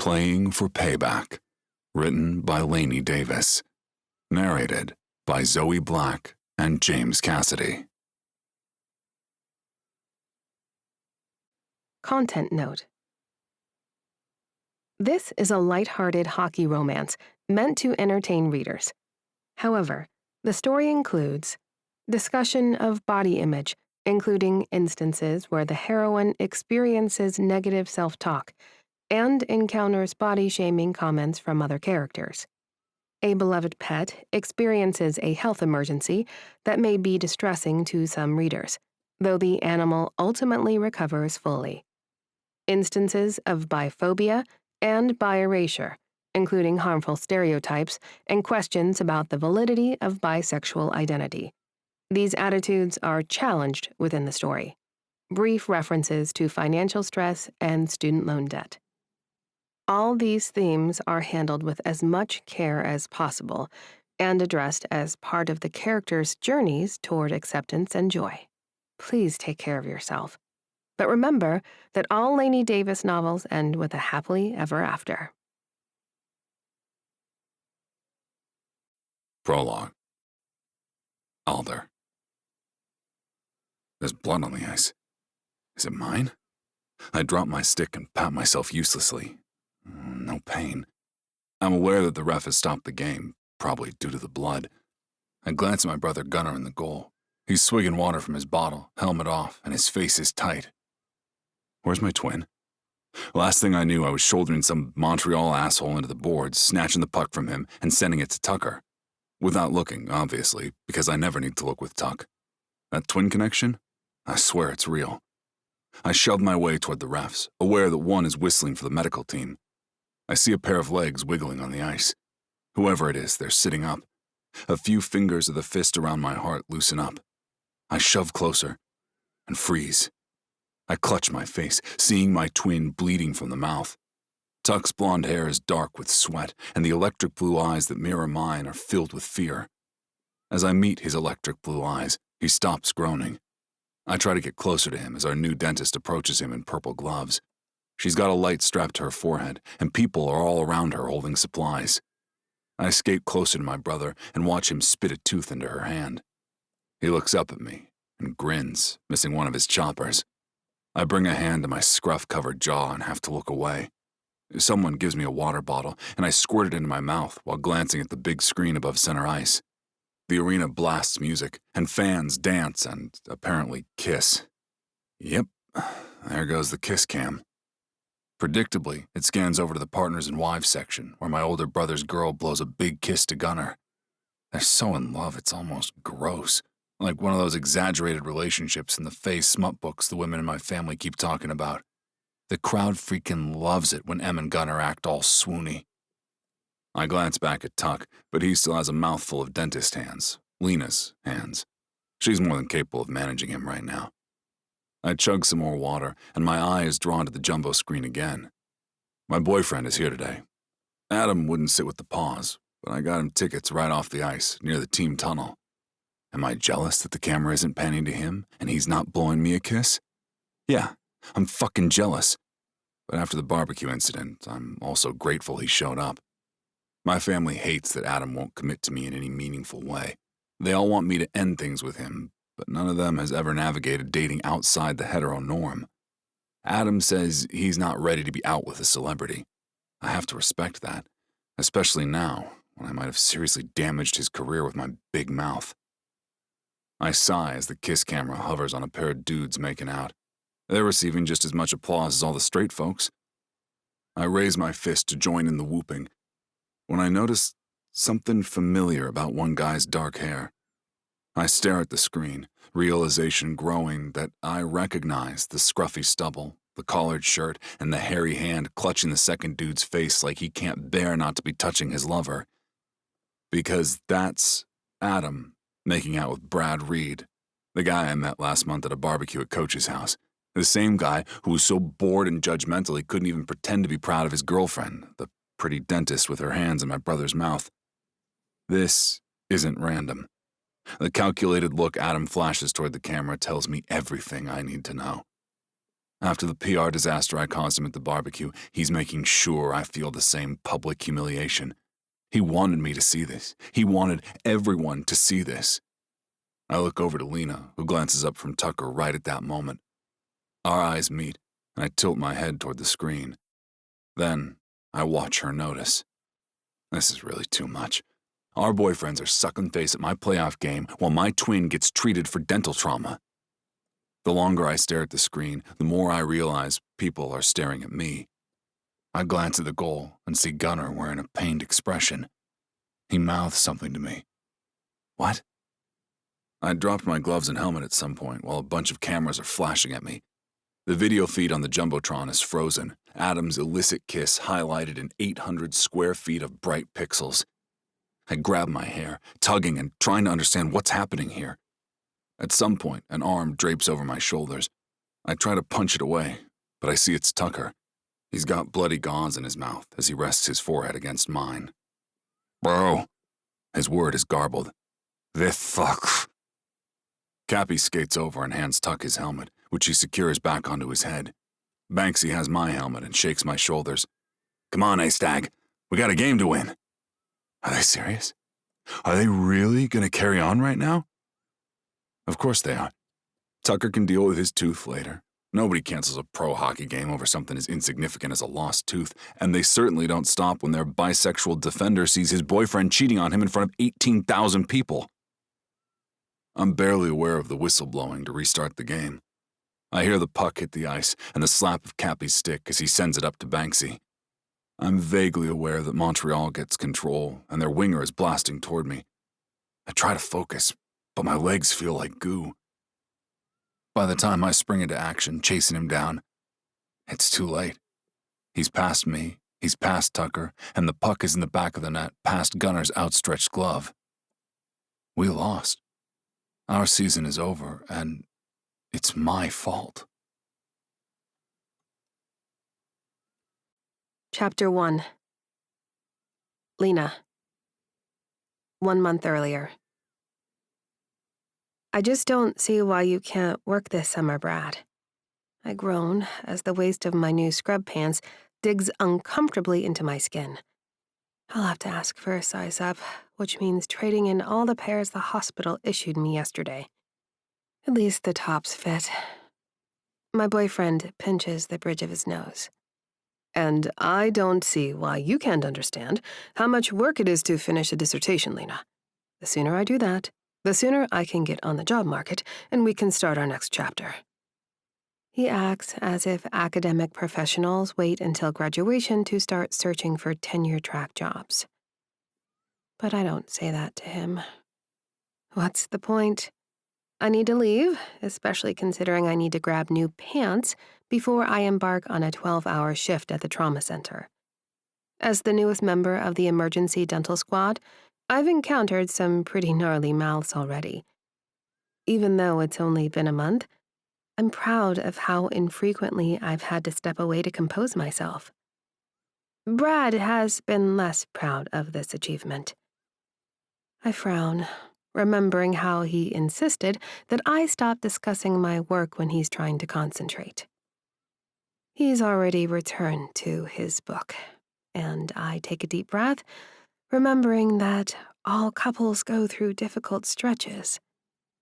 Playing for Payback, written by Lainey Davis, narrated by Zoe Black and James Cassidy. Content note. This is a light-hearted hockey romance meant to entertain readers. However, the story includes discussion of body image, including instances where the heroine experiences negative self-talk and encounters body-shaming comments from other characters. A beloved pet experiences a health emergency that may be distressing to some readers, though the animal ultimately recovers fully. Instances of biphobia and bi-erasure, including harmful stereotypes and questions about the validity of bisexual identity. These attitudes are challenged within the story. Brief references to financial stress and student loan debt. All these themes are handled with as much care as possible and addressed as part of the characters' journeys toward acceptance and joy. Please take care of yourself. But remember that all Lainey Davis novels end with a happily ever after. Prologue. Alder. There's blood on the ice. Is it mine? I drop my stick and pat myself uselessly. No pain. I'm aware that the ref has stopped the game, probably due to the blood. I glance at my brother Gunnar in the goal. He's swigging water from his bottle, helmet off, and his face is tight. Where's my twin? Last thing I knew, I was shouldering some Montreal asshole into the boards, snatching the puck from him and sending it to Tucker. Without looking, obviously, because I never need to look with Tuck. That twin connection? I swear it's real. I shove my way toward the refs, aware that one is whistling for the medical team. I see a pair of legs wiggling on the ice. Whoever it is, they're sitting up. A few fingers of the fist around my heart loosen up. I shove closer and freeze. I clutch my face, seeing my twin bleeding from the mouth. Tuck's blonde hair is dark with sweat, and the electric blue eyes that mirror mine are filled with fear. As I meet his electric blue eyes, he stops groaning. I try to get closer to him as our new dentist approaches him in purple gloves. She's got a light strapped to her forehead, and people are all around her holding supplies. I skate closer to my brother and watch him spit a tooth into her hand. He looks up at me and grins, missing one of his choppers. I bring a hand to my scruff-covered jaw and have to look away. Someone gives me a water bottle, and I squirt it into my mouth while glancing at the big screen above center ice. The arena blasts music, and fans dance and, apparently, kiss. Yep, there goes the kiss cam. Predictably, it scans over to the partners and wives section, where my older brother's girl blows a big kiss to Gunnar. They're so in love, it's almost gross. Like one of those exaggerated relationships in the phase smut books the women in my family keep talking about. The crowd freaking loves it when Em and Gunnar act all swoony. I glance back at Tuck, but he still has a mouthful of dentist hands. Lena's hands. She's more than capable of managing him right now. I chug some more water, and my eye is drawn to the jumbo screen again. My boyfriend is here today. Adam wouldn't sit with the paws, but I got him tickets right off the ice, near the team tunnel. Am I jealous that the camera isn't panning to him, and he's not blowing me a kiss? Yeah, I'm fucking jealous. But after the barbecue incident, I'm also grateful he showed up. My family hates that Adam won't commit to me in any meaningful way. They all want me to end things with him, but none of them has ever navigated dating outside the hetero norm. Adam says he's not ready to be out with a celebrity. I have to respect that, especially now, when I might have seriously damaged his career with my big mouth. I sigh as the kiss camera hovers on a pair of dudes making out. They're receiving just as much applause as all the straight folks. I raise my fist to join in the whooping, when I notice something familiar about one guy's dark hair. I stare at the screen, realization growing that I recognize the scruffy stubble, the collared shirt, and the hairy hand clutching the second dude's face like he can't bear not to be touching his lover. Because that's Adam making out with Brad Reed, the guy I met last month at a barbecue at Coach's house. The same guy who was so bored and judgmental he couldn't even pretend to be proud of his girlfriend, the pretty dentist with her hands in my brother's mouth. This isn't random. The calculated look Adam flashes toward the camera tells me everything I need to know. After the PR disaster I caused him at the barbecue, he's making sure I feel the same public humiliation. He wanted me to see this. He wanted everyone to see this. I look over to Lena, who glances up from Tucker right at that moment. Our eyes meet, and I tilt my head toward the screen. Then, I watch her notice. This is really too much. Our boyfriends are sucking face at my playoff game while my twin gets treated for dental trauma. The longer I stare at the screen, the more I realize people are staring at me. I glance at the goal and see Gunnar wearing a pained expression. He mouths something to me. What? I dropped my gloves and helmet at some point while a bunch of cameras are flashing at me. The video feed on the Jumbotron is frozen, Adam's illicit kiss highlighted in 800 square feet of bright pixels. I grab my hair, tugging and trying to understand what's happening here. At some point, an arm drapes over my shoulders. I try to punch it away, but I see it's Tucker. He's got bloody gauze in his mouth as he rests his forehead against mine. Bro. His word is garbled. This fuck. Cappy skates over and hands Tuck his helmet, which he secures back onto his head. Banksy has my helmet and shakes my shoulders. Come on, Stag. We got a game to win. Are they serious? Are they really gonna carry on right now? Of course they are. Tucker can deal with his tooth later. Nobody cancels a pro hockey game over something as insignificant as a lost tooth, and they certainly don't stop when their bisexual defender sees his boyfriend cheating on him in front of 18,000 people. I'm barely aware of the whistle blowing to restart the game. I hear the puck hit the ice and the slap of Cappy's stick as he sends it up to Banksy. I'm vaguely aware that Montreal gets control and their winger is blasting toward me. I try to focus, but my legs feel like goo. By the time I spring into action, chasing him down, it's too late. He's past me, he's past Tucker, and the puck is in the back of the net, past Gunnar's outstretched glove. We lost. Our season is over, and it's my fault. Chapter 1. Lena. 1 month earlier. I just don't see why you can't work this summer, Brad. I groan as the waist of my new scrub pants digs uncomfortably into my skin. I'll have to ask for a size up, which means trading in all the pairs the hospital issued me yesterday. At least the tops fit. My boyfriend pinches the bridge of his nose. And I don't see why you can't understand how much work it is to finish a dissertation, Lena. The sooner I do that, the sooner I can get on the job market and we can start our next chapter. He acts as if academic professionals wait until graduation to start searching for tenure-track jobs. But I don't say that to him. What's the point? I need to leave, especially considering I need to grab new pants before I embark on a 12-hour shift at the trauma center. As the newest member of the emergency dental squad, I've encountered some pretty gnarly mouths already. Even though it's only been a month, I'm proud of how infrequently I've had to step away to compose myself. Brad has been less proud of this achievement. I frown, remembering how he insisted that I stop discussing my work when he's trying to concentrate. He's already returned to his book, and I take a deep breath, remembering that all couples go through difficult stretches.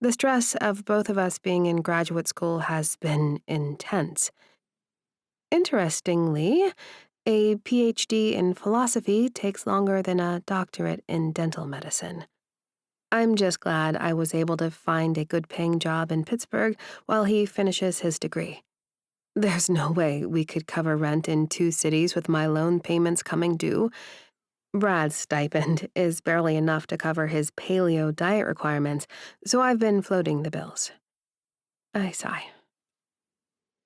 The stress of both of us being in graduate school has been intense. Interestingly, a PhD in philosophy takes longer than a doctorate in dental medicine. I'm just glad I was able to find a good-paying job in Pittsburgh while he finishes his degree. There's no way we could cover rent in 2 cities with my loan payments coming due. Brad's stipend is barely enough to cover his paleo diet requirements, so I've been floating the bills. I sigh.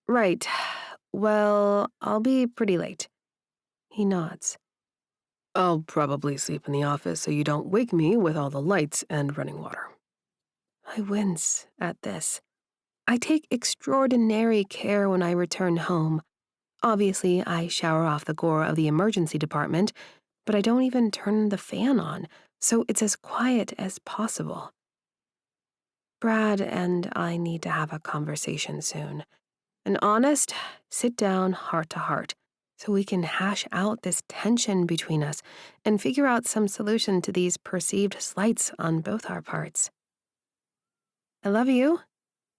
Right. Well, I'll be pretty late. He nods. I'll probably sleep in the office so you don't wake me with all the lights and running water. I wince at this. I take extraordinary care when I return home. Obviously, I shower off the gore of the emergency department, but I don't even turn the fan on, so it's as quiet as possible. Brad and I need to have a conversation soon. An honest, sit-down, heart-to-heart, so we can hash out this tension between us and figure out some solution to these perceived slights on both our parts. I love you,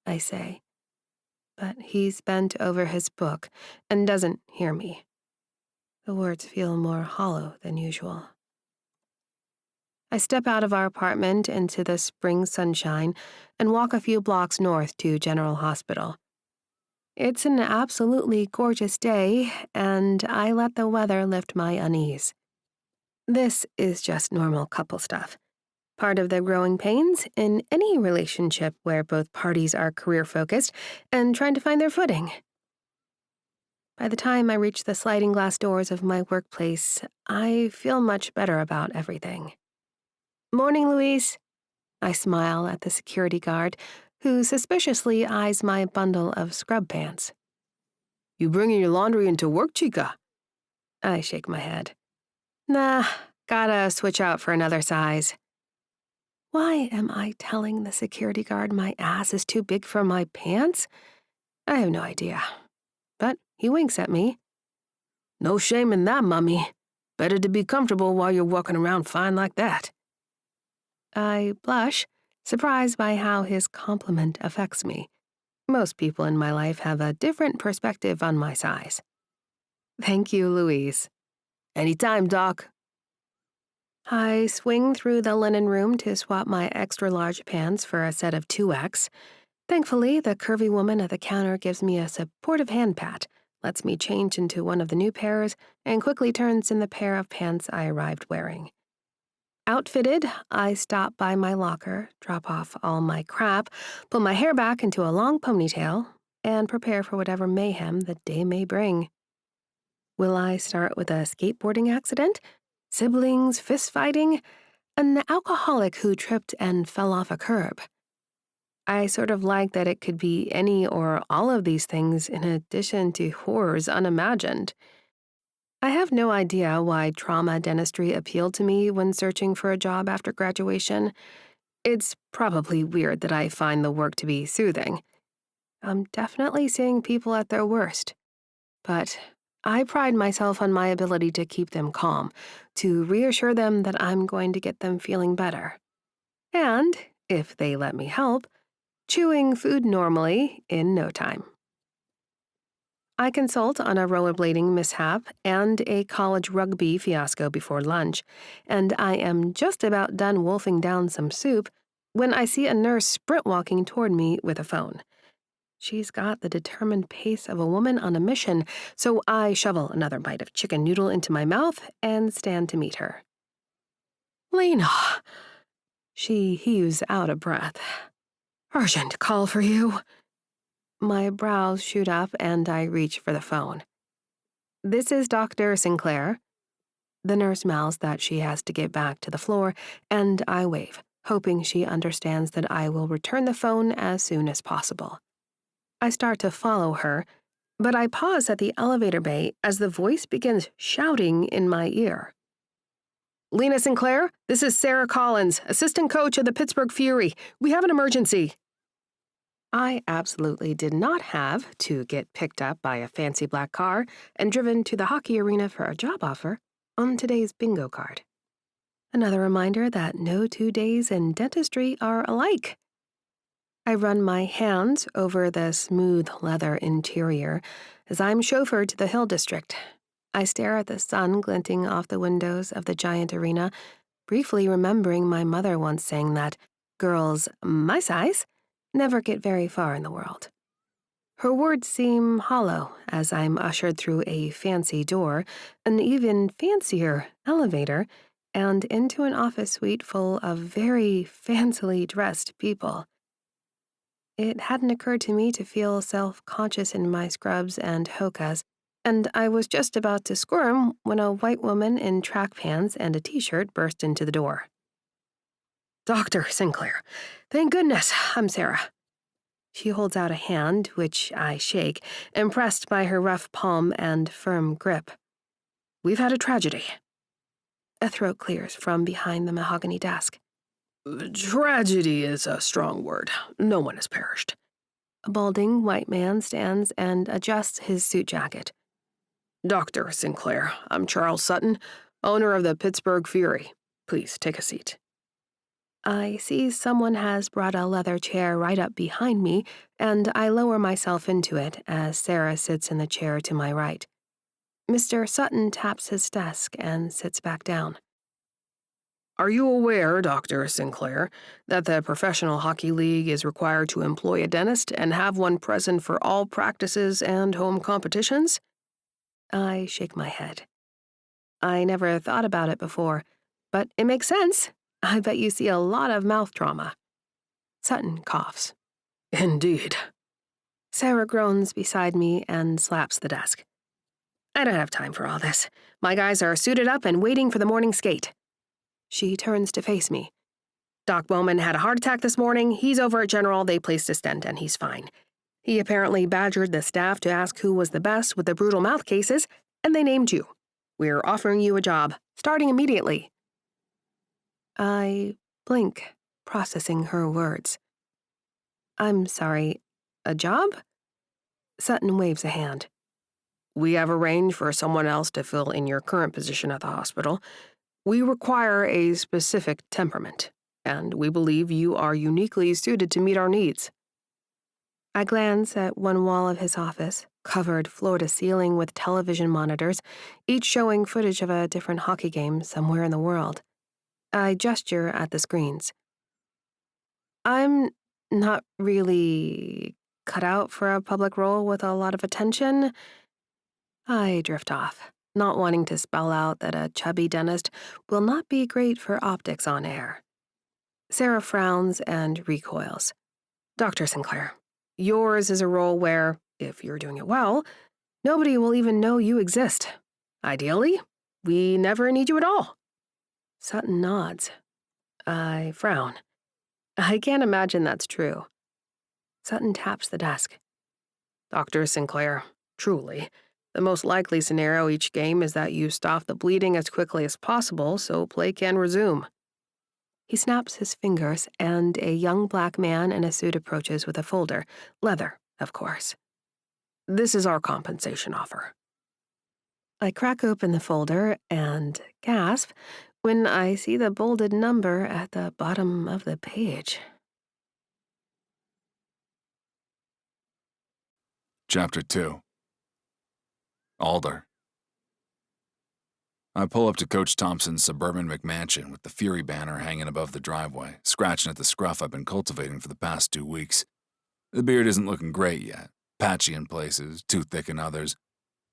I say, but he's bent over his book and doesn't hear me. The words feel more hollow than usual. I step out of our apartment into the spring sunshine and walk a few blocks north to General Hospital. It's an absolutely gorgeous day, and I let the weather lift my unease. This is just normal couple stuff, part of the growing pains in any relationship where both parties are career-focused and trying to find their footing. By the time I reach the sliding glass doors of my workplace, I feel much better about everything. Morning, Louise. I smile at the security guard, who suspiciously eyes my bundle of scrub pants. You bringing your laundry into work, chica? I shake my head. Nah, gotta switch out for another size. Why am I telling the security guard my ass is too big for my pants? I have no idea. But he winks at me. No shame in that, mummy. Better to be comfortable while you're walking around fine like that. I blush, surprised by how his compliment affects me. Most people in my life have a different perspective on my size. Thank you, Louise. Anytime, Doc. I swing through the linen room to swap my extra-large pants for a set of 2X. Thankfully, the curvy woman at the counter gives me a supportive hand pat, lets me change into one of the new pairs, and quickly turns in the pair of pants I arrived wearing. Outfitted, I stop by my locker, drop off all my crap, pull my hair back into a long ponytail, and prepare for whatever mayhem the day may bring. Will I start with a skateboarding accident? Siblings fistfighting? An alcoholic who tripped and fell off a curb? I sort of like that it could be any or all of these things in addition to horrors unimagined. I have no idea why trauma dentistry appealed to me when searching for a job after graduation. It's probably weird that I find the work to be soothing. I'm definitely seeing people at their worst. But I pride myself on my ability to keep them calm, to reassure them that I'm going to get them feeling better. And, if they let me help, chewing food normally in no time. I consult on a rollerblading mishap and a college rugby fiasco before lunch, and I am just about done wolfing down some soup when I see a nurse sprint walking toward me with a phone. She's got the determined pace of a woman on a mission, so I shovel another bite of chicken noodle into my mouth and stand to meet her. Lena! She heaves out a breath. Urgent call for you. My brows shoot up and I reach for the phone. This is Dr. Sinclair. The nurse mouths that she has to get back to the floor, and I wave, hoping she understands that I will return the phone as soon as possible. I start to follow her, but I pause at the elevator bay as the voice begins shouting in my ear. Lena Sinclair, this is Sarah Collins, assistant coach of the Pittsburgh Fury. We have an emergency. I absolutely did not have to get picked up by a fancy black car and driven to the hockey arena for a job offer on today's bingo card. Another reminder that no 2 days in dentistry are alike. I run my hands over the smooth leather interior as I'm chauffeured to the Hill District. I stare at the sun glinting off the windows of the giant arena, briefly remembering my mother once saying that girls my size never get very far in the world. Her words seem hollow as I'm ushered through a fancy door, an even fancier elevator, and into an office suite full of very fancily dressed people. It hadn't occurred to me to feel self-conscious in my scrubs and hokas, and I was just about to squirm when a white woman in track pants and a t-shirt burst into the door. Dr. Sinclair, thank goodness, I'm Sarah. She holds out a hand, which I shake, impressed by her rough palm and firm grip. We've had a tragedy. A throat clears from behind the mahogany desk. Tragedy is a strong word. No one has perished. A balding white man stands and adjusts his suit jacket. Dr. Sinclair, I'm Charles Sutton, owner of the Pittsburgh Fury. Please take a seat. I see someone has brought a leather chair right up behind me, and I lower myself into it as Sarah sits in the chair to my right. Mr. Sutton taps his desk and sits back down. Are you aware, Dr. Sinclair, that the Professional Hockey League is required to employ a dentist and have one present for all practices and home competitions? I shake my head. I never thought about it before, but it makes sense. I bet you see a lot of mouth trauma. Sutton coughs. Indeed. Sarah groans beside me and slaps the desk. I don't have time for all this. My guys are suited up and waiting for the morning skate. She turns to face me. Doc Bowman had a heart attack this morning. He's over at General. They placed a stent and he's fine. He apparently badgered the staff to ask who was the best with the brutal mouth cases, and they named you. We're offering you a job, starting immediately. I blink, processing her words. I'm sorry, a job? Sutton waves a hand. We have arranged for someone else to fill in your current position at the hospital. We require a specific temperament, and we believe you are uniquely suited to meet our needs. I glance at one wall of his office, covered floor to ceiling with television monitors, each showing footage of a different hockey game somewhere in the world. I gesture at the screens. I'm not really cut out for a public role with a lot of attention. I drift off, not wanting to spell out that a chubby dentist will not be great for optics on air. Sarah frowns and recoils. Dr. Sinclair, yours is a role where, if you're doing it well, nobody will even know you exist. Ideally, we never need you at all. Sutton nods. I frown. I can't imagine that's true. Sutton taps the desk. Dr. Sinclair, truly, the most likely scenario each game is that you stop the bleeding as quickly as possible so play can resume. He snaps his fingers, and a young black man in a suit approaches with a folder. Leather, of course. This is our compensation offer. I crack open the folder and gasp when I see the bolded number at the bottom of the page. Chapter 2. Alder. I pull up to Coach Thompson's suburban McMansion with the Fury banner hanging above the driveway, scratching at the scruff I've been cultivating for the past 2 weeks. The beard isn't looking great yet, patchy in places, too thick in others,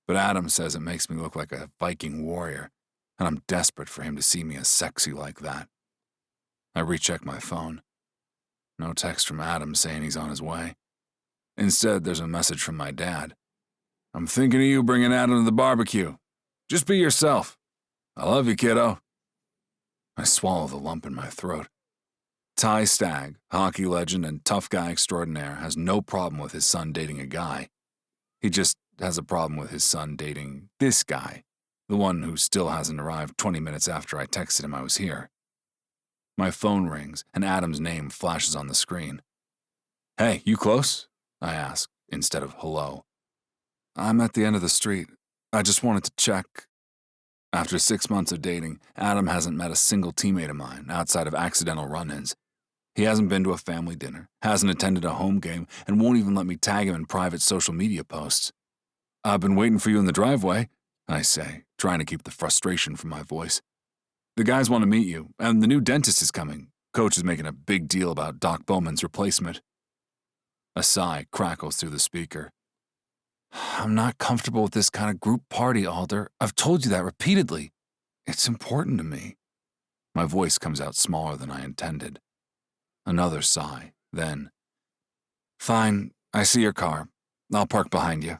but Adam says it makes me look like a Viking warrior, and I'm desperate for him to see me as sexy like that. I recheck my phone. No text from Adam saying he's on his way. Instead, there's a message from my dad. I'm thinking of you bringing Adam to the barbecue. Just be yourself. I love you, kiddo. I swallow the lump in my throat. Ty Stag, hockey legend and tough guy extraordinaire, has no problem with his son dating a guy. He just has a problem with his son dating this guy, the one who still hasn't arrived 20 minutes after I texted him I was here. My phone rings, and Adam's name flashes on the screen. Hey, you close? I ask, instead of hello. I'm at the end of the street. I just wanted to check. After 6 months of dating, Adam hasn't met a single teammate of mine outside of accidental run-ins. He hasn't been to a family dinner, hasn't attended a home game, and won't even let me tag him in private social media posts. I've been waiting for you in the driveway, I say, trying to keep the frustration from my voice. The guys want to meet you, and the new dentist is coming. Coach is making a big deal about Doc Bowman's replacement. A sigh crackles through the speaker. I'm not comfortable with this kind of group party, Alder. I've told you that repeatedly. It's important to me. My voice comes out smaller than I intended. Another sigh, then. Fine, I see your car. I'll park behind you.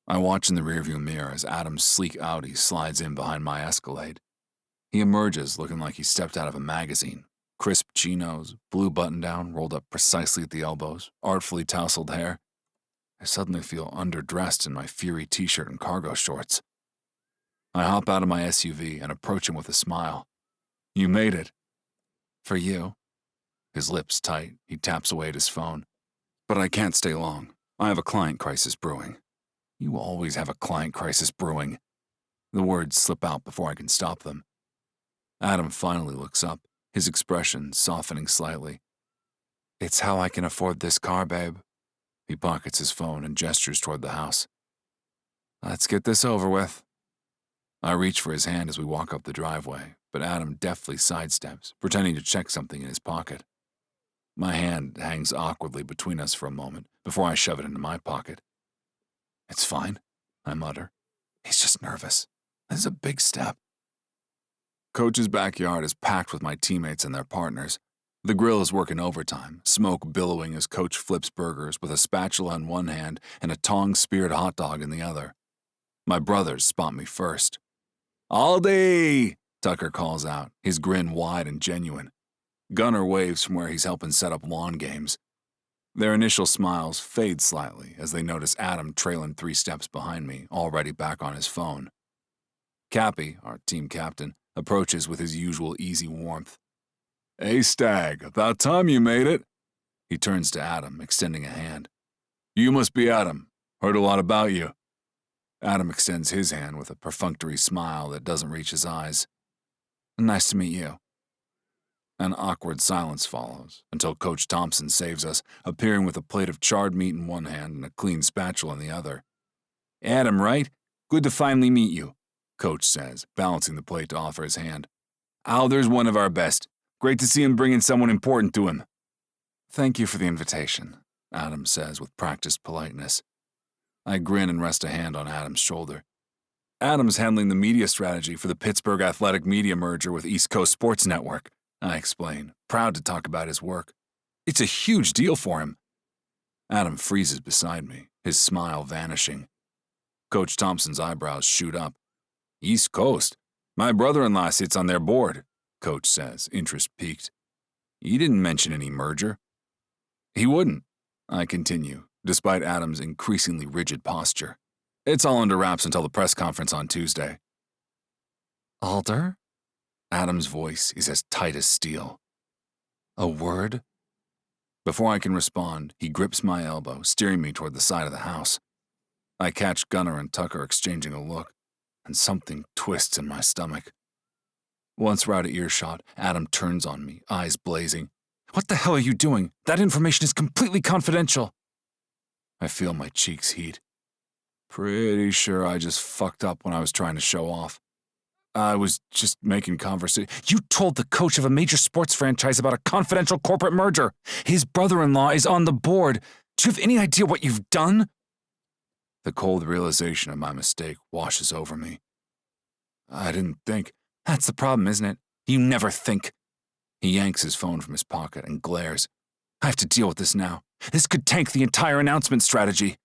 I watch in the rearview mirror as Adam's sleek Audi slides in behind my Escalade. He emerges looking like he stepped out of a magazine. Crisp chinos, blue button-down rolled up precisely at the elbows, artfully tousled hair. I suddenly feel underdressed in my Fury t-shirt and cargo shorts. I hop out of my SUV and approach him with a smile. You made it. For you. His lips tight, he taps away at his phone. But I can't stay long. I have a client crisis brewing. You always have a client crisis brewing. The words slip out before I can stop them. Adam finally looks up, his expression softening slightly. It's how I can afford this car, babe. He pockets his phone and gestures toward the house. Let's get this over with. I reach for his hand as we walk up the driveway, but Adam deftly sidesteps, pretending to check something in his pocket. My hand hangs awkwardly between us for a moment before I shove it into my pocket. It's fine, I mutter. He's just nervous. This is a big step. Coach's backyard is packed with my teammates and their partners. The grill is working overtime, smoke billowing as Coach flips burgers with a spatula in one hand and a tong-speared hot dog in the other. My brothers spot me first. Aldy! Tucker calls out, his grin wide and genuine. Gunnar waves from where he's helping set up lawn games. Their initial smiles fade slightly as they notice Adam trailing 3 steps behind me, already back on his phone. Cappy, our team captain, approaches with his usual easy warmth. Hey, Stag, about time you made it. He turns to Adam, extending a hand. You must be Adam. Heard a lot about you. Adam extends his hand with a perfunctory smile that doesn't reach his eyes. Nice to meet you. An awkward silence follows until Coach Thompson saves us, appearing with a plate of charred meat in one hand and a clean spatula in the other. Adam, right? Good to finally meet you, Coach says, balancing the plate to offer his hand. Alder's one of our best. Great to see him bringing someone important to him. Thank you for the invitation, Adam says with practiced politeness. I grin and rest a hand on Adam's shoulder. Adam's handling the media strategy for the Pittsburgh Athletic Media merger with East Coast Sports Network, I explain, proud to talk about his work. It's a huge deal for him. Adam freezes beside me, his smile vanishing. Coach Thompson's eyebrows shoot up. East Coast? My brother-in-law sits on their board, Coach says, interest piqued. He didn't mention any merger. He wouldn't, I continue, despite Adam's increasingly rigid posture. It's all under wraps until the press conference on Tuesday. Alder? Adam's voice is as tight as steel. A word? Before I can respond, he grips my elbow, steering me toward the side of the house. I catch Gunnar and Tucker exchanging a look, and something twists in my stomach. Once we're out of earshot, Adam turns on me, eyes blazing. What the hell are you doing? That information is completely confidential. I feel my cheeks heat. Pretty sure I just fucked up when I was trying to show off. I was just making conversation. You told the coach of a major sports franchise about a confidential corporate merger. His brother-in-law is on the board. Do you have any idea what you've done? The cold realization of my mistake washes over me. I didn't think. That's the problem, isn't it? You never think. He yanks his phone from his pocket and glares. I have to deal with this now. This could tank the entire announcement strategy.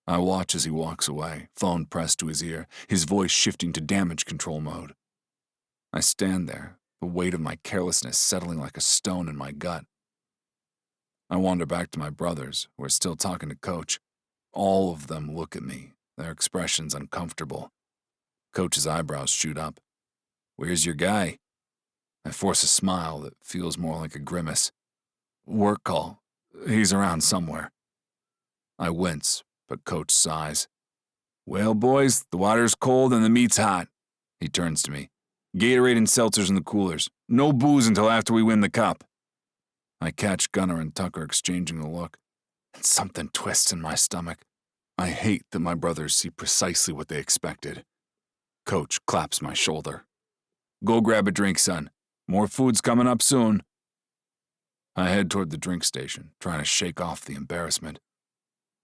I watch as he walks away, phone pressed to his ear, his voice shifting to damage control mode. I stand there, the weight of my carelessness settling like a stone in my gut. I wander back to my brothers, who are still talking to Coach. All of them look at me, their expressions uncomfortable. Coach's eyebrows shoot up. Where's your guy? I force a smile that feels more like a grimace. Work call. He's around somewhere. I wince, but Coach sighs. Well, boys, the water's cold and the meat's hot. He turns to me. Gatorade and seltzers in the coolers. No booze until after we win the cup. I catch Gunnar and Tucker exchanging a look, and something twists in my stomach. I hate that my brothers see precisely what they expected. Coach claps my shoulder. Go grab a drink, son. More food's coming up soon. I head toward the drink station, trying to shake off the embarrassment.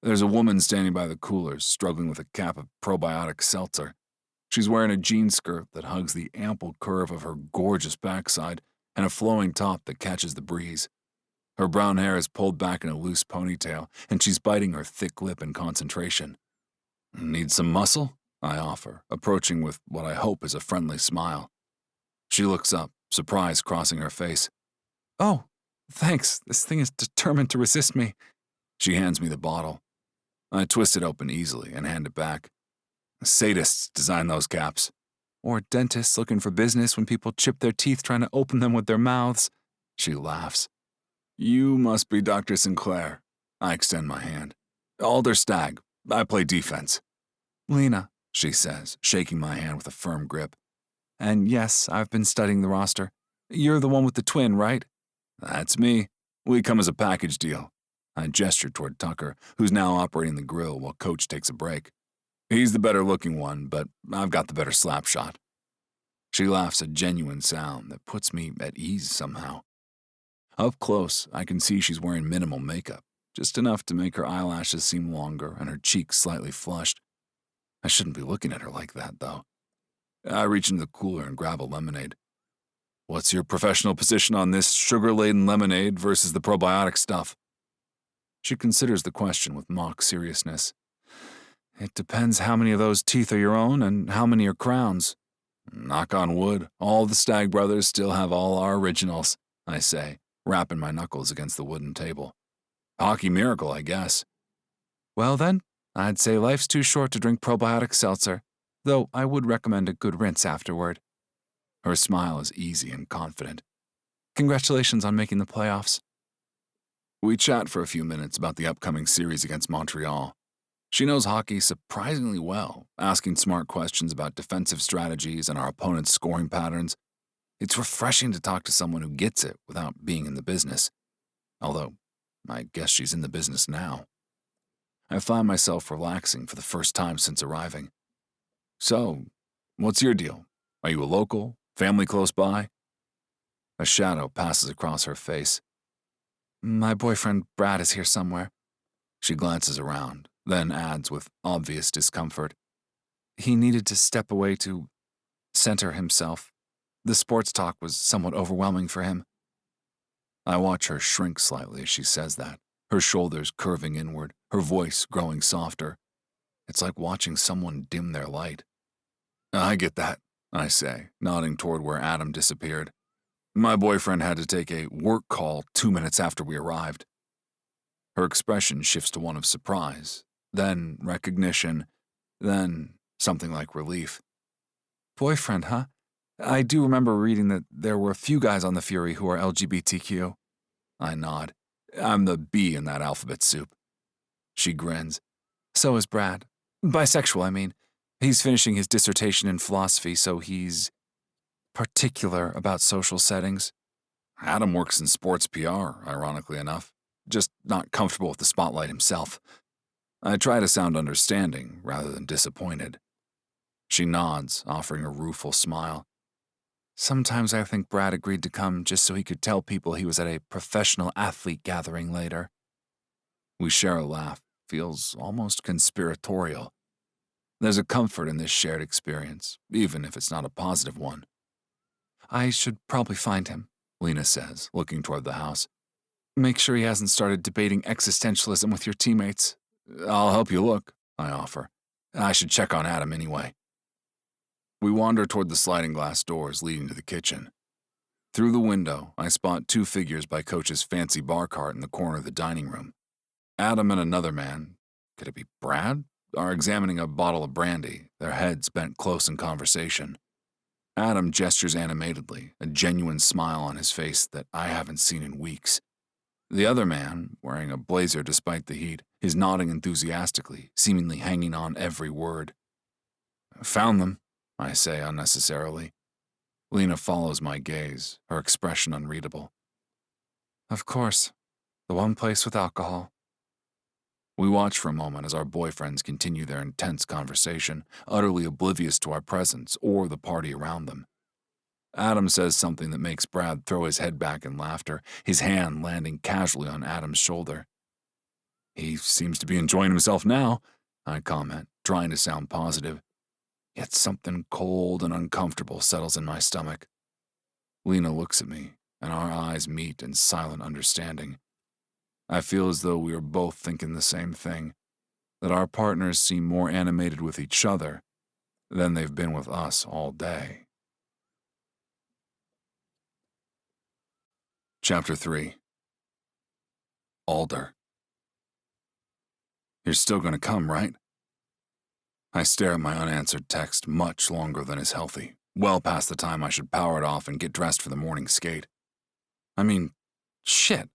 There's a woman standing by the coolers, struggling with a cap of probiotic seltzer. She's wearing a jean skirt that hugs the ample curve of her gorgeous backside and a flowing top that catches the breeze. Her brown hair is pulled back in a loose ponytail, and she's biting her thick lip in concentration. Need some muscle? I offer, approaching with what I hope is a friendly smile. She looks up, surprise crossing her face. Oh, thanks. This thing is determined to resist me. She hands me the bottle. I twist it open easily and hand it back. Sadists design those caps. Or dentists looking for business when people chip their teeth trying to open them with their mouths. She laughs. You must be Dr. Sinclair, I extend my hand. Alder Stag. I play defense. Lena, She says, shaking my hand with a firm grip. and yes, I've been studying the roster. You're the one with the twin, right? That's me. We come as a package deal. I gestured toward Tucker, who's now operating the grill while Coach takes a break. He's the better-looking one, but I've got the better slap shot. She laughs a genuine sound that puts me at ease somehow. Up close, I can see she's wearing minimal makeup, just enough to make her eyelashes seem longer and her cheeks slightly flushed. I shouldn't be looking at her like that, though. I reach into the cooler and grab a lemonade. What's your professional position on this sugar-laden lemonade versus the probiotic stuff? She considers the question with mock seriousness. It depends how many of those teeth are your own and how many are Crown's. Knock on wood, all the Stag brothers still have all our originals, I say, rapping my knuckles against the wooden table. Hockey miracle, I guess. Well then, I'd say life's too short to drink probiotic seltzer, though I would recommend a good rinse afterward. Her smile is easy and confident. Congratulations on making the playoffs. We chat for a few minutes about the upcoming series against Montreal. She knows hockey surprisingly well, asking smart questions about defensive strategies and our opponent's scoring patterns. It's refreshing to talk to someone who gets it without being in the business. Although, I guess she's in the business now. I find myself relaxing for the first time since arriving. So, what's your deal? Are you a local? Family close by? A shadow passes across her face. My boyfriend Brad is here somewhere. She glances around, then adds with obvious discomfort. He needed to step away to center himself. The sports talk was somewhat overwhelming for him. I watch her shrink slightly as she says that, her shoulders curving inward, her voice growing softer. It's like watching someone dim their light. I get that, I say, nodding toward where Adam disappeared. My boyfriend had to take a work call 2 minutes after we arrived. Her expression shifts to one of surprise, then recognition, then something like relief. Boyfriend, huh? I do remember reading that there were a few guys on the Fury who are LGBTQ. I nod. I'm the B in that alphabet soup. She grins. So is Brad. Bisexual, I mean. He's finishing his dissertation in philosophy, so he's particular about social settings. Adam works in sports PR, ironically enough, just not comfortable with the spotlight himself. I try to sound understanding rather than disappointed. She nods, offering a rueful smile. Sometimes I think Brad agreed to come just so he could tell people he was at a professional athlete gathering later. We share a laugh. Feels almost conspiratorial. There's a comfort in this shared experience, even if it's not a positive one. I should probably find him, Lena says, looking toward the house. Make sure he hasn't started debating existentialism with your teammates. I'll help you look, I offer. I should check on Adam anyway. We wander toward the sliding glass doors leading to the kitchen. Through the window, I spot 2 figures by Coach's fancy bar cart in the corner of the dining room. Adam and another man, could it be Brad, are examining a bottle of brandy, their heads bent close in conversation. Adam gestures animatedly, a genuine smile on his face that I haven't seen in weeks. The other man, wearing a blazer despite the heat, is nodding enthusiastically, seemingly hanging on every word. Found them, I say unnecessarily. Lena follows my gaze, her expression unreadable. Of course. The one place with alcohol. We watch for a moment as our boyfriends continue their intense conversation, utterly oblivious to our presence or the party around them. Adam says something that makes Brad throw his head back in laughter, his hand landing casually on Adam's shoulder. He seems to be enjoying himself now, I comment, trying to sound positive. Yet something cold and uncomfortable settles in my stomach. Lena looks at me, and our eyes meet in silent understanding. I feel as though we are both thinking the same thing, that our partners seem more animated with each other than they've been with us all day. Chapter 3. Alder. You're still gonna come, right? I stare at my unanswered text much longer than is healthy, well past the time I should power it off and get dressed for the morning skate. I mean, shit,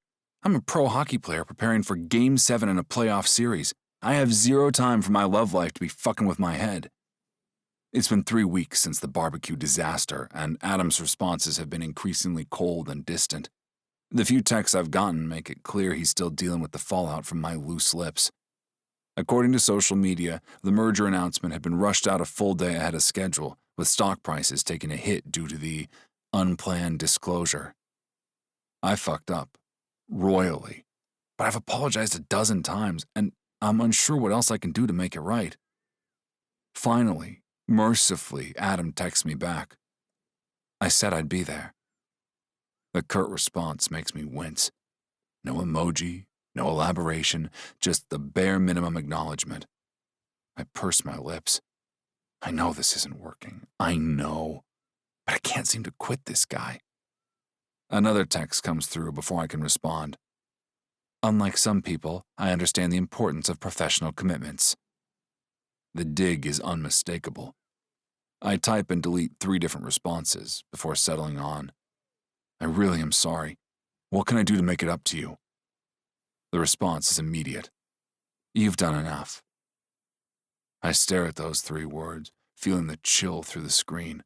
I'm a pro hockey player preparing for Game 7 in a playoff series. I have zero time for my love life to be fucking with my head. It's been 3 weeks since the barbecue disaster, and Adam's responses have been increasingly cold and distant. The few texts I've gotten make it clear he's still dealing with the fallout from my loose lips. According to social media, the merger announcement had been rushed out a full day ahead of schedule, with stock prices taking a hit due to the unplanned disclosure. I fucked up, royally, but I've apologized a dozen times, and I'm unsure what else I can do to make it right. Finally, mercifully, Adam texts me back. I said I'd be there. The curt response makes me wince. No emoji, no elaboration, just the bare minimum acknowledgement. I purse my lips. I know this isn't working. I know. But I can't seem to quit this guy. Another text comes through before I can respond. Unlike some people, I understand the importance of professional commitments. The dig is unmistakable. I type and delete 3 different responses before settling on. I really am sorry. What can I do to make it up to you? The response is immediate. You've done enough. I stare at those 3 words, feeling the chill through the screen.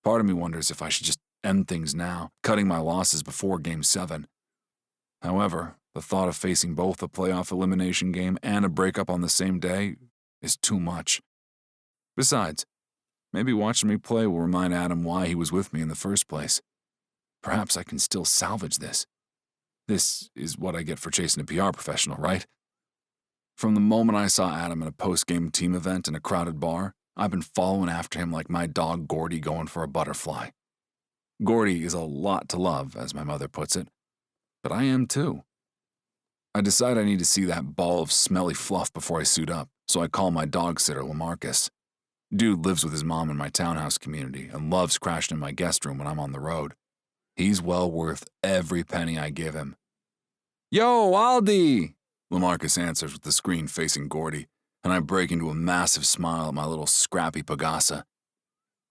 Part of me wonders if I should just end things now, cutting my losses before Game 7. However, the thought of facing both a playoff elimination game and a breakup on the same day is too much. Besides, maybe watching me play will remind Adam why he was with me in the first place. Perhaps I can still salvage this. This is what I get for chasing a PR professional, right? From the moment I saw Adam at a post-game team event in a crowded bar, I've been following after him like my dog Gordy going for a butterfly. Gordy is a lot to love, as my mother puts it, but I am too. I decide I need to see that ball of smelly fluff before I suit up, so I call my dog sitter, LaMarcus. Dude lives with his mom in my townhouse community and loves crashing in my guest room when I'm on the road. He's well worth every penny I give him. Yo, Aldi! LaMarcus answers with the screen facing Gordy, and I break into a massive smile at my little scrappy Pagasa.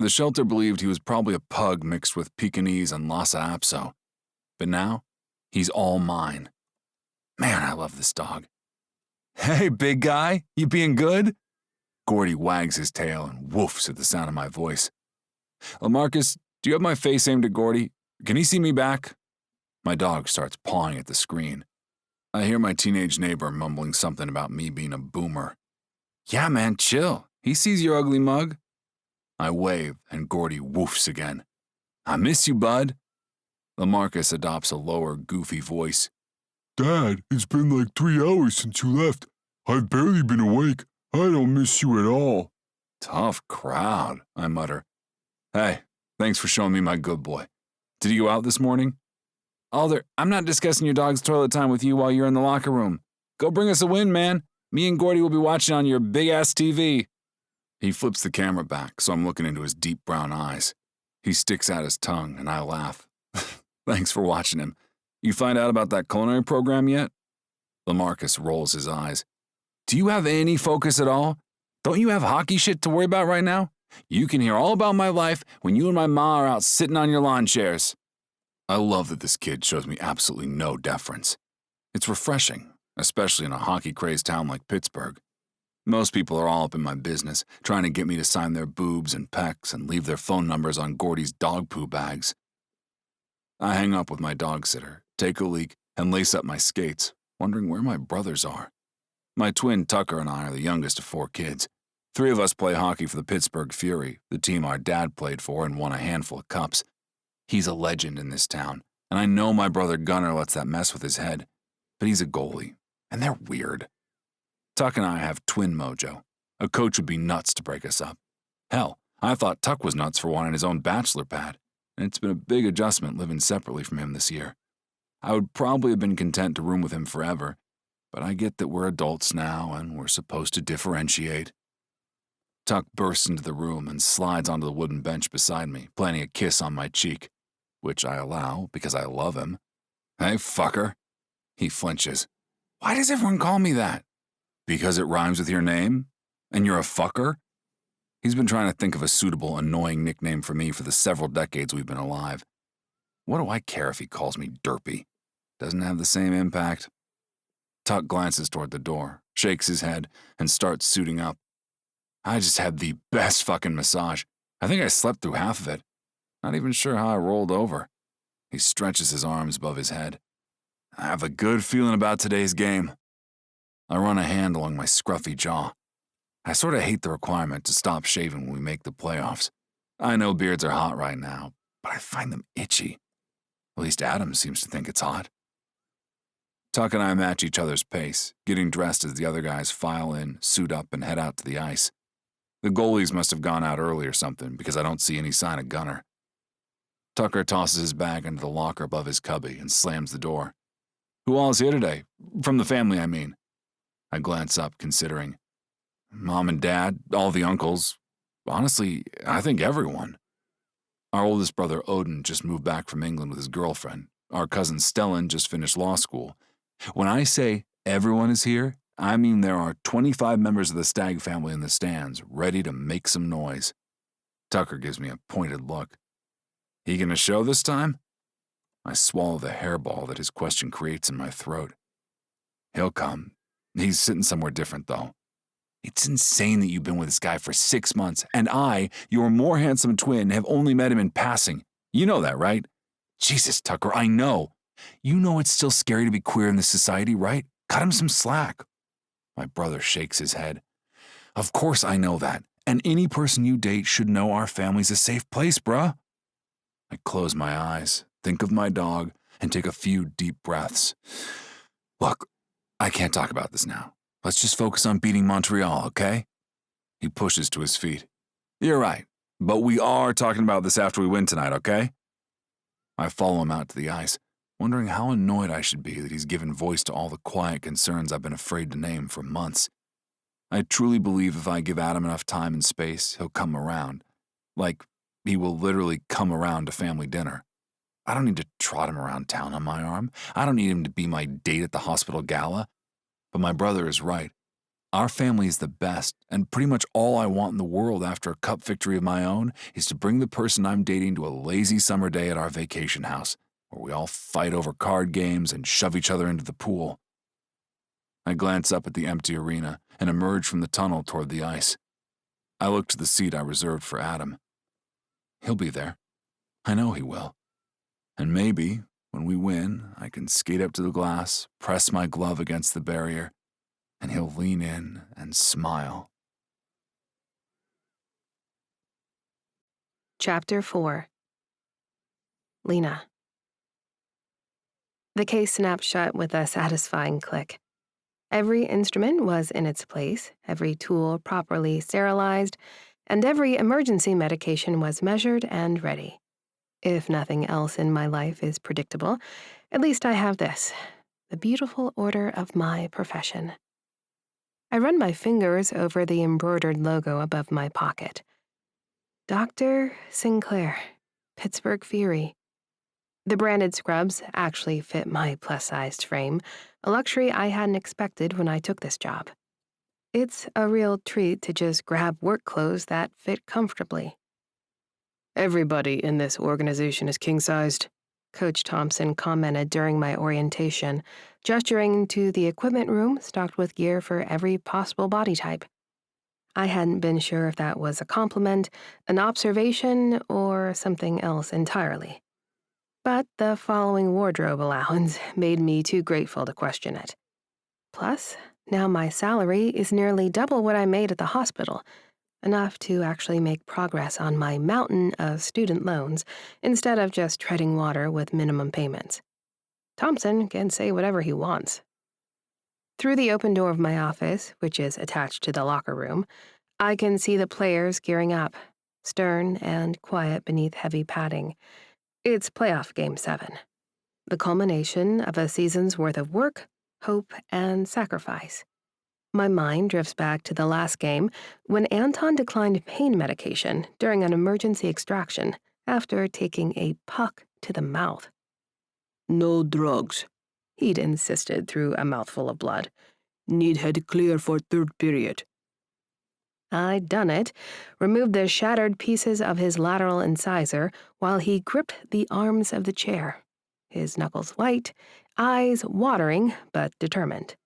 The shelter believed he was probably a pug mixed with Pekingese and Lhasa Apso, but now he's all mine. Man, I love this dog. Hey, big guy, you being good? Gordy wags his tail and woofs at the sound of my voice. LaMarcus, do you have my face aimed at Gordy? Can he see me back? My dog starts pawing at the screen. I hear my teenage neighbor mumbling something about me being a boomer. Yeah, man, chill. He sees your ugly mug. I wave, and Gordy woofs again. I miss you, bud. LaMarcus adopts a lower, goofy voice. Dad, it's been like 3 hours since you left. I've barely been awake. I don't miss you at all. Tough crowd, I mutter. Hey, thanks for showing me my good boy. Did he go out this morning? Alder, I'm not discussing your dog's toilet time with you while you're in the locker room. Go bring us a win, man. Me and Gordy will be watching on your big-ass TV. He flips the camera back, so I'm looking into his deep brown eyes. He sticks out his tongue, and I laugh. Thanks for watching him. You find out about that culinary program yet? LaMarcus rolls his eyes. Do you have any focus at all? Don't you have hockey shit to worry about right now? You can hear all about my life when you and my ma are out sitting on your lawn chairs. I love that this kid shows me absolutely no deference. It's refreshing, especially in a hockey-crazed town like Pittsburgh. Most people are all up in my business, trying to get me to sign their boobs and pecs and leave their phone numbers on Gordy's dog poo bags. I hang up with my dog sitter, take a leak, and lace up my skates, wondering where my brothers are. My twin Tucker and I are the youngest of 4 kids. 3 of us play hockey for the Pittsburgh Fury, the team our dad played for and won a handful of cups. He's a legend in this town, and I know my brother Gunnar lets that mess with his head, but he's a goalie, and they're weird. Tuck and I have twin mojo. A coach would be nuts to break us up. Hell, I thought Tuck was nuts for wanting his own bachelor pad, and it's been a big adjustment living separately from him this year. I would probably have been content to room with him forever, but I get that we're adults now and we're supposed to differentiate. Tuck bursts into the room and slides onto the wooden bench beside me, planting a kiss on my cheek, which I allow because I love him. Hey, fucker. He flinches. Why does everyone call me that? Because it rhymes with your name? And you're a fucker? He's been trying to think of a suitable, annoying nickname for me for the several decades we've been alive. What do I care if he calls me derpy? Doesn't have the same impact. Tuck glances toward the door, shakes his head, and starts suiting up. I just had the best fucking massage. I think I slept through half of it. Not even sure how I rolled over. He stretches his arms above his head. I have a good feeling about today's game. I run a hand along my scruffy jaw. I sort of hate the requirement to stop shaving when we make the playoffs. I know beards are hot right now, but I find them itchy. At least Adam seems to think it's hot. Tuck and I match each other's pace, getting dressed as the other guys file in, suit up, and head out to the ice. The goalies must have gone out early or something because I don't see any sign of Gunner. Tucker tosses his bag into the locker above his cubby and slams the door. Who all is here today? From the family, I mean. I glance up, considering. Mom and Dad, all the uncles. Honestly, I think everyone. Our oldest brother, Odin, just moved back from England with his girlfriend. Our cousin Stellan just finished law school. When I say everyone is here, I mean there are 25 members of the Stag family in the stands, ready to make some noise. Tucker gives me a pointed look. He gonna show this time? I swallow the hairball that his question creates in my throat. He'll come. He's sitting somewhere different, though. It's insane that you've been with this guy for 6 months, and I, your more handsome twin, have only met him in passing. You know that, right? Jesus, Tucker, I know. You know it's still scary to be queer in this society, right? Cut him some slack. My brother shakes his head. Of course I know that, and any person you date should know our family's a safe place, bruh. I close my eyes, think of my dog, and take a few deep breaths. Look, I can't talk about this now. Let's just focus on beating Montreal, okay? He pushes to his feet. You're right, but we are talking about this after we win tonight, okay? I follow him out to the ice, wondering how annoyed I should be that he's given voice to all the quiet concerns I've been afraid to name for months. I truly believe if I give Adam enough time and space, he'll come around. Like, he will literally come around to family dinner. I don't need to trot him around town on my arm. I don't need him to be my date at the hospital gala. But my brother is right. Our family is the best, and pretty much all I want in the world after a cup victory of my own is to bring the person I'm dating to a lazy summer day at our vacation house, where we all fight over card games and shove each other into the pool. I glance up at the empty arena and emerge from the tunnel toward the ice. I look to the seat I reserved for Adam. He'll be there. I know he will. And maybe, when we win, I can skate up to the glass, press my glove against the barrier, and he'll lean in and smile. Chapter 4. Lena. The case snapped shut with a satisfying click. Every instrument was in its place, every tool properly sterilized, and every emergency medication was measured and ready. If nothing else in my life is predictable, at least I have this, the beautiful order of my profession. I run my fingers over the embroidered logo above my pocket. Dr. Sinclair, Pittsburgh Fury. The branded scrubs actually fit my plus-sized frame, a luxury I hadn't expected when I took this job. It's a real treat to just grab work clothes that fit comfortably. Everybody in this organization is king-sized, Coach Thompson commented during my orientation, gesturing to the equipment room stocked with gear for every possible body type. I hadn't been sure if that was a compliment, an observation, or something else entirely. But the following wardrobe allowance made me too grateful to question it. Plus, now my salary is nearly double what I made at the hospital, enough to actually make progress on my mountain of student loans instead of just treading water with minimum payments. Thompson can say whatever he wants. Through the open door of my office, which is attached to the locker room, I can see the players gearing up, stern and quiet beneath heavy padding. It's playoff Game 7, the culmination of a season's worth of work, hope, and sacrifice. My mind drifts back to the last game when Anton declined pain medication during an emergency extraction after taking a puck to the mouth. No drugs, He'd insisted through a mouthful of blood. need head clear for third period. I'd done it, removed the shattered pieces of his lateral incisor while he gripped the arms of the chair, his knuckles white, eyes watering but determined.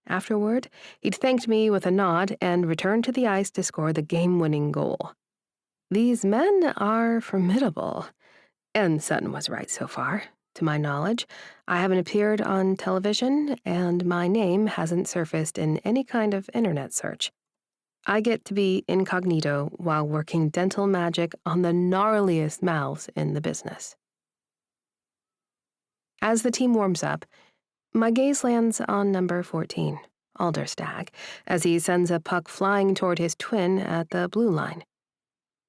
Afterward, he'd thanked me with a nod and returned to the ice to score the game-winning goal. These men are formidable. And Sutton was right so far. To my knowledge, I haven't appeared on television, and my name hasn't surfaced in any kind of internet search. I get to be incognito while working dental magic on the gnarliest mouths in the business. As the team warms up, my gaze lands on number 14, Alder Stag, as he sends a puck flying toward his twin at the blue line.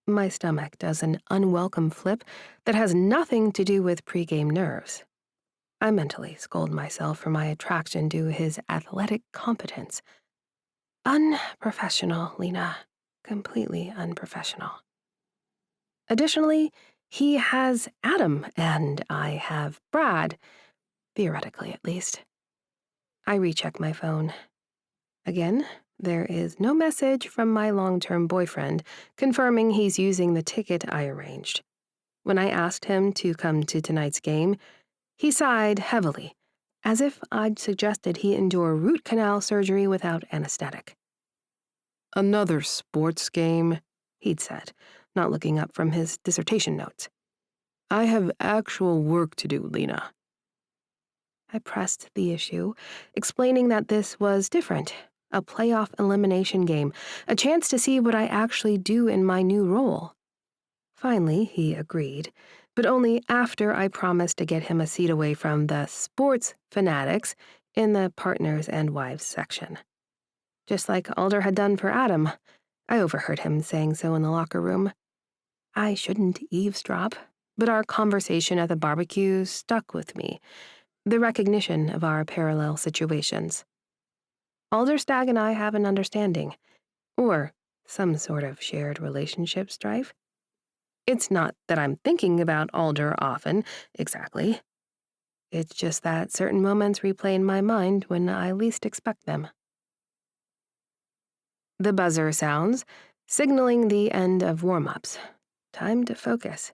My stomach does an unwelcome flip that has nothing to do with pregame nerves. I mentally scold myself for my attraction to his athletic competence. Unprofessional, Lena. Completely unprofessional. Additionally, he has Adam, and I have Brad, theoretically at least. I recheck my phone. Again, there is no message from my long-term boyfriend confirming he's using the ticket I arranged. When I asked him to come to tonight's game, he sighed heavily, as if I'd suggested he endure root canal surgery without anesthetic. Another sports game, he'd said, not looking up from his dissertation notes. I have actual work to do, Lena. I pressed the issue, explaining that this was different, a playoff elimination game, a chance to see what I actually do in my new role. Finally, he agreed, but only after I promised to get him a seat away from the sports fanatics in the partners and wives section. Just like Alder had done for Adam, I overheard him saying so in the locker room. I shouldn't eavesdrop, but our conversation at the barbecue stuck with me, the recognition of our parallel situations. Alder Stag and I have an understanding, or some sort of shared relationship strife. It's not that I'm thinking about Alder often, exactly. It's just that certain moments replay in my mind when I least expect them. The buzzer sounds, signaling the end of warm-ups. Time to focus.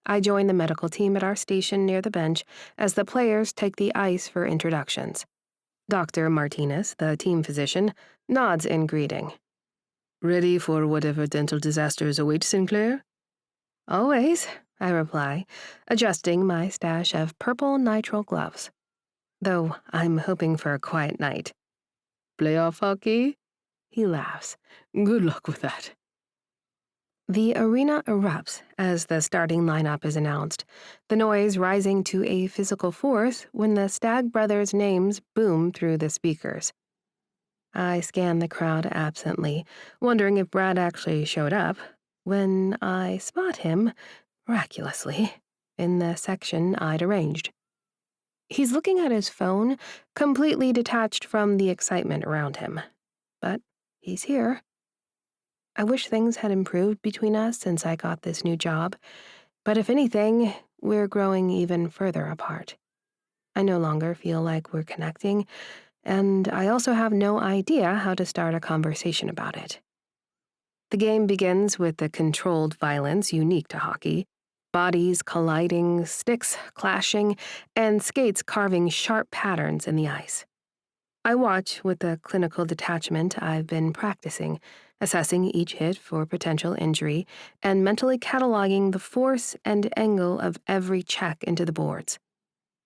I join the medical team at our station near the bench as the players take the ice for introductions. Dr. Martinez, the team physician, nods in greeting. Ready for whatever dental disasters await, Sinclair? Always, I reply, adjusting my stash of purple nitrile gloves. Though I'm hoping for a quiet night. Playoff hockey? He laughs. Good luck with that. The arena erupts as the starting lineup is announced, the noise rising to a physical force when the Stag brothers' names boom through the speakers. I scan the crowd absently, wondering if Brad actually showed up, when I spot him, miraculously, in the section I'd arranged. He's looking at his phone, completely detached from the excitement around him. But he's here. I wish things had improved between us since I got this new job, but if anything, we're growing even further apart. I no longer feel like we're connecting, and I also have no idea how to start a conversation about it. The game begins with the controlled violence unique to hockey, bodies colliding, sticks clashing, and skates carving sharp patterns in the ice. I watch with the clinical detachment I've been practicing, assessing each hit for potential injury and mentally cataloging the force and angle of every check into the boards.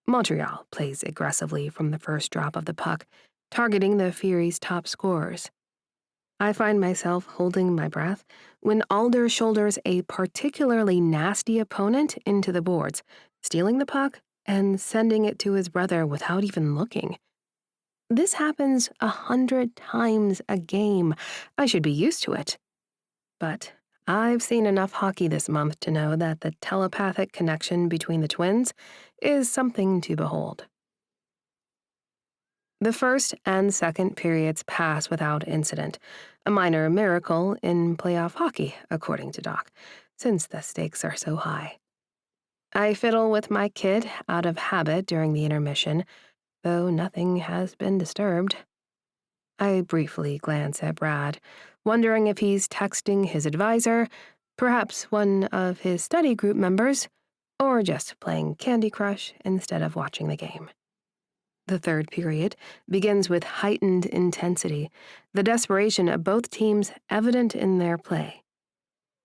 Montreal plays aggressively from the first drop of the puck, targeting the Fury's top scorers. I find myself holding my breath when Alder shoulders a particularly nasty opponent into the boards, stealing the puck and sending it to his brother without even looking. This happens 100 times a game. I should be used to it. But I've seen enough hockey this month to know that the telepathic connection between the twins is something to behold. The first and second periods pass without incident, a minor miracle in playoff hockey, according to Doc, since the stakes are so high. I fiddle with my kid out of habit during the intermission, though nothing has been disturbed. I briefly glance at Brad, wondering if he's texting his advisor, perhaps one of his study group members, or just playing Candy Crush instead of watching the game. The third period begins with heightened intensity, the desperation of both teams evident in their play.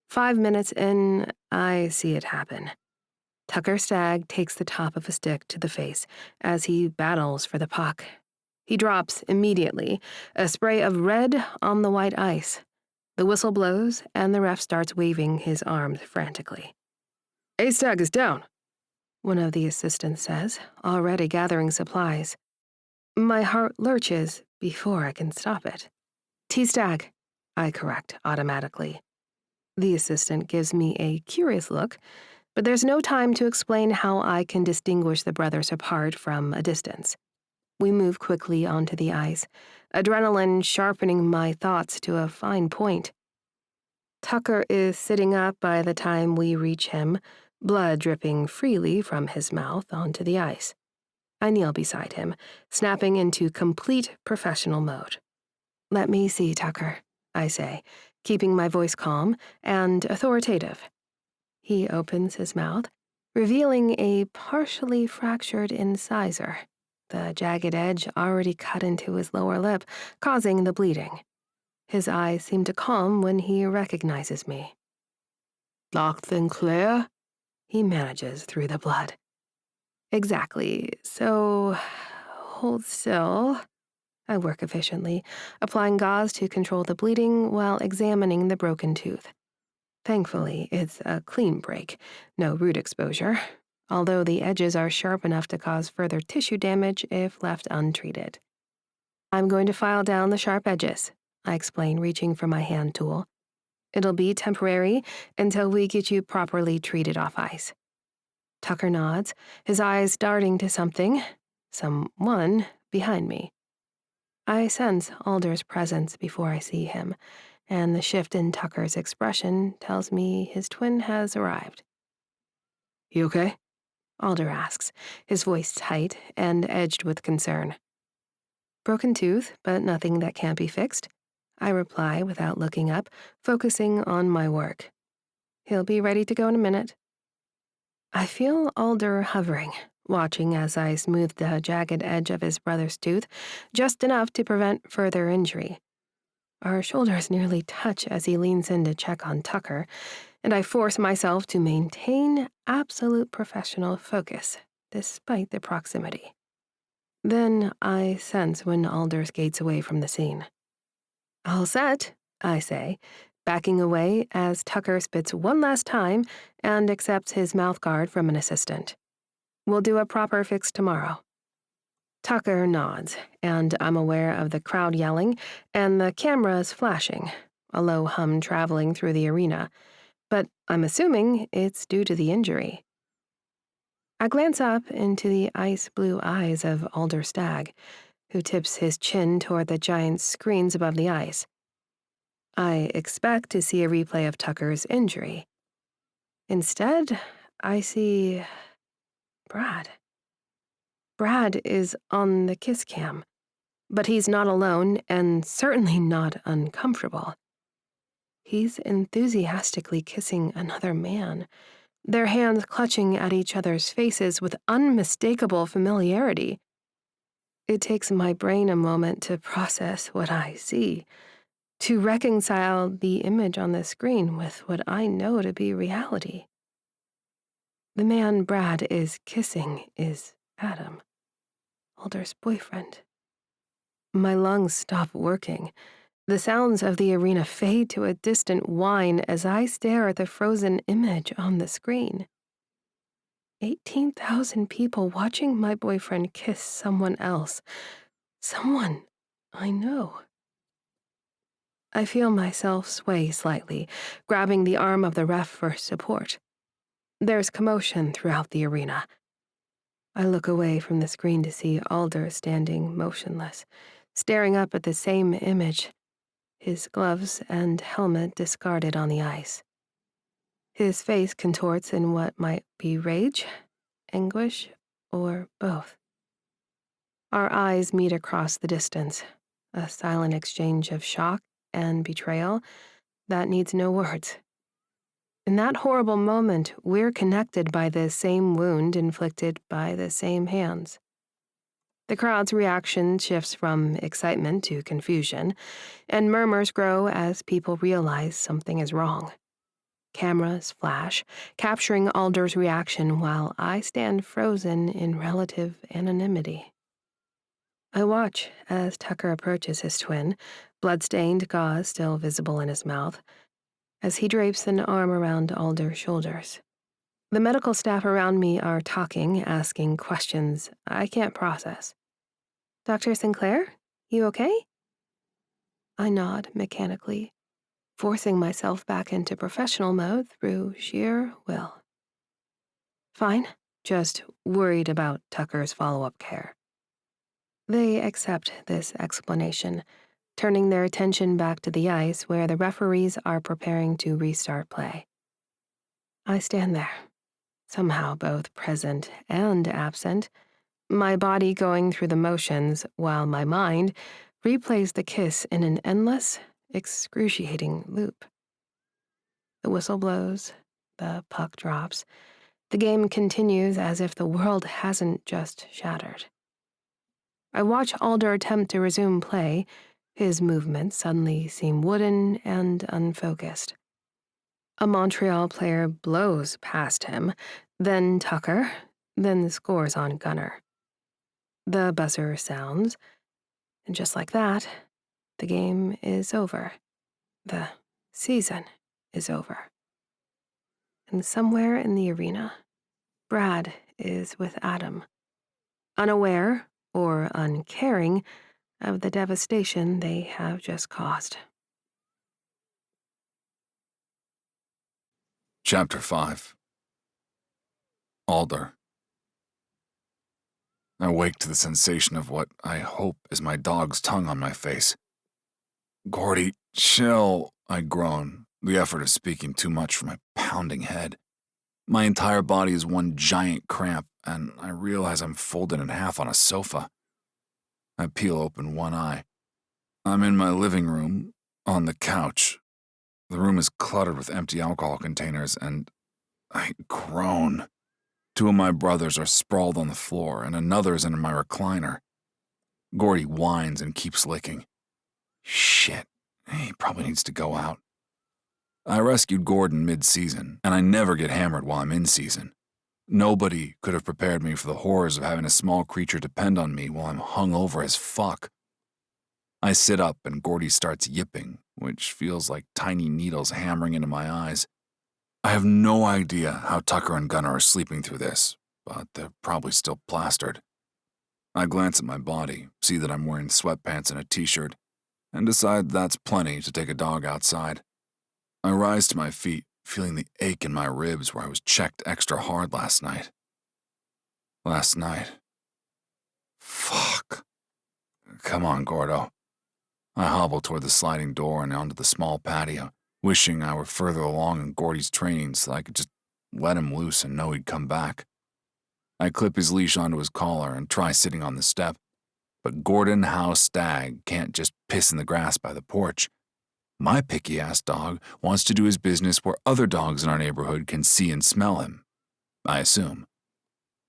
5 minutes in, I see it happen. Tucker Stag takes the top of a stick to the face as he battles for the puck. He drops immediately, a spray of red on the white ice. The whistle blows, and the ref starts waving his arms frantically. A-Stag is down, one of the assistants says, already gathering supplies. My heart lurches before I can stop it. T-Stag, I correct automatically. The assistant gives me a curious look, but there's no time to explain how I can distinguish the brothers apart from a distance. We move quickly onto the ice, adrenaline sharpening my thoughts to a fine point. Tucker is sitting up by the time we reach him, blood dripping freely from his mouth onto the ice. I kneel beside him, snapping into complete professional mode. Let me see, Tucker, I say, keeping my voice calm and authoritative. He opens his mouth, revealing a partially fractured incisor, the jagged edge already cut into his lower lip, causing the bleeding. His eyes seem to calm when he recognizes me. Lena Sinclair? He manages through the blood. Exactly, so hold still. I work efficiently, applying gauze to control the bleeding while examining the broken tooth. Thankfully, it's a clean break, no root exposure, although the edges are sharp enough to cause further tissue damage if left untreated. I'm going to file down the sharp edges, I explain, reaching for my hand tool. It'll be temporary until we get you properly treated off ice. Tucker nods, his eyes darting to someone behind me. I sense Alder's presence before I see him, and the shift in Tucker's expression tells me his twin has arrived. You okay? Alder asks, his voice tight and edged with concern. Broken tooth, but nothing that can't be fixed, I reply without looking up, focusing on my work. He'll be ready to go in a minute. I feel Alder hovering, watching as I smooth the jagged edge of his brother's tooth, just enough to prevent further injury. Our shoulders nearly touch as he leans in to check on Tucker, and I force myself to maintain absolute professional focus, despite the proximity. Then I sense when Alder skates away from the scene. All set, I say, backing away as Tucker spits one last time and accepts his mouthguard from an assistant. We'll do a proper fix tomorrow. Tucker nods, and I'm aware of the crowd yelling and the cameras flashing, a low hum traveling through the arena, but I'm assuming it's due to the injury. I glance up into the ice-blue eyes of Alder Stag, who tips his chin toward the giant screens above the ice. I expect to see a replay of Tucker's injury. Instead, I see Brad. Brad is on the kiss cam, but he's not alone and certainly not uncomfortable. He's enthusiastically kissing another man, their hands clutching at each other's faces with unmistakable familiarity. It takes my brain a moment to process what I see, to reconcile the image on the screen with what I know to be reality. The man Brad is kissing is Adam, Alder's boyfriend. My lungs stop working. The sounds of the arena fade to a distant whine as I stare at the frozen image on the screen. 18,000 people watching my boyfriend kiss someone else. Someone I know. I feel myself sway slightly, grabbing the arm of the ref for support. There's commotion throughout the arena. I look away from the screen to see Alder standing motionless, staring up at the same image, his gloves and helmet discarded on the ice. His face contorts in what might be rage, anguish, or both. Our eyes meet across the distance, a silent exchange of shock and betrayal that needs no words. In that horrible moment, we're connected by the same wound inflicted by the same hands. The crowd's reaction shifts from excitement to confusion, and murmurs grow as people realize something is wrong. Cameras flash, capturing Alder's reaction while I stand frozen in relative anonymity. I watch as Tucker approaches his twin, blood-stained gauze still visible in his mouth, as he drapes an arm around Alder's shoulders. The medical staff around me are talking, asking questions I can't process. Dr. Sinclair, you okay? I nod mechanically, forcing myself back into professional mode through sheer will. Fine, just worried about Tucker's follow-up care. They accept this explanation, turning their attention back to the ice where the referees are preparing to restart play. I stand there, somehow both present and absent, my body going through the motions while my mind replays the kiss in an endless, excruciating loop. The whistle blows, the puck drops, the game continues as if the world hasn't just shattered. I watch Alder attempt to resume play. His movements suddenly seem wooden and unfocused. A Montreal player blows past him, then Tucker, then scores on Gunner. The buzzer sounds, and just like that, the game is over. The season is over. And somewhere in the arena, Brad is with Adam, unaware or uncaring of the devastation they have just caused. Chapter 5. Alder. I wake to the sensation of what I hope is my dog's tongue on my face. "Gordy, chill," I groan, the effort of speaking too much for my pounding head. My entire body is one giant cramp, and I realize I'm folded in half on a sofa. I peel open one eye. I'm in my living room, on the couch. The room is cluttered with empty alcohol containers, and I groan. Two of my brothers are sprawled on the floor, and another is in my recliner. Gordy whines and keeps licking. Shit, he probably needs to go out. I rescued Gordon mid-season, and I never get hammered while I'm in season. Nobody could have prepared me for the horrors of having a small creature depend on me while I'm hungover as fuck. I sit up and Gordy starts yipping, which feels like tiny needles hammering into my eyes. I have no idea how Tucker and Gunnar are sleeping through this, but they're probably still plastered. I glance at my body, see that I'm wearing sweatpants and a t-shirt, and decide that's plenty to take a dog outside. I rise to my feet, feeling the ache in my ribs where I was checked extra hard last night. Fuck. Come on, Gordo. I hobble toward the sliding door and onto the small patio, wishing I were further along in Gordy's training so I could just let him loose and know he'd come back. I clip his leash onto his collar and try sitting on the step, but Gordon Alder Stag can't just piss in the grass by the porch. My picky-ass dog wants to do his business where other dogs in our neighborhood can see and smell him, I assume.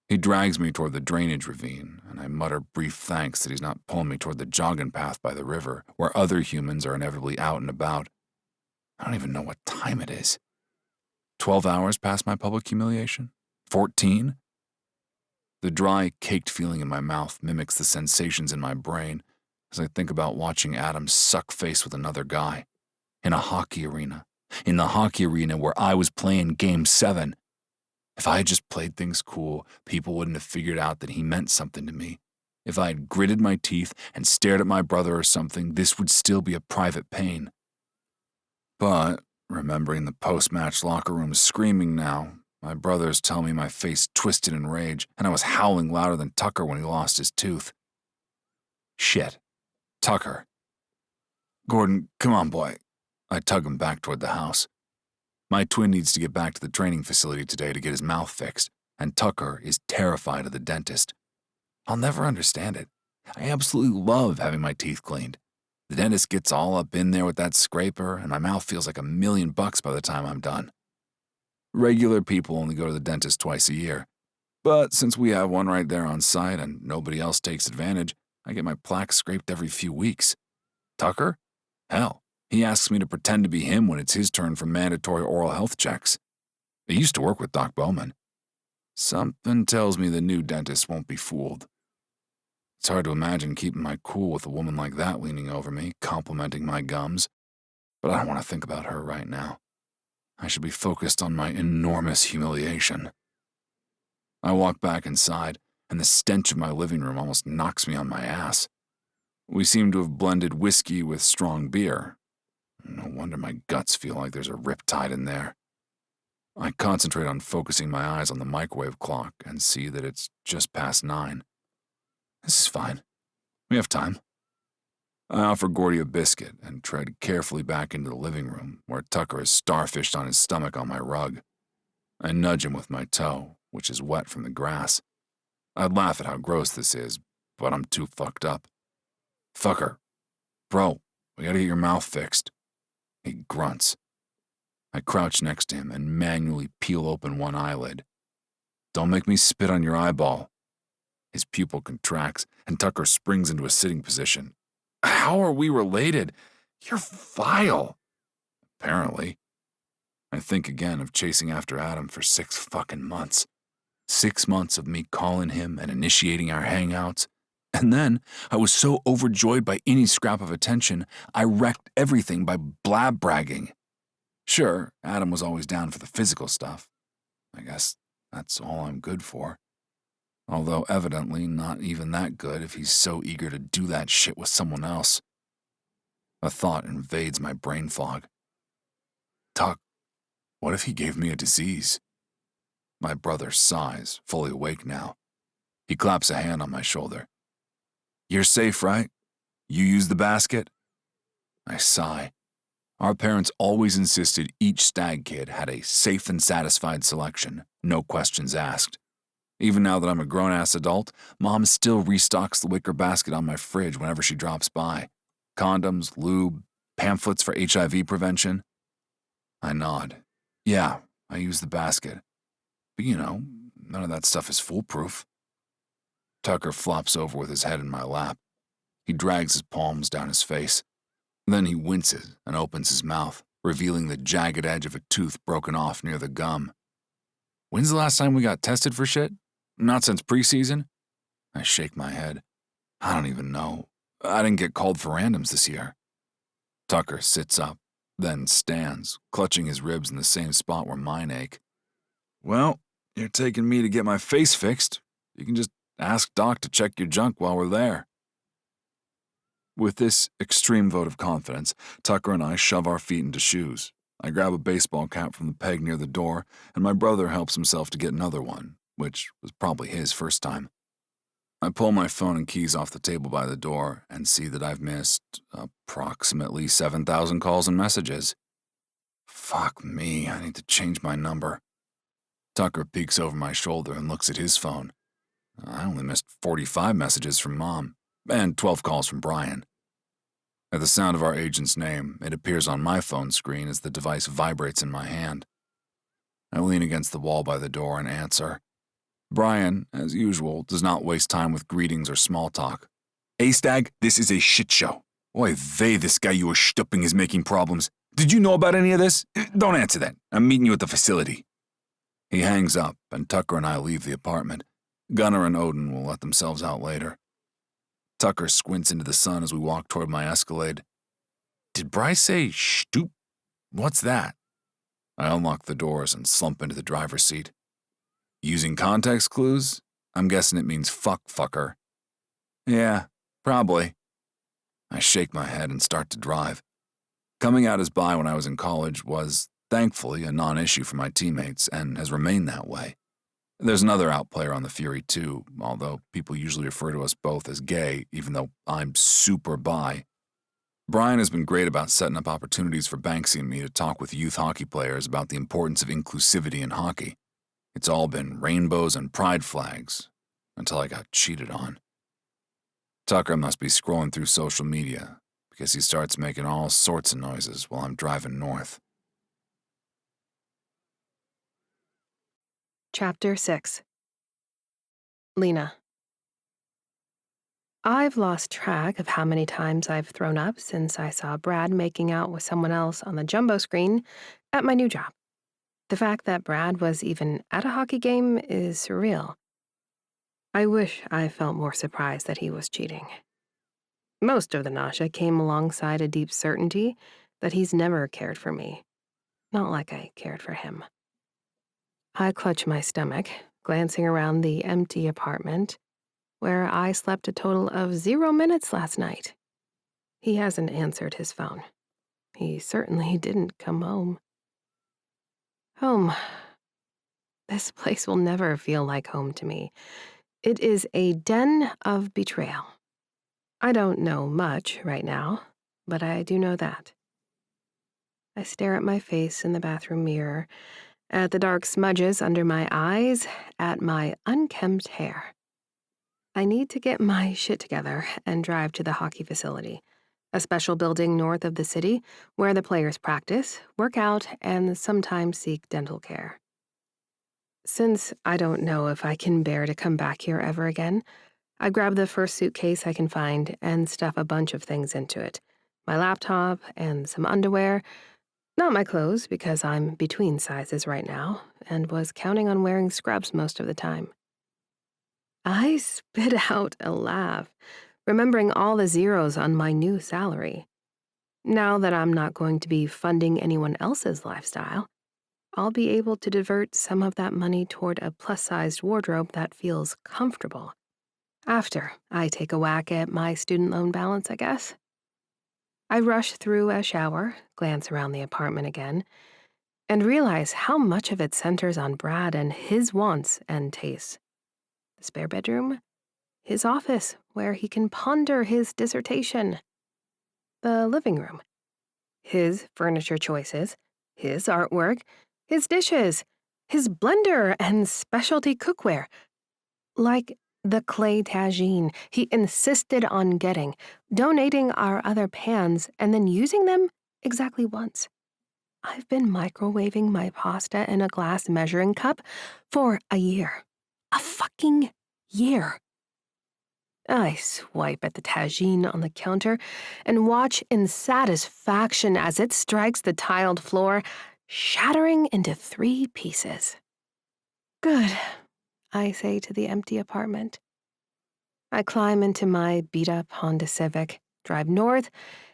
He drags me toward the drainage ravine, and I mutter brief thanks that he's not pulling me toward the jogging path by the river, where other humans are inevitably out and about. I don't even know what time it is. 12 hours past my public humiliation? 14? The dry, caked feeling in my mouth mimics the sensations in my brain as I think about watching Adam suck face with another guy. In a hockey arena. In the hockey arena where I was playing Game 7. If I had just played things cool, people wouldn't have figured out that he meant something to me. If I had gritted my teeth and stared at my brother or something, this would still be a private pain. But, remembering the post-match locker room screaming now, my brothers tell me my face twisted in rage, and I was howling louder than Tucker when he lost his tooth. Shit. Tucker. Gordon, come on, boy. I tug him back toward the house. My twin needs to get back to the training facility today to get his mouth fixed, and Tucker is terrified of the dentist. I'll never understand it. I absolutely love having my teeth cleaned. The dentist gets all up in there with that scraper, and my mouth feels like $1,000,000 by the time I'm done. Regular people only go to the dentist twice a year. But since we have one right there on site and nobody else takes advantage, I get my plaque scraped every few weeks. Tucker? Hell, he asks me to pretend to be him when it's his turn for mandatory oral health checks. I used to work with Doc Bowman. Something tells me the new dentist won't be fooled. It's hard to imagine keeping my cool with a woman like that leaning over me, complimenting my gums. But I don't want to think about her right now. I should be focused on my enormous humiliation. I walk back inside, and the stench of my living room almost knocks me on my ass. We seem to have blended whiskey with strong beer. No wonder my guts feel like there's a riptide in there. I concentrate on focusing my eyes on the microwave clock and see that it's just past 9. This is fine. We have time. I offer Gordy a biscuit and tread carefully back into the living room where Tucker is starfished on his stomach on my rug. I nudge him with my toe, which is wet from the grass. I'd laugh at how gross this is, but I'm too fucked up. Fucker. Bro, we gotta get your mouth fixed. He grunts. I crouch next to him and manually peel open one eyelid. Don't make me spit on your eyeball. His pupil contracts, and Tucker springs into a sitting position. How are we related? You're vile. Apparently. I think again of chasing after Adam for 6 fucking months. 6 months of me calling him and initiating our hangouts. And then I was so overjoyed by any scrap of attention, I wrecked everything by blab bragging. Sure, Adam was always down for the physical stuff. I guess that's all I'm good for. Although evidently not even that good if he's so eager to do that shit with someone else. A thought invades my brain fog. Tuck, what if he gave me a disease? My brother sighs, fully awake now. He claps a hand on my shoulder. You're safe, right? You use the basket? I sigh. Our parents always insisted each stag kid had a safe and satisfied selection, no questions asked. Even now that I'm a grown-ass adult, Mom still restocks the wicker basket on my fridge whenever she drops by. Condoms, lube, pamphlets for HIV prevention. I nod. Yeah, I use the basket. But none of that stuff is foolproof. Tucker flops over with his head in my lap. He drags his palms down his face. Then he winces and opens his mouth, revealing the jagged edge of a tooth broken off near the gum. When's the last time we got tested for shit? Not since preseason? I shake my head. I don't even know. I didn't get called for randoms this year. Tucker sits up, then stands, clutching his ribs in the same spot where mine ache. Well, you're taking me to get my face fixed. You can just ask Doc to check your junk while we're there. With this extreme vote of confidence, Tucker and I shove our feet into shoes. I grab a baseball cap from the peg near the door, and my brother helps himself to get another one, which was probably his first time. I pull my phone and keys off the table by the door and see that I've missed approximately 7,000 calls and messages. Fuck me, I need to change my number. Tucker peeks over my shoulder and looks at his phone. I only missed 45 messages from Mom, and 12 calls from Brian. At the sound of our agent's name, it appears on my phone screen as the device vibrates in my hand. I lean against the wall by the door and answer. Brian, as usual, does not waste time with greetings or small talk. Hey, Stag, this is a shit show. Oy vey, this guy you were stupping is making problems. Did you know about any of this? Don't answer that. I'm meeting you at the facility. He hangs up, and Tucker and I leave the apartment. Gunnar and Odin will let themselves out later. Tucker squints into the sun as we walk toward my Escalade. Did Bryce say stoop? What's that? I unlock the doors and slump into the driver's seat. Using context clues? I'm guessing it means fucker. Yeah, probably. I shake my head and start to drive. Coming out as bi when I was in college was, thankfully, a non-issue for my teammates and has remained that way. There's another outplayer on the Fury too, although people usually refer to us both as gay, even though I'm super bi. Brian has been great about setting up opportunities for Banksy and me to talk with youth hockey players about the importance of inclusivity in hockey. It's all been rainbows and pride flags, until I got cheated on. Tucker must be scrolling through social media, because he starts making all sorts of noises while I'm driving north. Chapter 6 Lena. I've lost track of how many times I've thrown up since I saw Brad making out with someone else on the jumbo screen at my new job. The fact that Brad was even at a hockey game is surreal. I wish I felt more surprised that he was cheating. Most of the nausea came alongside a deep certainty that he's never cared for me, not like I cared for him. I clutch my stomach, glancing around the empty apartment, where I slept a total of 0 minutes last night. He hasn't answered his phone. He certainly didn't come home. Home. This place will never feel like home to me. It is a den of betrayal. I don't know much right now, but I do know that. I stare at my face in the bathroom mirror, at the dark smudges under my eyes, at my unkempt hair. I need to get my shit together and drive to the hockey facility, a special building north of the city where the players practice, work out, and sometimes seek dental care. Since I don't know if I can bear to come back here ever again, I grab the first suitcase I can find and stuff a bunch of things into it. My laptop and some underwear. Not my clothes, because I'm between sizes right now and was counting on wearing scrubs most of the time. I spit out a laugh, remembering all the zeros on my new salary. Now that I'm not going to be funding anyone else's lifestyle, I'll be able to divert some of that money toward a plus-sized wardrobe that feels comfortable. After I take a whack at my student loan balance, I guess. I rush through a shower, glance around the apartment again, and realize how much of it centers on Brad and his wants and tastes. The spare bedroom, his office where he can ponder his dissertation, the living room, his furniture choices, his artwork, his dishes, his blender and specialty cookware, like the clay tagine he insisted on getting, donating our other pans, and then using them exactly once. I've been microwaving my pasta in a glass measuring cup for a year. A fucking year. I swipe at the tagine on the counter and watch in satisfaction as it strikes the tiled floor, shattering into 3 pieces. Good, I say to the empty apartment. I climb into my beat-up Honda Civic, drive north,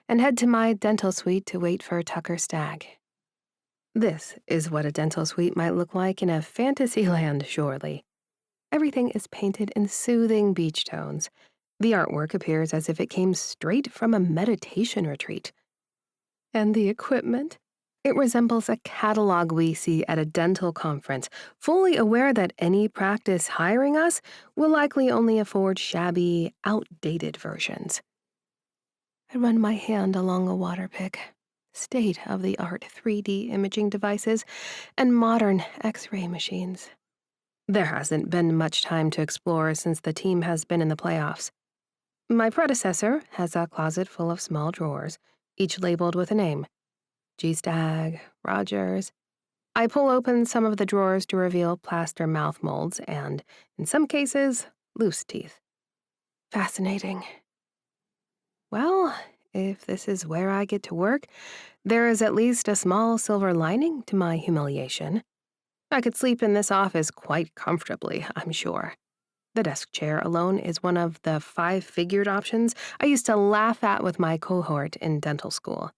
and head to my dental suite to wait for Tucker Stag. This is what a dental suite might look like in a fantasy land, surely. Everything is painted in soothing beach tones. The artwork appears as if it came straight from a meditation retreat. And the equipment? It resembles a catalog we see at a dental conference, fully aware that any practice hiring us will likely only afford shabby, outdated versions. I run my hand along a water pick, state-of-the-art 3D imaging devices, and modern X-ray machines. There hasn't been much time to explore since the team has been in the playoffs. My predecessor has a closet full of small drawers, each labeled with a name. G-Stag, Rogers. I pull open some of the drawers to reveal plaster mouth molds and, in some cases, loose teeth. Fascinating. Well, if this is where I get to work, there is at least a small silver lining to my humiliation. I could sleep in this office quite comfortably, I'm sure. The desk chair alone is one of the 5-figured options I used to laugh at with my cohort in dental school.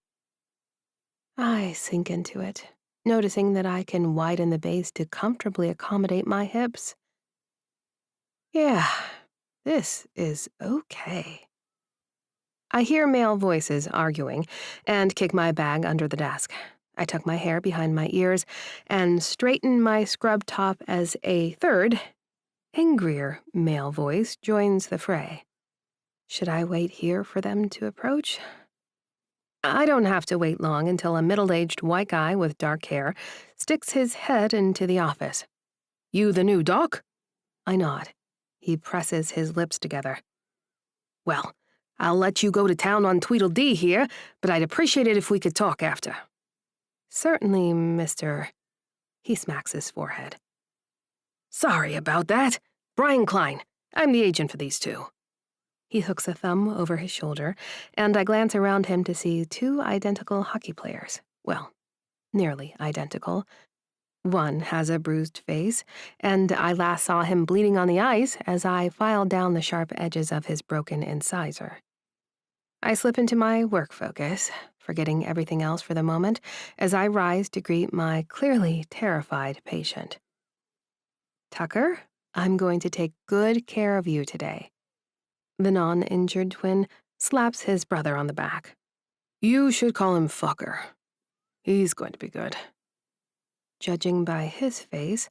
I sink into it, noticing that I can widen the base to comfortably accommodate my hips. Yeah, this is okay. I hear male voices arguing and kick my bag under the desk. I tuck my hair behind my ears and straighten my scrub top as a third, angrier male voice joins the fray. Should I wait here for them to approach? I don't have to wait long until a middle-aged white guy with dark hair sticks his head into the office. "You the new doc?" I nod. He presses his lips together. "Well, I'll let you go to town on Tweedledee here, but I'd appreciate it if we could talk after." "Certainly, Mr." He smacks his forehead. "Sorry about that. Brian Klein, I'm the agent for these two. He hooks a thumb over his shoulder, and I glance around him to see two identical hockey players. Well, nearly identical. One has a bruised face, and I last saw him bleeding on the ice as I filed down the sharp edges of his broken incisor. I slip into my work focus, forgetting everything else for the moment, as I rise to greet my clearly terrified patient. Tucker, I'm going to take good care of you today. The non-injured twin slaps his brother on the back. You should call him Fucker. He's going to be good. Judging by his face,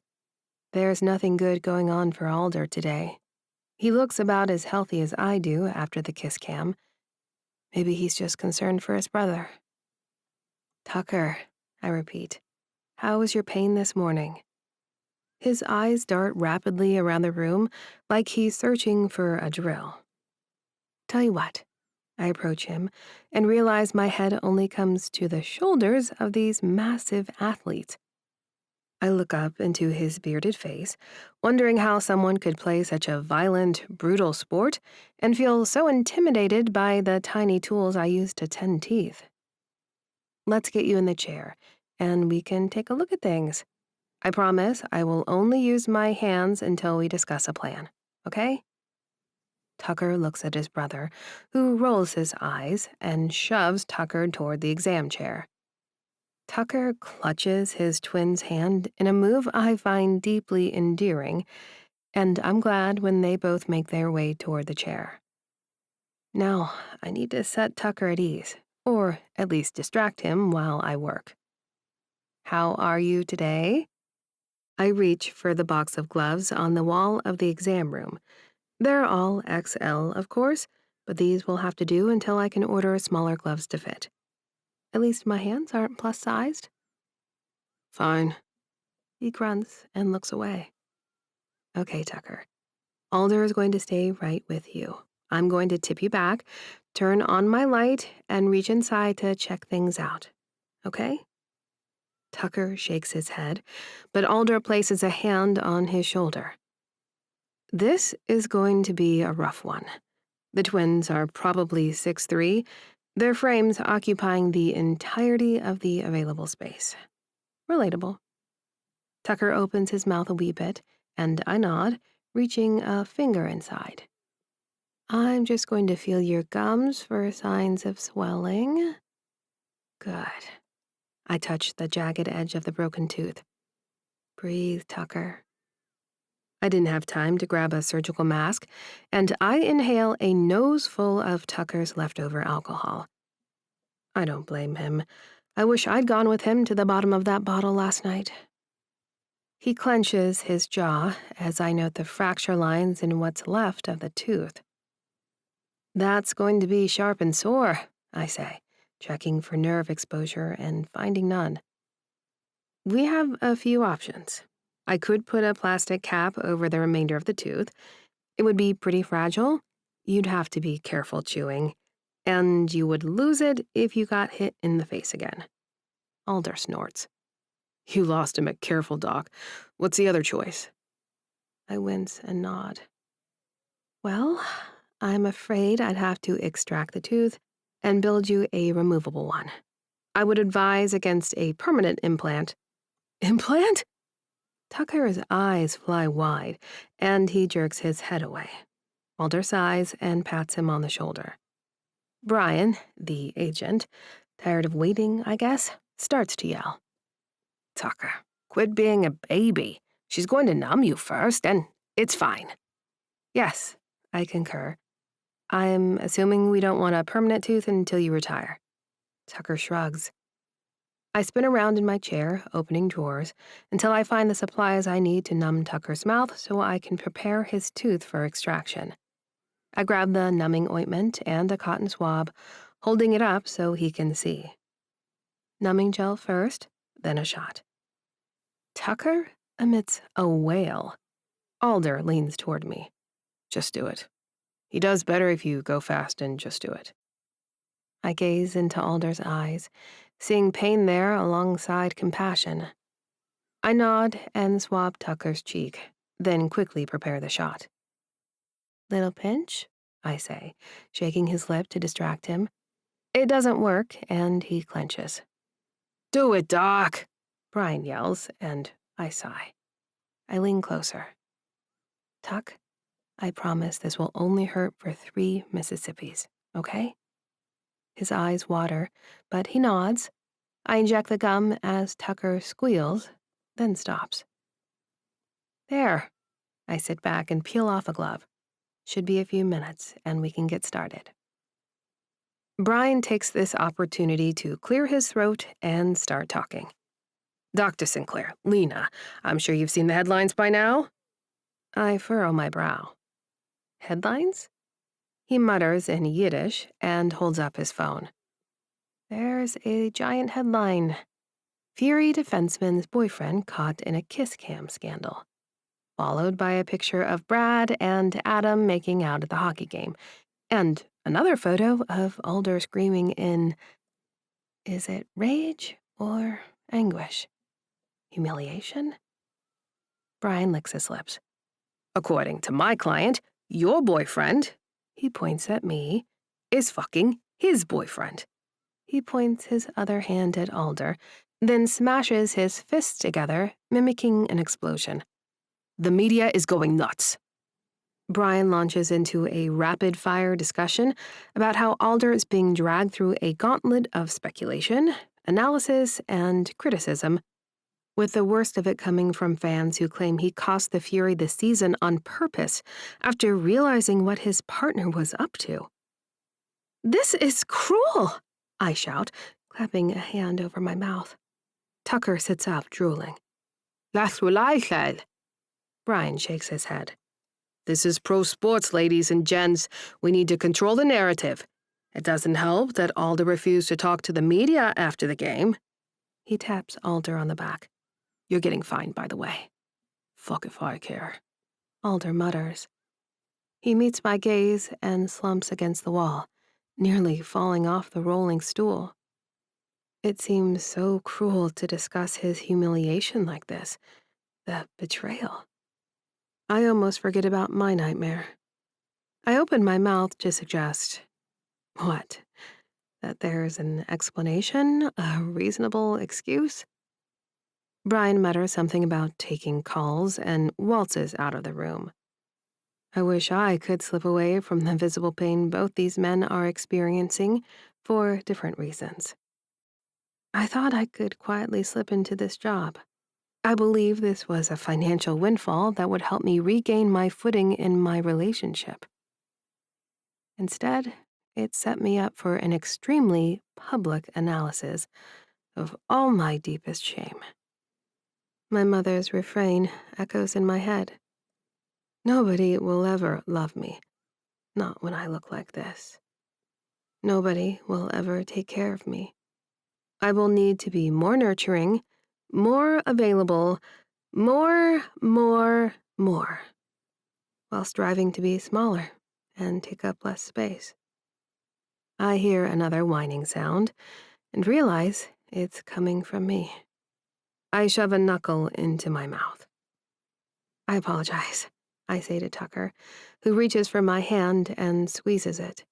there's nothing good going on for Alder today. He looks about as healthy as I do after the kiss cam. Maybe he's just concerned for his brother. Tucker, I repeat, how was your pain this morning? His eyes dart rapidly around the room like he's searching for a drill. Tell you what, I approach him and realize my head only comes to the shoulders of these massive athletes. I look up into his bearded face, wondering how someone could play such a violent, brutal sport and feel so intimidated by the tiny tools I use to tend teeth. Let's get you in the chair, and we can take a look at things. I promise I will only use my hands until we discuss a plan, okay? Tucker looks at his brother, who rolls his eyes and shoves Tucker toward the exam chair. Tucker clutches his twin's hand in a move I find deeply endearing, and I'm glad when they both make their way toward the chair. Now, I need to set Tucker at ease, or at least distract him while I work. How are you today? I reach for the box of gloves on the wall of the exam room. They're all XL, of course, but these will have to do until I can order smaller gloves to fit. At least my hands aren't plus-sized. Fine. He grunts and looks away. Okay, Tucker. Alder is going to stay right with you. I'm going to tip you back, turn on my light, and reach inside to check things out. Okay? Tucker shakes his head, but Alder places a hand on his shoulder. This is going to be a rough one. The twins are probably 6'3", their frames occupying the entirety of the available space. Relatable. Tucker opens his mouth a wee bit, and I nod, reaching a finger inside. I'm just going to feel your gums for signs of swelling. Good. I touch the jagged edge of the broken tooth. Breathe, Tucker. I didn't have time to grab a surgical mask, and I inhale a nose full of Tucker's leftover alcohol. I don't blame him. I wish I'd gone with him to the bottom of that bottle last night. He clenches his jaw as I note the fracture lines in what's left of the tooth. That's going to be sharp and sore, I say, checking for nerve exposure and finding none. We have a few options. I could put a plastic cap over the remainder of the tooth. It would be pretty fragile. You'd have to be careful chewing. And you would lose it if you got hit in the face again. Alder snorts. You lost him at Careful, Doc. What's the other choice? I wince and nod. Well, I'm afraid I'd have to extract the tooth and build you a removable one. I would advise against a permanent implant. Implant? Tucker's eyes fly wide, and he jerks his head away. Alder sighs and pats him on the shoulder. Brian, the agent, tired of waiting, I guess, starts to yell. Tucker, quit being a baby. She's going to numb you first, and it's fine. Yes, I concur. I'm assuming we don't want a permanent tooth until you retire. Tucker shrugs. I spin around in my chair, opening drawers, until I find the supplies I need to numb Tucker's mouth so I can prepare his tooth for extraction. I grab the numbing ointment and a cotton swab, holding it up so he can see. Numbing gel first, then a shot. Tucker emits a wail. Alder leans toward me. Just do it. He does better if you go fast and just do it. I gaze into Alder's eyes, seeing pain there alongside compassion. I nod and swab Tucker's cheek, then quickly prepare the shot. Little pinch, I say, shaking his lip to distract him. It doesn't work, and he clenches. Do it, Doc, Brian yells, and I sigh. I lean closer. Tuck, I promise this will only hurt for 3 Mississippis, okay? His eyes water, but he nods. I inject the gum as Tucker squeals, then stops. There. I sit back and peel off a glove. Should be a few minutes, and we can get started. Brian takes this opportunity to clear his throat and start talking. Dr. Sinclair, Lena, I'm sure you've seen the headlines by now. I furrow my brow. Headlines? He mutters in Yiddish and holds up his phone. There's a giant headline. Fury defenseman's boyfriend caught in a kiss cam scandal. Followed by a picture of Brad and Adam making out at the hockey game. And another photo of Alder screaming in, is it rage or anguish? Humiliation? Brian licks his lips. According to my client, your boyfriend, He points at me. is fucking his boyfriend. He points his other hand at Alder, then smashes his fists together, mimicking an explosion. The media is going nuts. Brian launches into a rapid-fire discussion about how Alder is being dragged through a gauntlet of speculation, analysis, and criticism, with the worst of it coming from fans who claim he cost the Fury the season on purpose after realizing what his partner was up to. This is cruel, I shout, clapping a hand over my mouth. Tucker sits up, drooling. That's what I said. Brian shakes his head. This is pro sports, ladies and gents. We need to control the narrative. It doesn't help that Alder refused to talk to the media after the game. He taps Alder on the back. You're getting fined, by the way. Fuck if I care. Alder mutters. He meets my gaze and slumps against the wall, nearly falling off the rolling stool. It seems so cruel to discuss his humiliation like this, the betrayal. I almost forget about my nightmare. I open my mouth to suggest, what? That there's an explanation, a reasonable excuse? Brian mutters something about taking calls and waltzes out of the room. I wish I could slip away from the visible pain both these men are experiencing for different reasons. I thought I could quietly slip into this job. I believe this was a financial windfall that would help me regain my footing in my relationship. Instead, it set me up for an extremely public analysis of all my deepest shame. My mother's refrain echoes in my head. Nobody will ever love me, not when I look like this. Nobody will ever take care of me. I will need to be more nurturing, more available, more, while striving to be smaller and take up less space. I hear another whining sound and realize it's coming from me. I shove a knuckle into my mouth. I apologize, I say to Tucker, who reaches for my hand and squeezes it.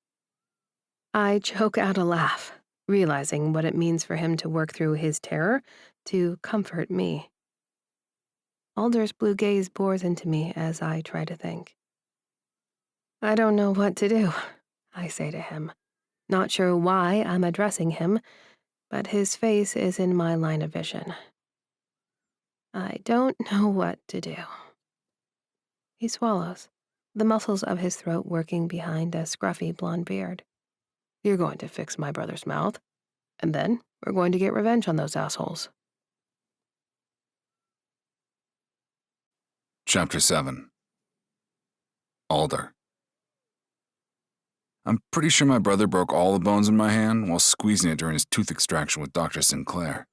I choke out a laugh, realizing what it means for him to work through his terror to comfort me. Alder's blue gaze bores into me as I try to think. I don't know what to do, I say to him, not sure why I'm addressing him, but his face is in my line of vision. I don't know what to do. He swallows, the muscles of his throat working behind a scruffy blonde beard. You're going to fix my brother's mouth, and then we're going to get revenge on those assholes. Chapter 7. Alder. I'm pretty sure my brother broke all the bones in my hand while squeezing it during his tooth extraction with Dr. Sinclair.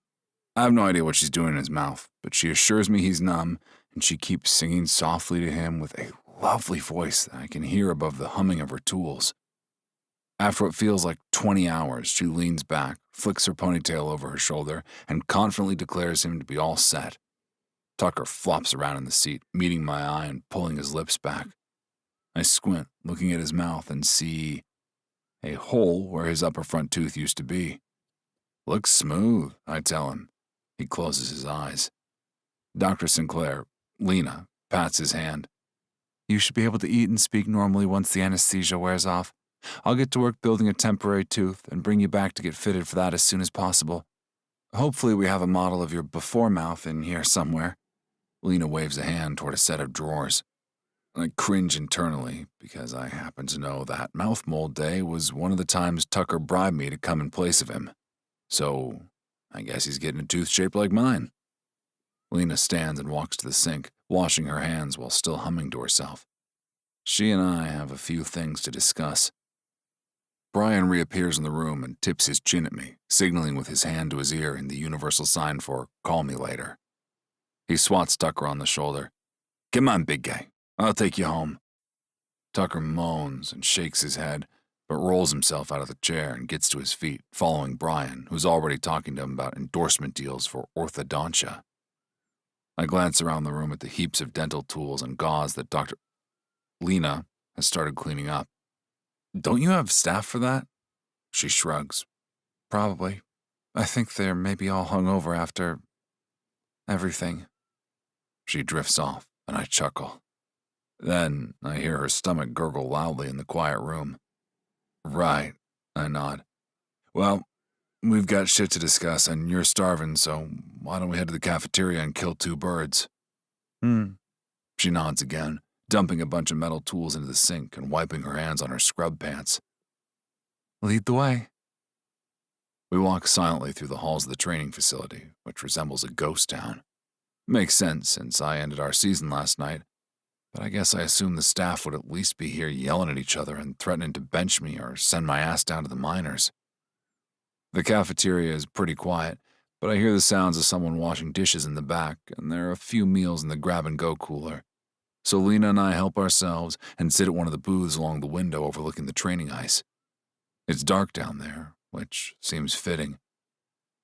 I have no idea what she's doing in his mouth, but she assures me he's numb, and she keeps singing softly to him with a lovely voice that I can hear above the humming of her tools. After what feels like 20 hours, she leans back, flicks her ponytail over her shoulder, and confidently declares him to be all set. Tucker flops around in the seat, meeting my eye and pulling his lips back. I squint, looking at his mouth, and see a hole where his upper front tooth used to be. Looks smooth, I tell him. He closes his eyes. Dr. Sinclair, Lena, pats his hand. You should be able to eat and speak normally once the anesthesia wears off. I'll get to work building a temporary tooth and bring you back to get fitted for that as soon as possible. Hopefully we have a model of your before mouth in here somewhere. Lena waves a hand toward a set of drawers. I cringe internally because I happen to know that mouth mold day was one of the times Tucker bribed me to come in place of him. So I guess he's getting a tooth shaped like mine. Lena stands and walks to the sink, washing her hands while still humming to herself. She and I have a few things to discuss. Brian reappears in the room and tips his chin at me, signaling with his hand to his ear in the universal sign for call me later. He swats Tucker on the shoulder. Come on, big guy. I'll take you home. Tucker moans and shakes his head, but rolls himself out of the chair and gets to his feet, following Brian, who's already talking to him about endorsement deals for orthodontia. I glance around the room at the heaps of dental tools and gauze that Dr. Lena has started cleaning up. Don't you have staff for that? She shrugs. Probably. I think they're maybe all hungover after everything. She drifts off, and I chuckle. Then I hear her stomach gurgle loudly in the quiet room. Right, I nod. Well, we've got shit to discuss, and you're starving, so why don't we head to the cafeteria and kill 2 birds? She nods again, dumping a bunch of metal tools into the sink and wiping her hands on her scrub pants. Lead the way. We walk silently through the halls of the training facility, which resembles a ghost town. Makes sense since I ended our season last night, but I guess I assumed the staff would at least be here yelling at each other and threatening to bench me or send my ass down to the minors. The cafeteria is pretty quiet, but I hear the sounds of someone washing dishes in the back, and there are a few meals in the grab-and-go cooler. So Lena and I help ourselves and sit at one of the booths along the window overlooking the training ice. It's dark down there, which seems fitting.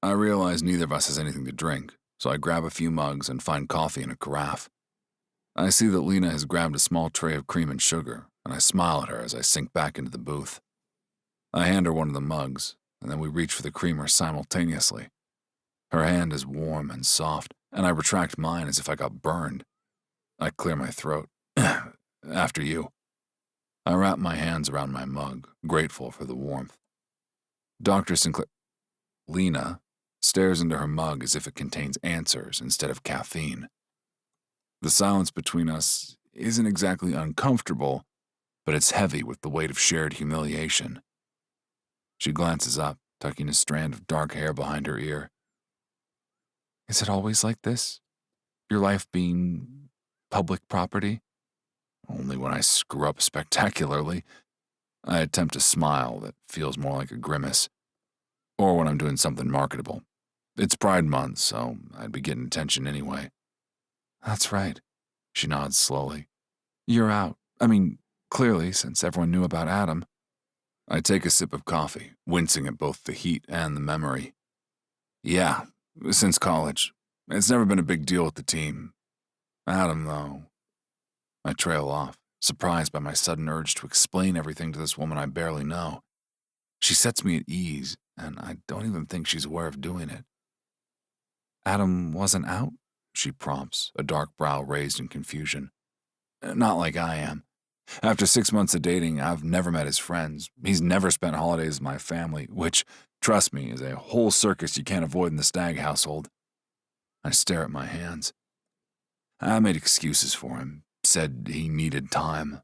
I realize neither of us has anything to drink, so I grab a few mugs and find coffee in a carafe. I see that Lena has grabbed a small tray of cream and sugar, and I smile at her as I sink back into the booth. I hand her one of the mugs, and then we reach for the creamer simultaneously. Her hand is warm and soft, and I retract mine as if I got burned. I clear my throat. After you. I wrap my hands around my mug, grateful for the warmth. Dr. Sinclair. Lena stares into her mug as if it contains answers instead of caffeine. The silence between us isn't exactly uncomfortable, but it's heavy with the weight of shared humiliation. She glances up, tucking a strand of dark hair behind her ear. Is it always like this? Your life being public property? Only when I screw up spectacularly. I attempt a smile that feels more like a grimace. Or when I'm doing something marketable. It's Pride Month, so I'd be getting attention anyway. That's right, she nods slowly. You're out. Clearly, since everyone knew about Adam. I take a sip of coffee, wincing at both the heat and the memory. Yeah, since college. It's never been a big deal with the team. Adam, though. I trail off, surprised by my sudden urge to explain everything to this woman I barely know. She sets me at ease, and I don't even think she's aware of doing it. Adam wasn't out? She prompts, a dark brow raised in confusion. Not like I am. After 6 months of dating, I've never met his friends. He's never spent holidays with my family, which, trust me, is a whole circus you can't avoid in the Stag household. I stare at my hands. I made excuses for him, said he needed time.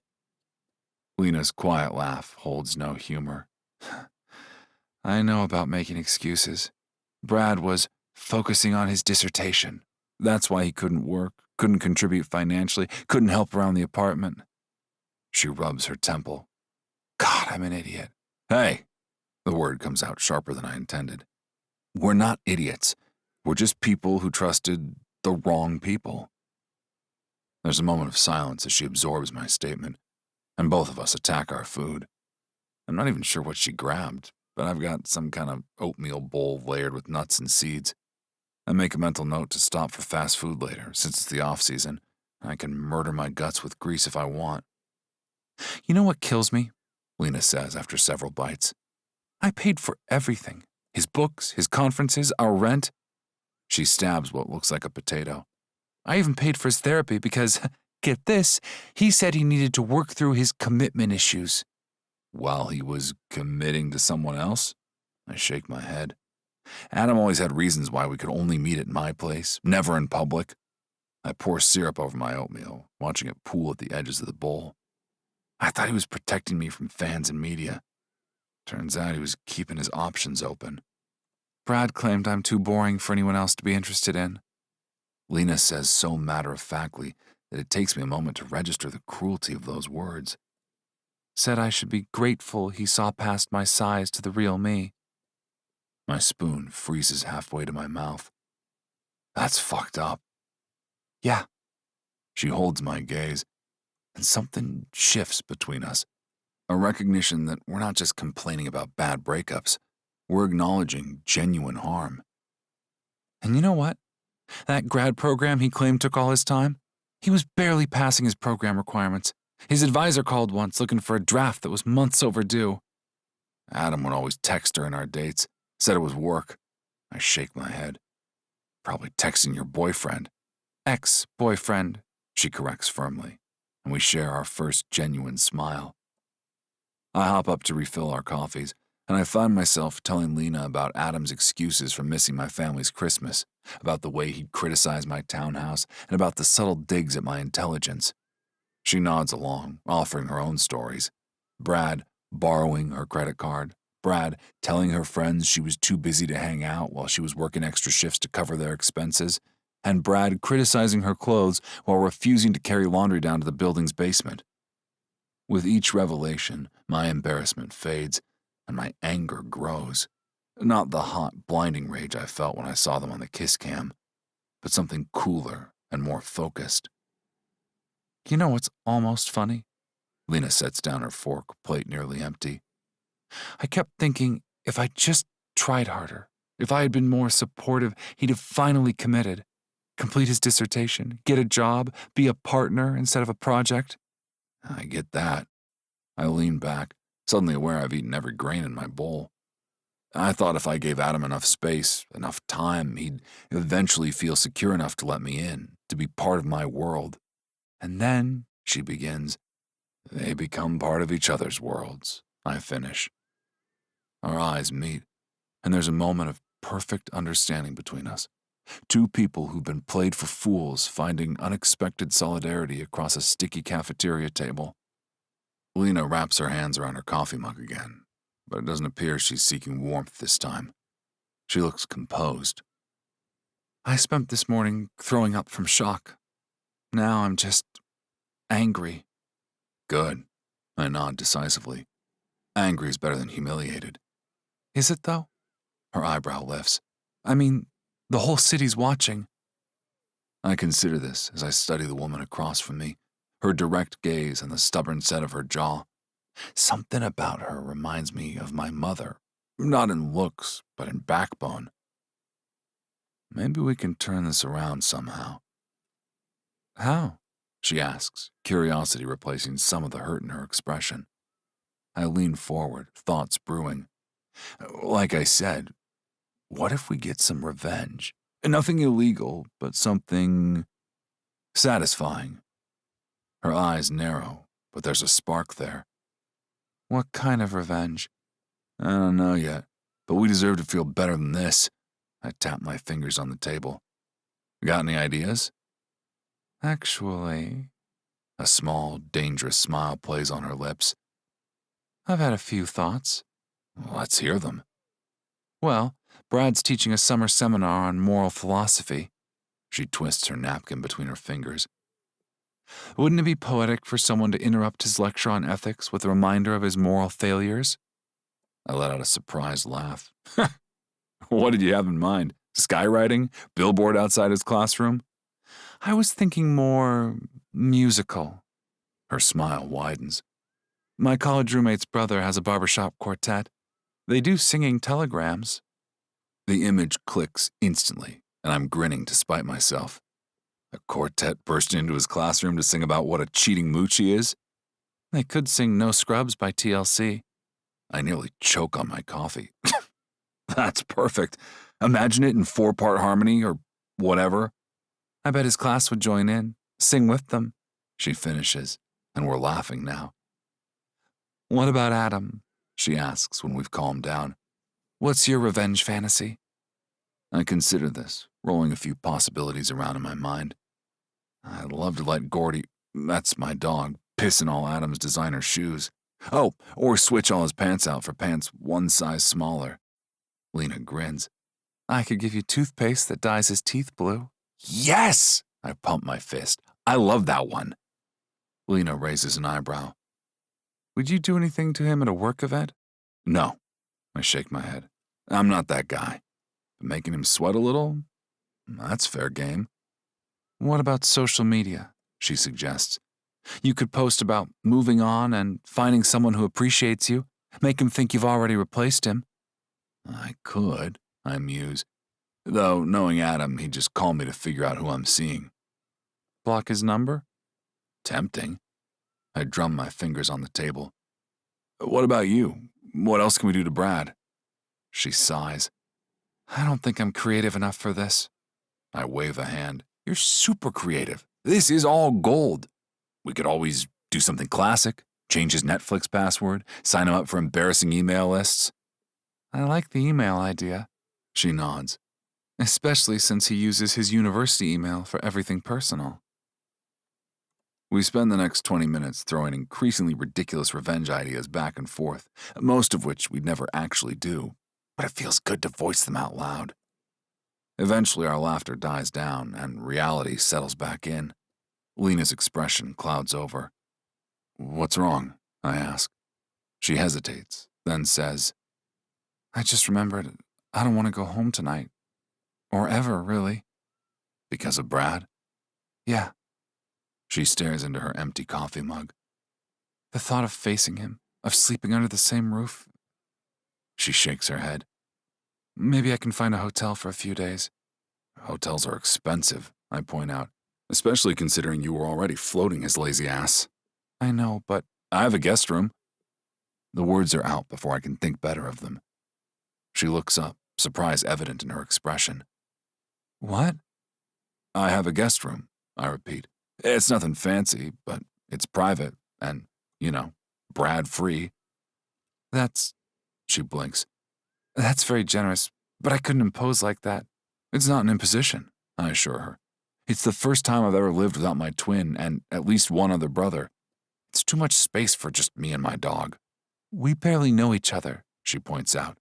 Lena's quiet laugh holds no humor. I know about making excuses. Brad was focusing on his dissertation. That's why he couldn't work, couldn't contribute financially, couldn't help around the apartment. She rubs her temple. God, I'm an idiot. Hey, the word comes out sharper than I intended. We're not idiots. We're just people who trusted the wrong people. There's a moment of silence as she absorbs my statement, and both of us attack our food. I'm not even sure what she grabbed, but I've got some kind of oatmeal bowl layered with nuts and seeds. I make a mental note to stop for fast food later, since it's the off-season. I can murder my guts with grease if I want. You know what kills me? Lena says after several bites. I paid for everything. His books, his conferences, our rent. She stabs what looks like a potato. I even paid for his therapy because, get this, he said he needed to work through his commitment issues. While he was committing to someone else? I shake my head. Adam always had reasons why we could only meet at my place, never in public. I pour syrup over my oatmeal, watching it pool at the edges of the bowl. I thought he was protecting me from fans and media. Turns out he was keeping his options open. Brad claimed I'm too boring for anyone else to be interested in. Lena says so matter-of-factly that it takes me a moment to register the cruelty of those words. Said I should be grateful he saw past my size to the real me. My spoon freezes halfway to my mouth. That's fucked up. Yeah. She holds my gaze, and something shifts between us. A recognition that we're not just complaining about bad breakups, we're acknowledging genuine harm. And you know what? That grad program he claimed took all his time? He was barely passing his program requirements. His advisor called once looking for a draft that was months overdue. Adam would always text her in our dates, said it was work. I shake my head. Probably texting your boyfriend. Ex-boyfriend, she corrects firmly, and we share our first genuine smile. I hop up to refill our coffees, and I find myself telling Lena about Adam's excuses for missing my family's Christmas, about the way he'd criticize my townhouse, and about the subtle digs at my intelligence. She nods along, offering her own stories. Brad borrowing her credit card, Brad telling her friends she was too busy to hang out while she was working extra shifts to cover their expenses, and Brad criticizing her clothes while refusing to carry laundry down to the building's basement. With each revelation, my embarrassment fades, and my anger grows. Not the hot, blinding rage I felt when I saw them on the kiss cam, but something cooler and more focused. You know what's almost funny? Lena sets down her fork, plate nearly empty. I kept thinking if I just tried harder, if I had been more supportive, he'd have finally committed. Complete his dissertation, get a job, be a partner instead of a project. I get that. I lean back, suddenly aware I've eaten every grain in my bowl. I thought if I gave Adam enough space, enough time, he'd eventually feel secure enough to let me in, to be part of my world. And then, she begins, they become part of each other's worlds, I finish. Our eyes meet, and there's a moment of perfect understanding between us. Two people who've been played for fools finding unexpected solidarity across a sticky cafeteria table. Lena wraps her hands around her coffee mug again, but it doesn't appear she's seeking warmth this time. She looks composed. I spent this morning throwing up from shock. Now I'm just angry. Good. I nod decisively. Angry is better than humiliated. Is it, though? Her eyebrow lifts. I mean, the whole city's watching. I consider this as I study the woman across from me, her direct gaze and the stubborn set of her jaw. Something about her reminds me of my mother, not in looks, but in backbone. Maybe we can turn this around somehow. How? She asks, curiosity replacing some of the hurt in her expression. I lean forward, thoughts brewing. Like I said, what if we get some revenge? Nothing illegal, but something satisfying. Her eyes narrow, but there's a spark there. What kind of revenge? I don't know yet, but we deserve to feel better than this. I tap my fingers on the table. Got any ideas? Actually, a small, dangerous smile plays on her lips. I've had a few thoughts. Let's hear them. Well, Brad's teaching a summer seminar on moral philosophy. She twists her napkin between her fingers. Wouldn't it be poetic for someone to interrupt his lecture on ethics with a reminder of his moral failures? I let out a surprised laugh. What did you have in mind? Skywriting? Billboard outside his classroom? I was thinking more musical. Her smile widens. My college roommate's brother has a barbershop quartet. They do singing telegrams. The image clicks instantly, and I'm grinning to spite myself. A quartet bursting into his classroom to sing about what a cheating mooch he is? They could sing No Scrubs by TLC. I nearly choke on my coffee. That's perfect. Imagine it in 4-part harmony or whatever. I bet his class would join in, sing with them. She finishes, and we're laughing now. What about Adam? She asks when we've calmed down. What's your revenge fantasy? I consider this, rolling a few possibilities around in my mind. I'd love to let Gordy, that's my dog, piss in all Adam's designer shoes. Oh, or switch all his pants out for pants one size smaller. Lena grins. I could give you toothpaste that dyes his teeth blue. Yes! I pump my fist. I love that one. Lena raises an eyebrow. Would you do anything to him at a work event? No. I shake my head. I'm not that guy. But making him sweat a little? That's fair game. What about social media? She suggests. You could post about moving on and finding someone who appreciates you, make him think you've already replaced him. I could, I muse. Though, knowing Adam, he'd just call me to figure out who I'm seeing. Block his number? Tempting. I drum my fingers on the table. What about you? What else can we do to Brad? She sighs. I don't think I'm creative enough for this. I wave a hand. You're super creative. This is all gold. We could always do something classic. Change his Netflix password. Sign him up for embarrassing email lists. I like the email idea. She nods. Especially since he uses his university email for everything personal. We spend the next 20 minutes throwing increasingly ridiculous revenge ideas back and forth, most of which we'd never actually do, but it feels good to voice them out loud. Eventually, our laughter dies down and reality settles back in. Lena's expression clouds over. What's wrong? I ask. She hesitates, then says, I just remembered I don't want to go home tonight. Or ever, really. Because of Brad? Yeah. She stares into her empty coffee mug. The thought of facing him, of sleeping under the same roof. She shakes her head. Maybe I can find a hotel for a few days. Hotels are expensive, I point out, especially considering you were already floating his lazy ass. I know, but I have a guest room. The words are out before I can think better of them. She looks up, surprise evident in her expression. What? I have a guest room, I repeat. It's nothing fancy, but it's private and, Brad free. She blinks. That's very generous, but I couldn't impose like that. It's not an imposition, I assure her. It's the first time I've ever lived without my twin and at least one other brother. It's too much space for just me and my dog. We barely know each other, she points out.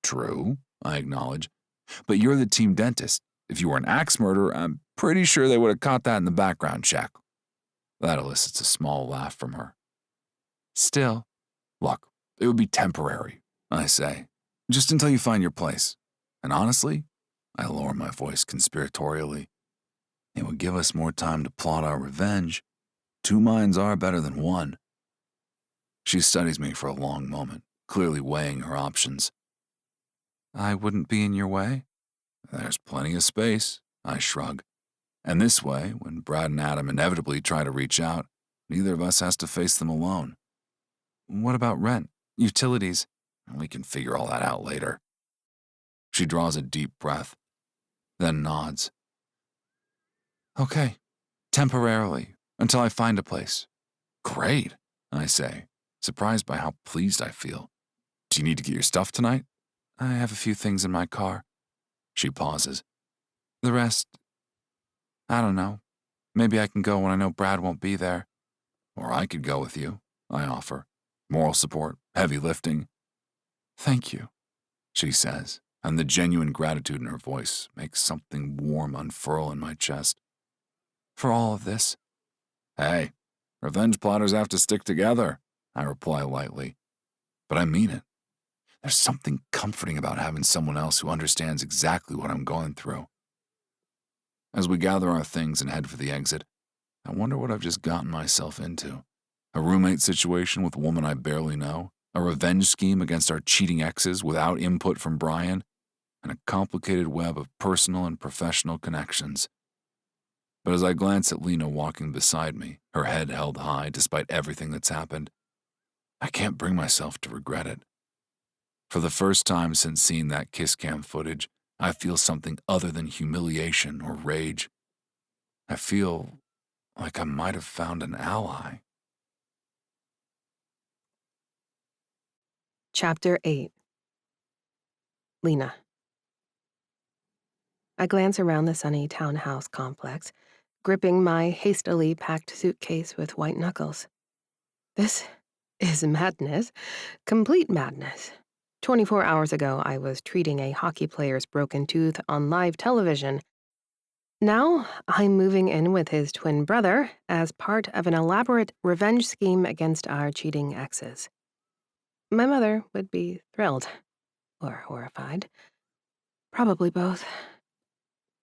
True, I acknowledge. But you're the team dentist. If you were an axe murderer, I'm pretty sure they would have caught that in the background check. That elicits a small laugh from her. Still, look, it would be temporary, I say, just until you find your place. And honestly, I lower my voice conspiratorially. It would give us more time to plot our revenge. 2 minds are better than 1. She studies me for a long moment, clearly weighing her options. I wouldn't be in your way? There's plenty of space, I shrug. And this way, when Brad and Adam inevitably try to reach out, neither of us has to face them alone. What about rent? Utilities? We can figure all that out later. She draws a deep breath, then nods. Okay, temporarily, until I find a place. Great, I say, surprised by how pleased I feel. Do you need to get your stuff tonight? I have a few things in my car. She pauses. The rest, I don't know. Maybe I can go when I know Brad won't be there. Or I could go with you, I offer. Moral support, heavy lifting. Thank you, she says, and the genuine gratitude in her voice makes something warm unfurl in my chest. For all of this. Hey, revenge plotters have to stick together, I reply lightly. But I mean it. There's something comforting about having someone else who understands exactly what I'm going through. As we gather our things and head for the exit, I wonder what I've just gotten myself into. A roommate situation with a woman I barely know, a revenge scheme against our cheating exes without input from Brian, and a complicated web of personal and professional connections. But as I glance at Lena walking beside me, her head held high despite everything that's happened, I can't bring myself to regret it. For the first time since seeing that kiss cam footage, I feel something other than humiliation or rage. I feel like I might have found an ally. Chapter 8. Lena. I glance around the sunny townhouse complex, gripping my hastily packed suitcase with white knuckles. This is madness, complete madness. 24 hours ago, I was treating a hockey player's broken tooth on live television. Now, I'm moving in with his twin brother as part of an elaborate revenge scheme against our cheating exes. My mother would be thrilled, or horrified. Probably both.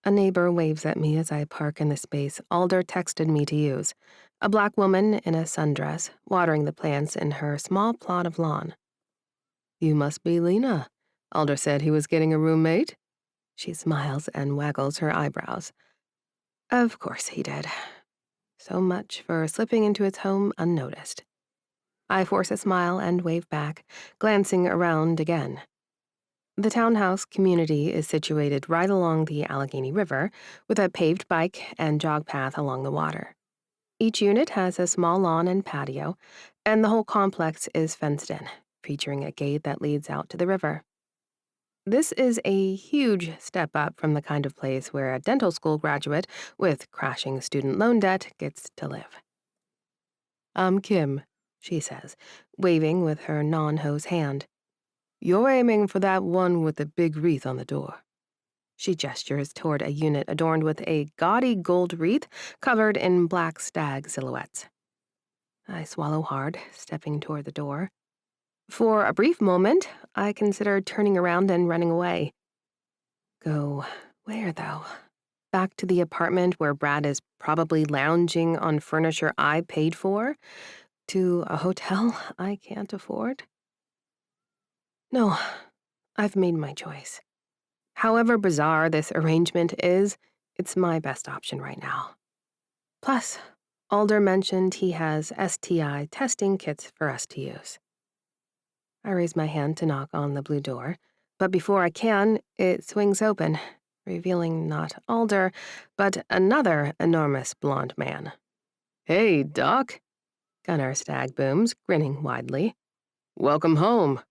A neighbor waves at me as I park in the space Alder texted me to use, a black woman in a sundress watering the plants in her small plot of lawn. "You must be Lena. Alder said he was getting a roommate." She smiles and waggles her eyebrows. Of course he did. So much for slipping into his home unnoticed. I force a smile and wave back, glancing around again. The townhouse community is situated right along the Allegheny River, with a paved bike and jog path along the water. Each unit has a small lawn and patio, and the whole complex is fenced in, featuring a gate that leads out to the river. This is a huge step up from the kind of place where a dental school graduate with crashing student loan debt gets to live. "I'm Kim," she says, waving with her non-hose hand. "You're aiming for that one with the big wreath on the door." She gestures toward a unit adorned with a gaudy gold wreath covered in black stag silhouettes. I swallow hard, stepping toward the door. For a brief moment, I considered turning around and running away. Go where, though? Back to the apartment where Brad is probably lounging on furniture I paid for? To a hotel I can't afford? No, I've made my choice. However bizarre this arrangement is, it's my best option right now. Plus, Alder mentioned he has STI testing kits for us to use. I raise my hand to knock on the blue door, but before I can, it swings open, revealing not Alder, but another enormous blonde man. "Hey, Doc," Gunnar Stag booms, grinning widely. "Welcome home."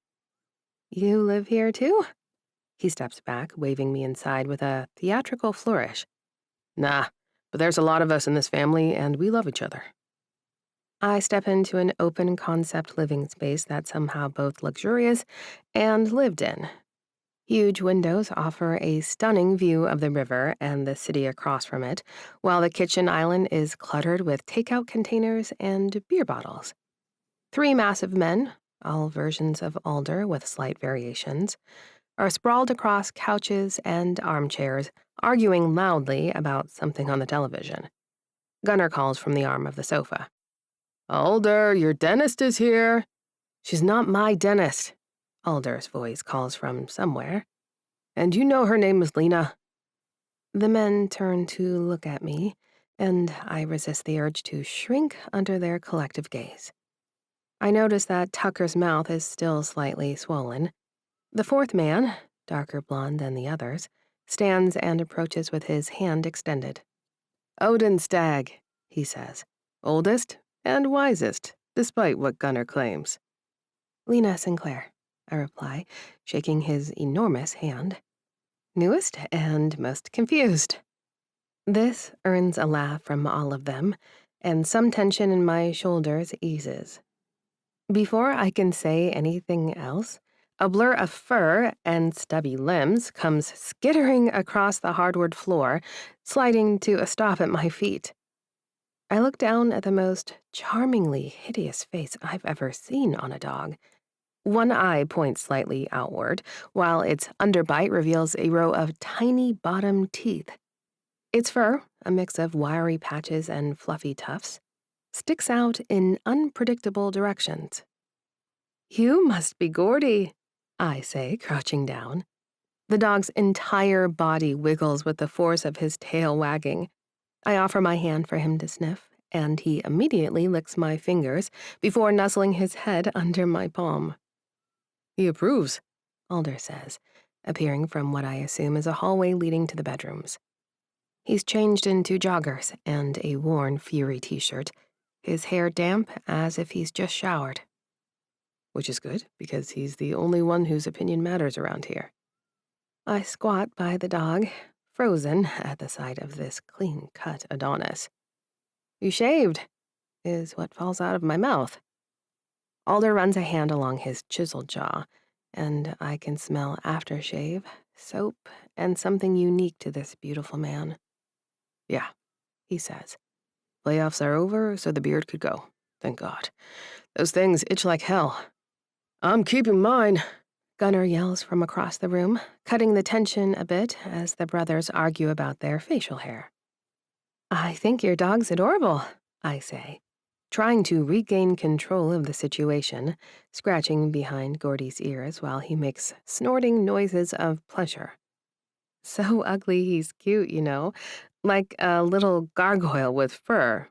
"You live here too?" He steps back, waving me inside with a theatrical flourish. "Nah, but there's a lot of us in this family, and we love each other." I step into an open-concept living space that's somehow both luxurious and lived in. Huge windows offer a stunning view of the river and the city across from it, while the kitchen island is cluttered with takeout containers and beer bottles. 3 massive men, all versions of Alder with slight variations, are sprawled across couches and armchairs, arguing loudly about something on the television. Gunnar calls from the arm of the sofa. "Alder, your dentist is here." "She's not my dentist," Alder's voice calls from somewhere. "And you know her name is Lena." The men turn to look at me, and I resist the urge to shrink under their collective gaze. I notice that Tucker's mouth is still slightly swollen. The 4th man, darker blonde than the others, stands and approaches with his hand extended. "Odin Stag," he says. "Oldest and wisest, despite what Gunnar claims." "Lena Sinclair," I reply, shaking his enormous hand. "Newest and most confused." This earns a laugh from all of them, and some tension in my shoulders eases. Before I can say anything else, a blur of fur and stubby limbs comes skittering across the hardwood floor, sliding to a stop at my feet. I look down at the most charmingly hideous face I've ever seen on a dog. One eye points slightly outward, while its underbite reveals a row of tiny bottom teeth. Its fur, a mix of wiry patches and fluffy tufts, sticks out in unpredictable directions. "You must be Gordy," I say, crouching down. The dog's entire body wiggles with the force of his tail wagging. I offer my hand for him to sniff, and he immediately licks my fingers before nuzzling his head under my palm. He approves, Alder says, appearing from what I assume is a hallway leading to the bedrooms. He's changed into joggers and a worn Fury t-shirt, his hair damp as if he's just showered. which is good because he's the only one whose opinion matters around here. I squat by the dog, frozen at the sight of this clean-cut Adonis. "You shaved," is what falls out of my mouth. Alder runs a hand along his chiseled jaw, and I can smell aftershave, soap, and something unique to this beautiful man. Yeah, He says. playoffs are over, so the beard could go. Thank God. Those things itch like hell. I'm keeping mine. Gunnar yells from across the room, cutting the tension a bit as the brothers argue about their facial hair. "I think your dog's adorable," I say, trying to regain control of the situation, scratching behind Gordy's ears while he makes snorting noises of pleasure. "So ugly he's cute, like a little gargoyle with fur."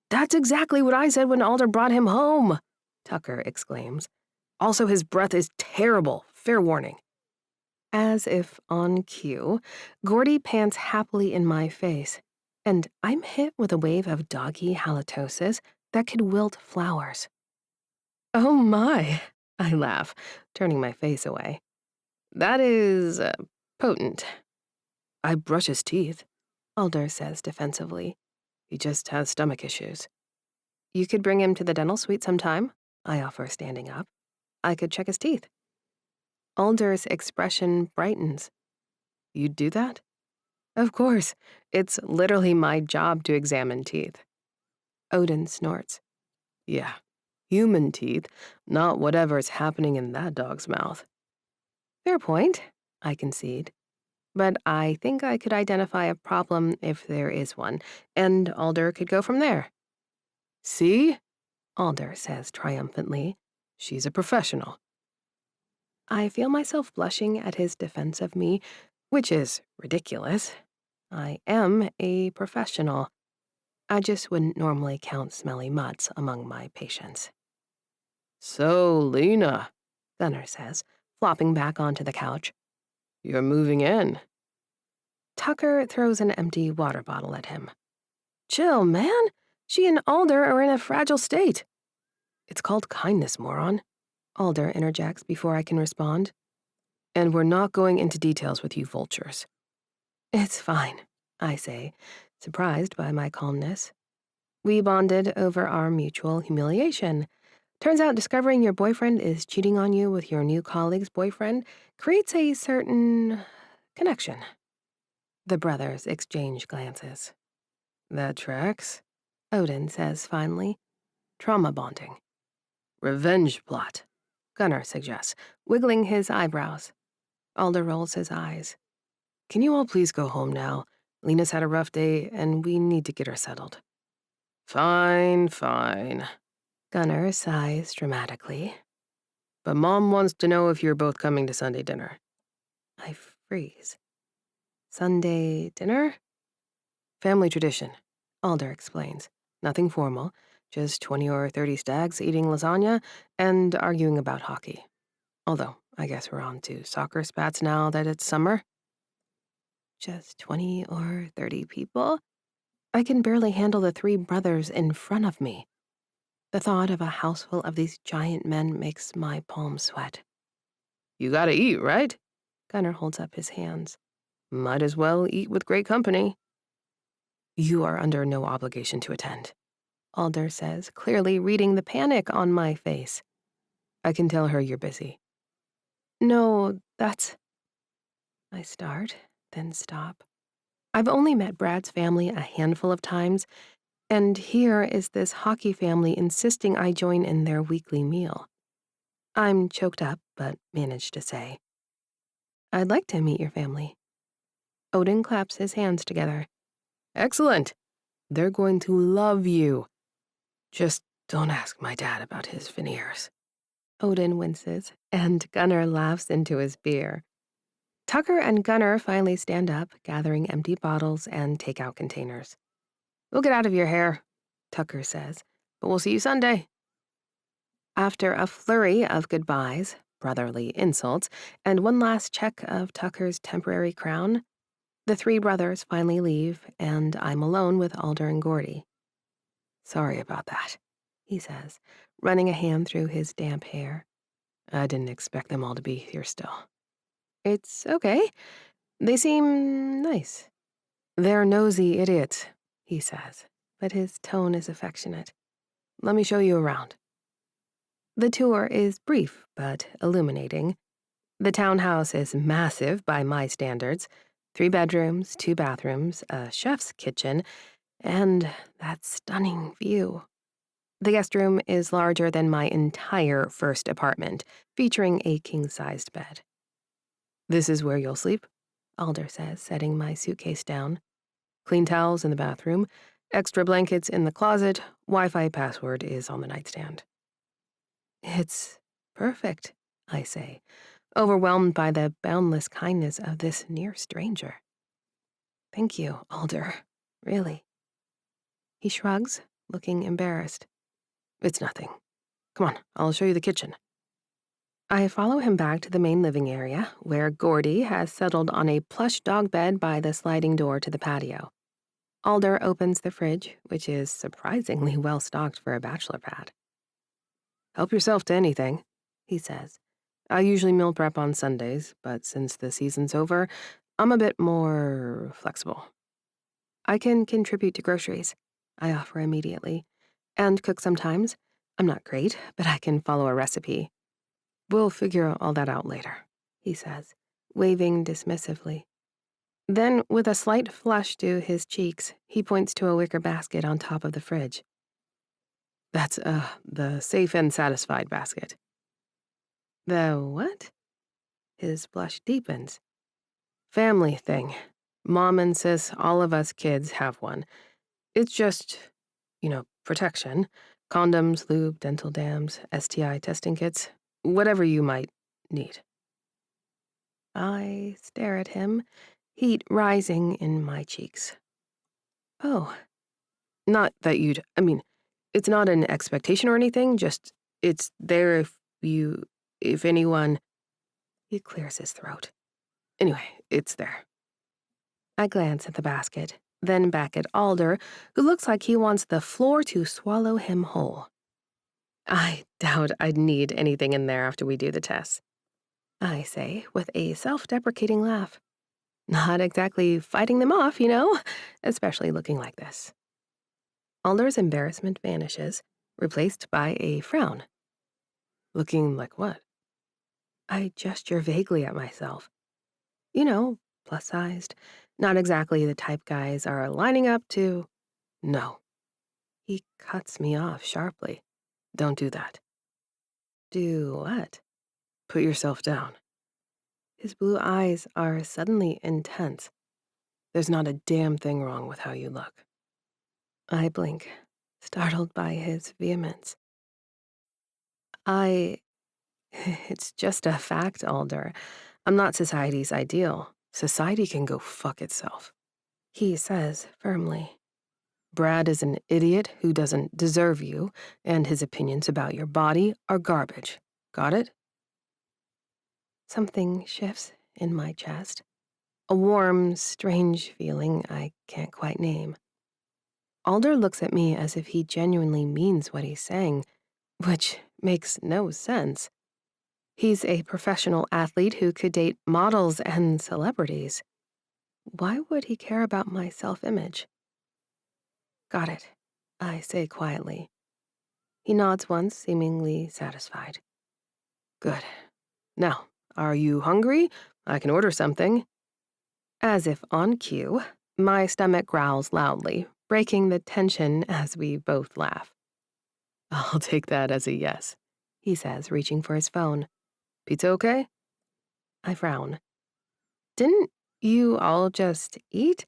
That's exactly what I said when Alder brought him home, Tucker exclaims. Also, his breath is terrible. Fair warning. As if on cue, Gordy pants happily in my face, and I'm hit with a wave of doggy halitosis that could wilt flowers. "Oh my," I laugh, turning my face away. "That is potent." I brush his teeth, Alder says defensively. He just has stomach issues. "You could bring him to the dental suite sometime," I offer, standing up. "I could check his teeth." Alder's expression brightens. You'd do that? "Of course. It's literally my job to examine teeth." Odin snorts. Yeah, human teeth, not whatever's happening in that dog's mouth. "Fair point," I concede. "But I think I could identify a problem if there is one, and Alder could go from there." See? Alder says triumphantly. She's a professional. I feel myself blushing at his defense of me, which is ridiculous. I am a professional. I just wouldn't normally count smelly mutts among my patients. So, Lena, Gunnar says, flopping back onto the couch. You're moving in. Tucker throws an empty water bottle at him. "Chill, man. She and Alder are in a fragile state." It's called kindness, moron. Alder interjects before I can respond. And we're not going into details with you vultures. "It's fine," I say, surprised by my calmness. "We bonded over our mutual humiliation. Turns out discovering your boyfriend is cheating on you with your new colleague's boyfriend creates a certain connection." The brothers exchange glances. That tracks, Odin says finally. "Trauma bonding." Revenge plot, Gunnar suggests, wiggling his eyebrows. Alder rolls his eyes. Can you all please go home now? Lena's had a rough day, and we need to get her settled. Fine. Gunnar sighs dramatically. But Mom wants to know if you're both coming to Sunday dinner. I freeze. Sunday dinner? Family tradition, Alder explains. Nothing formal, just 20 or 30 stags eating lasagna and arguing about hockey. Although, I guess we're on to soccer spats now that it's summer. Just 20 or 30 people? I can barely handle the 3 brothers in front of me. The thought of a house full of these giant men makes my palms sweat. You gotta eat, right? Gunnar holds up his hands. Might as well eat with great company. You are under no obligation to attend, Alder says, clearly reading the panic on my face. I can tell her you're busy. No, that's... I start, then stop. I've only met Brad's family a handful of times, and here is this hockey family insisting I join in their weekly meal. I'm choked up, but manage to say, "I'd like to meet your family." Odin claps his hands together. Excellent. They're going to love you. Just don't ask my dad about his veneers. Odin winces, and Gunnar laughs into his beer. Tucker and Gunnar finally stand up, gathering empty bottles and takeout containers. We'll get out of your hair, Tucker says, but we'll see you Sunday. After a flurry of goodbyes, brotherly insults, and one last check of Tucker's temporary crown, the three brothers finally leave, and I'm alone with Alder and Gordy. Sorry about that, he says, running a hand through his damp hair. I didn't expect them all to be here still. It's okay. They seem nice. They're nosy idiots, he says, but his tone is affectionate. Let me show you around. The tour is brief but illuminating. The townhouse is massive by my standards. 3 bedrooms, 2 bathrooms, a chef's kitchen, and that stunning view. The guest room is larger than my entire first apartment, featuring a king-sized bed. This is where you'll sleep, Alder says, setting my suitcase down. Clean towels in the bathroom, extra blankets in the closet, Wi-Fi password is on the nightstand. It's perfect, I say, overwhelmed by the boundless kindness of this near stranger. Thank you, Alder, really. He shrugs, looking embarrassed. It's nothing. Come on, I'll show you the kitchen. I follow him back to the main living area, where Gordy has settled on a plush dog bed by the sliding door to the patio. Alder opens the fridge, which is surprisingly well stocked for a bachelor pad. Help yourself to anything, he says. I usually meal prep on Sundays, but since the season's over, I'm a bit more flexible. I can contribute to groceries, I offer immediately, and cook sometimes. I'm not great, but I can follow a recipe. We'll figure all that out later, he says, waving dismissively. Then, with a slight flush to his cheeks, he points to a wicker basket on top of the fridge. That's, the safe and satisfied basket. The what? His blush deepens. Family thing. Mom and sis, all of us kids have one. It's just, protection. Condoms, lube, dental dams, STI testing kits, whatever you might need. I stare at him, heat rising in my cheeks. Oh. Not that it's not an expectation or anything, just it's there if anyone. He clears his throat. Anyway, it's there. I glance at the basket, then back at Alder, who looks like he wants the floor to swallow him whole. I doubt I'd need anything in there after we do the tests, I say with a self-deprecating laugh. Not exactly fighting them off, especially looking like this. Alder's embarrassment vanishes, replaced by a frown. Looking like what? I gesture vaguely at myself. Plus-sized, not exactly the type guys are lining up to. No. He cuts me off sharply. Don't do that. Do what? Put yourself down. His blue eyes are suddenly intense. There's not a damn thing wrong with how you look. I blink, startled by his vehemence. It's just a fact, Alder. I'm not society's ideal. Society can go fuck itself. He says firmly. Brad is an idiot who doesn't deserve you, and his opinions about your body are garbage. Got it? Something shifts in my chest. A warm, strange feeling I can't quite name. Alder looks at me as if he genuinely means what he's saying, which makes no sense. He's a professional athlete who could date models and celebrities. Why would he care about my self-image? Got it, I say quietly. He nods once, seemingly satisfied. Good. Now, are you hungry? I can order something. As if on cue, my stomach growls loudly, breaking the tension as we both laugh. I'll take that as a yes, he says, reaching for his phone. Pizza okay? I frown. Didn't you all just eat?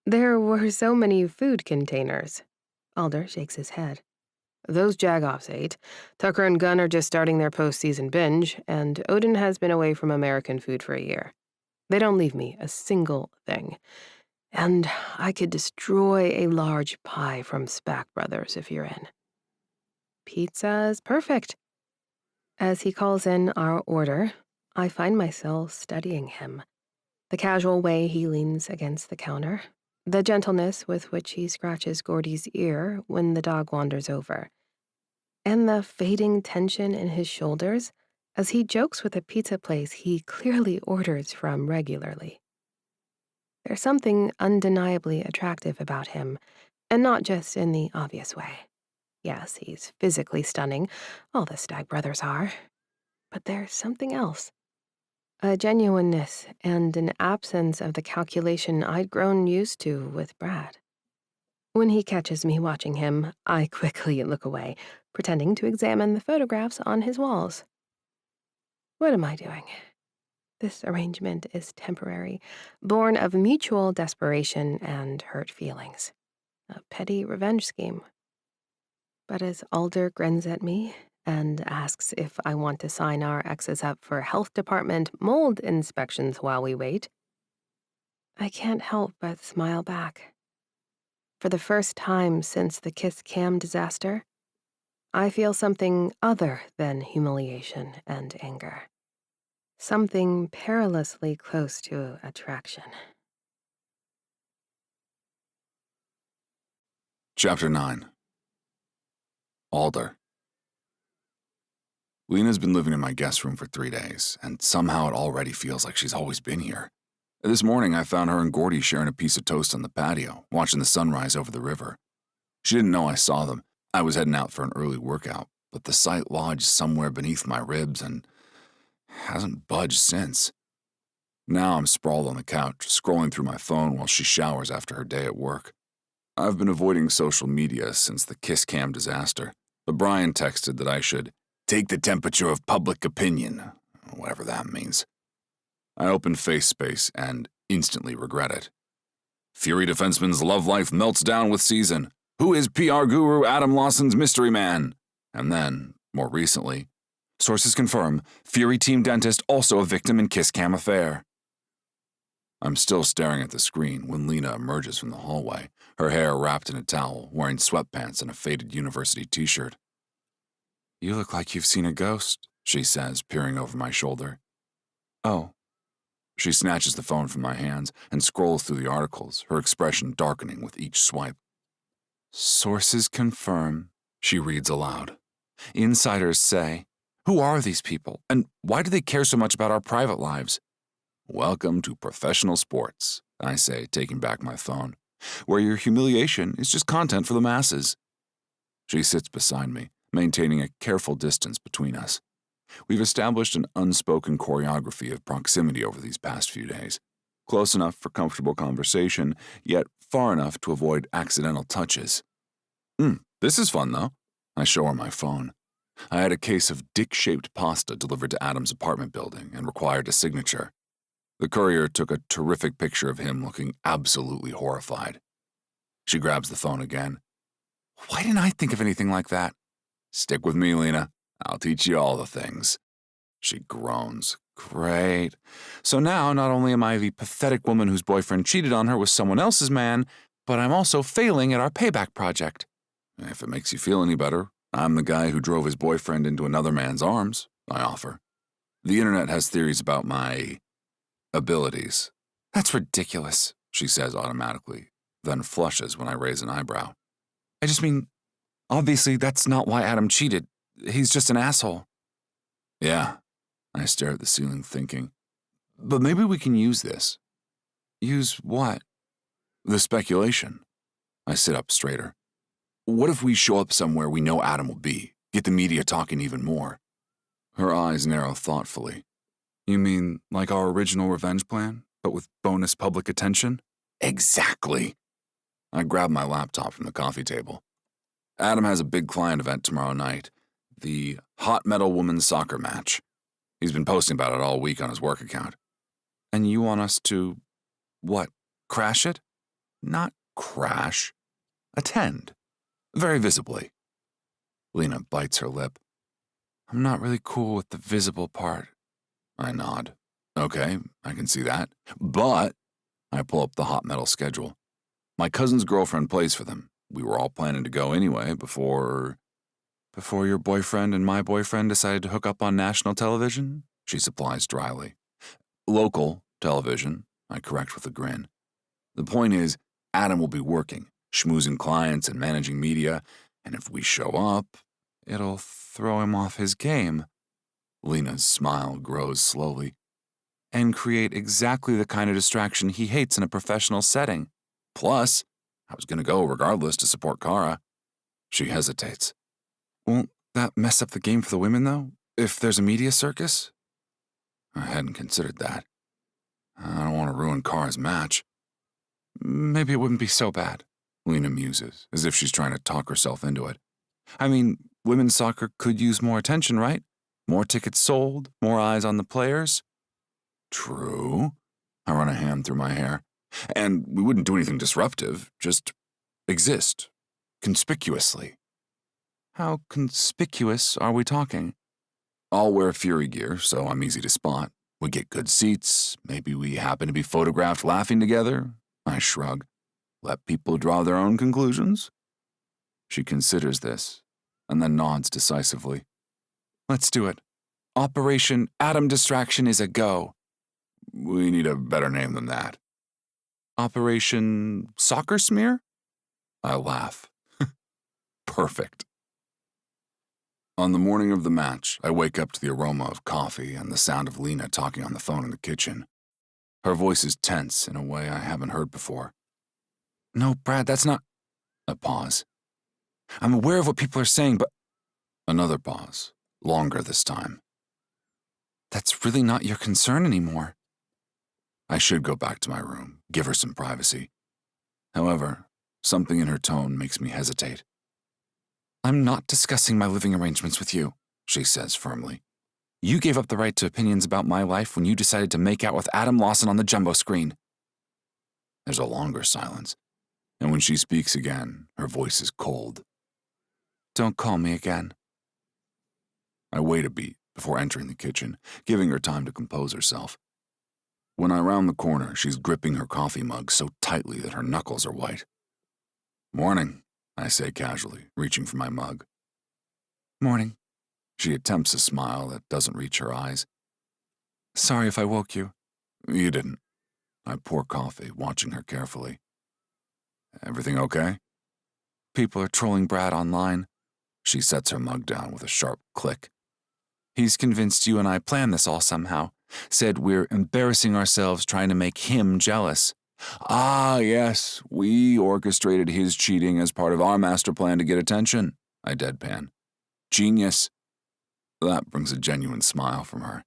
There were so many food containers. Alder shakes his head. Those jagoffs ate. Tucker and Gunn are just starting their postseason binge, and Odin has been away from American food for a year. They don't leave me a single thing. And I could destroy a large pie from Spack Brothers if you're in. Pizza's perfect. As he calls in our order, I find myself studying him. The casual way he leans against the counter, the gentleness with which he scratches Gordy's ear when the dog wanders over, and the fading tension in his shoulders as he jokes with a pizza place he clearly orders from regularly. There's something undeniably attractive about him, and not just in the obvious way. Yes, he's physically stunning, all the Stag brothers are, but there's something else. A genuineness and an absence of the calculation I'd grown used to with Brad. When he catches me watching him, I quickly look away, pretending to examine the photographs on his walls. What am I doing? This arrangement is temporary, born of mutual desperation and hurt feelings. A petty revenge scheme. But as Alder grins at me and asks if I want to sign our exes up for health department mold inspections while we wait, I can't help but smile back. For the first time since the Kiss Cam disaster, I feel something other than humiliation and anger. Something perilously close to attraction. Chapter 9. Alder. Lena's been living in my guest room for 3 days, and somehow it already feels like she's always been here. This morning, I found her and Gordy sharing a piece of toast on the patio, watching the sunrise over the river. She didn't know I saw them. I was heading out for an early workout, but the sight lodged somewhere beneath my ribs and hasn't budged since. Now I'm sprawled on the couch, scrolling through my phone while she showers after her day at work. I've been avoiding social media since the Kiss Cam disaster, but Brian texted that I should take the temperature of public opinion, whatever that means. I opened FaceSpace and instantly regret it. Fury defenseman's love life melts down with season. Who is PR guru Adam Lawson's mystery man? And then, more recently, sources confirm Fury team dentist also a victim in Kiss Cam affair. I'm still staring at the screen when Lena emerges from the hallway, her hair wrapped in a towel, wearing sweatpants and a faded university t-shirt. "You look like you've seen a ghost," she says, peering over my shoulder. "Oh." She snatches the phone from my hands and scrolls through the articles, her expression darkening with each swipe. "Sources confirm," she reads aloud. "Insiders say, who are these people, and why do they care so much about our private lives?" "Welcome to professional sports," I say, taking back my phone, "where your humiliation is just content for the masses." She sits beside me, maintaining a careful distance between us. We've established an unspoken choreography of proximity over these past few days, close enough for comfortable conversation, yet far enough to avoid accidental touches. This is fun, though. I show her my phone. I had a case of dick-shaped pasta delivered to Adam's apartment building and required a signature. The courier took a terrific picture of him looking absolutely horrified. She grabs the phone again. "Why didn't I think of anything like that?" "Stick with me, Lena. I'll teach you all the things." She groans. "Great. So now not only am I the pathetic woman whose boyfriend cheated on her with someone else's man, but I'm also failing at our Payback project." "If it makes you feel any better, I'm the guy who drove his boyfriend into another man's arms," I offer. "The internet has theories about my abilities." "That's ridiculous," she says automatically, then flushes when I raise an eyebrow. "I just mean, obviously that's not why Adam cheated. He's just an asshole." "Yeah." I stare at the ceiling thinking. "But maybe we can use this." "Use what?" "The speculation." I sit up straighter. "What if we show up somewhere we know Adam will be, get the media talking even more?" Her eyes narrow thoughtfully. "You mean like our original revenge plan, but with bonus public attention?" "Exactly." I grab my laptop from the coffee table. Adam has a big client event tomorrow night, the Hot Metal Women's Soccer match. He's been posting about it all week on his work account. "And you want us to, what, crash it?" "Not crash. Attend. Very visibly." Lena bites her lip. "I'm not really cool with the visible part." I nod. "Okay, I can see that. But I pull up the hot metal schedule. My cousin's girlfriend plays for them. We were all planning to go anyway before your boyfriend and my boyfriend decided to hook up on national television, she supplies dryly. Local television, I correct with a grin. The point is, Adam will be working, schmoozing clients and managing media, and if we show up, it'll throw him off his game. Lena's smile grows slowly. And create exactly the kind of distraction he hates in a professional setting. Plus, I was going to go regardless to support Kara. She hesitates. Won't that mess up the game for the women, though, if there's a media circus? I hadn't considered that. I don't want to ruin Kara's match. Maybe it wouldn't be so bad, Lena muses, as if she's trying to talk herself into it. I mean, women's soccer could use more attention, right? More tickets sold, more eyes on the players. True. I run a hand through my hair. And we wouldn't do anything disruptive, just exist, conspicuously. How conspicuous are we talking? I'll wear Fury gear, so I'm easy to spot. We get good seats. Maybe we happen to be photographed laughing together. I shrug. Let people draw their own conclusions. She considers this, and then nods decisively. Let's do it. Operation Atom Distraction is a go. We need a better name than that. Operation Soccer Smear? I laugh. Perfect. On the morning of the match, I wake up to the aroma of coffee and the sound of Lena talking on the phone in the kitchen. Her voice is tense in a way I haven't heard before. No, Brad, that's not... A pause. I'm aware of what people are saying, but... Another pause, longer this time. That's really not your concern anymore. I should go back to my room, give her some privacy. However, something in her tone makes me hesitate. I'm not discussing my living arrangements with you, she says firmly. You gave up the right to opinions about my life when you decided to make out with Adam Lawson on the jumbo screen. There's a longer silence, and when she speaks again, her voice is cold. Don't call me again. I wait a beat before entering the kitchen, giving her time to compose herself. When I round the corner, she's gripping her coffee mug so tightly that her knuckles are white. Morning, I say casually, reaching for my mug. Morning. She attempts a smile that doesn't reach her eyes. Sorry if I woke you. You didn't. I pour coffee, watching her carefully. Everything okay? People are trolling Brad online. She sets her mug down with a sharp click. He's convinced you and I planned this all somehow. Said we're embarrassing ourselves trying to make him jealous. Ah, yes, we orchestrated his cheating as part of our master plan to get attention, I deadpan. Genius. That brings a genuine smile from her.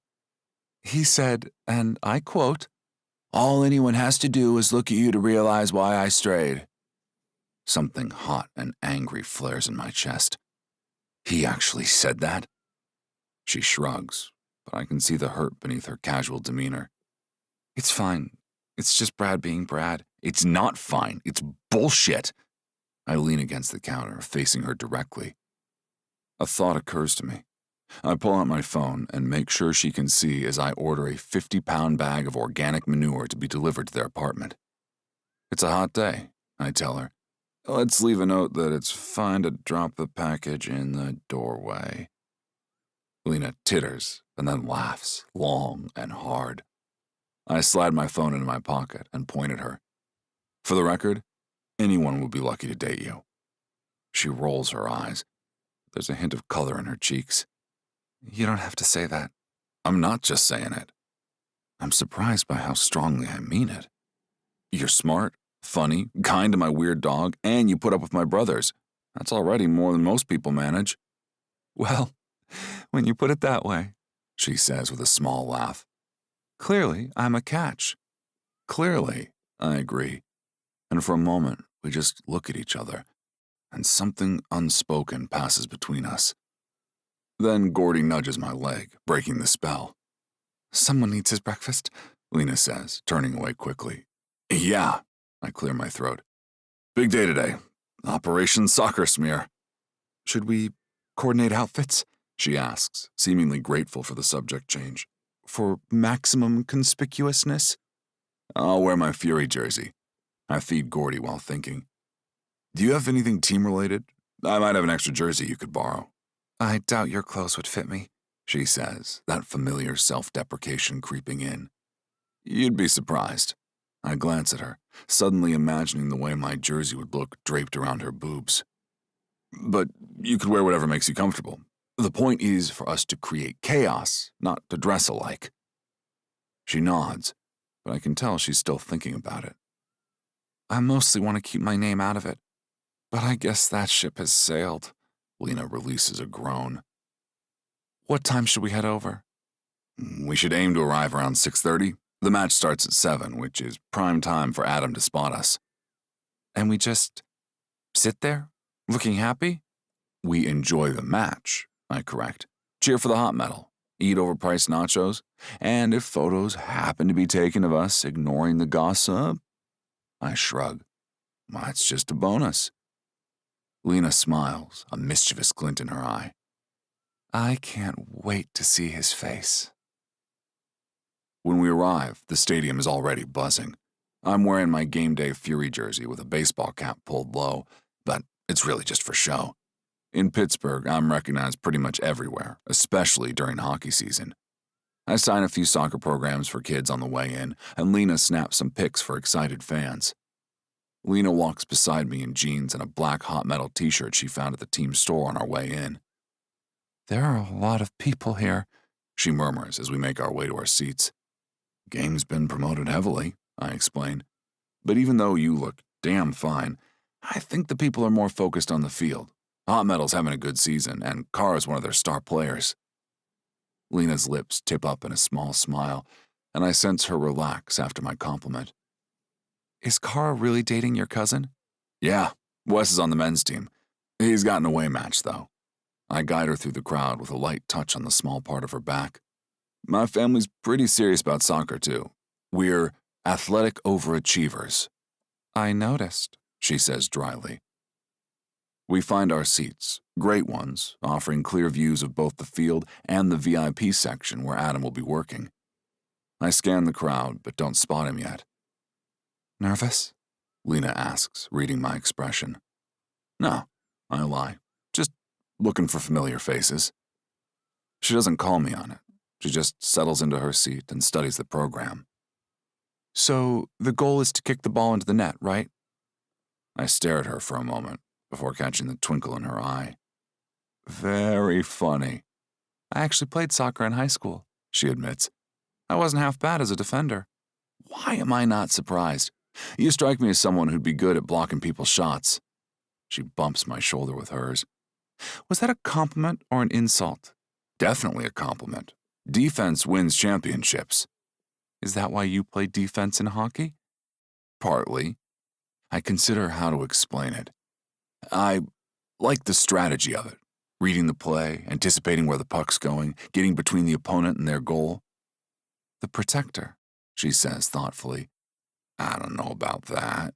He said, and I quote, all anyone has to do is look at you to realize why I strayed. Something hot and angry flares in my chest. He actually said that? She shrugs, but I can see the hurt beneath her casual demeanor. It's fine. It's just Brad being Brad. It's not fine. It's bullshit. I lean against the counter, facing her directly. A thought occurs to me. I pull out my phone and make sure she can see as I order a 50-pound bag of organic manure to be delivered to their apartment. It's a hot day, I tell her. Let's leave a note that it's fine to drop the package in the doorway. Lena titters and then laughs, long and hard. I slide my phone into my pocket and point at her. For the record, anyone would be lucky to date you. She rolls her eyes. There's a hint of color in her cheeks. You don't have to say that. I'm not just saying it. I'm surprised by how strongly I mean it. You're smart, funny, kind to my weird dog, and you put up with my brothers. That's already more than most people manage. Well, when you put it that way, she says with a small laugh. Clearly, I'm a catch. Clearly, I agree. And for a moment, we just look at each other, and something unspoken passes between us. Then Gordy nudges my leg, breaking the spell. Someone needs his breakfast, Lena says, turning away quickly. Yeah, I clear my throat. Big day today. Operation Soccer Smear. Should we coordinate outfits? She asks, seemingly grateful for the subject change. For maximum conspicuousness? I'll wear my Fury jersey. I feed Gordy while thinking. Do you have anything team-related? I might have an extra jersey you could borrow. I doubt your clothes would fit me, she says, that familiar self-deprecation creeping in. You'd be surprised. I glance at her, suddenly imagining the way my jersey would look draped around her boobs. But you could wear whatever makes you comfortable. The point is for us to create chaos, not to dress alike. She nods, but I can tell she's still thinking about it. I mostly want to keep my name out of it, but I guess that ship has sailed. Lena releases a groan. What time should we head over? We should aim to arrive around 6:30. The match starts at 7, which is prime time for Adam to spot us. And we just sit there, looking happy? We enjoy the match, I correct. Cheer for the hot medal, eat overpriced nachos, and if photos happen to be taken of us ignoring the gossip, I shrug. That's just a bonus. Lena smiles, a mischievous glint in her eye. I can't wait to see his face. When we arrive, the stadium is already buzzing. I'm wearing my game day Fury jersey with a baseball cap pulled low, but it's really just for show. In Pittsburgh, I'm recognized pretty much everywhere, especially during hockey season. I sign a few soccer programs for kids on the way in, and Lena snaps some pics for excited fans. Lena walks beside me in jeans and a black hot metal t-shirt she found at the team store on our way in. There are a lot of people here, she murmurs as we make our way to our seats. Game's been promoted heavily, I explain. But even though you look damn fine, I think the people are more focused on the field. Hot Metal's having a good season, and Kara's one of their star players. Lena's lips tip up in a small smile, and I sense her relax after my compliment. Is Kara really dating your cousin? Yeah, Wes is on the men's team. He's got an away match, though. I guide her through the crowd with a light touch on the small part of her back. My family's pretty serious about soccer, too. We're athletic overachievers. I noticed, she says dryly. We find our seats, great ones, offering clear views of both the field and the VIP section where Adam will be working. I scan the crowd, but don't spot him yet. Nervous? Lena asks, reading my expression. No, I lie. Just looking for familiar faces. She doesn't call me on it. She just settles into her seat and studies the program. So, the goal is to kick the ball into the net, right? I stare at her for a moment before catching the twinkle in her eye. Very funny. I actually played soccer in high school, she admits. I wasn't half bad as a defender. Why am I not surprised? You strike me as someone who'd be good at blocking people's shots. She bumps my shoulder with hers. Was that a compliment or an insult? Definitely a compliment. Defense wins championships. Is that why you play defense in hockey? Partly. I consider how to explain it. I like the strategy of it. Reading the play, anticipating where the puck's going, getting between the opponent and their goal. The protector, she says thoughtfully. I don't know about that.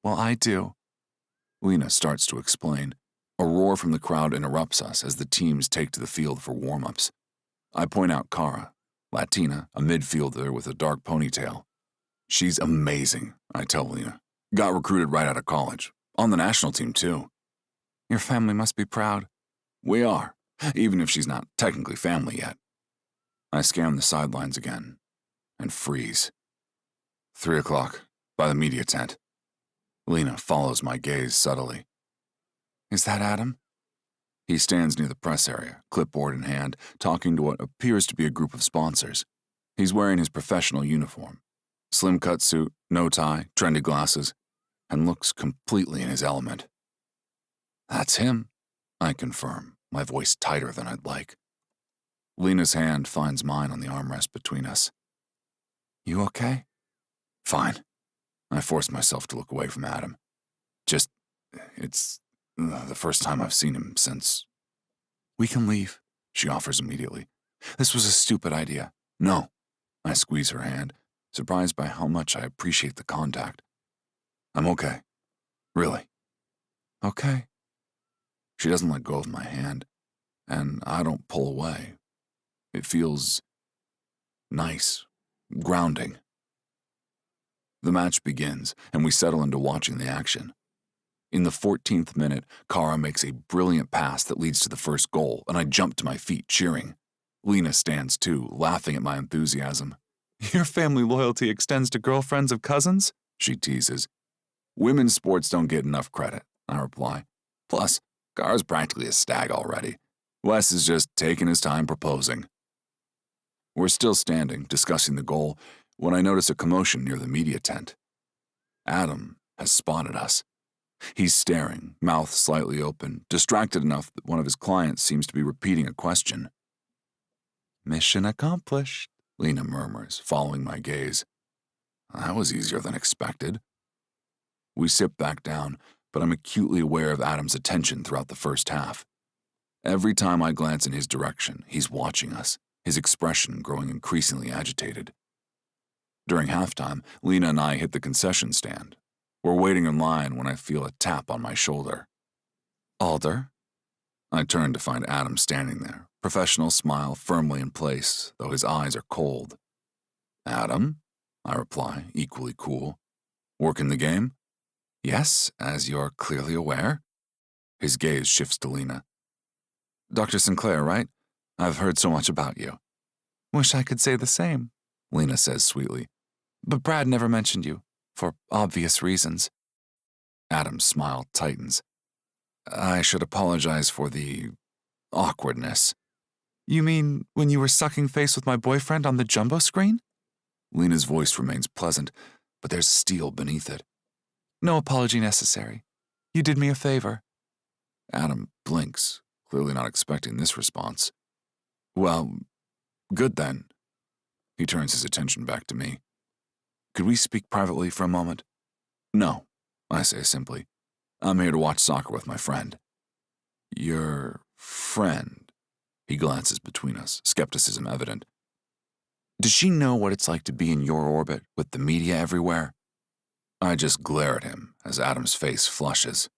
Well, I do. Lena starts to explain. A roar from the crowd interrupts us as the teams take to the field for warm-ups. I point out Kara, Latina, a midfielder with a dark ponytail. She's amazing, I tell Lena. Got recruited right out of college. On the national team, too. Your family must be proud. We are, even if she's not technically family yet. I scan the sidelines again and freeze. 3 o'clock, by the media tent. Lena follows my gaze subtly. Is that Adam? He stands near the press area, clipboard in hand, talking to what appears to be a group of sponsors. He's wearing his professional uniform. Slim cut suit, no tie, trendy glasses, and looks completely in his element. That's him, I confirm, my voice tighter than I'd like. Lena's hand finds mine on the armrest between us. You okay? Fine. I force myself to look away from Adam. It's the first time I've seen him since. We can leave, she offers immediately. This was a stupid idea. No. I squeeze her hand, surprised by how much I appreciate the contact. I'm okay. Really. Okay. She doesn't let go of my hand, and I don't pull away. It feels nice, grounding. The match begins, and we settle into watching the action. In the 14th minute, Kara makes a brilliant pass that leads to the first goal, and I jump to my feet, cheering. Lena stands too, laughing at my enthusiasm. "Your family loyalty extends to girlfriends of cousins?" she teases. "Women's sports don't get enough credit," I reply. "Plus, Kara's practically a stag already. Wes is just taking his time proposing." We're still standing, discussing the goal, when I notice a commotion near the media tent. Adam has spotted us. He's staring, mouth slightly open, distracted enough that one of his clients seems to be repeating a question. "Mission accomplished," Lena murmurs, following my gaze. That was easier than expected. We sit back down, but I'm acutely aware of Adam's attention throughout the first half. Every time I glance in his direction, he's watching us, his expression growing increasingly agitated. During halftime, Lena and I hit the concession stand. We're waiting in line when I feel a tap on my shoulder. "Alder?" I turn to find Adam standing there, professional smile firmly in place, though his eyes are cold. "Adam?" I reply, equally cool. "Working the game?" "Yes, as you're clearly aware." His gaze shifts to Lena. "Dr. Sinclair, right? I've heard so much about you." "Wish I could say the same," Lena says sweetly. "But Brad never mentioned you, for obvious reasons." Adam's smile tightens. "I should apologize for the awkwardness." "You mean when you were sucking face with my boyfriend on the jumbo screen?" Lena's voice remains pleasant, but there's steel beneath it. "No apology necessary. You did me a favor." Adam blinks, clearly not expecting this response. "Well, good then." He turns his attention back to me. "Could we speak privately for a moment?" "No," I say simply. "I'm here to watch soccer with my friend." "Your friend?" He glances between us, skepticism evident. "Does she know what it's like to be in your orbit with the media everywhere?" I just glare at him as Adam's face flushes.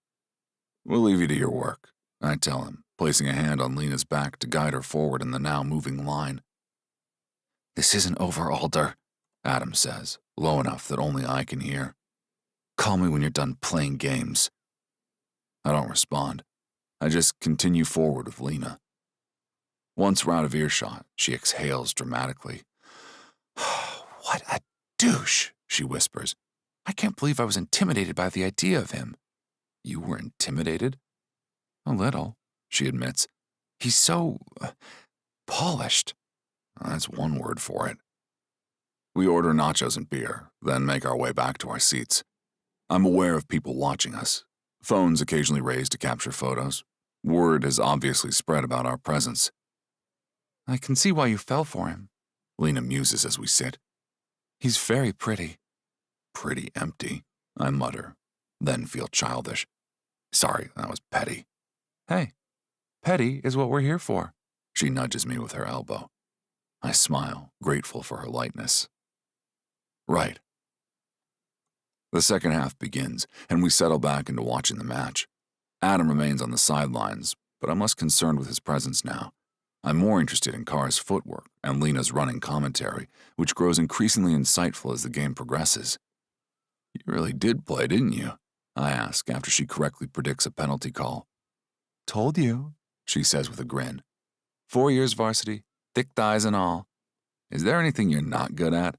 "We'll leave you to your work," I tell him, placing a hand on Lena's back to guide her forward in the now moving line. "This isn't over, Alder," Adam says, low enough that only I can hear. "Call me when you're done playing games." I don't respond. I just continue forward with Lena. Once we're out of earshot, she exhales dramatically. "What a douche," she whispers. "I can't believe I was intimidated by the idea of him." "You were intimidated?" "A little," she admits. "He's so polished." That's one word for it. We order nachos and beer, then make our way back to our seats. I'm aware of people watching us. Phones occasionally raised to capture photos. Word has obviously spread about our presence. "I can see why you fell for him," Lena muses as we sit. "He's very pretty." "Pretty empty," I mutter, then feel childish. Sorry, that was petty. "Hey, petty is what we're here for." She nudges me with her elbow. I smile, grateful for her lightness. Right. The second half begins, and we settle back into watching the match. Adam remains on the sidelines, but I'm less concerned with his presence now. I'm more interested in Kara's footwork and Lena's running commentary, which grows increasingly insightful as the game progresses. "You really did play, didn't you?" I ask after she correctly predicts a penalty call. "Told you," she says with a grin. 4 years varsity, thick thighs and all. "Is there anything you're not good at?"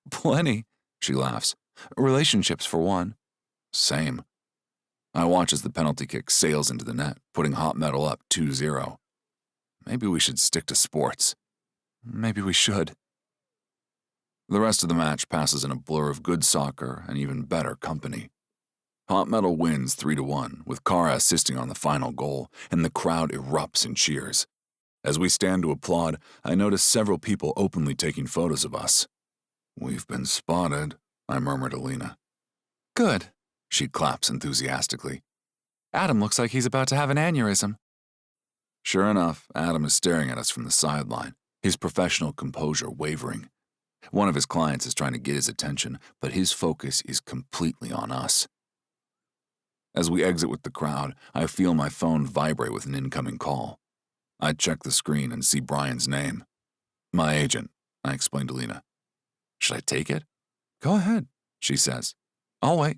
"Plenty," she laughs. "Relationships, for one." Same. I watch as the penalty kick sails into the net, putting Hot Metal up 2-0. Maybe we should stick to sports. Maybe we should. The rest of the match passes in a blur of good soccer and even better company. Hot Metal wins 3-1, with Kara assisting on the final goal, and the crowd erupts in cheers. As we stand to applaud, I notice several people openly taking photos of us. "We've been spotted," I murmur to Lena. "Good," she claps enthusiastically. "Adam looks like he's about to have an aneurysm." Sure enough, Adam is staring at us from the sideline, his professional composure wavering. One of his clients is trying to get his attention, but his focus is completely on us. As we exit with the crowd, I feel my phone vibrate with an incoming call. I check the screen and see Brian's name. "My agent," I explain to Lena. "Should I take it?" "Go ahead," she says. I'll wait.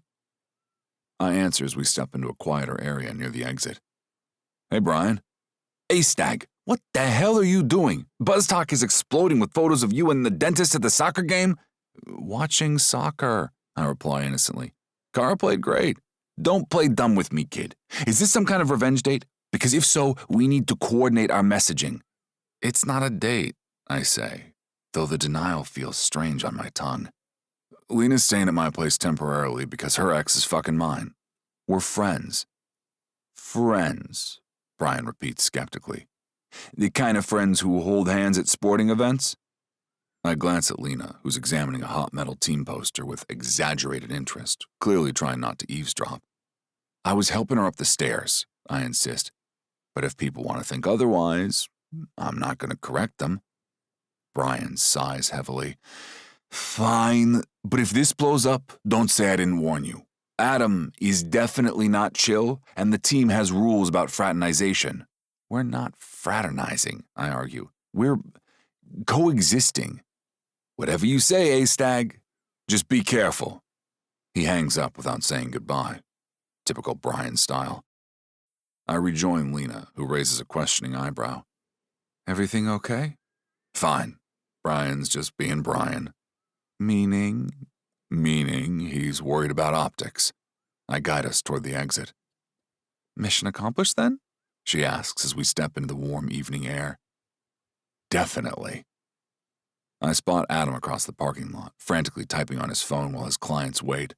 I answer as we step into a quieter area near the exit. Hey, Brian. Hey, Stag, what the hell are you doing? BuzzTalk is exploding with photos of you and the dentist at the soccer game. Watching soccer, I reply innocently. Cara played great. Don't play dumb with me, kid. Is this some kind of revenge date? Because if so, we need to coordinate our messaging. It's not a date, I say, though the denial feels strange on my tongue. Lena's staying at my place temporarily because her ex is fucking mine. We're friends. Friends, Brian repeats skeptically. The kind of friends who hold hands at sporting events? I glance at Lena, who's examining a hot metal team poster with exaggerated interest, clearly trying not to eavesdrop. I was helping her up the stairs, I insist. But if people want to think otherwise, I'm not going to correct them. Brian sighs heavily. Fine, but if this blows up, don't say I didn't warn you. Adam is definitely not chill, and the team has rules about fraternization. We're not fraternizing, I argue. We're coexisting. Whatever you say, Stag. Just be careful. He hangs up without saying goodbye. Typical Brian style. I rejoin Lena, who raises a questioning eyebrow. Everything okay? Fine. Brian's just being Brian. Meaning he's worried about optics. I guide us toward the exit. Mission accomplished, then? She asks as we step into the warm evening air. Definitely. I spot Adam across the parking lot, frantically typing on his phone while his clients wait.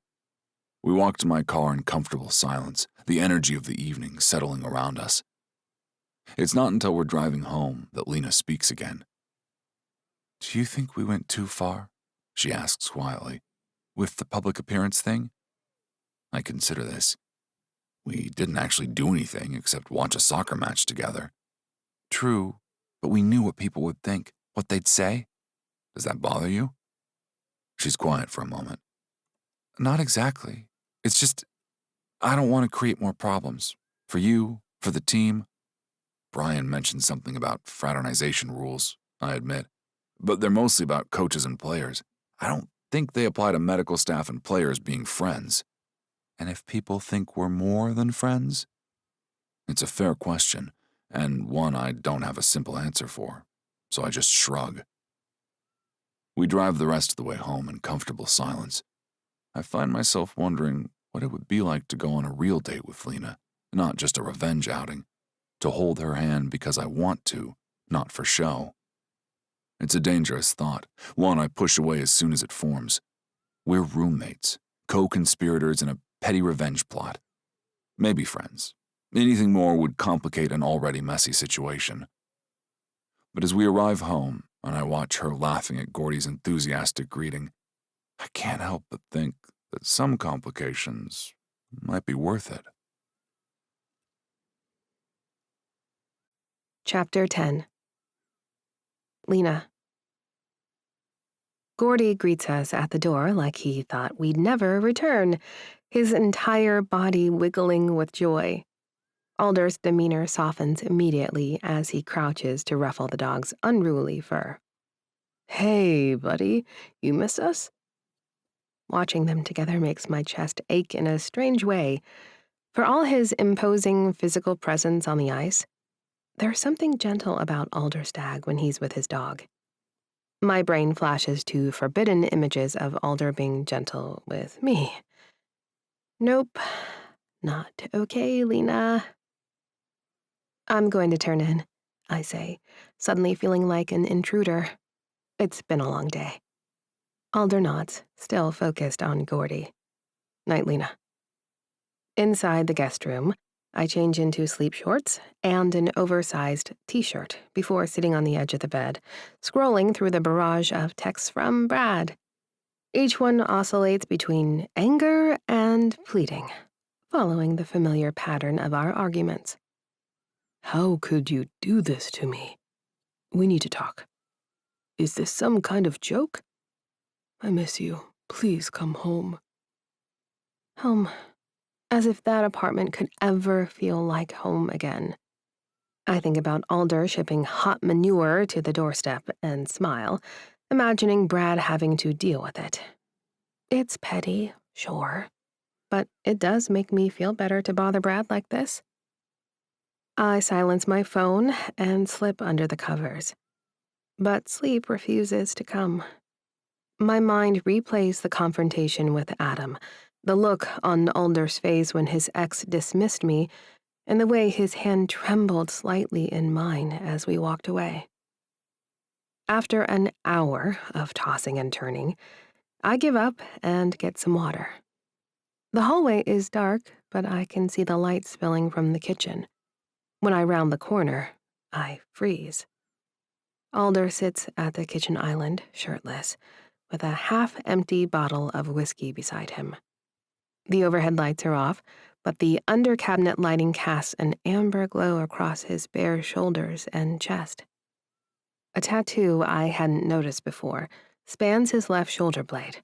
We walk to my car in comfortable silence, the energy of the evening settling around us. It's not until we're driving home that Lena speaks again. Do you think we went too far? She asks quietly. With the public appearance thing? I consider this. We didn't actually do anything except watch a soccer match together. True, but we knew what people would think, what they'd say. Does that bother you? She's quiet for a moment. Not exactly. It's just, I don't want to create more problems. For you, for the team. Brian mentioned something about fraternization rules, I admit. But they're mostly about coaches and players. I don't think they apply to medical staff and players being friends. And if people think we're more than friends? It's a fair question, and one I don't have a simple answer for, so I just shrug. We drive the rest of the way home in comfortable silence. I find myself wondering what it would be like to go on a real date with Lena, not just a revenge outing, to hold her hand because I want to, not for show. It's a dangerous thought, one I push away as soon as it forms. We're roommates, co-conspirators in a petty revenge plot. Maybe friends. Anything more would complicate an already messy situation. But as we arrive home, and I watch her laughing at Gordy's enthusiastic greeting, I can't help but think that some complications might be worth it. Chapter 10. Lena. Gordy greets us at the door like he thought we'd never return, his entire body wiggling with joy. Alder's demeanor softens immediately as he crouches to ruffle the dog's unruly fur. Hey, buddy, you miss us? Watching them together makes my chest ache in a strange way. For all his imposing physical presence on the ice, there's something gentle about Alder Stag when he's with his dog. My brain flashes to forbidden images of Alder being gentle with me. Nope, not okay, Lena. I'm going to turn in, I say, suddenly feeling like an intruder. It's been a long day. Alder nods, still focused on Gordy. Night, Lena. Inside the guest room, I change into sleep shorts and an oversized t-shirt before sitting on the edge of the bed, scrolling through the barrage of texts from Brad. Each one oscillates between anger and pleading, following the familiar pattern of our arguments. How could you do this to me? We need to talk. Is this some kind of joke? I miss you. Please come home. Home. As if that apartment could ever feel like home again. I think about Alder shipping hot manure to the doorstep and smile, imagining Brad having to deal with it. It's petty, sure, but it does make me feel better to bother Brad like this. I silence my phone and slip under the covers. But sleep refuses to come. My mind replays the confrontation with Adam, the look on Alder's face when his ex dismissed me, and the way his hand trembled slightly in mine as we walked away. After an hour of tossing and turning, I give up and get some water. The hallway is dark, but I can see the light spilling from the kitchen. When I round the corner, I freeze. Alder sits at the kitchen island, shirtless, with a half-empty bottle of whiskey beside him. The overhead lights are off, but the under-cabinet lighting casts an amber glow across his bare shoulders and chest. A tattoo I hadn't noticed before spans his left shoulder blade,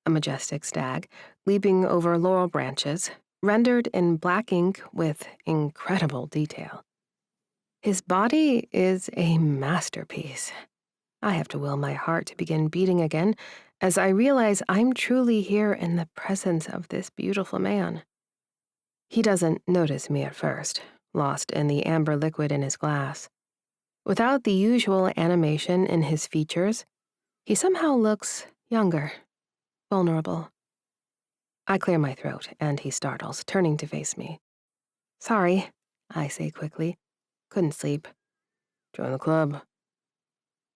a majestic stag leaping over laurel branches, rendered in black ink with incredible detail. His body is a masterpiece. I have to will my heart to begin beating again as I realize I'm truly here in the presence of this beautiful man. He doesn't notice me at first, lost in the amber liquid in his glass. Without the usual animation in his features, he somehow looks younger, vulnerable. I clear my throat, and he startles, turning to face me. Sorry, I say quickly. Couldn't sleep. Join the club.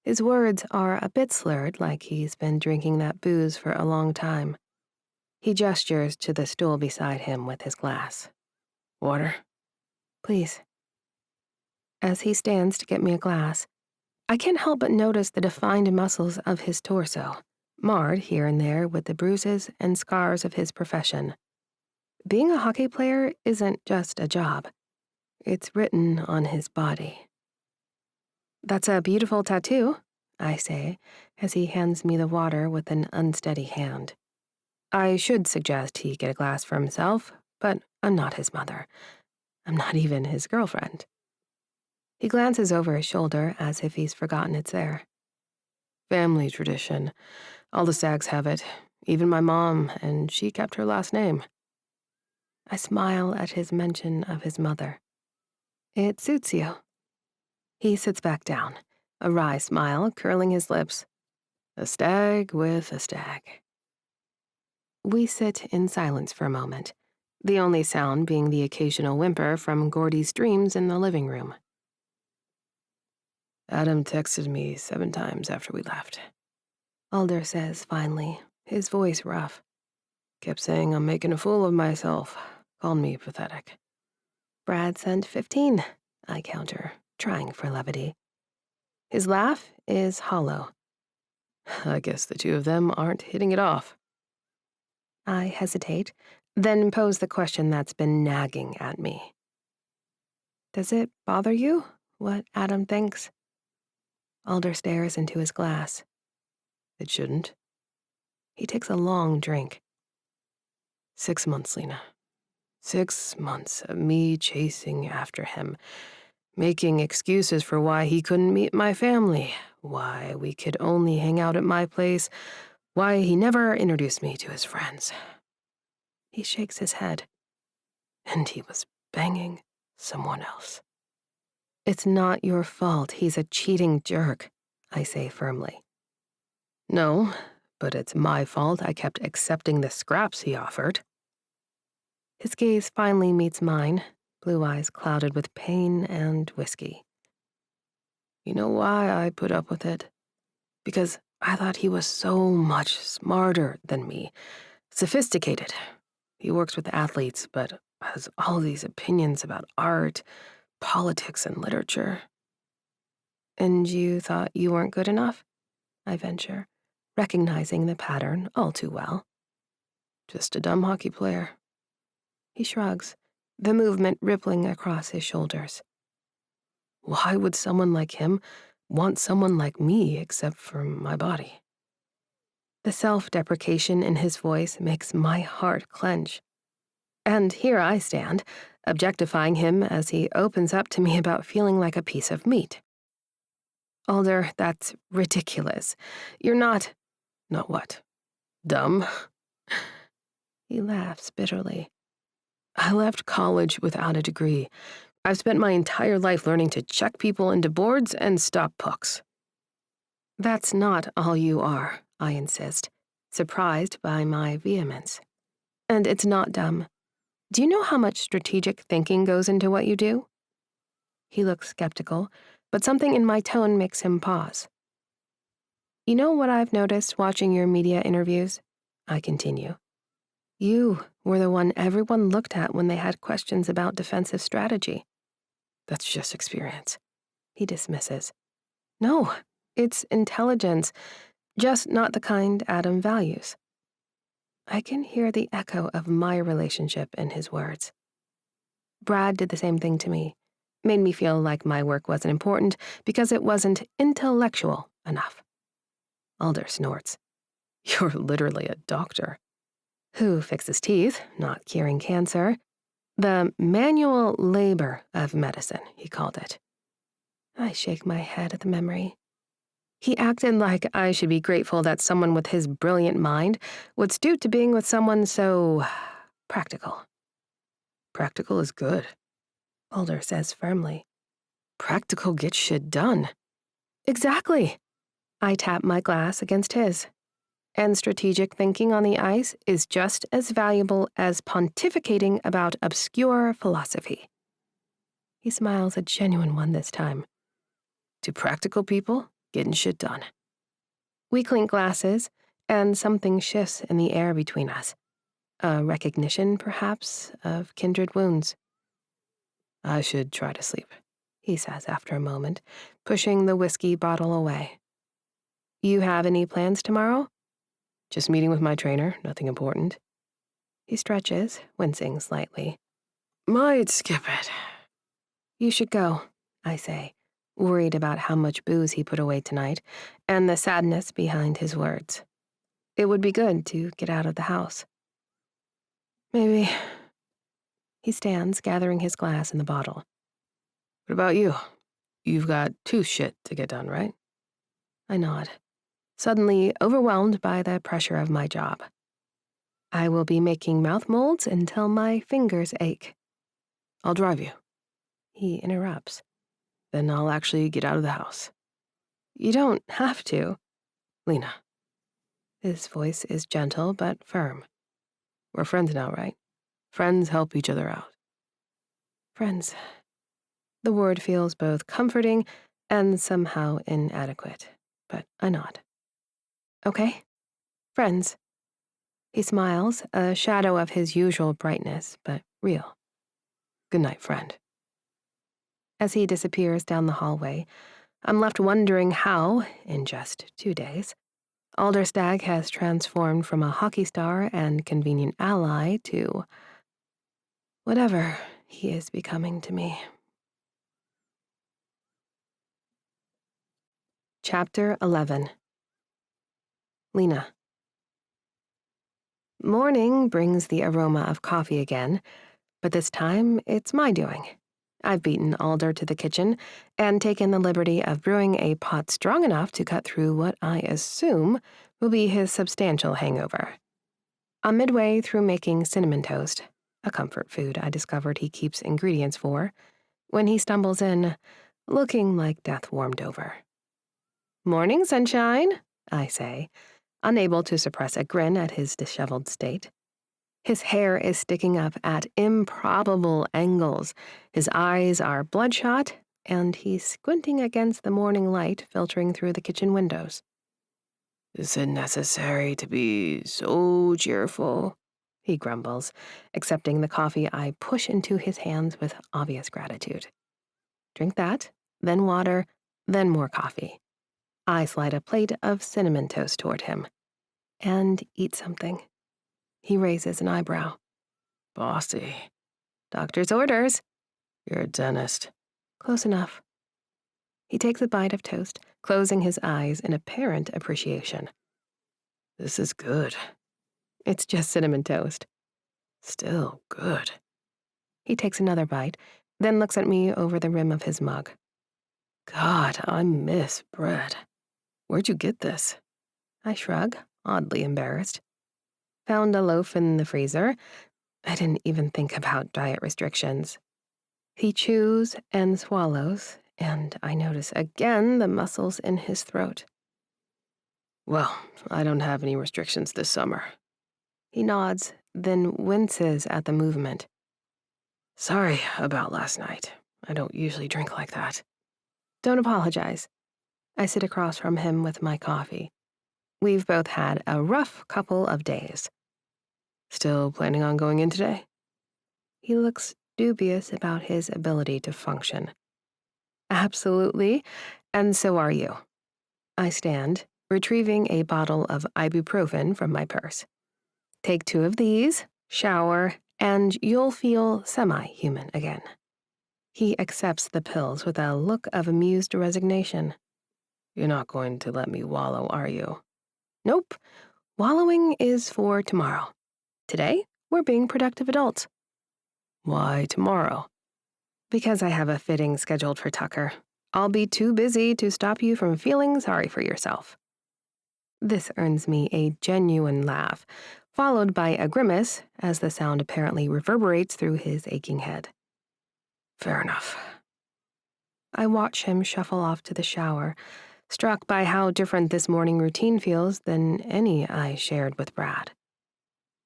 His words are a bit slurred, like he's been drinking that booze for a long time. He gestures to the stool beside him with his glass. Water? Please. As he stands to get me a glass, I can't help but notice the defined muscles of his torso, marred here and there with the bruises and scars of his profession. Being a hockey player isn't just a job. It's written on his body. That's a beautiful tattoo, I say, as he hands me the water with an unsteady hand. I should suggest he get a glass for himself, but I'm not his mother. I'm not even his girlfriend. He glances over his shoulder as if he's forgotten it's there. Family tradition. All the Stags have it, even my mom, and she kept her last name. I smile at his mention of his mother. It suits you. He sits back down, a wry smile curling his lips. A stag with a stag. We sit in silence for a moment, the only sound being the occasional whimper from Gordy's dreams in the living room. Adam texted me 7 times after we left. Alder says finally, his voice rough. Kept saying I'm making a fool of myself. Called me pathetic. Brad sent 15, I counter, trying for levity. His laugh is hollow. I guess the two of them aren't hitting it off. I hesitate, then pose the question that's been nagging at me. Does it bother you, what Adam thinks? Alder stares into his glass. It shouldn't. He takes a long drink. 6 months, Lena. 6 months of me chasing after him, making excuses for why he couldn't meet my family, why we could only hang out at my place, why he never introduced me to his friends. He shakes his head. And he was banging someone else. It's not your fault he's a cheating jerk, I say firmly. No, but it's my fault I kept accepting the scraps he offered. His gaze finally meets mine, blue eyes clouded with pain and whiskey. You know why I put up with it? Because I thought he was so much smarter than me, sophisticated. He works with athletes, but has all these opinions about art, politics, and literature. And you thought you weren't good enough? I venture, recognizing the pattern all too well. Just a dumb hockey player. He shrugs, the movement rippling across his shoulders. Why would someone like him want someone like me except for my body? The self-deprecation in his voice makes my heart clench. And here I stand, objectifying him as he opens up to me about feeling like a piece of meat. Alder, that's ridiculous. You're not... Not what? Dumb? He laughs bitterly. I left college without a degree. I've spent my entire life learning to check people into boards and stop pucks. That's not all you are, I insist, surprised by my vehemence. And it's not dumb. Do you know how much strategic thinking goes into what you do? He looks skeptical, but something in my tone makes him pause. You know what I've noticed watching your media interviews? I continue. You were the one everyone looked at when they had questions about defensive strategy. That's just experience. He dismisses. No, it's intelligence, just not the kind Adam values. I can hear the echo of my relationship in his words. Brad did the same thing to me, made me feel like my work wasn't important because it wasn't intellectual enough. Alder snorts. You're literally a doctor. Who fixes teeth, not curing cancer. The manual labor of medicine, he called it. I shake my head at the memory. He acted like I should be grateful that someone with his brilliant mind would stoop to being with someone so practical. Practical is good, Alder says firmly. Practical gets shit done. Exactly. I tap my glass against his. And strategic thinking on the ice is just as valuable as pontificating about obscure philosophy. He smiles a genuine one this time. To practical people, getting shit done. We clink glasses, and something shifts in the air between us. A recognition, perhaps, of kindred wounds. I should try to sleep, he says after a moment, pushing the whiskey bottle away. You have any plans tomorrow? Just meeting with my trainer, nothing important. He stretches, wincing slightly. Might skip it. You should go, I say, worried about how much booze he put away tonight, and the sadness behind his words. It would be good to get out of the house. Maybe. He stands, gathering his glass and the bottle. What about you? You've got tooth shit to get done, right? I nod, suddenly overwhelmed by the pressure of my job. I will be making mouth molds until my fingers ache. I'll drive you. He interrupts. Then I'll actually get out of the house. You don't have to. Lena. His voice is gentle but firm. We're friends now, right? Friends help each other out. Friends. The word feels both comforting and somehow inadequate, but I nod. Okay. Friends. He smiles, a shadow of his usual brightness, but real. Good night, friend. As he disappears down the hallway, I'm left wondering how, in just 2 days, Alder Stag has transformed from a hockey star and convenient ally to whatever he is becoming to me. Chapter 11. Lena. Morning brings the aroma of coffee again, but this time it's my doing. I've beaten Alder to the kitchen and taken the liberty of brewing a pot strong enough to cut through what I assume will be his substantial hangover. I'm midway through making cinnamon toast, a comfort food I discovered he keeps ingredients for, when he stumbles in, looking like death warmed over. Morning, sunshine, I say, unable to suppress a grin at his disheveled state. His hair is sticking up at improbable angles, his eyes are bloodshot, and he's squinting against the morning light filtering through the kitchen windows. Is it necessary to be so cheerful? He grumbles, accepting the coffee I push into his hands with obvious gratitude. Drink that, then water, then more coffee. I slide a plate of cinnamon toast toward him. And eat something. He raises an eyebrow. Bossy. Doctor's orders. You're a dentist. Close enough. He takes a bite of toast, closing his eyes in apparent appreciation. This is good. It's just cinnamon toast. Still good. He takes another bite, then looks at me over the rim of his mug. God, I miss bread. Where'd you get this? I shrug, oddly embarrassed. Found a loaf in the freezer. I didn't even think about diet restrictions. He chews and swallows, and I notice again the muscles in his throat. Well, I don't have any restrictions this summer. He nods, then winces at the movement. Sorry about last night. I don't usually drink like that. Don't apologize. I sit across from him with my coffee. We've both had a rough couple of days. Still planning on going in today? He looks dubious about his ability to function. Absolutely, and so are you. I stand, retrieving a bottle of ibuprofen from my purse. Take 2 of these, shower, and you'll feel semi-human again. He accepts the pills with a look of amused resignation. You're not going to let me wallow, are you? Nope. Wallowing is for tomorrow. Today, we're being productive adults. Why tomorrow? Because I have a fitting scheduled for Tucker. I'll be too busy to stop you from feeling sorry for yourself. This earns me a genuine laugh, followed by a grimace as the sound apparently reverberates through his aching head. Fair enough. I watch him shuffle off to the shower, struck by how different this morning routine feels than any I shared with Brad.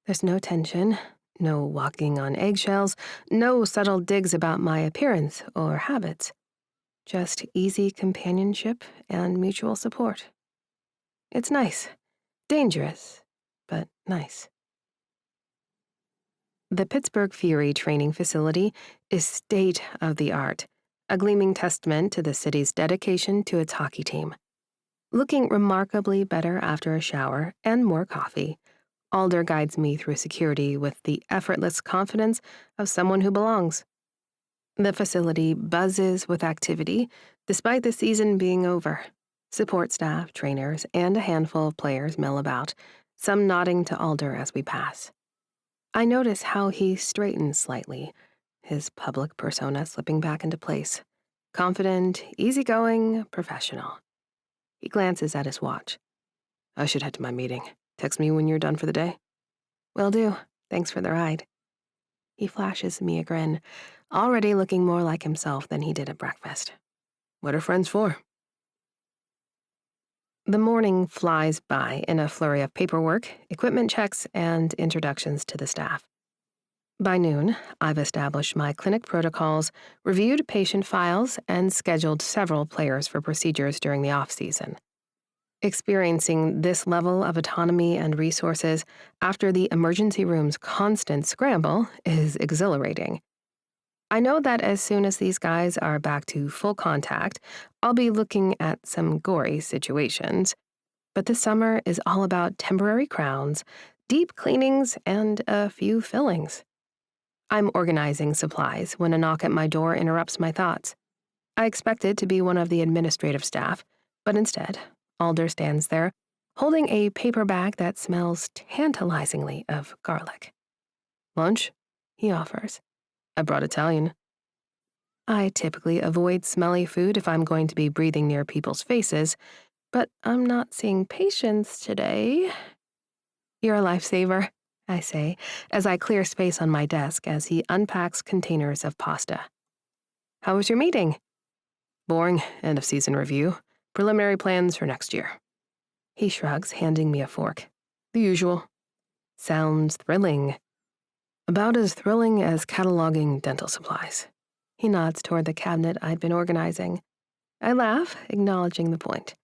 There's no tension, no walking on eggshells, no subtle digs about my appearance or habits. Just easy companionship and mutual support. It's nice. Dangerous, but nice. The Pittsburgh Fury training facility is state-of-the-art, a gleaming testament to the city's dedication to its hockey team. Looking remarkably better after a shower and more coffee, Alder guides me through security with the effortless confidence of someone who belongs. The facility buzzes with activity, despite the season being over. Support staff, trainers, and a handful of players mill about, some nodding to Alder as we pass. I notice how he straightens slightly, his public persona slipping back into place. Confident, easygoing, professional. He glances at his watch. I should head to my meeting. Text me when you're done for the day. Will do. Thanks for the ride. He flashes me a grin, already looking more like himself than he did at breakfast. What are friends for? The morning flies by in a flurry of paperwork, equipment checks, and introductions to the staff. By noon, I've established my clinic protocols, reviewed patient files, and scheduled several players for procedures during the off-season. Experiencing this level of autonomy and resources after the emergency room's constant scramble is exhilarating. I know that as soon as these guys are back to full contact, I'll be looking at some gory situations. But this summer is all about temporary crowns, deep cleanings, and a few fillings. I'm organizing supplies when a knock at my door interrupts my thoughts. I expected to be one of the administrative staff, but instead, Alder stands there, holding a paper bag that smells tantalizingly of garlic. Lunch? He offers. I brought Italian. I typically avoid smelly food if I'm going to be breathing near people's faces, but I'm not seeing patients today. You're a lifesaver, I say, as I clear space on my desk as he unpacks containers of pasta. How was your meeting? Boring, end of season review. Preliminary plans for next year. He shrugs, handing me a fork. The usual. Sounds thrilling. About as thrilling as cataloging dental supplies. He nods toward the cabinet I'd been organizing. I laugh, acknowledging the point.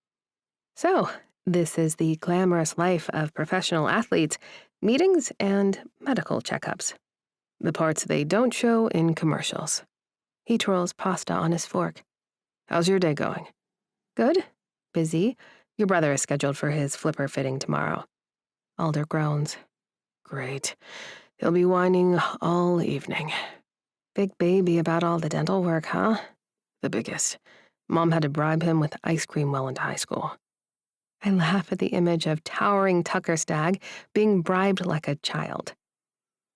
So, this is the glamorous life of professional athletes, meetings and medical checkups. The parts they don't show in commercials. He twirls pasta on his fork. How's your day going? Good. Busy. Your brother is scheduled for his flipper fitting tomorrow. Alder groans. Great. He'll be whining all evening. Big baby about all the dental work, huh? The biggest. Mom had to bribe him with ice cream well into high school. I laugh at the image of towering Tucker Stag being bribed like a child.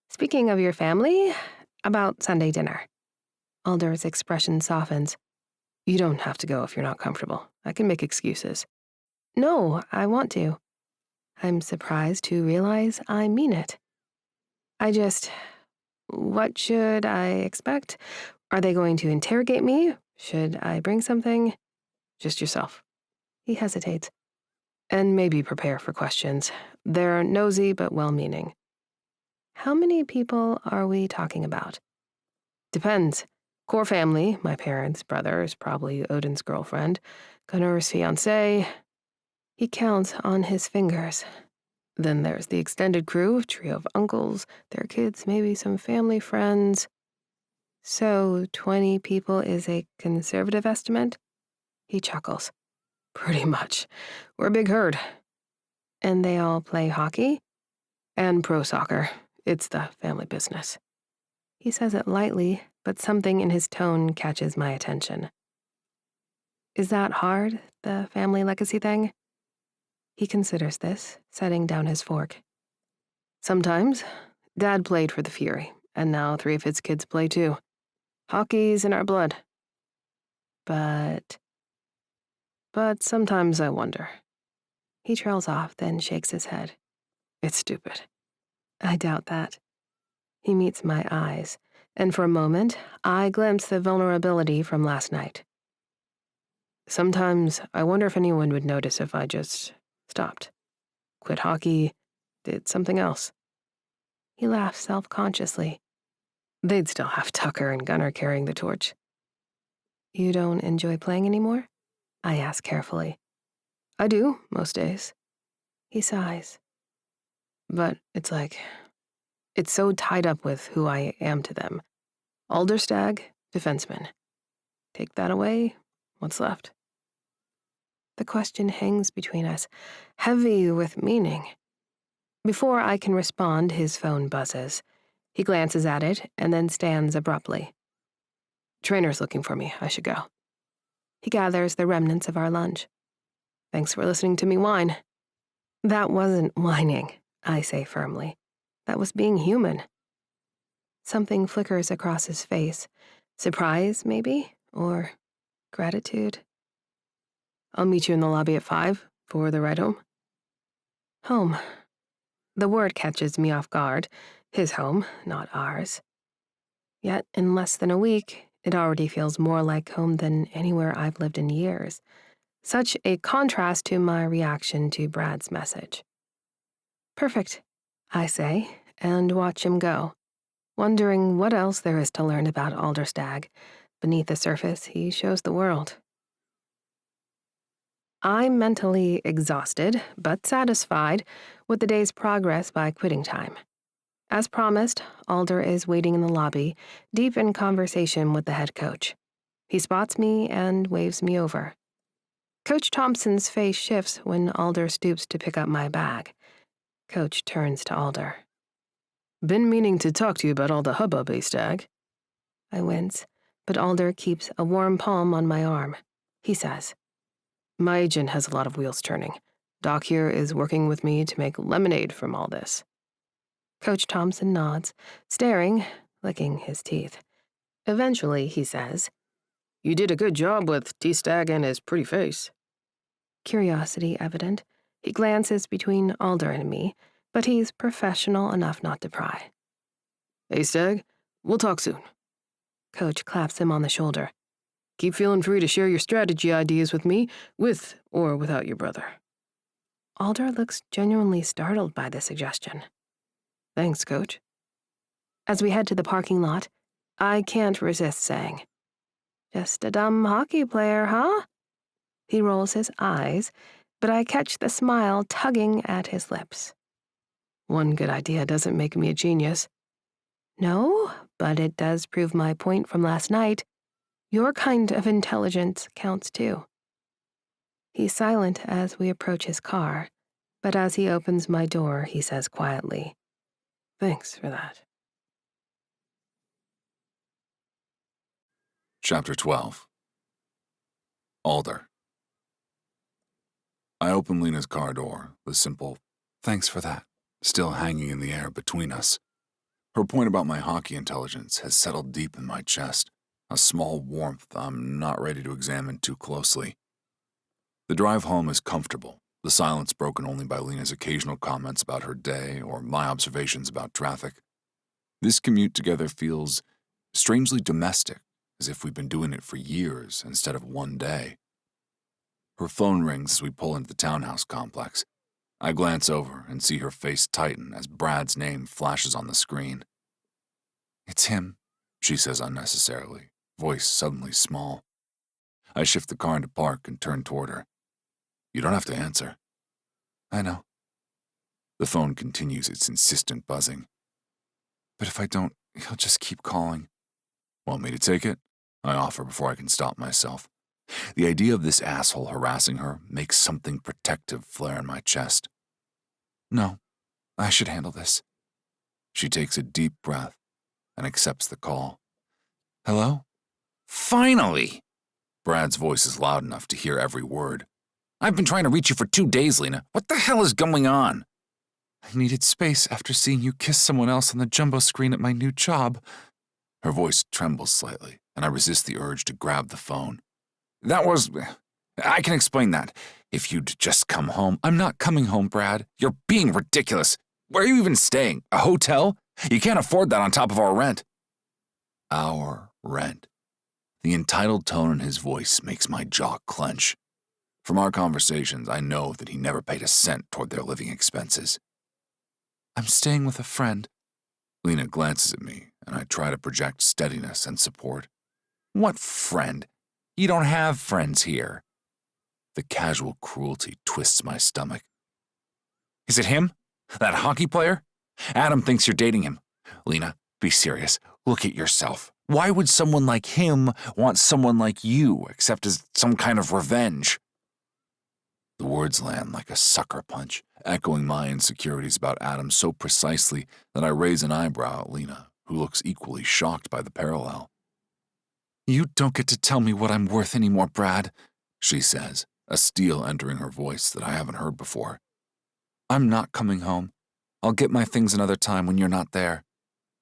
Speaking of your family, about Sunday dinner. Alder's expression softens. You don't have to go if you're not comfortable. I can make excuses. No, I want to. I'm surprised to realize I mean it. What should I expect? Are they going to interrogate me? Should I bring something? Just yourself. He hesitates. And maybe prepare for questions. They're nosy but well-meaning. How many people are we talking about? Depends. Core family, my parents, brothers, probably Odin's girlfriend, Gunnar's fiancé. He counts on his fingers. Then there's the extended crew, trio of uncles, their kids, maybe some family friends. So 20 people is a conservative estimate? He chuckles. Pretty much. We're a big herd. And they all play hockey? And pro soccer. It's the family business. He says it lightly, but something in his tone catches my attention. Is that hard, the family legacy thing? He considers this, setting down his fork. Sometimes. Dad played for the Fury, and now 3 of his kids play too. Hockey's in our blood. But sometimes I wonder. He trails off, then shakes his head. It's stupid. I doubt that. He meets my eyes, and for a moment, I glimpse the vulnerability from last night. Sometimes I wonder if anyone would notice if I just stopped. Quit hockey, did something else. He laughs self-consciously. They'd still have Tucker and Gunnar carrying the torch. You don't enjoy playing anymore? I ask carefully. I do, most days. He sighs. But it's so tied up with who I am to them. Alder Stag, defenseman. Take that away, what's left? The question hangs between us, heavy with meaning. Before I can respond, his phone buzzes. He glances at it and then stands abruptly. Trainer's looking for me, I should go. He gathers the remnants of our lunch. Thanks for listening to me whine. That wasn't whining, I say firmly. That was being human. Something flickers across his face. Surprise, maybe? Or gratitude? I'll meet you in the lobby at 5 for the ride home. Home. The word catches me off guard. His home, not ours. Yet, in less than a week, it already feels more like home than anywhere I've lived in years. Such a contrast to my reaction to Brad's message. Perfect, I say, and watch him go, wondering what else there is to learn about Alder Stag. Beneath the surface, he shows the world. I'm mentally exhausted, but satisfied with the day's progress by quitting time. As promised, Alder is waiting in the lobby, deep in conversation with the head coach. He spots me and waves me over. Coach Thompson's face shifts when Alder stoops to pick up my bag. Coach turns to Alder. Been meaning to talk to you about all the hubbub, Stag. I wince, but Alder keeps a warm palm on my arm. He says, My agent has a lot of wheels turning. Doc here is working with me to make lemonade from all this. Coach Thompson nods, staring, licking his teeth. Eventually, he says, You did a good job with T-Stag and his pretty face. Curiosity evident, he glances between Alder and me, but he's professional enough not to pry. Hey, Stag, we'll talk soon. Coach claps him on the shoulder. Keep feeling free to share your strategy ideas with me, with or without your brother. Alder looks genuinely startled by the suggestion. Thanks, Coach. As we head to the parking lot, I can't resist saying, Just a dumb hockey player, huh? He rolls his eyes, but I catch the smile tugging at his lips. One good idea doesn't make me a genius. No, but it does prove my point from last night. Your kind of intelligence counts too. He's silent as we approach his car, but as he opens my door, he says quietly, Thanks for that. Chapter 12. Alder. I open Lena's car door, the simple, thanks for that, still hanging in the air between us. Her point about my hockey intelligence has settled deep in my chest, a small warmth I'm not ready to examine too closely. The drive home is comfortable, the silence broken only by Lena's occasional comments about her day or my observations about traffic. This commute together feels strangely domestic, as if we've been doing it for years instead of one day. Her phone rings as we pull into the townhouse complex. I glance over and see her face tighten as Brad's name flashes on the screen. "It's him," she says unnecessarily, voice suddenly small. I shift the car into park and turn toward her. "You don't have to answer." "I know." The phone continues its insistent buzzing. "But if I don't, he'll just keep calling." "Want me to take it?" I offer before I can stop myself. The idea of this asshole harassing her makes something protective flare in my chest. "No, I should handle this." She takes a deep breath and accepts the call. "Hello?" "Finally!" Brad's voice is loud enough to hear every word. "I've been trying to reach you for 2 days, Lena. What the hell is going on?" "I needed space after seeing you kiss someone else on the jumbo screen at my new job." Her voice trembles slightly, and I resist the urge to grab the phone. I can explain that. If you'd just come home." "I'm not coming home, Brad." "You're being ridiculous. Where are you even staying? A hotel? You can't afford that on top of our rent." Our rent. The entitled tone in his voice makes my jaw clench. From our conversations, I know that he never paid a cent toward their living expenses. "I'm staying with a friend." Lena glances at me, and I try to project steadiness and support. "What friend? You don't have friends here." The casual cruelty twists my stomach. "Is it him? That hockey player? Adam thinks you're dating him. Lena, be serious. Look at yourself. Why would someone like him want someone like you, except as some kind of revenge?" The words land like a sucker punch, echoing my insecurities about Adam so precisely that I raise an eyebrow at Lena, who looks equally shocked by the parallel. "You don't get to tell me what I'm worth anymore, Brad," she says, a steel entering her voice that I haven't heard before. "I'm not coming home. I'll get my things another time when you're not there."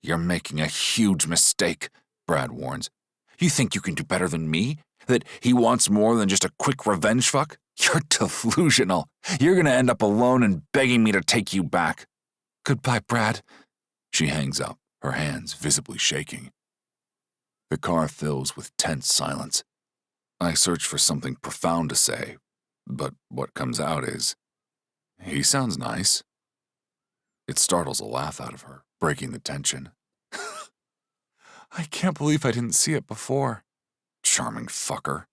"You're making a huge mistake," Brad warns. "You think you can do better than me? That he wants more than just a quick revenge fuck? You're delusional. You're gonna end up alone and begging me to take you back." "Goodbye, Brad." She hangs up, her hands visibly shaking. The car fills with tense silence. I search for something profound to say, but what comes out is, "He sounds nice." It startles a laugh out of her, breaking the tension. "I can't believe I didn't see it before." "Charming fucker."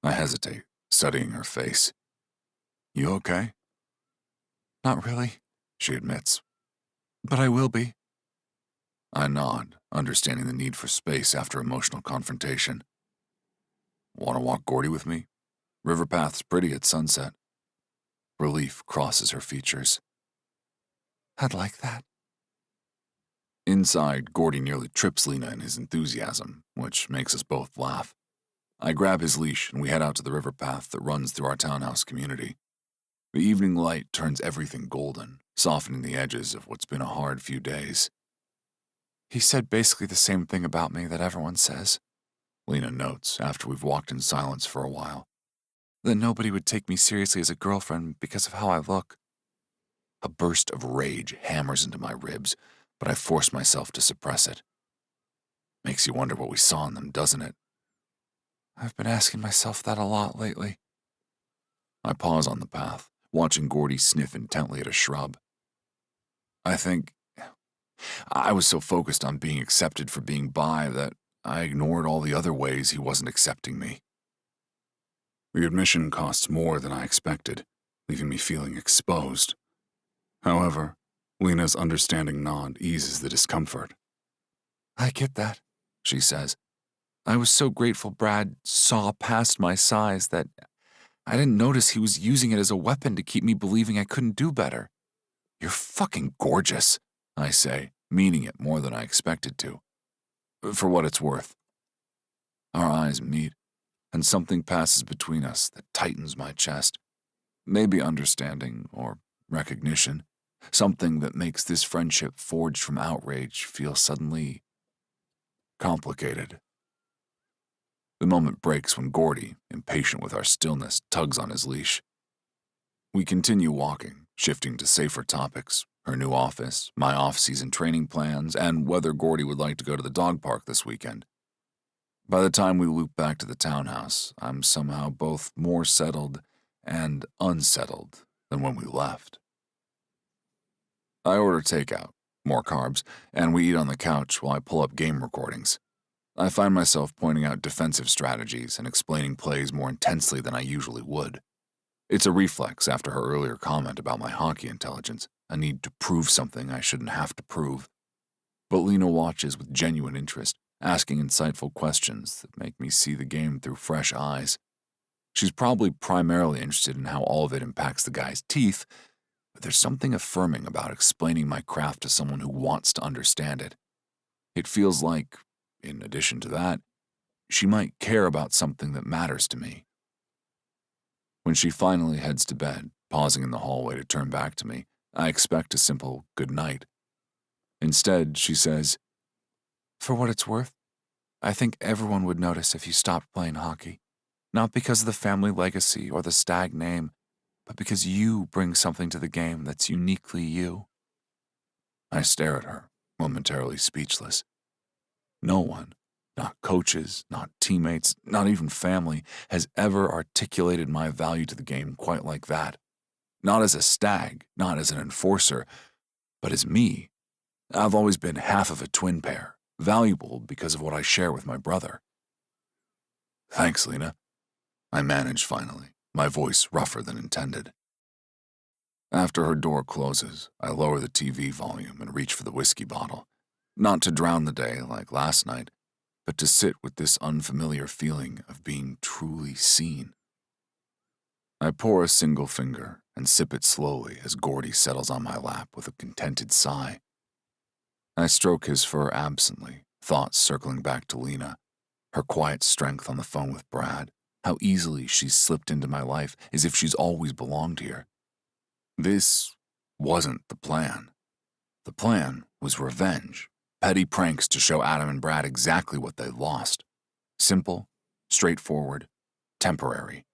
I hesitate, studying her face. "You okay?" "Not really," she admits. "But I will be." I nod, understanding the need for space after emotional confrontation. "Want to walk Gordy with me? River path's pretty at sunset." Relief crosses her features. "I'd like that." Inside, Gordy nearly trips Lena in his enthusiasm, which makes us both laugh. I grab his leash and we head out to the river path that runs through our townhouse community. The evening light turns everything golden, softening the edges of what's been a hard few days. "He said basically the same thing about me that everyone says," Lena notes after we've walked in silence for a while. "That nobody would take me seriously as a girlfriend because of how I look." A burst of rage hammers into my ribs, but I force myself to suppress it. Makes you wonder what we saw in them, doesn't it? "I've been asking myself that a lot lately." I pause on the path, watching Gordy sniff intently at a shrub. I think I was so focused on being accepted for being bi that I ignored all the other ways he wasn't accepting me. The admission costs more than I expected, leaving me feeling exposed. However, Lena's understanding nod eases the discomfort. "I get that," she says. "I was so grateful Brad saw past my size that I didn't notice he was using it as a weapon to keep me believing I couldn't do better." "You're fucking gorgeous," I say, meaning it more than I expected to. For what it's worth. Our eyes meet, and something passes between us that tightens my chest. Maybe understanding or recognition. Something that makes this friendship forged from outrage feel suddenly complicated. The moment breaks when Gordy, impatient with our stillness, tugs on his leash. We continue walking, shifting to safer topics, her new office, my off-season training plans, and whether Gordy would like to go to the dog park this weekend. By the time we loop back to the townhouse, I'm somehow both more settled and unsettled than when we left. I order takeout, more carbs, and we eat on the couch while I pull up game recordings. I find myself pointing out defensive strategies and explaining plays more intensely than I usually would. It's a reflex after her earlier comment about my hockey intelligence, a need to prove something I shouldn't have to prove. But Lena watches with genuine interest, asking insightful questions that make me see the game through fresh eyes. She's probably primarily interested in how all of it impacts the guy's teeth, but there's something affirming about explaining my craft to someone who wants to understand it. It feels like, in addition to that, she might care about something that matters to me. When she finally heads to bed, pausing in the hallway to turn back to me, I expect a simple good night. Instead, she says, "For what it's worth, I think everyone would notice if you stopped playing hockey. Not because of the family legacy or the Stag name, but because you bring something to the game that's uniquely you." I stare at her, momentarily speechless. No one, not coaches, not teammates, not even family, has ever articulated my value to the game quite like that. Not as a Stag, not as an enforcer, but as me. I've always been half of a twin pair, valuable because of what I share with my brother. "Thanks, Lena," I manage finally, my voice rougher than intended. After her door closes, I lower the TV volume and reach for the whiskey bottle, not to drown the day like last night, but to sit with this unfamiliar feeling of being truly seen. I pour a single finger and sip it slowly as Gordy settles on my lap with a contented sigh. I stroke his fur absently, thoughts circling back to Lena, her quiet strength on the phone with Brad, how easily she's slipped into my life as if she's always belonged here. This wasn't the plan. The plan was revenge, petty pranks to show Adam and Brad exactly what they lost. Simple, straightforward, temporary.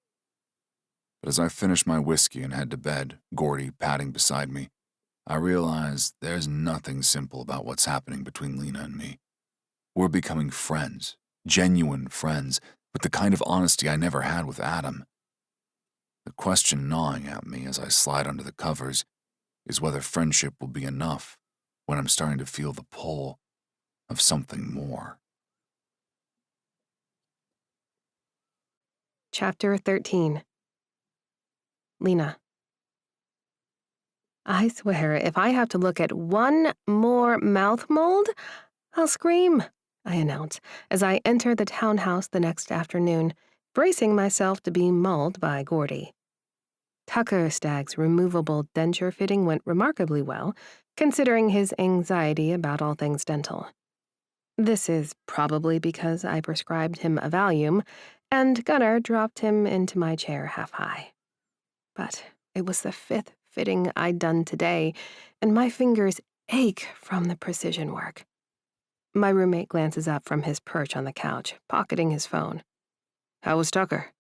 But as I finish my whiskey and head to bed, Gordy padding beside me, I realize there's nothing simple about what's happening between Lena and me. We're becoming friends, genuine friends, with the kind of honesty I never had with Adam. The question gnawing at me as I slide under the covers is whether friendship will be enough when I'm starting to feel the pull of something more. Chapter 13. Lena. I swear, if I have to look at one more mouth mold, I'll scream, I announce as I enter the townhouse the next afternoon, bracing myself to be mauled by Gordy. Tucker Stag's removable denture fitting went remarkably well, considering his anxiety about all things dental. This is probably because I prescribed him a Valium, and Gunnar dropped him into my chair half-high. But it was the 5th fitting I'd done today, and my fingers ache from the precision work. My roommate glances up from his perch on the couch, pocketing his phone. How was Tucker?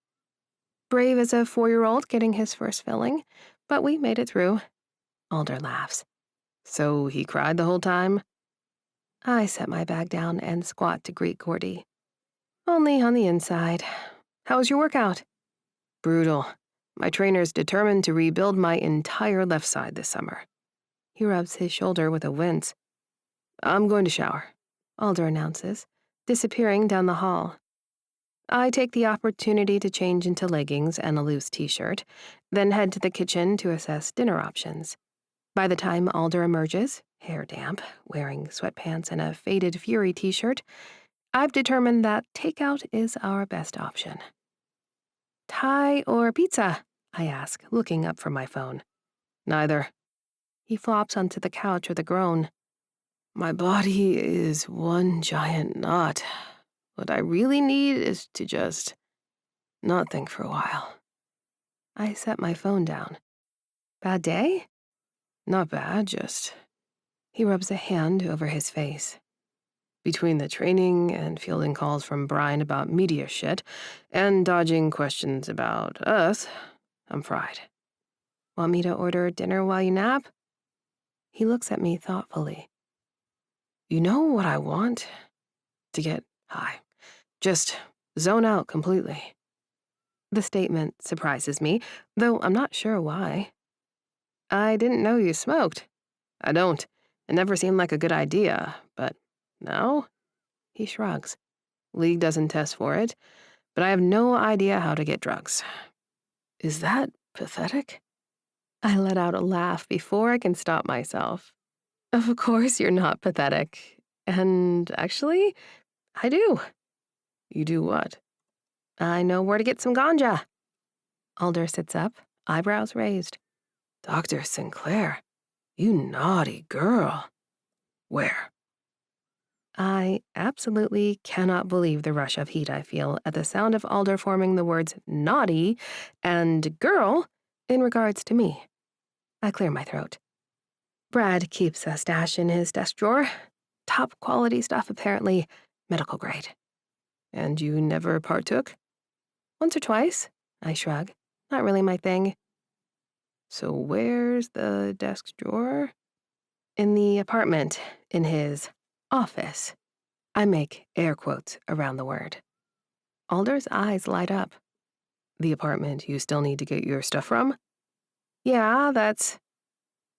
Brave as a 4-year-old getting his first filling, but we made it through. Alder laughs. So he cried the whole time? I set my bag down and squat to greet Gordy. Only on the inside. How was your workout? Brutal. My trainer's determined to rebuild my entire left side this summer. He rubs his shoulder with a wince. I'm going to shower, Alder announces, disappearing down the hall. I take the opportunity to change into leggings and a loose t-shirt, then head to the kitchen to assess dinner options. By the time Alder emerges, hair damp, wearing sweatpants and a faded Fury t-shirt, I've determined that takeout is our best option. Thai or pizza? I ask, looking up from my phone. Neither. He flops onto the couch with a groan. My body is one giant knot. What I really need is to just not think for a while. I set my phone down. Bad day? Not bad, just... He rubs a hand over his face. Between the training and fielding calls from Brian about media shit and dodging questions about us, I'm fried. Want me to order dinner while you nap? He looks at me thoughtfully. You know what I want? To get high. Just zone out completely. The statement surprises me, though I'm not sure why. I didn't know you smoked. I don't. It never seemed like a good idea, but now? He shrugs. League doesn't test for it, but I have no idea how to get drugs. Is that pathetic? I let out a laugh before I can stop myself. Of course you're not pathetic. And actually, I do. You do what? I know where to get some ganja. Alder sits up, eyebrows raised. Dr. Sinclair, you naughty girl. Where? I absolutely cannot believe the rush of heat I feel at the sound of Alder forming the words naughty and girl in regards to me. I clear my throat. Brad keeps a stash in his desk drawer. Top quality stuff, apparently, medical grade. And you never partook? Once or twice, I shrug. Not really my thing. So where's the desk drawer? In the apartment, in his office. I make air quotes around the word. Alder's eyes light up. The apartment you still need to get your stuff from? Yeah, that's...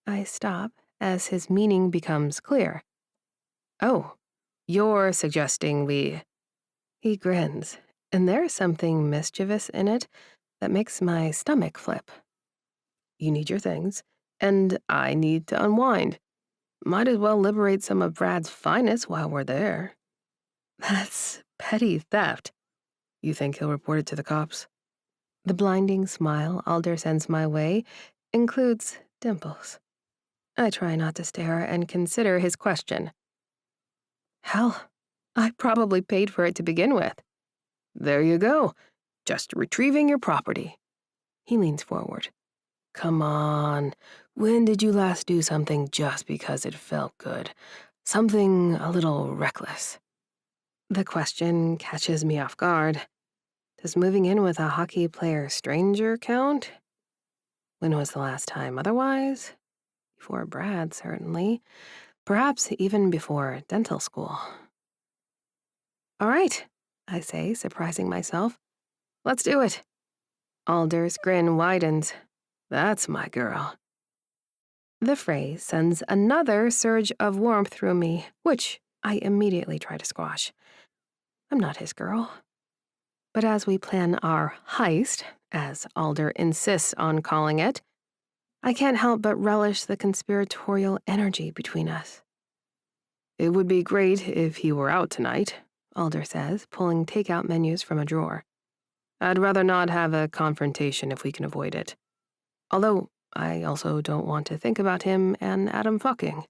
I stop as his meaning becomes clear. Oh, you're suggesting we... He grins, and there's something mischievous in it that makes my stomach flip. You need your things, and I need to unwind. Might as well liberate some of Brad's finest while we're there. That's petty theft. You think he'll report it to the cops? The blinding smile Alder sends my way includes dimples. I try not to stare and consider his question. Hell, I probably paid for it to begin with. There you go, just retrieving your property. He leans forward. Come on, when did you last do something just because it felt good? Something a little reckless. The question catches me off guard. Does moving in with a hockey player stranger count? When was the last time otherwise? Before Brad, certainly. Perhaps even before dental school. All right, I say, surprising myself. Let's do it. Alder's grin widens. That's my girl. The phrase sends another surge of warmth through me, which I immediately try to squash. I'm not his girl. But as we plan our heist, as Alder insists on calling it, I can't help but relish the conspiratorial energy between us. It would be great if he were out tonight, Alder says, pulling takeout menus from a drawer. I'd rather not have a confrontation if we can avoid it. Although, I also don't want to think about him and Adam fucking.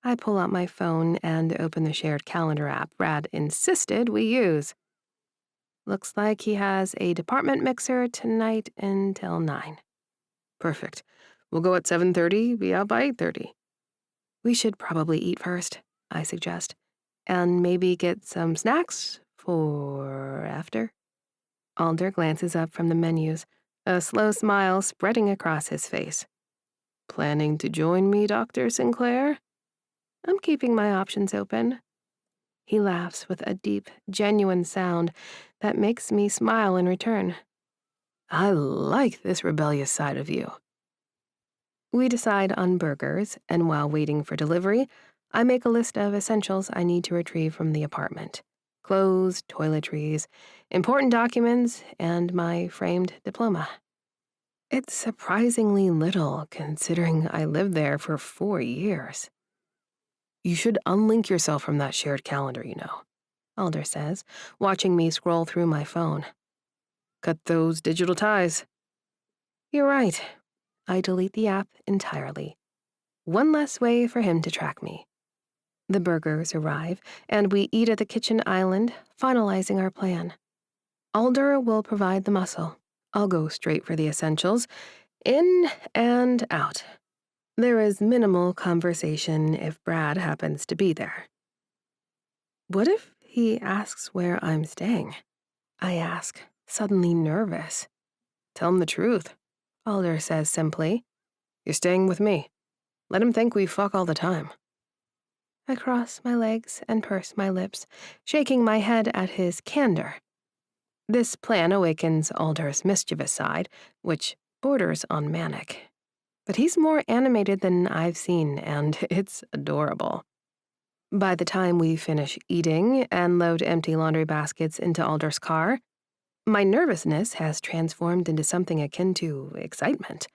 I pull out my phone and open the shared calendar app Brad insisted we use. Looks like he has a department mixer tonight until 9. Perfect. We'll go at 7:30, be out by 8:30. We should probably eat first, I suggest, and maybe get some snacks for after. Alder glances up from the menus, a slow smile spreading across his face. Planning to join me, Dr. Sinclair? I'm keeping my options open. He laughs with a deep, genuine sound that makes me smile in return. I like this rebellious side of you. We decide on burgers, and while waiting for delivery, I make a list of essentials I need to retrieve from the apartment. Clothes, toiletries, important documents, and my framed diploma. It's surprisingly little, considering I lived there for 4 years. You should unlink yourself from that shared calendar, you know, Alder says, watching me scroll through my phone. Cut those digital ties. You're right. I delete the app entirely. One less way for him to track me. The burgers arrive, and we eat at the kitchen island, finalizing our plan. Alder will provide the muscle. I'll go straight for the essentials, in and out. There is minimal conversation if Brad happens to be there. What if he asks where I'm staying? I ask, suddenly nervous. Tell him the truth. Alder says simply. You're staying with me. Let him think we fuck all the time. I cross my legs and purse my lips, shaking my head at his candor. This plan awakens Alder's mischievous side, which borders on manic. But he's more animated than I've seen, and it's adorable. By the time we finish eating and load empty laundry baskets into Alder's car, my nervousness has transformed into something akin to excitement.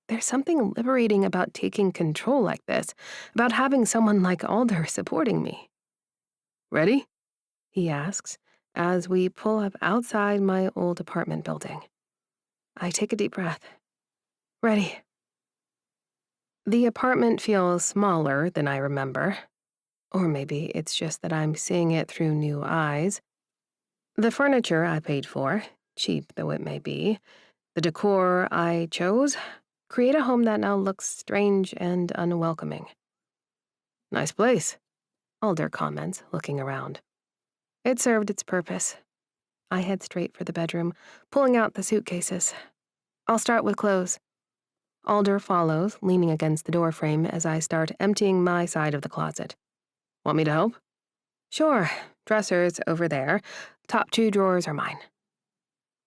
There's something liberating about taking control like this, about having someone like Alder supporting me. Ready? He asks as we pull up outside my old apartment building. I take a deep breath. Ready. The apartment feels smaller than I remember. Or maybe it's just that I'm seeing it through new eyes. The furniture I paid for, cheap though it may be, the decor I chose, create a home that now looks strange and unwelcoming. Nice place, Alder comments, looking around. It served its purpose. I head straight for the bedroom, pulling out the suitcases. I'll start with clothes. Alder follows, leaning against the doorframe as I start emptying my side of the closet. Want me to help? Sure, dresser's over there. Top 2 drawers are mine.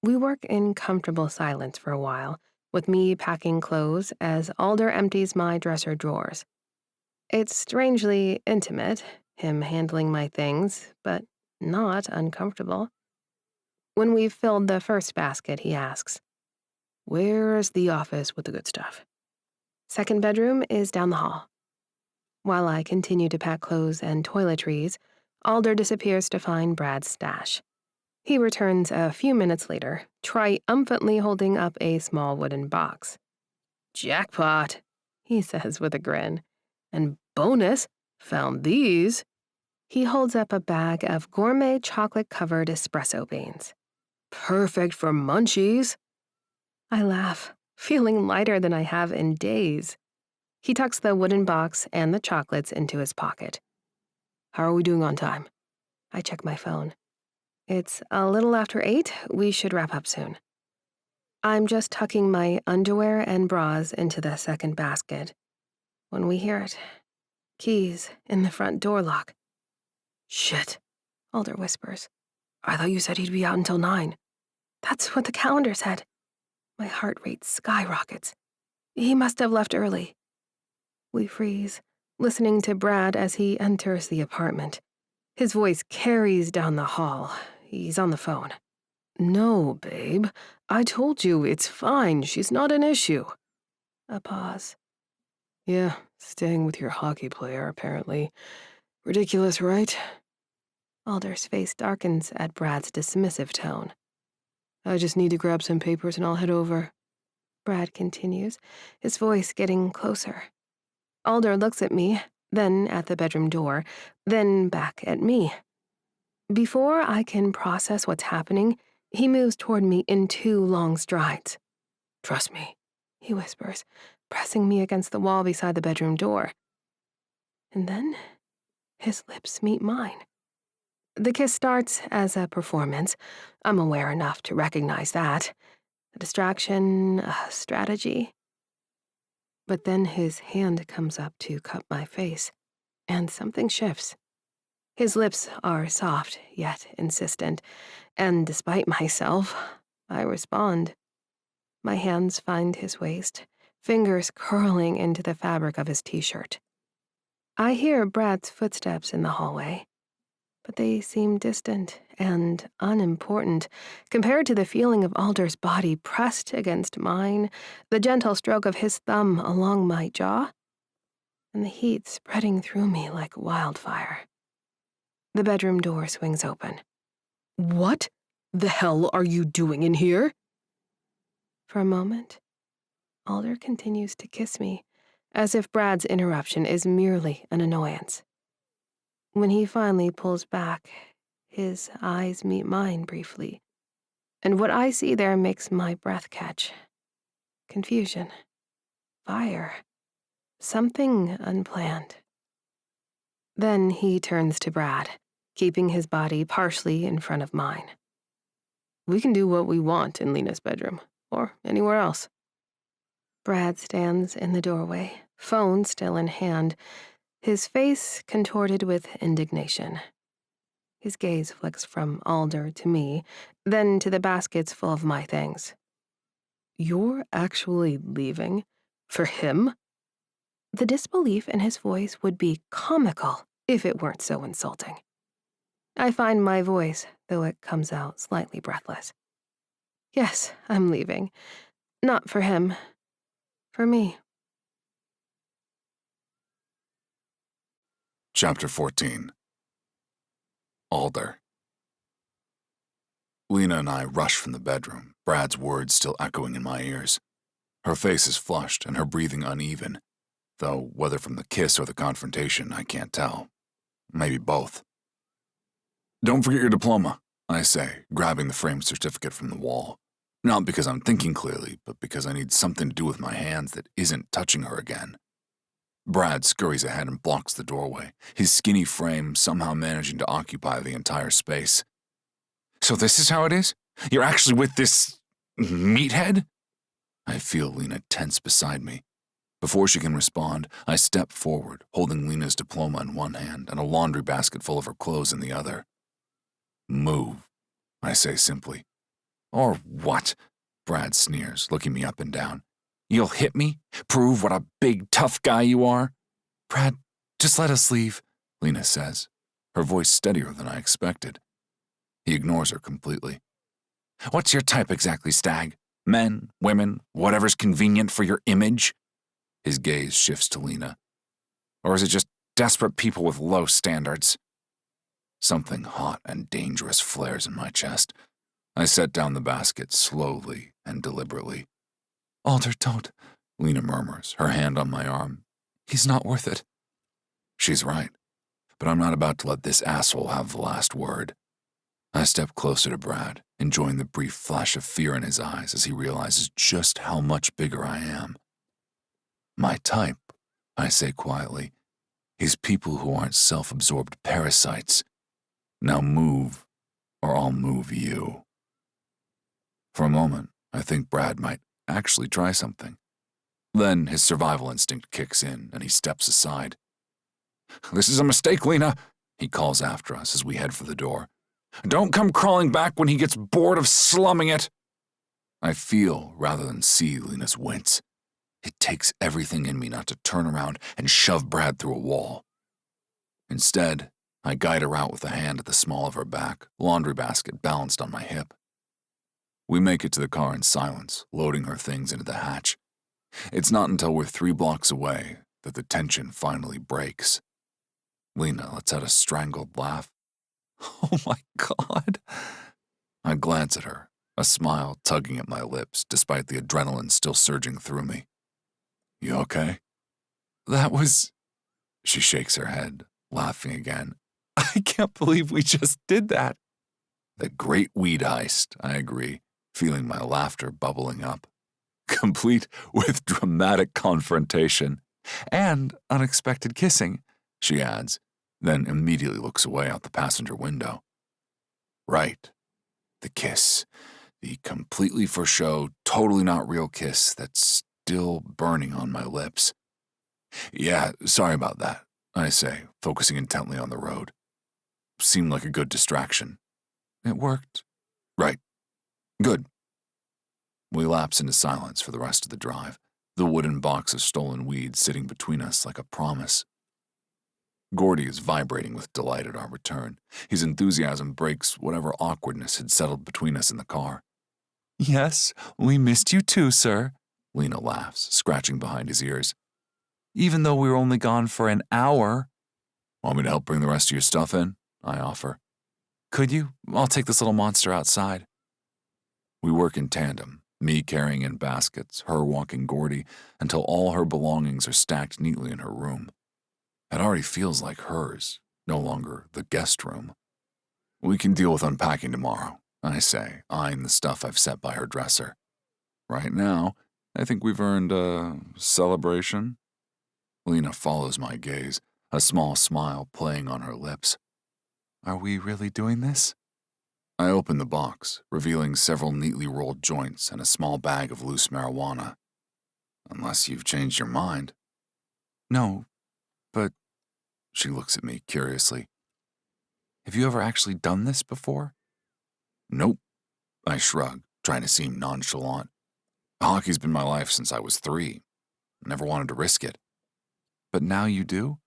We work in comfortable silence for a while, with me packing clothes as Alder empties my dresser drawers. It's strangely intimate, him handling my things, but not uncomfortable. When we've filled the first basket, he asks, "Where's the office with the good stuff?" Second bedroom is down the hall. While I continue to pack clothes and toiletries, Alder disappears to find Brad's stash. He returns a few minutes later, triumphantly holding up a small wooden box. "Jackpot," he says with a grin. "And bonus, found these." He holds up a bag of gourmet chocolate-covered espresso beans. "Perfect for munchies." I laugh, feeling lighter than I have in days. He tucks the wooden box and the chocolates into his pocket. "How are we doing on time?" I check my phone. It's a little after 8. We should wrap up soon. I'm just tucking my underwear and bras into the second basket when we hear it. Keys in the front door lock. "Shit," Alder whispers. "I thought you said he'd be out until 9. That's what the calendar said. My heart rate skyrockets. He must have left early. We freeze, listening to Brad as he enters the apartment. His voice carries down the hall. He's on the phone. "No, babe. I told you it's fine. She's not an issue." A pause. "Yeah, staying with your hockey player, apparently. Ridiculous, right?" Alder's face darkens at Brad's dismissive tone. "I just need to grab some papers and I'll head over." Brad continues, his voice getting closer. Alder looks at me, then at the bedroom door, then back at me. Before I can process what's happening, he moves toward me in 2 long strides. "Trust me," he whispers, pressing me against the wall beside the bedroom door. And then his lips meet mine. The kiss starts as a performance. I'm aware enough to recognize that. A distraction, a strategy. But then his hand comes up to cup my face, and something shifts. His lips are soft, yet insistent, and despite myself, I respond. My hands find his waist, fingers curling into the fabric of his t-shirt. I hear Brad's footsteps in the hallway, but they seem distant and unimportant compared to the feeling of Alder's body pressed against mine, the gentle stroke of his thumb along my jaw, and the heat spreading through me like wildfire. The bedroom door swings open. "What the hell are you doing in here?" For a moment, Alder continues to kiss me, as if Brad's interruption is merely an annoyance. When he finally pulls back, his eyes meet mine briefly, and what I see there makes my breath catch. Confusion. Fire. Something unplanned. Then he turns to Brad, keeping his body partially in front of mine. "We can do what we want in Lena's bedroom, or anywhere else." Brad stands in the doorway, phone still in hand, his face contorted with indignation. His gaze flicks from Alder to me, then to the baskets full of my things. You're actually leaving? For him? The disbelief in his voice would be comical if it weren't so insulting. I find my voice, though it comes out slightly breathless. Yes, I'm leaving. Not for him. For me. Chapter 14. Alder. Lena and I rush from the bedroom, Brad's words still echoing in my ears. Her face is flushed and her breathing uneven, though whether from the kiss or the confrontation, I can't tell. Maybe both. Don't forget your diploma, I say, grabbing the framed certificate from the wall. Not because I'm thinking clearly, but because I need something to do with my hands that isn't touching her again. Brad scurries ahead and blocks the doorway, his skinny frame somehow managing to occupy the entire space. So this is how it is? You're actually with this meathead? I feel Lena tense beside me. Before she can respond, I step forward, holding Lena's diploma in one hand and a laundry basket full of her clothes in the other. Move, I say simply. Or what? Brad sneers, looking me up and down. You'll hit me? Prove what a big, tough guy you are? Brad, just let us leave, Lena says, her voice steadier than I expected. He ignores her completely. What's your type exactly, Stag? Men, women, whatever's convenient for your image? His gaze shifts to Lena. Or is it just desperate people with low standards? Something hot and dangerous flares in my chest. I set down the basket slowly and deliberately. Alder, don't, Lena murmurs, her hand on my arm. He's not worth it. She's right, but I'm not about to let this asshole have the last word. I step closer to Brad, enjoying the brief flash of fear in his eyes as he realizes just how much bigger I am. My type, I say quietly, is people who aren't self-absorbed parasites. Now move, or I'll move you. For a moment, I think Brad might actually try something. Then his survival instinct kicks in, and he steps aside. This is a mistake, Lena, he calls after us as we head for the door. Don't come crawling back when he gets bored of slumming it. I feel rather than see Lena's wince. It takes everything in me not to turn around and shove Brad through a wall. Instead, I guide her out with a hand at the small of her back, laundry basket balanced on my hip. We make it to the car in silence, loading her things into the hatch. It's not until we're 3 blocks away that the tension finally breaks. Lena lets out a strangled laugh. Oh my God. I glance at her, a smile tugging at my lips despite the adrenaline still surging through me. You okay? That was... She shakes her head, laughing again. I can't believe we just did that. The great weed heist, I agree, feeling my laughter bubbling up. Complete with dramatic confrontation. And unexpected kissing, she adds, then immediately looks away out the passenger window. Right. The kiss. The completely for show, totally not real kiss that's still burning on my lips. Yeah, sorry about that, I say, focusing intently on the road. Seemed like a good distraction. It worked. Right. Good. We lapse into silence for the rest of the drive, the wooden box of stolen weed sitting between us like a promise. Gordy is vibrating with delight at our return. His enthusiasm breaks whatever awkwardness had settled between us in the car. Yes, we missed you too, sir, Lena laughs, scratching behind his ears. Even though we were only gone for an hour. Want me to help bring the rest of your stuff in? I offer. Could you? I'll take this little monster outside. We work in tandem, me carrying in baskets, her walking Gordy, until all her belongings are stacked neatly in her room. It already feels like hers, no longer the guest room. We can deal with unpacking tomorrow, I say, eyeing the stuff I've set by her dresser. Right now, I think we've earned a celebration. Lena follows my gaze, a small smile playing on her lips. Are we really doing this? I open the box, revealing several neatly rolled joints and a small bag of loose marijuana. Unless you've changed your mind. No, but she looks at me curiously. Have you ever actually done this before? Nope. I shrug, trying to seem nonchalant. Hockey's been my life since I was 3. Never wanted to risk it. But now you do?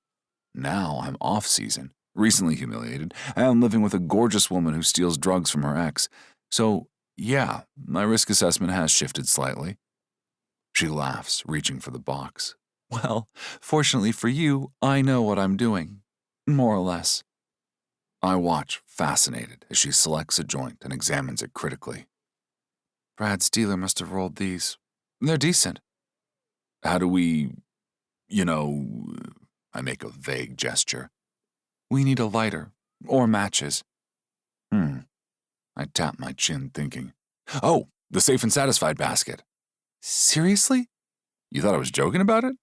Now I'm off season, recently humiliated, and living with a gorgeous woman who steals drugs from her ex. So, yeah, my risk assessment has shifted slightly. She laughs, reaching for the box. Well, fortunately for you, I know what I'm doing. More or less. I watch, fascinated, as she selects a joint and examines it critically. Brad's dealer must have rolled these. They're decent. How do we, I make a vague gesture. We need a lighter, or matches. I tap my chin, thinking. Oh, the safe and satisfied basket. Seriously? You thought I was joking about it?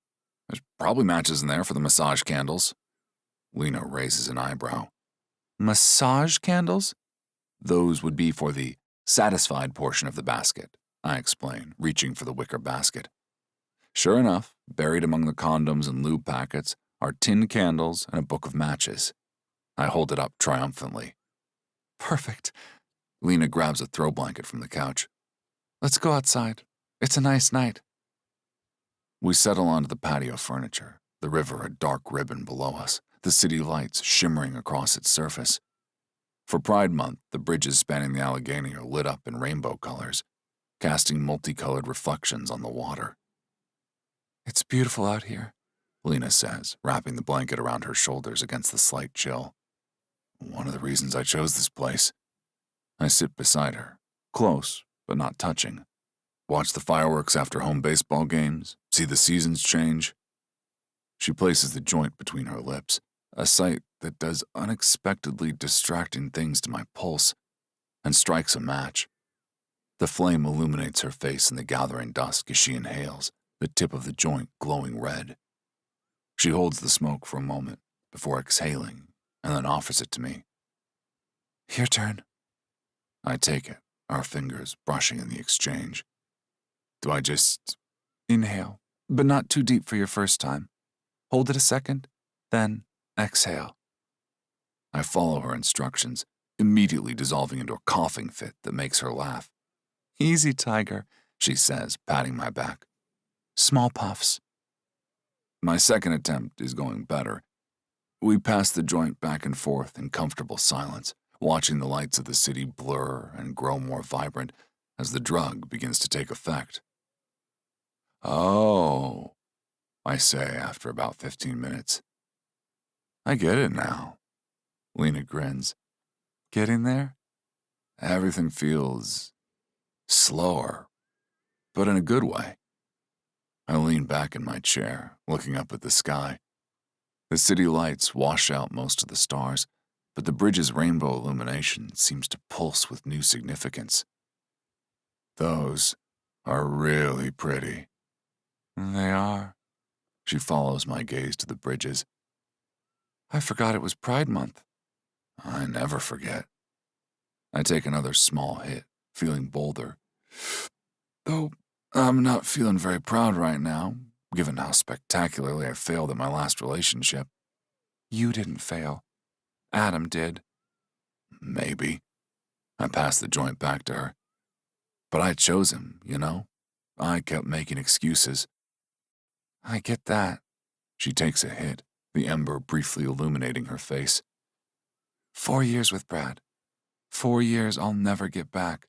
There's probably matches in there for the massage candles. Lena raises an eyebrow. Massage candles? Those would be for the satisfied portion of the basket, I explain, reaching for the wicker basket. Sure enough, buried among the condoms and lube packets are tin candles and a book of matches. I hold it up triumphantly. Perfect. Lena grabs a throw blanket from the couch. Let's go outside. It's a nice night. We settle onto the patio furniture, the river a dark ribbon below us, the city lights shimmering across its surface. For Pride Month, the bridges spanning the Allegheny are lit up in rainbow colors, casting multicolored reflections on the water. It's beautiful out here, Lena says, wrapping the blanket around her shoulders against the slight chill. One of the reasons I chose this place. I sit beside her, close but not touching. Watch the fireworks after home baseball games, see the seasons change. She places the joint between her lips, a sight that does unexpectedly distracting things to my pulse, and strikes a match. The flame illuminates her face in the gathering dusk as she inhales, the tip of the joint glowing red. She holds the smoke for a moment before exhaling and then offers it to me. Your turn. I take it, our fingers brushing in the exchange. Do I just inhale, but not too deep for your first time? Hold it a second, then exhale. I follow her instructions, immediately dissolving into a coughing fit that makes her laugh. Easy, tiger, she says, patting my back. Small puffs. My second attempt is going better. We pass the joint back and forth in comfortable silence, watching the lights of the city blur and grow more vibrant as the drug begins to take effect. Oh, I say after about 15 minutes. I get it now. Lena grins. Getting there? Everything feels slower, but in a good way. I lean back in my chair, looking up at the sky. The city lights wash out most of the stars, but the bridge's rainbow illumination seems to pulse with new significance. Those are really pretty. They are. She follows my gaze to the bridges. I forgot it was Pride Month. I never forget. I take another small hit, feeling bolder. Though I'm not feeling very proud right now, given how spectacularly I failed at my last relationship. You didn't fail. Adam did. Maybe. I passed the joint back to her. But I chose him, you know? I kept making excuses. I get that. She takes a hit, the ember briefly illuminating her face. 4 years with Brad. 4 years I'll never get back.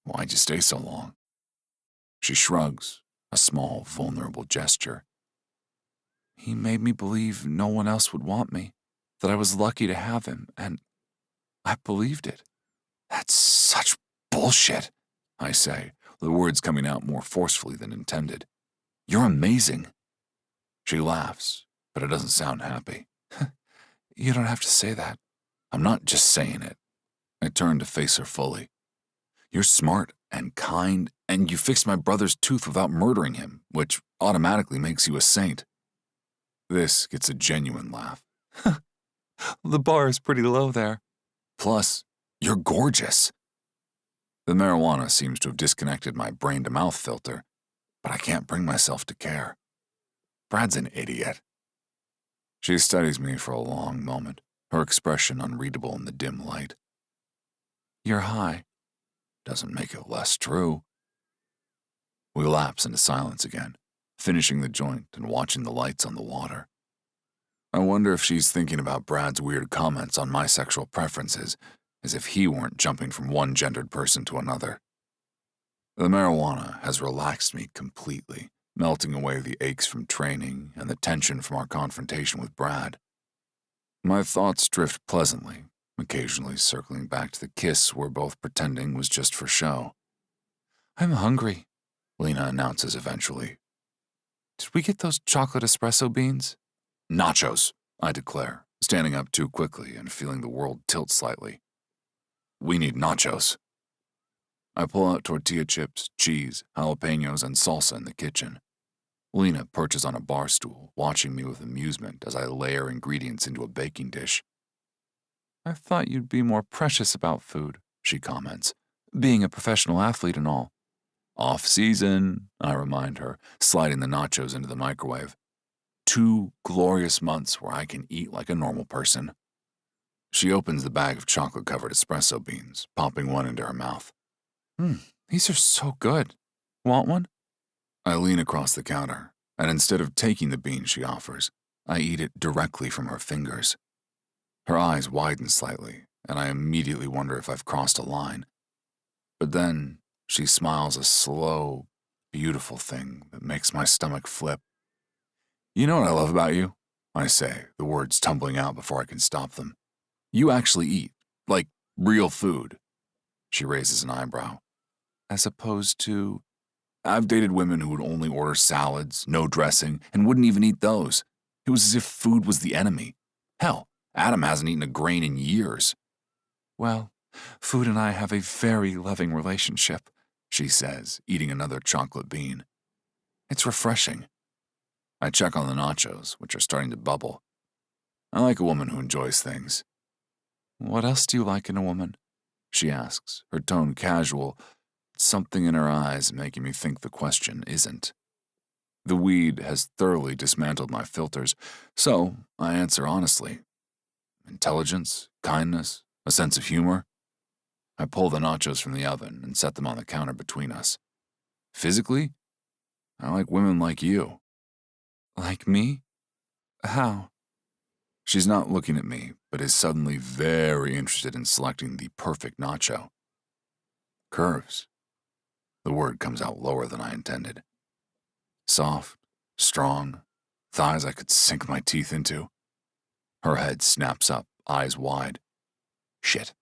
Why'd you stay so long? She shrugs, a small, vulnerable gesture. He made me believe no one else would want me, that I was lucky to have him, and I believed it. That's such bullshit, I say, the words coming out more forcefully than intended. You're amazing. She laughs, but it doesn't sound happy. You don't have to say that. I'm not just saying it. I turn to face her fully. You're smart and kind, and you fixed my brother's tooth without murdering him, which automatically makes you a saint. This gets a genuine laugh. The bar is pretty low there. Plus, you're gorgeous. The marijuana seems to have disconnected my brain-to-mouth filter, but I can't bring myself to care. Brad's an idiot. She studies me for a long moment, her expression unreadable in the dim light. You're high. Doesn't make it less true. We lapse into silence again, finishing the joint and watching the lights on the water. I wonder if she's thinking about Brad's weird comments on my sexual preferences, as if he weren't jumping from one gendered person to another. The marijuana has relaxed me completely, melting away the aches from training and the tension from our confrontation with Brad. My thoughts drift pleasantly, occasionally circling back to the kiss we're both pretending was just for show. I'm hungry, Lena announces eventually. Did we get those chocolate espresso beans? Nachos, I declare, standing up too quickly and feeling the world tilt slightly. We need nachos. I pull out tortilla chips, cheese, jalapenos, and salsa in the kitchen. Lena perches on a bar stool, watching me with amusement as I layer ingredients into a baking dish. I thought you'd be more precious about food, she comments, being a professional athlete and all. Off-season, I remind her, sliding the nachos into the microwave. 2 glorious months where I can eat like a normal person. She opens the bag of chocolate-covered espresso beans, popping one into her mouth. These are so good. Want one? I lean across the counter, and instead of taking the bean she offers, I eat it directly from her fingers. Her eyes widen slightly, and I immediately wonder if I've crossed a line. But then she smiles a slow, beautiful thing that makes my stomach flip. You know what I love about you? I say, the words tumbling out before I can stop them. You actually eat, like real food. She raises an eyebrow. As opposed to, I've dated women who would only order salads, no dressing, and wouldn't even eat those. It was as if food was the enemy. Hell, Adam hasn't eaten a grain in years. Well, food and I have a very loving relationship, she says, eating another chocolate bean. It's refreshing. I check on the nachos, which are starting to bubble. I like a woman who enjoys things. What else do you like in a woman? She asks, her tone casual, something in her eyes making me think the question isn't. The weed has thoroughly dismantled my filters, so I answer honestly. Intelligence, kindness, a sense of humor. I pull the nachos from the oven and set them on the counter between us. Physically, I like women like you. Like me? How? She's not looking at me, but is suddenly very interested in selecting the perfect nacho. Curves. The word comes out lower than I intended. Soft, strong, thighs I could sink my teeth into. Her head snaps up, eyes wide. Shit.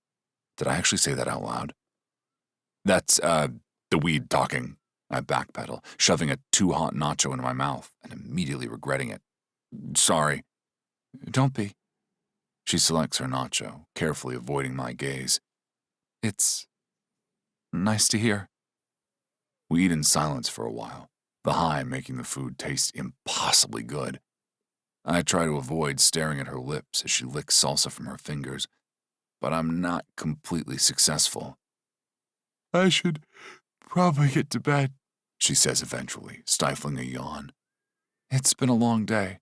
Did I actually say that out loud? That's, the weed talking. I backpedal, shoving a too hot nacho into my mouth and immediately regretting it. Sorry. Don't be. She selects her nacho, carefully avoiding my gaze. It's nice to hear. We eat in silence for a while, the high making the food taste impossibly good. I try to avoid staring at her lips as she licks salsa from her fingers, but I'm not completely successful. I should probably get to bed, she says eventually, stifling a yawn. It's been a long day.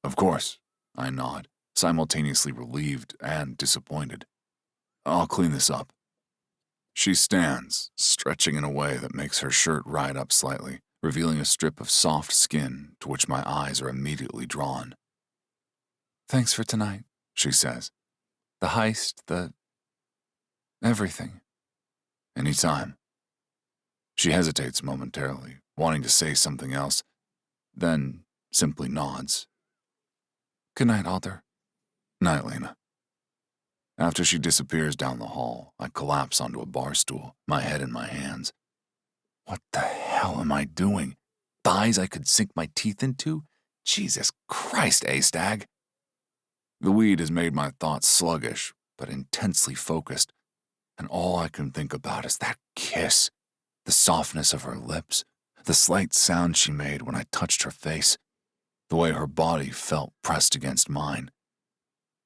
Of course, I nod, simultaneously relieved and disappointed. I'll clean this up. She stands, stretching in a way that makes her shirt ride up slightly, revealing a strip of soft skin to which my eyes are immediately drawn. Thanks for tonight, she says. The heist, everything. Anytime. She hesitates momentarily, wanting to say something else, then simply nods. Good night, Alder. Night, Lena. After she disappears down the hall, I collapse onto a bar stool, my head in my hands. What the hell am I doing? Thighs I could sink my teeth into? Jesus Christ, Stag. The weed has made my thoughts sluggish, but intensely focused, and all I can think about is that kiss, the softness of her lips, the slight sound she made when I touched her face, the way her body felt pressed against mine.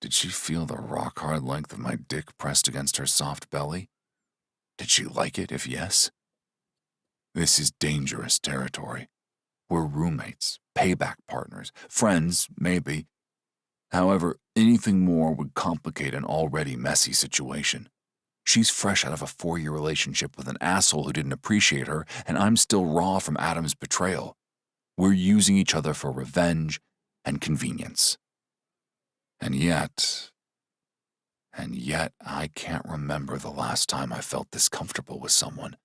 Did she feel the rock-hard length of my dick pressed against her soft belly? Did she like it, if yes? This is dangerous territory. We're roommates, payback partners, friends, maybe. However, anything more would complicate an already messy situation. She's fresh out of a 4-year relationship with an asshole who didn't appreciate her, and I'm still raw from Adam's betrayal. We're using each other for revenge and convenience. And yet, I can't remember the last time I felt this comfortable with someone.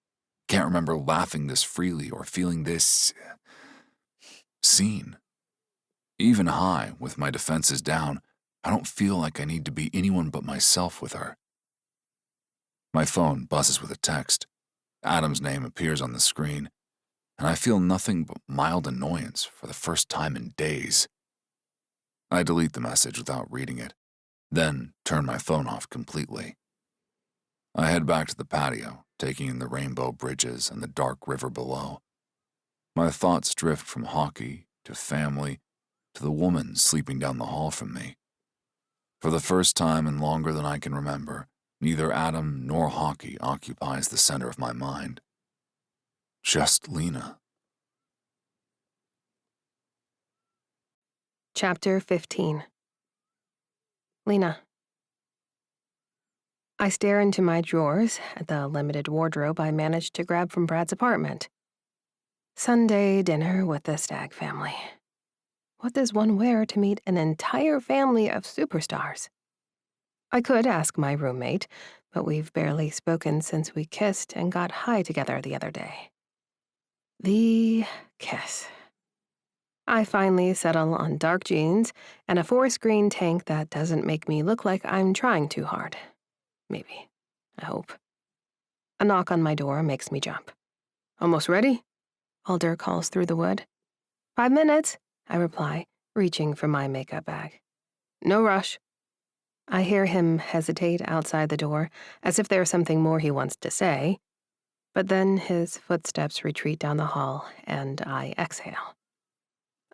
Can't remember laughing this freely or feeling this seen. Even high, with my defenses down, I don't feel like I need to be anyone but myself with her. My phone buzzes with a text. Adam's name appears on the screen, and I feel nothing but mild annoyance for the first time in days. I delete the message without reading it, then turn my phone off completely. I head back to the patio, taking in the rainbow bridges and the dark river below. My thoughts drift from hockey to family to the woman sleeping down the hall from me. For the first time in longer than I can remember, neither Adam nor hockey occupies the center of my mind. Just Lena. Chapter 15. Lena. I stare into my drawers at the limited wardrobe I managed to grab from Brad's apartment. Sunday dinner with the Stag family. What does one wear to meet an entire family of superstars? I could ask my roommate, but we've barely spoken since we kissed and got high together the other day. The kiss. I finally settle on dark jeans and a forest green tank that doesn't make me look like I'm trying too hard. Maybe. I hope. A knock on my door makes me jump. Almost ready? Alder calls through the wood. 5 minutes, I reply, reaching for my makeup bag. No rush. I hear him hesitate outside the door, as if there's something more he wants to say, but then his footsteps retreat down the hall, and I exhale.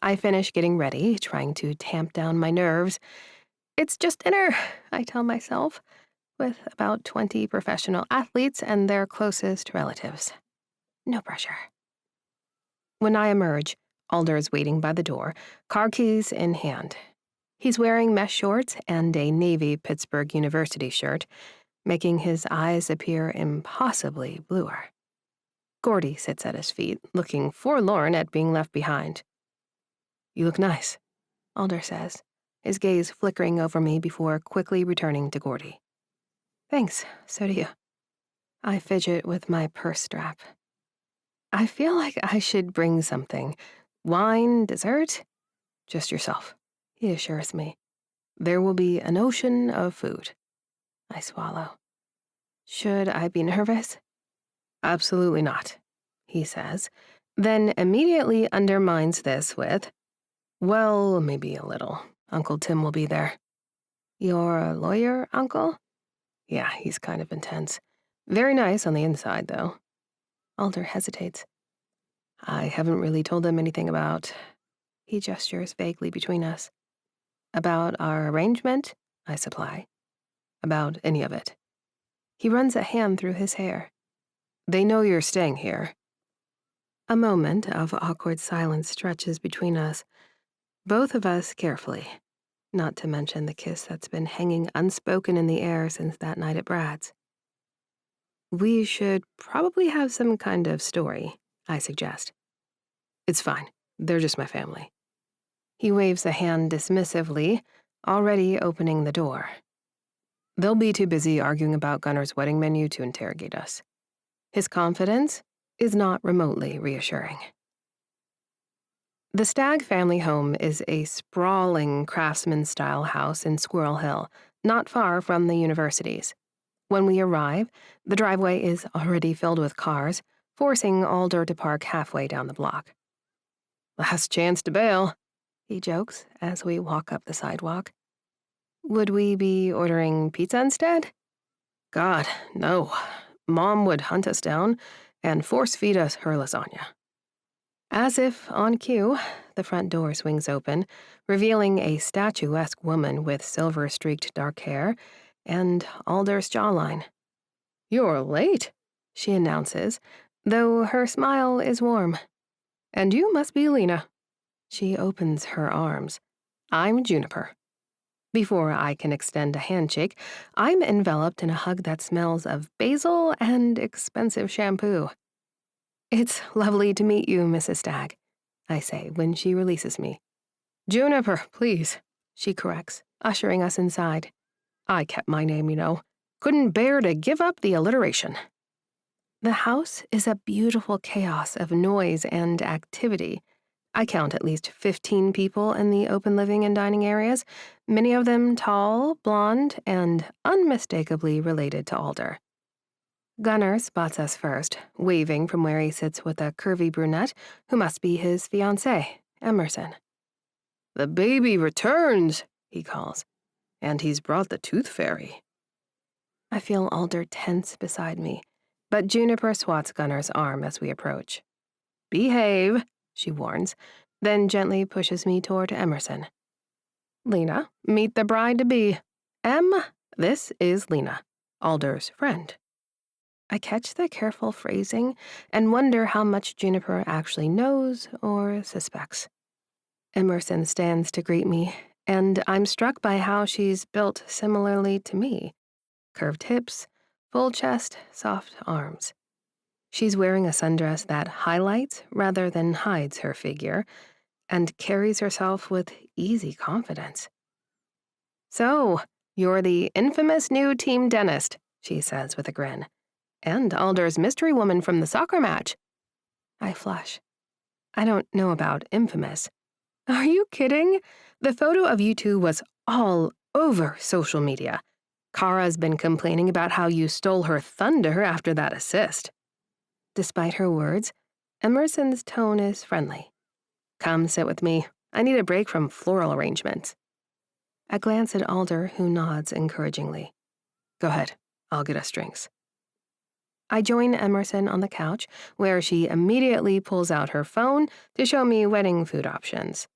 I finish getting ready, trying to tamp down my nerves. It's just dinner, I tell myself, with about 20 professional athletes and their closest relatives. No pressure. When I emerge, Alder is waiting by the door, car keys in hand. He's wearing mesh shorts and a navy Pittsburgh University shirt, making his eyes appear impossibly bluer. Gordy sits at his feet, looking forlorn at being left behind. You look nice, Alder says, his gaze flickering over me before quickly returning to Gordy. Thanks, so do you. I fidget with my purse strap. I feel like I should bring something. Wine, dessert? Just yourself, He assures me. There will be an ocean of food. I swallow. Should I be nervous? Absolutely not, He says, then immediately undermines this with, well, maybe a little. Uncle Tim will be there. You're a lawyer, Uncle? Yeah, he's kind of intense. Very nice on the inside, though. Alder hesitates. I haven't really told him anything about... He gestures vaguely between us. About our arrangement, I supply. about any of it. He runs a hand through his hair. They know you're staying here. A moment of awkward silence stretches between us, both of us carefully, not to mention the kiss that's been hanging unspoken in the air since that night at Brad's. We should probably have some kind of story, I suggest. It's fine. They're just my family. He waves a hand dismissively, already opening the door. They'll be too busy arguing about Gunner's wedding menu to interrogate us. His confidence is not remotely reassuring. The Stag family home is a sprawling craftsman-style house in Squirrel Hill, not far from the universities. When we arrive, the driveway is already filled with cars, forcing Alder to park halfway down the block. Last chance to bail, he jokes as we walk up the sidewalk. Would we be ordering pizza instead? God, no. Mom would hunt us down and force-feed us her lasagna. As if on cue, the front door swings open, revealing a statuesque woman with silver-streaked dark hair and Alder's jawline. You're late, she announces, though her smile is warm. And you must be Lena. She opens her arms. I'm Juniper. Before I can extend a handshake, I'm enveloped in a hug that smells of basil and expensive shampoo. It's lovely to meet you, Mrs. Stag, I say when she releases me. Juniper, please, she corrects, ushering us inside. I kept my name, you know. Couldn't bear to give up the alliteration. The house is a beautiful chaos of noise and activity. I count at least 15 people in the open living and dining areas, many of them tall, blonde, and unmistakably related to Alder. Gunnar spots us first, waving from where he sits with a curvy brunette who must be his fiancée, Emerson. The baby returns, he calls, and he's brought the tooth fairy. I feel Alder tense beside me, but Juniper swats Gunnar's arm as we approach. Behave, she warns, then gently pushes me toward Emerson. Lena, meet the bride-to-be. This is Lena, Alder's friend. I catch the careful phrasing and wonder how much Juniper actually knows or suspects. Emerson stands to greet me, and I'm struck by how she's built similarly to me. Curved hips, full chest, soft arms. She's wearing a sundress that highlights rather than hides her figure and carries herself with easy confidence. So, you're the infamous new team dentist, she says with a grin. And Alder's mystery woman from the soccer match. I flush. I don't know about infamous. Are you kidding? The photo of you two was all over social media. Kara's been complaining about how you stole her thunder after that assist. Despite her words, Emerson's tone is friendly. Come sit with me. I need a break from floral arrangements. I glance at Alder, who nods encouragingly. Go ahead. I'll get us drinks. I join Emerson on the couch, where she immediately pulls out her phone to show me wedding food options.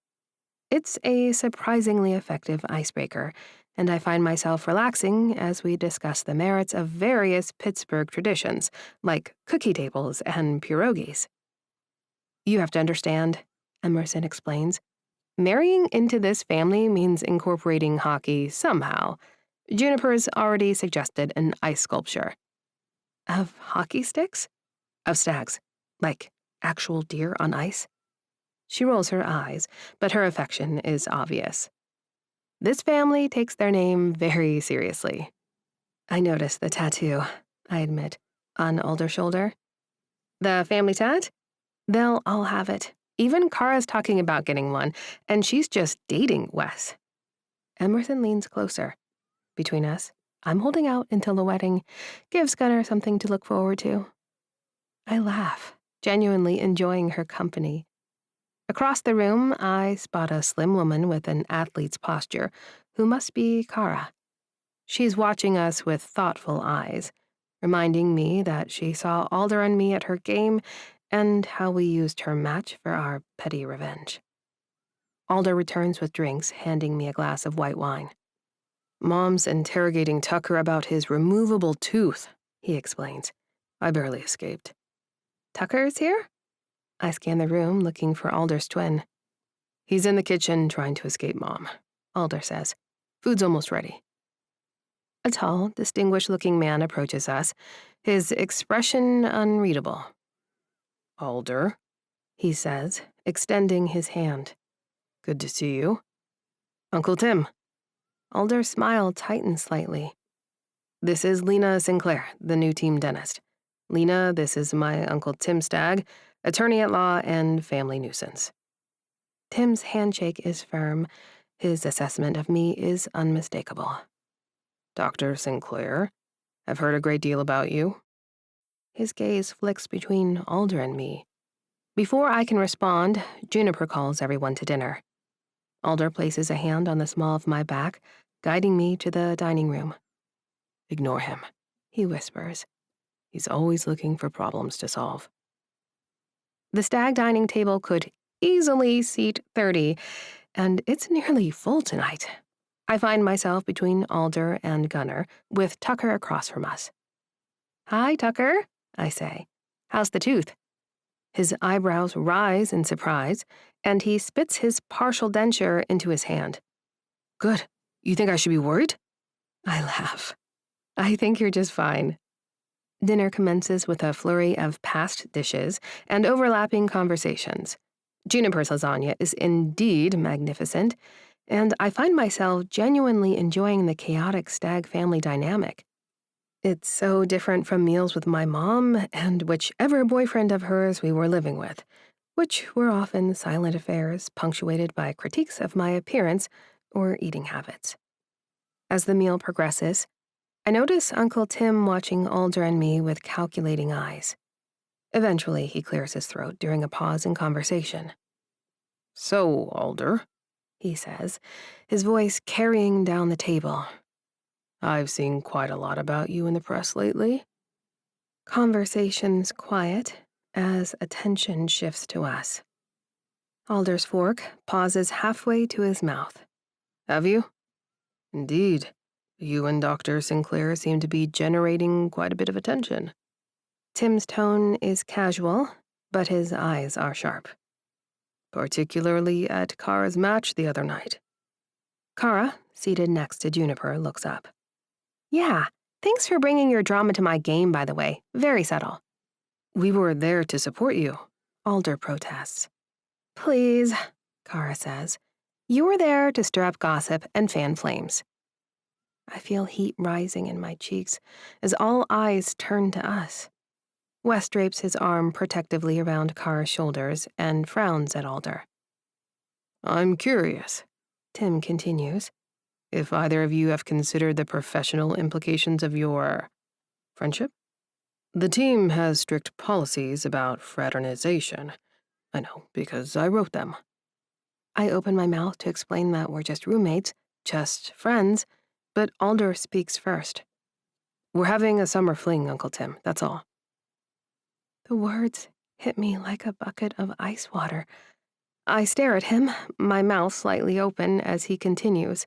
It's a surprisingly effective icebreaker, and I find myself relaxing as we discuss the merits of various Pittsburgh traditions, like cookie tables and pierogies. You have to understand, Emerson explains. Marrying into this family means incorporating hockey somehow. Juniper's already suggested an ice sculpture. Of hockey sticks? Of stags. Like actual deer on ice? She rolls her eyes, but her affection is obvious. This family takes their name very seriously. I notice the tattoo, I admit, on Alder's shoulder. The family tat? They'll all have it. Even Kara's talking about getting one, and she's just dating Wes. Emerson leans closer. Between us, I'm holding out until the wedding gives Gunnar something to look forward to. I laugh, genuinely enjoying her company. Across the room, I spot a slim woman with an athlete's posture, who must be Kara. She's watching us with thoughtful eyes, reminding me that she saw Alder and me at her game and how we used her match for our petty revenge. Alder returns with drinks, handing me a glass of white wine. Mom's interrogating Tucker about his removable tooth, he explains. I barely escaped. Tucker's here? I scan the room, looking for Alder's twin. He's in the kitchen trying to escape Mom, Alder says. Food's almost ready. A tall, distinguished-looking man approaches us, his expression unreadable. Alder, he says, extending his hand. Good to see you. Uncle Tim. Alder's smile tightens slightly. This is Lena Sinclair, the new team dentist. Lena, this is my Uncle Tim Stag, attorney at law and family nuisance. Tim's handshake is firm. His assessment of me is unmistakable. Dr. Sinclair, I've heard a great deal about you. His gaze flicks between Alder and me. Before I can respond, Juniper calls everyone to dinner. Alder places a hand on the small of my back, guiding me to the dining room. Ignore him, he whispers. He's always looking for problems to solve. The Stag dining table could easily seat 30, and it's nearly full tonight. I find myself between Alder and Gunnar, with Tucker across from us. Hi, Tucker, I say. How's the tooth?" His eyebrows rise in surprise, and he spits his partial denture into his hand. Good. You think I should be worried? I laugh. I think you're just fine. Dinner commences with a flurry of past dishes and overlapping conversations. Juniper's lasagna is indeed magnificent, and I find myself genuinely enjoying the chaotic Stag family dynamic. It's so different from meals with my mom and whichever boyfriend of hers we were living with, which were often silent affairs punctuated by critiques of my appearance or eating habits. As the meal progresses, I notice Uncle Tim watching Alder and me with calculating eyes. Eventually, he clears his throat during a pause in conversation. "So, Alder," he says, his voice carrying down the table. "I've seen quite a lot about you in the press lately." Conversation's quiet as attention shifts to us. Alder's fork pauses halfway to his mouth. "Have you?" "Indeed. You and Dr. Sinclair seem to be generating quite a bit of attention." Tim's tone is casual, but his eyes are sharp. "Particularly at Kara's match the other night." Kara, seated next to Juniper, looks up. "Yeah, thanks for bringing your drama to my game, by the way. Very subtle." "We were there to support you," Alder protests. "Please," Kara says. "You were there to stir up gossip and fan flames." I feel heat rising in my cheeks as all eyes turn to us. Wes drapes his arm protectively around Kara's shoulders and frowns at Alder. "I'm curious," Tim continues, "if either of you have considered the professional implications of your friendship? The team has strict policies about fraternization. I know, because I wrote them." I open my mouth to explain that we're just roommates, just friends, but Alder speaks first. "We're having a summer fling, Uncle Tim, that's all." The words hit me like a bucket of ice water. I stare at him, my mouth slightly open as he continues.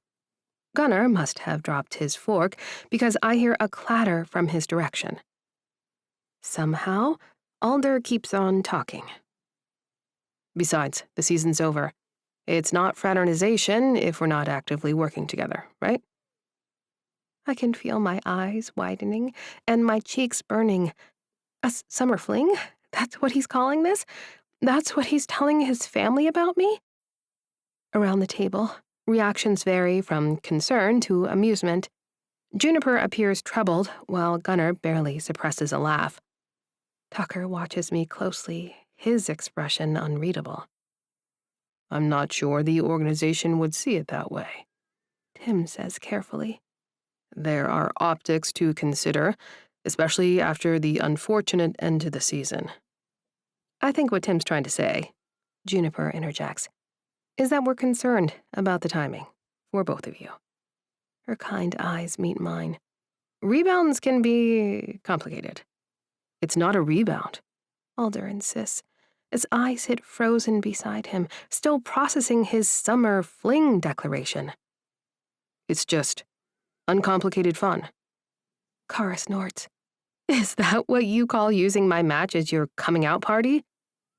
Gunnar must have dropped his fork because I hear a clatter from his direction. Somehow, Alder keeps on talking. "Besides, the season's over. It's not fraternization if we're not actively working together, right?" I can feel my eyes widening and my cheeks burning. A summer fling? That's what he's calling this? That's what he's telling his family about me? Around the table, reactions vary from concern to amusement. Juniper appears troubled, while Gunnar barely suppresses a laugh. Tucker watches me closely, his expression unreadable. "I'm not sure the organization would see it that way," Tim says carefully. "There are optics to consider, especially after the unfortunate end to the season." I think what Tim's trying to say, Juniper interjects, is that we're concerned about the timing for both of you. Her kind eyes meet mine. Rebounds can be complicated. "It's not a rebound," Alder insists, as I sit frozen beside him, still processing his summer fling declaration. "It's just uncomplicated fun." Kara snorts. Is that what you call using my match as your coming out party?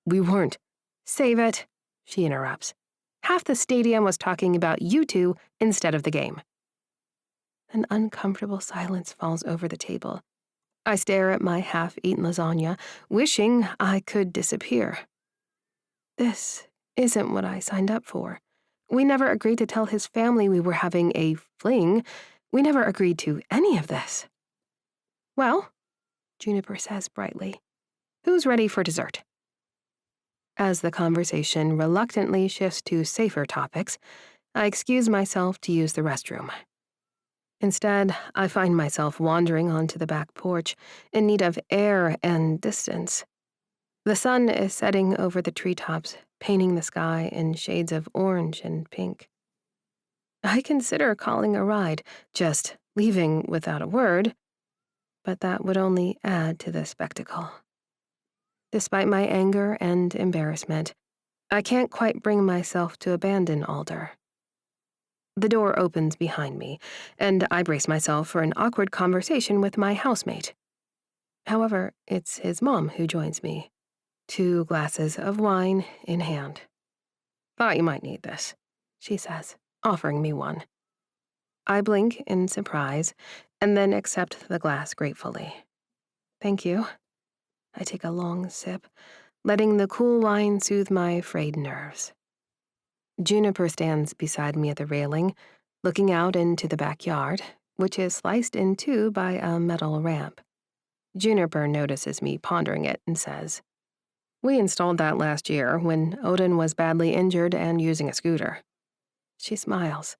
"We weren't." Save it, she interrupts. Half the stadium was talking about you two instead of the game. An uncomfortable silence falls over the table. I stare at my half-eaten lasagna, wishing I could disappear. This isn't what I signed up for. We never agreed to tell his family we were having a fling. We never agreed to any of this. Well, Juniper says brightly, who's ready for dessert? As the conversation reluctantly shifts to safer topics, I excuse myself to use the restroom. Instead, I find myself wandering onto the back porch, in need of air and distance. The sun is setting over the treetops, painting the sky in shades of orange and pink. I consider calling a ride, just leaving without a word, but that would only add to the spectacle. Despite my anger and embarrassment, I can't quite bring myself to abandon Alder. The door opens behind me, and I brace myself for an awkward conversation with my housemate. However, it's his mom who joins me, 2 glasses of wine in hand. "Thought you might need this," she says, offering me one. I blink in surprise and then accept the glass gratefully. "Thank you." I take a long sip, letting the cool wine soothe my frayed nerves. Juniper stands beside me at the railing, looking out into the backyard, which is sliced in two by a metal ramp. Juniper notices me pondering it and says, "We installed that last year when Odin was badly injured and using a scooter." She smiles.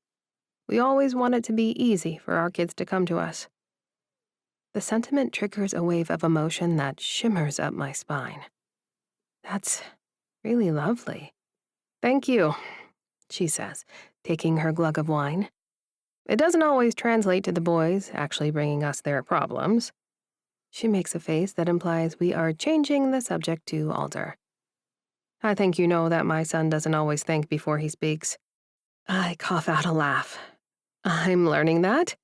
"We always want it to be easy for our kids to come to us." The sentiment triggers a wave of emotion that shimmers up my spine. "That's really lovely." "Thank you," she says, taking her glug of wine. "It doesn't always translate to the boys actually bringing us their problems." She makes a face that implies we are changing the subject to Alder. "I think you know that my son doesn't always think before he speaks." I cough out a laugh. "I'm learning that."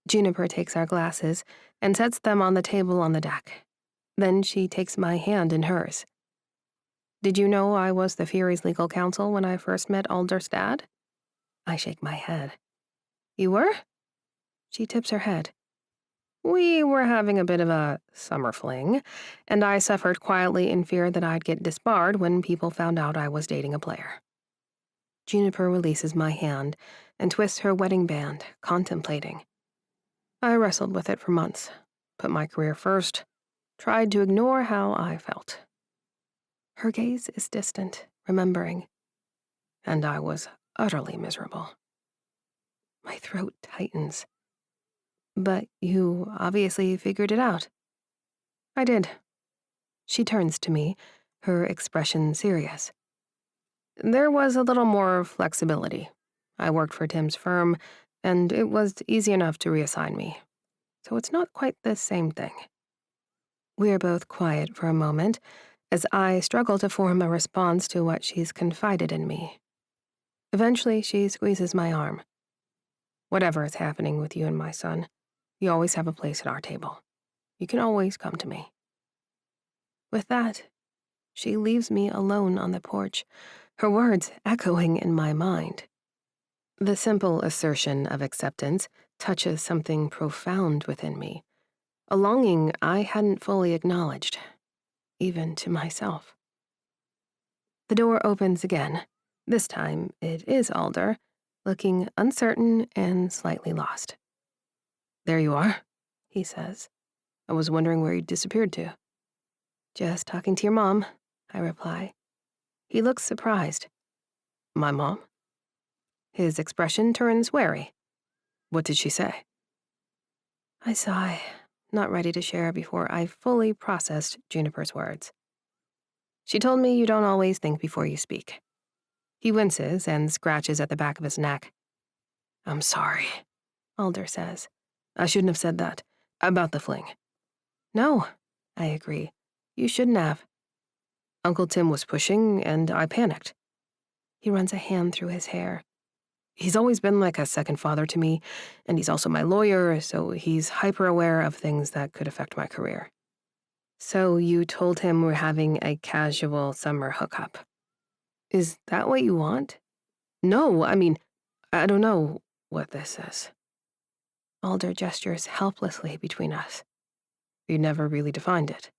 Juniper takes our glasses and sets them on the table on the deck. Then she takes my hand in hers. "Did you know I was the Fury's legal counsel when I first met Alder Stag?" I shake my head. "You were?" She tips her head. "We were having a bit of a summer fling, and I suffered quietly in fear that I'd get disbarred when people found out I was dating a player." Juniper releases my hand and twists her wedding band, contemplating. "I wrestled with it for months, put my career first, tried to ignore how I felt." Her gaze is distant, remembering. "And I was utterly miserable." My throat tightens. "But you obviously figured it out." "I did." She turns to me, her expression serious. "There was a little more flexibility. I worked for Tim's firm, and it was easy enough to reassign me. So it's not quite the same thing." We're both quiet for a moment, as I struggle to form a response to what she's confided in me. Eventually, she squeezes my arm. "Whatever is happening with you and my son, you always have a place at our table. You can always come to me." With that, she leaves me alone on the porch, her words echoing in my mind. The simple assertion of acceptance touches something profound within me, a longing I hadn't fully acknowledged, even to myself. The door opens again. This time, it is Alder, looking uncertain and slightly lost. "There you are," he says. "I was wondering where you disappeared to." "Just talking to your mom," I reply. He looks surprised. "My mom?" His expression turns wary. "What did she say?" I sigh, not ready to share before I fully processed Juniper's words. "She told me you don't always think before you speak." He winces and scratches at the back of his neck. "I'm sorry," Alder says. "I shouldn't have said that. About the fling." "No," I agree. "You shouldn't have." "Uncle Tim was pushing, and I panicked." He runs a hand through his hair. "He's always been like a second father to me, and he's also my lawyer, so he's hyper-aware of things that could affect my career." "So you told him we're having a casual summer hookup. Is that what you want?" "No, I mean, I don't know what this is." Alder gestures helplessly between us. "You never really defined it."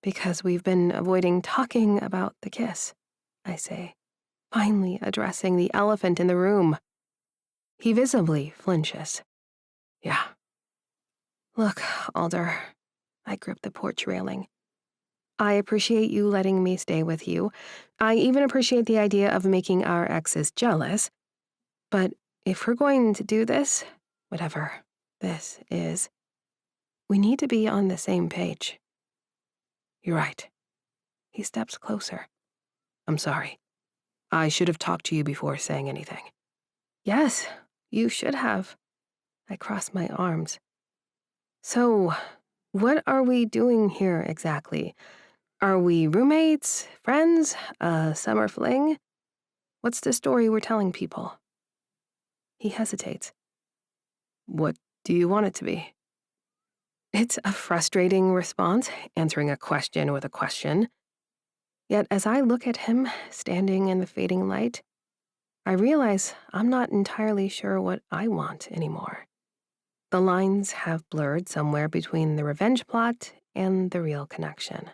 "Because we've been avoiding talking about the kiss," I say, finally addressing the elephant in the room. He visibly flinches. "Yeah." "Look, Alder," I grip the porch railing. "I appreciate you letting me stay with you. I even appreciate the idea of making our exes jealous. But if we're going to do this, whatever this is, we need to be on the same page." "You're right." He steps closer. "I'm sorry. I should have talked to you before saying anything." "Yes, you should have." I cross my arms. "So, what are we doing here exactly? Are we roommates, friends, a summer fling? What's the story we're telling people?" He hesitates. "What do you want it to be?" It's a frustrating response, answering a question with a question. Yet as I look at him, standing in the fading light, I realize I'm not entirely sure what I want anymore. The lines have blurred somewhere between the revenge plot and the real connection.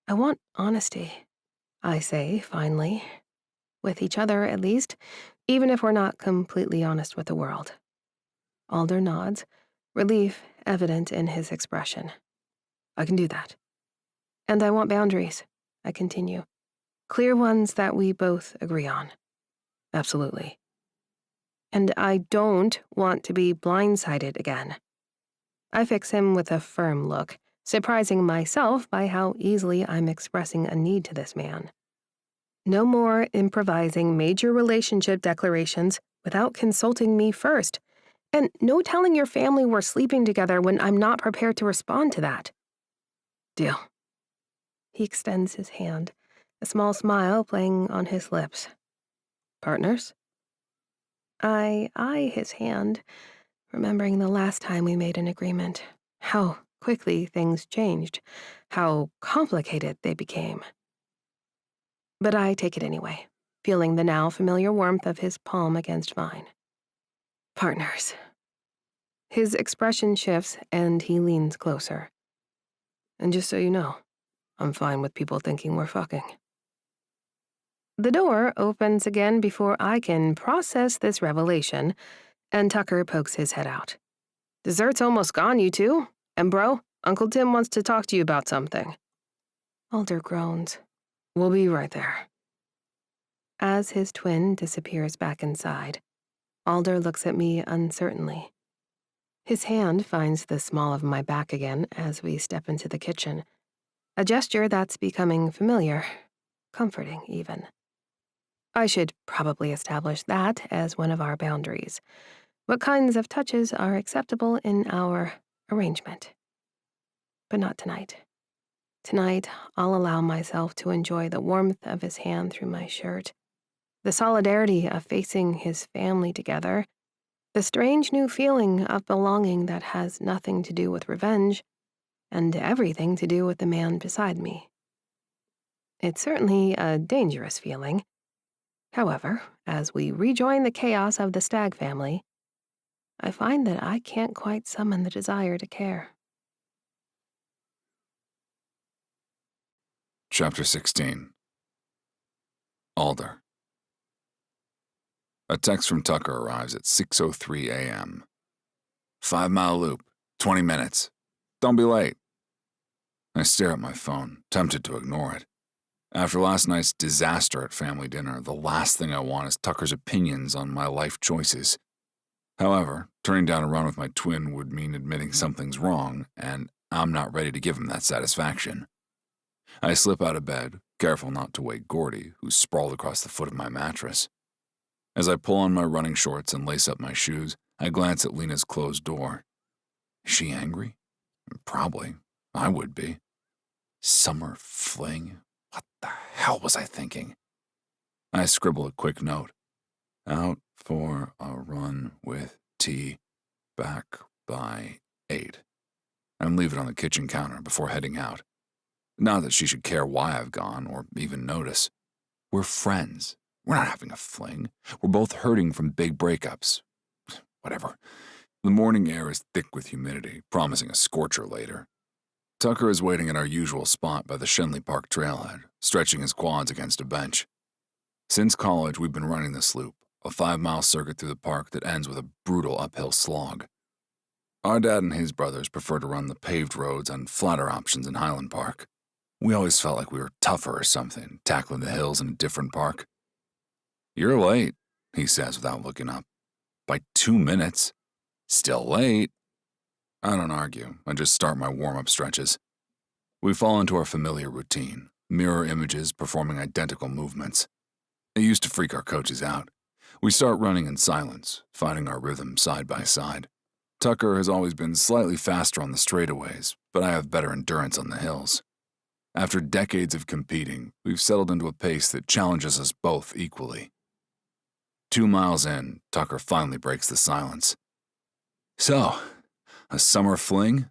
I want honesty, I say, finally. With each other, at least, even if we're not completely honest with the world. Alder nods, relief evident in his expression. I can do that. And I want boundaries, I continue. Clear ones that we both agree on. Absolutely. And I don't want to be blindsided again. I fix him with a firm look, surprising myself by how easily I'm expressing a need to this man. No more improvising major relationship declarations without consulting me first, and no telling your family we're sleeping together when I'm not prepared to respond to that. Deal. He extends his hand, a small smile playing on his lips. Partners? I eye his hand, remembering the last time we made an agreement. How quickly things changed, how complicated they became. But I take it anyway, feeling the now familiar warmth of his palm against mine. Partners. His expression shifts and he leans closer. And just so you know, I'm fine with people thinking we're fucking. The door opens again before I can process this revelation, and Tucker pokes his head out. Dessert's almost gone, you two. And bro, Uncle Tim wants to talk to you about something. Alder groans. We'll be right there. As his twin disappears back inside, Alder looks at me uncertainly. His hand finds the small of my back again as we step into the kitchen, a gesture that's becoming familiar, comforting even. I should probably establish that as one of our boundaries. What kinds of touches are acceptable in our arrangement? But not tonight. Tonight, I'll allow myself to enjoy the warmth of his hand through my shirt, the solidarity of facing his family together, the strange new feeling of belonging that has nothing to do with revenge and everything to do with the man beside me. It's certainly a dangerous feeling. However, as we rejoin the chaos of the Stag family, I find that I can't quite summon the desire to care. Chapter 16. Alder. A text from Tucker arrives at 6:03 a.m. 5 Mile Loop, 20 minutes. Don't be late. I stare at my phone, tempted to ignore it. After last night's disaster at family dinner, the last thing I want is Tucker's opinions on my life choices. However, turning down a run with my twin would mean admitting something's wrong, and I'm not ready to give him that satisfaction. I slip out of bed, careful not to wake Gordy, who's sprawled across the foot of my mattress. As I pull on my running shorts and lace up my shoes, I glance at Lena's closed door. Is she angry? Probably. I would be. Summer fling? What the hell was I thinking? I scribble a quick note. Out for a run with T, back by 8. And leave it on the kitchen counter before heading out. Not that she should care why I've gone or even notice. We're friends. We're not having a fling. We're both hurting from big breakups. Whatever. The morning air is thick with humidity, promising a scorcher later. Tucker is waiting at our usual spot by the Shenley Park trailhead, stretching his quads against a bench. Since college, we've been running this loop, a 5-mile circuit through the park that ends with a brutal uphill slog. Our dad and his brothers prefer to run the paved roads and flatter options in Highland Park. We always felt like we were tougher or something, tackling the hills in a different park. You're late, he says without looking up. By 2 minutes. Still late. I don't argue. I just start my warm-up stretches. We fall into our familiar routine, mirror images performing identical movements. It used to freak our coaches out. We start running in silence, finding our rhythm side by side. Tucker has always been slightly faster on the straightaways, but I have better endurance on the hills. After decades of competing, we've settled into a pace that challenges us both equally. 2 miles in, Tucker finally breaks the silence. So, A summer fling?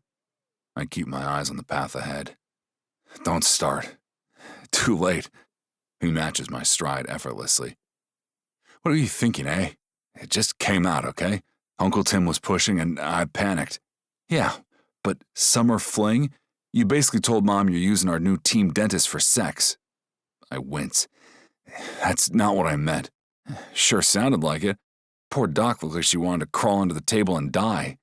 I keep my eyes on the path ahead. Don't start. Too late. He matches my stride effortlessly. What are you thinking, eh? It just came out, okay? Uncle Tim was pushing and I panicked. Yeah, but summer fling? You basically told Mom you're using our new team dentist for sex. I wince. That's not what I meant. Sure sounded like it. Poor Doc looked like she wanted to crawl under the table and die.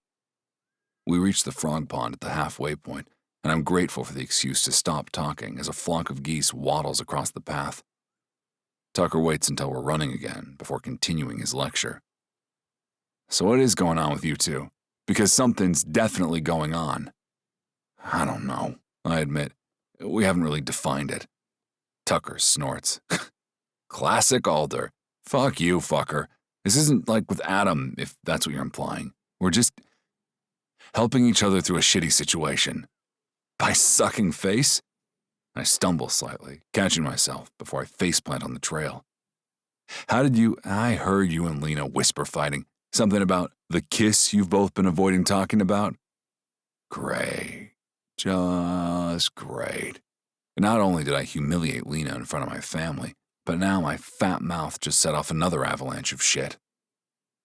We reach the frog pond at the halfway point, and I'm grateful for the excuse to stop talking as a flock of geese waddles across the path. Tucker waits until we're running again before continuing his lecture. So what is going on with you two? Because something's definitely going on. I don't know, I admit. We haven't really defined it. Tucker snorts. Classic Alder. Fuck you, fucker. This isn't like with Adam, if that's what you're implying. We're just helping each other through a shitty situation. By sucking face? I stumble slightly, catching myself before I faceplant on the trail. I heard you and Lena whisper fighting. Something about the kiss you've both been avoiding talking about? Great. Just great. Not only did I humiliate Lena in front of my family, but now my fat mouth just set off another avalanche of shit.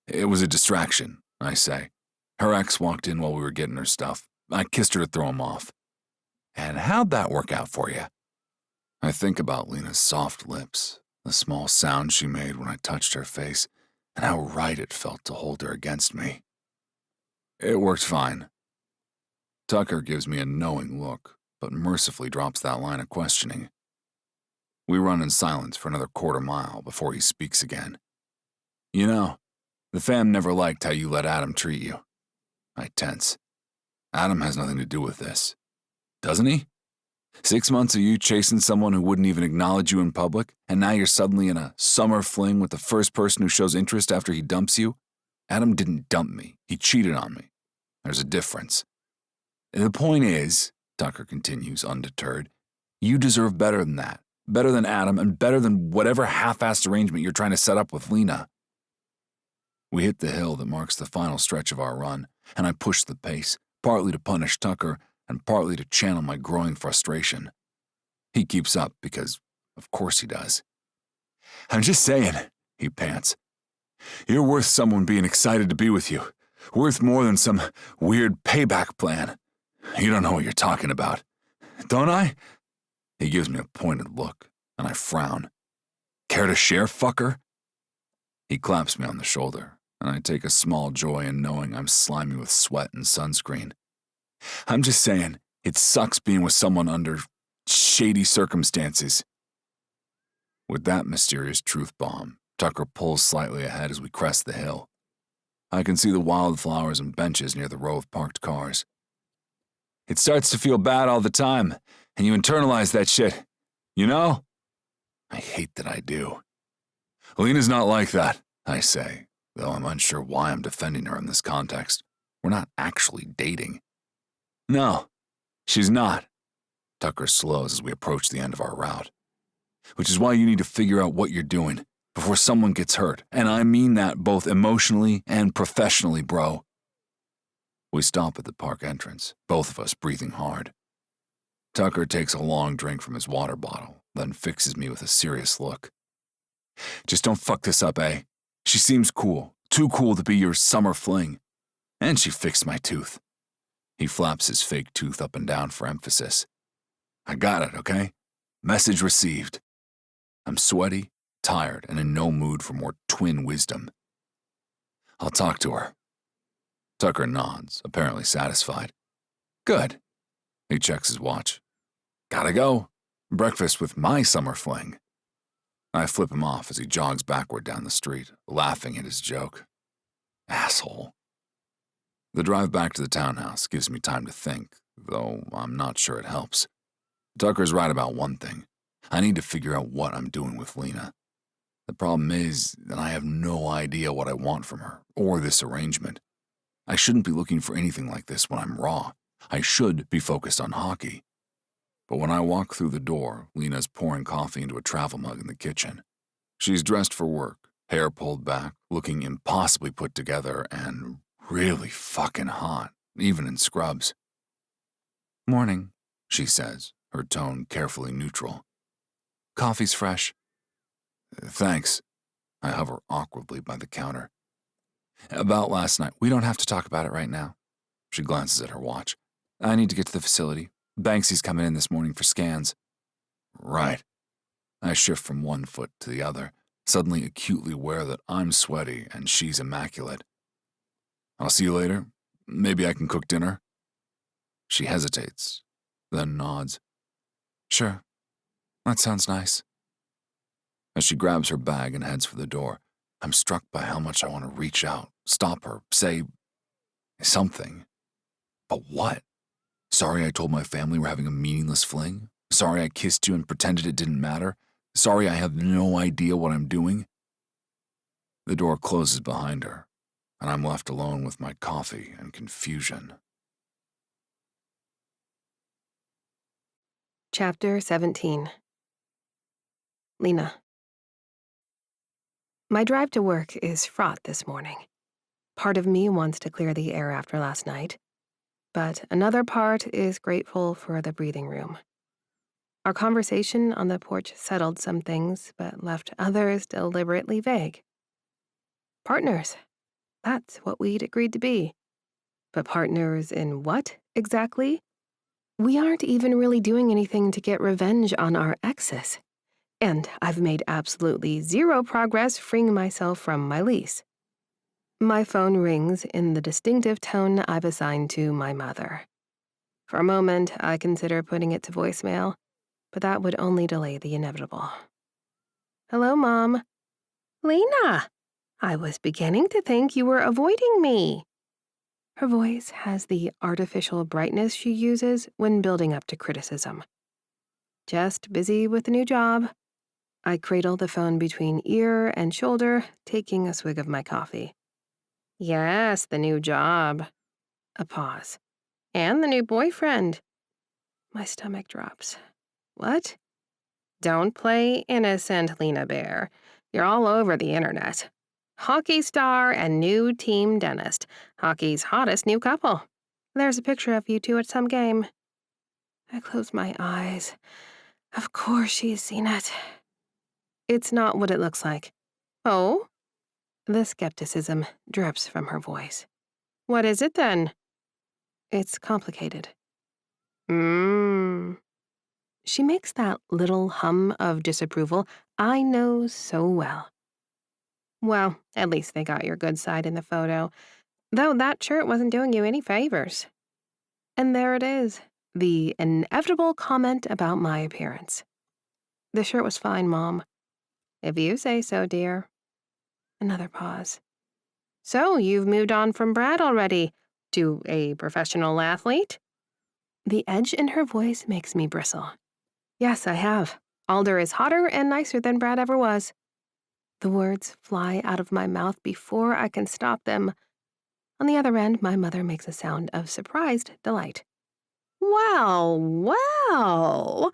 It was a distraction, I say. Her ex walked in while we were getting her stuff. I kissed her to throw him off. And how'd that work out for you? I think about Lena's soft lips, the small sound she made when I touched her face, and how right it felt to hold her against me. It worked fine. Tucker gives me a knowing look, but mercifully drops that line of questioning. We run in silence for another quarter mile before he speaks again. You know, the fam never liked how you let Adam treat you. I tense. Adam has nothing to do with this. Doesn't he? 6 months of you chasing someone who wouldn't even acknowledge you in public, and now you're suddenly in a summer fling with the first person who shows interest after he dumps you? Adam didn't dump me. He cheated on me. There's a difference. The point is, Tucker continues undeterred, you deserve better than that. Better than Adam, and better than whatever half-assed arrangement you're trying to set up with Lena. We hit the hill that marks the final stretch of our run, and I push the pace, partly to punish Tucker, and partly to channel my growing frustration. He keeps up because, of course he does. I'm just saying, he pants. You're worth someone being excited to be with you. Worth more than some weird payback plan. You don't know what you're talking about. Don't I? He gives me a pointed look, and I frown. Care to share, fucker? He claps me on the shoulder, and I take a small joy in knowing I'm slimy with sweat and sunscreen. I'm just saying, it sucks being with someone under shady circumstances. With that mysterious truth bomb, Tucker pulls slightly ahead as we crest the hill. I can see the wildflowers and benches near the row of parked cars. It starts to feel bad all the time, and you internalize that shit. You know? I hate that I do. Lena's not like that, I say, though I'm unsure why I'm defending her in this context. We're not actually dating. No, she's not. Tucker slows as we approach the end of our route. Which is why you need to figure out what you're doing before someone gets hurt, and I mean that both emotionally and professionally, bro. We stop at the park entrance, both of us breathing hard. Tucker takes a long drink from his water bottle, then fixes me with a serious look. Just don't fuck this up, eh? She seems cool, too cool to be your summer fling. And she fixed my tooth. He flaps his fake tooth up and down for emphasis. I got it, okay? Message received. I'm sweaty, tired, and in no mood for more twin wisdom. I'll talk to her. Tucker nods, apparently satisfied. Good. He checks his watch. Gotta go. Breakfast with my summer fling. I flip him off as he jogs backward down the street, laughing at his joke. Asshole. The drive back to the townhouse gives me time to think, though I'm not sure it helps. Tucker's right about one thing. I need to figure out what I'm doing with Lena. The problem is that I have no idea what I want from her, or this arrangement. I shouldn't be looking for anything like this when I'm raw. I should be focused on hockey. But when I walk through the door, Lena's pouring coffee into a travel mug in the kitchen. She's dressed for work, hair pulled back, looking impossibly put together and really fucking hot, even in scrubs. "Morning," she says, her tone carefully neutral. "Coffee's fresh." "Thanks." I hover awkwardly by the counter. "About last night, we don't have to talk about it right now." She glances at her watch. "I need to get to the facility. Banksy's coming in this morning for scans." "Right." I shift from one foot to the other, suddenly acutely aware that I'm sweaty and she's immaculate. "I'll see you later. Maybe I can cook dinner." She hesitates, then nods. "Sure, that sounds nice." As she grabs her bag and heads for the door, I'm struck by how much I want to reach out, stop her, say something. But what? Sorry I told my family we're having a meaningless fling? Sorry I kissed you and pretended it didn't matter? Sorry I have no idea what I'm doing? The door closes behind her, and I'm left alone with my coffee and confusion. Chapter 17. Lena. My drive to work is fraught this morning. Part of me wants to clear the air after last night, but another part is grateful for the breathing room. Our conversation on the porch settled some things, but left others deliberately vague. Partners. That's what we'd agreed to be. But partners in what, exactly? We aren't even really doing anything to get revenge on our exes. And I've made absolutely zero progress freeing myself from my lease. My phone rings in the distinctive tone I've assigned to my mother. For a moment, I consider putting it to voicemail, but that would only delay the inevitable. "Hello, Mom." "Lena, I was beginning to think you were avoiding me." Her voice has the artificial brightness she uses when building up to criticism. "Just busy with a new job." I cradle the phone between ear and shoulder, taking a swig of my coffee. "Yes, the new job." A pause. "And the new boyfriend." My stomach drops. "What?" "Don't play innocent, Lena Bear. You're all over the internet. Hockey star and new team dentist. Hockey's hottest new couple. There's a picture of you two at some game." I close my eyes. Of course she's seen it. "It's not what it looks like." "Oh?" The skepticism drips from her voice. "What is it then?" "It's complicated." She makes that little hum of disapproval I know so well. "Well, at least they got your good side in the photo, though that shirt wasn't doing you any favors." And there it is, the inevitable comment about my appearance. "The shirt was fine, Mom." "If you say so, dear." Another pause. "So you've moved on from Brad already to a professional athlete?" The edge in her voice makes me bristle. "Yes, I have. Alder is hotter and nicer than Brad ever was." The words fly out of my mouth before I can stop them. On the other end, my mother makes a sound of surprised delight. "Well, well.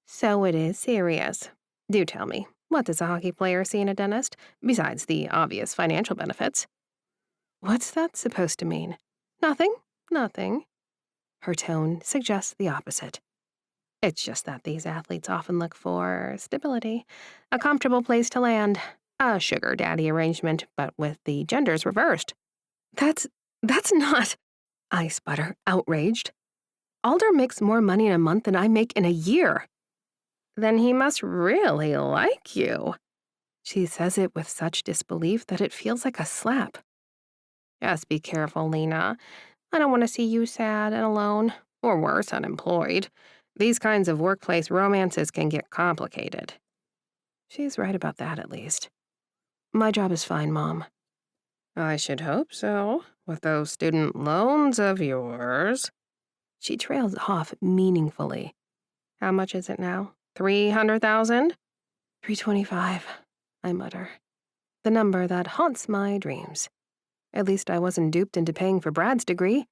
So it is serious. Do tell me, what does a hockey player see in a dentist, besides the obvious financial benefits?" "What's that supposed to mean?" "Nothing, nothing." Her tone suggests the opposite. "It's just that these athletes often look for stability, a comfortable place to land, a sugar daddy arrangement, but with the genders reversed." That's not," I sputter, outraged. "Alder makes more money in a month than I make in a year." "Then he must really like you." She says it with such disbelief that it feels like a slap. "Just be careful, Lena. I don't want to see you sad and alone, or worse, unemployed. These kinds of workplace romances can get complicated." She's right about that, at least. "My job is fine, Mom." "I should hope so, with those student loans of yours." She trails off meaningfully. "How much is it now? 300,000? 325, I mutter. The number that haunts my dreams. At least I wasn't duped into paying for Brad's degree.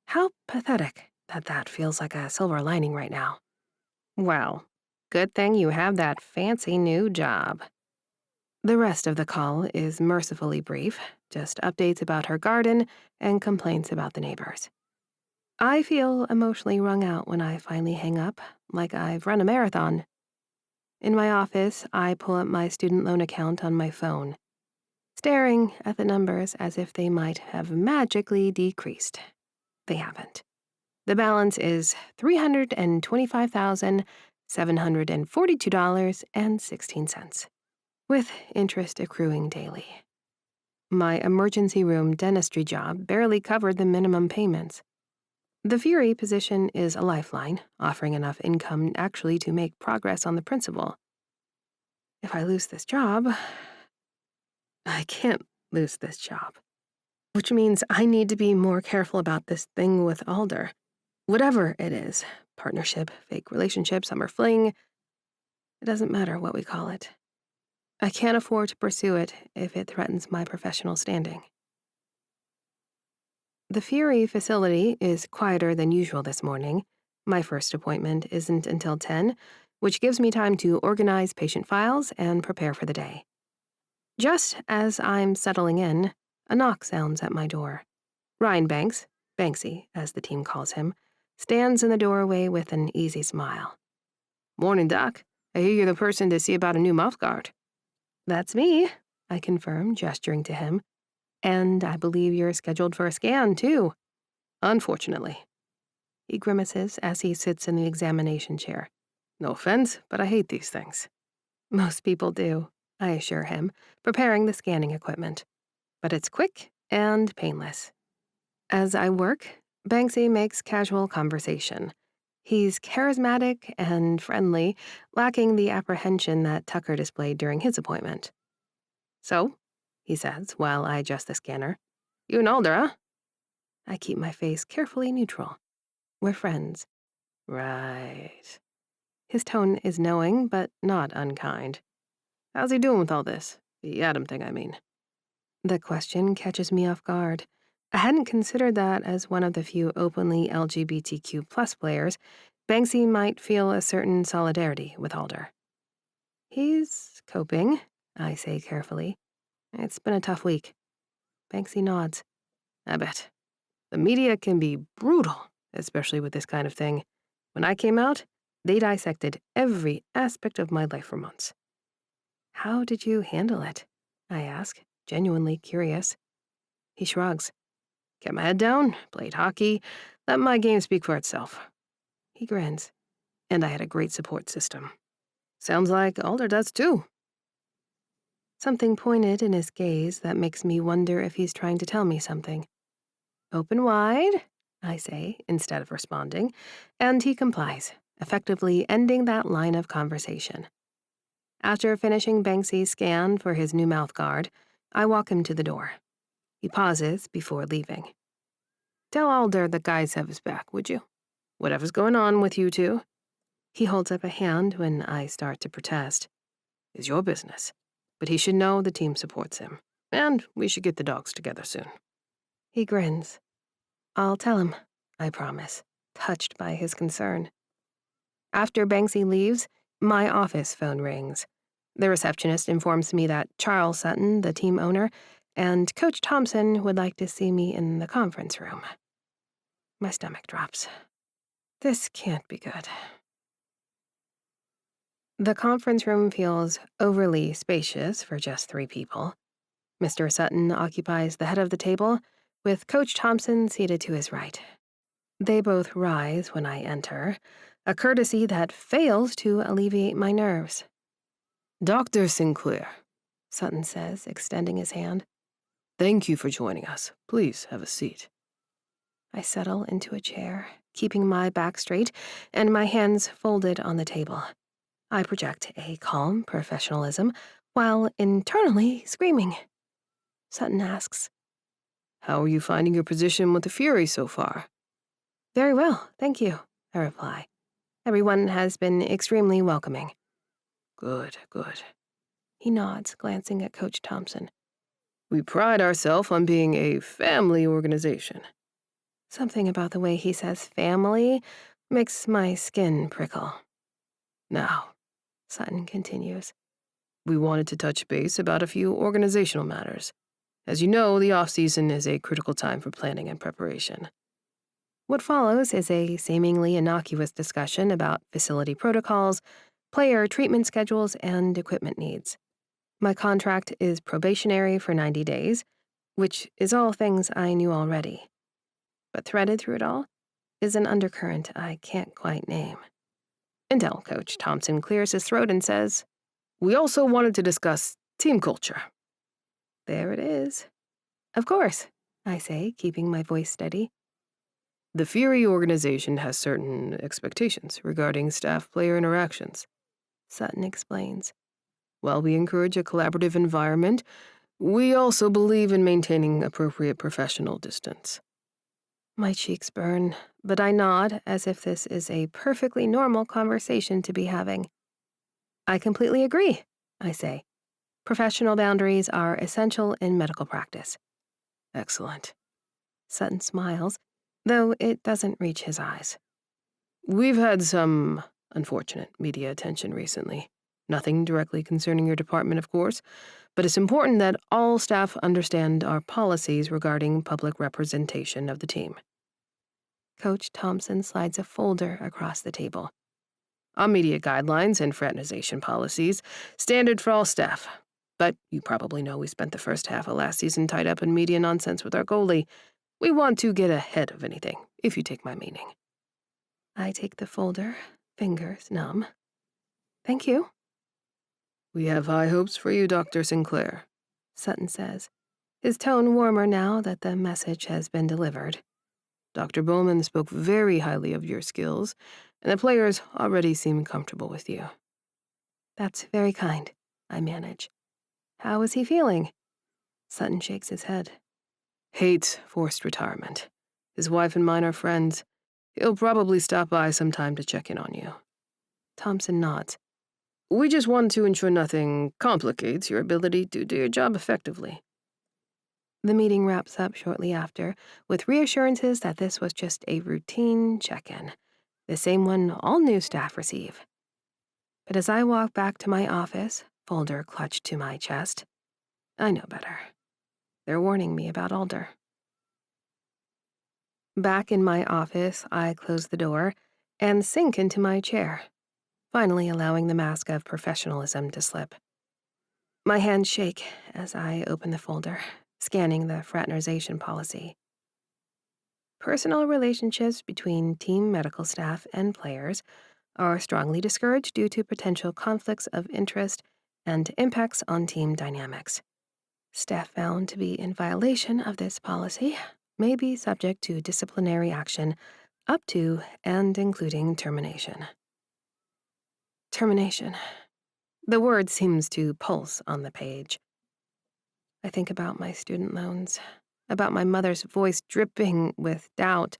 How pathetic that feels like a silver lining right now. "Well, good thing you have that fancy new job." The rest of the call is mercifully brief, just updates about her garden and complaints about the neighbors. I feel emotionally wrung out when I finally hang up, like I've run a marathon. In my office, I pull up my student loan account on my phone, staring at the numbers as if they might have magically decreased. They haven't. The balance is $325,742.16, with interest accruing daily. My emergency room dentistry job barely covered the minimum payments. The Fury position is a lifeline, offering enough income actually to make progress on the principal. If I lose this job, I can't lose this job. Which means I need to be more careful about this thing with Alder. Whatever it is, partnership, fake relationship, summer fling, it doesn't matter what we call it. I can't afford to pursue it if it threatens my professional standing. The Fury facility is quieter than usual this morning. My first appointment isn't until 10, which gives me time to organize patient files and prepare for the day. Just as I'm settling in, a knock sounds at my door. Ryan Banks, Banksy, as the team calls him, stands in the doorway with an easy smile. Morning, Doc. I hear you're the person to see about a new mouthguard. That's me, I confirm, gesturing to him. And I believe you're scheduled for a scan, too. Unfortunately. He grimaces as he sits in the examination chair. No offense, but I hate these things. Most people do, I assure him, preparing the scanning equipment. But it's quick and painless. As I work, Banksy makes casual conversation. He's charismatic and friendly, lacking the apprehension that Tucker displayed during his appointment. So, he says while I adjust the scanner. You and Alder, huh? I keep my face carefully neutral. We're friends. Right. His tone is knowing, but not unkind. How's he doing with all this? The Adam thing, I mean. The question catches me off guard. I hadn't considered that as one of the few openly LGBTQ+ players, Banksy might feel a certain solidarity with Alder. He's coping, I say carefully. It's been a tough week. Banksy nods. I bet. The media can be brutal, especially with this kind of thing. When I came out, they dissected every aspect of my life for months. How did you handle it? I ask, genuinely curious. He shrugs. Kept my head down, played hockey, let my game speak for itself. He grins. And I had a great support system. Sounds like Alder does too. Something pointed in his gaze that makes me wonder if he's trying to tell me something. Open wide, I say, instead of responding, and he complies, effectively ending that line of conversation. After finishing Banksy's scan for his new mouthguard, I walk him to the door. He pauses before leaving. Tell Alder the guys have his back, would you? Whatever's going on with you two. He holds up a hand when I start to protest. It's your business, but he should know the team supports him, and we should get the dogs together soon. He grins. I'll tell him, I promise, touched by his concern. After Banksy leaves, my office phone rings. The receptionist informs me that Charles Sutton, the team owner, and Coach Thompson would like to see me in the conference room. My stomach drops. This can't be good. The conference room feels overly spacious for just 3 people. Mr. Sutton occupies the head of the table, with Coach Thompson seated to his right. They both rise when I enter, a courtesy that fails to alleviate my nerves. Dr. Sinclair, Sutton says, extending his hand. Thank you for joining us. Please have a seat. I settle into a chair, keeping my back straight and my hands folded on the table. I project a calm professionalism while internally screaming. Sutton asks, How are you finding your position with the Fury so far? Very well, thank you, I reply. Everyone has been extremely welcoming. Good, good. He nods, glancing at Coach Thompson. We pride ourselves on being a family organization. Something about the way he says family makes my skin prickle. Now, Sutton continues, we wanted to touch base about a few organizational matters. As you know, the off-season is a critical time for planning and preparation. What follows is a seemingly innocuous discussion about facility protocols, player treatment schedules, and equipment needs. My contract is probationary for 90 days, which is all things I knew already. But threaded through it all is an undercurrent I can't quite name. Until Coach Thompson clears his throat and says, We also wanted to discuss team culture. There it is. Of course, I say, keeping my voice steady. The Fury organization has certain expectations regarding staff-player interactions, Sutton explains. While we encourage a collaborative environment, we also believe in maintaining appropriate professional distance. My cheeks burn, but I nod as if this is a perfectly normal conversation to be having. I completely agree, I say. Professional boundaries are essential in medical practice. Excellent. Sutton smiles, though it doesn't reach his eyes. We've had some unfortunate media attention recently. Nothing directly concerning your department, of course, but it's important that all staff understand our policies regarding public representation of the team. Coach Thompson slides a folder across the table. Our media guidelines and fraternization policies, standard for all staff. But you probably know we spent the first half of last season tied up in media nonsense with our goalie. We want to get ahead of anything, if you take my meaning. I take the folder, fingers numb. Thank you. We have high hopes for you, Dr. Sinclair, Sutton says, his tone warmer now that the message has been delivered. Dr. Bowman spoke very highly of your skills, and the players already seem comfortable with you. That's very kind, I manage. How is he feeling? Sutton shakes his head. Hates forced retirement. His wife and mine are friends. He'll probably stop by sometime to check in on you. Thompson nods. We just want to ensure nothing complicates your ability to do your job effectively. The meeting wraps up shortly after, with reassurances that this was just a routine check-in, the same one all new staff receive. But as I walk back to my office, folder clutched to my chest, I know better. They're warning me about Alder. Back in my office, I close the door and sink into my chair, finally allowing the mask of professionalism to slip. My hands shake as I open the folder, scanning the fraternization policy. Personal relationships between team medical staff and players are strongly discouraged due to potential conflicts of interest and impacts on team dynamics. Staff found to be in violation of this policy may be subject to disciplinary action up to and including termination. Termination. The word seems to pulse on the page. I think about my student loans, about my mother's voice dripping with doubt,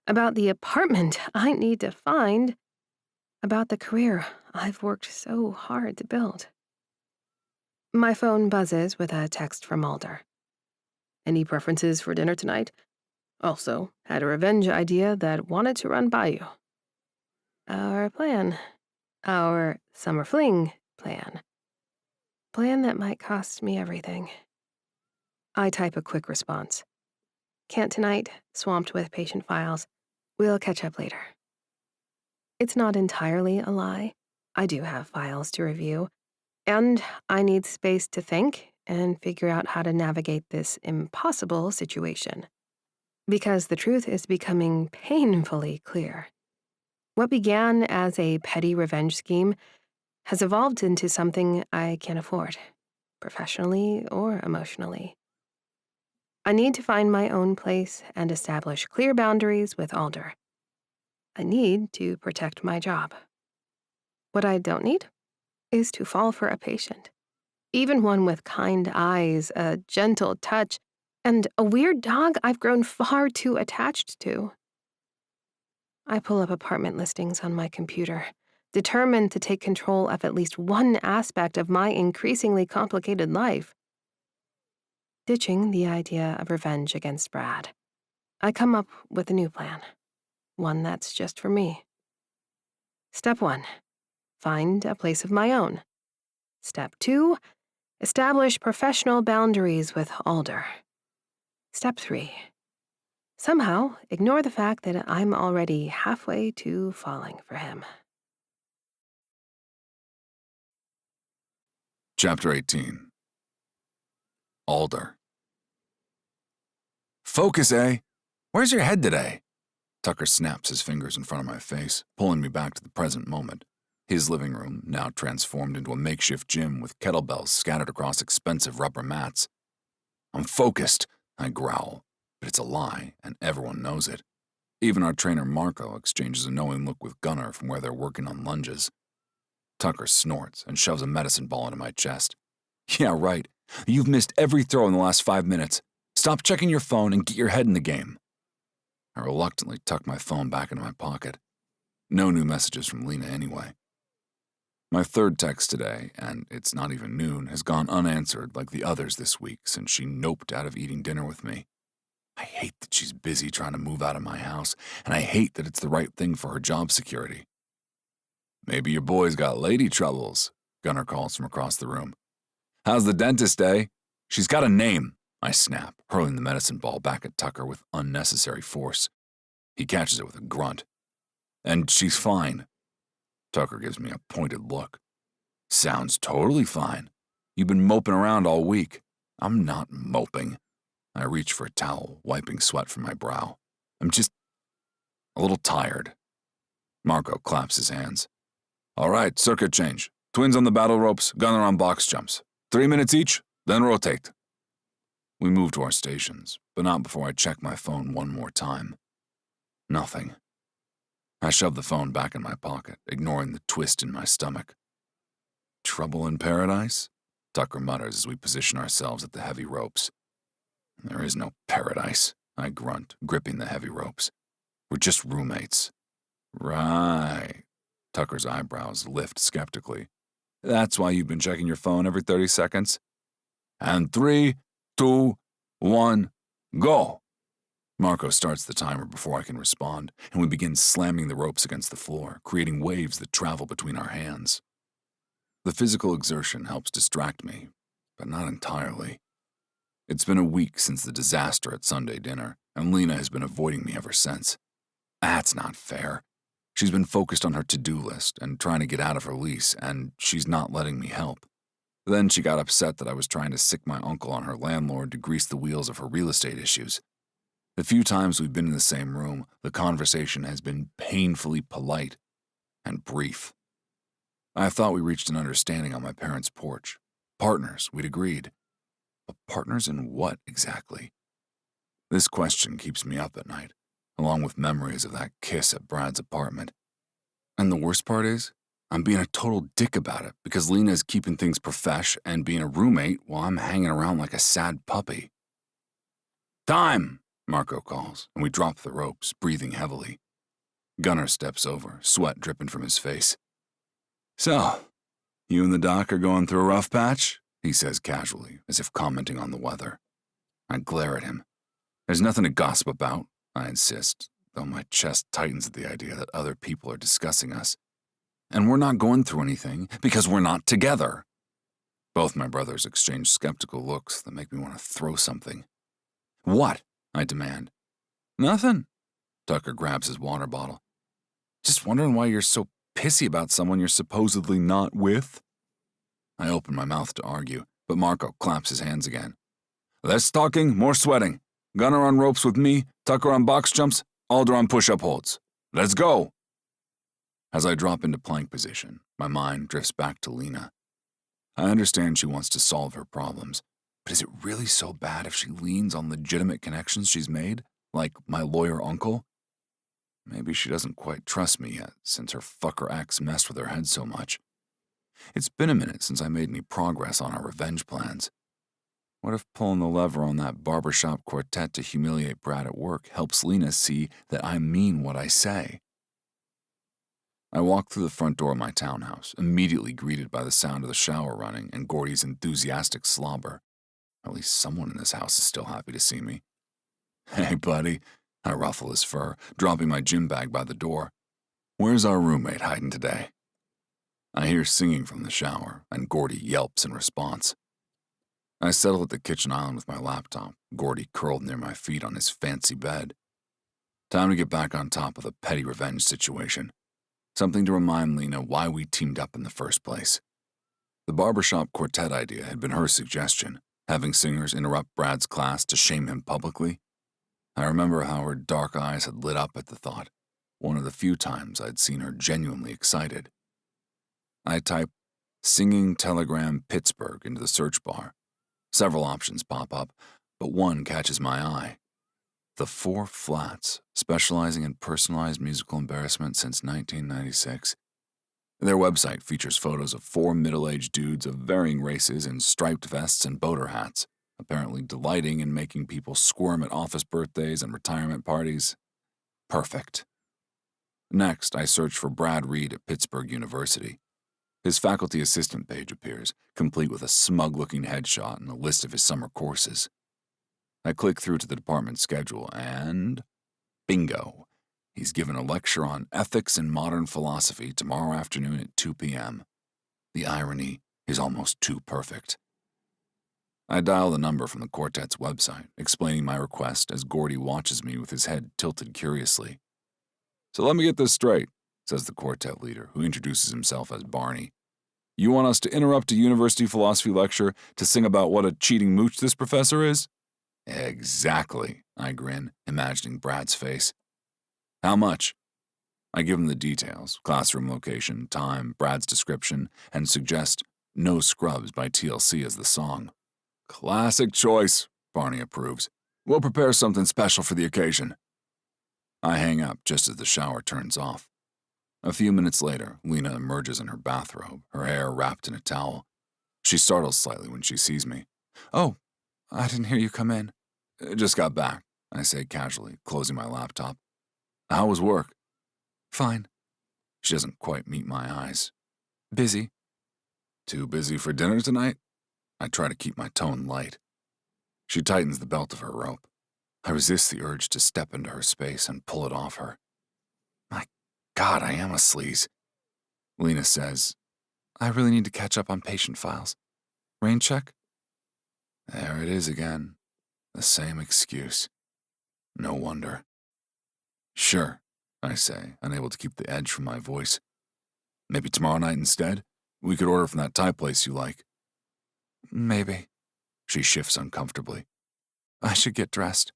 about the apartment I need to find, about the career I've worked so hard to build. My phone buzzes with a text from Alder. Any preferences for dinner tonight? Also, had a revenge idea that wanted to run by you. Our plan. Our summer fling plan. Plan that might cost me everything. I type a quick response. Can't tonight, swamped with patient files. We'll catch up later. It's not entirely a lie. I do have files to review, and I need space to think and figure out how to navigate this impossible situation. Because the truth is becoming painfully clear. What began as a petty revenge scheme has evolved into something I can't afford, professionally or emotionally. I need to find my own place and establish clear boundaries with Alder. I need to protect my job. What I don't need is to fall for a patient, even one with kind eyes, a gentle touch, and a weird dog I've grown far too attached to. I pull up apartment listings on my computer, determined to take control of at least one aspect of my increasingly complicated life. Ditching the idea of revenge against Brad, I come up with a new plan, one that's just for me. Step 1, find a place of my own. Step 2, establish professional boundaries with Alder. Step 3, somehow ignore the fact that I'm already halfway to falling for him. Chapter 18. Alder. Focus, eh? Where's your head today? Tucker snaps his fingers in front of my face, pulling me back to the present moment. His living room, now transformed into a makeshift gym with kettlebells scattered across expensive rubber mats. I'm focused, I growl, but it's a lie, and everyone knows it. Even our trainer Marco exchanges a knowing look with Gunnar from where they're working on lunges. Tucker snorts and shoves a medicine ball into my chest. Yeah, right. You've missed every throw in the last 5 minutes. Stop checking your phone and get your head in the game. I reluctantly tuck my phone back into my pocket. No new messages from Lena anyway. My third text today, and it's not even noon, has gone unanswered like the others this week since she noped out of eating dinner with me. I hate that she's busy trying to move out of my house, and I hate that it's the right thing for her job security. Maybe your boy's got lady troubles, Gunnar calls from across the room. How's the dentist, eh? She's got a name, I snap, hurling the medicine ball back at Tucker with unnecessary force. He catches it with a grunt. And she's fine. Tucker gives me a pointed look. Sounds totally fine. You've been moping around all week. I'm not moping. I reach for a towel, wiping sweat from my brow. I'm just a little tired. Marco claps his hands. All right, circuit change. Twins on the battle ropes, Gunnar on box jumps. 3 minutes each, then rotate. We move to our stations, but not before I check my phone one more time. Nothing. I shove the phone back in my pocket, ignoring the twist in my stomach. Trouble in paradise? Tucker mutters as we position ourselves at the heavy ropes. There is no paradise, I grunt, gripping the heavy ropes. We're just roommates. Right. Tucker's eyebrows lift skeptically. That's why you've been checking your phone every 30 seconds? And 3, 2, 1, go! Marco starts the timer before I can respond, and we begin slamming the ropes against the floor, creating waves that travel between our hands. The physical exertion helps distract me, but not entirely. It's been a week since the disaster at Sunday dinner, and Lena has been avoiding me ever since. That's not fair. She's been focused on her to-do list and trying to get out of her lease, and she's not letting me help. Then she got upset that I was trying to sick my uncle on her landlord to grease the wheels of her real estate issues. The few times we've been in the same room, the conversation has been painfully polite and brief. I thought we reached an understanding on my parents' porch. Partners, we'd agreed. But partners in what exactly? This question keeps me up at night, along with memories of that kiss at Brad's apartment. And the worst part is, I'm being a total dick about it because Lena is keeping things profesh and being a roommate while I'm hanging around like a sad puppy. Time, Marco calls, and we drop the ropes, breathing heavily. Gunnar steps over, sweat dripping from his face. So, you and the doc are going through a rough patch? He says casually, as if commenting on the weather. I glare at him. There's nothing to gossip about, I insist, though my chest tightens at the idea that other people are discussing us. And we're not going through anything because we're not together. Both my brothers exchange skeptical looks that make me want to throw something. What? I demand. Nothing. Tucker grabs his water bottle. Just wondering why you're so pissy about someone you're supposedly not with? I open my mouth to argue, but Marco claps his hands again. Less talking, more sweating. Gunnar on ropes with me, Tucker on box jumps, Alder on push-up holds. Let's go! As I drop into plank position, my mind drifts back to Lena. I understand she wants to solve her problems, but is it really so bad if she leans on legitimate connections she's made, like my lawyer uncle? Maybe she doesn't quite trust me yet, since her fucker ex messed with her head so much. It's been a minute since I made any progress on our revenge plans. What if pulling the lever on that barbershop quartet to humiliate Brad at work helps Lena see that I mean what I say? I walk through the front door of my townhouse, immediately greeted by the sound of the shower running and Gordy's enthusiastic slobber. At least someone in this house is still happy to see me. Hey, buddy, I ruffle his fur, dropping my gym bag by the door. Where's our roommate hiding today? I hear singing from the shower, and Gordy yelps in response. I settle at the kitchen island with my laptop, Gordy curled near my feet on his fancy bed, Time to get back on top of the petty revenge situation. Something to remind Lena why we teamed up in the first place. The barbershop quartet idea had been her suggestion, having singers interrupt Brad's class to shame him publicly. I remember how her dark eyes had lit up at the thought, one of the few times I'd seen her genuinely excited. I type "Singing Telegram Pittsburgh" into the search bar. Several options pop up, but one catches my eye. The Four Flats, specializing in personalized musical embarrassment since 1996. Their website features photos of 4 middle-aged dudes of varying races in striped vests and boater hats, apparently delighting in making people squirm at office birthdays and retirement parties. Perfect. Next, I search for Brad Reed at Pittsburgh University. His faculty assistant page appears, complete with a smug-looking headshot and a list of his summer courses. I click through to the department schedule and bingo. He's given a lecture on ethics and modern philosophy tomorrow afternoon at 2 p.m. The irony is almost too perfect. I dial the number from the quartet's website, explaining my request as Gordy watches me with his head tilted curiously. "So let me get this straight," says the quartet leader, who introduces himself as Barney. "You want us to interrupt a university philosophy lecture to sing about what a cheating mooch this professor is?" "Exactly," I grin, imagining Brad's face. "How much?" I give him the details, classroom location, time, Brad's description, and suggest No Scrubs by TLC as the song. "Classic choice," Barney approves. "We'll prepare something special for the occasion." I hang up just as the shower turns off. A few minutes later, Lena emerges in her bathrobe, her hair wrapped in a towel. She startles slightly when she sees me. "Oh, I didn't hear you come in." "Just got back," I say casually, closing my laptop. "How was work?" "Fine." She doesn't quite meet my eyes. "Busy." "Too busy for dinner tonight?" I try to keep my tone light. She tightens the belt of her rope. I resist the urge to step into her space and pull it off her. My God, I am a sleaze. Lena says, "I really need to catch up on patient files. Rain check?" There it is again. The same excuse. No wonder. "Sure," I say, unable to keep the edge from my voice. "Maybe tomorrow night instead? We could order from that Thai place you like." "Maybe." She shifts uncomfortably. "I should get dressed."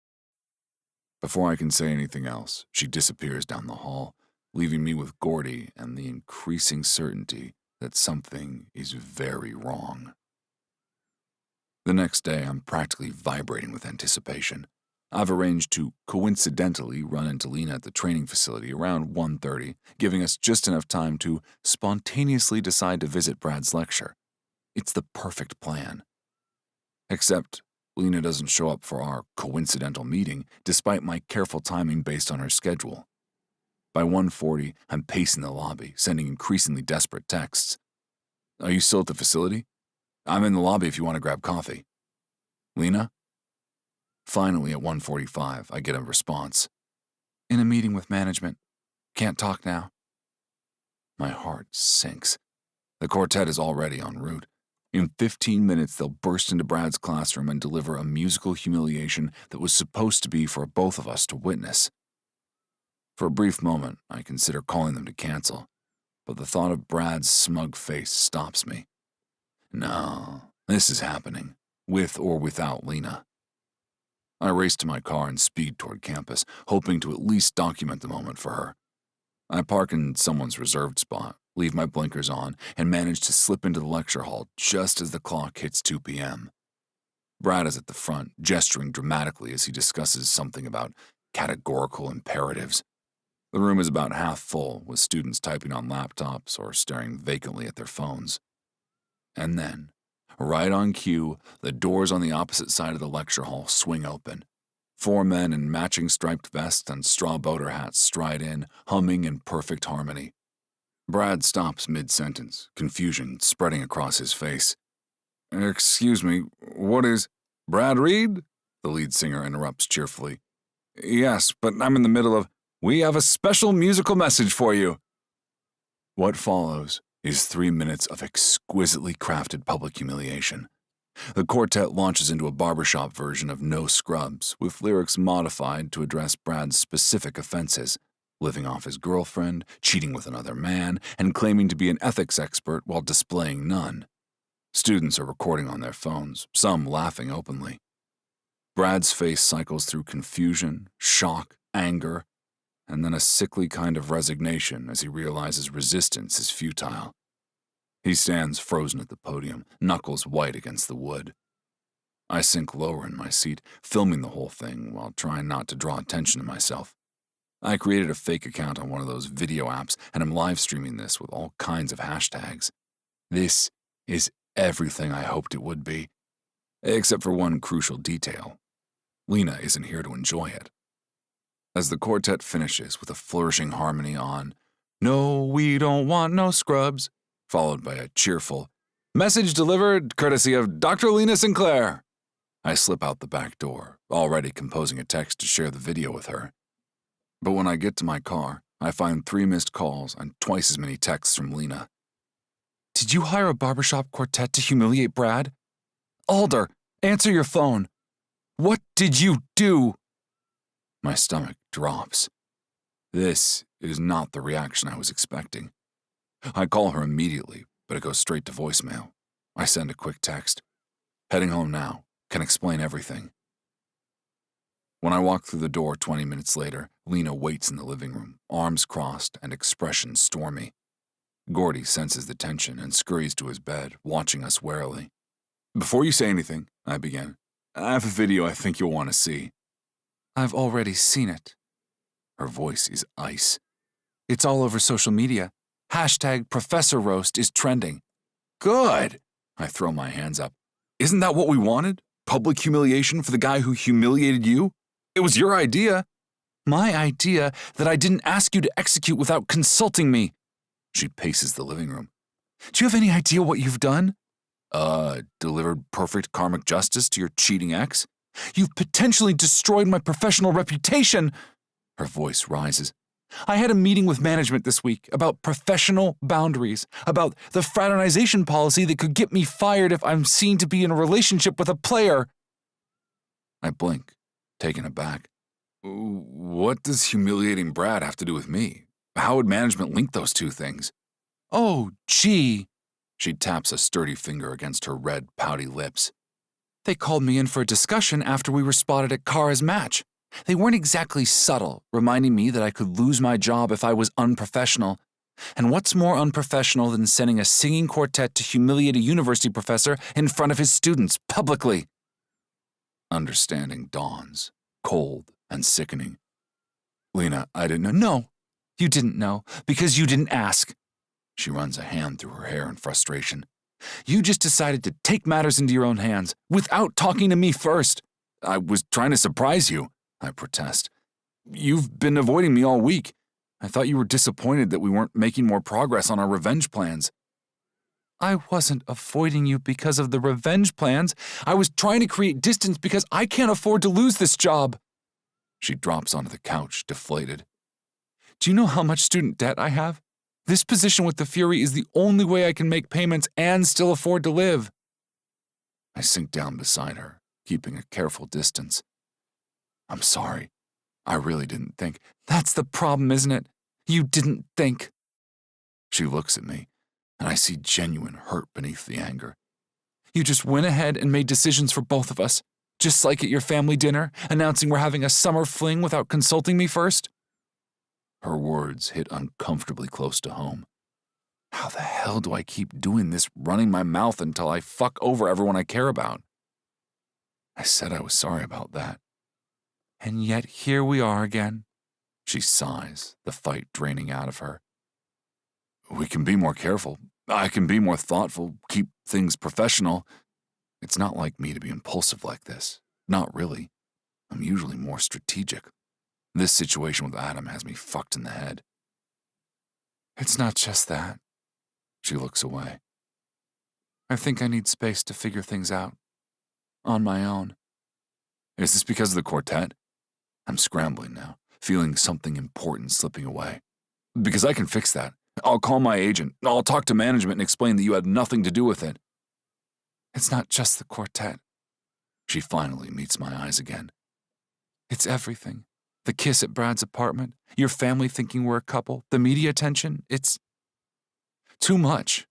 Before I can say anything else, she disappears down the hall, leaving me with Gordy and the increasing certainty that something is very wrong. The next day, I'm practically vibrating with anticipation. I've arranged to coincidentally run into Lena at the training facility around 1:30, giving us just enough time to spontaneously decide to visit Brad's lecture. It's the perfect plan. Except Lena doesn't show up for our coincidental meeting, despite my careful timing based on her schedule. By 1:40, I'm pacing the lobby, sending increasingly desperate texts. "Are you still at the facility? I'm in the lobby if you want to grab coffee." "Lena?" Finally, at 1:45, I get a response. "In a meeting with management. Can't talk now." My heart sinks. The quartet is already en route. In 15 minutes, they'll burst into Brad's classroom and deliver a musical humiliation that was supposed to be for both of us to witness. For a brief moment, I consider calling them to cancel, but the thought of Brad's smug face stops me. No, this is happening, with or without Lena. I race to my car and speed toward campus, hoping to at least document the moment for her. I park in someone's reserved spot, leave my blinkers on, and manage to slip into the lecture hall just as the clock hits 2 p.m. Brad is at the front, gesturing dramatically as he discusses something about categorical imperatives. The room is about half full, with students typing on laptops or staring vacantly at their phones. And then, right on cue, the doors on the opposite side of the lecture hall swing open. 4 men in matching striped vests and straw boater hats stride in, humming in perfect harmony. Brad stops mid-sentence, confusion spreading across his face. "Excuse me, what is—" "Brad Reed?" the lead singer interrupts cheerfully. "Yes, but I'm in the middle of— We have a special musical message for you." What follows is 3 minutes of exquisitely crafted public humiliation. The quartet launches into a barbershop version of No Scrubs, with lyrics modified to address Brad's specific offenses, living off his girlfriend, cheating with another man, and claiming to be an ethics expert while displaying none. Students are recording on their phones, some laughing openly. Brad's face cycles through confusion, shock, anger, and then a sickly kind of resignation as he realizes resistance is futile. He stands frozen at the podium, knuckles white against the wood. I sink lower in my seat, filming the whole thing while trying not to draw attention to myself. I created a fake account on one of those video apps and am live streaming this with all kinds of hashtags. This is everything I hoped it would be, except for one crucial detail. Lena isn't here to enjoy it. As the quartet finishes with a flourishing harmony on "No, we don't want no scrubs," followed by a cheerful "Message delivered courtesy of Dr. Lena Sinclair," I slip out the back door, already composing a text to share the video with her. But when I get to my car, I find 3 missed calls and twice as many texts from Lena. "Did you hire a barbershop quartet to humiliate Brad? Alder, answer your phone. What did you do?" My stomach drops. This is not the reaction I was expecting. I call her immediately, but it goes straight to voicemail. I send a quick text. "Heading home now. Can explain everything." When I walk through the door 20 minutes later, Lena waits in the living room, arms crossed and expression stormy. Gordy senses the tension and scurries to his bed, watching us warily. "Before you say anything," I begin, "I have a video I think you'll want to see." "I've already seen it." Her voice is ice. "It's all over social media. Hashtag Professor Roast is trending." "Good!" I throw my hands up. "Isn't that what we wanted? Public humiliation for the guy who humiliated you? It was your idea." "My idea that I didn't ask you to execute without consulting me." She paces the living room. "Do you have any idea what you've done?" Delivered perfect karmic justice to your cheating ex? "You've potentially destroyed my professional reputation." Her voice rises. "I had a meeting with management this week about professional boundaries, about the fraternization policy that could get me fired if I'm seen to be in a relationship with a player." I blink, taken aback. "What does humiliating Brad have to do with me? How would management link those two things?" "Oh, gee." She taps a sturdy finger against her red, pouty lips. "They called me in for a discussion after we were spotted at Kara's match. They weren't exactly subtle, reminding me that I could lose my job if I was unprofessional. And what's more unprofessional than sending a singing quartet to humiliate a university professor in front of his students publicly?" Understanding dawns, cold and sickening. "Lena, I didn't know." "No, you didn't know, because you didn't ask." She runs a hand through her hair in frustration. "You just decided to take matters into your own hands, without talking to me first." "I was trying to surprise you," I protest. "You've been avoiding me all week. I thought you were disappointed that we weren't making more progress on our revenge plans." "I wasn't avoiding you because of the revenge plans. I was trying to create distance because I can't afford to lose this job." She drops onto the couch, deflated. "Do you know how much student debt I have? This position with the Fury is the only way I can make payments and still afford to live." I sink down beside her, keeping a careful distance. "I'm sorry. I really didn't think." "That's the problem, isn't it? You didn't think." She looks at me, and I see genuine hurt beneath the anger. "You just went ahead and made decisions for both of us, just like at your family dinner, announcing we're having a summer fling without consulting me first." Her words hit uncomfortably close to home. How the hell do I keep doing this, running my mouth until I fuck over everyone I care about? I said I was sorry about that. And yet here we are again. She sighs, the fight draining out of her. "We can be more careful. I can be more thoughtful, keep things professional. It's not like me to be impulsive like this. Not really. I'm usually more strategic. This situation with Adam has me fucked in the head." "It's not just that." She looks away. "I think I need space to figure things out. On my own." "Is this because of the quartet?" I'm scrambling now, feeling something important slipping away. "Because I can fix that. I'll call my agent. I'll talk to management and explain that you had nothing to do with it." It's not just the quartet. She finally meets my eyes again. It's everything. The kiss at Brad's apartment, your family thinking we're a couple, the media attention, it's too much.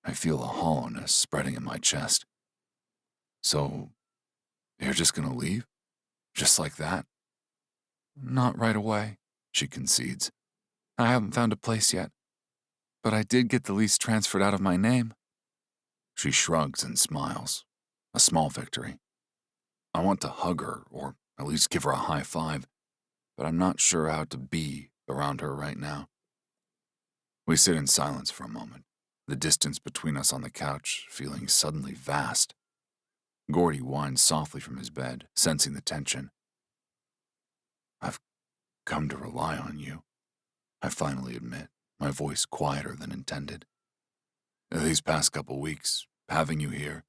I feel a hollowness spreading in my chest. So, you're just gonna leave? Just like that? Not right away, she concedes. I haven't found a place yet, but I did get the lease transferred out of my name. She shrugs and smiles. A small victory. I want to hug her, or at least give her a high five, but I'm not sure how to be around her right now. We sit in silence for a moment, the distance between us on the couch feeling suddenly vast. Gordy whines softly from his bed, sensing the tension. I've come to rely on you, I finally admit, my voice quieter than intended. These past couple weeks, having you here,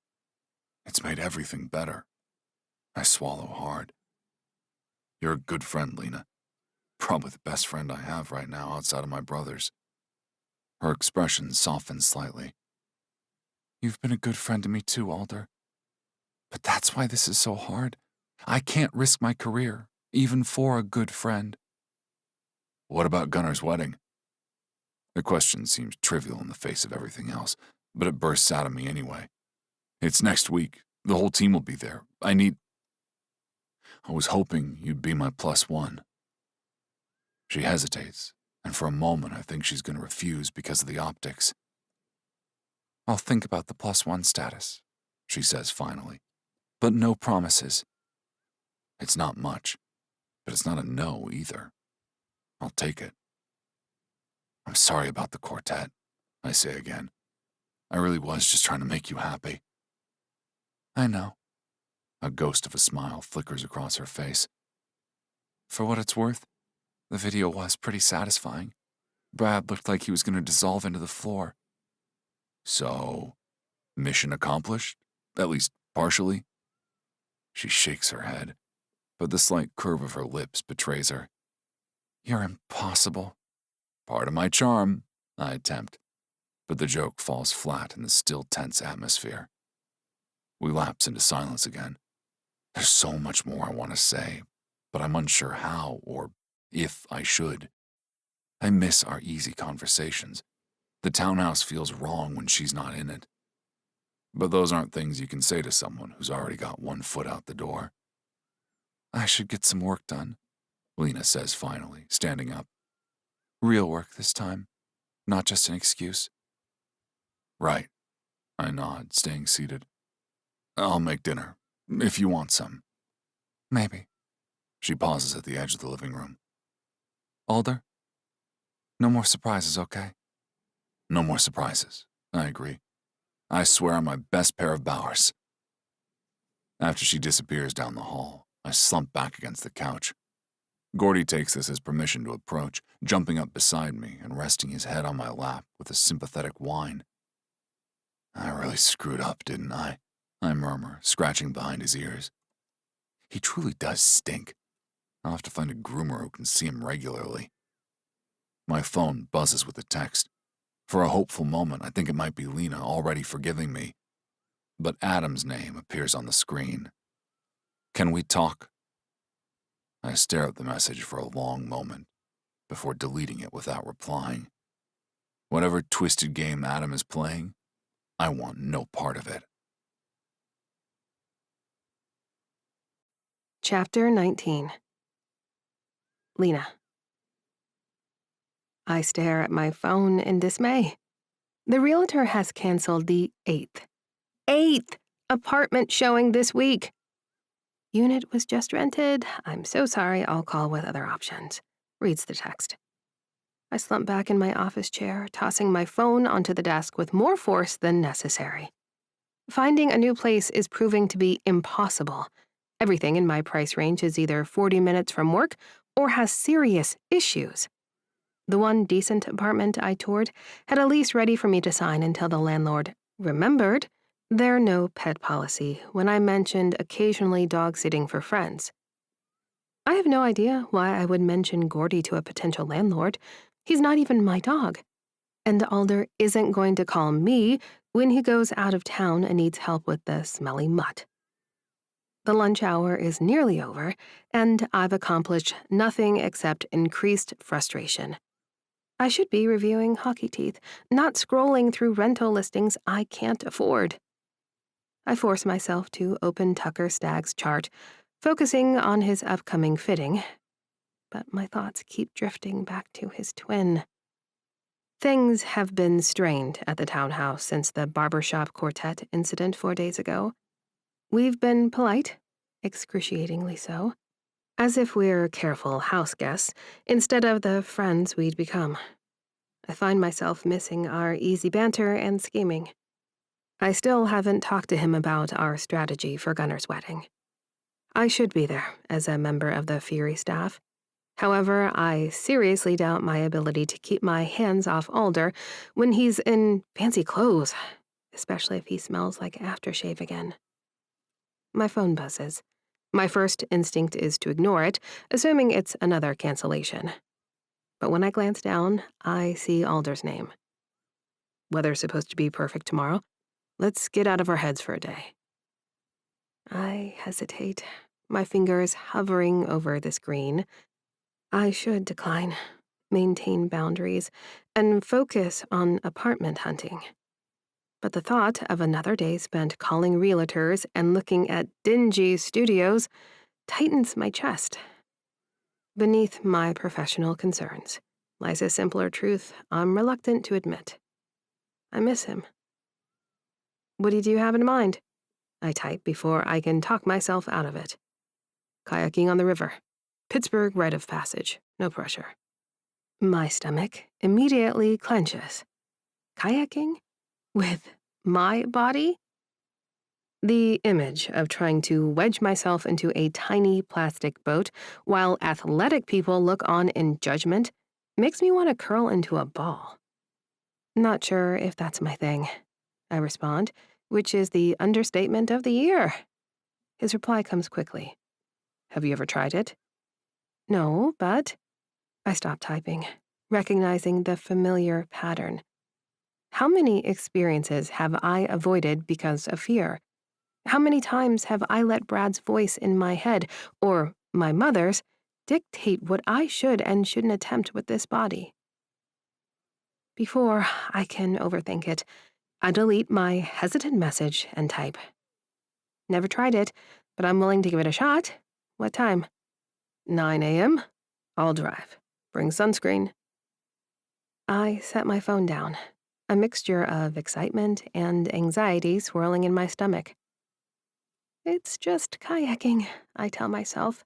it's made everything better. I swallow hard. You're a good friend, Lena. Probably the best friend I have right now outside of my brothers. Her expression softens slightly. You've been a good friend to me too, Alder. But that's why this is so hard. I can't risk my career, even for a good friend. What about Gunner's wedding? The question seems trivial in the face of everything else, but it bursts out of me anyway. It's next week. The whole team will be there. I was hoping you'd be my +1. She hesitates, and for a moment I think she's going to refuse because of the optics. I'll think about the +1 status, she says finally, but no promises. It's not much, but it's not a no either. I'll take it. I'm sorry about the quartet, I say again. I really was just trying to make you happy. I know. A ghost of a smile flickers across her face. For what it's worth, the video was pretty satisfying. Brad looked like he was going to dissolve into the floor. So, mission accomplished? At least partially? She shakes her head, but the slight curve of her lips betrays her. You're impossible. Part of my charm, I attempt, but the joke falls flat in the still tense atmosphere. We lapse into silence again. There's so much more I want to say, but I'm unsure how or if I should. I miss our easy conversations. The townhouse feels wrong when she's not in it. But those aren't things you can say to someone who's already got one foot out the door. I should get some work done, Lena says finally, standing up. Real work this time, not just an excuse. Right, I nod, staying seated. I'll make dinner, if you want some. Maybe. She pauses at the edge of the living room. Alder? No more surprises, okay? No more surprises, I agree. I swear on my best pair of Bowers. After she disappears down the hall, I slump back against the couch. Gordy takes this as permission to approach, jumping up beside me and resting his head on my lap with a sympathetic whine. I really screwed up, didn't I murmur, scratching behind his ears. He truly does stink. I'll have to find a groomer who can see him regularly. My phone buzzes with a text. For a hopeful moment, I think it might be Lena already forgiving me. But Adam's name appears on the screen. Can we talk? I stare at the message for a long moment before deleting it without replying. Whatever twisted game Adam is playing, I want no part of it. Chapter 19. Lena. I stare at my phone in dismay. The realtor has canceled the 8th apartment showing this week. Unit was just rented. I'm so sorry, I'll call with other options. Reads the text. I slump back in my office chair, tossing my phone onto the desk with more force than necessary. Finding a new place is proving to be impossible. Everything in my price range is either 40 minutes from work or has serious issues. The one decent apartment I toured had a lease ready for me to sign until the landlord remembered their no pet policy when I mentioned occasionally dog-sitting for friends. I have no idea why I would mention Gordy to a potential landlord. He's not even my dog. And Alder isn't going to call me when he goes out of town and needs help with the smelly mutt. The lunch hour is nearly over, and I've accomplished nothing except increased frustration. I should be reviewing hockey teeth, not scrolling through rental listings I can't afford. I force myself to open Tucker Stagg's chart, focusing on his upcoming fitting, but my thoughts keep drifting back to his twin. Things have been strained at the townhouse since the barbershop quartet incident 4 days ago. We've been polite, excruciatingly so, as if we're careful house guests instead of the friends we'd become. I find myself missing our easy banter and scheming. I still haven't talked to him about our strategy for Gunner's wedding. I should be there as a member of the Fury staff. However, I seriously doubt my ability to keep my hands off Alder when he's in fancy clothes, especially if he smells like aftershave again. My phone buzzes. My first instinct is to ignore it, assuming it's another cancellation. But when I glance down, I see Alder's name. Weather's supposed to be perfect tomorrow. Let's get out of our heads for a day. I hesitate, my fingers hovering over the screen. I should decline, maintain boundaries, and focus on apartment hunting. But the thought of another day spent calling realtors and looking at dingy studios tightens my chest. Beneath my professional concerns lies a simpler truth I'm reluctant to admit. I miss him. What do you have in mind? I type before I can talk myself out of it. Kayaking on the river. Pittsburgh rite of passage. No pressure. My stomach immediately clenches. Kayaking? With my body? The image of trying to wedge myself into a tiny plastic boat while athletic people look on in judgment makes me want to curl into a ball. Not sure if that's my thing, I respond, which is the understatement of the year. His reply comes quickly. Have you ever tried it? No, but... I stop typing, recognizing the familiar pattern. How many experiences have I avoided because of fear? How many times have I let Brad's voice in my head, or my mother's, dictate what I should and shouldn't attempt with this body? Before I can overthink it, I delete my hesitant message and type. Never tried it, but I'm willing to give it a shot. What time? 9 a.m. I'll drive. Bring sunscreen. I set my phone down, a mixture of excitement and anxiety swirling in my stomach. It's just kayaking, I tell myself.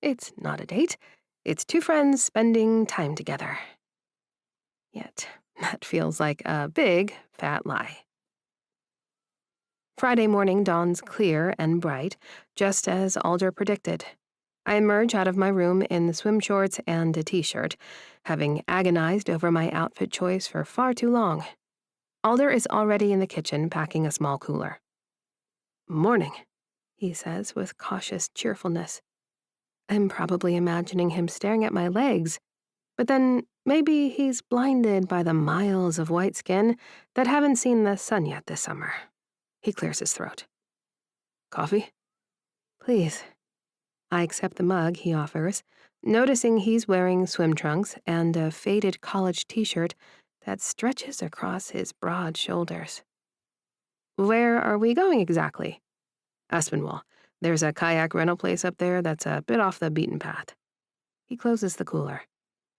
It's not a date. It's two friends spending time together. Yet, that feels like a big, fat lie. Friday morning dawns clear and bright, just as Alder predicted. I emerge out of my room in swim shorts and a t-shirt, having agonized over my outfit choice for far too long. Alder is already in the kitchen packing a small cooler. Morning, he says with cautious cheerfulness. I'm probably imagining him staring at my legs, but then maybe he's blinded by the miles of white skin that haven't seen the sun yet this summer. He clears his throat. Coffee? Please. I accept the mug he offers, noticing he's wearing swim trunks and a faded college t-shirt that stretches across his broad shoulders. Where are we going exactly? Aspinwall. There's a kayak rental place up there that's a bit off the beaten path. He closes the cooler.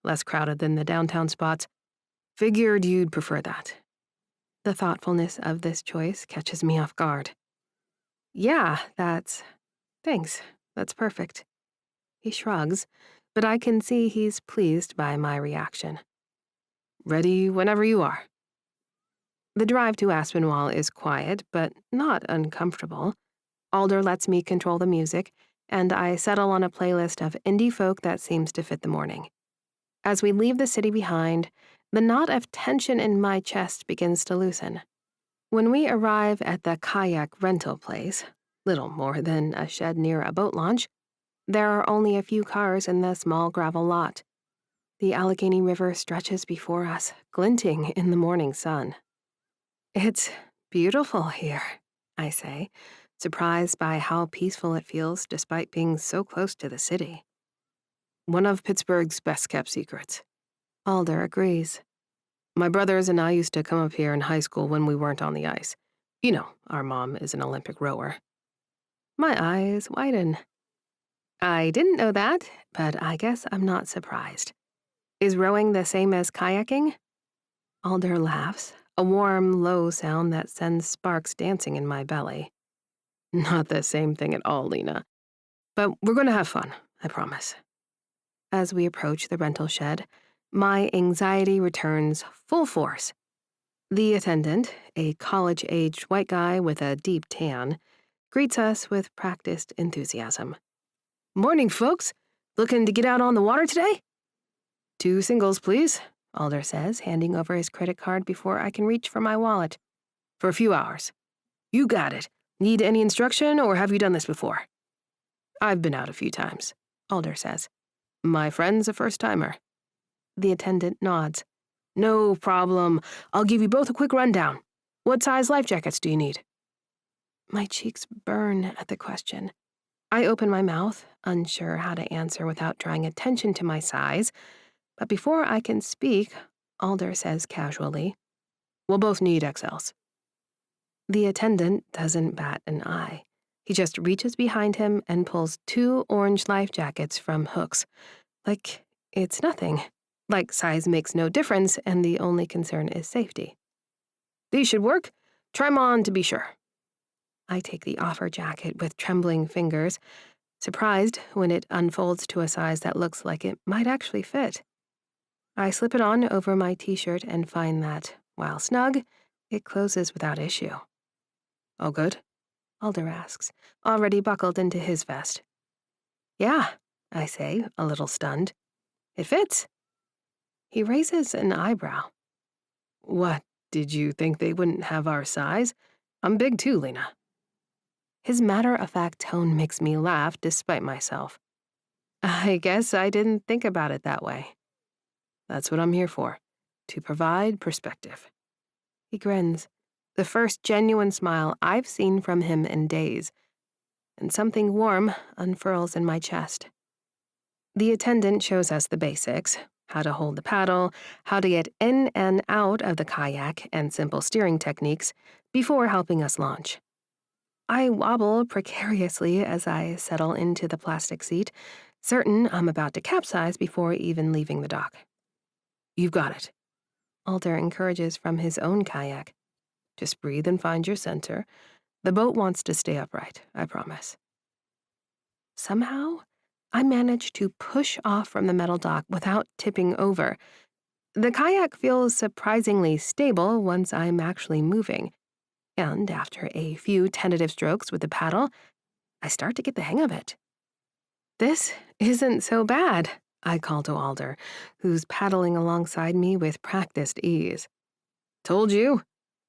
Less crowded than the downtown spots. Figured you'd prefer that. The thoughtfulness of this choice catches me off guard. Yeah, thanks. That's perfect. He shrugs, but I can see he's pleased by my reaction. Ready whenever you are. The drive to Aspinwall is quiet, but not uncomfortable. Alder lets me control the music, and I settle on a playlist of indie folk that seems to fit the morning. As we leave the city behind, the knot of tension in my chest begins to loosen. When we arrive at the kayak rental place, little more than a shed near a boat launch, there are only a few cars in the small gravel lot. The Allegheny River stretches before us, glinting in the morning sun. It's beautiful here, I say, surprised by how peaceful it feels despite being so close to the city. One of Pittsburgh's best-kept secrets. Alder agrees. My brothers and I used to come up here in high school when we weren't on the ice. You know, our mom is an Olympic rower. My eyes widen. I didn't know that, but I guess I'm not surprised. Is rowing the same as kayaking? Alder laughs, a warm, low sound that sends sparks dancing in my belly. Not the same thing at all, Lena. But we're going to have fun, I promise. As we approach the rental shed, my anxiety returns full force. The attendant, a college-aged white guy with a deep tan, greets us with practiced enthusiasm. Morning, folks. Looking to get out on the water today? 2 singles, please, Alder says, handing over his credit card before I can reach for my wallet. For a few hours. You got it. Need any instruction, or have you done this before? I've been out a few times, Alder says. My friend's a first-timer. The attendant nods. No problem. I'll give you both a quick rundown. What size life jackets do you need? My cheeks burn at the question. I open my mouth, unsure how to answer without drawing attention to my size, but before I can speak, Alder says casually, We'll both need XLs. The attendant doesn't bat an eye. He just reaches behind him and pulls 2 orange life jackets from hooks. Like it's nothing. Like size makes no difference and the only concern is safety. These should work. Try 'em on to be sure. I take the offer jacket with trembling fingers, surprised when it unfolds to a size that looks like it might actually fit. I slip it on over my t-shirt and find that, while snug, it closes without issue. All good? Alder asks, already buckled into his vest. Yeah, I say, a little stunned. It fits. He raises an eyebrow. What, did you think they wouldn't have our size? I'm big too, Lena. His matter-of-fact tone makes me laugh despite myself. I guess I didn't think about it that way. That's what I'm here for, to provide perspective. He grins, the first genuine smile I've seen from him in days, and something warm unfurls in my chest. The attendant shows us the basics, how to hold the paddle, how to get in and out of the kayak, and simple steering techniques before helping us launch. I wobble precariously as I settle into the plastic seat, certain I'm about to capsize before even leaving the dock. You've got it. Alder encourages from his own kayak. Just breathe and find your center. The boat wants to stay upright, I promise. Somehow, I manage to push off from the metal dock without tipping over. The kayak feels surprisingly stable once I'm actually moving, and after a few tentative strokes with the paddle, I start to get the hang of it. This isn't so bad, I call to Alder, who's paddling alongside me with practiced ease. Told you.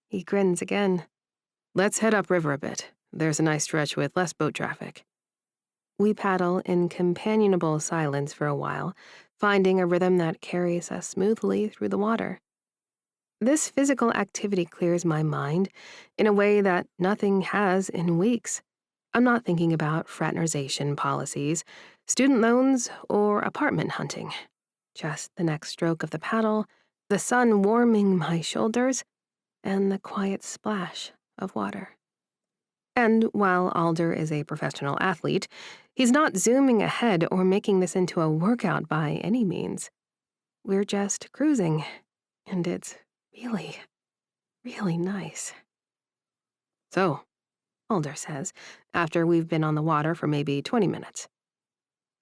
He grins again. Let's head upriver a bit. There's a nice stretch with less boat traffic. We paddle in companionable silence for a while, finding a rhythm that carries us smoothly through the water. This physical activity clears my mind in a way that nothing has in weeks. I'm not thinking about fraternization policies, student loans, or apartment hunting. Just the next stroke of the paddle, the sun warming my shoulders, and the quiet splash of water. And while Alder is a professional athlete, he's not zooming ahead or making this into a workout by any means. We're just cruising, and it's really, really nice. So, Alder says, after we've been on the water for maybe 20 minutes.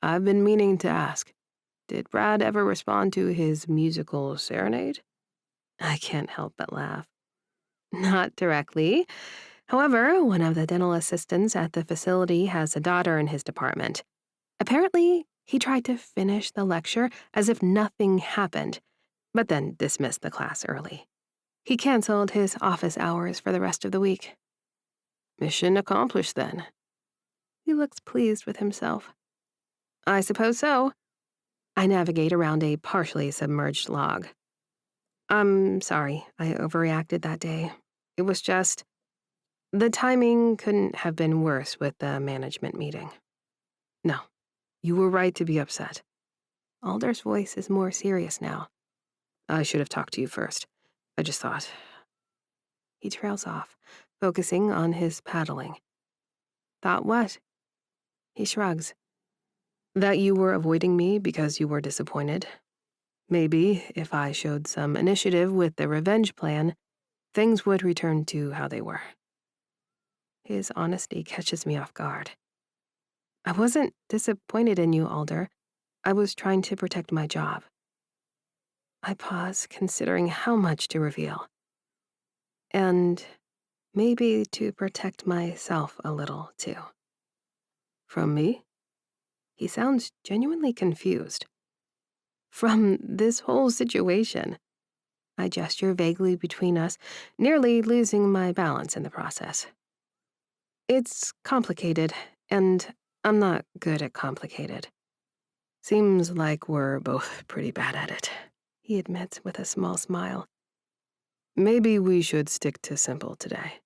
I've been meaning to ask, did Brad ever respond to his musical serenade? I can't help but laugh. Not directly. However, one of the dental assistants at the facility has a daughter in his department. Apparently, he tried to finish the lecture as if nothing happened, but then dismissed the class early. He canceled his office hours for the rest of the week. Mission accomplished, then. He looks pleased with himself. I suppose so. I navigate around a partially submerged log. I'm sorry, I overreacted that day. It was just, the timing couldn't have been worse with the management meeting. No, you were right to be upset. Alder's voice is more serious now. I should have talked to you first. I just thought. He trails off, focusing on his paddling. Thought what? He shrugs. That you were avoiding me because you were disappointed. Maybe, if I showed some initiative with the revenge plan, things would return to how they were. His honesty catches me off guard. I wasn't disappointed in you, Alder. I was trying to protect my job. I pause, considering how much to reveal. And maybe to protect myself a little, too. From me? He sounds genuinely confused. From this whole situation. I gesture vaguely between us, nearly losing my balance in the process. It's complicated, and I'm not good at complicated. Seems like we're both pretty bad at it, he admits with a small smile. Maybe we should stick to simple today.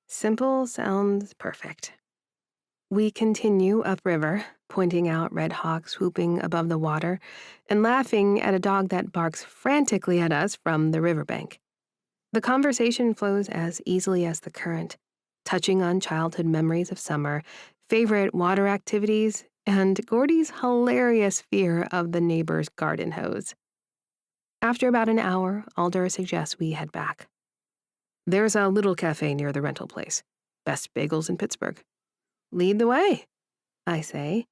Simple sounds perfect. We continue upriver, pointing out red hawks swooping above the water and laughing at a dog that barks frantically at us from the riverbank. The conversation flows as easily as the current, touching on childhood memories of summer, favorite water activities, and Gordy's hilarious fear of the neighbor's garden hose. After about an hour, Alder suggests we head back. There's a little cafe near the rental place. Best bagels in Pittsburgh. Lead the way, I say,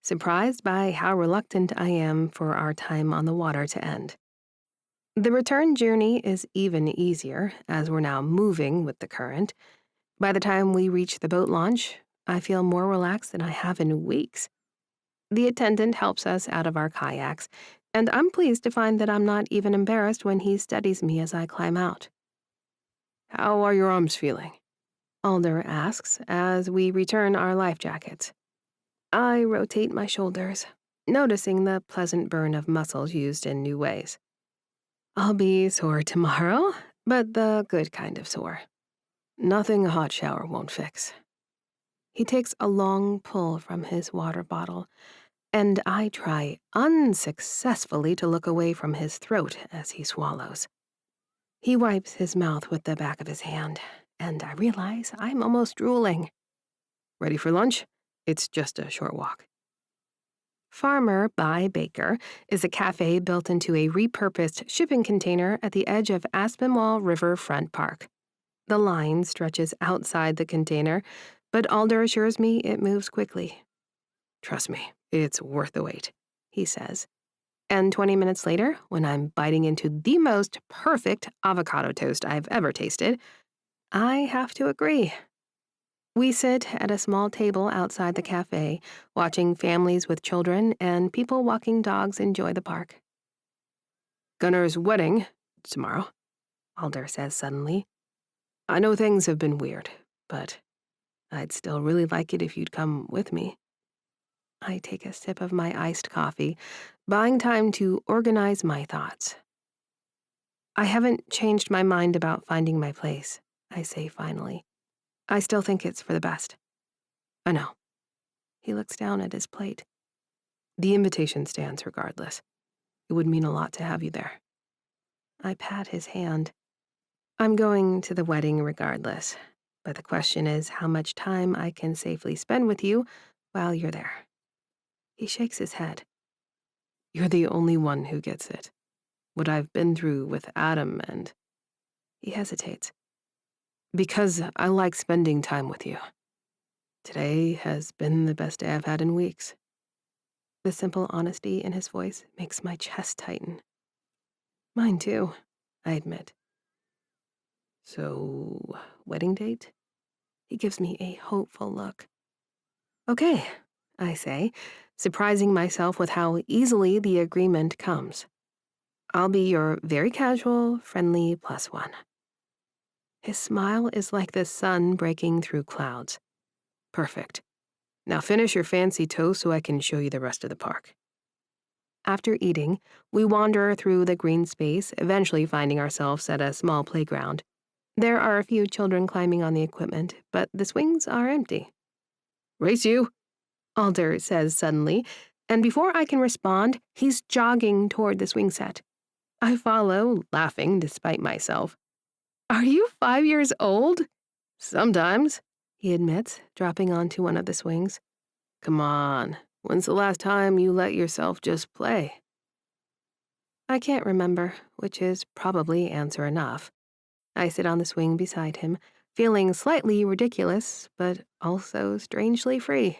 surprised by how reluctant I am for our time on the water to end. The return journey is even easier, as we're now moving with the current. By the time we reach the boat launch, I feel more relaxed than I have in weeks. The attendant helps us out of our kayaks, and I'm pleased to find that I'm not even embarrassed when he steadies me as I climb out. How are your arms feeling? Alder asks as we return our life jackets. I rotate my shoulders, noticing the pleasant burn of muscles used in new ways. I'll be sore tomorrow, but the good kind of sore. Nothing a hot shower won't fix. He takes a long pull from his water bottle, and I try unsuccessfully to look away from his throat as he swallows. He wipes his mouth with the back of his hand, and I realize I'm almost drooling. Ready for lunch? It's just a short walk. Farmer by Baker is a cafe built into a repurposed shipping container at the edge of Aspinwall River Front Park. The line stretches outside the container, but Alder assures me it moves quickly. Trust me, it's worth the wait, he says. And 20 minutes later, when I'm biting into the most perfect avocado toast I've ever tasted, I have to agree. We sit at a small table outside the cafe, watching families with children and people walking dogs enjoy the park. Gunner's wedding tomorrow, Alder says suddenly. I know things have been weird, but I'd still really like it if you'd come with me. I take a sip of my iced coffee, buying time to organize my thoughts. I haven't changed my mind about finding my place, I say finally. I still think it's for the best. I know. He looks down at his plate. The invitation stands regardless. It would mean a lot to have you there. I pat his hand. I'm going to the wedding regardless, but the question is how much time I can safely spend with you while you're there. He shakes his head. You're the only one who gets it. What I've been through with Adam and... He hesitates. Because I like spending time with you. Today has been the best day I've had in weeks. The simple honesty in his voice makes my chest tighten. Mine too, I admit. So, wedding date? He gives me a hopeful look. Okay, I say, surprising myself with how easily the agreement comes. I'll be your very casual, friendly +1. His smile is like the sun breaking through clouds. Perfect. Now finish your fancy toast so I can show you the rest of the park. After eating, we wander through the green space, eventually finding ourselves at a small playground. There are a few children climbing on the equipment, but the swings are empty. Race you, Alder says suddenly, and before I can respond, he's jogging toward the swing set. I follow, laughing despite myself. Are you 5 years old? Sometimes, He admits, dropping onto one of the swings. Come on, when's the last time you let yourself just play? I can't remember, which is probably answer enough. I sit on the swing beside him, feeling slightly ridiculous, but also strangely free.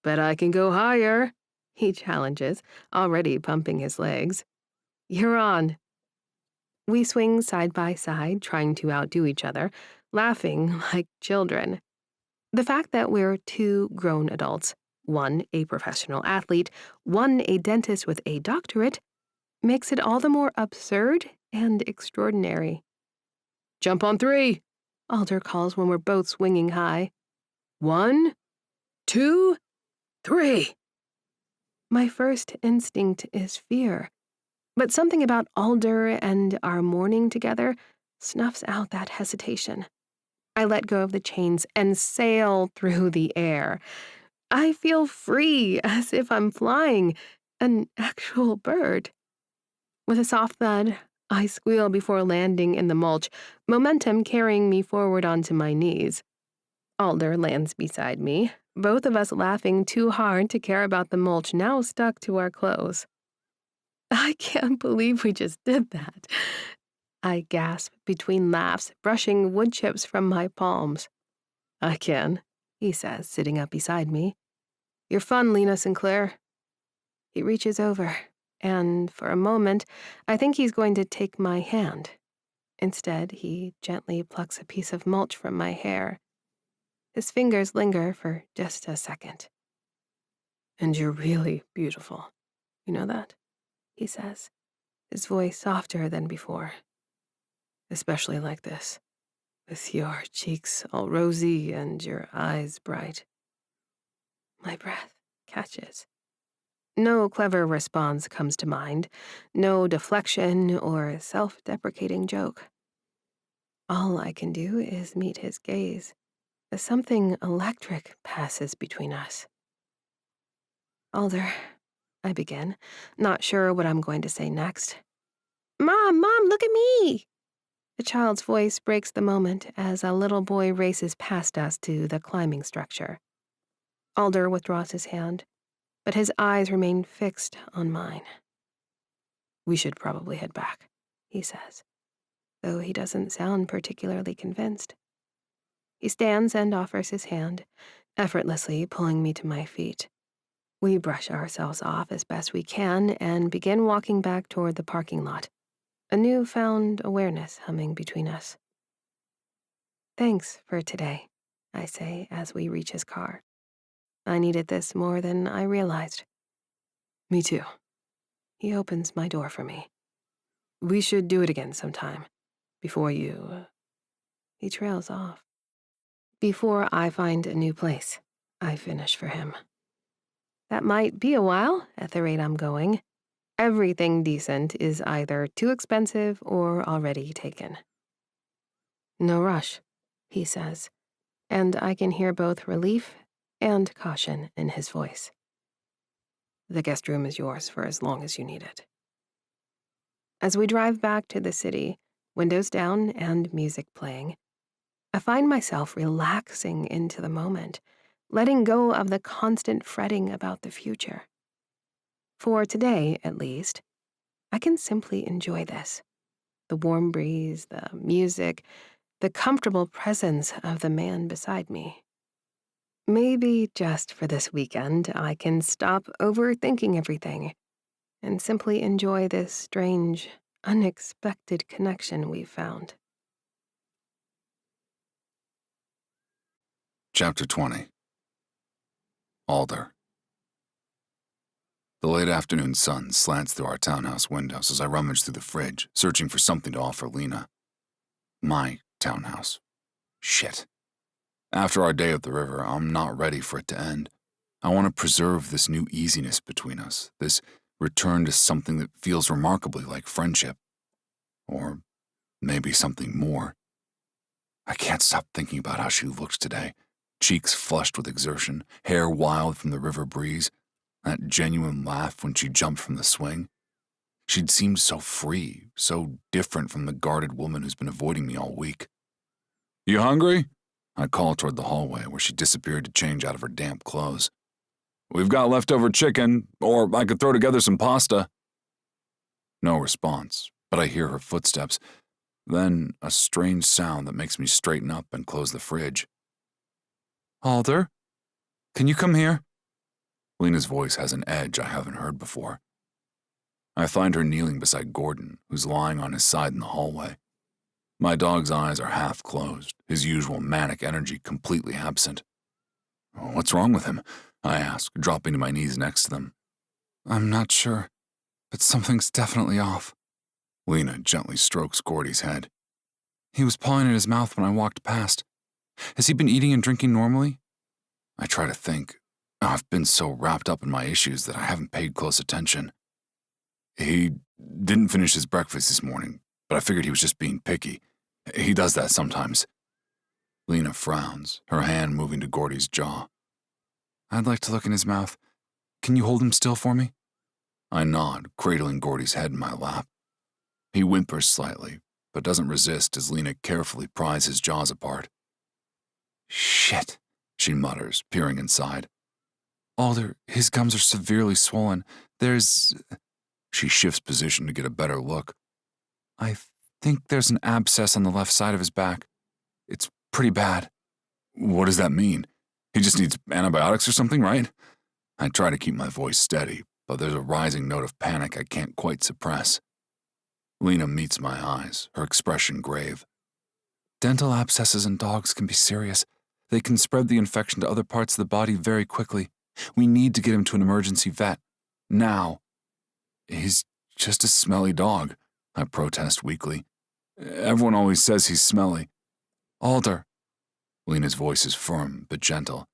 Bet I can go higher, He challenges, already pumping his legs. You're on. We swing side by side, trying to outdo each other, laughing like children. The fact that we're two grown adults, one a professional athlete, one a dentist with a doctorate, makes it all the more absurd and extraordinary. Jump on 3, Alder calls when we're both swinging high. 1, 2, 3. My first instinct is fear, but something about Alder and our morning together snuffs out that hesitation. I let go of the chains and sail through the air. I feel free, as if I'm flying, an actual bird. With a soft thud, I squeal before landing in the mulch, momentum carrying me forward onto my knees. Alder lands beside me, both of us laughing too hard to care about the mulch now stuck to our clothes. I can't believe we just did that. I gasp between laughs, brushing wood chips from my palms. I can, He says, sitting up beside me. You're fun, Lena Sinclair. He reaches over, and for a moment, I think he's going to take my hand. Instead, he gently plucks a piece of mulch from my hair. His fingers linger for just a second. And you're really beautiful. You know that? He says, his voice softer than before. Especially like this, with your cheeks all rosy and your eyes bright. My breath catches. No clever response comes to mind, no deflection or self-deprecating joke. All I can do is meet his gaze as something electric passes between us. Alder, I begin, not sure what I'm going to say next. Mom, look at me! The child's voice breaks the moment as a little boy races past us to the climbing structure. Alder withdraws his hand, but his eyes remain fixed on mine. We should probably head back, he says, though he doesn't sound particularly convinced. He stands and offers his hand, effortlessly pulling me to my feet. We brush ourselves off as best we can and begin walking back toward the parking lot, a newfound awareness humming between us. Thanks for today, I say as we reach his car. I needed this more than I realized. Me too. He opens my door for me. We should do it again sometime, before you... He trails off. Before I find a new place, I finish for him. That might be a while at the rate I'm going. Everything decent is either too expensive or already taken. No rush, he says, and I can hear both relief and caution in his voice. The guest room is yours for as long as you need it. As we drive back to the city, windows down and music playing, I find myself relaxing into the moment, letting go of the constant fretting about the future. For today, at least, I can simply enjoy this. The warm breeze, the music, the comfortable presence of the man beside me. Maybe just for this weekend, I can stop overthinking everything and simply enjoy this strange, unexpected connection we've found. Chapter 20. Alder. The late afternoon sun slants through our townhouse windows as I rummage through the fridge, searching for something to offer Lena. My townhouse. Shit. After our day at the river, I'm not ready for it to end. I want to preserve this new easiness between us, this return to something that feels remarkably like friendship. Or maybe something more. I can't stop thinking about how she looked today, cheeks flushed with exertion, hair wild from the river breeze, that genuine laugh when she jumped from the swing. She'd seemed so free, so different from the guarded woman who's been avoiding me all week. "You hungry?" I called toward the hallway where she disappeared to change out of her damp clothes. "We've got leftover chicken, or I could throw together some pasta." No response, but I hear her footsteps, then a strange sound that makes me straighten up and close the fridge. "Alder, can you come here?" Lena's voice has an edge I haven't heard before. I find her kneeling beside Gordon, who's lying on his side in the hallway. My dog's eyes are half closed, his usual manic energy completely absent. "What's wrong with him?" I ask, dropping to my knees next to them. "I'm not sure, but something's definitely off." Lena gently strokes Gordy's head. "He was pawing at his mouth when I walked past. Has he been eating and drinking normally?" I try to think. I've been so wrapped up in my issues that I haven't paid close attention. "He didn't finish his breakfast this morning, but I figured he was just being picky. He does that sometimes." Lena frowns, her hand moving to Gordy's jaw. "I'd like to look in his mouth. Can you hold him still for me?" I nod, cradling Gordy's head in my lap. He whimpers slightly, but doesn't resist as Lena carefully pries his jaws apart. "Shit," she mutters, peering inside. "Alder, his gums are severely swollen. There's..." She shifts position to get a better look. "I think there's an abscess on the left side of his back. It's pretty bad." "What does that mean? He just needs antibiotics or something, right?" I try to keep my voice steady, but there's a rising note of panic I can't quite suppress. Lena meets my eyes, her expression grave. "Dental abscesses in dogs can be serious. They can spread the infection to other parts of the body very quickly. We need to get him to an emergency vet. Now." "He's just a smelly dog," I protest weakly. "Everyone always says he's smelly." "Alder." Lena's voice is firm but gentle.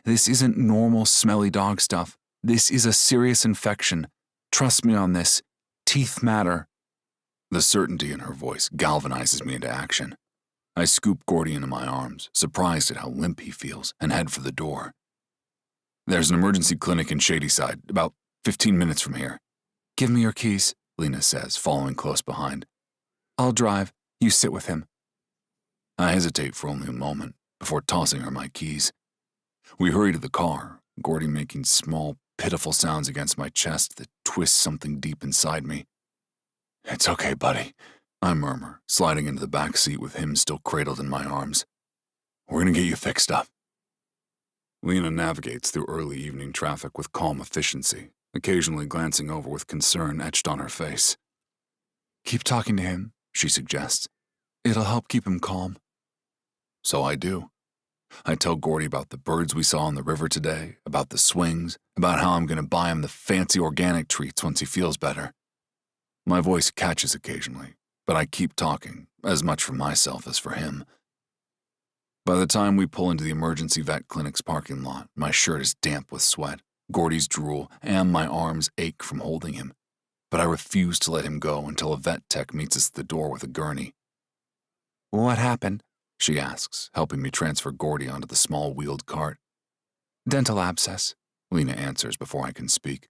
"This isn't normal smelly dog stuff. This is a serious infection. Trust me on this. Teeth matter." The certainty in her voice galvanizes me into action. I scoop Gordy into my arms, surprised at how limp he feels, and head for the door. "There's an emergency clinic in Shadyside, about 15 minutes from here." "Give me your keys," Lena says, following close behind. "I'll drive. You sit with him." I hesitate for only a moment before tossing her my keys. We hurry to the car, Gordy making small, pitiful sounds against my chest that twist something deep inside me. "It's okay, buddy," I murmur, sliding into the back seat with him still cradled in my arms. "We're gonna get you fixed up." Lena navigates through early evening traffic with calm efficiency, occasionally glancing over with concern etched on her face. "Keep talking to him," she suggests. "It'll help keep him calm." So I do. I tell Gordy about the birds we saw on the river today, about the swings, about how I'm going to buy him the fancy organic treats once he feels better. My voice catches occasionally, but I keep talking, as much for myself as for him. By the time we pull into the emergency vet clinic's parking lot, my shirt is damp with sweat, Gordy's drool, and my arms ache from holding him. But I refuse to let him go until a vet tech meets us at the door with a gurney. "What happened?" she asks, helping me transfer Gordy onto the small wheeled cart. "Dental abscess," Lena answers before I can speak.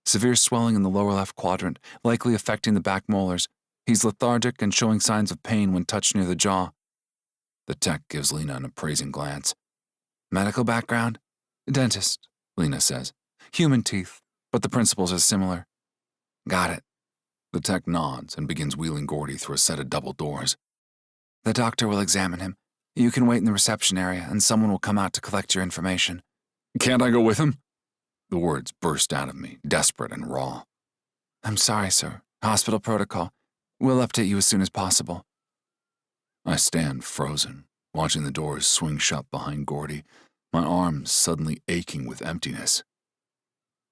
"Severe swelling in the lower left quadrant, likely affecting the back molars. He's lethargic and showing signs of pain when touched near the jaw." The tech gives Lena an appraising glance. "Medical background?" "Dentist," Lena says. "Human teeth, but the principles are similar." "Got it." The tech nods and begins wheeling Gordy through a set of double doors. "The doctor will examine him. You can wait in the reception area, and someone will come out to collect your information." "Can't I go with him?" The words burst out of me, desperate and raw. "I'm sorry, sir. Hospital protocol. We'll update you as soon as possible." I stand frozen, watching the doors swing shut behind Gordy, my arms suddenly aching with emptiness.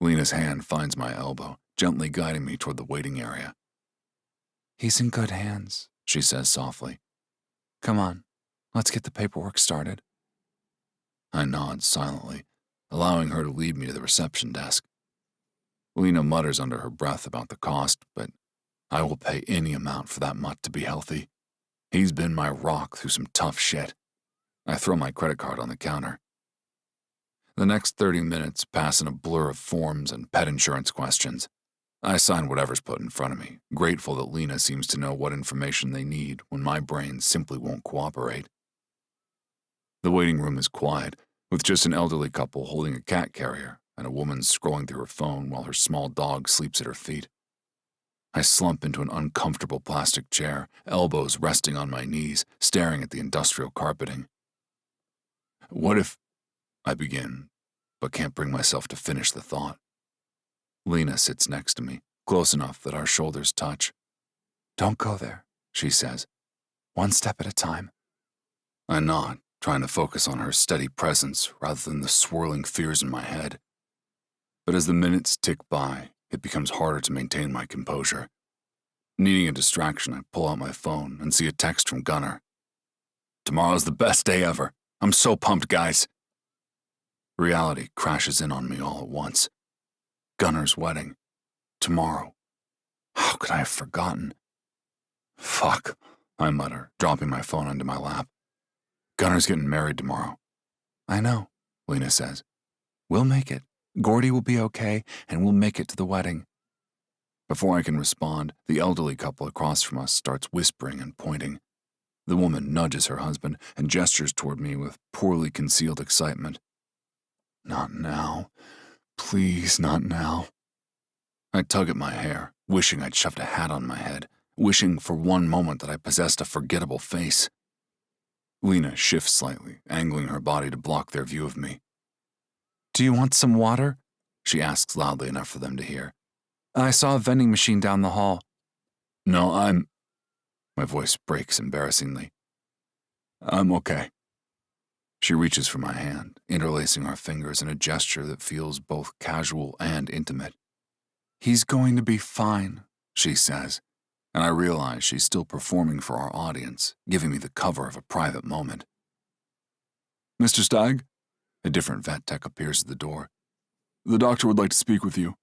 Lena's hand finds my elbow, gently guiding me toward the waiting area. "He's in good hands," she says softly. "Come on, let's get the paperwork started." I nod silently, allowing her to lead me to the reception desk. Lena mutters under her breath about the cost, but I will pay any amount for that mutt to be healthy. He's been my rock through some tough shit. I throw my credit card on the counter. The next 30 minutes pass in a blur of forms and pet insurance questions. I sign whatever's put in front of me, grateful that Lena seems to know what information they need when my brain simply won't cooperate. The waiting room is quiet, with just an elderly couple holding a cat carrier and a woman scrolling through her phone while her small dog sleeps at her feet. I slump into an uncomfortable plastic chair, elbows resting on my knees, staring at the industrial carpeting. What if... I begin, but can't bring myself to finish the thought. Lena sits next to me, close enough that our shoulders touch. Don't go there, she says. One step at a time. I nod, trying to focus on her steady presence rather than the swirling fears in my head. But as the minutes tick by, it becomes harder to maintain my composure. Needing a distraction, I pull out my phone and see a text from Gunnar. Tomorrow's the best day ever. I'm so pumped, guys. Reality crashes in on me all at once. Gunnar's wedding. Tomorrow. How could I have forgotten? Fuck, I mutter, dropping my phone onto my lap. Gunnar's getting married tomorrow. I know, Lena says. We'll make it. Gordy will be okay, and we'll make it to the wedding. Before I can respond, the elderly couple across from us starts whispering and pointing. The woman nudges her husband and gestures toward me with poorly concealed excitement. Not now. Please, not now. I tug at my hair, wishing I'd shoved a hat on my head, wishing for one moment that I possessed a forgettable face. Lena shifts slightly, angling her body to block their view of me. Do you want some water? She asks loudly enough for them to hear. I saw a vending machine down the hall. No, My voice breaks embarrassingly. I'm okay. She reaches for my hand, interlacing our fingers in a gesture that feels both casual and intimate. He's going to be fine, she says, and I realize she's still performing for our audience, giving me the cover of a private moment. Mr. Stag? A different vet tech appears at the door. The doctor would like to speak with you.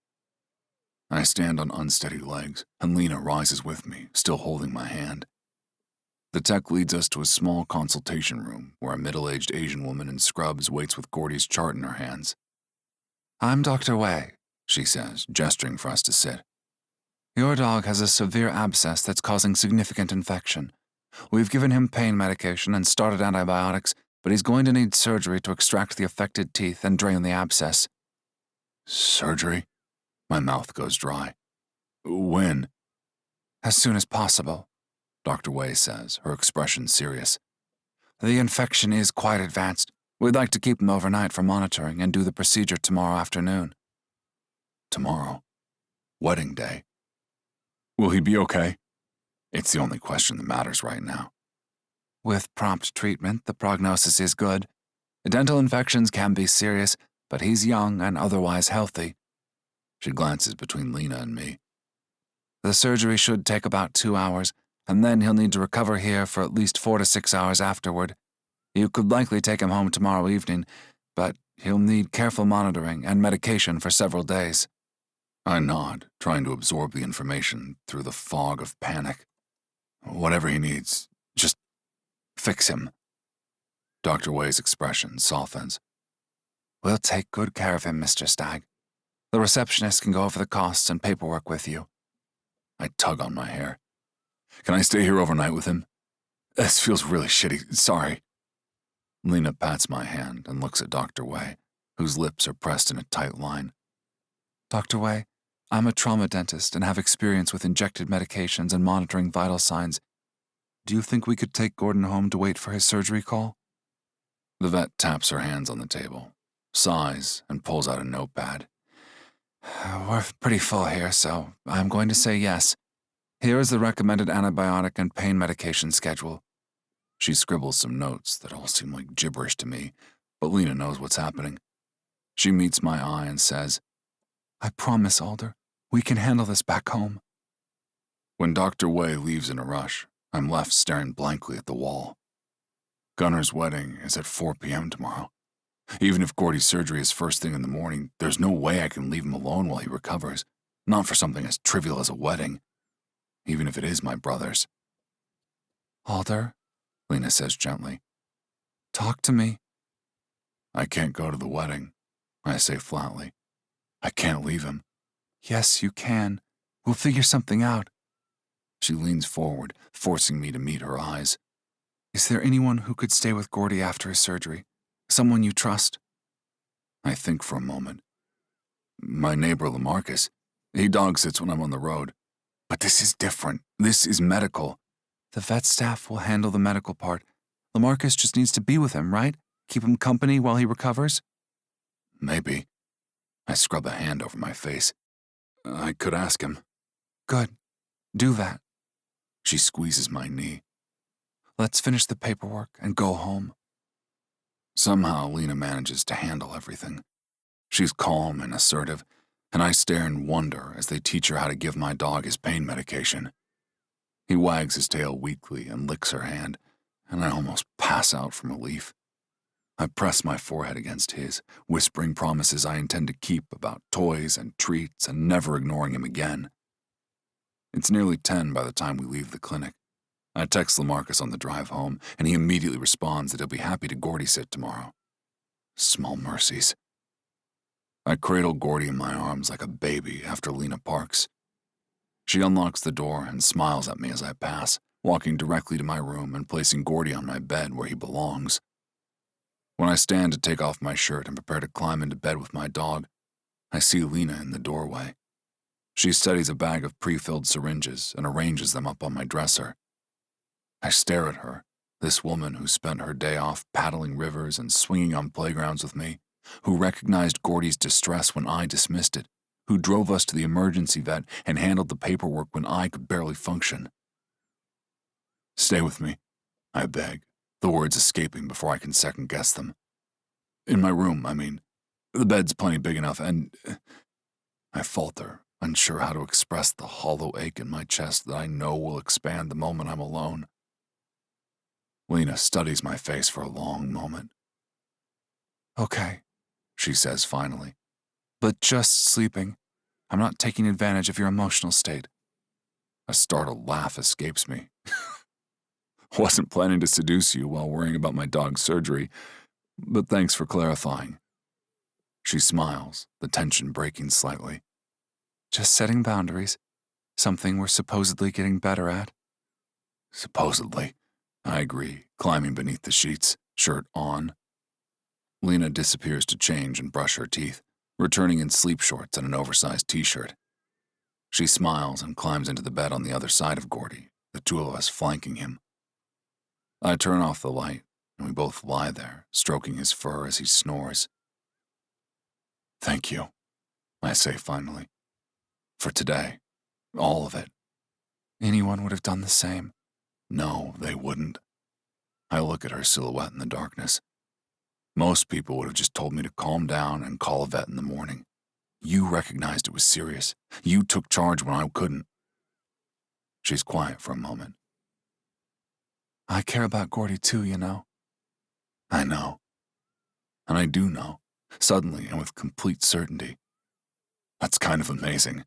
I stand on unsteady legs, and Lena rises with me, still holding my hand. The tech leads us to a small consultation room where a middle-aged Asian woman in scrubs waits with Gordy's chart in her hands. I'm Dr. Wei, she says, gesturing for us to sit. Your dog has a severe abscess that's causing significant infection. We've given him pain medication and started antibiotics, but he's going to need surgery to extract the affected teeth and drain the abscess. Surgery? My mouth goes dry. When? As soon as possible, Dr. Wei says, her expression serious. The infection is quite advanced. We'd like to keep him overnight for monitoring and do the procedure tomorrow afternoon. Tomorrow? Wedding day? Will he be okay? It's the only question that matters right now. With prompt treatment, the prognosis is good. Dental infections can be serious, but he's young and otherwise healthy. She glances between Lena and me. The surgery should take about 2 hours, and then he'll need to recover here for at least 4 to 6 hours afterward. You could likely take him home tomorrow evening, but he'll need careful monitoring and medication for several days. I nod, trying to absorb the information through the fog of panic. Whatever he needs, just fix him. Dr. Wei's expression softens. We'll take good care of him, Mr. Stag. The receptionist can go over the costs and paperwork with you. I tug on my hair. Can I stay here overnight with him? This feels really shitty, sorry. Lena pats my hand and looks at Dr. Wei, whose lips are pressed in a tight line. Dr. Wei, I'm a trauma dentist and have experience with injected medications and monitoring vital signs. Do you think we could take Gordon home to wait for his surgery call? The vet taps her hands on the table, sighs, and pulls out a notepad. We're pretty full here, so I'm going to say yes. Here is the recommended antibiotic and pain medication schedule. She scribbles some notes that all seem like gibberish to me, but Lena knows what's happening. She meets my eye and says, I promise, Alder, we can handle this back home. When Dr. Wei leaves in a rush, I'm left staring blankly at the wall. Gunnar's wedding is at 4 p.m. tomorrow. Even if Gordy's surgery is first thing in the morning, there's no way I can leave him alone while he recovers. Not for something as trivial as a wedding. Even if it is my brother's. Alder, Lena says gently. Talk to me. I can't go to the wedding, I say flatly. I can't leave him. Yes, you can. We'll figure something out. She leans forward, forcing me to meet her eyes. Is there anyone who could stay with Gordy after his surgery? Someone you trust? I think for a moment. My neighbor LaMarcus. He dog sits when I'm on the road. But this is different. This is medical. The vet staff will handle the medical part. LaMarcus just needs to be with him, right? Keep him company while he recovers? Maybe. I scrub a hand over my face. I could ask him. Good. Do that. She squeezes my knee. Let's finish the paperwork and go home. Somehow, Lena manages to handle everything. She's calm and assertive, and I stare in wonder as they teach her how to give my dog his pain medication. He wags his tail weakly and licks her hand, and I almost pass out from relief. I press my forehead against his, whispering promises I intend to keep about toys and treats and never ignoring him again. It's nearly 10 by the time we leave the clinic. I text LaMarcus on the drive home, and he immediately responds that he'll be happy to Gordy sit tomorrow. Small mercies. I cradle Gordy in my arms like a baby after Lena parks. She unlocks the door and smiles at me as I pass, walking directly to my room and placing Gordy on my bed where he belongs. When I stand to take off my shirt and prepare to climb into bed with my dog, I see Lena in the doorway. She steadies a bag of pre-filled syringes and arranges them up on my dresser. I stare at her, this woman who spent her day off paddling rivers and swinging on playgrounds with me, who recognized Gordy's distress when I dismissed it, who drove us to the emergency vet and handled the paperwork when I could barely function. Stay with me, I beg, the words escaping before I can second-guess them. In my room, I mean. The bed's plenty big enough, and I falter, unsure how to express the hollow ache in my chest that I know will expand the moment I'm alone. Lena studies my face for a long moment. Okay, she says finally. but just sleeping. I'm not taking advantage of your emotional state. A startled laugh escapes me. Wasn't planning to seduce you while worrying about my dog's surgery, but thanks for clarifying. She smiles, the tension breaking slightly. Just setting boundaries. Something we're supposedly getting better at. Supposedly, I agree, climbing beneath the sheets, shirt on. Lena disappears to change and brush her teeth, returning in sleep shorts and an oversized t-shirt. She smiles and climbs into the bed on the other side of Gordy, the two of us flanking him. I turn off the light, and we both lie there, stroking his fur as he snores. Thank you, I say finally. For today. All of it. Anyone would have done the same. No, they wouldn't. I look at her silhouette in the darkness. Most people would have just told me to calm down and call a vet in the morning. You recognized it was serious. You took charge when I couldn't. She's quiet for a moment. I care about Gordy too, you know. I know. And I do know, suddenly and with complete certainty. That's kind of amazing.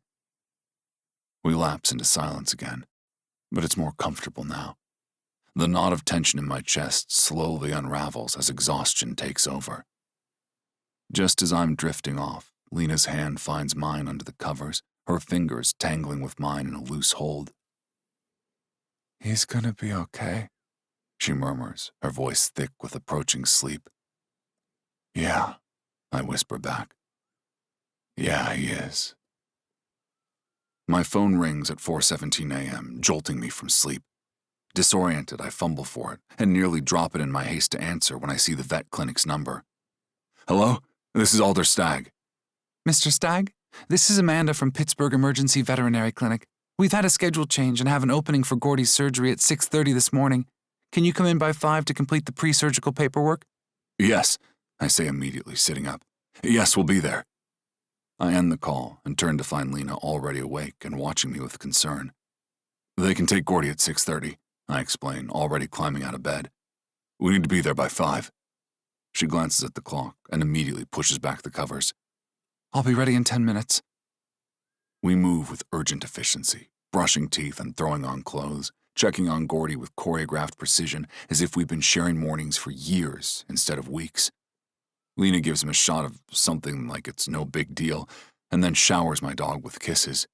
We lapse into silence again, but it's more comfortable now. The knot of tension in my chest slowly unravels as exhaustion takes over. Just as I'm drifting off, Lena's hand finds mine under the covers, her fingers tangling with mine in a loose hold. He's gonna be okay, she murmurs, her voice thick with approaching sleep. Yeah, I whisper back. Yeah, he is. My phone rings at 4:17 a.m., jolting me from sleep. Disoriented, I fumble for it and nearly drop it in my haste to answer when I see the vet clinic's number. Hello? This is Alder Stag. Mr. Stag, this is Amanda from Pittsburgh Emergency Veterinary Clinic. We've had a schedule change and have an opening for Gordy's surgery at 6:30 this morning. Can you come in by 5 to complete the pre-surgical paperwork? Yes, I say immediately, sitting up. Yes, we'll be there. I end the call and turn to find Lena already awake and watching me with concern. They can take Gordy at 6:30, I explain, already climbing out of bed. We need to be there by 5. She glances at the clock and immediately pushes back the covers. I'll be ready in 10 minutes. We move with urgent efficiency, brushing teeth and throwing on clothes, checking on Gordy with choreographed precision as if we've been sharing mornings for years instead of weeks. Lena gives him a shot of something like it's no big deal, and then showers my dog with kisses.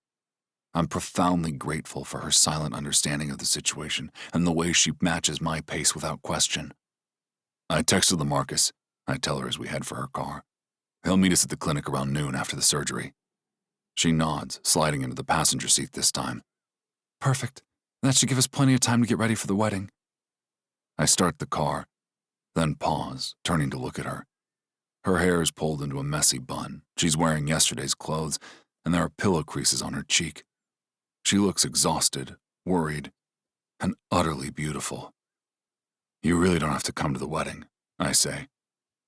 I'm profoundly grateful for her silent understanding of the situation and the way she matches my pace without question. I texted LaMarcus, I tell her as we head for her car. He'll meet us at the clinic around noon after the surgery. She nods, sliding into the passenger seat this time. Perfect. That should give us plenty of time to get ready for the wedding. I start the car, then pause, turning to look at her. Her hair is pulled into a messy bun. She's wearing yesterday's clothes, and there are pillow creases on her cheek. She looks exhausted, worried, and utterly beautiful. You really don't have to come to the wedding, I say.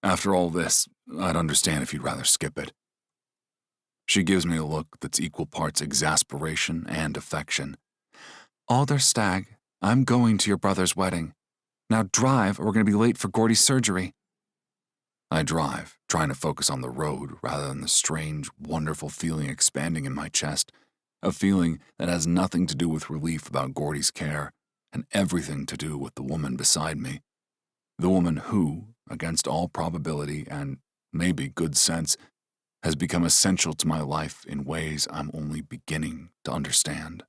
After all this, I'd understand if you'd rather skip it. She gives me a look that's equal parts exasperation and affection. Alder Stag, I'm going to your brother's wedding. Now drive, or we're going to be late for Gordy's surgery. I drive, trying to focus on the road rather than the strange, wonderful feeling expanding in my chest, a feeling that has nothing to do with relief about Gordy's care and everything to do with the woman beside me. The woman who, against all probability and maybe good sense, has become essential to my life in ways I'm only beginning to understand.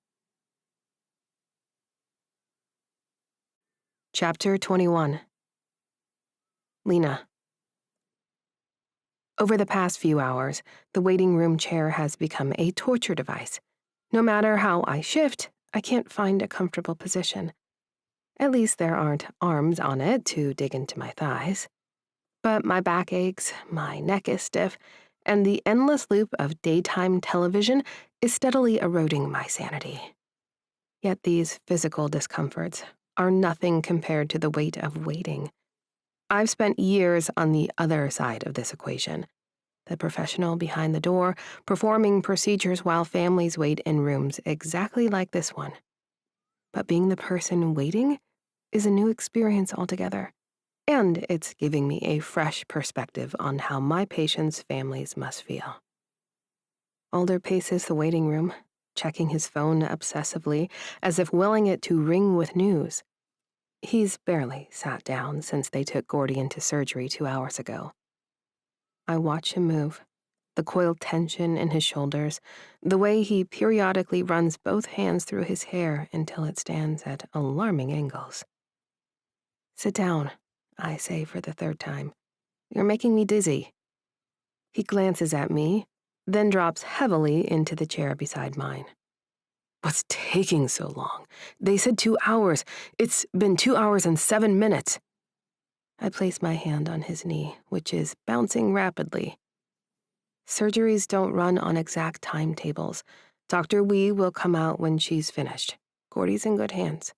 Chapter 21. Lena. Over the past few hours, the waiting room chair has become a torture device. No matter how I shift, I can't find a comfortable position. At least there aren't arms on it to dig into my thighs. But my back aches, my neck is stiff, and the endless loop of daytime television is steadily eroding my sanity. Yet these physical discomforts are nothing compared to the weight of waiting. I've spent years on the other side of this equation, the professional behind the door, performing procedures while families wait in rooms exactly like this one. But being the person waiting is a new experience altogether, and it's giving me a fresh perspective on how my patients' families must feel. Alder paces the waiting room, checking his phone obsessively, as if willing it to ring with news. He's barely sat down since they took Gordy into surgery 2 hours ago. I watch him move, the coiled tension in his shoulders, the way he periodically runs both hands through his hair until it stands at alarming angles. Sit down, I say for the third time. You're making me dizzy. He glances at me, then drops heavily into the chair beside mine. What's taking so long? They said 2 hours. It's been 2 hours and 7 minutes. I place my hand on his knee, which is bouncing rapidly. Surgeries don't run on exact timetables. Dr. Wee will come out when she's finished. Gordy's in good hands.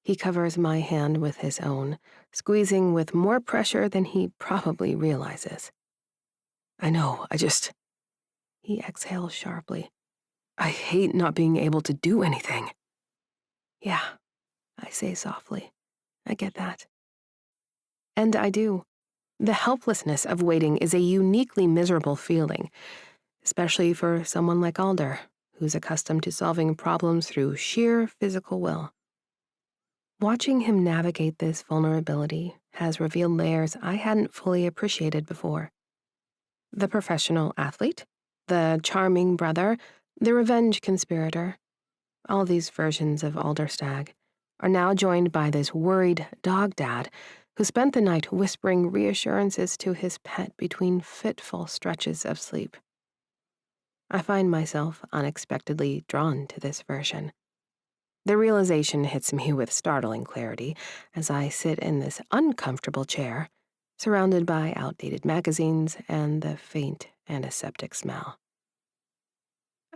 He covers my hand with his own, squeezing with more pressure than he probably realizes. I know, He exhales sharply. I hate not being able to do anything. Yeah, I say softly. I get that. And I do. The helplessness of waiting is a uniquely miserable feeling, especially for someone like Alder, who's accustomed to solving problems through sheer physical will. Watching him navigate this vulnerability has revealed layers I hadn't fully appreciated before. The professional athlete, the charming brother, the revenge conspirator. All these versions of Alder Stag are now joined by this worried dog dad who spent the night whispering reassurances to his pet between fitful stretches of sleep. I find myself unexpectedly drawn to this version. The realization hits me with startling clarity as I sit in this uncomfortable chair, surrounded by outdated magazines and the faint antiseptic smell.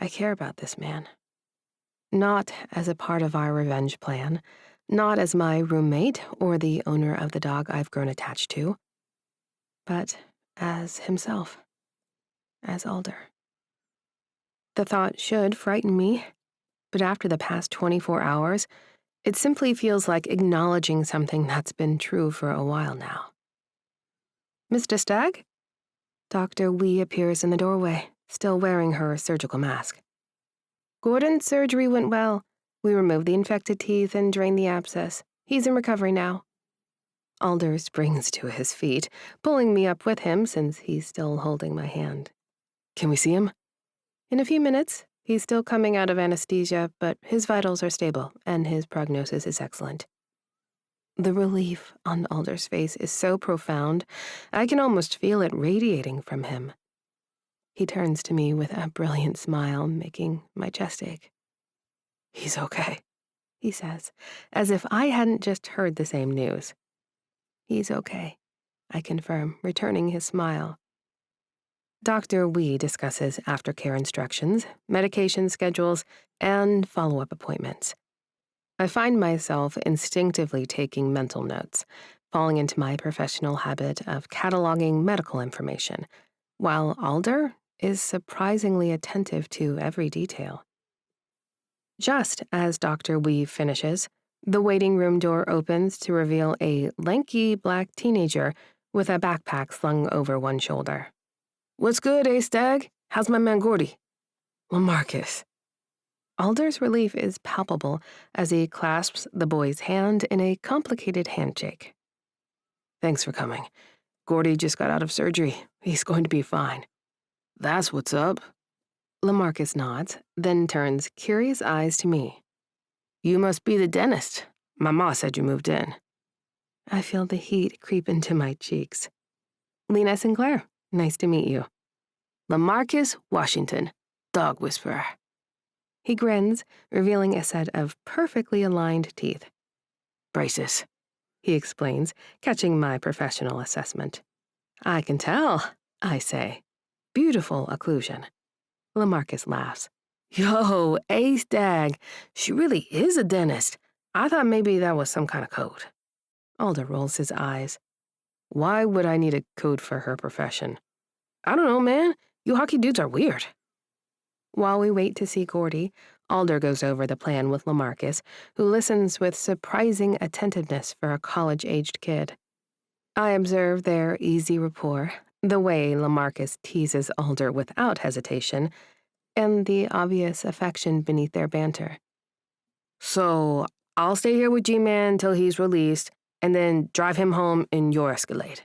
I care about this man. Not as a part of our revenge plan, not as my roommate or the owner of the dog I've grown attached to, but as himself, as Alder. The thought should frighten me, but after the past 24 hours, it simply feels like acknowledging something that's been true for a while now. Mr. Stag? Dr. Wee appears in the doorway, still wearing her surgical mask. Gordon's surgery went well. We removed the infected teeth and drained the abscess. He's in recovery now. Alder springs to his feet, pulling me up with him since he's still holding my hand. Can we see him? In a few minutes. He's still coming out of anesthesia, but his vitals are stable, and his prognosis is excellent. The relief on Alder's face is so profound, I can almost feel it radiating from him. He turns to me with a brilliant smile, making my chest ache. He's okay, he says, as if I hadn't just heard the same news. He's okay, I confirm, returning his smile. Dr. Wee discusses aftercare instructions, medication schedules, and follow-up appointments. I find myself instinctively taking mental notes, falling into my professional habit of cataloging medical information, while Alder is surprisingly attentive to every detail. Just as Dr. Wee finishes, the waiting room door opens to reveal a lanky black teenager with a backpack slung over one shoulder. What's good, Stag? How's my man Gordy? LaMarcus. Alder's relief is palpable as he clasps the boy's hand in a complicated handshake. Thanks for coming. Gordy just got out of surgery. He's going to be fine. That's what's up. LaMarcus nods, then turns curious eyes to me. You must be the dentist. My ma said you moved in. I feel the heat creep into my cheeks. Lena Sinclair, nice to meet you. LaMarcus Washington, dog whisperer. He grins, revealing a set of perfectly aligned teeth. Braces, he explains, catching my professional assessment. I can tell, I say. Beautiful occlusion. LaMarcus laughs. Yo, Stag, she really is a dentist. I thought maybe that was some kind of code. Alder rolls his eyes. Why would I need a code for her profession? I don't know, man. You hockey dudes are weird. While we wait to see Gordy, Alder goes over the plan with LaMarcus, who listens with surprising attentiveness for a college-aged kid. I observe their easy rapport, the way LaMarcus teases Alder without hesitation, and the obvious affection beneath their banter. So, I'll stay here with G-Man till he's released, and then drive him home in your Escalade,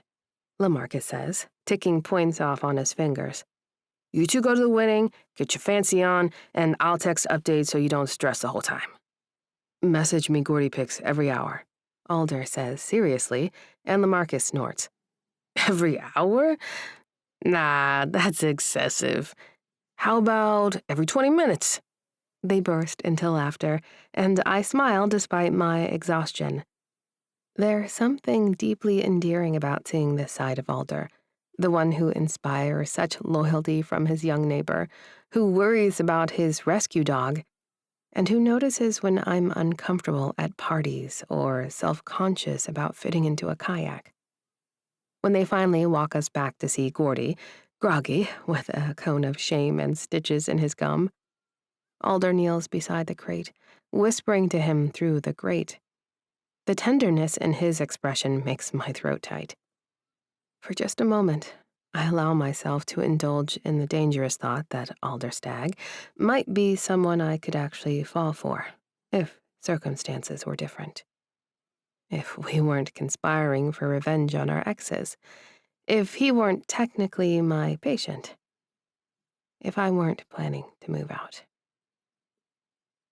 LaMarcus says, ticking points off on his fingers. You two go to the wedding, get your fancy on, and I'll text updates so you don't stress the whole time. Message me Gordy pics every hour, Alder says seriously, and LaMarcus snorts. Every hour? Nah, that's excessive. How about every 20 minutes? They burst into laughter, and I smile despite my exhaustion. There's something deeply endearing about seeing this side of Alder, the one who inspires such loyalty from his young neighbor, who worries about his rescue dog, and who notices when I'm uncomfortable at parties or self-conscious about fitting into a kayak. When they finally walk us back to see Gordy, groggy, with a cone of shame and stitches in his gum, Alder kneels beside the crate, whispering to him through the grate. The tenderness in his expression makes my throat tight. For just a moment, I allow myself to indulge in the dangerous thought that Alder Stag might be someone I could actually fall for, if circumstances were different. If we weren't conspiring for revenge on our exes. If he weren't technically my patient. If I weren't planning to move out.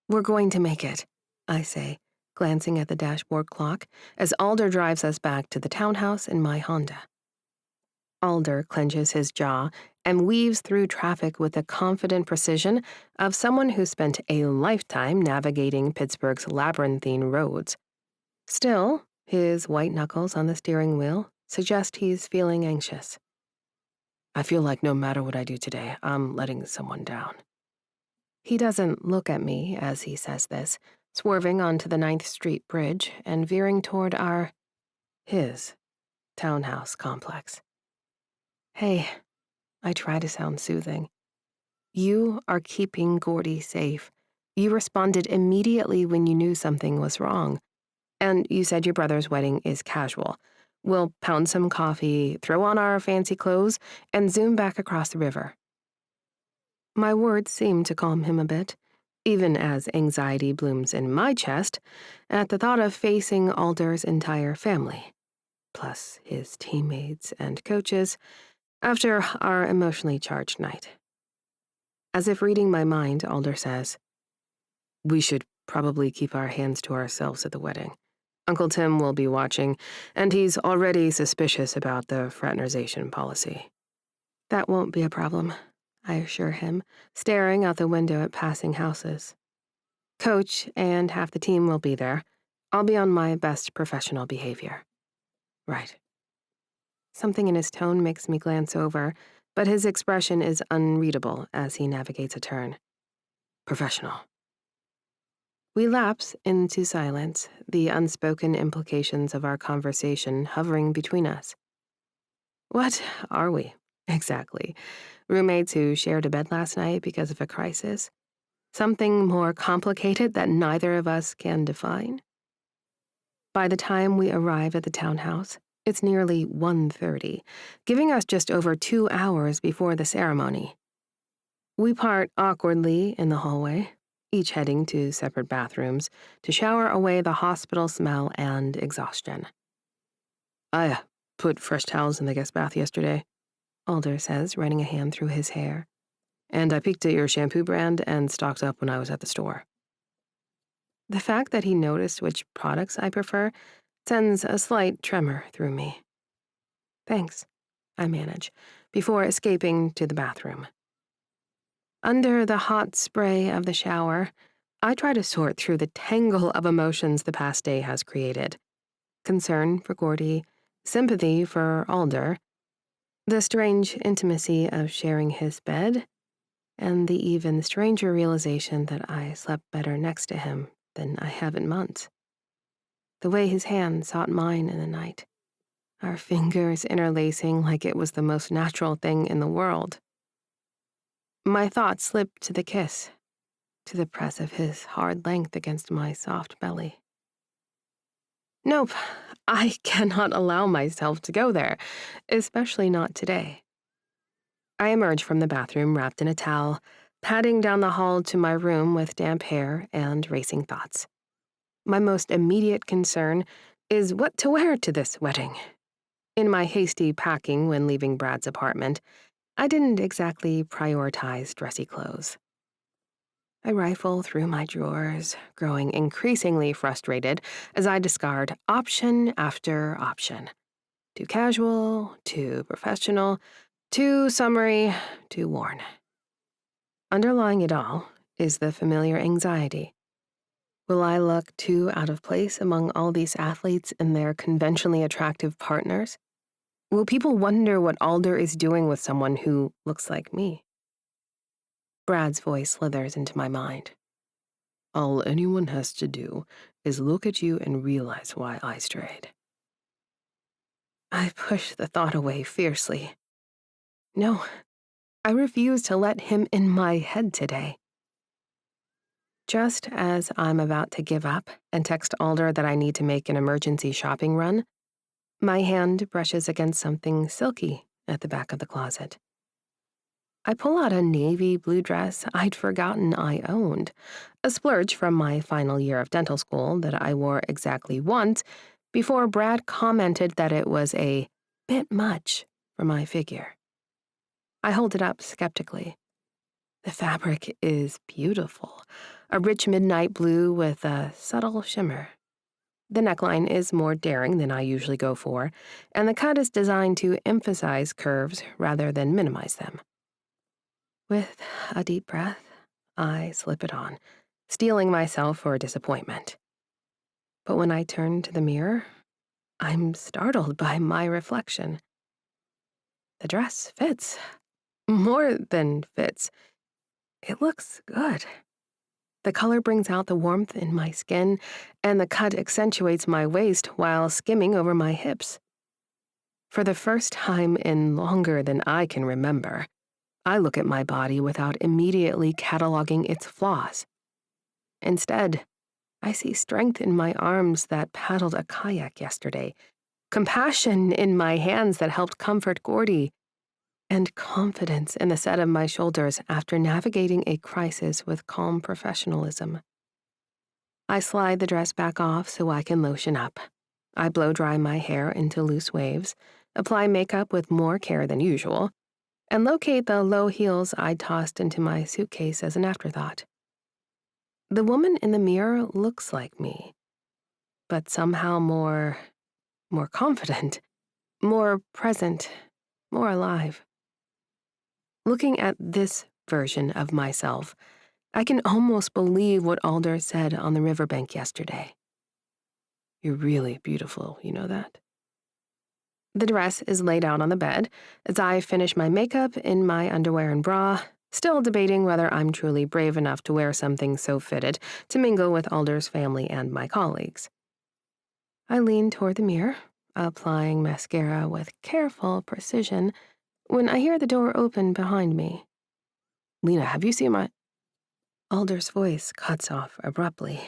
We're going to make it, I say, glancing at the dashboard clock as Alder drives us back to the townhouse in my Honda. Alder clenches his jaw and weaves through traffic with the confident precision of someone who spent a lifetime navigating Pittsburgh's labyrinthine roads. Still, his white knuckles on the steering wheel suggest he's feeling anxious. I feel like no matter what I do today, I'm letting someone down. He doesn't look at me as he says this, swerving onto the 9th Street Bridge and veering toward his townhouse complex. Hey, I try to sound soothing. You are keeping Gordy safe. You responded immediately when you knew something was wrong. And you said your brother's wedding is casual. We'll pound some coffee, throw on our fancy clothes, and zoom back across the river. My words seem to calm him a bit, even as anxiety blooms in my chest at the thought of facing Alder's entire family, plus his teammates and coaches, after our emotionally charged night. As if reading my mind, Alder says, "We should probably keep our hands to ourselves at the wedding. Uncle Tim will be watching, and he's already suspicious about the fraternization policy." "That won't be a problem," I assure him, staring out the window at passing houses. "Coach and half the team will be there. I'll be on my best professional behavior." "Right." Something in his tone makes me glance over, but his expression is unreadable as he navigates a turn. "Professional." We lapse into silence, the unspoken implications of our conversation hovering between us. What are we, exactly? Roommates who shared a bed last night because of a crisis? Something more complicated that neither of us can define? By the time we arrive at the townhouse, it's nearly 1:30, giving us just over 2 hours before the ceremony. We part awkwardly in the hallway, each heading to separate bathrooms to shower away the hospital smell and exhaustion. "I put fresh towels in the guest bath yesterday," Alder says, running a hand through his hair. "And I peeked at your shampoo brand and stocked up when I was at the store." The fact that he noticed which products I prefer sends a slight tremor through me. "Thanks," I manage, before escaping to the bathroom. Under the hot spray of the shower, I try to sort through the tangle of emotions the past day has created. Concern for Gordy, sympathy for Alder, the strange intimacy of sharing his bed, and the even stranger realization that I slept better next to him than I have in months. The way his hand sought mine in the night, our fingers interlacing like it was the most natural thing in the world. My thoughts slip to the kiss, to the press of his hard length against my soft belly. Nope, I cannot allow myself to go there, especially not today. I emerge from the bathroom wrapped in a towel, padding down the hall to my room with damp hair and racing thoughts. My most immediate concern is what to wear to this wedding. In my hasty packing when leaving Brad's apartment, I didn't exactly prioritize dressy clothes. I rifle through my drawers, growing increasingly frustrated as I discard option after option. Too casual, too professional, too summary, too worn. Underlying it all is the familiar anxiety. Will I look too out of place among all these athletes and their conventionally attractive partners? Will people wonder what Alder is doing with someone who looks like me? Brad's voice slithers into my mind. "All anyone has to do is look at you and realize why I strayed." I push the thought away fiercely. No, I refuse to let him in my head today. Just as I'm about to give up and text Alder that I need to make an emergency shopping run, my hand brushes against something silky at the back of the closet. I pull out a navy blue dress I'd forgotten I owned, a splurge from my final year of dental school that I wore exactly once before Brad commented that it was a bit much for my figure. I hold it up skeptically. The fabric is beautiful, a rich midnight blue with a subtle shimmer. The neckline is more daring than I usually go for, and the cut is designed to emphasize curves rather than minimize them. With a deep breath, I slip it on, steeling myself for disappointment. But when I turn to the mirror, I'm startled by my reflection. The dress fits. More than fits. It looks good. The color brings out the warmth in my skin, and the cut accentuates my waist while skimming over my hips. For the first time in longer than I can remember, I look at my body without immediately cataloging its flaws. Instead, I see strength in my arms that paddled a kayak yesterday, compassion in my hands that helped comfort Gordy, and confidence in the set of my shoulders after navigating a crisis with calm professionalism. I slide the dress back off so I can lotion up. I blow dry my hair into loose waves, apply makeup with more care than usual, and locate the low heels I'd tossed into my suitcase as an afterthought. The woman in the mirror looks like me, but somehow more confident, more present, more alive. Looking at this version of myself, I can almost believe what Alder said on the riverbank yesterday. You're really beautiful, you know that? The dress is laid out on the bed as I finish my makeup in my underwear and bra, still debating whether I'm truly brave enough to wear something so fitted to mingle with Alder's family and my colleagues. I lean toward the mirror, applying mascara with careful precision, when I hear the door open behind me. Lena, have you seen my... Alder's voice cuts off abruptly.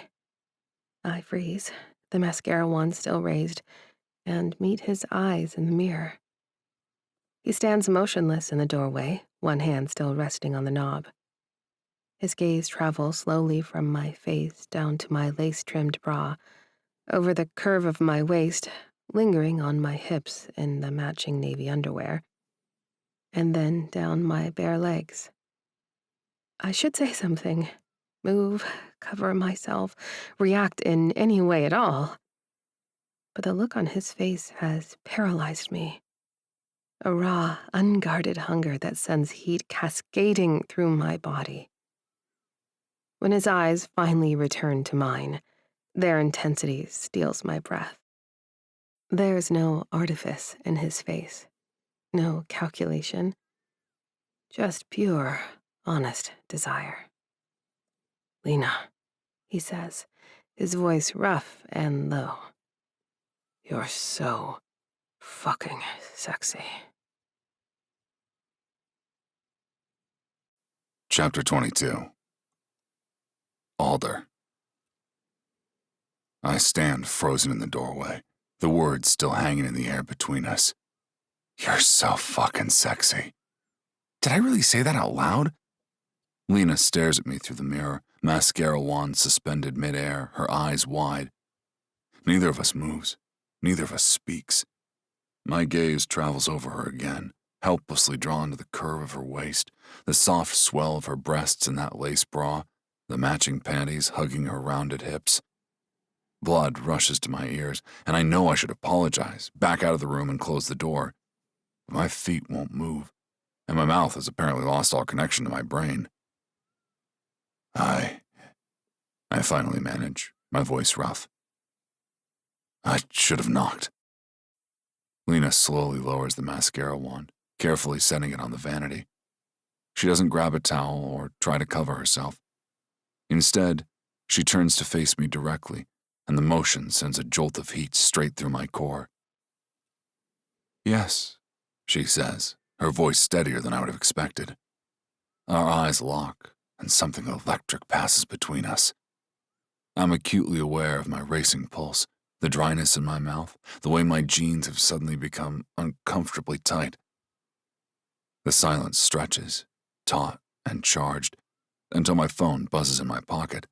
I freeze, the mascara wand still raised, and meet his eyes in the mirror. He stands motionless in the doorway, one hand still resting on the knob. His gaze travels slowly from my face down to my lace-trimmed bra, over the curve of my waist, lingering on my hips in the matching navy underwear, and then down my bare legs. I should say something, move, cover myself, react in any way at all. But the look on his face has paralyzed me. A raw, unguarded hunger that sends heat cascading through my body. When his eyes finally return to mine, their intensity steals my breath. There's no artifice in his face, no calculation, just pure, honest desire. Lena, he says, his voice rough and low. You're so fucking sexy. Chapter 22. Alder. I stand frozen in the doorway, the words still hanging in the air between us. You're so fucking sexy. Did I really say that out loud? Lena stares at me through the mirror, mascara wand suspended midair, her eyes wide. Neither of us moves. Neither of us speaks. My gaze travels over her again, helplessly drawn to the curve of her waist, the soft swell of her breasts in that lace bra, the matching panties hugging her rounded hips. Blood rushes to my ears, and I know I should apologize, back out of the room and close the door. But my feet won't move, and my mouth has apparently lost all connection to my brain. I finally manage, my voice rough. I should have knocked. Lena slowly lowers the mascara wand, carefully setting it on the vanity. She doesn't grab a towel or try to cover herself. Instead, she turns to face me directly, and the motion sends a jolt of heat straight through my core. Yes, she says, her voice steadier than I would have expected. Our eyes lock, and something electric passes between us. I'm acutely aware of my racing pulse, the dryness in my mouth, the way my jeans have suddenly become uncomfortably tight. The silence stretches, taut and charged, until my phone buzzes in my pocket.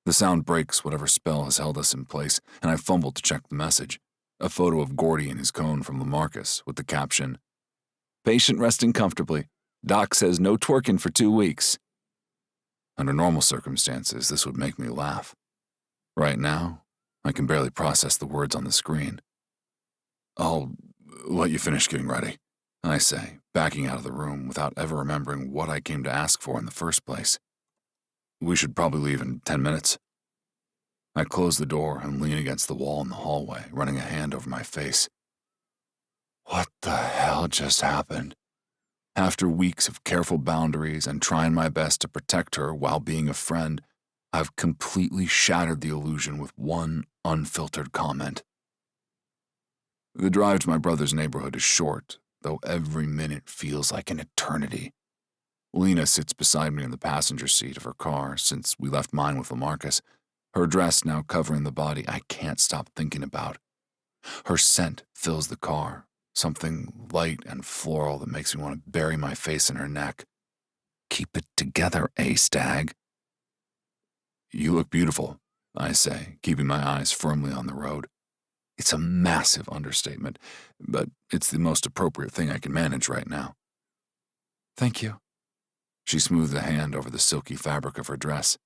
The sound breaks whatever spell has held us in place, and I fumble to check the message, a photo of Gordy and his cone from Lamarcus with the caption, "Patient resting comfortably. Doc says no twerking for 2 weeks." Under normal circumstances, this would make me laugh. Right now, I can barely process the words on the screen. I'll let you finish getting ready, I say, backing out of the room without ever remembering what I came to ask for in the first place. We should probably leave in 10 minutes. I close the door and lean against the wall in the hallway, running a hand over my face. What the hell just happened? After weeks of careful boundaries and trying my best to protect her while being a friend, I've completely shattered the illusion with one unfiltered comment. The drive to my brother's neighborhood is short, though every minute feels like an eternity. Lena sits beside me in the passenger seat of her car since we left mine with Lamarcus, her dress now covering the body I can't stop thinking about. Her scent fills the car, something light and floral that makes me want to bury my face in her neck. Keep it together, Stag. You look beautiful, I say, keeping my eyes firmly on the road. It's a massive understatement, but it's the most appropriate thing I can manage right now. Thank you. She smoothed a hand over the silky fabric of her dress.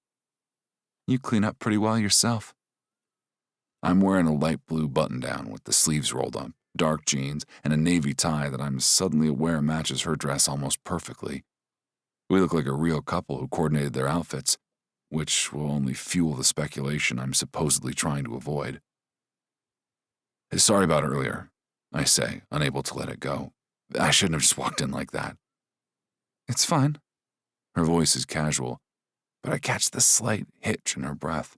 You clean up pretty well yourself. I'm wearing a light blue button-down with the sleeves rolled up, dark jeans, and a navy tie that I'm suddenly aware matches her dress almost perfectly. We look like a real couple who coordinated their outfits, which will only fuel the speculation I'm supposedly trying to avoid. Sorry about earlier, I say, unable to let it go. I shouldn't have just walked in like that. It's fine. Her voice is casual, but I catch the slight hitch in her breath.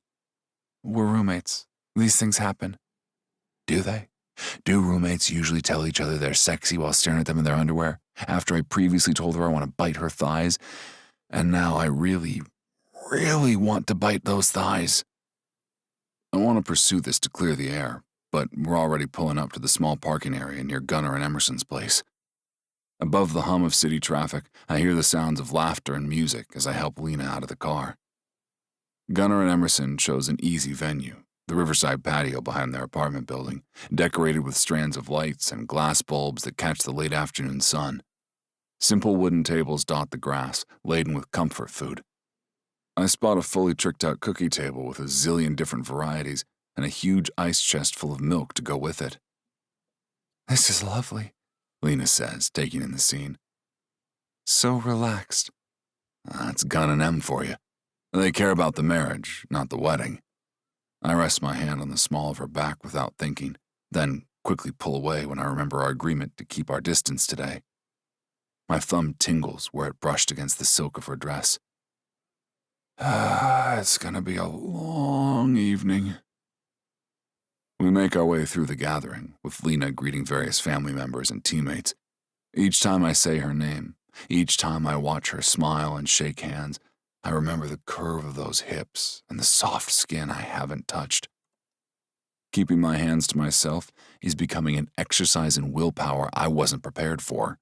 We're roommates. These things happen. Do they? Do roommates usually tell each other they're sexy while staring at them in their underwear, after I previously told her I want to bite her thighs? And now I really want to bite those thighs. I want to pursue this to clear the air, but we're already pulling up to the small parking area near Gunnar and Emerson's place. Above the hum of city traffic, I hear the sounds of laughter and music as I help Lena out of the car. Gunnar and Emerson chose an easy venue, the riverside patio behind their apartment building, decorated with strands of lights and glass bulbs that catch the late afternoon sun. Simple wooden tables dot the grass, laden with comfort food. I spot a fully tricked-out cookie table with a zillion different varieties and a huge ice chest full of milk to go with it. This is lovely, Lena says, taking in the scene. So relaxed. That's Gun and M for you. They care about the marriage, not the wedding. I rest my hand on the small of her back without thinking, then quickly pull away when I remember our agreement to keep our distance today. My thumb tingles where it brushed against the silk of her dress. It's gonna be a long evening. We make our way through the gathering, with Lena greeting various family members and teammates. Each time I say her name, each time I watch her smile and shake hands, I remember the curve of those hips and the soft skin I haven't touched. Keeping my hands to myself is becoming an exercise in willpower I wasn't prepared for.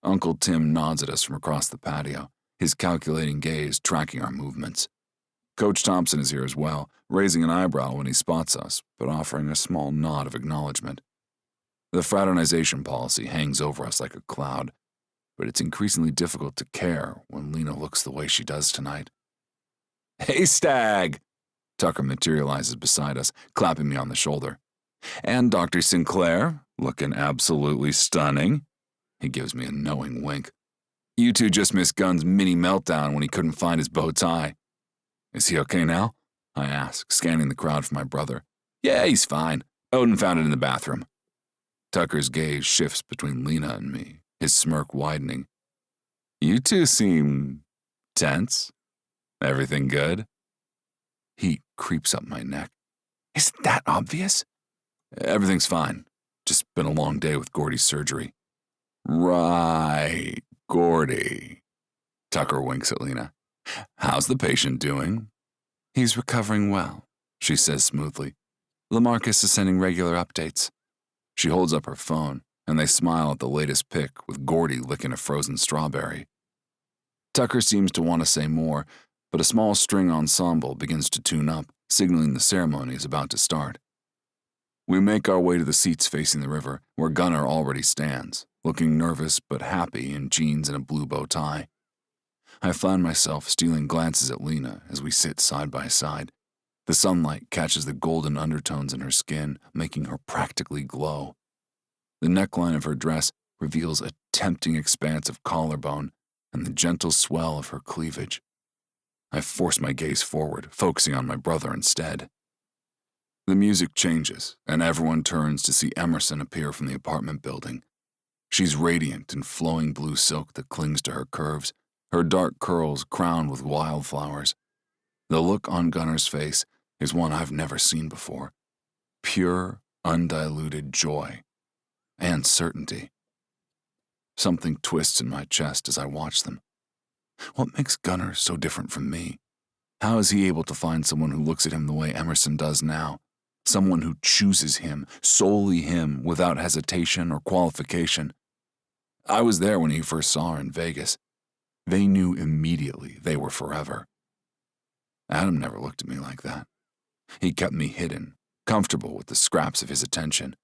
Uncle Tim nods at us from across the patio, his calculating gaze tracking our movements. Coach Thompson is here as well, raising an eyebrow when he spots us, but offering a small nod of acknowledgement. The fraternization policy hangs over us like a cloud, but it's increasingly difficult to care when Lena looks the way she does tonight. Hey, Stag! Tucker materializes beside us, clapping me on the shoulder. And Dr. Sinclair, looking absolutely stunning. He gives me a knowing wink. You two just missed Gunn's mini meltdown when he couldn't find his bow tie. Is he okay now? I ask, scanning the crowd for my brother. Yeah, he's fine. Odin found it in the bathroom. Tucker's gaze shifts between Lena and me, his smirk widening. You two seem tense. Everything good? Heat creeps up my neck. Is that obvious? Everything's fine. Just been a long day with Gordy's surgery. Right, Gordy. Tucker winks at Lena. How's the patient doing? He's recovering well, she says smoothly. Lamarcus is sending regular updates. She holds up her phone, and they smile at the latest pic with Gordy licking a frozen strawberry. Tucker seems to want to say more, but a small string ensemble begins to tune up, signaling the ceremony is about to start. We make our way to the seats facing the river, where Gunnar already stands, looking nervous but happy in jeans and a blue bow tie. I find myself stealing glances at Lena as we sit side by side. The sunlight catches the golden undertones in her skin, making her practically glow. The neckline of her dress reveals a tempting expanse of collarbone and the gentle swell of her cleavage. I force my gaze forward, focusing on my brother instead. The music changes, and everyone turns to see Emerson appear from the apartment building. She's radiant in flowing blue silk that clings to her curves, her dark curls crowned with wildflowers. The look on Gunnar's face is one I've never seen before. Pure, undiluted joy and certainty. Something twists in my chest as I watch them. What makes Gunnar so different from me? How is he able to find someone who looks at him the way Emerson does now? someone who chooses him, solely him, without hesitation or qualification. I was there when he first saw her in Vegas. They knew immediately they were forever. Adam never looked at me like that. He kept me hidden, comfortable with the scraps of his attention.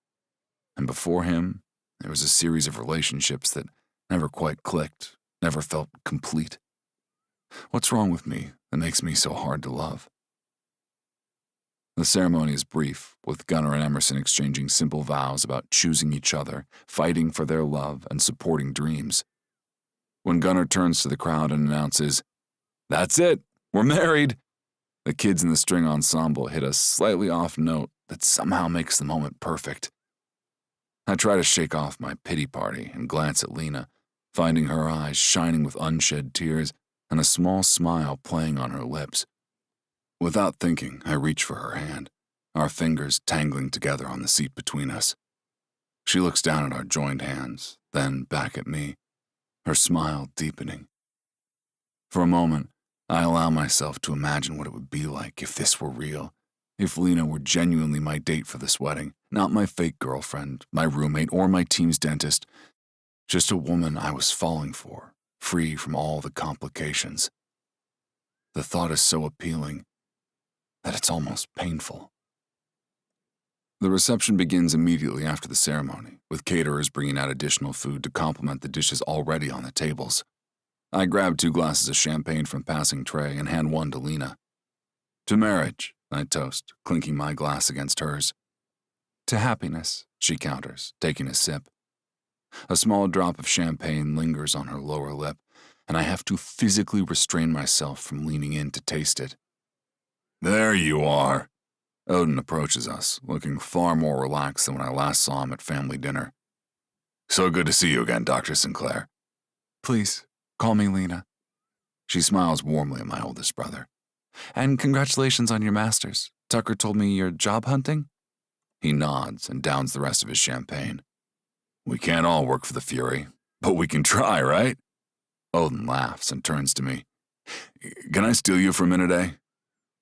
And before him, there was a series of relationships that never quite clicked, never felt complete. What's wrong with me that makes me so hard to love? The ceremony is brief, with Gunnar and Emerson exchanging simple vows about choosing each other, fighting for their love, and supporting dreams. When Gunnar turns to the crowd and announces, "That's it, we're married," the kids in the string ensemble hit a slightly off note that somehow makes the moment perfect. I try to shake off my pity party and glance at Lena, finding her eyes shining with unshed tears and a small smile playing on her lips. Without thinking, I reach for her hand, our fingers tangling together on the seat between us. She looks down at our joined hands, then back at me, her smile deepening. For a moment, I allow myself to imagine what it would be like if this were real, if Lena were genuinely my date for this wedding, not my fake girlfriend, my roommate, or my team's dentist, just a woman I was falling for, free from all the complications. The thought is so appealing that it's almost painful. The reception begins immediately after the ceremony, with caterers bringing out additional food to complement the dishes already on the tables. I grab 2 glasses of champagne from passing tray and hand one to Lena. "To marriage," I toast, clinking my glass against hers. "To happiness," she counters, taking a sip. A small drop of champagne lingers on her lower lip, and I have to physically restrain myself from leaning in to taste it. "There you are." Odin approaches us, looking far more relaxed than when I last saw him at family dinner. "So good to see you again, Dr. Sinclair." "Please, call me Lena." She smiles warmly at my oldest brother. "And congratulations on your master's. Tucker told me you're job hunting?" He nods and downs the rest of his champagne. "We can't all work for the Fury, but we can try, right?" Odin laughs and turns to me. "Can I steal you for a minute, eh?"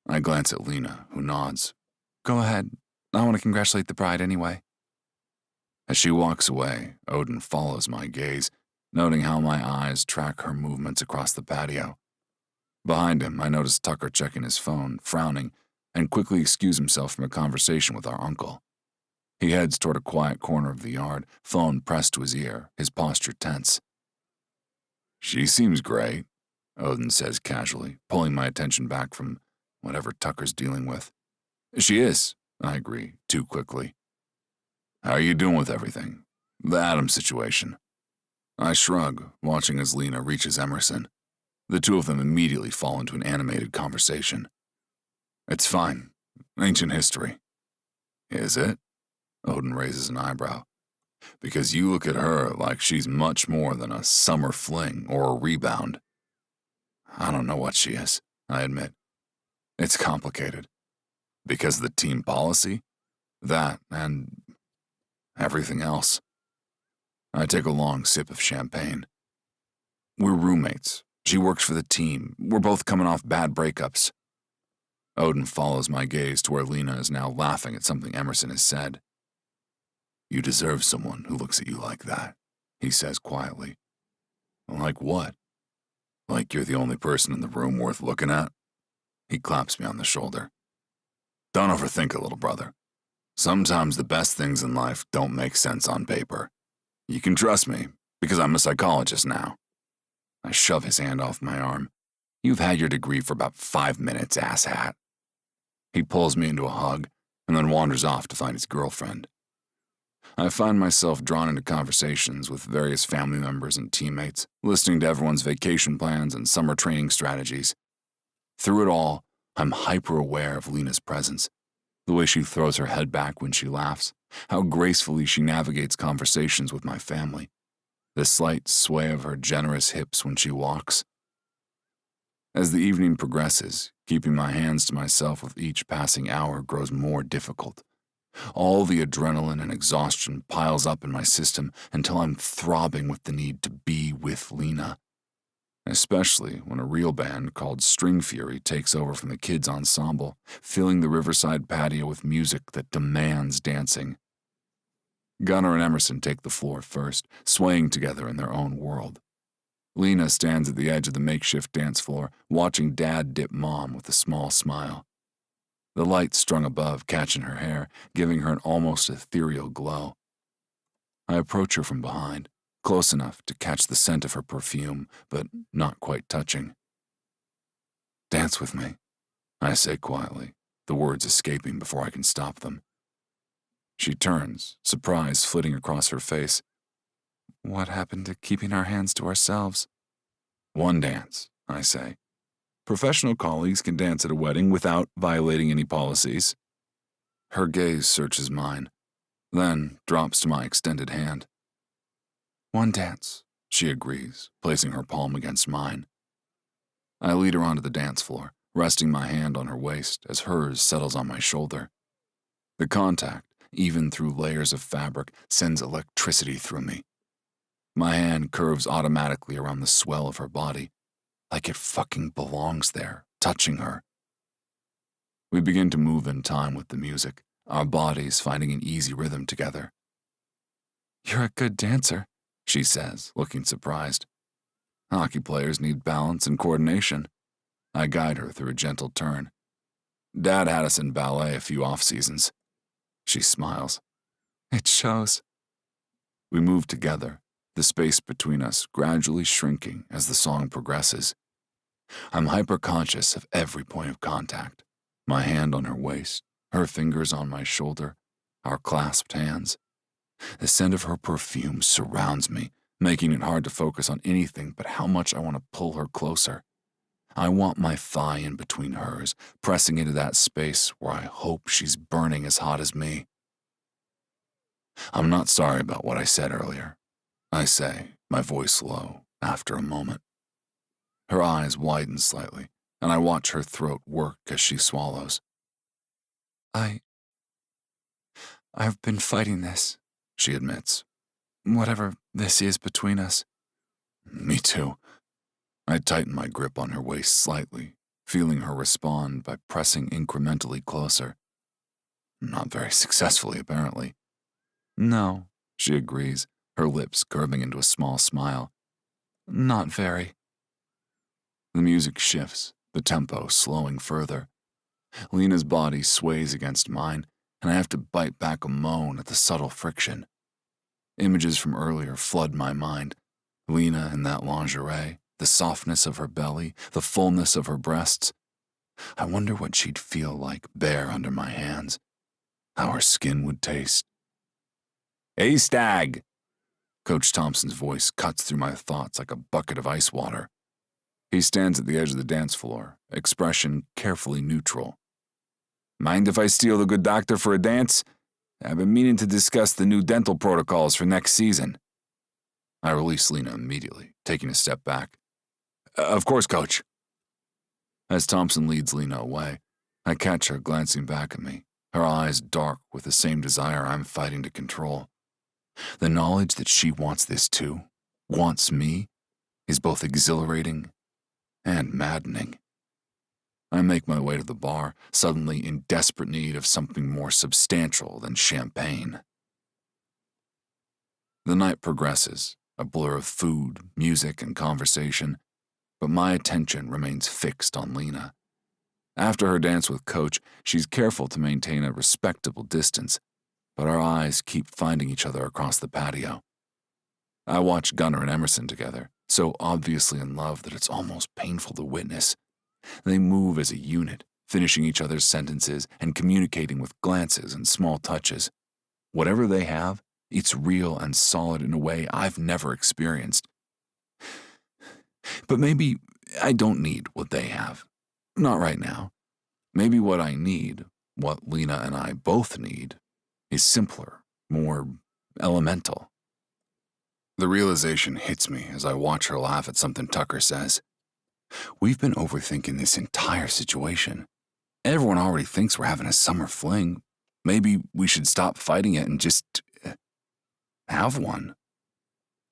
I glance at Lena, who nods. "Go ahead. I want to congratulate the bride anyway." As she walks away, Odin follows my gaze, noting how my eyes track her movements across the patio. Behind him, I notice Tucker checking his phone, frowning, and quickly excuse himself from a conversation with our uncle. He heads toward a quiet corner of the yard, phone pressed to his ear, his posture tense. "She seems great," Odin says casually, pulling my attention back from whatever Tucker's dealing with. "She is," I agree, too quickly. "How are you doing with everything? The Adam situation?" I shrug, watching as Lena reaches Emerson. The two of them immediately fall into an animated conversation. "It's fine. Ancient history." "Is it?" Odin raises an eyebrow. "Because you look at her like she's much more than a summer fling or a rebound." "I don't know what she is," I admit. "It's complicated. Because of the team policy? That and everything else." I take a long sip of champagne. "We're roommates. She works for the team. We're both coming off bad breakups." Odin follows my gaze to where Lena is now laughing at something Emerson has said. "You deserve someone who looks at you like that," he says quietly. "Like what? Like you're the only person in the room worth looking at?" He claps me on the shoulder. "Don't overthink it, little brother. Sometimes the best things in life don't make sense on paper. You can trust me, because I'm a psychologist now." I shove his hand off my arm. "You've had your degree for about 5 minutes, asshat." He pulls me into a hug, and then wanders off to find his girlfriend. I find myself drawn into conversations with various family members and teammates, listening to everyone's vacation plans and summer training strategies. Through it all, I'm hyper-aware of Lena's presence, the way she throws her head back when she laughs, how gracefully she navigates conversations with my family, the slight sway of her generous hips when she walks. As the evening progresses, keeping my hands to myself with each passing hour grows more difficult. All the adrenaline and exhaustion piles up in my system until I'm throbbing with the need to be with Lena. especially when a real band called String Fury takes over from the kids' ensemble, filling the riverside patio with music that demands dancing. Gunnar and Emerson take the floor first, swaying together in their own world. Lena stands at the edge of the makeshift dance floor, watching Dad dip Mom with a small smile. The light strung above catching her hair, giving her an almost ethereal glow. I approach her from behind, close enough to catch the scent of her perfume, but not quite touching. "Dance with me," I say quietly, the words escaping before I can stop them. She turns, surprise flitting across her face. "What happened to keeping our hands to ourselves?" "One dance," I say. "Professional colleagues can dance at a wedding without violating any policies." Her gaze searches mine, then drops to my extended hand. "One dance," she agrees, placing her palm against mine. I lead her onto the dance floor, resting my hand on her waist as hers settles on my shoulder. The contact, even through layers of fabric, sends electricity through me. My hand curves automatically around the swell of her body, like it fucking belongs there, touching her. We begin to move in time with the music, our bodies finding an easy rhythm together. "You're a good dancer," she says, looking surprised. "Hockey players need balance and coordination." I guide her through a gentle turn. "Dad had us in ballet a few off-seasons." She smiles. "It shows." We move together, the space between us gradually shrinking as the song progresses. I'm hyper-conscious of every point of contact, my hand on her waist, her fingers on my shoulder, our clasped hands. The scent of her perfume surrounds me, making it hard to focus on anything but how much I want to pull her closer. I want my thigh in between hers, pressing into that space where I hope she's burning as hot as me. "I'm not sorry about what I said earlier," I say, my voice low, after a moment. Her eyes widen slightly, and I watch her throat work as she swallows. I've been fighting this," she admits. "Whatever this is between us." "Me too." I tighten my grip on her waist slightly, feeling her respond by pressing incrementally closer. Not very successfully, apparently. "No," she agrees, her lips curving into a small smile. "Not very." The music shifts, the tempo slowing further. Lena's body sways against mine, and I have to bite back a moan at the subtle friction. Images from earlier flood my mind. Lena in that lingerie, the softness of her belly, the fullness of her breasts. I wonder what she'd feel like bare under my hands, how her skin would taste. "Hey, Stag!" Coach Thompson's voice cuts through my thoughts like a bucket of ice water. He stands at the edge of the dance floor, expression carefully neutral. "Mind if I steal the good doctor for a dance? I've been meaning to discuss the new dental protocols for next season." I release Lena immediately, taking a step back. "Of course, Coach." As Thompson leads Lena away, I catch her glancing back at me, her eyes dark with the same desire I'm fighting to control. The knowledge that she wants this too, wants me, is both exhilarating and maddening. I make my way to the bar, suddenly in desperate need of something more substantial than champagne. The night progresses, a blur of food, music, and conversation, but my attention remains fixed on Lena. After her dance with Coach, she's careful to maintain a respectable distance, but our eyes keep finding each other across the patio. I watch Gunnar and Emerson together, so obviously in love that it's almost painful to witness. They move as a unit, finishing each other's sentences and communicating with glances and small touches. Whatever they have, it's real and solid in a way I've never experienced. But maybe I don't need what they have. Not right now. Maybe what I need, what Lena and I both need, is simpler, more elemental. The realization hits me as I watch her laugh at something Tucker says. We've been overthinking this entire situation. Everyone already thinks we're having a summer fling. Maybe we should stop fighting it and just have one.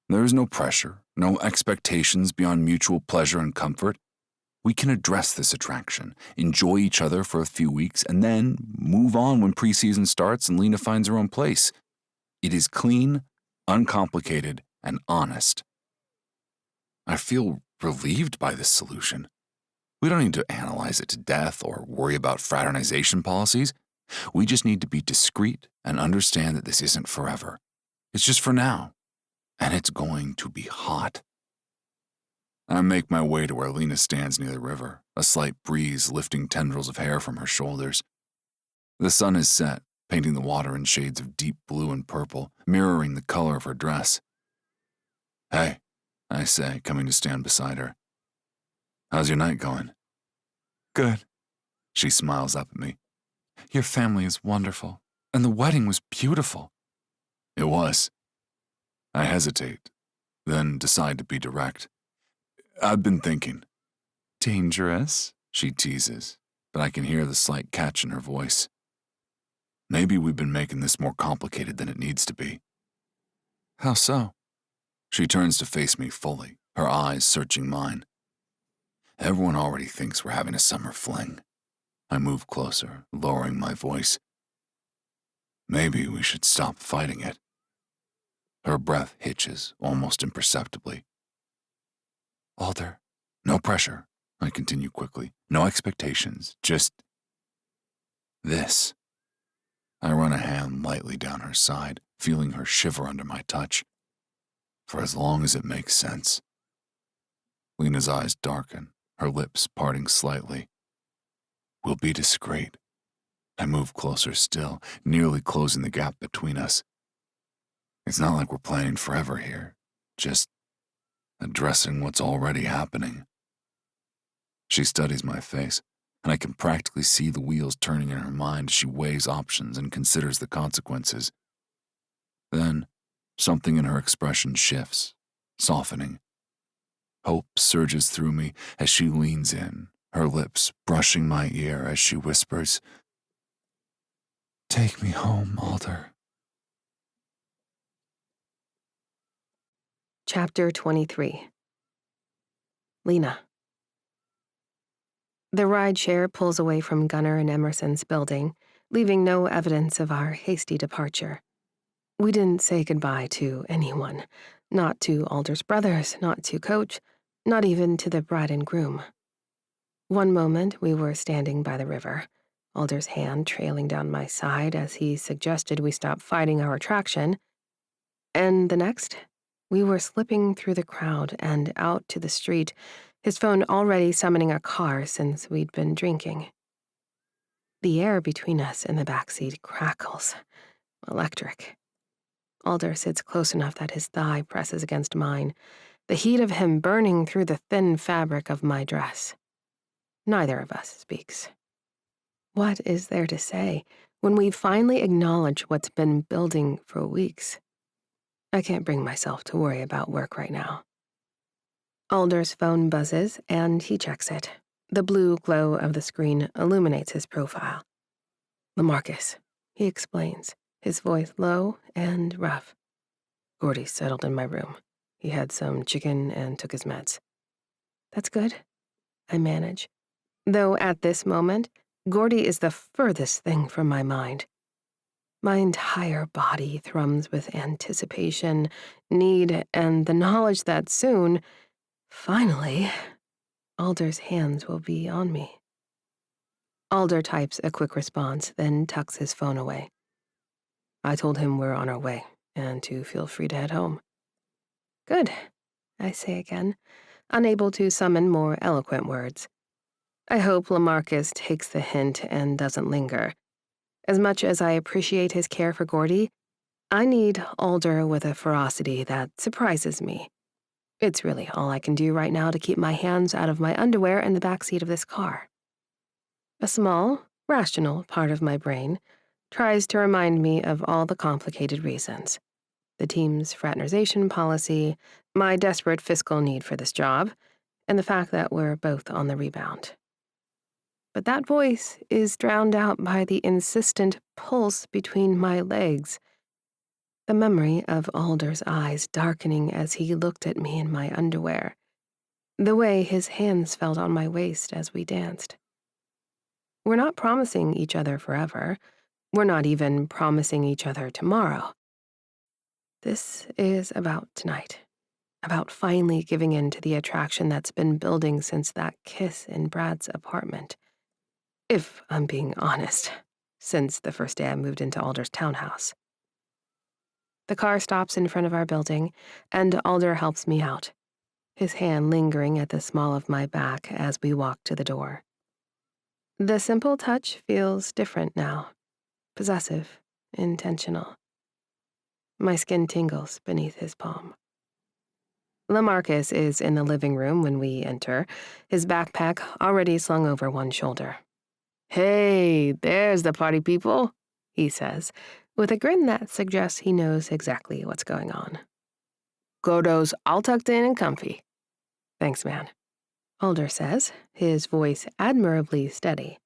There is no pressure, no expectations beyond mutual pleasure and comfort. We can address this attraction, enjoy each other for a few weeks, and then move on when preseason starts and Lena finds her own place. It is clean, uncomplicated, and honest. I feel relieved by this solution. We don't need to analyze it to death or worry about fraternization policies. We just need to be discreet and understand that this isn't forever. It's just for now, and it's going to be hot. I make my way to where Lena stands near the river, a slight breeze lifting tendrils of hair from her shoulders. The sun is set, painting the water in shades of deep blue and purple, mirroring the color of her dress. "Hey," I say, coming to stand beside her. "How's your night going?" "Good." She smiles up at me. "Your family is wonderful, and the wedding was beautiful." It was. I hesitate, then decide to be direct. "I've been thinking." "Dangerous?" she teases, but I can hear the slight catch in her voice. "Maybe we've been making this more complicated than it needs to be." "How so?" She turns to face me fully, her eyes searching mine. "Everyone already thinks we're having a summer fling." I move closer, lowering my voice. "Maybe we should stop fighting it." Her breath hitches, almost imperceptibly. "Alder." "No pressure," I continue quickly. "No expectations, just this." I run a hand lightly down her side, feeling her shiver under my touch. "For as long as it makes sense." Lena's eyes darken, her lips parting slightly. "We'll be discreet." I move closer still, nearly closing the gap between us. It's not like we're planning forever here, just addressing what's already happening. She studies my face, and I can practically see the wheels turning in her mind as she weighs options and considers the consequences. Then, something in her expression shifts, softening. Hope surges through me as she leans in, her lips brushing my ear as she whispers, "Take me home, Alder." Chapter 23. Lena. The rideshare pulls away from Gunnar and Emerson's building, leaving no evidence of our hasty departure. We didn't say goodbye to anyone, not to Alder's brothers, not to Coach, not even to the bride and groom. One moment we were standing by the river, Alder's hand trailing down my side as he suggested we stop fighting our attraction, and the next, we were slipping through the crowd and out to the street, his phone already summoning a car since we'd been drinking. The air between us in the backseat crackles. Electric. Alder sits close enough that his thigh presses against mine, the heat of him burning through the thin fabric of my dress. Neither of us speaks. What is there to say when we finally acknowledge what's been building for weeks? I can't bring myself to worry about work right now. Alder's phone buzzes, and he checks it. The blue glow of the screen illuminates his profile. "LaMarcus," he explains, his voice low and rough. "Gordy settled in my room. He had some chicken and took his meds." "That's good," I manage. Though at this moment, Gordy is the furthest thing from my mind. My entire body thrums with anticipation, need, and the knowledge that soon, finally, Alder's hands will be on me. Alder types a quick response, then tucks his phone away. "I told him we're on our way, and to feel free to head home." "Good," I say again, unable to summon more eloquent words. I hope LaMarcus takes the hint and doesn't linger. As much as I appreciate his care for Gordy, I need Alder with a ferocity that surprises me. It's really all I can do right now to keep my hands out of my underwear in the backseat of this car. A small, rational part of my brain tries to remind me of all the complicated reasons. The team's fraternization policy, my desperate fiscal need for this job, and the fact that we're both on the rebound. But that voice is drowned out by the insistent pulse between my legs. The memory of Alder's eyes darkening as he looked at me in my underwear, the way his hands felt on my waist as we danced. We're not promising each other forever. We're not even promising each other tomorrow. This is about tonight, about finally giving in to the attraction that's been building since that kiss in Brad's apartment. If I'm being honest, since the first day I moved into Alder's townhouse. The car stops in front of our building, and Alder helps me out, his hand lingering at the small of my back as we walk to the door. The simple touch feels different now, possessive, intentional. My skin tingles beneath his palm. LaMarcus is in the living room when we enter, his backpack already slung over one shoulder. "Hey, there's the party people," he says, with a grin that suggests he knows exactly what's going on. "Gordo's all tucked in and comfy." "Thanks, man," Alder says, his voice admirably steady.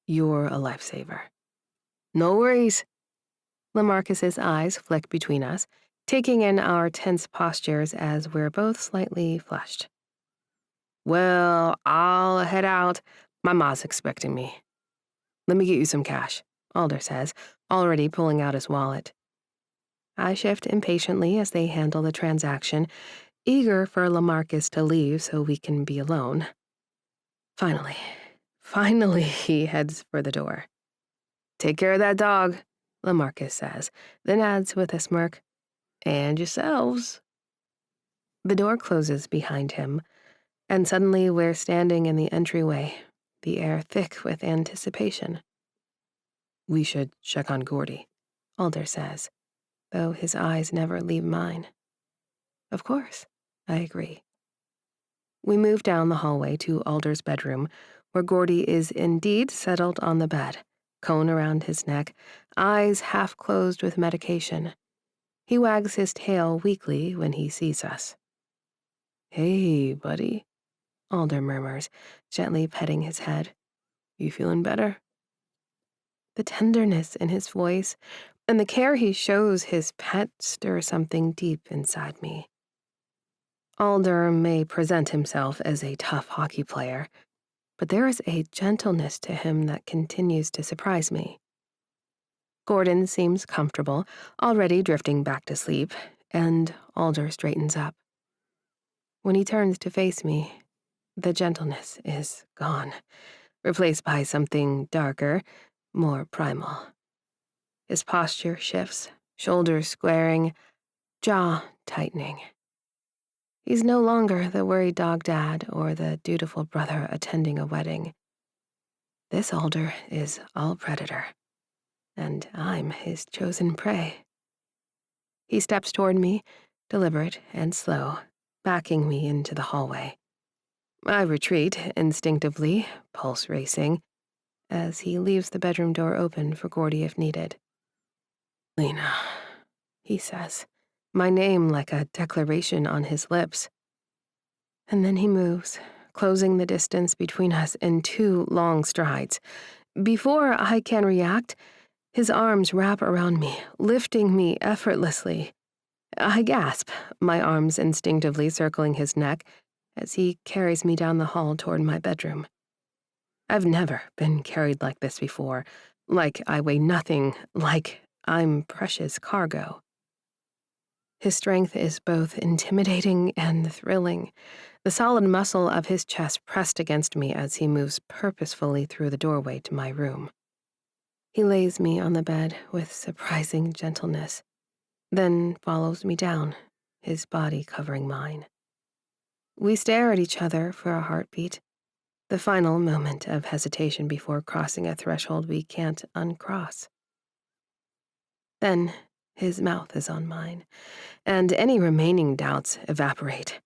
"You're a lifesaver." "No worries." LaMarcus's eyes flick between us, taking in our tense postures as we're both slightly flushed. "Well, I'll head out. My ma's expecting me." "Let me get you some cash," Alder says, already pulling out his wallet. I shift impatiently as they handle the transaction, eager for LaMarcus to leave so we can be alone. Finally, he heads for the door. "Take care of that dog," LaMarcus says, then adds with a smirk, "and yourselves." The door closes behind him, and suddenly we're standing in the entryway, the air thick with anticipation. "We should check on Gordy," Alder says, though his eyes never leave mine. "Of course," I agree. We move down the hallway to Alder's bedroom, where Gordy is indeed settled on the bed, cone around his neck, eyes half closed with medication. He wags his tail weakly when he sees us. "Hey, buddy," Alder murmurs, gently petting his head. "You feeling better?" The tenderness in his voice and the care he shows his pet stir something deep inside me. Alder may present himself as a tough hockey player, but there is a gentleness to him that continues to surprise me. Gordon seems comfortable, already drifting back to sleep, and Alder straightens up. When he turns to face me, the gentleness is gone, replaced by something darker, more primal. His posture shifts, shoulders squaring, jaw tightening. He's no longer the worried dog dad or the dutiful brother attending a wedding. This Alder is all predator, and I'm his chosen prey. He steps toward me, deliberate and slow, backing me into the hallway. I retreat instinctively, pulse racing, as he leaves the bedroom door open for Gordy if needed. "Lena," he says, my name like a declaration on his lips. And then he moves, closing the distance between us in 2 long strides. Before I can react, his arms wrap around me, lifting me effortlessly. I gasp, my arms instinctively circling his neck as he carries me down the hall toward my bedroom. I've never been carried like this before, like I weigh nothing, like I'm precious cargo. His strength is both intimidating and thrilling, the solid muscle of his chest pressed against me as he moves purposefully through the doorway to my room. He lays me on the bed with surprising gentleness, then follows me down, his body covering mine. We stare at each other for a heartbeat, the final moment of hesitation before crossing a threshold we can't uncross. Then his mouth is on mine, and any remaining doubts evaporate.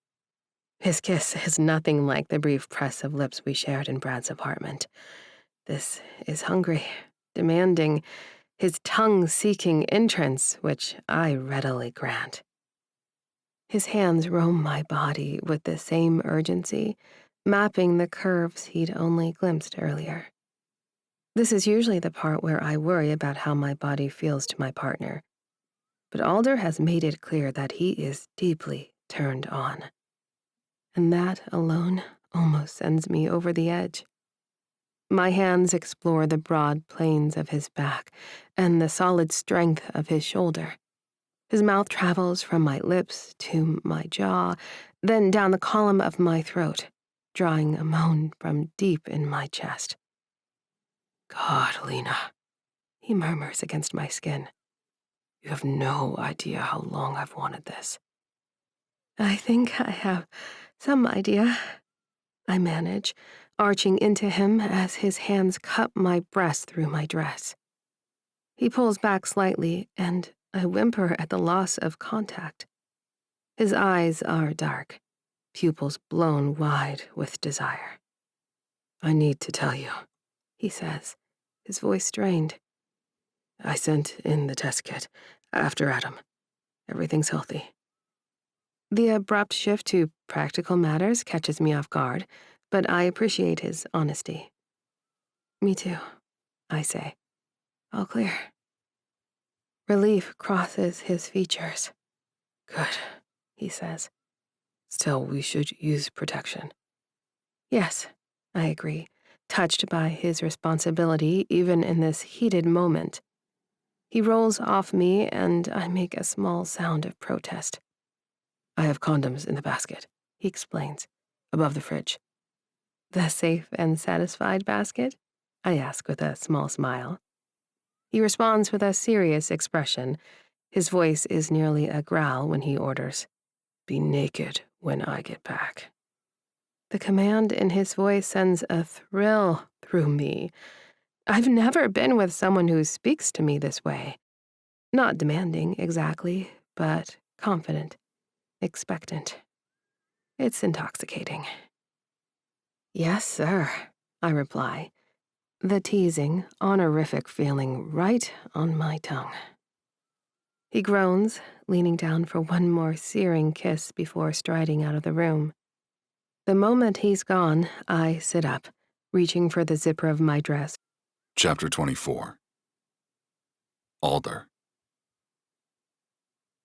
His kiss is nothing like the brief press of lips we shared in Brad's apartment. This is hungry, demanding, his tongue-seeking entrance, which I readily grant. His hands roam my body with the same urgency, mapping the curves he'd only glimpsed earlier. This is usually the part where I worry about how my body feels to my partner. but Alder has made it clear that he is deeply turned on. And that alone almost sends me over the edge. My hands explore the broad planes of his back and the solid strength of his shoulder. His mouth travels from my lips to my jaw, then down the column of my throat, drawing a moan from deep in my chest. God, Lena, He murmurs against my skin. you have no idea how long I've wanted this. I think I have some idea, I manage, arching into him as his hands cup my breast through my dress. He pulls back slightly, and I whimper at the loss of contact. His eyes are dark, pupils blown wide with desire. I need to tell you, He says, his voice strained. I sent in the test kit after Adam. Everything's healthy. The abrupt shift to practical matters catches me off guard, but I appreciate his honesty. Me too, I say. All clear. Relief crosses his features. Good, He says. Still, we should use protection. Yes, I agree, touched by his responsibility even in this heated moment. He rolls off me, and I make a small sound of protest. I have condoms in the basket, He explains. above the fridge. The safe and satisfied basket? I ask with a small smile. He responds with a serious expression. His voice is nearly a growl when he orders, Be naked when I get back. The command in his voice sends a thrill through me. I've never been with someone who speaks to me this way. Not demanding, exactly, but confident, expectant. It's intoxicating. Yes, sir, I reply, the teasing, honorific feeling right on my tongue. He groans, leaning down for one more searing kiss before striding out of the room. The moment he's gone, I sit up, reaching for the zipper of my dress. Chapter 24. Alder.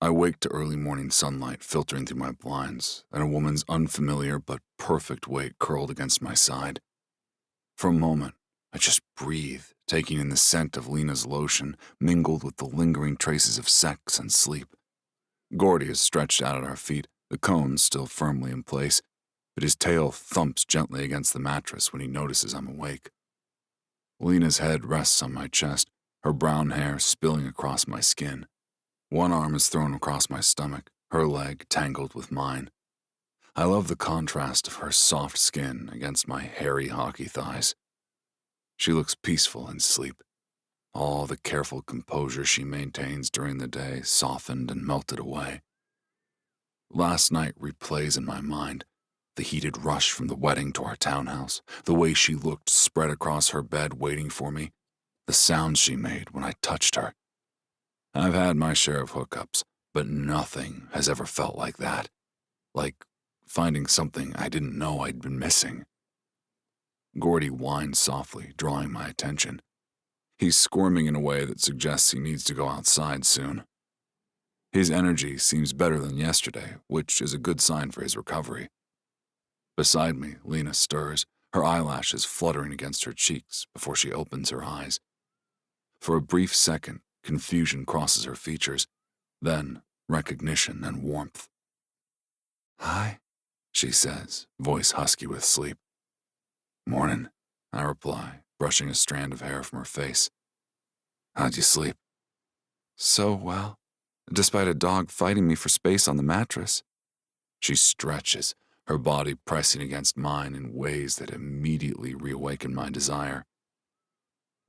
I wake to early morning sunlight filtering through my blinds and a woman's unfamiliar but perfect weight curled against my side. For a moment, I just breathe, taking in the scent of Lena's lotion mingled with the lingering traces of sex and sleep. Gordy is stretched out at our feet, the cones still firmly in place, but his tail thumps gently against the mattress when he notices I'm awake. Lena's head rests on my chest, her brown hair spilling across my skin. One arm is thrown across my stomach, her leg tangled with mine. I love the contrast of her soft skin against my hairy hockey thighs. She looks peaceful in sleep. All the careful composure she maintains during the day softened and melted away. Last night replays in my mind, the heated rush from the wedding to our townhouse, the way she looked spread across her bed waiting for me, the sounds she made when I touched her. I've had my share of hookups, but nothing has ever felt like that. Like finding something I didn't know I'd been missing. Gordy whines softly, drawing my attention. He's squirming in a way that suggests he needs to go outside soon. His energy seems better than yesterday, which is a good sign for his recovery. Beside me, Lena stirs, her eyelashes fluttering against her cheeks before she opens her eyes. For a brief second, confusion crosses her features, then recognition and warmth. "Hi," she says, voice husky with sleep. "Morning," I reply, brushing a strand of hair from her face. "How'd you sleep?" "So well, despite a dog fighting me for space on the mattress." She stretches, her body pressing against mine in ways that immediately reawaken my desire.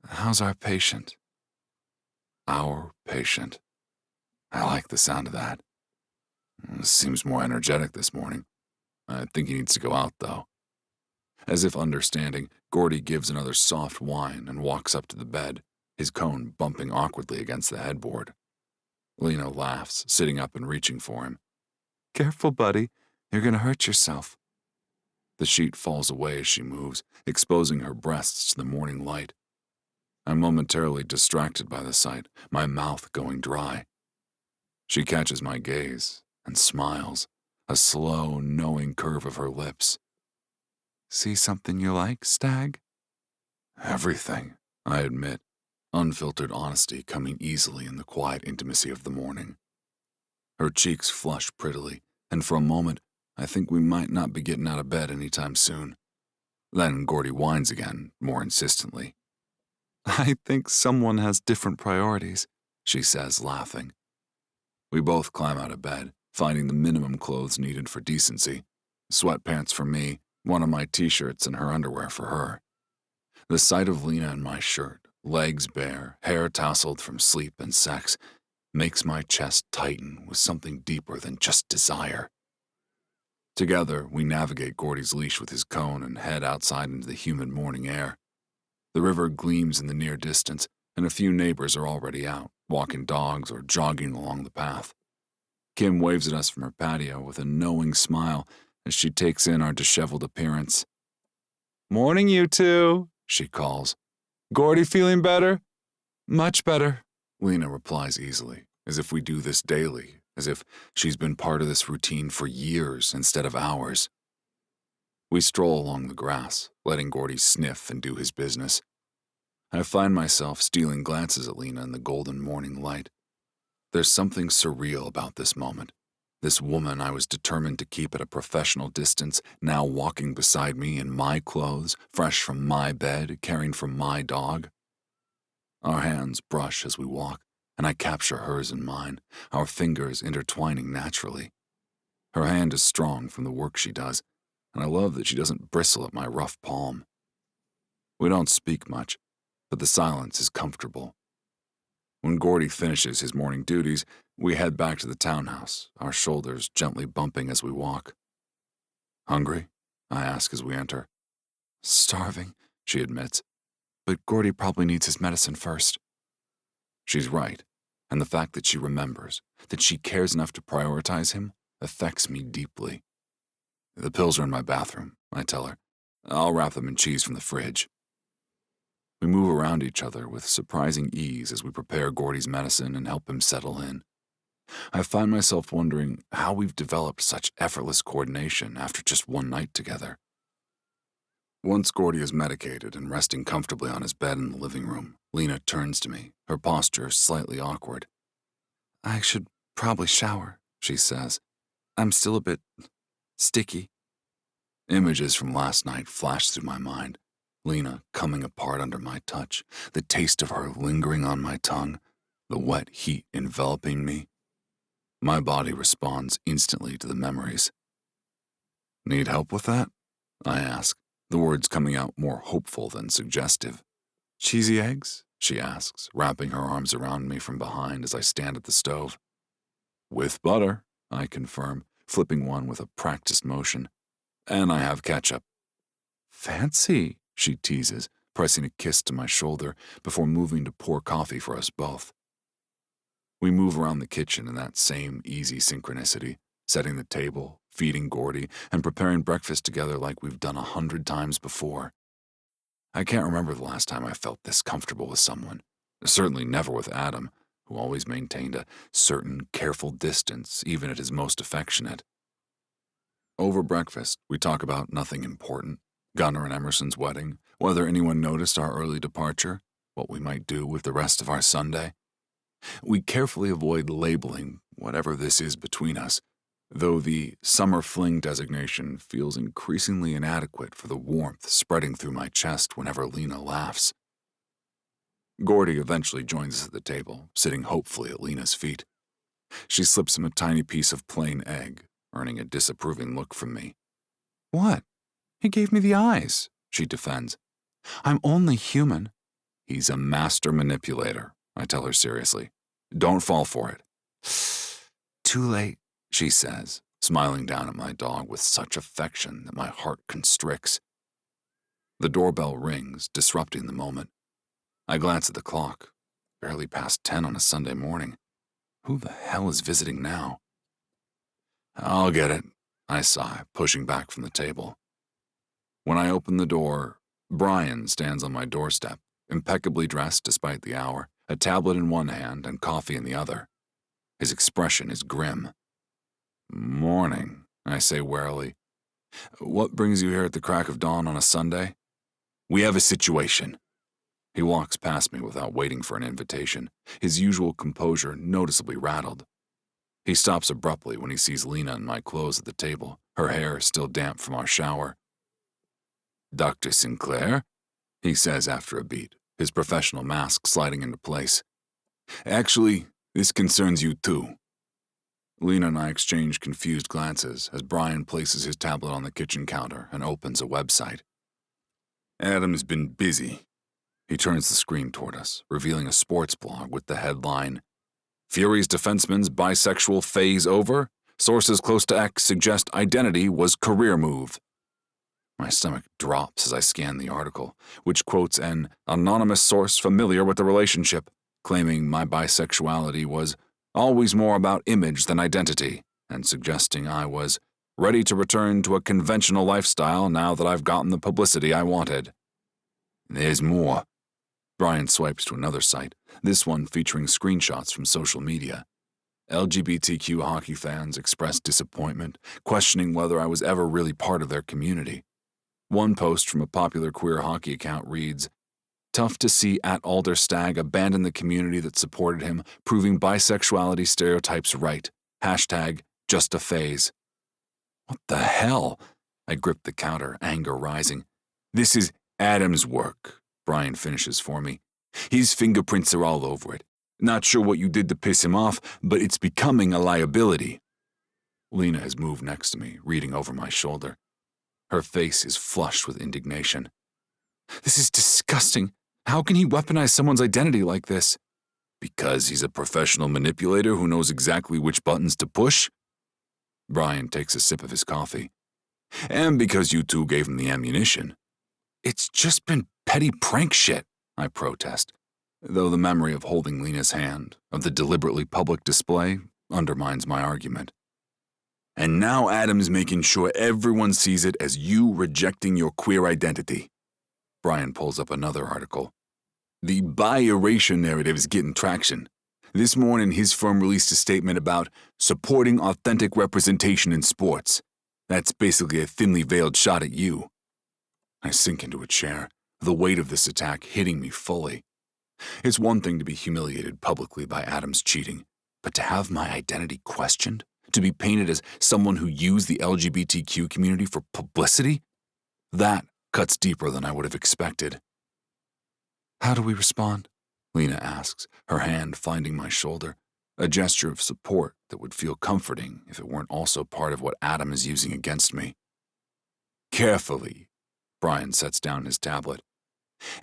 "How's our patient?" Our patient. I like the sound of that. Seems more energetic this morning. I think he needs to go out, though. As if understanding, Gordy gives another soft whine and walks up to the bed, his cone bumping awkwardly against the headboard. Lena laughs, sitting up and reaching for him. "Careful, buddy. You're gonna hurt yourself." The sheet falls away as she moves, exposing her breasts to the morning light. I'm momentarily distracted by the sight, my mouth going dry. She catches my gaze and smiles, a slow, knowing curve of her lips. See something you like, Stag? Everything, I admit, unfiltered honesty coming easily in the quiet intimacy of the morning. Her cheeks flush prettily, and for a moment, I think we might not be getting out of bed anytime soon. Then Gordy whines again, more insistently. I think someone has different priorities, she says, laughing. We both climb out of bed, finding the minimum clothes needed for decency. Sweatpants for me, one of my t-shirts and her underwear for her. The sight of Lena in my shirt, legs bare, hair tousled from sleep and sex, makes my chest tighten with something deeper than just desire. Together, we navigate Gordy's leash with his cone and head outside into the humid morning air. The river gleams in the near distance, and a few neighbors are already out, walking dogs or jogging along the path. Kim waves at us from her patio with a knowing smile as she takes in our disheveled appearance. Morning, you two, she calls. Gordy feeling better? Much better, Lena replies easily, as if we do this daily, as if she's been part of this routine for years instead of hours. We stroll along the grass, letting Gordy sniff and do his business. I find myself stealing glances at Lena in the golden morning light. There's something surreal about this moment. This woman I was determined to keep at a professional distance, now walking beside me in my clothes, fresh from my bed, caring for my dog. Our hands brush as we walk, and I capture hers in mine, our fingers intertwining naturally. Her hand is strong from the work she does, and I love that she doesn't bristle at my rough palm. We don't speak much, but the silence is comfortable. When Gordy finishes his morning duties, we head back to the townhouse, our shoulders gently bumping as we walk. Hungry? I ask as we enter. Starving, she admits, but Gordy probably needs his medicine first. She's right, and the fact that she remembers, that she cares enough to prioritize him, affects me deeply. The pills are in my bathroom, I tell her. I'll wrap them in cheese from the fridge. We move around each other with surprising ease as we prepare Gordy's medicine and help him settle in. I find myself wondering how we've developed such effortless coordination after just one night together. Once Gordy is medicated and resting comfortably on his bed in the living room, Lena turns to me, her posture slightly awkward. I should probably shower, she says. I'm still a bit sticky. Images from last night flash through my mind. Lena coming apart under my touch, the taste of her lingering on my tongue, the wet heat enveloping me. My body responds instantly to the memories. Need help with that? I ask, the words coming out more hopeful than suggestive. Cheesy eggs? She asks, wrapping her arms around me from behind as I stand at the stove. With butter, I confirm, flipping one with a practiced motion. And I have ketchup. Fancy, she teases, pressing a kiss to my shoulder before moving to pour coffee for us both. We move around the kitchen in that same easy synchronicity, setting the table, feeding Gordy, and preparing breakfast together like we've done 100 times before. I can't remember the last time I felt this comfortable with someone, certainly never with Adam, who always maintained a certain careful distance even at his most affectionate. Over breakfast, we talk about nothing important. Gunnar and Emerson's wedding, whether anyone noticed our early departure, what we might do with the rest of our Sunday. We carefully avoid labeling whatever this is between us, though the summer fling designation feels increasingly inadequate for the warmth spreading through my chest whenever Lena laughs. Gordy eventually joins us at the table, sitting hopefully at Lena's feet. She slips him a tiny piece of plain egg, earning a disapproving look from me. What? He gave me the eyes, she defends. I'm only human. He's a master manipulator, I tell her seriously. Don't fall for it. Too late, she says, smiling down at my dog with such affection that my heart constricts. The doorbell rings, disrupting the moment. I glance at the clock. Barely past 10 on a Sunday morning. Who the hell is visiting now? I'll get it, I sigh, pushing back from the table. When I open the door, Brian stands on my doorstep, impeccably dressed despite the hour, a tablet in one hand and coffee in the other. His expression is grim. "Morning," I say warily. "What brings you here at the crack of dawn on a Sunday?" "We have a situation." He walks past me without waiting for an invitation, his usual composure noticeably rattled. He stops abruptly when he sees Lena in my clothes at the table, her hair still damp from our shower. "Dr. Sinclair?" he says after a beat, his professional mask sliding into place. "Actually, this concerns you too." Lena and I exchange confused glances as Brian places his tablet on the kitchen counter and opens a website. "Adam's been busy." He turns the screen toward us, revealing a sports blog with the headline, "Fury's defenseman's bisexual phase over? Sources close to X suggest identity was career move." My stomach drops as I scan the article, which quotes an anonymous source familiar with the relationship, claiming my bisexuality was always more about image than identity, and suggesting I was ready to return to a conventional lifestyle now that I've gotten the publicity I wanted. "There's more." Brian swipes to another site, this one featuring screenshots from social media. LGBTQ hockey fans expressed disappointment, questioning whether I was ever really part of their community. One post from a popular queer hockey account reads, "Tough to see at Alder Stag abandon the community that supported him, proving bisexuality stereotypes right. Hashtag just a phase." What the hell? I grip the counter, anger rising. "This is Adam's work," Brian finishes for me. "His fingerprints are all over it. Not sure what you did to piss him off, but it's becoming a liability." Lena has moved next to me, reading over my shoulder. Her face is flushed with indignation. "This is disgusting. How can he weaponize someone's identity like this?" "Because he's a professional manipulator who knows exactly which buttons to push?" Brian takes a sip of his coffee. "And because you two gave him the ammunition." "It's just been petty prank shit," I protest, though the memory of holding Lena's hand, of the deliberately public display, undermines my argument. "And now Adam's making sure everyone sees it as you rejecting your queer identity." Brian pulls up another article. "The bi-erasure narrative is getting traction. This morning, his firm released a statement about supporting authentic representation in sports. That's basically a thinly veiled shot at you." I sink into a chair, the weight of this attack hitting me fully. It's one thing to be humiliated publicly by Adam's cheating, but to have my identity questioned? To be painted as someone who used the LGBTQ community for publicity? That cuts deeper than I would have expected. "How do we respond?" Lena asks, her hand finding my shoulder, a gesture of support that would feel comforting if it weren't also part of what Adam is using against me. "Carefully." Brian sets down his tablet.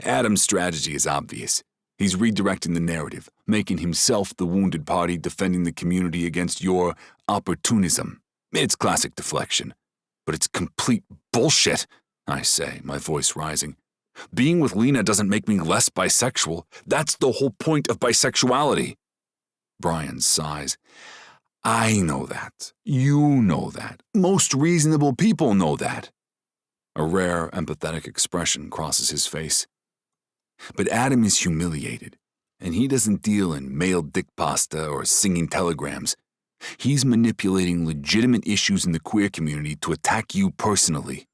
"Adam's strategy is obvious. He's redirecting the narrative, making himself the wounded party defending the community against your opportunism. It's classic deflection. But it's complete bullshit," I say, my voice rising. "Being with Lena doesn't make me less bisexual. That's the whole point of bisexuality." Brian sighs. "I know that. You know that. Most reasonable people know that." A rare, empathetic expression crosses his face. "But Adam is humiliated, and he doesn't deal in mailed dick pasta or singing telegrams. He's manipulating legitimate issues in the queer community to attack you personally."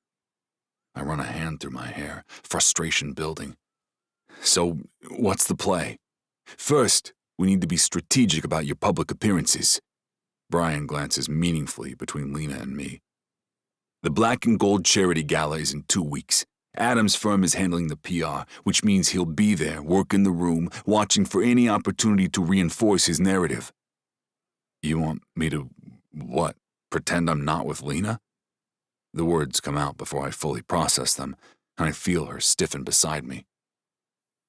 I run a hand through my hair, frustration building. "So, what's the play?" "First, we need to be strategic about your public appearances." Brian glances meaningfully between Lena and me. "The Black and Gold Charity Gala is in 2 weeks. Adam's firm is handling the PR, which means he'll be there, working the room, watching for any opportunity to reinforce his narrative." "You want me to, what, pretend I'm not with Lena?" The words come out before I fully process them, and I feel her stiffen beside me.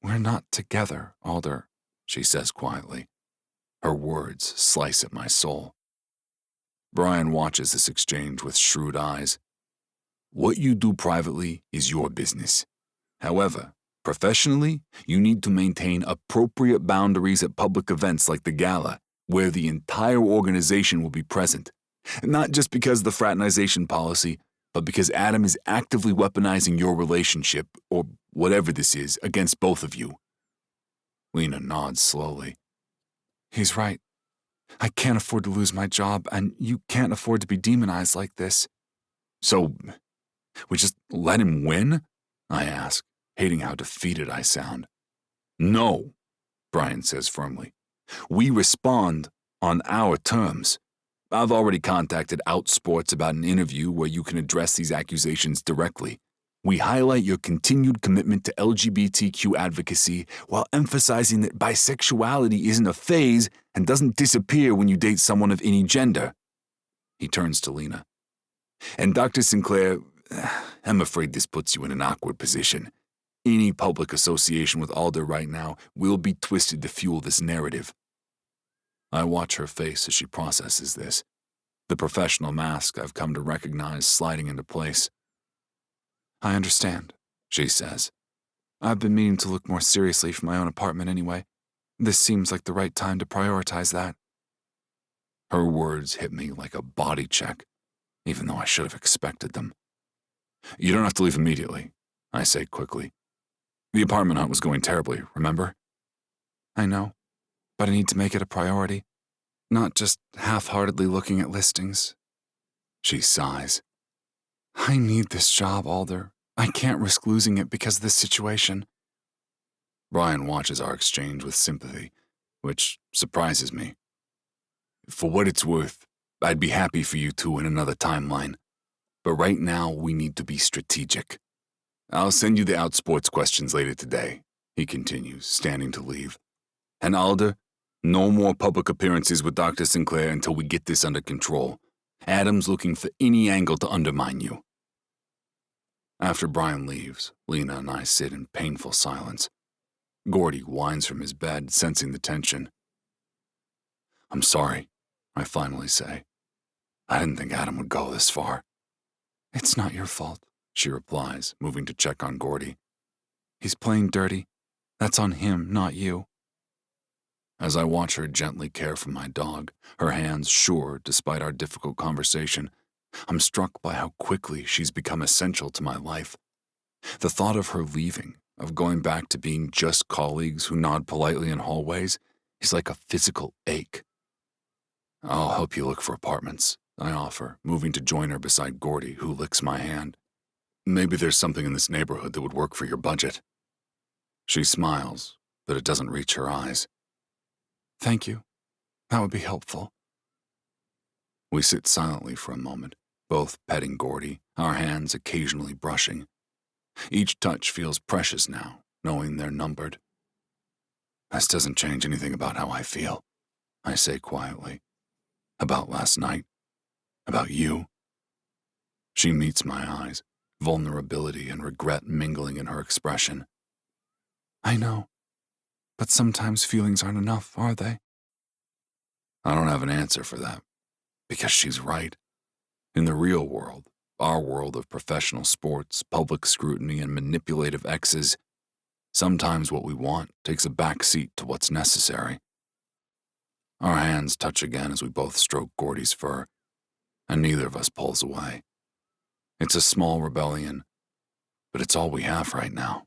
"We're not together, Alder," she says quietly. Her words slice at my soul. Brian watches this exchange with shrewd eyes. "What you do privately is your business. However, professionally, you need to maintain appropriate boundaries at public events like the gala, where the entire organization will be present. Not just because of the fraternization policy, but because Adam is actively weaponizing your relationship, or whatever this is, against both of you." Lena nods slowly. "He's right. I can't afford to lose my job, and you can't afford to be demonized like this. So, we just let him win? I ask, hating how defeated I sound. No, Brian says firmly. We respond on our terms. I've already contacted Outsports about an interview where you can address these accusations directly. We highlight your continued commitment to LGBTQ advocacy while emphasizing that bisexuality isn't a phase and doesn't disappear when you date someone of any gender. He turns to Lena. And Dr. Sinclair, I'm afraid this puts you in an awkward position. Any public association with Alder right now will be twisted to fuel this narrative. I watch her face as she processes this, the professional mask I've come to recognize sliding into place. I understand, she says. I've been meaning to look more seriously for my own apartment anyway. This seems like the right time to prioritize that. Her words hit me like a body check, even though I should have expected them. You don't have to leave immediately, I say quickly. The apartment hunt was going terribly, remember? I know, but I need to make it a priority, not just half-heartedly looking at listings. She sighs. I need this job, Alder. I can't risk losing it because of this situation. Brian watches our exchange with sympathy, which surprises me. For what it's worth, I'd be happy for you two in another timeline. But right now, we need to be strategic. I'll send you the Outsports questions later today, he continues, standing to leave. And Alder, no more public appearances with Dr. Sinclair until we get this under control. Adam's looking for any angle to undermine you. After Brian leaves, Lena and I sit in painful silence. Gordy whines from his bed, sensing the tension. I'm sorry, I finally say. I didn't think Adam would go this far. It's not your fault, she replies, moving to check on Gordy. He's playing dirty. That's on him, not you. As I watch her gently care for my dog, her hands sure despite our difficult conversation, I'm struck by how quickly she's become essential to my life. The thought of her leaving, of going back to being just colleagues who nod politely in hallways, is like a physical ache. I'll help you look for apartments, I offer, moving to join her beside Gordy, who licks my hand. Maybe there's something in this neighborhood that would work for your budget. She smiles, but it doesn't reach her eyes. Thank you. That would be helpful. We sit silently for a moment, both petting Gordy, our hands occasionally brushing. Each touch feels precious now, knowing they're numbered. This doesn't change anything about how I feel, I say quietly. About last night. About you. She meets my eyes, vulnerability and regret mingling in her expression. I know, but sometimes feelings aren't enough, are they? I don't have an answer for that, because she's right. In the real world, our world of professional sports, public scrutiny, and manipulative exes, sometimes what we want takes a back seat to what's necessary. Our hands touch again as we both stroke Gordy's fur, and neither of us pulls away. It's a small rebellion, but it's all we have right now.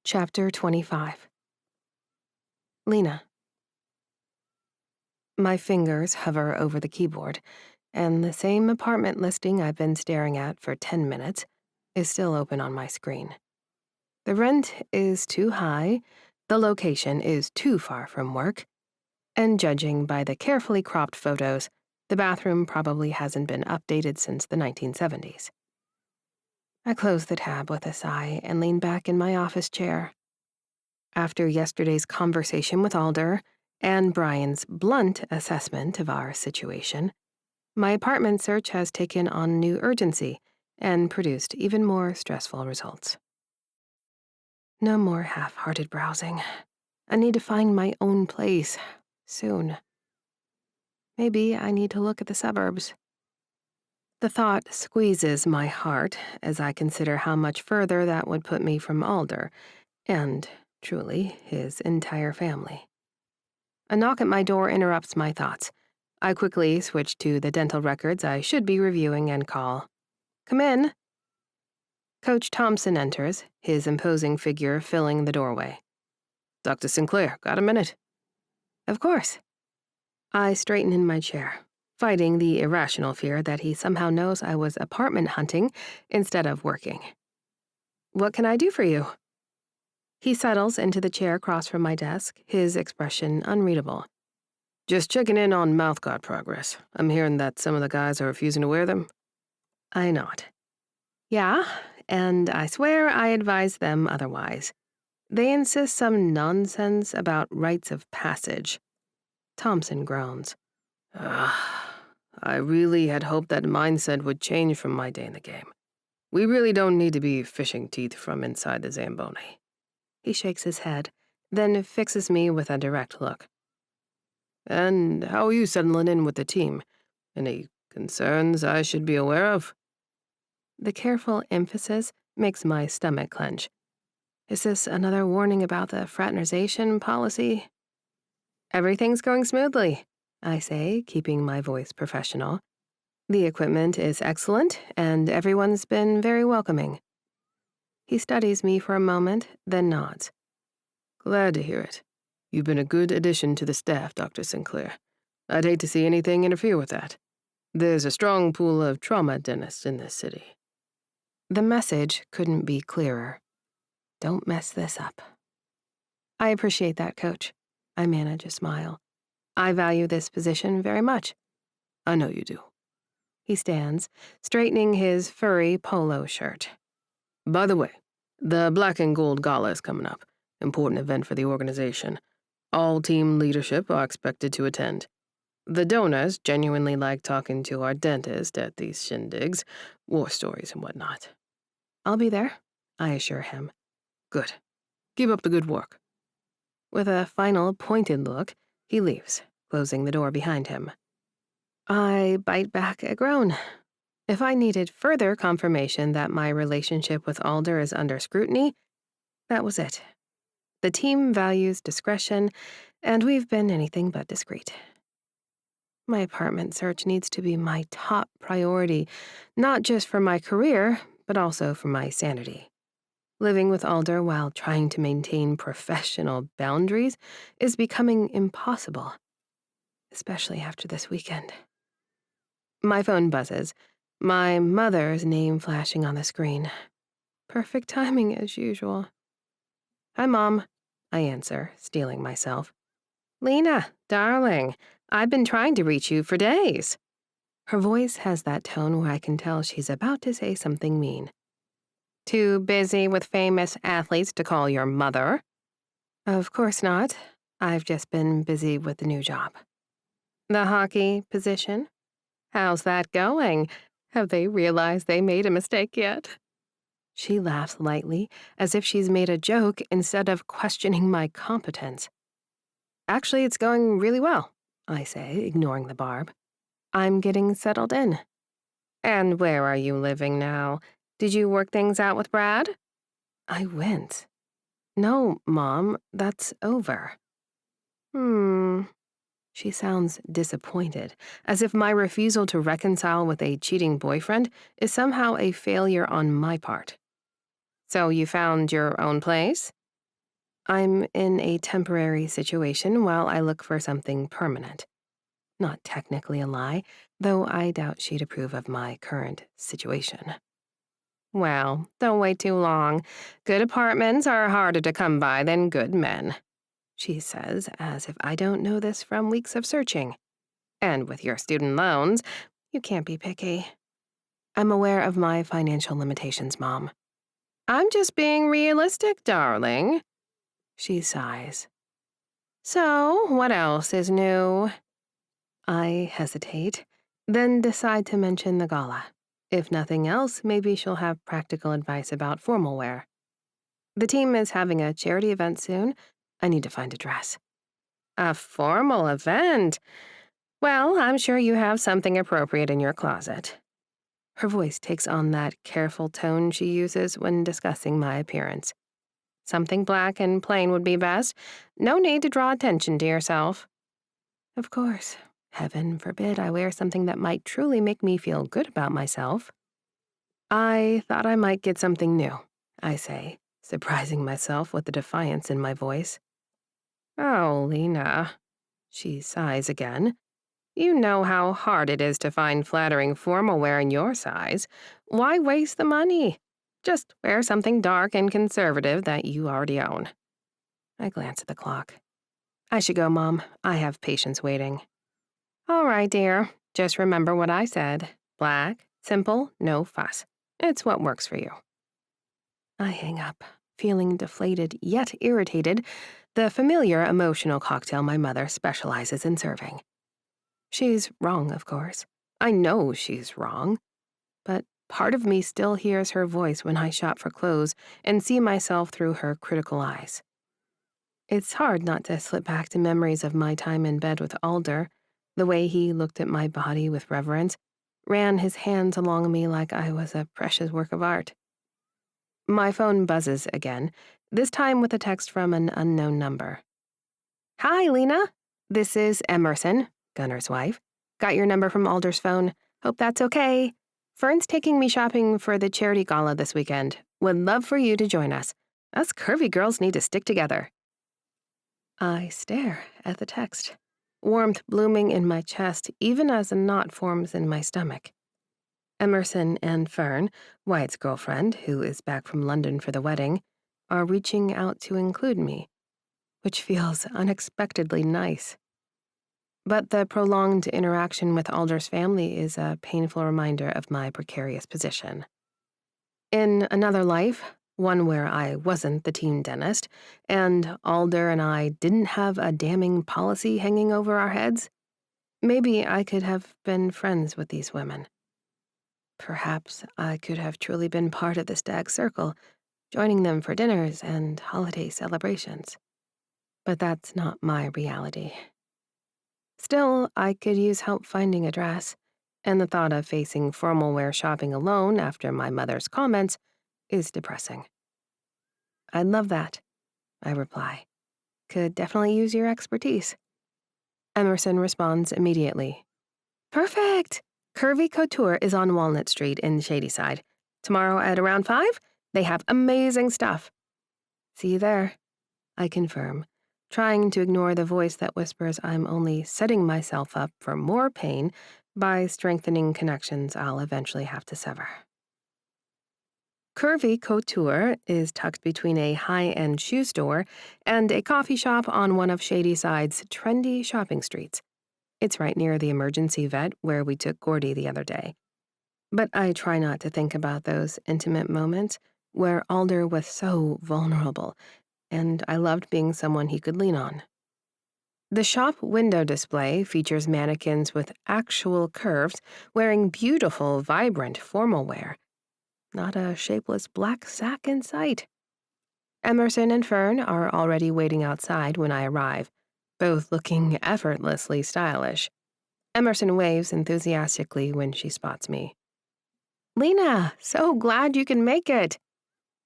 Chapter 25. Lena. My fingers hover over the keyboard, and the same apartment listing I've been staring at for 10 minutes is still open on my screen. The rent is too high, the location is too far from work, and judging by the carefully cropped photos, the bathroom probably hasn't been updated since the 1970s. I close the tab with a sigh and lean back in my office chair. After yesterday's conversation with Alder and Brian's blunt assessment of our situation, my apartment search has taken on new urgency and produced even more stressful results. No more half-hearted browsing. I need to find my own place, soon. Maybe I need to look at the suburbs. The thought squeezes my heart as I consider how much further that would put me from Alder and, truly, his entire family. A knock at my door interrupts my thoughts. I quickly switch to the dental records I should be reviewing and call. Come in. Coach Thompson enters, his imposing figure filling the doorway. Dr. Sinclair, got a minute? Of course. I straighten in my chair, fighting the irrational fear that he somehow knows I was apartment hunting instead of working. What can I do for you? He settles into the chair across from my desk, his expression unreadable. Just checking in on mouthguard progress. I'm hearing that some of the guys are refusing to wear them. I nod. Yeah, and I swear I advise them otherwise. They insist some nonsense about rites of passage. Thompson groans. I really had hoped that mindset would change from my day in the game. We really don't need to be fishing teeth from inside the Zamboni. He shakes his head, then fixes me with a direct look. And how are you settling in with the team? Any concerns I should be aware of? The careful emphasis makes my stomach clench. Is this another warning about the fraternization policy? Everything's going smoothly, I say, keeping my voice professional. The equipment is excellent, and everyone's been very welcoming. He studies me for a moment, then nods. Glad to hear it. You've been a good addition to the staff, Dr. Sinclair. I'd hate to see anything interfere with that. There's a strong pool of trauma dentists in this city. The message couldn't be clearer. Don't mess this up. I appreciate that, Coach. I manage a smile. I value this position very much. I know you do. He stands, straightening his furry polo shirt. By the way, the Black and Gold Gala is coming up. Important event for the organization. All team leadership are expected to attend. The donors genuinely like talking to our dentist at these shindigs, war stories and whatnot. I'll be there, I assure him. Good. Keep up the good work. With a final pointed look, he leaves, closing the door behind him. I bite back a groan. If I needed further confirmation that my relationship with Alder is under scrutiny, that was it. The team values discretion, and we've been anything but discreet. My apartment search needs to be my top priority, not just for my career, but also for my sanity. Living with Alder while trying to maintain professional boundaries is becoming impossible, especially after this weekend. My phone buzzes, my mother's name flashing on the screen. Perfect timing as usual. Hi, Mom, I answer, steeling myself. Lena, darling, I've been trying to reach you for days. Her voice has that tone where I can tell she's about to say something mean. Too busy with famous athletes to call your mother? Of course not. I've just been busy with the new job. The hockey position? How's that going? Have they realized they made a mistake yet? She laughs lightly, as if she's made a joke instead of questioning my competence. Actually, it's going really well, I say, ignoring the barb. I'm getting settled in. And where are you living now? Did you work things out with Brad? I wince. No, Mom, that's over. She sounds disappointed, as if my refusal to reconcile with a cheating boyfriend is somehow a failure on my part. So you found your own place? I'm in a temporary situation while I look for something permanent. Not technically a lie, though I doubt she'd approve of my current situation. Well, don't wait too long. Good apartments are harder to come by than good men, she says, as if I don't know this from weeks of searching. And with your student loans, you can't be picky. I'm aware of my financial limitations, Mom. I'm just being realistic, darling. She sighs. So, what else is new? I hesitate, then decide to mention the gala. If nothing else, maybe she'll have practical advice about formal wear. The team is having a charity event soon. I need to find a dress. A formal event? Well, I'm sure you have something appropriate in your closet. Her voice takes on that careful tone she uses when discussing my appearance. Something black and plain would be best. No need to draw attention to yourself. Of course. Heaven forbid I wear something that might truly make me feel good about myself. I thought I might get something new, I say, surprising myself with the defiance in my voice. Oh, Lena. She sighs again. You know how hard it is to find flattering formal wear in your size. Why waste the money? Just wear something dark and conservative that you already own. I glance at the clock. I should go, Mom. I have patients waiting. All right, dear. Just remember what I said. Black, simple, no fuss. It's what works for you. I hang up, feeling deflated yet irritated, the familiar emotional cocktail my mother specializes in serving. She's wrong, of course. I know she's wrong. But part of me still hears her voice when I shop for clothes and see myself through her critical eyes. It's hard not to slip back to memories of my time in bed with Alder, the way he looked at my body with reverence, ran his hands along me like I was a precious work of art. My phone buzzes again, this time with a text from an unknown number. Hi, Lena. This is Emerson, Gunner's wife. Got your number from Alder's phone. Hope that's okay. Fern's taking me shopping for the charity gala this weekend. Would love for you to join us. Us curvy girls need to stick together. I stare at the text, warmth blooming in my chest even as a knot forms in my stomach. Emerson and Fern, Wyatt's girlfriend, who is back from London for the wedding, are reaching out to include me, which feels unexpectedly nice. But the prolonged interaction with Alder's family is a painful reminder of my precarious position. In another life, one where I wasn't the teen dentist, and Alder and I didn't have a damning policy hanging over our heads, maybe I could have been friends with these women. Perhaps I could have truly been part of the Stag circle, joining them for dinners and holiday celebrations. But that's not my reality. Still, I could use help finding a dress, and the thought of facing formal wear shopping alone after my mother's comments is depressing. I'd love that, I reply. Could definitely use your expertise. Emerson responds immediately. Perfect! Curvy Couture is on Walnut Street in Shadyside. Tomorrow at around 5, they have amazing stuff. See you there, I confirm, trying to ignore the voice that whispers I'm only setting myself up for more pain by strengthening connections I'll eventually have to sever. Curvy Couture is tucked between a high-end shoe store and a coffee shop on one of Shadyside's trendy shopping streets. It's right near the emergency vet where we took Gordy the other day. But I try not to think about those intimate moments where Alder was so vulnerable, and I loved being someone he could lean on. The shop window display features mannequins with actual curves wearing beautiful, vibrant formal wear. Not a shapeless black sack in sight. Emerson and Fern are already waiting outside when I arrive, both looking effortlessly stylish. Emerson waves enthusiastically when she spots me. Lena, so glad you can make it.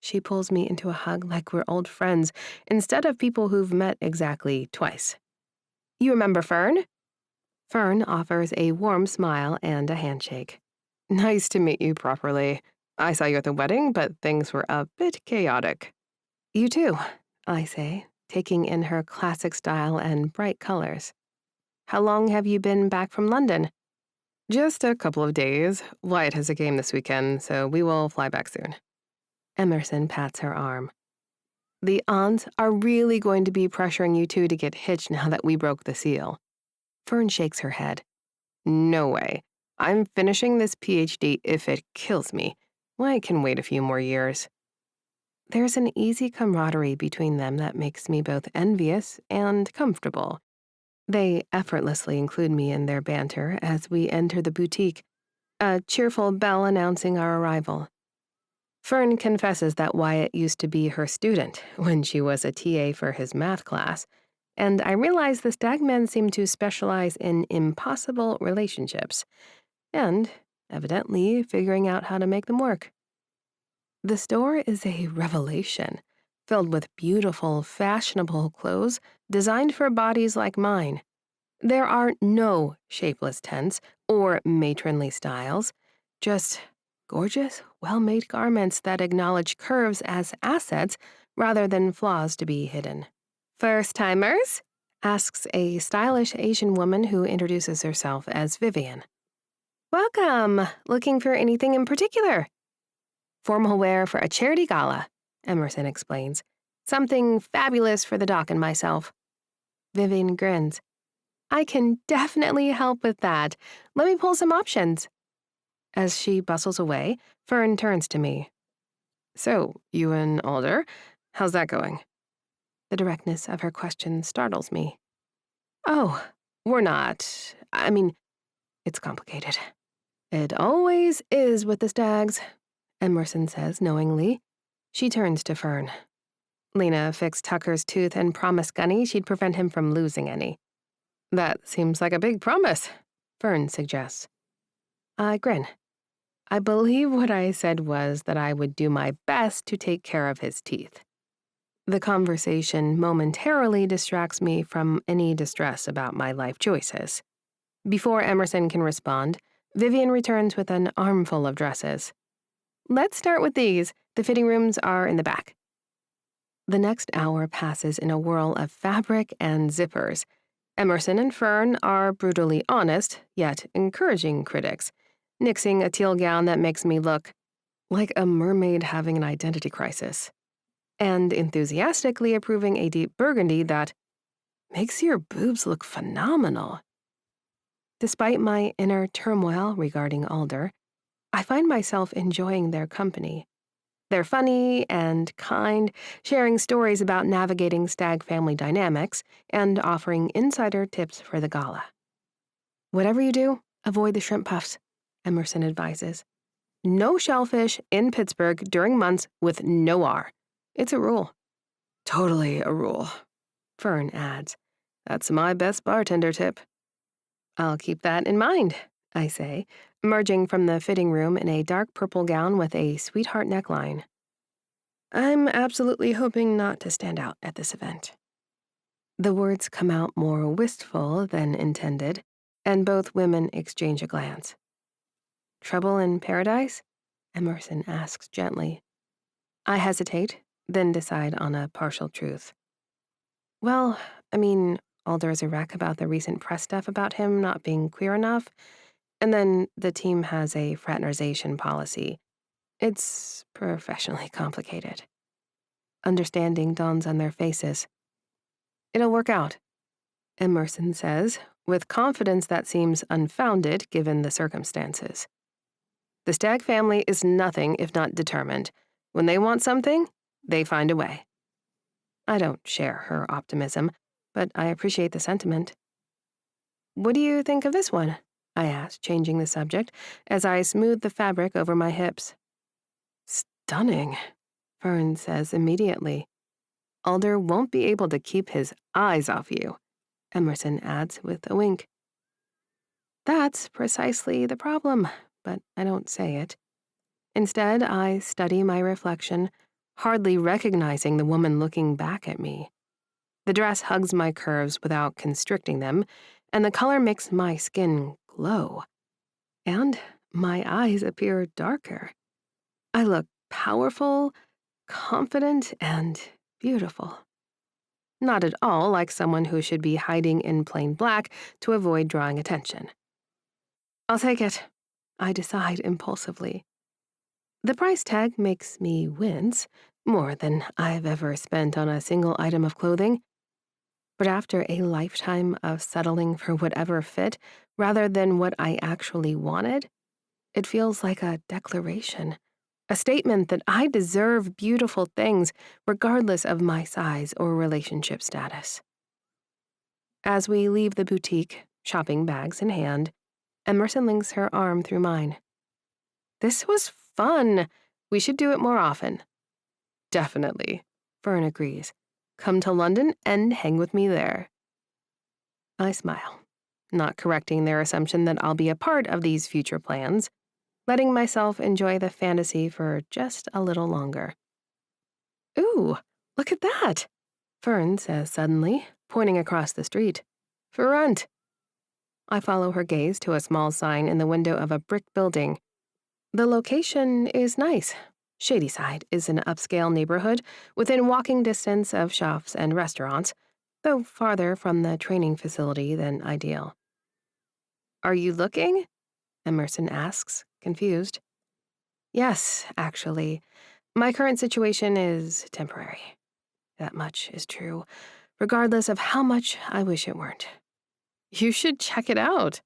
She pulls me into a hug like we're old friends instead of people who've met exactly twice. You remember Fern? Fern offers a warm smile and a handshake. Nice to meet you properly. I saw you at the wedding, but things were a bit chaotic. You too, I say, taking in her classic style and bright colors. How long have you been back from London? Just a couple of days. Wyatt has a game this weekend, so we will fly back soon. Emerson pats her arm. The aunts are really going to be pressuring you two to get hitched now that we broke the seal. Fern shakes her head. No way. I'm finishing this PhD if it kills me. I can wait a few more years. There's an easy camaraderie between them that makes me both envious and comfortable. They effortlessly include me in their banter as we enter the boutique, a cheerful bell announcing our arrival. Fern confesses that Wyatt used to be her student when she was a TA for his math class, and I realize the Stagmen seem to specialize in impossible relationships, and, evidently, figuring out how to make them work. The store is a revelation, filled with beautiful, fashionable clothes designed for bodies like mine. There are no shapeless tents or matronly styles, just gorgeous, well-made garments that acknowledge curves as assets rather than flaws to be hidden. First-timers? Asks a stylish Asian woman who introduces herself as Vivian. Welcome. Looking for anything in particular? Formal wear for a charity gala, Emerson explains. Something fabulous for the doc and myself. Vivian grins. I can definitely help with that. Let me pull some options. As she bustles away, Fern turns to me. So, you and Alder, how's that going? The directness of her question startles me. Oh, we're not. I mean, it's complicated. It always is with the Stags, Emerson says knowingly. She turns to Fern. Lena fixed Tucker's tooth and promised Gunny she'd prevent him from losing any. That seems like a big promise, Fern suggests. I grin. I believe what I said was that I would do my best to take care of his teeth. The conversation momentarily distracts me from any distress about my life choices. Before Emerson can respond, Vivian returns with an armful of dresses. Let's start with these. The fitting rooms are in the back. The next hour passes in a whirl of fabric and zippers. Emerson and Fern are brutally honest, yet encouraging critics, nixing a teal gown that makes me look like a mermaid having an identity crisis, and enthusiastically approving a deep burgundy that makes your boobs look phenomenal. Despite my inner turmoil regarding Alder, I find myself enjoying their company. They're funny and kind, sharing stories about navigating stag family dynamics and offering insider tips for the gala. Whatever you do, avoid the shrimp puffs, Emerson advises. No shellfish in Pittsburgh during months with no R. It's a rule. Totally a rule, Fern adds. That's my best bartender tip. I'll keep that in mind, I say, emerging from the fitting room in a dark purple gown with a sweetheart neckline. I'm absolutely hoping not to stand out at this event. The words come out more wistful than intended, and both women exchange a glance. Trouble in paradise? Emerson asks gently. I hesitate, then decide on a partial truth. Well, I mean, Alder's a wreck about the recent press stuff about him not being queer enough, and then the team has a fraternization policy. It's professionally complicated. Understanding dawns on their faces. It'll work out, Emerson says, with confidence that seems unfounded given the circumstances. The Stag family is nothing if not determined. When they want something, they find a way. I don't share her optimism, but I appreciate the sentiment. What do you think of this one? I asked, changing the subject, as I smoothed the fabric over my hips. Stunning, Fern says immediately. Alder won't be able to keep his eyes off you, Emerson adds with a wink. That's precisely the problem, but I don't say it. Instead, I study my reflection, hardly recognizing the woman looking back at me. The dress hugs my curves without constricting them, and the color makes my skin glow. And my eyes appear darker. I look powerful, confident, and beautiful. Not at all like someone who should be hiding in plain black to avoid drawing attention. I'll take it, I decide impulsively. The price tag makes me wince, more than I've ever spent on a single item of clothing. But after a lifetime of settling for whatever fit rather than what I actually wanted, it feels like a declaration, a statement that I deserve beautiful things regardless of my size or relationship status. As we leave the boutique, shopping bags in hand, Emerson links her arm through mine. This was fun. We should do it more often. Definitely, Fern agrees. Come to London and hang with me there. I smile, not correcting their assumption that I'll be a part of these future plans, letting myself enjoy the fantasy for just a little longer. Ooh, look at that, Fern says suddenly, pointing across the street. For rent. I follow her gaze to a small sign in the window of a brick building. The location is nice. Shadyside is an upscale neighborhood within walking distance of shops and restaurants, though farther from the training facility than ideal. "Are you looking?" Emerson asks, confused. "Yes, actually. My current situation is temporary. That much is true, regardless of how much I wish it weren't." "You should check it out,"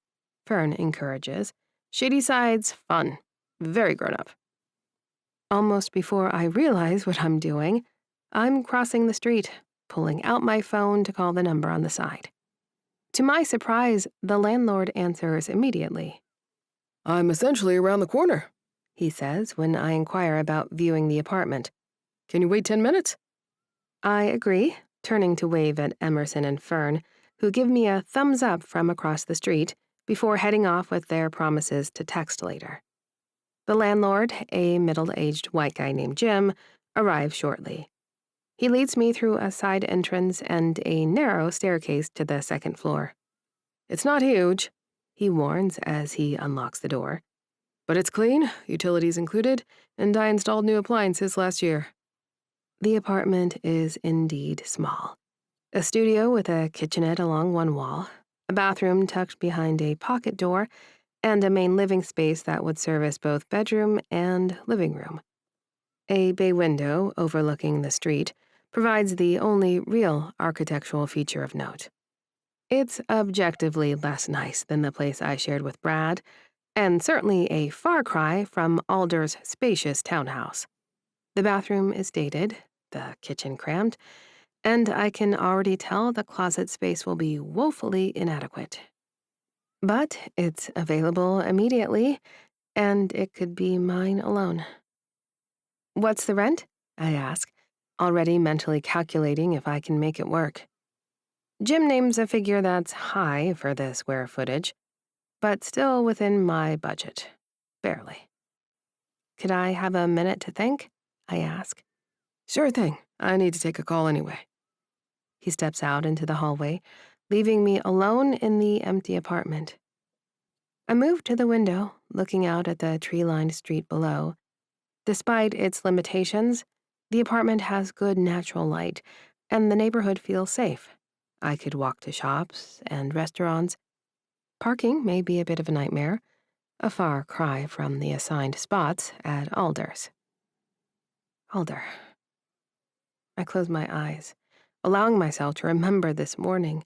Fern encourages. "Shady Side's fun. Very grown up." Almost before I realize what I'm doing, I'm crossing the street, pulling out my phone to call the number on the side. To my surprise, the landlord answers immediately. I'm essentially around the corner, He says when I inquire about viewing the apartment. Can you wait 10 minutes? I agree, turning to wave at Emerson and Fern, who give me a thumbs up from across the street before heading off with their promises to text later. The landlord, a middle-aged white guy named Jim, arrives shortly. He leads me through a side entrance and a narrow staircase to the second floor. It's not huge, He warns as he unlocks the door. but it's clean, utilities included, and I installed new appliances last year. The apartment is indeed small. A studio with a kitchenette along one wall, a bathroom tucked behind a pocket door, and a main living space that would service both bedroom and living room. A bay window overlooking the street provides the only real architectural feature of note. It's objectively less nice than the place I shared with Brad, and certainly a far cry from Alder's spacious townhouse. The bathroom is dated, the kitchen cramped, and I can already tell the closet space will be woefully inadequate. But it's available immediately, and it could be mine alone. "What's the rent?" I ask, already mentally calculating if I can make it work. Jim names a figure that's high for the square footage, but still within my budget. Barely. "Could I have a minute to think?" I ask. Sure thing, I need to take a call anyway. He steps out into the hallway, leaving me alone in the empty apartment. I move to the window, looking out at the tree-lined street below. Despite its limitations, the apartment has good natural light, and the neighborhood feels safe. I could walk to shops and restaurants. Parking may be a bit of a nightmare, a far cry from the assigned spots at Alder's. Alder. I close my eyes, allowing myself to remember this morning,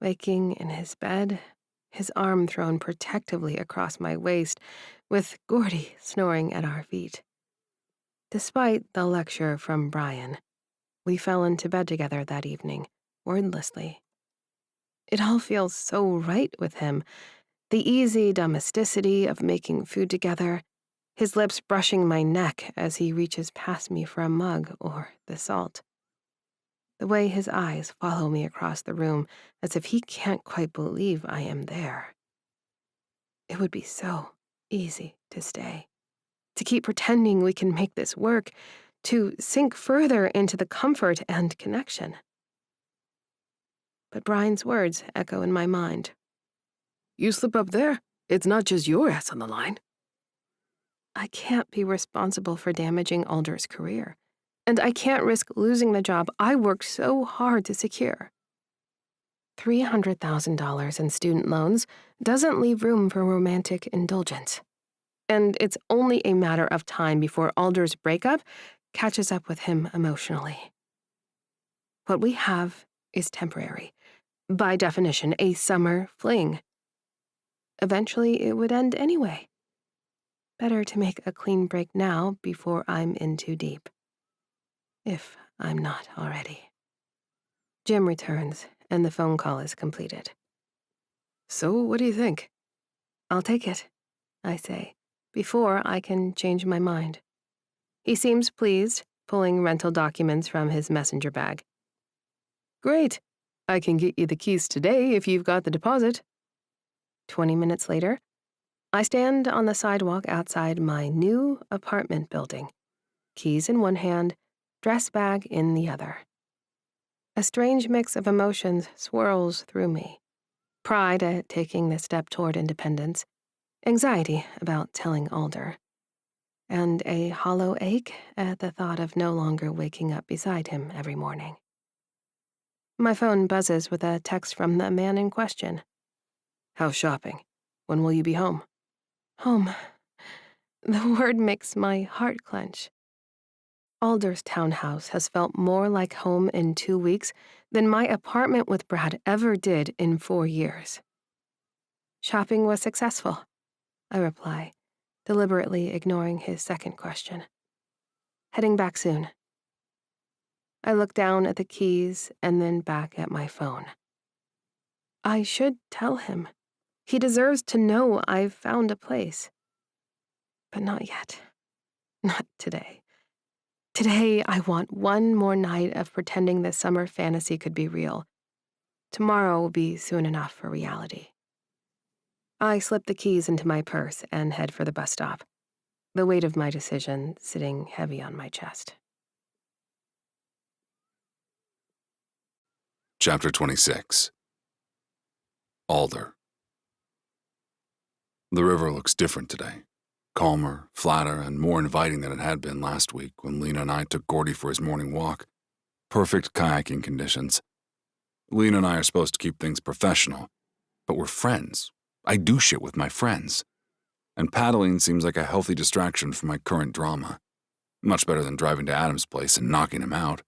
waking in his bed, his arm thrown protectively across my waist, with Gordy snoring at our feet. Despite the lecture from Brian, we fell into bed together that evening, wordlessly. It all feels so right with him, the easy domesticity of making food together, his lips brushing my neck as he reaches past me for a mug or the salt. The way his eyes follow me across the room as if he can't quite believe I am there. It would be so easy to stay, to keep pretending we can make this work, to sink further into the comfort and connection. But Brian's words echo in my mind. You slip up there, it's not just your ass on the line. I can't be responsible for damaging Alder's career, and I can't risk losing the job I worked so hard to secure. $300,000 in student loans doesn't leave room for romantic indulgence. And it's only a matter of time before Alder's breakup catches up with him emotionally. What we have is temporary. By definition, a summer fling. Eventually, it would end anyway. Better to make a clean break now before I'm in too deep. If I'm not already. Jim returns, and the phone call is completed. So, what do you think? "I'll take it," I say, before I can change my mind. He seems pleased, pulling rental documents from his messenger bag. Great. I can get you the keys today if you've got the deposit. 20 minutes later, I stand on the sidewalk outside my new apartment building, keys in one hand, dress bag in the other. A strange mix of emotions swirls through me. Pride at taking the step toward independence, anxiety about telling Alder, and a hollow ache at the thought of no longer waking up beside him every morning. My phone buzzes with a text from the man in question. How's shopping? When will you be home? Home. The word makes my heart clench. Alder's townhouse has felt more like home in 2 weeks than my apartment with Brad ever did in 4 years. Shopping was successful, I reply, deliberately ignoring his second question. Heading back soon. I look down at the keys and then back at my phone. I should tell him. He deserves to know I've found a place. But not yet. Not today. Today, I want one more night of pretending this summer fantasy could be real. Tomorrow will be soon enough for reality. I slip the keys into my purse and head for the bus stop, the weight of my decision sitting heavy on my chest. Chapter 26. Alder. The river looks different today. Calmer, flatter, and more inviting than it had been last week when Lena and I took Gordy for his morning walk. Perfect kayaking conditions. Lena and I are supposed to keep things professional, but we're friends. I do shit with my friends. And paddling seems like a healthy distraction from my current drama. Much better than driving to Adam's place and knocking him out.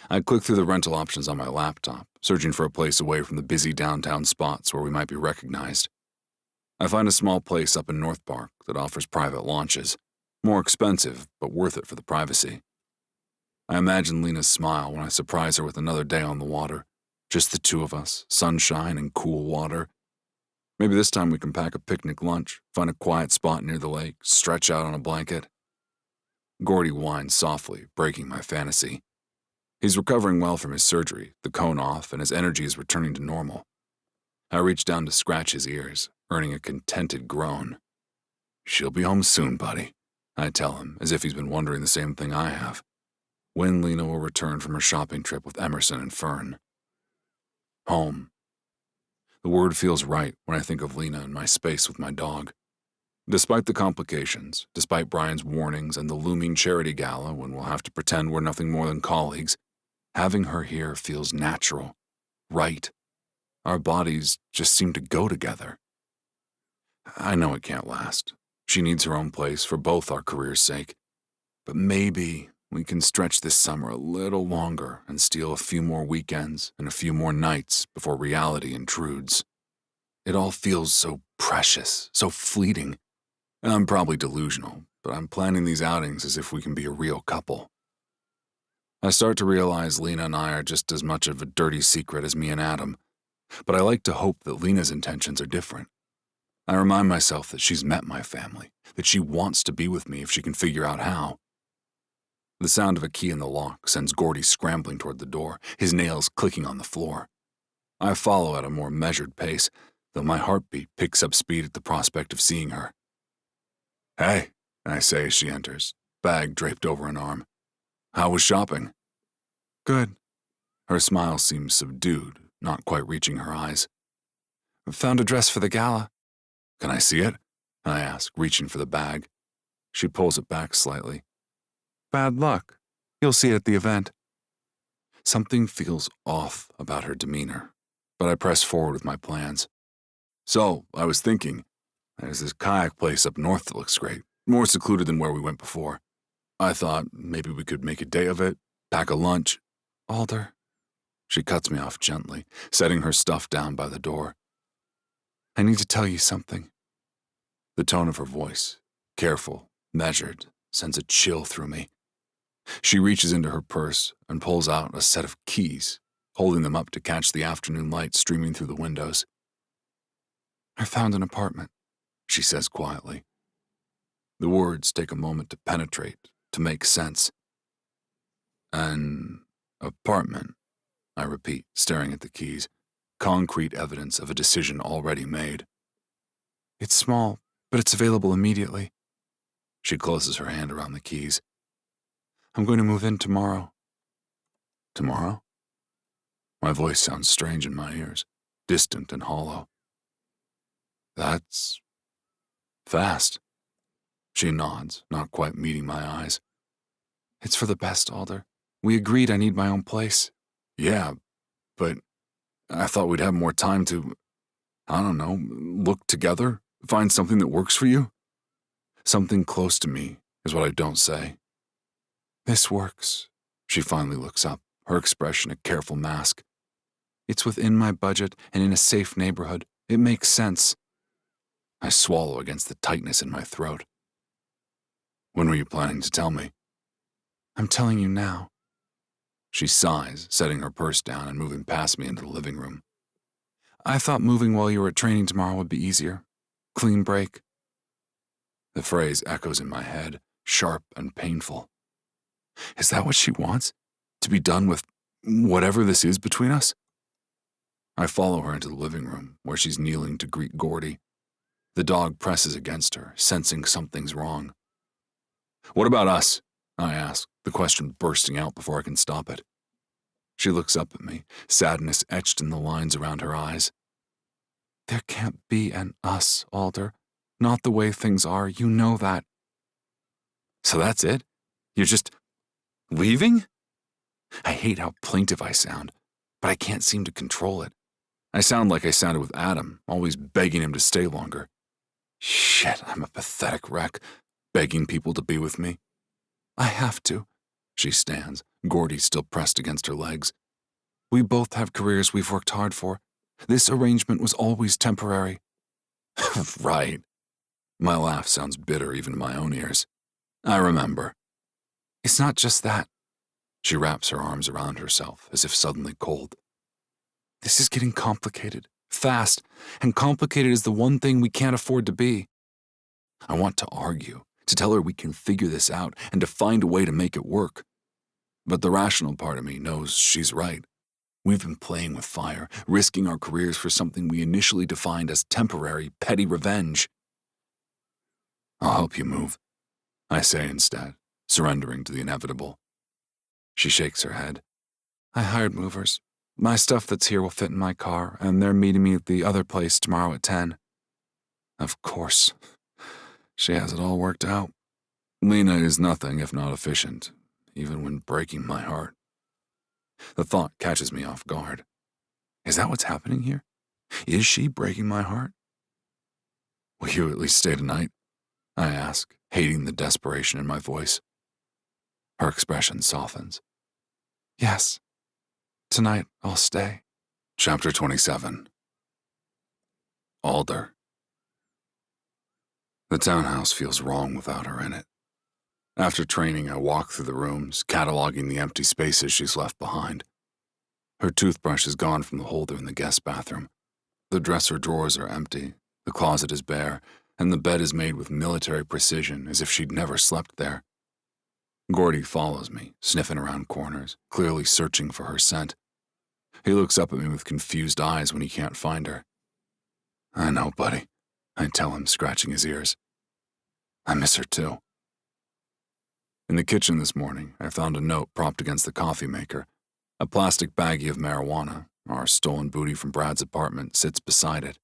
I click through the rental options on my laptop, searching for a place away from the busy downtown spots where we might be recognized. I find a small place up in North Park that offers private launches. More expensive, but worth it for the privacy. I imagine Lena's smile when I surprise her with another day on the water. Just the two of us, sunshine and cool water. Maybe this time we can pack a picnic lunch, find a quiet spot near the lake, stretch out on a blanket. Gordy whines softly, breaking my fantasy. He's recovering well from his surgery, the cone off, and his energy is returning to normal. I reach down to scratch his ears, earning a contented groan. "She'll be home soon, buddy," I tell him, as if he's been wondering the same thing I have. When Lena will return from her shopping trip with Emerson and Fern. Home. The word feels right when I think of Lena and my space with my dog. Despite the complications, despite Brian's warnings and the looming charity gala when we'll have to pretend we're nothing more than colleagues, having her here feels natural, right. Our bodies just seem to go together. I know it can't last. She needs her own place for both our careers' sake. But maybe we can stretch this summer a little longer and steal a few more weekends and a few more nights before reality intrudes. It all feels so precious, so fleeting. And I'm probably delusional, but I'm planning these outings as if we can be a real couple. I start to realize Lena and I are just as much of a dirty secret as me and Adam, but I like to hope that Lena's intentions are different. I remind myself that she's met my family, that she wants to be with me if she can figure out how. The sound of a key in the lock sends Gordy scrambling toward the door, his nails clicking on the floor. I follow at a more measured pace, though my heartbeat picks up speed at the prospect of seeing her. "Hey," I say as she enters, bag draped over an arm. "How was shopping?" "Good." Her smile seems subdued, not quite reaching her eyes. "Found a dress for the gala." "Can I see it?" I ask, reaching for the bag. She pulls it back slightly. "Bad luck. You'll see it at the event." Something feels off about her demeanor, but I press forward with my plans. "So, I was thinking, there's this kayak place up north that looks great, more secluded than where we went before. I thought maybe we could make a day of it, pack a lunch." "Alder." She cuts me off gently, setting her stuff down by the door. "I need to tell you something." The tone of her voice, careful, measured, sends a chill through me. She reaches into her purse and pulls out a set of keys, holding them up to catch the afternoon light streaming through the windows. "I found an apartment," she says quietly. The words take a moment to penetrate, to make sense. "An apartment," I repeat, staring at the keys, concrete evidence of a decision already made. "It's small, but it's available immediately." She closes her hand around the keys. "I'm going to move in tomorrow." "Tomorrow?" My voice sounds strange in my ears, distant and hollow. "That's fast." She nods, not quite meeting my eyes. "It's for the best, Alder. We agreed I need my own place." "Yeah, but I thought we'd have more time to, I don't know, look together, find something that works for you. Something close to me is what I don't say. This works. She finally looks up, her expression a careful mask. It's within my budget and in a safe neighborhood. It makes sense. I swallow against the tightness in my throat. When were you planning to tell me? I'm telling you now. She sighs, setting her purse down and moving past me into the living room. I thought moving while you were at training tomorrow would be easier. Clean break. The phrase echoes in my head, sharp and painful. Is that what she wants? To be done with whatever this is between us? I follow her into the living room, where she's kneeling to greet Gordy. The dog presses against her, sensing something's wrong. What about us? I ask, the question bursting out before I can stop it. She looks up at me, sadness etched in the lines around her eyes. There can't be an us, Alder. Not the way things are, you know that. So that's it? You're just leaving? I hate how plaintive I sound, but I can't seem to control it. I sound like I sounded with Adam, always begging him to stay longer. Shit, I'm a pathetic wreck, begging people to be with me. I have to. She stands, Gordy still pressed against her legs. We both have careers we've worked hard for. This arrangement was always temporary. Right. My laugh sounds bitter even to my own ears. I remember. It's not just that. She wraps her arms around herself as if suddenly cold. This is getting complicated, fast, and complicated is the one thing we can't afford to be. I want to argue, to tell her we can figure this out and to find a way to make it work. But the rational part of me knows she's right. We've been playing with fire, risking our careers for something we initially defined as temporary, petty revenge. I'll help you move, I say instead, surrendering to the inevitable. She shakes her head. I hired movers. My stuff that's here will fit in my car, and they're meeting me at the other place tomorrow at 10. Of course. She has it all worked out. Lena is nothing if not efficient, even when breaking my heart. The thought catches me off guard. Is that what's happening here? Is she breaking my heart? Will you at least stay tonight? I ask, hating the desperation in my voice. Her expression softens. Yes. Tonight, I'll stay. Chapter 27. Alder. The townhouse feels wrong without her in it. After training, I walk through the rooms, cataloging the empty spaces she's left behind. Her toothbrush is gone from the holder in the guest bathroom. The dresser drawers are empty, the closet is bare, and the bed is made with military precision as if she'd never slept there. Gordy follows me, sniffing around corners, clearly searching for her scent. He looks up at me with confused eyes when he can't find her. I know, buddy, I tell him, scratching his ears. I miss her too. In the kitchen this morning, I found a note propped against the coffee maker. A plastic baggie of marijuana, our stolen booty from Brad's apartment, sits beside it.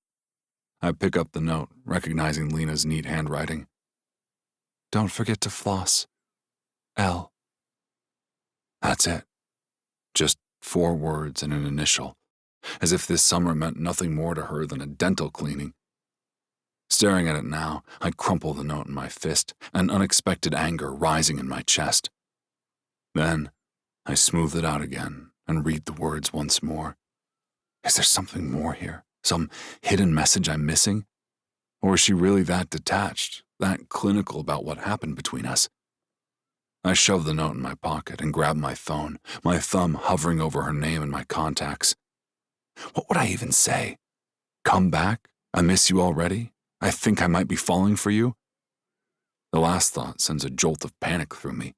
I pick up the note, recognizing Lena's neat handwriting. Don't forget to floss. L. That's it. Just 4 words and an initial, as if this summer meant nothing more to her than a dental cleaning. Staring at it now, I crumple the note in my fist, an unexpected anger rising in my chest. Then, I smooth it out again and read the words once more. Is there something more here? Some hidden message I'm missing? Or is she really that detached, that clinical about what happened between us? I shove the note in my pocket and grab my phone, my thumb hovering over her name and my contacts. What would I even say? Come back? I miss you already? I think I might be falling for you? The last thought sends a jolt of panic through me.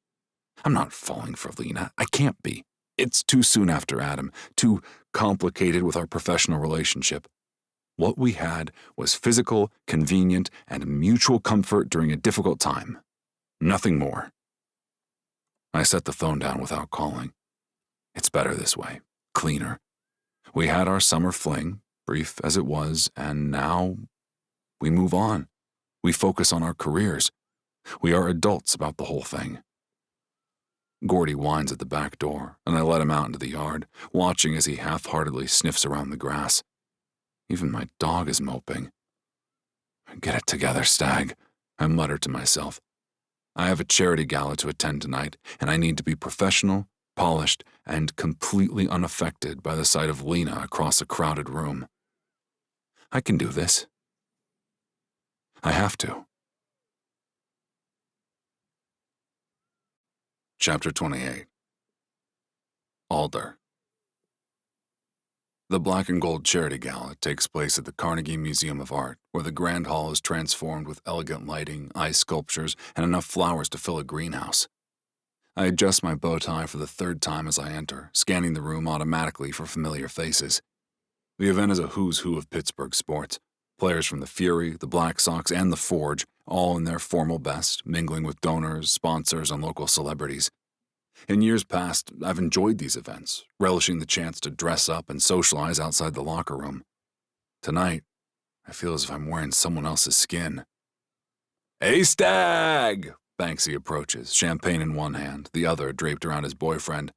I'm not falling for Lena. I can't be. It's too soon after Adam, too complicated with our professional relationship. What we had was physical, convenient, and mutual comfort during a difficult time. Nothing more. I set the phone down without calling. It's better this way, cleaner. We had our summer fling, brief as it was, and now we move on. We focus on our careers. We are adults about the whole thing. Gordy whines at the back door, and I let him out into the yard, watching as he half-heartedly sniffs around the grass. Even my dog is moping. Get it together, Stag, I mutter to myself. I have a charity gala to attend tonight, and I need to be professional, polished, and completely unaffected by the sight of Lena across a crowded room. I can do this. I have to. Chapter 28. Alder. The Black and Gold Charity Gala takes place at the Carnegie Museum of Art, where the Grand Hall is transformed with elegant lighting, ice sculptures, and enough flowers to fill a greenhouse. I adjust my bow tie for the third time as I enter, scanning the room automatically for familiar faces. The event is a who's who of Pittsburgh sports. Players from the Fury, the Black Sox, and the Forge, all in their formal best, mingling with donors, sponsors, and local celebrities. In years past, I've enjoyed these events, relishing the chance to dress up and socialize outside the locker room. Tonight, I feel as if I'm wearing someone else's skin. "Hey, Stag!" Banksy approaches, champagne in one hand, the other draped around his boyfriend.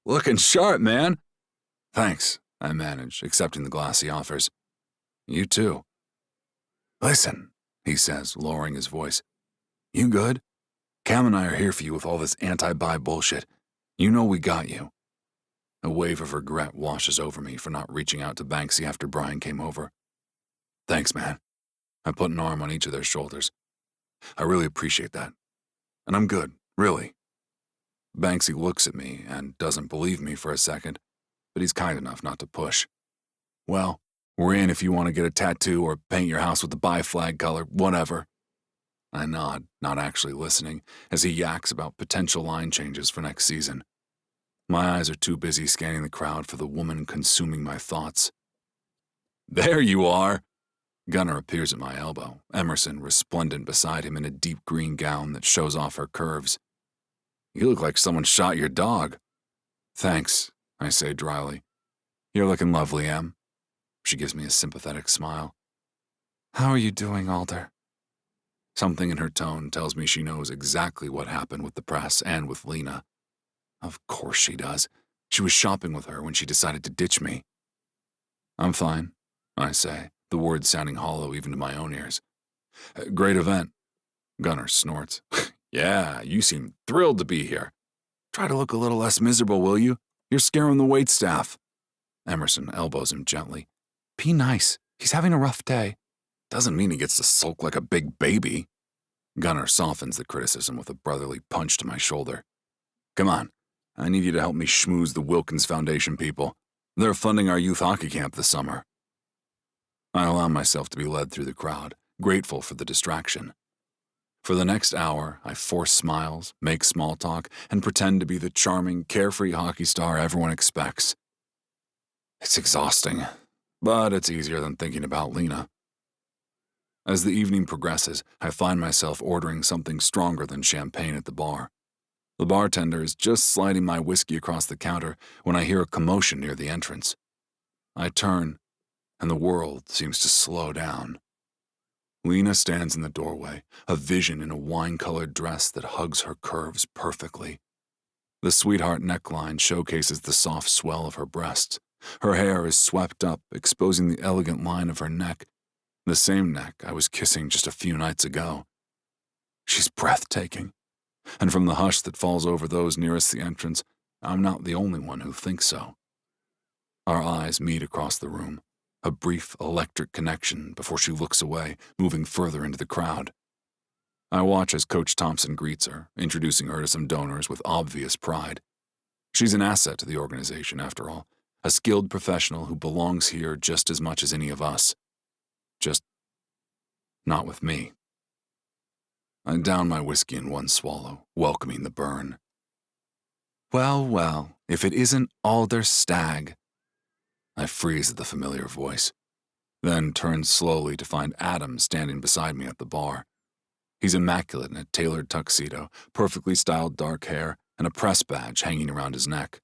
"Looking sharp, man." "Thanks," I manage, accepting the glass he offers. "You too." "Listen," he says, lowering his voice. "You good? Cam and I are here for you with all this anti-bi bullshit. You know we got you." A wave of regret washes over me for not reaching out to Banksy after Brian came over. "Thanks, man." I put an arm on each of their shoulders. "I really appreciate that. And I'm good, really." Banksy looks at me and doesn't believe me for a second, but he's kind enough not to push. "Well, we're in if you want to get a tattoo or paint your house with the bi flag color, whatever." I nod, not actually listening, as he yaks about potential line changes for next season. My eyes are too busy scanning the crowd for the woman consuming my thoughts. "There you are!" Gunnar appears at my elbow, Emerson resplendent beside him in a deep green gown that shows off her curves. "You look like someone shot your dog." "Thanks," I say dryly. "You're looking lovely, Em." She gives me a sympathetic smile. "How are you doing, Alder?" Something in her tone tells me she knows exactly what happened with the press and with Lena. Of course she does. She was shopping with her when she decided to ditch me. "I'm fine," I say, the words sounding hollow even to my own ears. "Great event." Gunnar snorts. "Yeah, you seem thrilled to be here. Try to look a little less miserable, will you? You're scaring the waitstaff." Emerson elbows him gently. "Be nice. He's having a rough day." "Doesn't mean he gets to sulk like a big baby." Gunnar softens the criticism with a brotherly punch to my shoulder. "Come on, I need you to help me schmooze the Wilkins Foundation people. They're funding our youth hockey camp this summer." I allow myself to be led through the crowd, grateful for the distraction. For the next hour, I force smiles, make small talk, and pretend to be the charming, carefree hockey star everyone expects. It's exhausting, but it's easier than thinking about Lena. As the evening progresses, I find myself ordering something stronger than champagne at the bar. The bartender is just sliding my whiskey across the counter when I hear a commotion near the entrance. I turn, and the world seems to slow down. Lena stands in the doorway, a vision in a wine-colored dress that hugs her curves perfectly. The sweetheart neckline showcases the soft swell of her breasts. Her hair is swept up, exposing the elegant line of her neck, the same neck I was kissing just a few nights ago. She's breathtaking, and from the hush that falls over those nearest the entrance, I'm not the only one who thinks so. Our eyes meet across the room, a brief electric connection before she looks away, moving further into the crowd. I watch as Coach Thompson greets her, introducing her to some donors with obvious pride. She's an asset to the organization, after all, a skilled professional who belongs here just as much as any of us. Just not with me. I down my whiskey in one swallow, welcoming the burn. Well, well, if it isn't Alder Stag. I freeze at the familiar voice, then turn slowly to find Adam standing beside me at the bar. He's immaculate in a tailored tuxedo, perfectly styled dark hair, and a press badge hanging around his neck.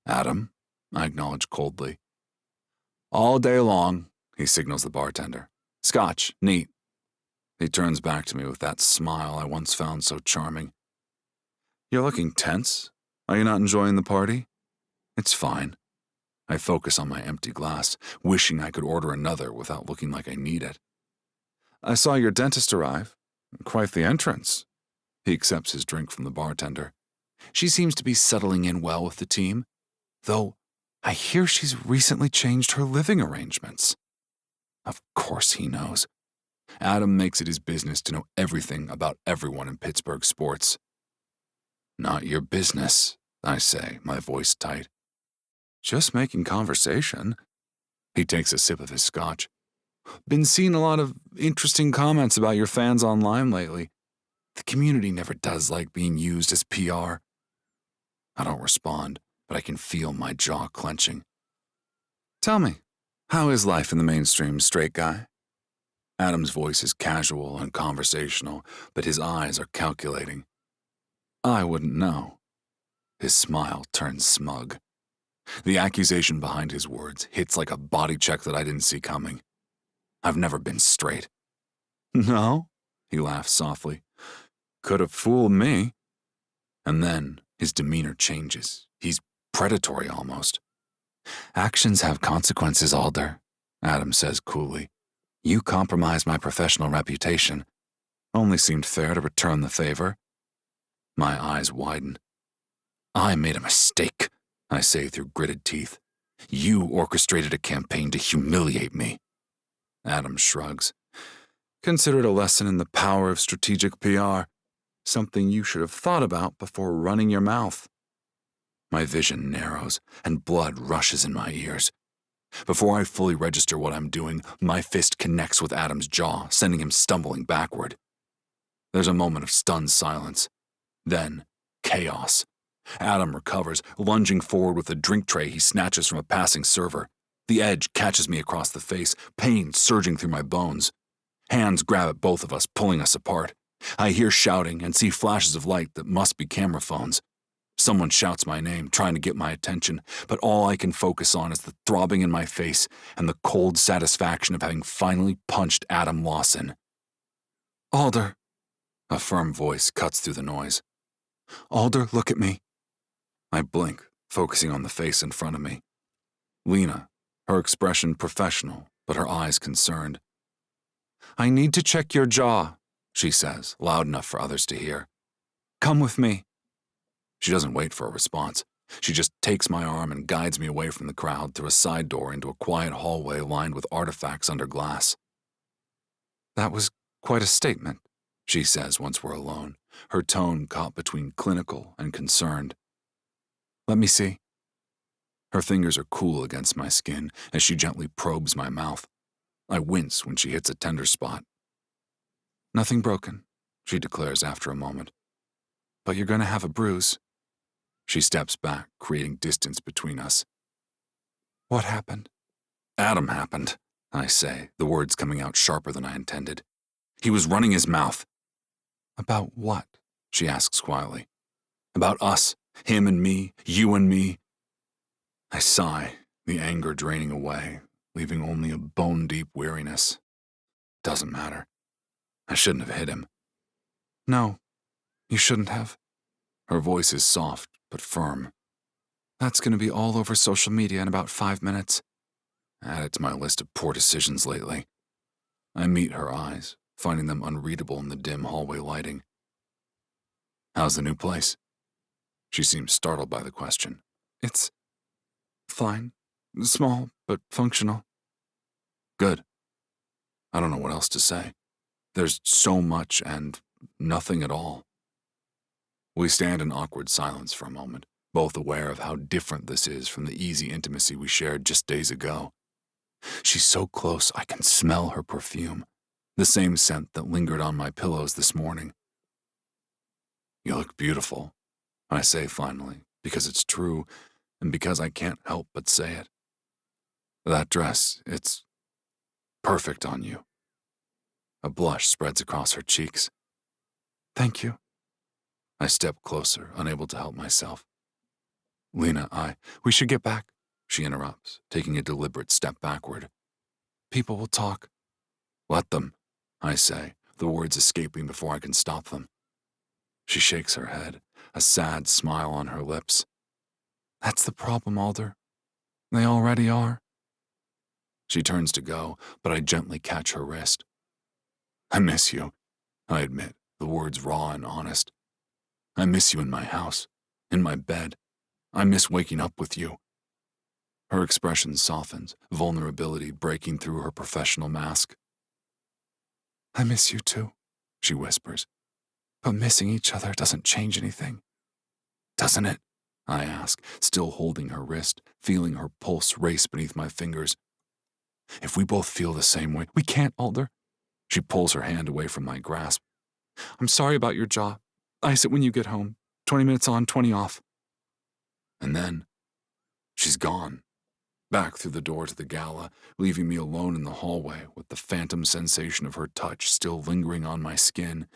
"Adam," I acknowledge coldly. "All day long," he signals the bartender. "Scotch, neat." He turns back to me with that smile I once found so charming. You're looking tense. Are you not enjoying the party? It's fine. I focus on my empty glass, wishing I could order another without looking like I need it. I saw your dentist arrive. Quite the entrance. He accepts his drink from the bartender. She seems to be settling in well with the team, though I hear she's recently changed her living arrangements. Of course he knows. Adam makes it his business to know everything about everyone in Pittsburgh sports. Not your business, I say, my voice tight. Just making conversation. He takes a sip of his scotch. Been seeing a lot of interesting comments about your fans online lately. The community never does like being used as PR. I don't respond, but I can feel my jaw clenching. Tell me, how is life in the mainstream straight guy? Adam's voice is casual and conversational, but his eyes are calculating. I wouldn't know. His smile turns smug. The accusation behind his words hits like a body check that I didn't see coming. I've never been straight. No? He laughs softly. Could have fooled me. And then his demeanor changes. He's predatory almost. Actions have consequences, Alder, Adam says coolly. You compromised my professional reputation. Only seemed fair to return the favor. My eyes widen. I made a mistake, I say through gritted teeth. You orchestrated a campaign to humiliate me. Adam shrugs. Consider it a lesson in the power of strategic PR. Something you should have thought about before running your mouth. My vision narrows and blood rushes in my ears. Before I fully register what I'm doing, my fist connects with Adam's jaw, sending him stumbling backward. There's a moment of stunned silence. Then, chaos. Adam recovers, lunging forward with a drink tray he snatches from a passing server. The edge catches me across the face, pain surging through my bones. Hands grab at both of us, pulling us apart. I hear shouting and see flashes of light that must be camera phones. Someone shouts my name, trying to get my attention, but all I can focus on is the throbbing in my face and the cold satisfaction of having finally punched Adam Lawson. Alder, a firm voice cuts through the noise. Alder, look at me. I blink, focusing on the face in front of me. Lena, her expression professional, but her eyes concerned. I need to check your jaw, she says, loud enough for others to hear. Come with me. She doesn't wait for a response. She just takes my arm and guides me away from the crowd through a side door into a quiet hallway lined with artifacts under glass. That was quite a statement, she says once we're alone, her tone caught between clinical and concerned. Let me see. Her fingers are cool against my skin as she gently probes my mouth. I wince when she hits a tender spot. Nothing broken, she declares after a moment. But you're going to have a bruise. She steps back, creating distance between us. What happened? Adam happened, I say, the words coming out sharper than I intended. He was running his mouth. About what? She asks quietly. About us, him and me, you and me. I sigh, the anger draining away, leaving only a bone-deep weariness. Doesn't matter. I shouldn't have hit him. No, you shouldn't have. Her voice is soft but firm. That's going to be all over social media in about 5 minutes. Add it to my list of poor decisions lately. I meet her eyes, finding them unreadable in the dim hallway lighting. How's the new place? She seems startled by the question. It's fine. Small, but functional. Good. I don't know what else to say. There's so much and nothing at all. We stand in awkward silence for a moment, both aware of how different this is from the easy intimacy we shared just days ago. She's so close I can smell her perfume, the same scent that lingered on my pillows this morning. You look beautiful, I say finally, because it's true and because I can't help but say it. That dress, it's perfect on you. A blush spreads across her cheeks. Thank you. I step closer, unable to help myself. Lena, we should get back, she interrupts, taking a deliberate step backward. People will talk. Let them, I say, the words escaping before I can stop them. She shakes her head, a sad smile on her lips. That's the problem, Alder. They already are. She turns to go, but I gently catch her wrist. I miss you, I admit, the words raw and honest. I miss you in my house, in my bed. I miss waking up with you. Her expression softens, vulnerability breaking through her professional mask. I miss you too, she whispers. But missing each other doesn't change anything. Doesn't it? I ask, still holding her wrist, feeling her pulse race beneath my fingers. If we both feel the same way, we can't, Alder. She pulls her hand away from my grasp. I'm sorry about your jaw. Ice it when you get home. 20 minutes on, 20 off. And then, she's gone. Back through the door to the gala, leaving me alone in the hallway with the phantom sensation of her touch still lingering on my skin,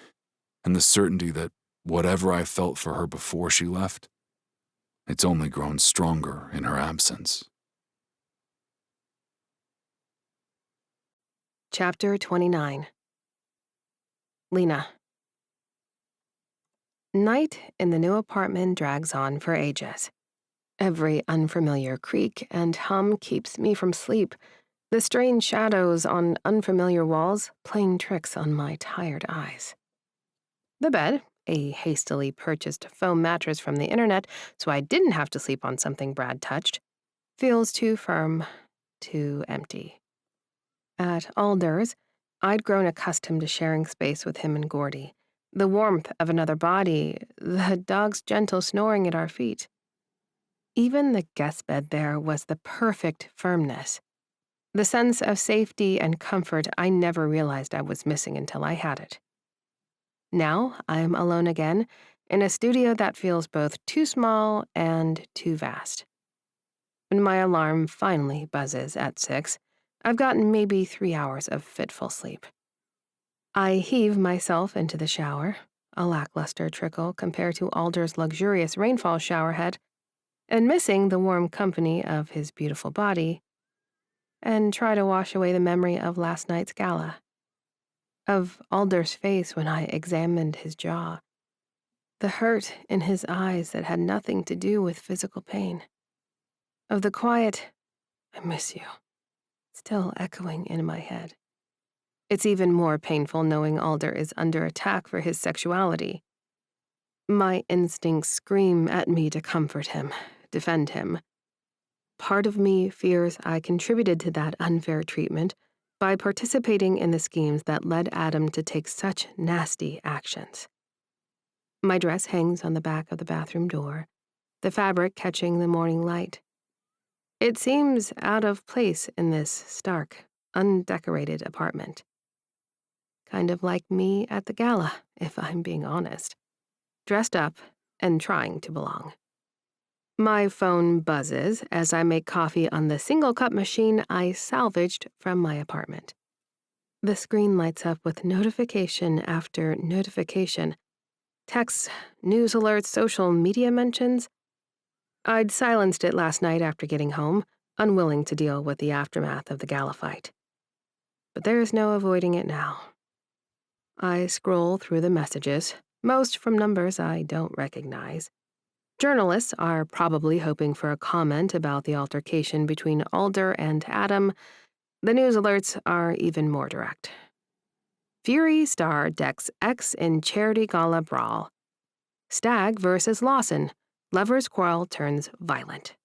and the certainty that whatever I felt for her before she left, it's only grown stronger in her absence. Chapter 29. Lena. Night in the new apartment drags on for ages. Every unfamiliar creak and hum keeps me from sleep, the strange shadows on unfamiliar walls playing tricks on my tired eyes. The bed, a hastily purchased foam mattress from the internet so I didn't have to sleep on something Brad touched, feels too firm, too empty. At Alder's, I'd grown accustomed to sharing space with him and Gordy, the warmth of another body, the dog's gentle snoring at our feet. Even the guest bed there was the perfect firmness, the sense of safety and comfort I never realized I was missing until I had it. Now I'm alone again in a studio that feels both too small and too vast. When my alarm finally buzzes at 6, I've gotten maybe 3 hours of fitful sleep. I heave myself into the shower, a lackluster trickle compared to Alder's luxurious rainfall showerhead, and missing the warm company of his beautiful body, and try to wash away the memory of last night's gala, of Alder's face when I examined his jaw, the hurt in his eyes that had nothing to do with physical pain, of the quiet, I miss you, still echoing in my head. It's even more painful knowing Alder is under attack for his sexuality. My instincts scream at me to comfort him, defend him. Part of me fears I contributed to that unfair treatment by participating in the schemes that led Adam to take such nasty actions. My dress hangs on the back of the bathroom door, the fabric catching the morning light. It seems out of place in this stark, undecorated apartment. Kind of like me at the gala, if I'm being honest. Dressed up and trying to belong. My phone buzzes as I make coffee on the single-cup machine I salvaged from my apartment. The screen lights up with notification after notification. Texts, news alerts, social media mentions. I'd silenced it last night after getting home, unwilling to deal with the aftermath of the gala fight. But there is no avoiding it now. I scroll through the messages, most from numbers I don't recognize. Journalists are probably hoping for a comment about the altercation between Alder and Adam. The news alerts are even more direct. Fury star decks X in charity gala brawl. Stag versus Lawson. Lovers' quarrel turns violent.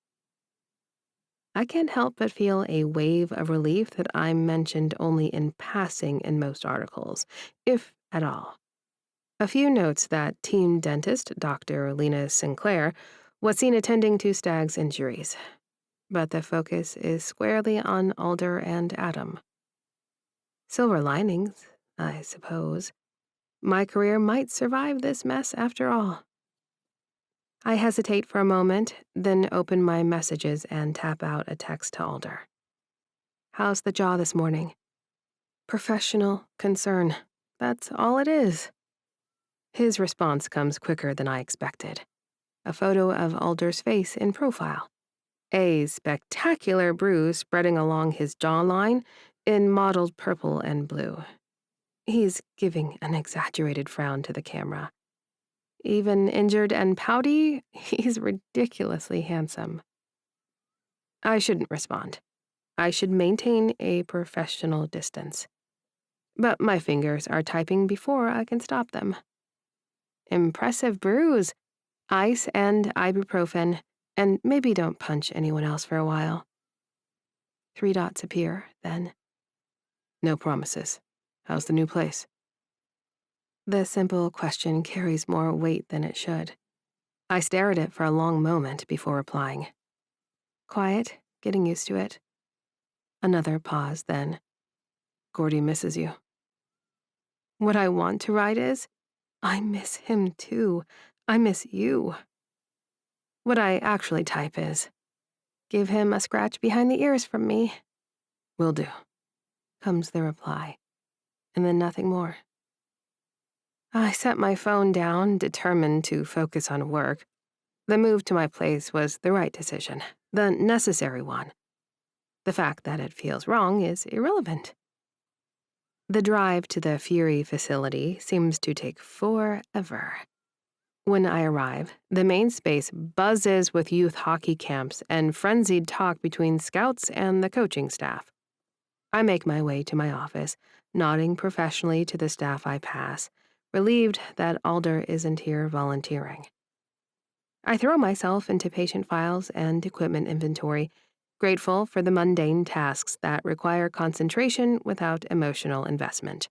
I can't help but feel a wave of relief that I'm mentioned only in passing in most articles, if at all. A few notes that team dentist, Dr. Lena Sinclair, was seen attending to Stag's injuries. But the focus is squarely on Alder and Adam. Silver linings, I suppose. My career might survive this mess after all. I hesitate for a moment, then open my messages and tap out a text to Alder. How's the jaw this morning? Professional concern. That's all it is. His response comes quicker than I expected. A photo of Alder's face in profile. A spectacular bruise spreading along his jawline in mottled purple and blue. He's giving an exaggerated frown to the camera. Even injured and pouty, he's ridiculously handsome. I shouldn't respond. I should maintain a professional distance. But my fingers are typing before I can stop them. Impressive bruise, ice and ibuprofen, and maybe don't punch anyone else for a while. 3 dots appear, then. No promises. How's the new place? The simple question carries more weight than it should. I stare at it for a long moment before replying. Quiet, getting used to it. Another pause, then. Gordy misses you. What I want to write is, I miss him too. I miss you. What I actually type is, give him a scratch behind the ears from me. Will do, comes the reply, and then nothing more. I set my phone down, determined to focus on work. The move to my place was the right decision, the necessary one. The fact that it feels wrong is irrelevant. The drive to the Fury facility seems to take forever. When I arrive, the main space buzzes with youth hockey camps and frenzied talk between scouts and the coaching staff. I make my way to my office, nodding professionally to the staff I pass, relieved that Alder isn't here volunteering. I throw myself into patient files and equipment inventory, grateful for the mundane tasks that require concentration without emotional investment.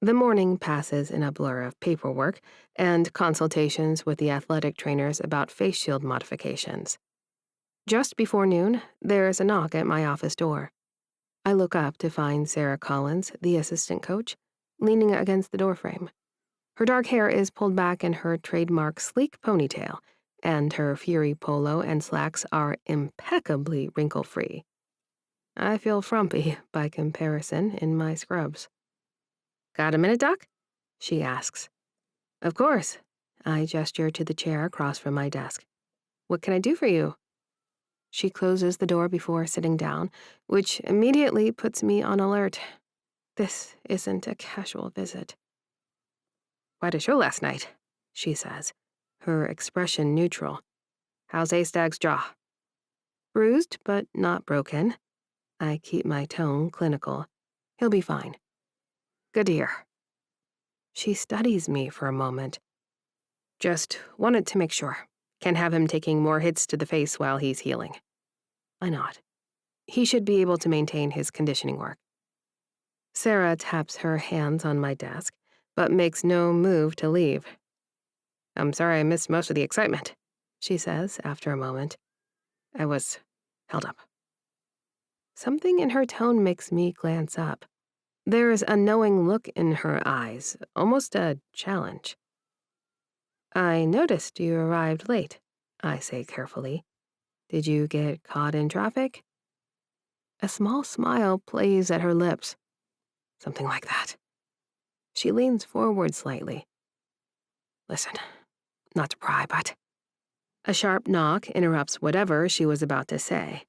The morning passes in a blur of paperwork and consultations with the athletic trainers about face shield modifications. Just before noon, there's a knock at my office door. I look up to find Sarah Collins, the assistant coach, leaning against the doorframe. Her dark hair is pulled back in her trademark sleek ponytail, and her Fury polo and slacks are impeccably wrinkle-free. I feel frumpy, by comparison, in my scrubs. Got a minute, Doc? She asks. Of course. I gesture to the chair across from my desk. What can I do for you? She closes the door before sitting down, which immediately puts me on alert. This isn't a casual visit. Quite a show last night, she says, her expression neutral. How's A-Stag's jaw? Bruised, but not broken. I keep my tone clinical. He'll be fine. Good to hear. She studies me for a moment. Just wanted to make sure. Can't have him taking more hits to the face while he's healing. I nod. He should be able to maintain his conditioning work. Sarah taps her hands on my desk, but makes no move to leave. I'm sorry I missed most of the excitement, she says after a moment. I was held up. Something in her tone makes me glance up. There is a knowing look in her eyes, almost a challenge. I noticed you arrived late, I say carefully. Did you get caught in traffic? A small smile plays at her lips. Something like that. She leans forward slightly. Listen, not to pry, but... A sharp knock interrupts whatever she was about to say.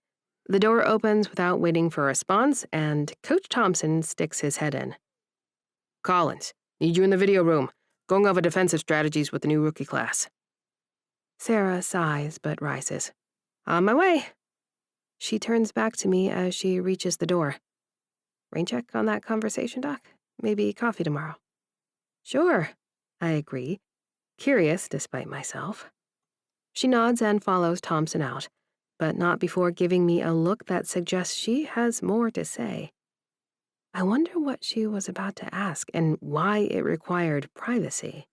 The door opens without waiting for a response, and Coach Thompson sticks his head in. Collins, need you in the video room. Going over defensive strategies with the new rookie class. Sarah sighs but rises. On my way. She turns back to me as she reaches the door. Rain check on that conversation, Doc? Maybe coffee tomorrow. Sure, I agree, curious despite myself. She nods and follows Thompson out, but not before giving me a look that suggests she has more to say. I wonder what she was about to ask and why it required privacy.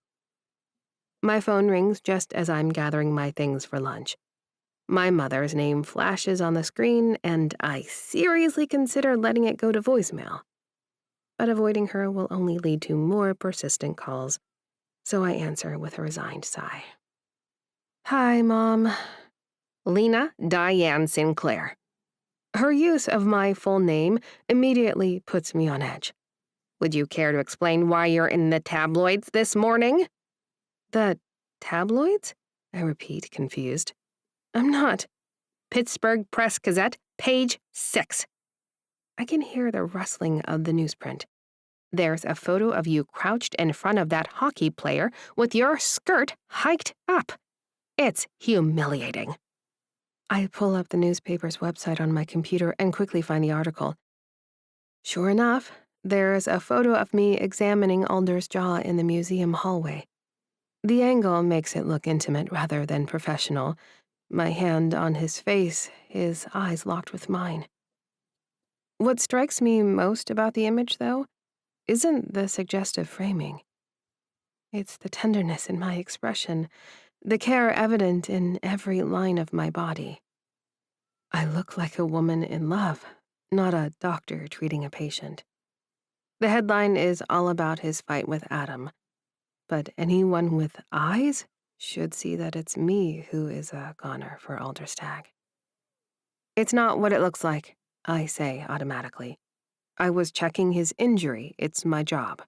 My phone rings just as I'm gathering my things for lunch. My mother's name flashes on the screen, and I seriously consider letting it go to voicemail. But avoiding her will only lead to more persistent calls, so I answer with a resigned sigh. Hi, Mom. Lena Diane Sinclair. Her use of my full name immediately puts me on edge. Would you care to explain why you're in the tabloids this morning? The tabloids? I repeat, confused. I'm not. Pittsburgh Press-Gazette, page 6. I can hear the rustling of the newsprint. There's a photo of you crouched in front of that hockey player with your skirt hiked up. It's humiliating. I pull up the newspaper's website on my computer and quickly find the article. Sure enough, there's a photo of me examining Alder's jaw in the museum hallway. The angle makes it look intimate rather than professional. My hand on his face, his eyes locked with mine. What strikes me most about the image, though, isn't the suggestive framing. It's the tenderness in my expression, the care evident in every line of my body. I look like a woman in love, not a doctor treating a patient. The headline is all about his fight with Adam, but anyone with eyes should see that it's me who is a goner for Alder Stag. It's not what it looks like, I say automatically. I was checking his injury. It's my job.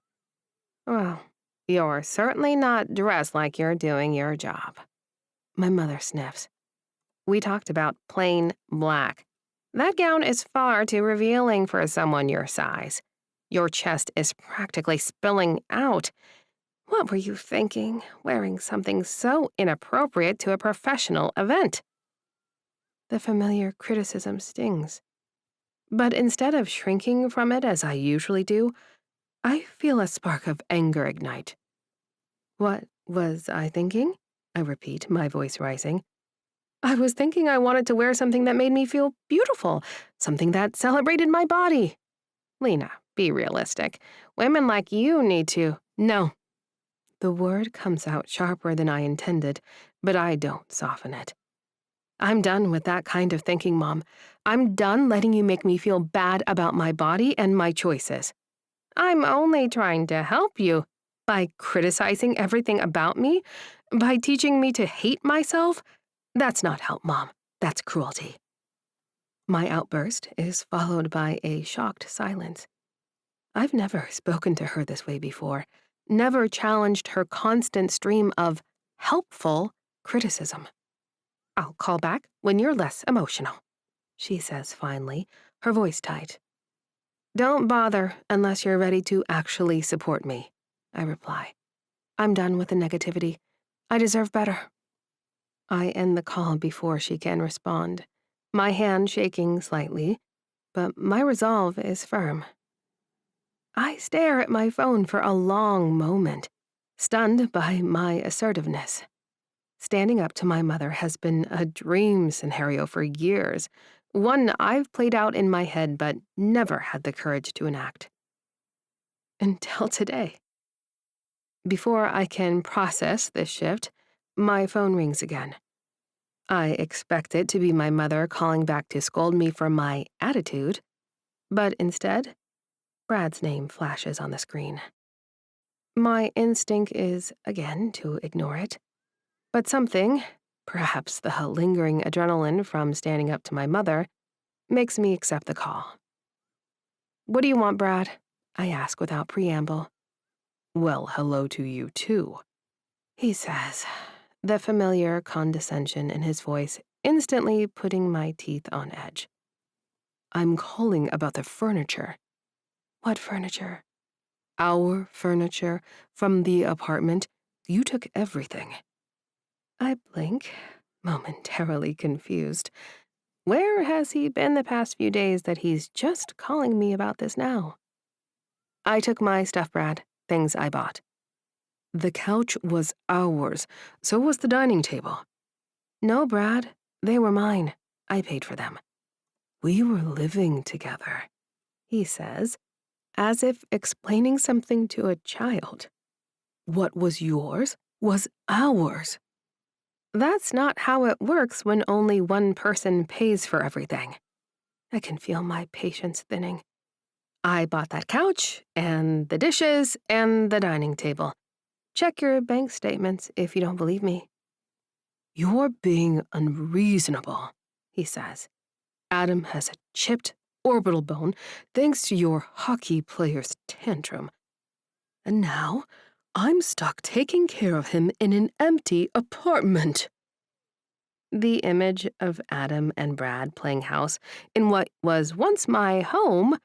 Well, you're certainly not dressed like you're doing your job. My mother sniffs. We talked about plain black. That gown is far too revealing for someone your size. Your chest is practically spilling out. What were you thinking, wearing something so inappropriate to a professional event? The familiar criticism stings. But instead of shrinking from it as I usually do, I feel a spark of anger ignite. What was I thinking? I repeat, my voice rising. I was thinking I wanted to wear something that made me feel beautiful, something that celebrated my body. Lena, be realistic. Women like you need to. No. The word comes out sharper than I intended, but I don't soften it. I'm done with that kind of thinking, Mom. I'm done letting you make me feel bad about my body and my choices. I'm only trying to help you. By criticizing everything about me, by teaching me to hate myself, that's not help, Mom. That's cruelty. My outburst is followed by a shocked silence. I've never spoken to her this way before, never challenged her constant stream of helpful criticism. I'll call back when you're less emotional, she says finally, her voice tight. Don't bother unless you're ready to actually support me, I reply. I'm done with the negativity. I deserve better. I end the call before she can respond, my hand shaking slightly, but my resolve is firm. I stare at my phone for a long moment, stunned by my assertiveness. Standing up to my mother has been a dream scenario for years, one I've played out in my head but never had the courage to enact. Until today. Before I can process this shift, my phone rings again. I expect it to be my mother calling back to scold me for my attitude, but instead, Brad's name flashes on the screen. My instinct is, again, to ignore it, but something, perhaps the lingering adrenaline from standing up to my mother, makes me accept the call. What do you want, Brad? I ask without preamble. Well, hello to you, too, he says, the familiar condescension in his voice instantly putting my teeth on edge. I'm calling about the furniture. What furniture? Our furniture from the apartment. You took everything. I blink, momentarily confused. Where has he been the past few days that he's just calling me about this now? I took my stuff, Brad, things I bought. The couch was ours, so was the dining table. No, Brad, they were mine. I paid for them. We were living together, he says, as if explaining something to a child. What was yours was ours. That's not how it works when only one person pays for everything. I can feel my patience thinning. I bought that couch, and the dishes, and the dining table. Check your bank statements if you don't believe me. You're being unreasonable, he says. Adam has a chipped orbital bone thanks to your hockey player's tantrum. And now I'm stuck taking care of him in an empty apartment. The image of Adam and Brad playing house in what was once my home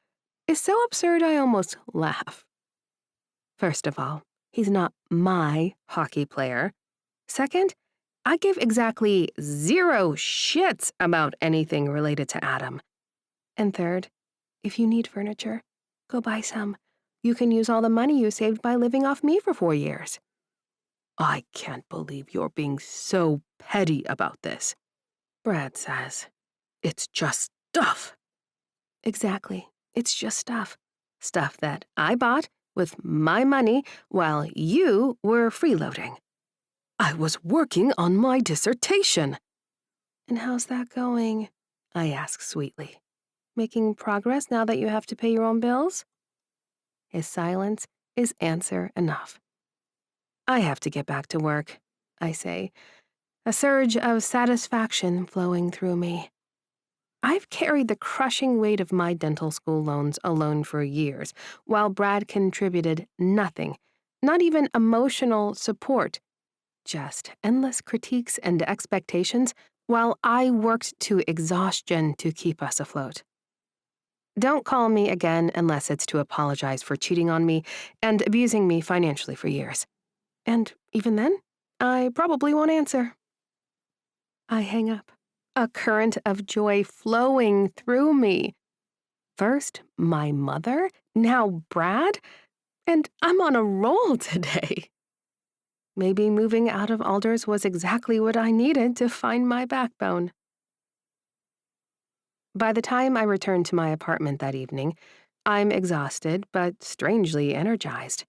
is so absurd I almost laugh. First of all, he's not my hockey player. Second, I give exactly 0 shits about anything related to Adam. And third, if you need furniture, go buy some. You can use all the money you saved by living off me for 4 years. I can't believe you're being so petty about this. Brad says. It's just stuff. Exactly. It's just stuff. Stuff that I bought with my money while you were freeloading. I was working on my dissertation. And how's that going? I ask sweetly. Making progress now that you have to pay your own bills? His silence is answer enough. I have to get back to work, I say, a surge of satisfaction flowing through me. I've carried the crushing weight of my dental school loans alone for years, while Brad contributed nothing, not even emotional support, just endless critiques and expectations while I worked to exhaustion to keep us afloat. Don't call me again unless it's to apologize for cheating on me and abusing me financially for years. And even then, I probably won't answer. I hang up, a current of joy flowing through me. First, my mother, now Brad, and I'm on a roll today. Maybe moving out of Alder's was exactly what I needed to find my backbone. By the time I return to my apartment that evening, I'm exhausted but strangely energized.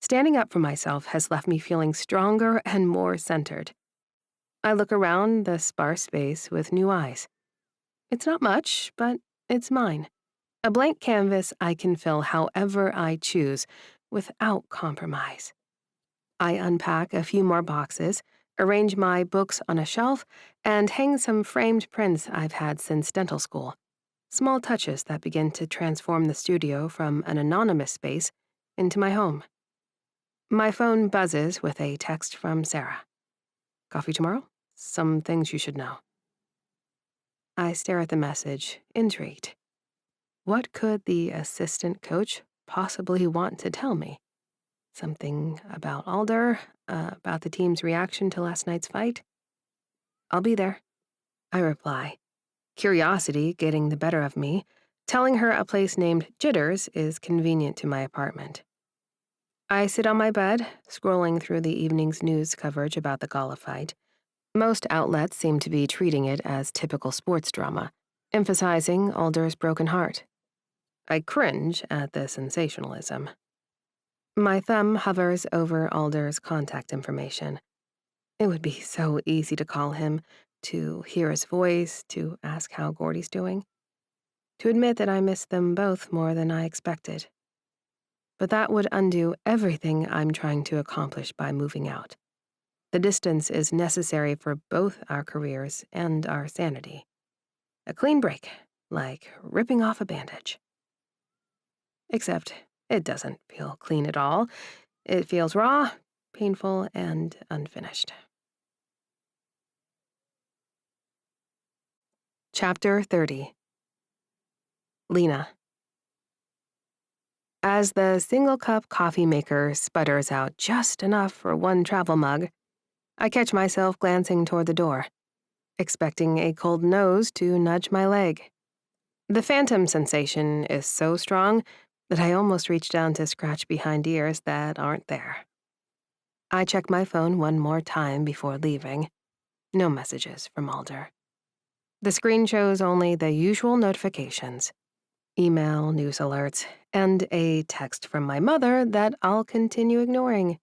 Standing up for myself has left me feeling stronger and more centered. I look around the sparse space with new eyes. It's not much, but it's mine. A blank canvas I can fill however I choose, without compromise. I unpack a few more boxes, arrange my books on a shelf, and hang some framed prints I've had since dental school. Small touches that begin to transform the studio from an anonymous space into my home. My phone buzzes with a text from Sarah. Coffee tomorrow? Some things you should know. I stare at the message, intrigued. What could the assistant coach possibly want to tell me? Something about Alder, about the team's reaction to last night's fight? I'll be there, I reply, curiosity getting the better of me, telling her a place named Jitters is convenient to my apartment. I sit on my bed, scrolling through the evening's news coverage about the gala fight. Most outlets seem to be treating it as typical sports drama, emphasizing Alder's broken heart. I cringe at the sensationalism. My thumb hovers over Alder's contact information. It would be so easy to call him, to hear his voice, to ask how Gordy's doing, to admit that I miss them both more than I expected. But that would undo everything I'm trying to accomplish by moving out. The distance is necessary for both our careers and our sanity. A clean break, like ripping off a bandage. Except it doesn't feel clean at all. It feels raw, painful, and unfinished. Chapter 30. Lena. As the single-cup coffee maker sputters out just enough for one travel mug, I catch myself glancing toward the door, expecting a cold nose to nudge my leg. The phantom sensation is so strong that I almost reach down to scratch behind ears that aren't there. I check my phone one more time before leaving. No messages from Alder. The screen shows only the usual notifications. Email, news alerts, and a text from my mother that I'll continue ignoring.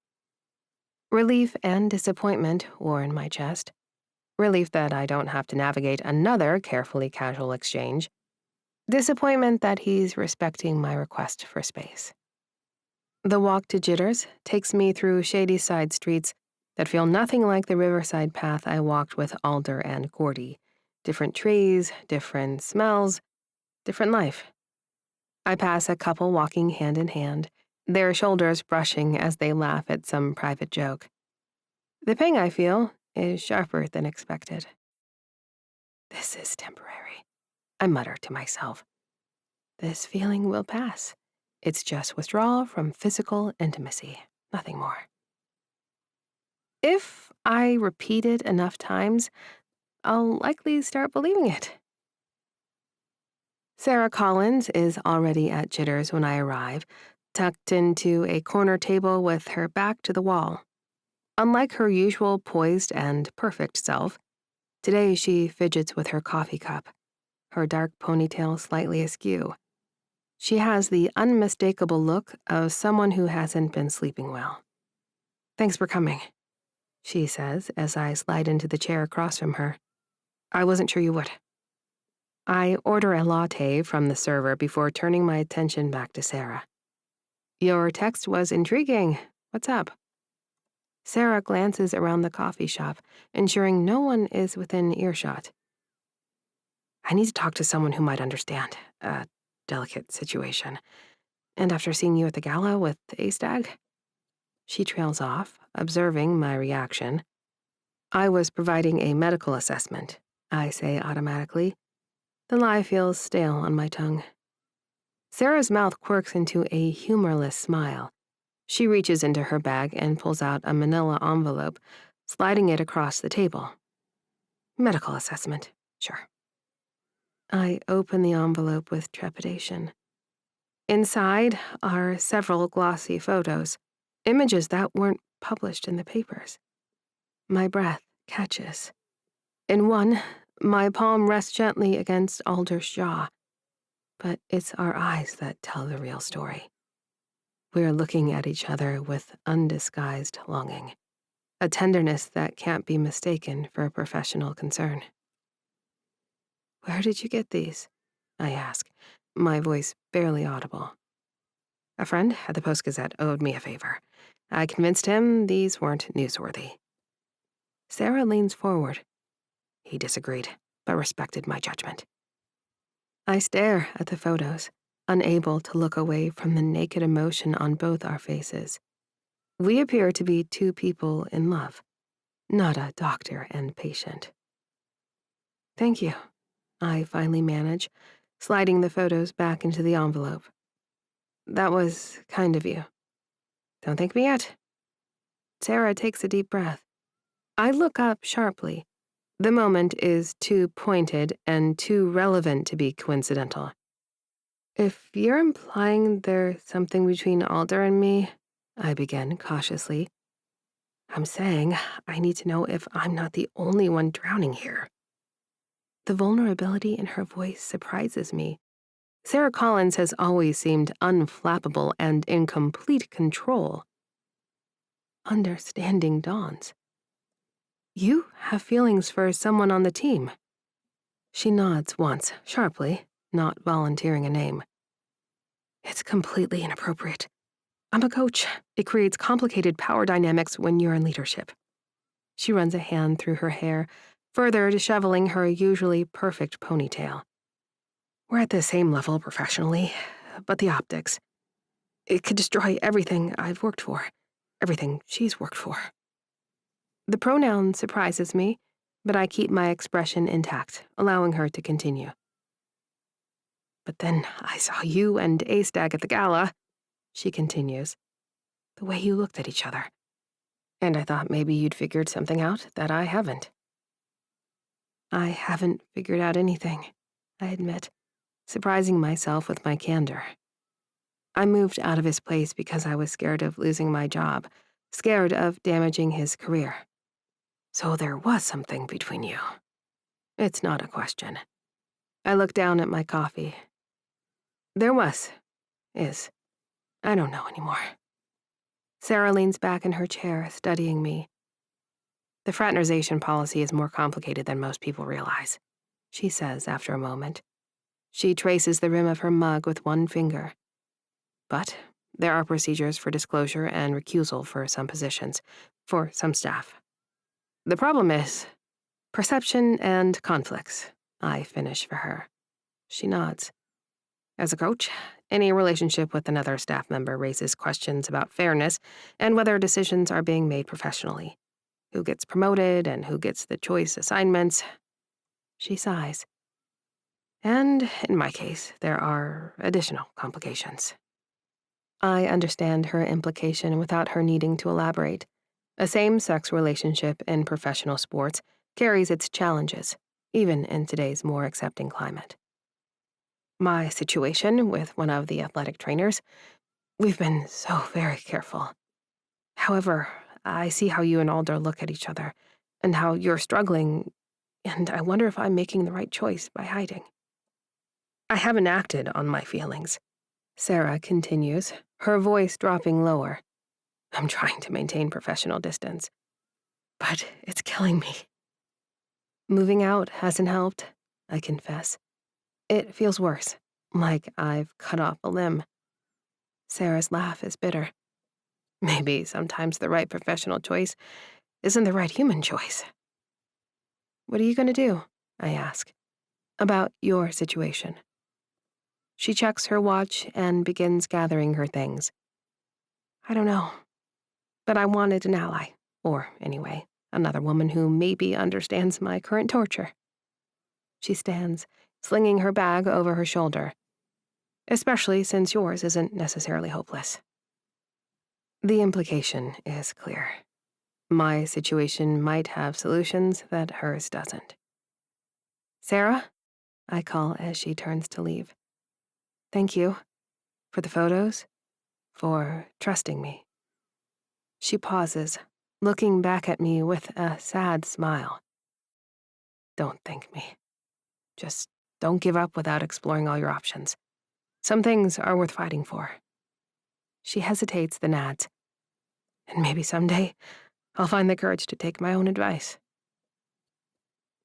Relief and disappointment war in my chest. Relief that I don't have to navigate another carefully casual exchange. Disappointment that he's respecting my request for space. The walk to Jitters takes me through shady side streets that feel nothing like the riverside path I walked with Alder and Gordy. Different trees, different smells, different life. I pass a couple walking hand in hand, their shoulders brushing as they laugh at some private joke. The pang I feel is sharper than expected. This is temporary, I mutter to myself. This feeling will pass. It's just withdrawal from physical intimacy, nothing more. If I repeat it enough times, I'll likely start believing it. Sarah Collins is already at Jitters when I arrive, tucked into a corner table with her back to the wall. Unlike her usual poised and perfect self, today she fidgets with her coffee cup, her dark ponytail slightly askew. She has the unmistakable look of someone who hasn't been sleeping well. "Thanks for coming," she says as I slide into the chair across from her. "I wasn't sure you would." I order a latte from the server before turning my attention back to Sarah. "Your text was intriguing. What's up?" Sarah glances around the coffee shop, ensuring no one is within earshot. "I need to talk to someone who might understand. A delicate situation. And after seeing you at the gala with Stag?" She trails off, observing my reaction. "I was providing a medical assessment," I say automatically. The lie feels stale on my tongue. Sarah's mouth quirks into a humorless smile. She reaches into her bag and pulls out a manila envelope, sliding it across the table. "Medical assessment, sure." I open the envelope with trepidation. Inside are several glossy photos, images that weren't published in the papers. My breath catches. In one, my palm rests gently against Alder's jaw, but it's our eyes that tell the real story. We're looking at each other with undisguised longing, a tenderness that can't be mistaken for professional concern. "Where did you get these?" I ask, my voice barely audible. "A friend at the Post-Gazette owed me a favor. I convinced him these weren't newsworthy." Sarah leans forward. He disagreed, but respected my judgment. I stare at the photos, unable to look away from the naked emotion on both our faces. We appear to be two people in love, not a doctor and patient. "Thank you," I finally manage, sliding the photos back into the envelope. "That was kind of you." "Don't thank me yet." Sarah takes a deep breath. I look up sharply. The moment is too pointed and too relevant to be coincidental. "If you're implying there's something between Alder and me," I begin cautiously. "I'm saying I need to know if I'm not the only one drowning here." The vulnerability in her voice surprises me. Sarah Collins has always seemed unflappable and in complete control. Understanding dawns. "You have feelings for someone on the team." She nods once, sharply, not volunteering a name. "It's completely inappropriate. I'm a coach. It creates complicated power dynamics when you're in leadership." She runs a hand through her hair, further disheveling her usually perfect ponytail. "We're at the same level professionally, but the optics. It could destroy everything I've worked for, everything she's worked for." The pronoun surprises me, but I keep my expression intact, allowing her to continue. "But then I saw you and Stag at the gala," she continues. "The way you looked at each other. And I thought maybe you'd figured something out that I haven't." "I haven't figured out anything," I admit, surprising myself with my candor. I moved out of his place because I was scared of losing my job, scared of damaging his career. "So there was something between you." It's not a question. I look down at my coffee. There was. Is. I don't know anymore. Sarah leans back in her chair, studying me. "The fraternization policy is more complicated than most people realize," she says after a moment. She traces the rim of her mug with one finger. "But there are procedures for disclosure and recusal for some positions, for some staff. The problem is perception and conflicts," I finish for her. She nods. "As a coach, any relationship with another staff member raises questions about fairness and whether decisions are being made professionally. Who gets promoted and who gets the choice assignments." She sighs. "And in my case, there are additional complications." I understand her implication without her needing to elaborate. A same-sex relationship in professional sports carries its challenges, even in today's more accepting climate. My situation with one of the athletic trainers, we've been so very careful. However, I see how you and Alder look at each other, and how you're struggling, and I wonder if I'm making the right choice by hiding. I haven't acted on my feelings. Sarah continues, her voice dropping lower. I'm trying to maintain professional distance. But it's killing me. Moving out hasn't helped, I confess. It feels worse, like I've cut off a limb. Sarah's laugh is bitter. Maybe sometimes the right professional choice isn't the right human choice. What are you going to do? I ask. About your situation. She checks her watch and begins gathering her things. I don't know. But I wanted an ally. Or, anyway, another woman who maybe understands my current torture. She stands, slinging her bag over her shoulder. Especially since yours isn't necessarily hopeless. The implication is clear. My situation might have solutions that hers doesn't. Sarah? I call as she turns to leave. Thank you. For the photos. For trusting me. She pauses, looking back at me with a sad smile. Don't thank me. Just don't give up without exploring all your options. Some things are worth fighting for. She hesitates, then adds, and maybe someday I'll find the courage to take my own advice.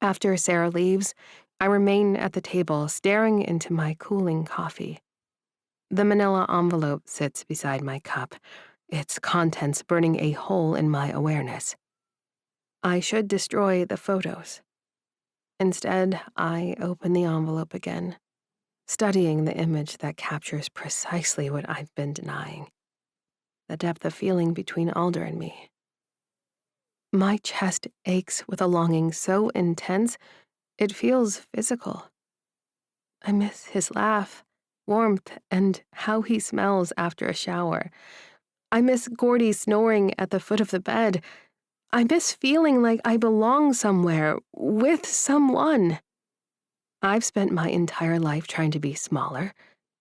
After Sarah leaves, I remain at the table staring into my cooling coffee. The manila envelope sits beside my cup, its contents burning a hole in my awareness. I should destroy the photos. Instead, I open the envelope again, studying the image that captures precisely what I've been denying. The depth of feeling between Alder and me. My chest aches with a longing so intense, it feels physical. I miss his laugh, warmth, and how he smells after a shower. I miss Gordy snoring at the foot of the bed. I miss feeling like I belong somewhere, with someone. I've spent my entire life trying to be smaller,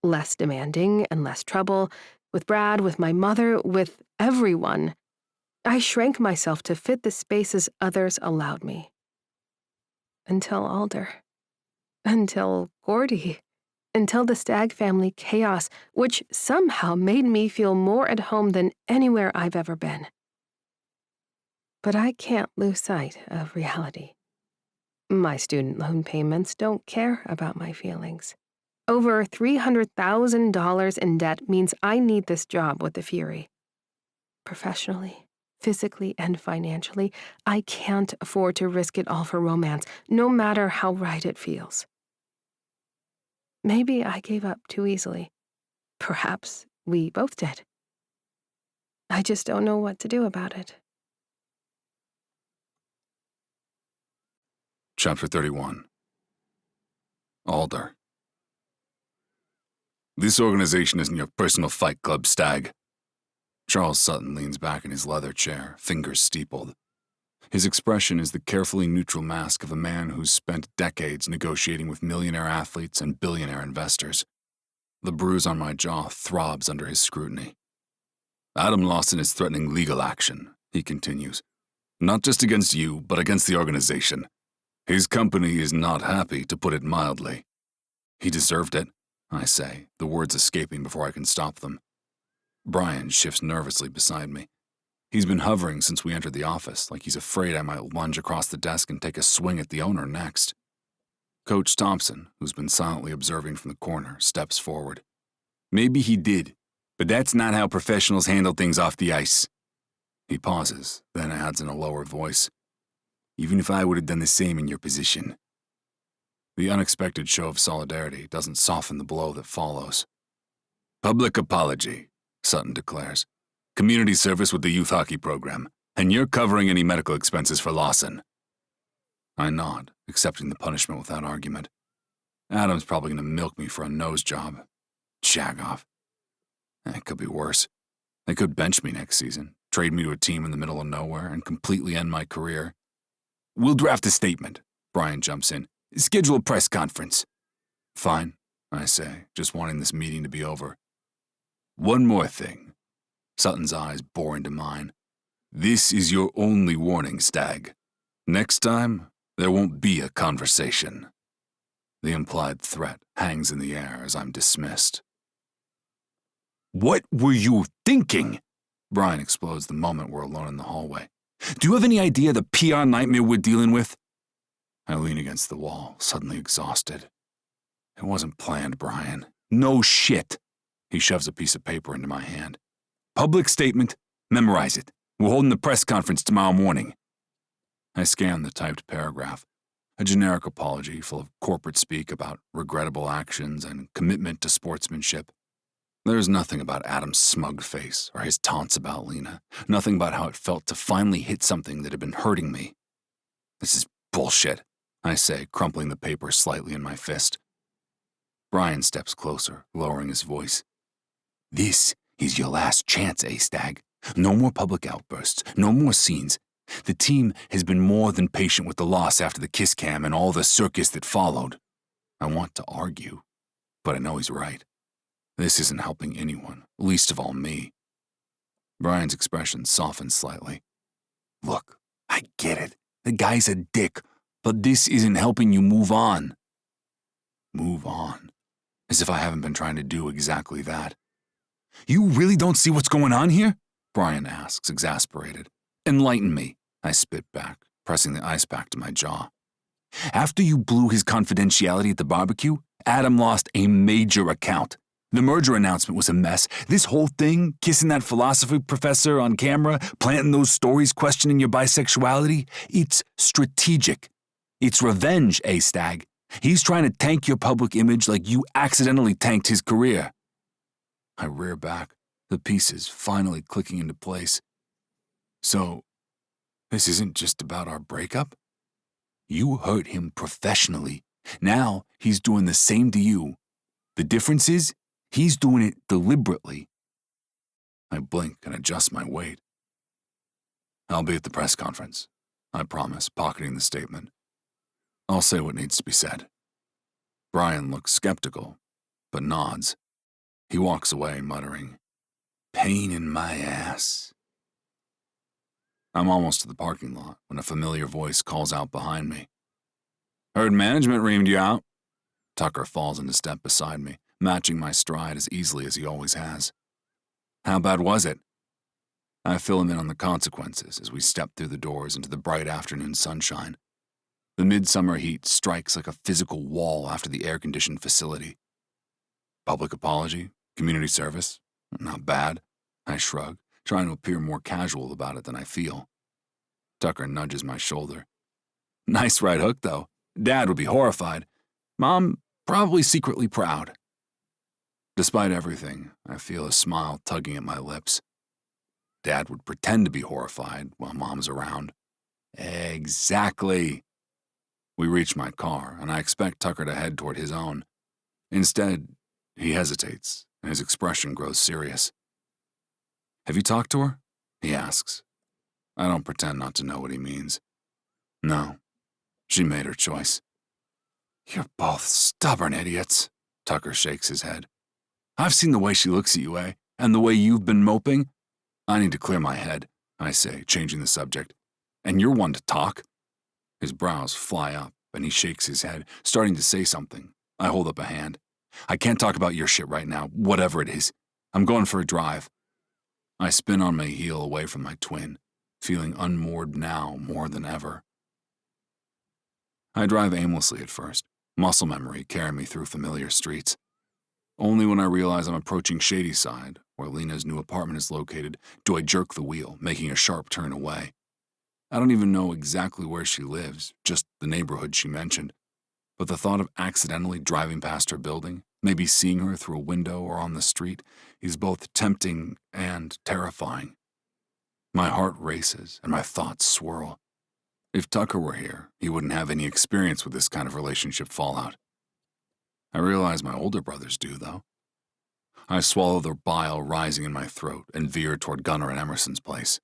less demanding, and less trouble, with Brad, with my mother, with everyone. I shrank myself to fit the spaces others allowed me. Until Alder. Until Gordy. Until the Stag family chaos, which somehow made me feel more at home than anywhere I've ever been. But I can't lose sight of reality. My student loan payments don't care about my feelings. Over $300,000 in debt means I need this job with the Fury. Professionally, physically, and financially, I can't afford to risk it all for romance, no matter how right it feels. Maybe I gave up too easily. Perhaps we both did. I just don't know what to do about it. Chapter 31. Alder. This organization isn't your personal fight club, Stag. Charles Sutton leans back in his leather chair, fingers steepled. His expression is the carefully neutral mask of a man who's spent decades negotiating with millionaire athletes and billionaire investors. The bruise on my jaw throbs under his scrutiny. Adam Lawson is threatening legal action, he continues. Not just against you, but against the organization. His company is not happy, to put it mildly. He deserved it, I say, the words escaping before I can stop them. Brian shifts nervously beside me. He's been hovering since we entered the office, like he's afraid I might lunge across the desk and take a swing at the owner next. Coach Thompson, who's been silently observing from the corner, steps forward. Maybe he did, but that's not how professionals handle things off the ice. He pauses, then adds in a lower voice. Even if I would have done the same in your position. The unexpected show of solidarity doesn't soften the blow that follows. Public apology, Sutton declares. Community service with the youth hockey program, and you're covering any medical expenses for Lawson. I nod, accepting the punishment without argument. Adam's probably going to milk me for a nose job. Jag off. It could be worse. They could bench me next season, trade me to a team in the middle of nowhere, and completely end my career. We'll draft a statement, Brian jumps in. Schedule a press conference. Fine, I say, just wanting this meeting to be over. One more thing. Sutton's eyes bore into mine. This is your only warning, Stag. Next time, there won't be a conversation. The implied threat hangs in the air as I'm dismissed. What were you thinking? Brian explodes the moment we're alone in the hallway. Do you have any idea the PR nightmare we're dealing with? I lean against the wall, suddenly exhausted. It wasn't planned, Brian. No shit. He shoves a piece of paper into my hand. Public statement. Memorize it. We're holding the press conference tomorrow morning. I scan the typed paragraph, a generic apology full of corporate speak about regrettable actions and commitment to sportsmanship. There's nothing about Adam's smug face or his taunts about Lena, nothing about how it felt to finally hit something that had been hurting me. This is bullshit, I say, crumpling the paper slightly in my fist. Brian steps closer, lowering his voice. This is your last chance, Stag. No more public outbursts, no more scenes. The team has been more than patient with the loss after the kiss cam and all the circus that followed. I want to argue, but I know he's right. This isn't helping anyone, least of all me. Brian's expression softens slightly. Look, I get it. The guy's a dick, but this isn't helping you move on. Move on? As if I haven't been trying to do exactly that. You really don't see what's going on here? Brian asks, exasperated. Enlighten me, I spit back, pressing the ice pack to my jaw. After you blew his confidentiality at the barbecue, Adam lost a major account. The merger announcement was a mess. This whole thing, kissing that philosophy professor on camera, planting those stories questioning your bisexuality, it's strategic. It's revenge, Stag. He's trying to tank your public image like you accidentally tanked his career. I rear back, the pieces finally clicking into place. So, this isn't just about our breakup? You hurt him professionally. Now he's doing the same to you. The difference is, he's doing it deliberately. I blink and adjust my weight. I'll be at the press conference, I promise, pocketing the statement. I'll say what needs to be said. Brian looks skeptical, but nods. He walks away, muttering, Pain in my ass. I'm almost to the parking lot when a familiar voice calls out behind me. Heard management reamed you out. Tucker falls into step beside me, matching my stride as easily as he always has. How bad was it? I fill him in on the consequences as we step through the doors into the bright afternoon sunshine. The midsummer heat strikes like a physical wall after the air-conditioned facility. Public apology? Community service? Not bad, I shrug, trying to appear more casual about it than I feel. Tucker nudges my shoulder. Nice right hook, though. Dad would be horrified. Mom, probably secretly proud. Despite everything, I feel a smile tugging at my lips. Dad would pretend to be horrified while Mom's around. Exactly. We reach my car, and I expect Tucker to head toward his own. Instead, he hesitates, and his expression grows serious. Have you talked to her? He asks. I don't pretend not to know what he means. No, she made her choice. You're both stubborn idiots, Tucker shakes his head. I've seen the way she looks at you, and the way you've been moping. I need to clear my head, I say, changing the subject. And you're one to talk? His brows fly up, and he shakes his head, starting to say something. I hold up a hand. I can't talk about your shit right now, whatever it is. I'm going for a drive. I spin on my heel away from my twin, feeling unmoored now more than ever. I drive aimlessly at first, muscle memory carrying me through familiar streets. Only when I realize I'm approaching Shadyside, where Lena's new apartment is located, do I jerk the wheel, making a sharp turn away. I don't even know exactly where she lives, just the neighborhood she mentioned. But the thought of accidentally driving past her building, maybe seeing her through a window or on the street, is both tempting and terrifying. My heart races and my thoughts swirl. If Tucker were here, he wouldn't have any experience with this kind of relationship fallout. I realize my older brothers do, though. I swallow the bile rising in my throat and veer toward Gunnar and Emerson's place.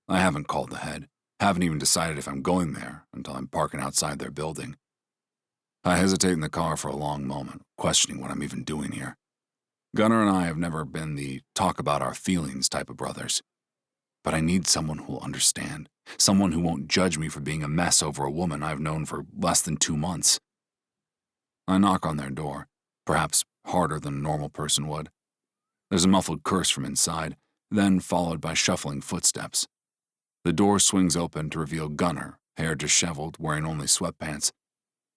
I haven't called the head, haven't even decided if I'm going there until I'm parking outside their building. I hesitate in the car for a long moment, questioning what I'm even doing here. Gunnar and I have never been the talk about our feelings type of brothers. But I need someone who'll understand, someone who won't judge me for being a mess over a woman I've known for less than 2 months. I knock on their door, perhaps harder than a normal person would. There's a muffled curse from inside, then followed by shuffling footsteps. The door swings open to reveal Gunnar, hair disheveled, wearing only sweatpants.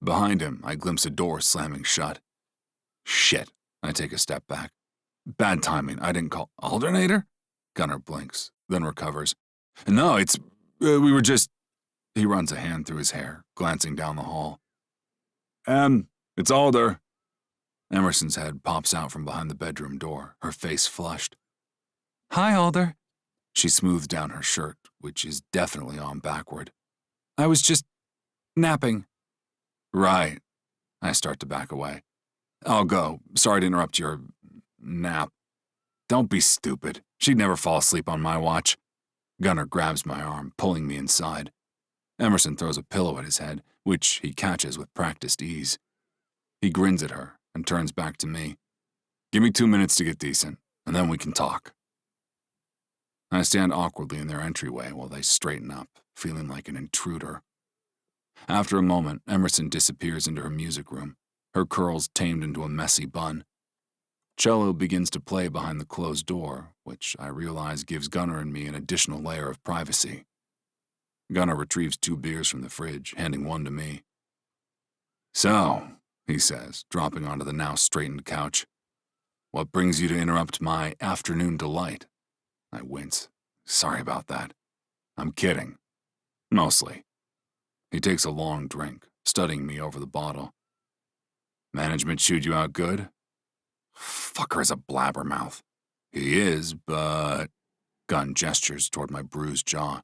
Behind him, I glimpse a door slamming shut. Shit, I take a step back. Bad timing, I didn't call. Alternator? Gunnar blinks, then recovers. No, we were just... He runs a hand through his hair, glancing down the hall. It's Alder. Emerson's head pops out from behind the bedroom door, her face flushed. Hi, Alder. She smoothed down her shirt, which is definitely on backward. I was just napping. Right. I start to back away. I'll go. Sorry to interrupt your nap. Don't be stupid. She'd never fall asleep on my watch. Gunnar grabs my arm, pulling me inside. Emerson throws a pillow at his head, which he catches with practiced ease. He grins at her and turns back to me. Give me 2 minutes to get decent, and then we can talk. I stand awkwardly in their entryway while they straighten up, feeling like an intruder. After a moment, Emerson disappears into her music room, her curls tamed into a messy bun. Cello begins to play behind the closed door, which I realize gives Gunnar and me an additional layer of privacy. Gunnar retrieves 2 beers from the fridge, handing one to me. So, he says, dropping onto the now straightened couch. What brings you to interrupt my afternoon delight? I wince. Sorry about that. I'm kidding. Mostly. He takes a long drink, studying me over the bottle. Management chewed you out good? Fucker is a blabbermouth. He is, but... Gunn gestures toward my bruised jaw.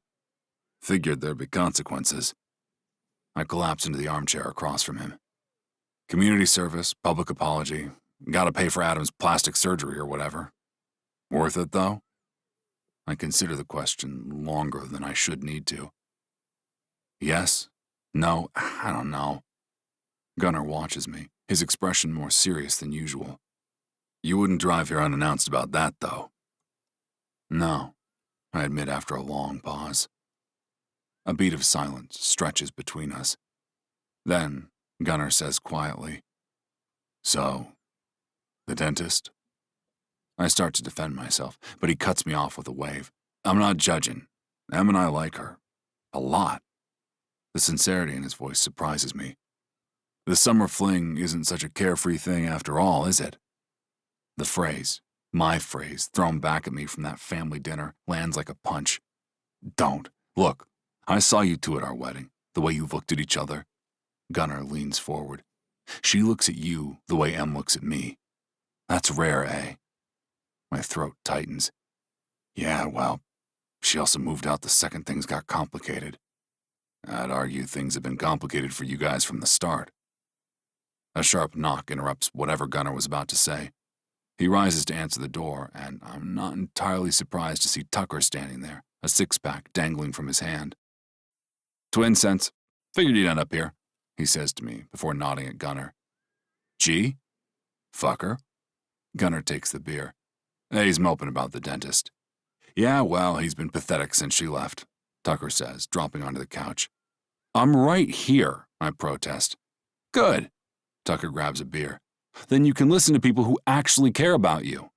Figured there'd be consequences. I collapse into the armchair across from him. Community service, public apology, gotta pay for Adam's plastic surgery or whatever. Worth it, though? I consider the question longer than I should need to. Yes? No? I don't know. Gunnar watches me, his expression more serious than usual. You wouldn't drive here unannounced about that, though. No, I admit after a long pause. A beat of silence stretches between us. Then, Gunnar says quietly, So, the dentist? I start to defend myself, but he cuts me off with a wave. I'm not judging. Em and I like her. A lot. The sincerity in his voice surprises me. The summer fling isn't such a carefree thing after all, is it? The phrase, my phrase, thrown back at me from that family dinner, lands like a punch. Don't. Look, I saw you two at our wedding, the way you looked at each other. Gunnar leans forward. She looks at you the way Em looks at me. That's rare, eh? My throat tightens. Yeah, well, she also moved out the second things got complicated. I'd argue things have been complicated for you guys from the start. A sharp knock interrupts whatever Gunnar was about to say. He rises to answer the door, and I'm not entirely surprised to see Tucker standing there, a six-pack dangling from his hand. Twin sense. Figured you'd end up here, he says to me before nodding at Gunnar. Gee? Fucker. Gunnar takes the beer. He's moping about the dentist. Yeah, well, he's been pathetic since she left, Tucker says, dropping onto the couch. I'm right here, I protest. Good. Tucker grabs a beer. Then you can listen to people who actually care about you.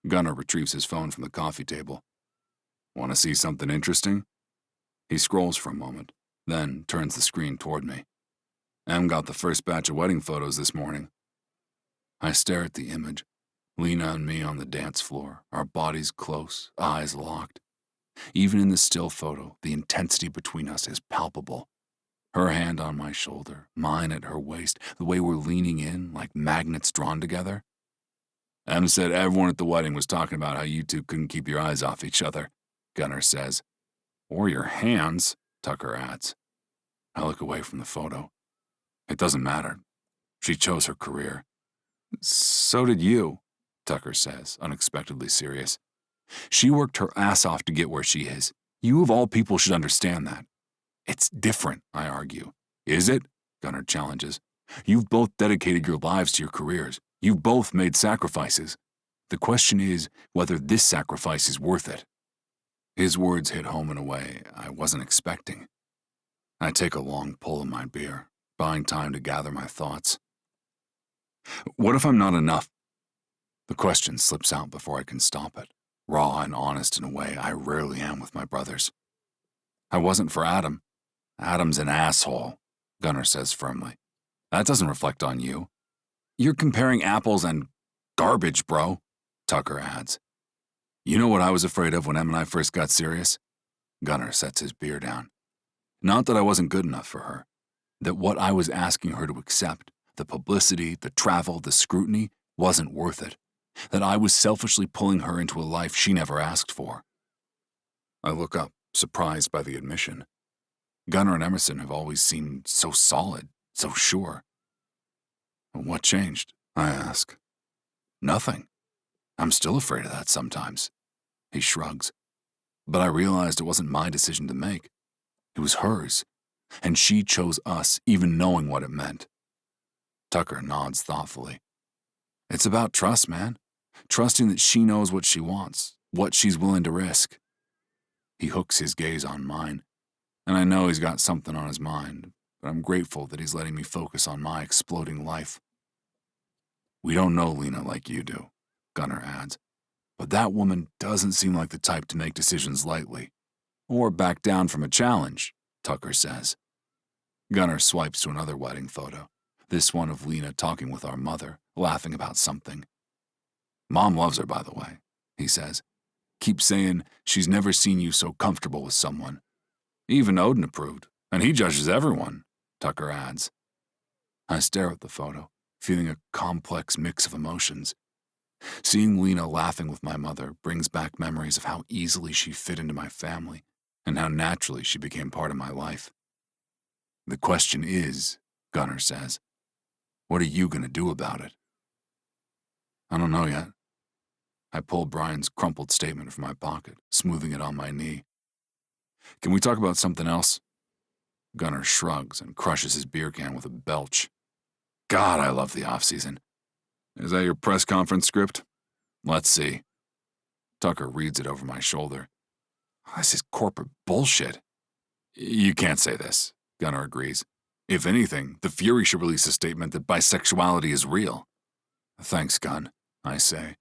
Gunnar retrieves his phone from the coffee table. Want to see something interesting? He scrolls for a moment, then turns the screen toward me. Em got the first batch of wedding photos this morning. I stare at the image, Lena and me on the dance floor, our bodies close, eyes locked. Even in the still photo, the intensity between us is palpable. Her hand on my shoulder, mine at her waist, the way we're leaning in like magnets drawn together. Em said everyone at the wedding was talking about how you two couldn't keep your eyes off each other, Gunnar says. Or your hands, Tucker adds. I look away from the photo. It doesn't matter. She chose her career. So did you, Tucker says, unexpectedly serious. She worked her ass off to get where she is. You of all people should understand that. It's different, I argue. Is it? Gunnar challenges. You've both dedicated your lives to your careers. You've both made sacrifices. The question is whether this sacrifice is worth it. His words hit home in a way I wasn't expecting. I take a long pull of my beer, buying time to gather my thoughts. What if I'm not enough? The question slips out before I can stop it, raw and honest in a way I rarely am with my brothers. I wasn't for Adam. Adam's an asshole, Gunnar says firmly. That doesn't reflect on you. You're comparing apples and garbage, bro, Tucker adds. You know what I was afraid of when Em and I first got serious? Gunnar sets his beer down. Not that I wasn't good enough for her. That what I was asking her to accept, the publicity, the travel, the scrutiny, wasn't worth it. That I was selfishly pulling her into a life she never asked for. I look up, surprised by the admission. Gunnar and Emerson have always seemed so solid, so sure. What changed? I ask. Nothing. I'm still afraid of that sometimes. He shrugs. But I realized it wasn't my decision to make. It was hers, and she chose us even knowing what it meant. Tucker nods thoughtfully. It's about trust, man. Trusting that she knows what she wants, what she's willing to risk. He hooks his gaze on mine, and I know he's got something on his mind, but I'm grateful that he's letting me focus on my exploding life. We don't know Lena like you do, Gunnar adds, but that woman doesn't seem like the type to make decisions lightly. Or back down from a challenge, Tucker says. Gunnar swipes to another wedding photo, this one of Lena talking with our mother, laughing about something. Mom loves her, by the way, he says. Keeps saying she's never seen you so comfortable with someone. Even Odin approved, and he judges everyone, Tucker adds. I stare at the photo, feeling a complex mix of emotions. Seeing Lena laughing with my mother brings back memories of how easily she fit into my family and how naturally she became part of my life. The question is, Gunnar says, what are you going to do about it? I don't know yet. I pull Brian's crumpled statement from my pocket, smoothing it on my knee. Can we talk about something else? Gunnar shrugs and crushes his beer can with a belch. God, I love the off-season. Is that your press conference script? Let's see. Tucker reads it over my shoulder. This is corporate bullshit. You can't say this, Gunnar agrees. If anything, the Fury should release a statement that bisexuality is real. Thanks, Gunn, I say.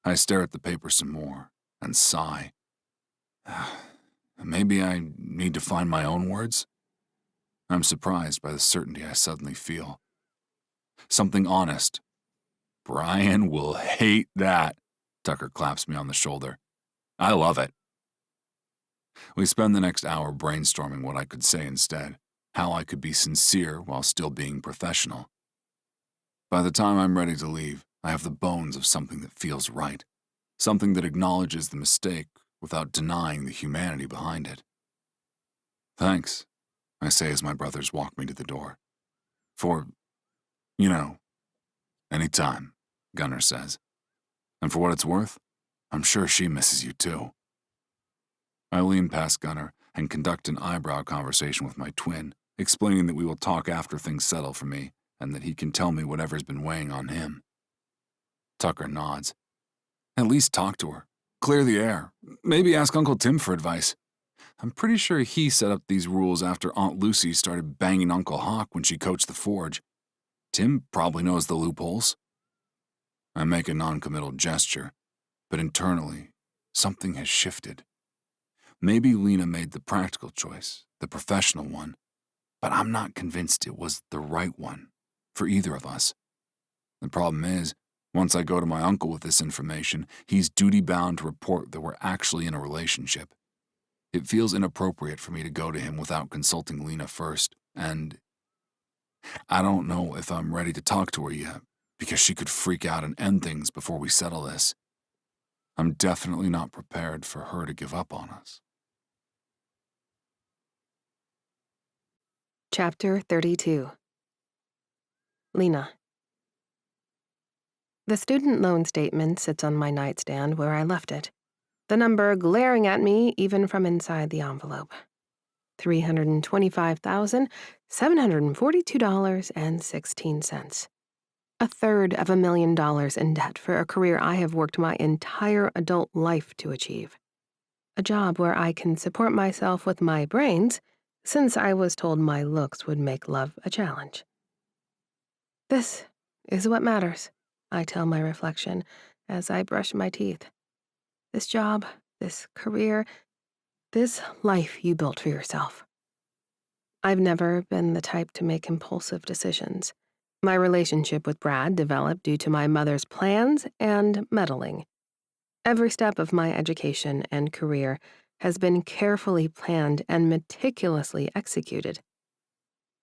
I stare at the paper some more and sigh. Maybe I need to find my own words? I'm surprised by the certainty I suddenly feel. Something honest. Brian will hate that, Tucker claps me on the shoulder. I love it. We spend the next hour brainstorming what I could say instead, how I could be sincere while still being professional. By the time I'm ready to leave, I have the bones of something that feels right, something that acknowledges the mistake without denying the humanity behind it. Thanks, I say as my brothers walk me to the door. For, any time, Gunnar says. And for what it's worth, I'm sure she misses you too. I lean past Gunnar and conduct an eyebrow conversation with my twin, explaining that we will talk after things settle for me and that he can tell me whatever's been weighing on him. Tucker nods. At least talk to her. Clear the air. Maybe ask Uncle Tim for advice. I'm pretty sure he set up these rules after Aunt Lucy started banging Uncle Hawk when she coached the Forge. Tim probably knows the loopholes. I make a non-committal gesture, but internally, something has shifted. Maybe Lena made the practical choice, the professional one, but I'm not convinced it was the right one for either of us. The problem is, once I go to my uncle with this information, he's duty-bound to report that we're actually in a relationship. It feels inappropriate for me to go to him without consulting Lena first, and I don't know if I'm ready to talk to her yet, because she could freak out and end things before we settle this. I'm definitely not prepared for her to give up on us. Chapter 32. Lena. The student loan statement sits on my nightstand where I left it, the number glaring at me even from inside the envelope. $325,742.16. $250,000 in debt for a career I have worked my entire adult life to achieve. A job where I can support myself with my brains, since I was told my looks would make love a challenge. This is what matters, I tell my reflection as I brush my teeth. This job, this career, this life you built for yourself. I've never been the type to make impulsive decisions. My relationship with Brad developed due to my mother's plans and meddling. Every step of my education and career has been carefully planned and meticulously executed.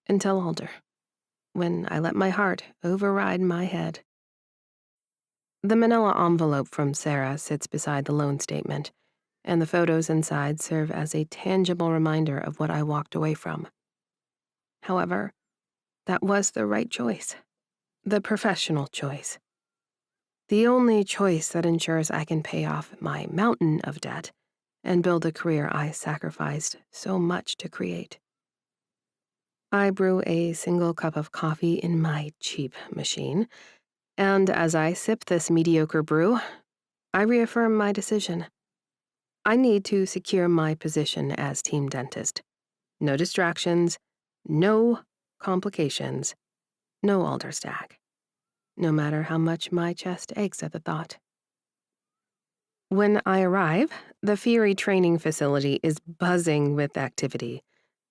Until Alder, when I let my heart override my head. The manila envelope from Sarah sits beside the loan statement, and the photos inside serve as a tangible reminder of what I walked away from. However, that was the right choice. The professional choice. The only choice that ensures I can pay off my mountain of debt and build a career I sacrificed so much to create. I brew a single cup of coffee in my cheap machine, and as I sip this mediocre brew, I reaffirm my decision. I need to secure my position as team dentist. No distractions, no complications, no Alder Stag. No matter how much my chest aches at the thought. When I arrive, the Fury training facility is buzzing with activity.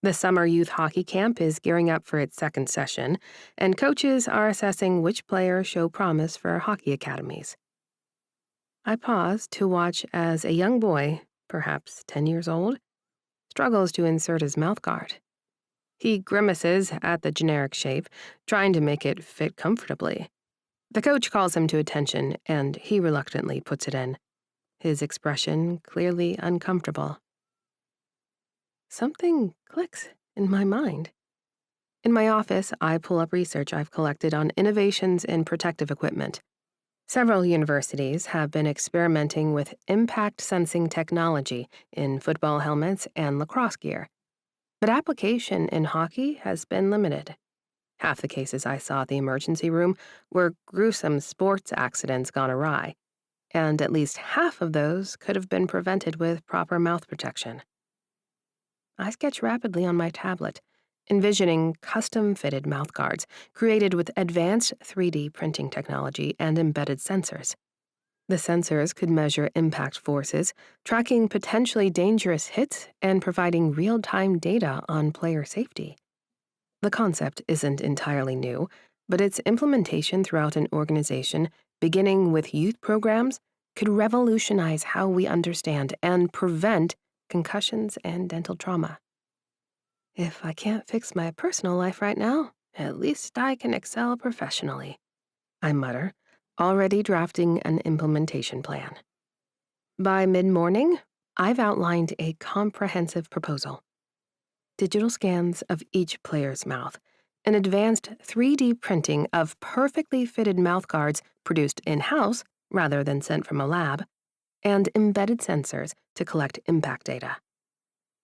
The summer youth hockey camp is gearing up for its second session, and coaches are assessing which players show promise for hockey academies. I pause to watch as a young boy, perhaps 10 years old, struggles to insert his mouthguard. He grimaces at the generic shape, trying to make it fit comfortably. The coach calls him to attention, and he reluctantly puts it in, his expression clearly uncomfortable. Something clicks in my mind. In my office, I pull up research I've collected on innovations in protective equipment. Several universities have been experimenting with impact sensing technology in football helmets and lacrosse gear, but application in hockey has been limited. Half the cases I saw at the emergency room were gruesome sports accidents gone awry, and at least half of those could have been prevented with proper mouth protection. I sketch rapidly on my tablet, envisioning custom-fitted mouthguards created with advanced 3D printing technology and embedded sensors. The sensors could measure impact forces, tracking potentially dangerous hits and providing real-time data on player safety. The concept isn't entirely new, but its implementation throughout an organization, beginning with youth programs, could revolutionize how we understand and prevent concussions and dental trauma. If I can't fix my personal life right now, at least I can excel professionally, I mutter, already drafting an implementation plan. By mid-morning, I've outlined a comprehensive proposal. Digital scans of each player's mouth, an advanced 3D printing of perfectly fitted mouthguards produced in-house rather than sent from a lab, and embedded sensors to collect impact data.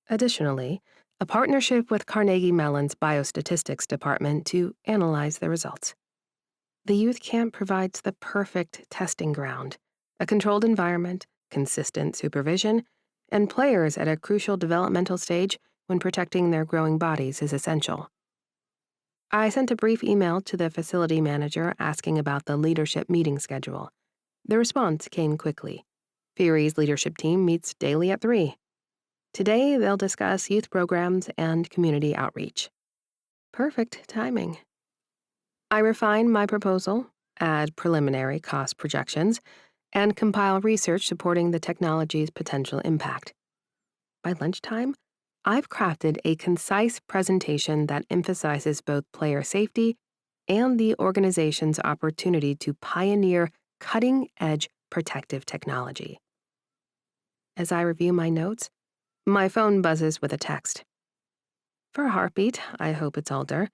Additionally, a partnership with Carnegie Mellon's Biostatistics Department to analyze the results. The youth camp provides the perfect testing ground, a controlled environment, consistent supervision, and players at a crucial developmental stage when protecting their growing bodies is essential. I sent a brief email to the facility manager asking about the leadership meeting schedule. The response came quickly. Fury's leadership team meets daily at 3. Today, they'll discuss youth programs and community outreach. Perfect timing. I refine my proposal, add preliminary cost projections, and compile research supporting the technology's potential impact. By lunchtime, I've crafted a concise presentation that emphasizes both player safety and the organization's opportunity to pioneer cutting-edge protective technology. As I review my notes, my phone buzzes with a text. For a heartbeat, I hope it's Alder.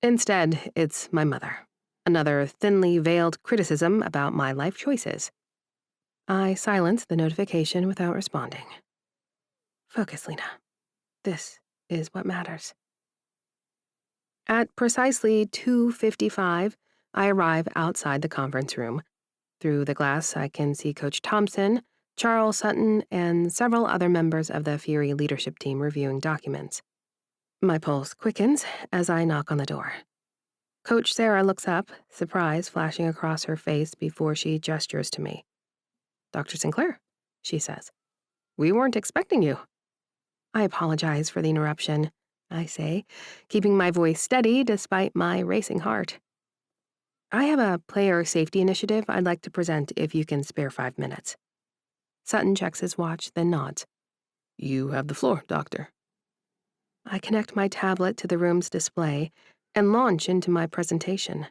Instead, it's my mother. Another thinly veiled criticism about my life choices. I silenced the notification without responding. Focus, Lena. This is what matters. At precisely 2:55, I arrive outside the conference room. Through the glass, I can see Coach Thompson, Charles Sutton, and several other members of the Fury leadership team reviewing documents. My pulse quickens as I knock on the door. Coach Sarah looks up, surprise flashing across her face before she gestures to me. "Dr. Sinclair," she says. "We weren't expecting you." I apologize for the interruption, I say, keeping my voice steady despite my racing heart. "I have a player safety initiative I'd like to present if you can spare 5 minutes. Sutton checks his watch, then nods. "You have the floor, Doctor." I connect my tablet to the room's display and launch into my presentation.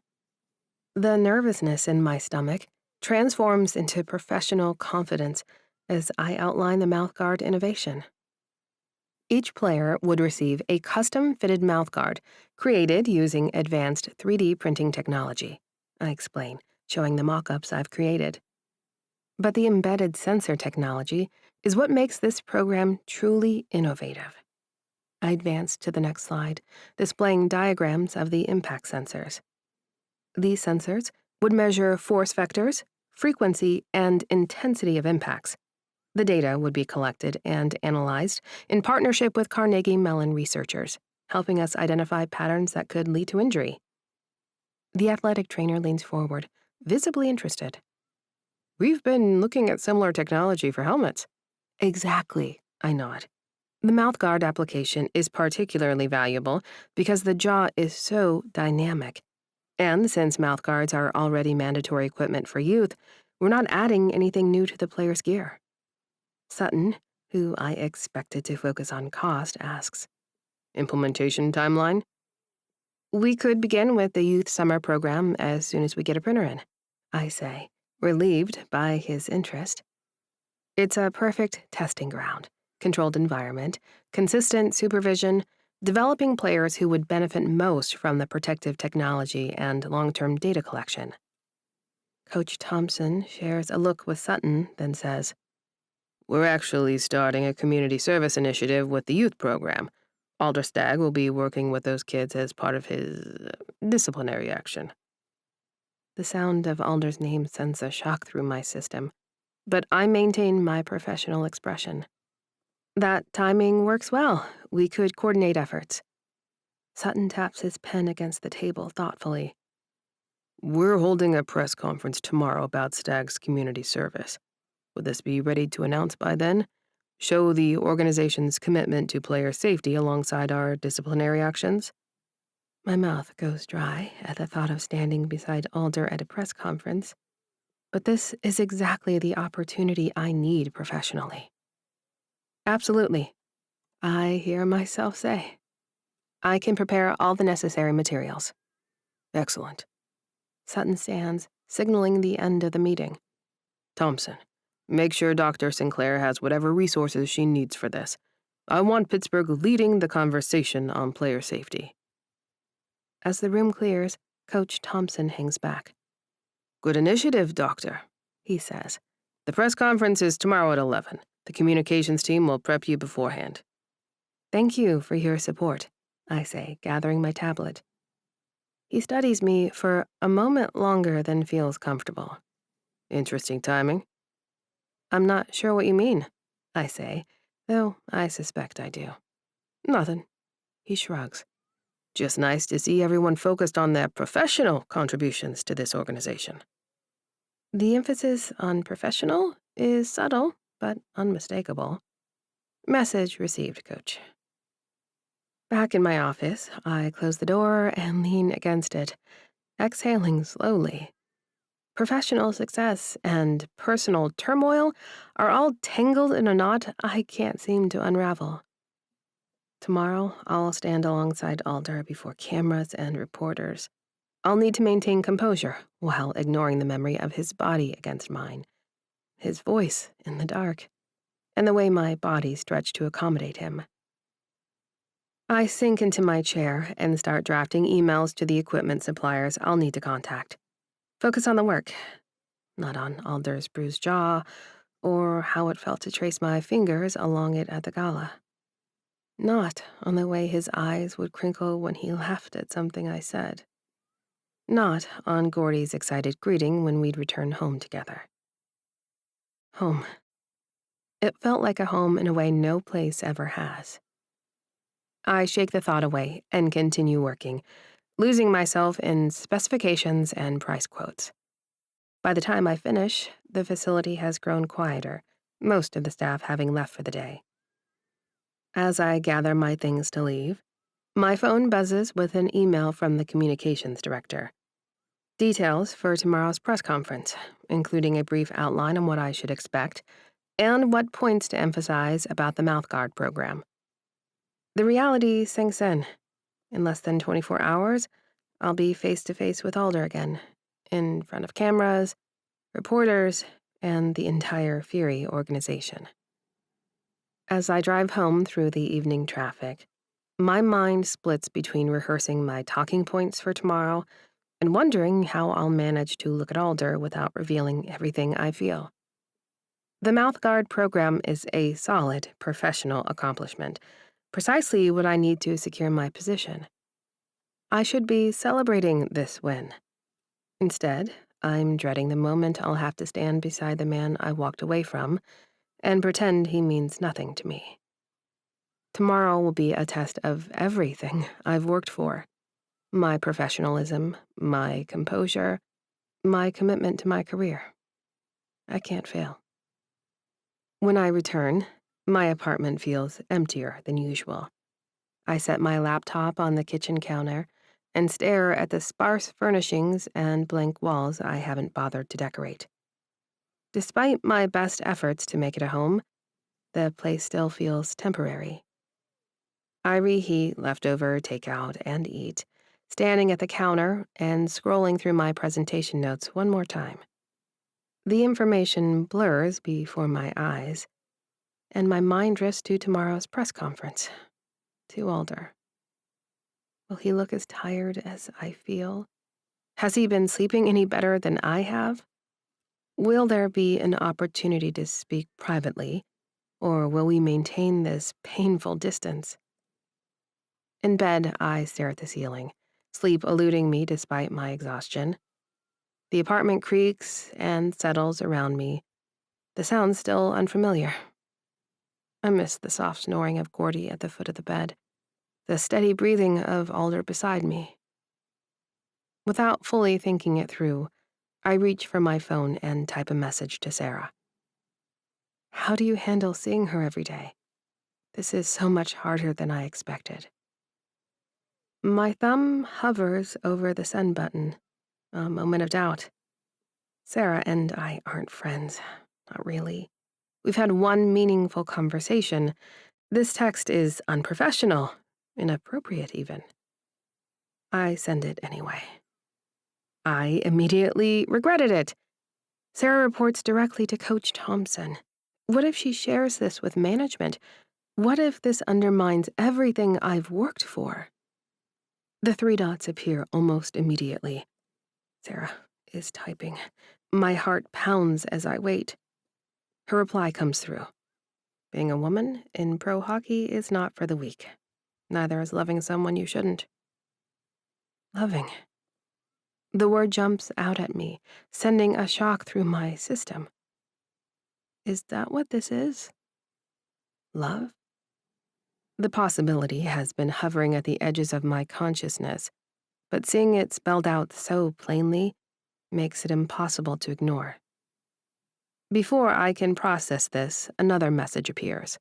The nervousness in my stomach transforms into professional confidence as I outline the mouthguard innovation. Each player would receive a custom-fitted mouthguard created using advanced 3D printing technology, I explain, showing the mock-ups I've created. But the embedded sensor technology is what makes this program truly innovative. I advance to the next slide, displaying diagrams of the impact sensors. These sensors would measure force vectors, frequency, and intensity of impacts. The data would be collected and analyzed in partnership with Carnegie Mellon researchers, helping us identify patterns that could lead to injury. The athletic trainer leans forward, visibly interested. "We've been looking at similar technology for helmets." "Exactly," I nod. The mouthguard application is particularly valuable because the jaw is so dynamic. And since mouthguards are already mandatory equipment for youth, we're not adding anything new to the player's gear. Sutton, who I expected to focus on cost, asks, "Implementation timeline?" "We could begin with the youth summer program as soon as we get a printer in," I say, relieved by his interest. It's a perfect testing ground, controlled environment, consistent supervision, developing players who would benefit most from the protective technology and long-term data collection. Coach Thompson shares a look with Sutton, then says, "We're actually starting a community service initiative with the youth program. Alder Stag will be working with those kids as part of his disciplinary action." The sound of Alder's name sends a shock through my system, but I maintain my professional expression. "That timing works well. We could coordinate efforts." Sutton taps his pen against the table thoughtfully. "We're holding a press conference tomorrow about Stag's community service. Would this be ready to announce by then? Show the organization's commitment to player safety alongside our disciplinary actions?" My mouth goes dry at the thought of standing beside Alder at a press conference, but this is exactly the opportunity I need professionally. "Absolutely," I hear myself say. "I can prepare all the necessary materials." "Excellent." Sutton stands, signaling the end of the meeting. "Thompson, make sure Dr. Sinclair has whatever resources she needs for this. I want Pittsburgh leading the conversation on player safety." As the room clears, Coach Thompson hangs back. "Good initiative, Doctor," he says. "The press conference is tomorrow at 11. The communications team will prep you beforehand." "Thank you for your support," I say, gathering my tablet. He studies me for a moment longer than feels comfortable. "Interesting timing." "I'm not sure what you mean," I say, though I suspect I do. "Nothing." He shrugs. "Just nice to see everyone focused on their professional contributions to this organization." The emphasis on professional is subtle, but unmistakable. Message received, Coach. Back in my office, I close the door and lean against it, exhaling slowly. Professional success and personal turmoil are all tangled in a knot I can't seem to unravel. Tomorrow, I'll stand alongside Alder before cameras and reporters. I'll need to maintain composure while ignoring the memory of his body against mine, his voice in the dark, and the way my body stretched to accommodate him. I sink into my chair and start drafting emails to the equipment suppliers I'll need to contact. Focus on the work, not on Alder's bruised jaw or how it felt to trace my fingers along it at the gala. Not on the way his eyes would crinkle when he laughed at something I said. Not on Gordy's excited greeting when we'd return home together. Home. It felt like a home in a way no place ever has. I shake the thought away and continue working, losing myself in specifications and price quotes. By the time I finish, the facility has grown quieter, most of the staff having left for the day. As I gather my things to leave, my phone buzzes with an email from the communications director. Details for tomorrow's press conference, including a brief outline on what I should expect and what points to emphasize about the mouthguard program. The reality sinks in. In less than 24 hours, I'll be face-to-face with Alder again, in front of cameras, reporters, and the entire Fury organization. As I drive home through the evening traffic, my mind splits between rehearsing my talking points for tomorrow and wondering how I'll manage to look at Alder without revealing everything I feel. The mouthguard program is a solid professional accomplishment, precisely what I need to secure my position. I should be celebrating this win. Instead, I'm dreading the moment I'll have to stand beside the man I walked away from and pretend he means nothing to me. Tomorrow will be a test of everything I've worked for. My professionalism, my composure, my commitment to my career. I can't fail. When I return, my apartment feels emptier than usual. I set my laptop on the kitchen counter and stare at the sparse furnishings and blank walls I haven't bothered to decorate. Despite my best efforts to make it a home, the place still feels temporary. I reheat leftover takeout and eat, standing at the counter and scrolling through my presentation notes one more time. The information blurs before my eyes, and my mind drifts to tomorrow's press conference, to Alder. Will he look as tired as I feel? Has he been sleeping any better than I have? Will there be an opportunity to speak privately, or will we maintain this painful distance? In bed, I stare at the ceiling, sleep eluding me despite my exhaustion. The apartment creaks and settles around me, the sound still unfamiliar. I miss the soft snoring of Gordy at the foot of the bed, the steady breathing of Alder beside me. Without fully thinking it through, I reach for my phone and type a message to Sarah. How do you handle seeing her every day? This is so much harder than I expected. My thumb hovers over the send button, a moment of doubt. Sarah and I aren't friends, not really. We've had one meaningful conversation. This text is unprofessional, inappropriate even. I send it anyway. I immediately regretted it. Sarah reports directly to Coach Thompson. What if she shares this with management? What if this undermines everything I've worked for? The 3 dots appear almost immediately. Sarah is typing. My heart pounds as I wait. Her reply comes through. Being a woman in pro hockey is not for the weak. Neither is loving someone you shouldn't. Loving. The word jumps out at me, sending a shock through my system. Is that what this is? Love? The possibility has been hovering at the edges of my consciousness, but seeing it spelled out so plainly makes it impossible to ignore. Before I can process this, another message appears.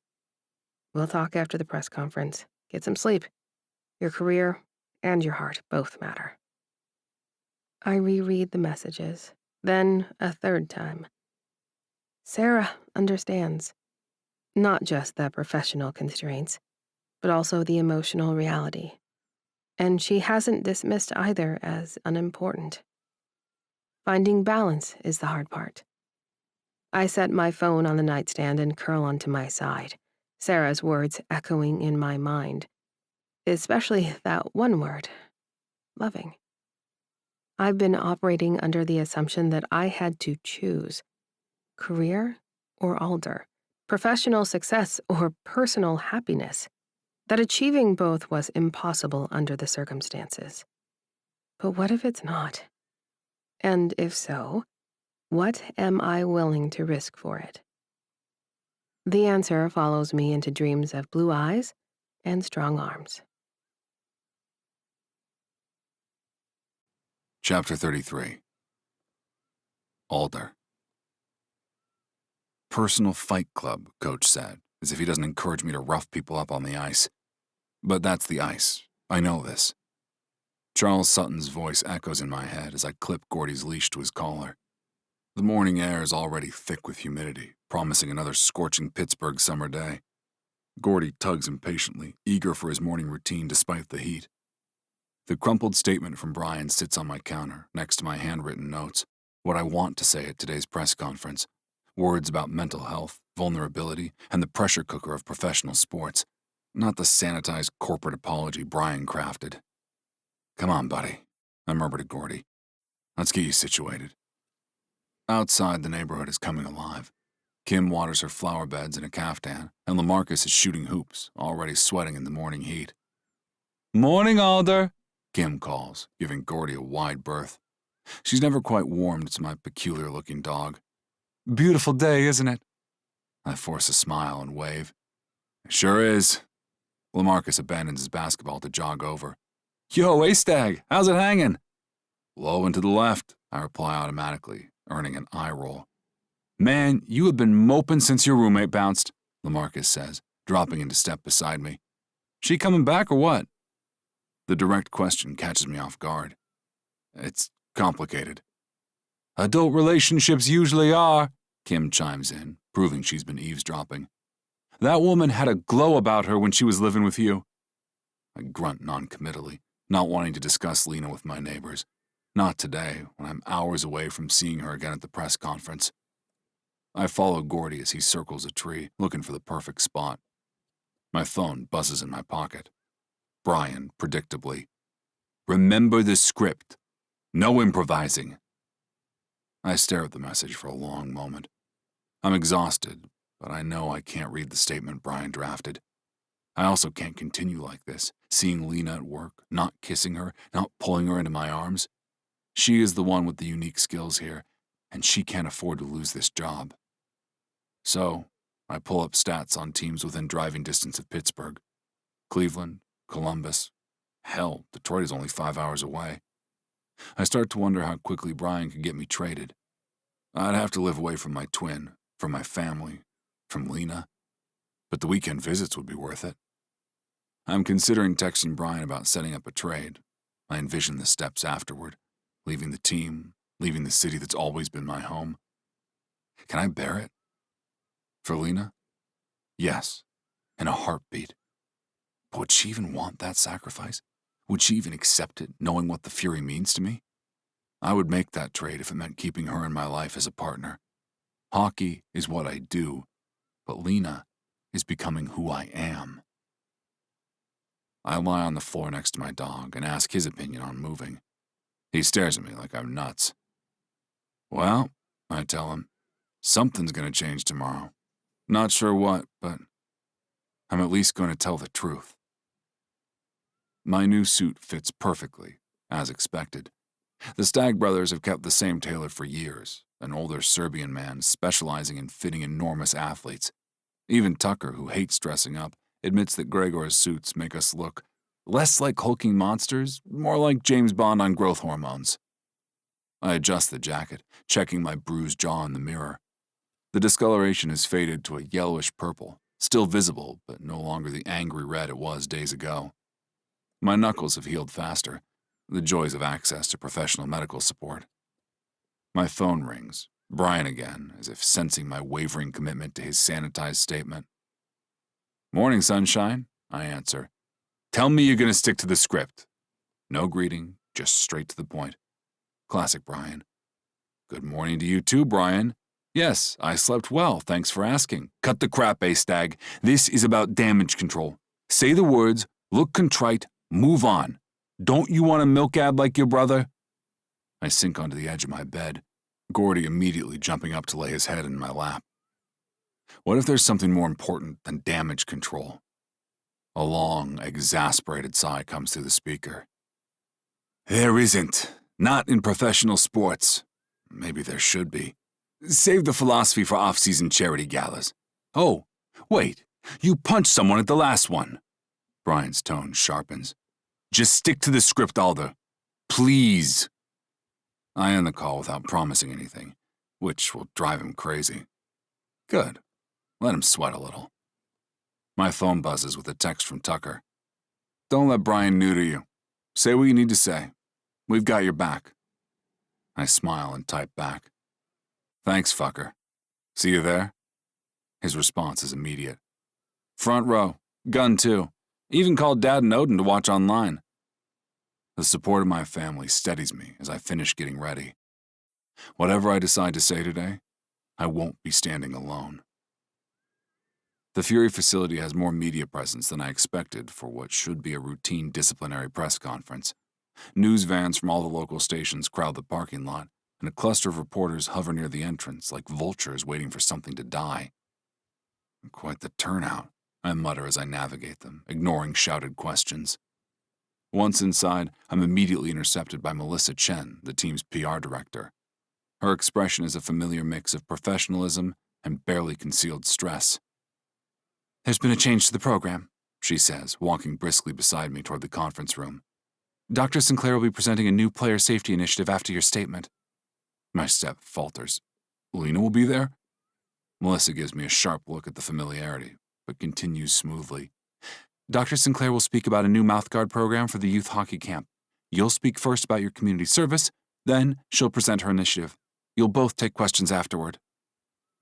We'll talk after the press conference. Get some sleep. Your career and your heart both matter. I reread the messages, then a third time. Sarah understands. Not just the professional constraints, but also the emotional reality. And she hasn't dismissed either as unimportant. Finding balance is the hard part. I set my phone on the nightstand and curl onto my side, Sarah's words echoing in my mind. especially that one word, loving. I've been operating under the assumption that I had to choose career or Alder, professional success or personal happiness, that achieving both was impossible under the circumstances. But what if it's not? And if so, what am I willing to risk for it? The answer follows me into dreams of blue eyes and strong arms. Chapter 33. Alder. Personal fight club, Coach said, as if he doesn't encourage me to rough people up on the ice. But that's the ice. I know this. Charles Sutton's voice echoes in my head as I clip Gordy's leash to his collar. The morning air is already thick with humidity, promising another scorching Pittsburgh summer day. Gordy tugs impatiently, eager for his morning routine despite the heat. The crumpled statement from Brian sits on my counter, next to my handwritten notes, what I want to say at today's press conference. Words about mental health, vulnerability, and the pressure cooker of professional sports, not the sanitized corporate apology Brian crafted. Come on, buddy, I murmured to Gordy. Let's get you situated. Outside, the neighborhood is coming alive. Kim waters her flower beds in a caftan, and LaMarcus is shooting hoops, already sweating in the morning heat. Morning, Alder, Kim calls, giving Gordy a wide berth. She's never quite warmed to my peculiar-looking dog. Beautiful day, isn't it? I force a smile and wave. It sure is. LaMarcus abandons his basketball to jog over. Yo, Stag, how's it hanging? Low and to the left, I reply automatically, earning an eye roll. Man, you have been moping since your roommate bounced, LaMarcus says, dropping into step beside me. She coming back or what? The direct question catches me off guard. It's complicated. Adult relationships usually are, Kim chimes in, proving she's been eavesdropping. That woman had a glow about her when she was living with you. I grunt noncommittally, not wanting to discuss Lena with my neighbors. Not today, when I'm hours away from seeing her again at the press conference. I follow Gordy as he circles a tree, looking for the perfect spot. My phone buzzes in my pocket. Brian, predictably. Remember the script. No improvising. I stare at the message for a long moment. I'm exhausted, but I know I can't read the statement Brian drafted. I also can't continue like this, seeing Lena at work, not kissing her, not pulling her into my arms. She is the one with the unique skills here, and she can't afford to lose this job. So, I pull up stats on teams within driving distance of Pittsburgh. Cleveland, Columbus. Hell, Detroit is only 5 hours away. I start to wonder how quickly Brian could get me traded. I'd have to live away from my twin, from my family, from Lena. But the weekend visits would be worth it. I'm considering texting Brian about setting up a trade. I envision the steps afterward. Leaving the team, leaving the city that's always been my home. Can I bear it? For Lena? Yes, in a heartbeat. But would she even want that sacrifice? Would she even accept it, knowing what the Fury means to me? I would make that trade if it meant keeping her in my life as a partner. Hockey is what I do, but Lena is becoming who I am. I lie on the floor next to my dog and ask his opinion on moving. He stares at me like I'm nuts. Well, I tell him, something's going to change tomorrow. Not sure what, but I'm at least going to tell the truth. My new suit fits perfectly, as expected. The Stag brothers have kept the same tailor for years, an older Serbian man specializing in fitting enormous athletes. Even Tucker, who hates dressing up, admits that Gregor's suits make us look less like hulking monsters, more like James Bond on growth hormones. I adjust the jacket, checking my bruised jaw in the mirror. The discoloration has faded to a yellowish purple, still visible, but no longer the angry red it was days ago. My knuckles have healed faster, the joys of access to professional medical support. My phone rings, Brian again, as if sensing my wavering commitment to his sanitized statement. Morning, sunshine, I answer. Tell me you're going to stick to the script. No greeting, just straight to the point. Classic Brian. Good morning to you too, Brian. Yes, I slept well, thanks for asking. Cut the crap, Stag. This is about damage control. Say the words, Look contrite, move on. Don't you want a milk ad like your brother? I sink onto the edge of my bed, Gordy immediately jumping up to lay his head in my lap. What if there's something more important than damage control? A long, exasperated sigh comes through the speaker. There isn't. Not in professional sports. Maybe there should be. Save the philosophy for off-season charity galas. Oh, wait. You punched someone at the last one. Brian's tone sharpens. Just stick to the script, Alder. Please. I end the call without promising anything, which will drive him crazy. Good. Let him sweat a little. My phone buzzes with a text from Tucker. Don't let Brian neuter you. Say what you need to say. We've got your back. I smile and type back. Thanks, fucker. See you there? His response is immediate. Front row. Gun too. Even called Dad and Odin to watch online. The support of my family steadies me as I finish getting ready. Whatever I decide to say today, I won't be standing alone. The Fury facility has more media presence than I expected for what should be a routine disciplinary press conference. News vans from all the local stations crowd the parking lot, and a cluster of reporters hover near the entrance like vultures waiting for something to die. Quite the turnout, I mutter as I navigate them, ignoring shouted questions. Once inside, I'm immediately intercepted by Melissa Chen, the team's PR director. Her expression is a familiar mix of professionalism and barely concealed stress. There's been a change to the program, she says, walking briskly beside me toward the conference room. Dr. Sinclair will be presenting a new player safety initiative after your statement. My step falters. Lena will be there? Melissa gives me a sharp look at the familiarity, but continues smoothly. Dr. Sinclair will speak about a new mouthguard program for the youth hockey camp. You'll speak first about your community service, then she'll present her initiative. You'll both take questions afterward.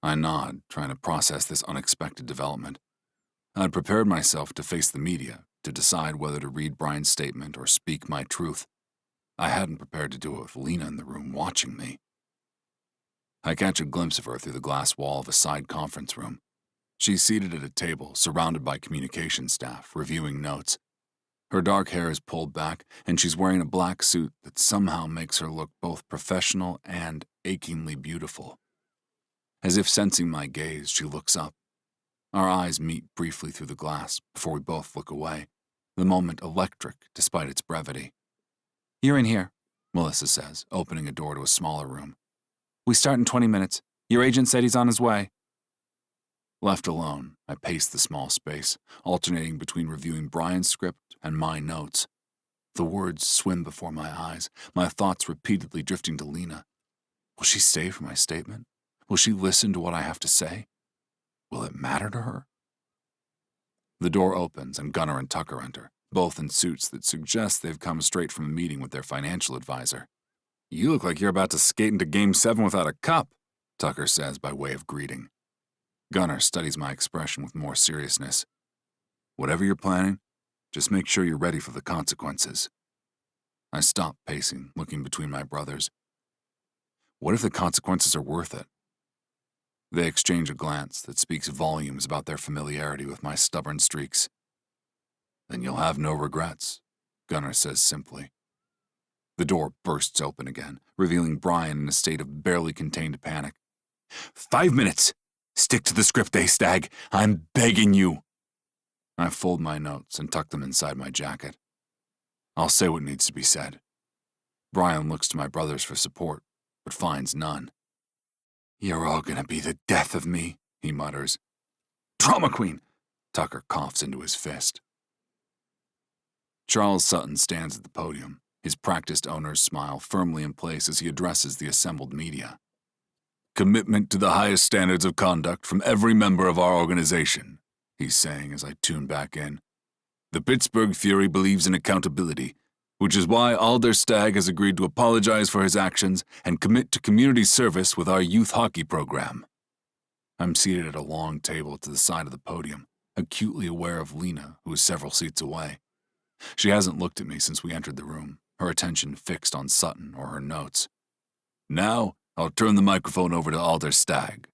I nod, trying to process this unexpected development. I'd prepared myself to face the media, to decide whether to read Brian's statement or speak my truth. I hadn't prepared to do it with Lena in the room watching me. I catch a glimpse of her through the glass wall of a side conference room. She's seated at a table, surrounded by communication staff, reviewing notes. Her dark hair is pulled back, and she's wearing a black suit that somehow makes her look both professional and achingly beautiful. As if sensing my gaze, she looks up. Our eyes meet briefly through the glass before we both look away, the moment electric despite its brevity. You're in here, Melissa says, opening a door to a smaller room. We start in 20 minutes. Your agent said he's on his way. Left alone, I pace the small space, alternating between reviewing Brian's script and my notes. The words swim before my eyes, my thoughts repeatedly drifting to Lena. Will she stay for my statement? Will she listen to what I have to say? Will it matter to her? The door opens and Gunnar and Tucker enter, both in suits that suggest they've come straight from a meeting with their financial advisor. You look like you're about to skate into Game 7 without a cup, Tucker says by way of greeting. Gunnar studies my expression with more seriousness. Whatever you're planning, just make sure you're ready for the consequences. I stop pacing, looking between my brothers. What if the consequences are worth it? They exchange a glance that speaks volumes about their familiarity with my stubborn streaks. Then you'll have no regrets, Gunnar says simply. The door bursts open again, revealing Brian in a state of barely contained panic. 5 minutes! Stick to the script, Stag. I'm begging you. I fold my notes and tuck them inside my jacket. I'll say what needs to be said. Brian looks to my brothers for support, but finds none. You're all gonna be the death of me, he mutters. Drama queen! Tucker coughs into his fist. Charles Sutton stands at the podium, his practiced owner's smile firmly in place as he addresses the assembled media. Commitment to the highest standards of conduct from every member of our organization, he's saying as I tune back in. The Pittsburgh Fury believes in accountability, which is why Alder Stag has agreed to apologize for his actions and commit to community service with our youth hockey program. I'm seated at a long table to the side of the podium, acutely aware of Lena, who is several seats away. She hasn't looked at me since we entered the room, her attention fixed on Sutton or her notes. Now, I'll turn the microphone over to Alder Stag.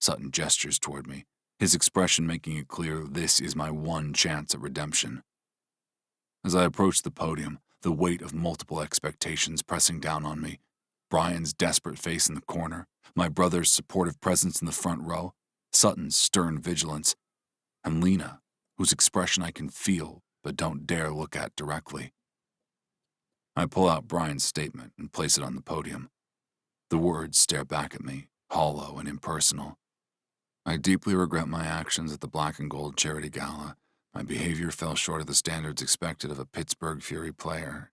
Sutton gestures toward me, his expression making it clear this is my one chance at redemption. As I approached the podium, the weight of multiple expectations pressing down on me, Brian's desperate face in the corner, my brother's supportive presence in the front row, Sutton's stern vigilance, and Lena, whose expression I can feel but don't dare look at directly. I pull out Brian's statement and place it on the podium. The words stare back at me, hollow and impersonal. I deeply regret my actions at the Black and Gold charity gala. My behavior fell short of the standards expected of a Pittsburgh Fury player.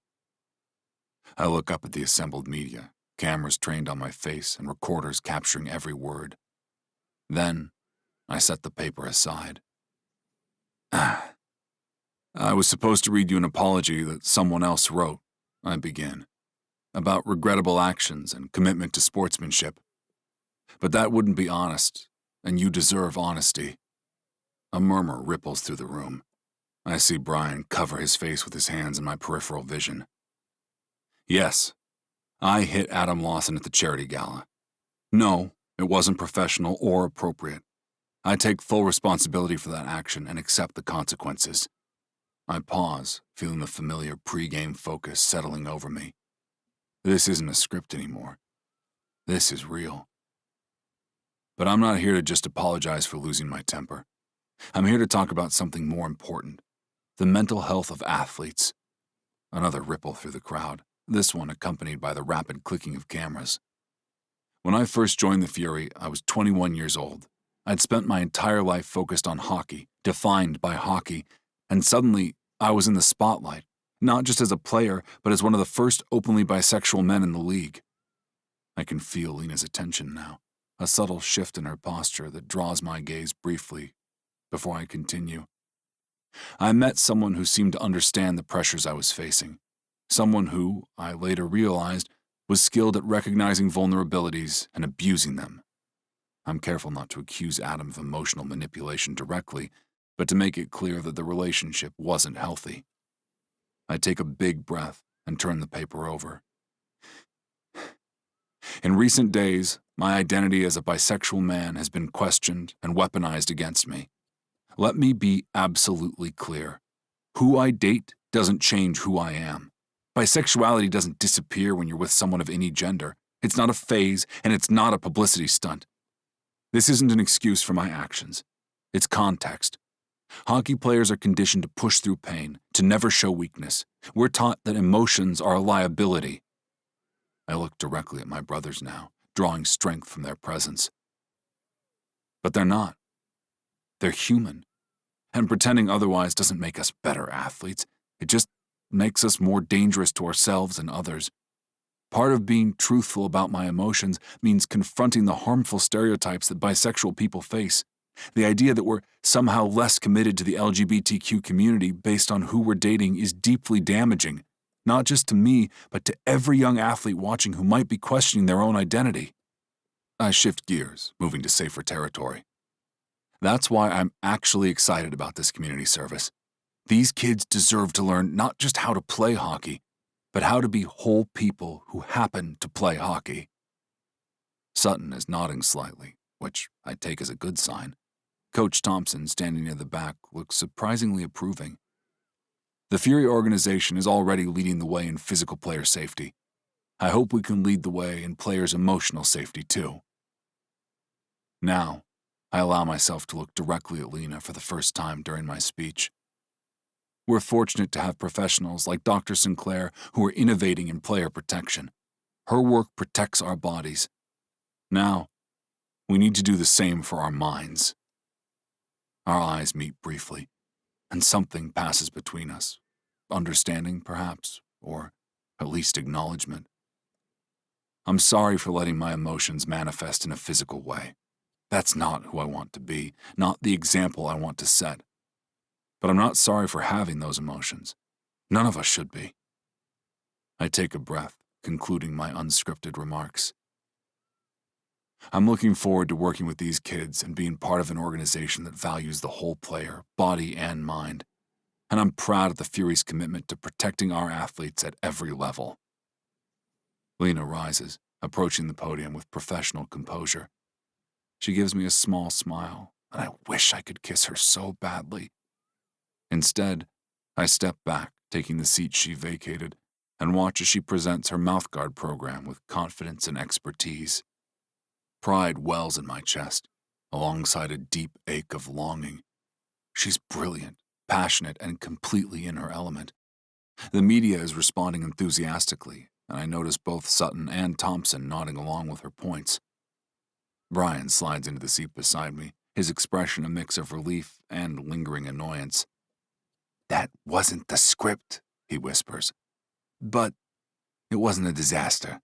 I look up at the assembled media, cameras trained on my face and recorders capturing every word. Then, I set the paper aside. I was supposed to read you an apology that someone else wrote, I begin, about regrettable actions and commitment to sportsmanship. But that wouldn't be honest, and you deserve honesty. A murmur ripples through the room. I see Brian cover his face with his hands in my peripheral vision. Yes, I hit Adam Lawson at the charity gala. No, it wasn't professional or appropriate. I take full responsibility for that action and accept the consequences. I pause, feeling the familiar pre-game focus settling over me. This isn't a script anymore. This is real. But I'm not here to just apologize for losing my temper. I'm here to talk about something more important. The mental health of athletes. Another ripple through the crowd, this one accompanied by the rapid clicking of cameras. When I first joined the Fury, I was 21 years old. I'd spent my entire life focused on hockey, defined by hockey, and suddenly I was in the spotlight, not just as a player, but as one of the first openly bisexual men in the league. I can feel Lena's attention now, a subtle shift in her posture that draws my gaze briefly before I continue. I met someone who seemed to understand the pressures I was facing, someone who, I later realized, was skilled at recognizing vulnerabilities and abusing them. I'm careful not to accuse Adam of emotional manipulation directly, but to make it clear that the relationship wasn't healthy. I take a big breath and turn the paper over. In recent days, my identity as a bisexual man has been questioned and weaponized against me. Let me be absolutely clear. Who I date doesn't change who I am. Bisexuality doesn't disappear when you're with someone of any gender. It's not a phase, and it's not a publicity stunt. This isn't an excuse for my actions. It's context. Hockey players are conditioned to push through pain, to never show weakness. We're taught that emotions are a liability. I look directly at my brothers now, drawing strength from their presence. But they're not. They're human. And pretending otherwise doesn't make us better athletes. It just makes us more dangerous to ourselves and others. Part of being truthful about my emotions means confronting the harmful stereotypes that bisexual people face. The idea that we're somehow less committed to the LGBTQ community based on who we're dating is deeply damaging, not just to me, but to every young athlete watching who might be questioning their own identity. I shift gears, moving to safer territory. That's why I'm actually excited about this community service. These kids deserve to learn not just how to play hockey, but how to be whole people who happen to play hockey. Sutton is nodding slightly, which I take as a good sign. Coach Thompson, standing near the back, looks surprisingly approving. The Fury organization is already leading the way in physical player safety. I hope we can lead the way in players' emotional safety too. Now, I allow myself to look directly at Lena for the first time during my speech. We're fortunate to have professionals like Dr. Sinclair who are innovating in player protection. Her work protects our bodies. Now, we need to do the same for our minds. Our eyes meet briefly, and something passes between us. Understanding, perhaps, or at least acknowledgement. I'm sorry for letting my emotions manifest in a physical way. That's not who I want to be, not the example I want to set. But I'm not sorry for having those emotions. None of us should be. I take a breath, concluding my unscripted remarks. I'm looking forward to working with these kids and being part of an organization that values the whole player, body and mind. And I'm proud of the Fury's commitment to protecting our athletes at every level. Lena rises, approaching the podium with professional composure. She gives me a small smile, and I wish I could kiss her so badly. Instead, I step back, taking the seat she vacated, and watch as she presents her mouthguard program with confidence and expertise. Pride wells in my chest, alongside a deep ache of longing. She's brilliant, passionate, and completely in her element. The media is responding enthusiastically, and I notice both Sutton and Thompson nodding along with her points. Brian slides into the seat beside me, his expression a mix of relief and lingering annoyance. "That wasn't the script," he whispers. "But it wasn't a disaster.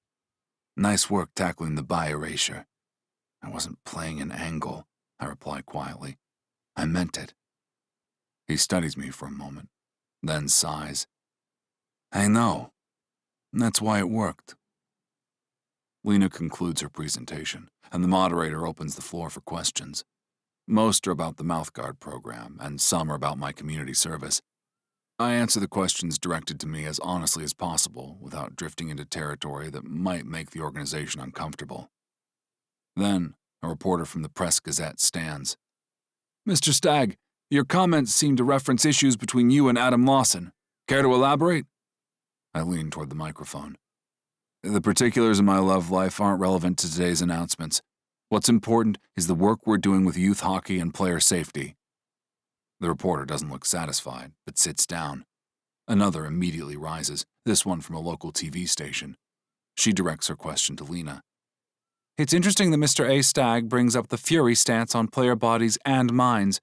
Nice work tackling the bi-erasure." "I wasn't playing an angle," I reply quietly. "I meant it." He studies me for a moment, then sighs. "I know. That's why it worked." Lena concludes her presentation, and the moderator opens the floor for questions. Most are about the mouthguard program, and some are about my community service. I answer the questions directed to me as honestly as possible, without drifting into territory that might make the organization uncomfortable. Then, a reporter from the Press Gazette stands. "Mr. Stag, your comments seem to reference issues between you and Adam Lawson. Care to elaborate?" I lean toward the microphone. "The particulars of my love life aren't relevant to today's announcements. What's important is the work we're doing with youth hockey and player safety." The reporter doesn't look satisfied, but sits down. Another immediately rises, this one from a local TV station. She directs her question to Lena. "It's interesting that Mr. A. Stag brings up the Fury stance on player bodies and minds.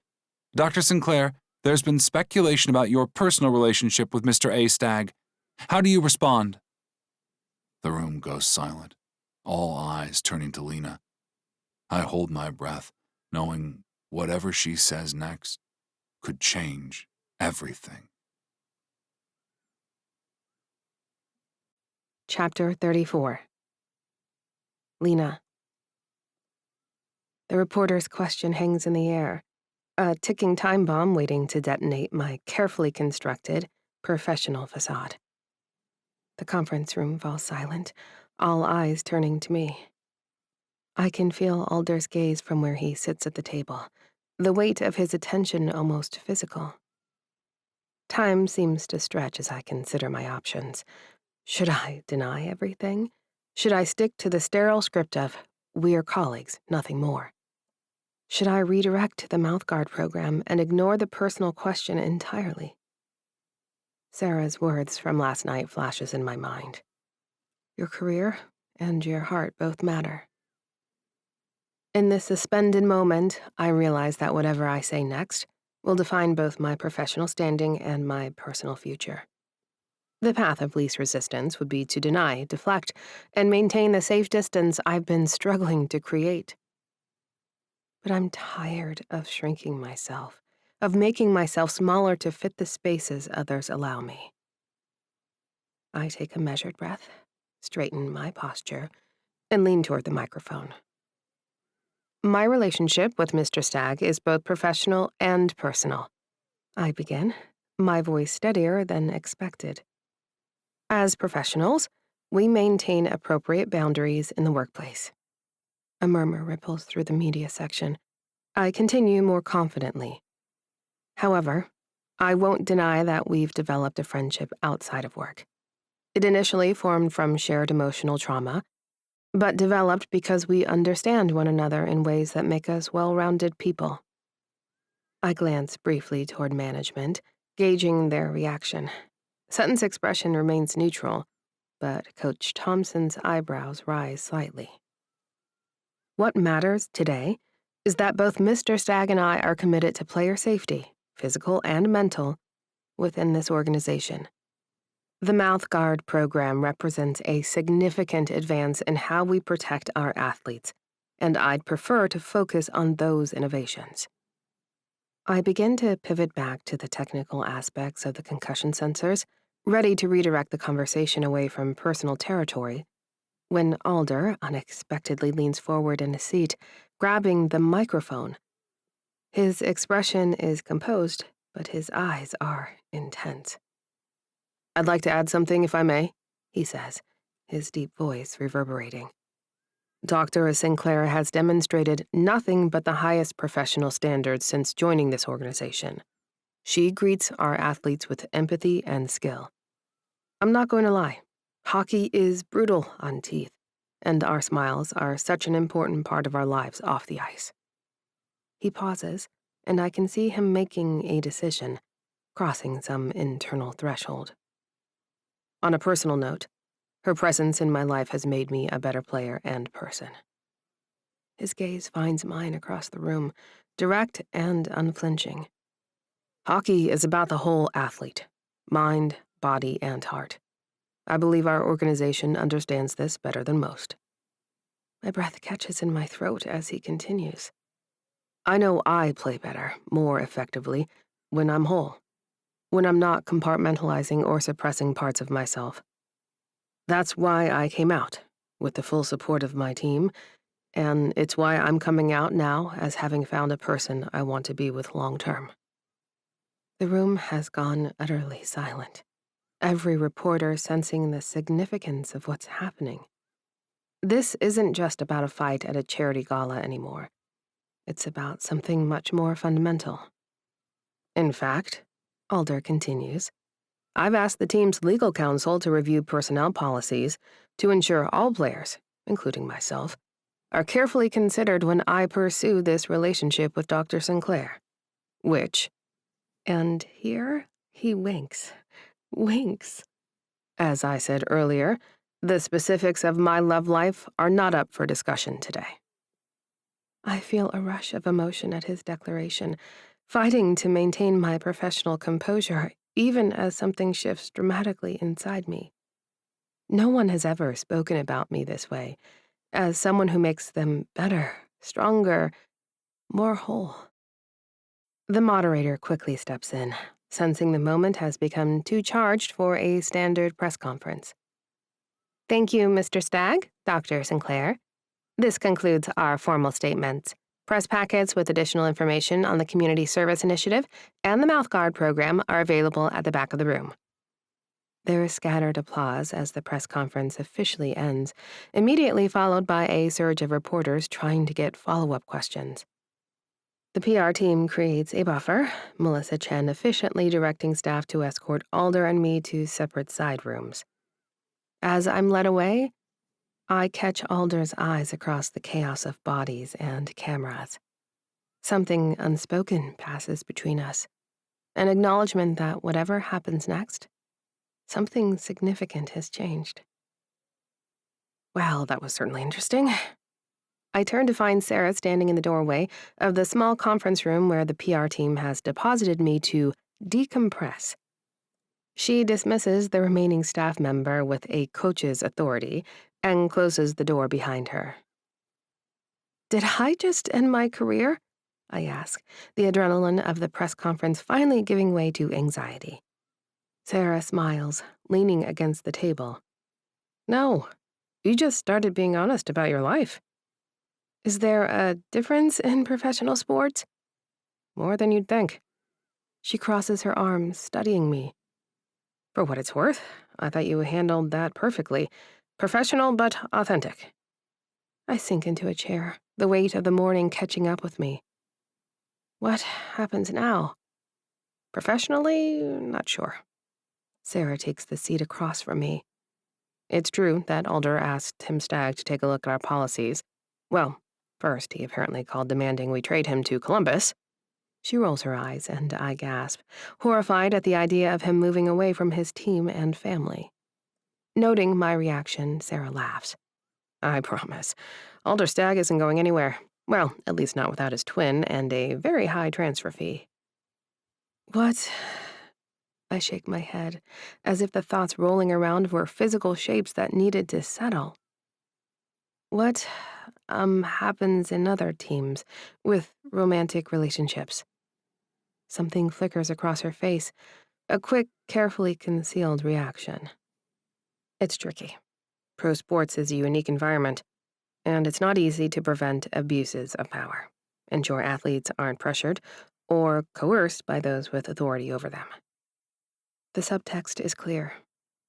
Dr. Sinclair, there's been speculation about your personal relationship with Mr. A. Stag. How do you respond?" The room goes silent, all eyes turning to Lena. I hold my breath, knowing whatever she says next could change everything. Chapter 34. Lena. The reporter's question hangs in the air, a ticking time bomb waiting to detonate my carefully constructed, professional facade. The conference room falls silent, all eyes turning to me. I can feel Alder's gaze from where he sits at the table, the weight of his attention almost physical. Time seems to stretch as I consider my options. Should I deny everything? Should I stick to the sterile script of, "We're colleagues, nothing more"? Should I redirect the mouthguard program and ignore the personal question entirely? Sarah's words from last night flashes in my mind. Your career and your heart both matter. In this suspended moment, I realize that whatever I say next will define both my professional standing and my personal future. The path of least resistance would be to deny, deflect, and maintain the safe distance I've been struggling to create. But I'm tired of shrinking myself, of making myself smaller to fit the spaces others allow me. I take a measured breath, straighten my posture, and lean toward the microphone. My relationship with Mr. Stag is both professional and personal. I begin, my voice steadier than expected. As professionals, we maintain appropriate boundaries in the workplace. A murmur ripples through the media section. I continue more confidently. However, I won't deny that we've developed a friendship outside of work. It initially formed from shared emotional trauma, but developed because we understand one another in ways that make us well-rounded people. I glance briefly toward management, gauging their reaction. Sutton's expression remains neutral, but Coach Thompson's eyebrows rise slightly. What matters today is that both Mr. Stag and I are committed to player safety, physical and mental, within this organization. The mouthguard program represents a significant advance in how we protect our athletes, and I'd prefer to focus on those innovations. I begin to pivot back to the technical aspects of the concussion sensors, ready to redirect the conversation away from personal territory, when Alder unexpectedly leans forward in his seat, grabbing the microphone. His expression is composed, but his eyes are intense. "I'd like to add something, if I may," he says, his deep voice reverberating. Dr. Sinclair has demonstrated nothing but the highest professional standards since joining this organization. She greets our athletes with empathy and skill. I'm not going to lie. Hockey is brutal on teeth, and our smiles are such an important part of our lives off the ice. He pauses, and I can see him making a decision, crossing some internal threshold. On a personal note, her presence in my life has made me a better player and person. His gaze finds mine across the room, direct and unflinching. Hockey is about the whole athlete, mind, body, and heart. I believe our organization understands this better than most. My breath catches in my throat as he continues. I know I play better, more effectively, when I'm whole, when I'm not compartmentalizing or suppressing parts of myself. That's why I came out, with the full support of my team, and it's why I'm coming out now as having found a person I want to be with long term. The room has gone utterly silent, every reporter sensing the significance of what's happening. This isn't just about a fight at a charity gala anymore. It's about something much more fundamental. In fact, Alder continues, I've asked the team's legal counsel to review personnel policies to ensure all players, including myself, are carefully considered when I pursue this relationship with Dr. Sinclair, which, and here he winks. As I said earlier, the specifics of my love life are not up for discussion today. I feel a rush of emotion at his declaration, fighting to maintain my professional composure even as something shifts dramatically inside me. No one has ever spoken about me this way, as someone who makes them better, stronger, more whole. The moderator quickly steps in, sensing the moment has become too charged for a standard press conference. Thank you, Mr. Stag, Dr. Sinclair. This concludes our formal statements. Press packets with additional information on the Community Service Initiative and the Mouthguard program are available at the back of the room. There is scattered applause as the press conference officially ends, immediately followed by a surge of reporters trying to get follow-up questions. The PR team creates a buffer, Melissa Chen efficiently directing staff to escort Alder and me to separate side rooms. As I'm led away, I catch Alder's eyes across the chaos of bodies and cameras. Something unspoken passes between us, an acknowledgement that whatever happens next, something significant has changed. Well, that was certainly interesting. I turn to find Sarah standing in the doorway of the small conference room where the PR team has deposited me to decompress. She dismisses the remaining staff member with a coach's authority and closes the door behind her. Did I just end my career? I ask, the adrenaline of the press conference finally giving way to anxiety. Sarah smiles, leaning against the table. No, you just started being honest about your life. Is there a difference in professional sports? More than you'd think. She crosses her arms, studying me. For what it's worth, I thought you handled that perfectly. Professional but authentic. I sink into a chair, the weight of the morning catching up with me. What happens now? Professionally, not sure. Sarah takes the seat across from me. It's true that Alder asked Tim Stag to take a look at our policies. Well, first he apparently called demanding we trade him to Columbus. She rolls her eyes, and I gasp, horrified at the idea of him moving away from his team and family. Noting my reaction, Sarah laughs. I promise. Alder Stag isn't going anywhere. Well, at least not without his twin and a very high transfer fee. What? I shake my head, as if the thoughts rolling around were physical shapes that needed to settle. What, happens in other teams with romantic relationships? Something flickers across her face, a quick, carefully concealed reaction. It's tricky. Pro sports is a unique environment, and it's not easy to prevent abuses of power, ensure athletes aren't pressured or coerced by those with authority over them. The subtext is clear.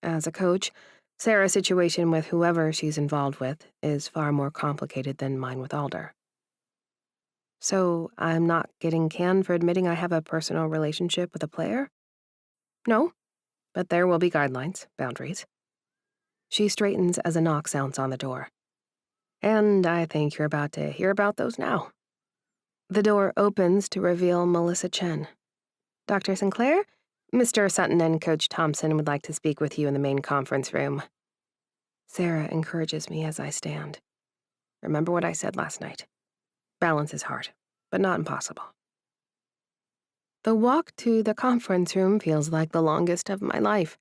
As a coach, Sarah's situation with whoever she's involved with is far more complicated than mine with Alder. So I'm not getting canned for admitting I have a personal relationship with a player? No, but there will be guidelines, boundaries. She straightens as a knock sounds on the door. And I think you're about to hear about those now. The door opens to reveal Melissa Chen. Dr. Sinclair? Mr. Sutton and Coach Thompson would like to speak with you in the main conference room. Sarah encourages me as I stand. Remember what I said last night. Balance is hard, but not impossible. The walk to the conference room feels like the longest of my life,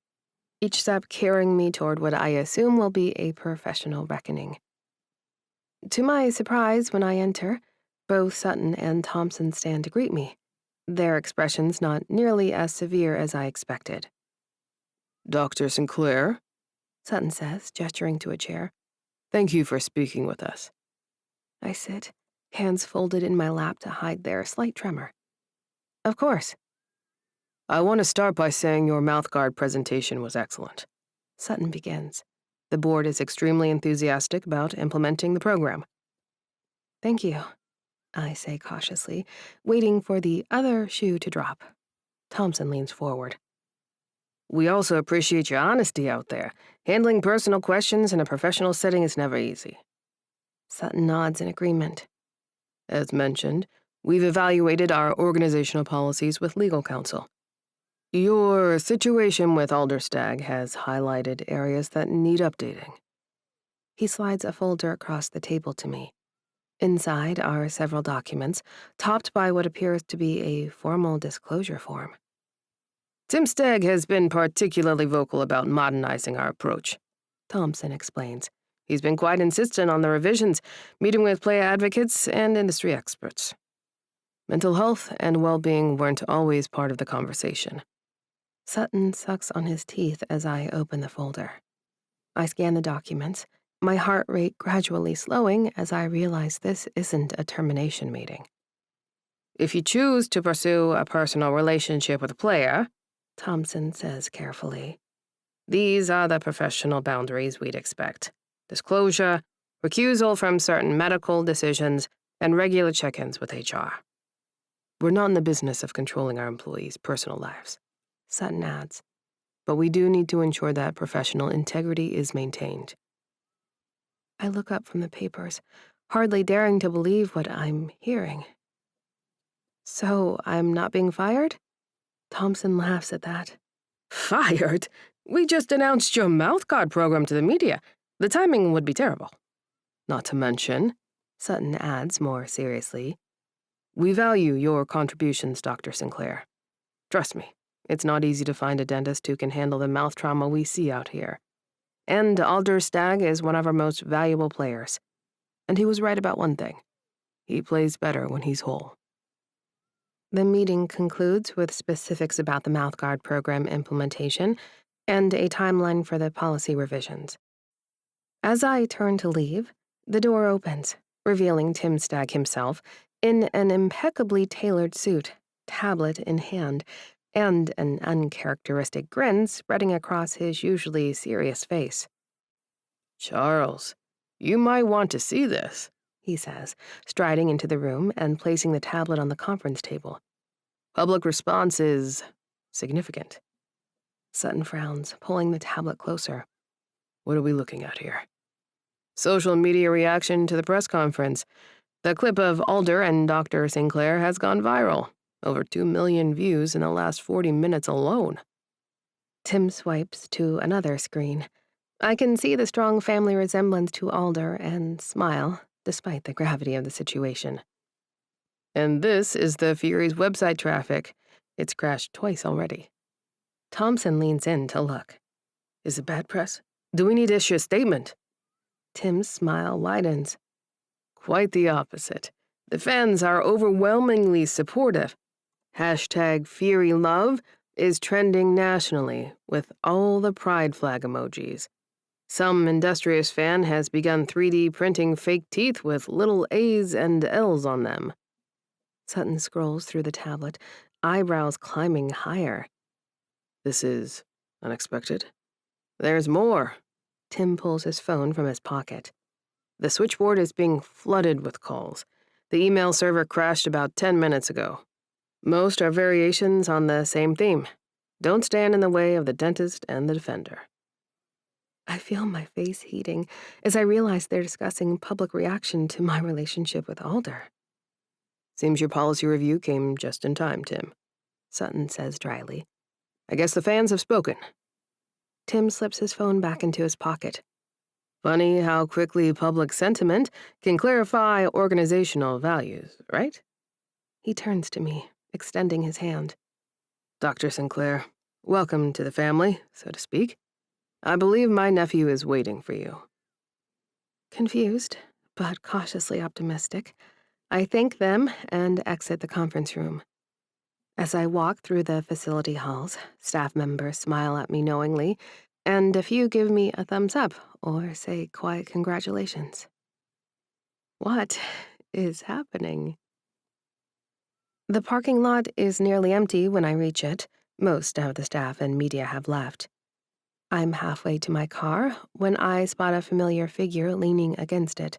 each step carrying me toward what I assume will be a professional reckoning. To my surprise, when I enter, both Sutton and Thompson stand to greet me, their expressions not nearly as severe as I expected. Dr. Sinclair, Sutton says, gesturing to a chair. thank you for speaking with us. I sit, hands folded in my lap to hide their slight tremor. Of course. I want to start by saying your mouthguard presentation was excellent. Sutton begins. The board is extremely enthusiastic about implementing the program. Thank you, I say cautiously, waiting for the other shoe to drop. Thompson leans forward. We also appreciate your honesty out there. Handling personal questions in a professional setting is never easy. Sutton nods in agreement. As mentioned, we've evaluated our organizational policies with legal counsel. Your situation with Alder Stag has highlighted areas that need updating. He slides a folder across the table to me. Inside are several documents, topped by what appears to be a formal disclosure form. Tim Stagg has been particularly vocal about modernizing our approach, Thompson explains. He's been quite insistent on the revisions, meeting with player advocates and industry experts. Mental health and well-being weren't always part of the conversation. Sutton sucks on his teeth as I open the folder. I scan the documents, my heart rate gradually slowing as I realize this isn't a termination meeting. If you choose to pursue a personal relationship with a player, Thompson says carefully, these are the professional boundaries we'd expect. Disclosure, recusal from certain medical decisions, and regular check-ins with HR. We're not in the business of controlling our employees' personal lives, Sutton adds, but we do need to ensure that professional integrity is maintained. I look up from the papers, hardly daring to believe what I'm hearing. So I'm not being fired? Thompson laughs at that. Fired? We just announced your mouthguard program to the media. The timing would be terrible. Not to mention, Sutton adds more seriously, we value your contributions, Dr. Sinclair. Trust me, it's not easy to find a dentist who can handle the mouth trauma we see out here. And Alder Stag is one of our most valuable players. And he was right about one thing. He plays better when he's whole. The meeting concludes with specifics about the mouthguard program implementation and a timeline for the policy revisions. As I turn to leave, the door opens, revealing Tim Stagg himself in an impeccably tailored suit, tablet in hand, and an uncharacteristic grin spreading across his usually serious face. Charles, you might want to see this, he says, striding into the room and placing the tablet on the conference table. Public response is significant. Sutton frowns, pulling the tablet closer. What are we looking at here? Social media reaction to the press conference. The clip of Alder and Dr. Sinclair has gone viral. Over 2 million views in the last 40 minutes alone. Tim swipes to another screen. I can see the strong family resemblance to Alder and smile, despite the gravity of the situation. And this is the Fury's website traffic. It's crashed twice already. Thompson leans in to look. Is it bad press? Do we need to issue a statement? Tim's smile widens. Quite the opposite. The fans are overwhelmingly supportive. #FuryLove is trending nationally with all the pride flag emojis. Some industrious fan has begun 3D printing fake teeth with little A's and L's on them. Sutton scrolls through the tablet, eyebrows climbing higher. This is unexpected. There's more. Tim pulls his phone from his pocket. The switchboard is being flooded with calls. The email server crashed about 10 minutes ago. Most are variations on the same theme. Don't stand in the way of the dentist and the defender. I feel my face heating as I realize they're discussing public reaction to my relationship with Alder. Seems your policy review came just in time, Tim, Sutton says dryly. I guess the fans have spoken. Tim slips his phone back into his pocket. Funny how quickly public sentiment can clarify organizational values, right? He turns to me, extending his hand. Dr. Sinclair, welcome to the family, so to speak. I believe my nephew is waiting for you. Confused, but cautiously optimistic, I thank them and exit the conference room. As I walk through the facility halls, staff members smile at me knowingly, and a few give me a thumbs up or say quiet congratulations. What is happening? The parking lot is nearly empty when I reach it. Most of the staff and media have left. I'm halfway to my car when I spot a familiar figure leaning against it,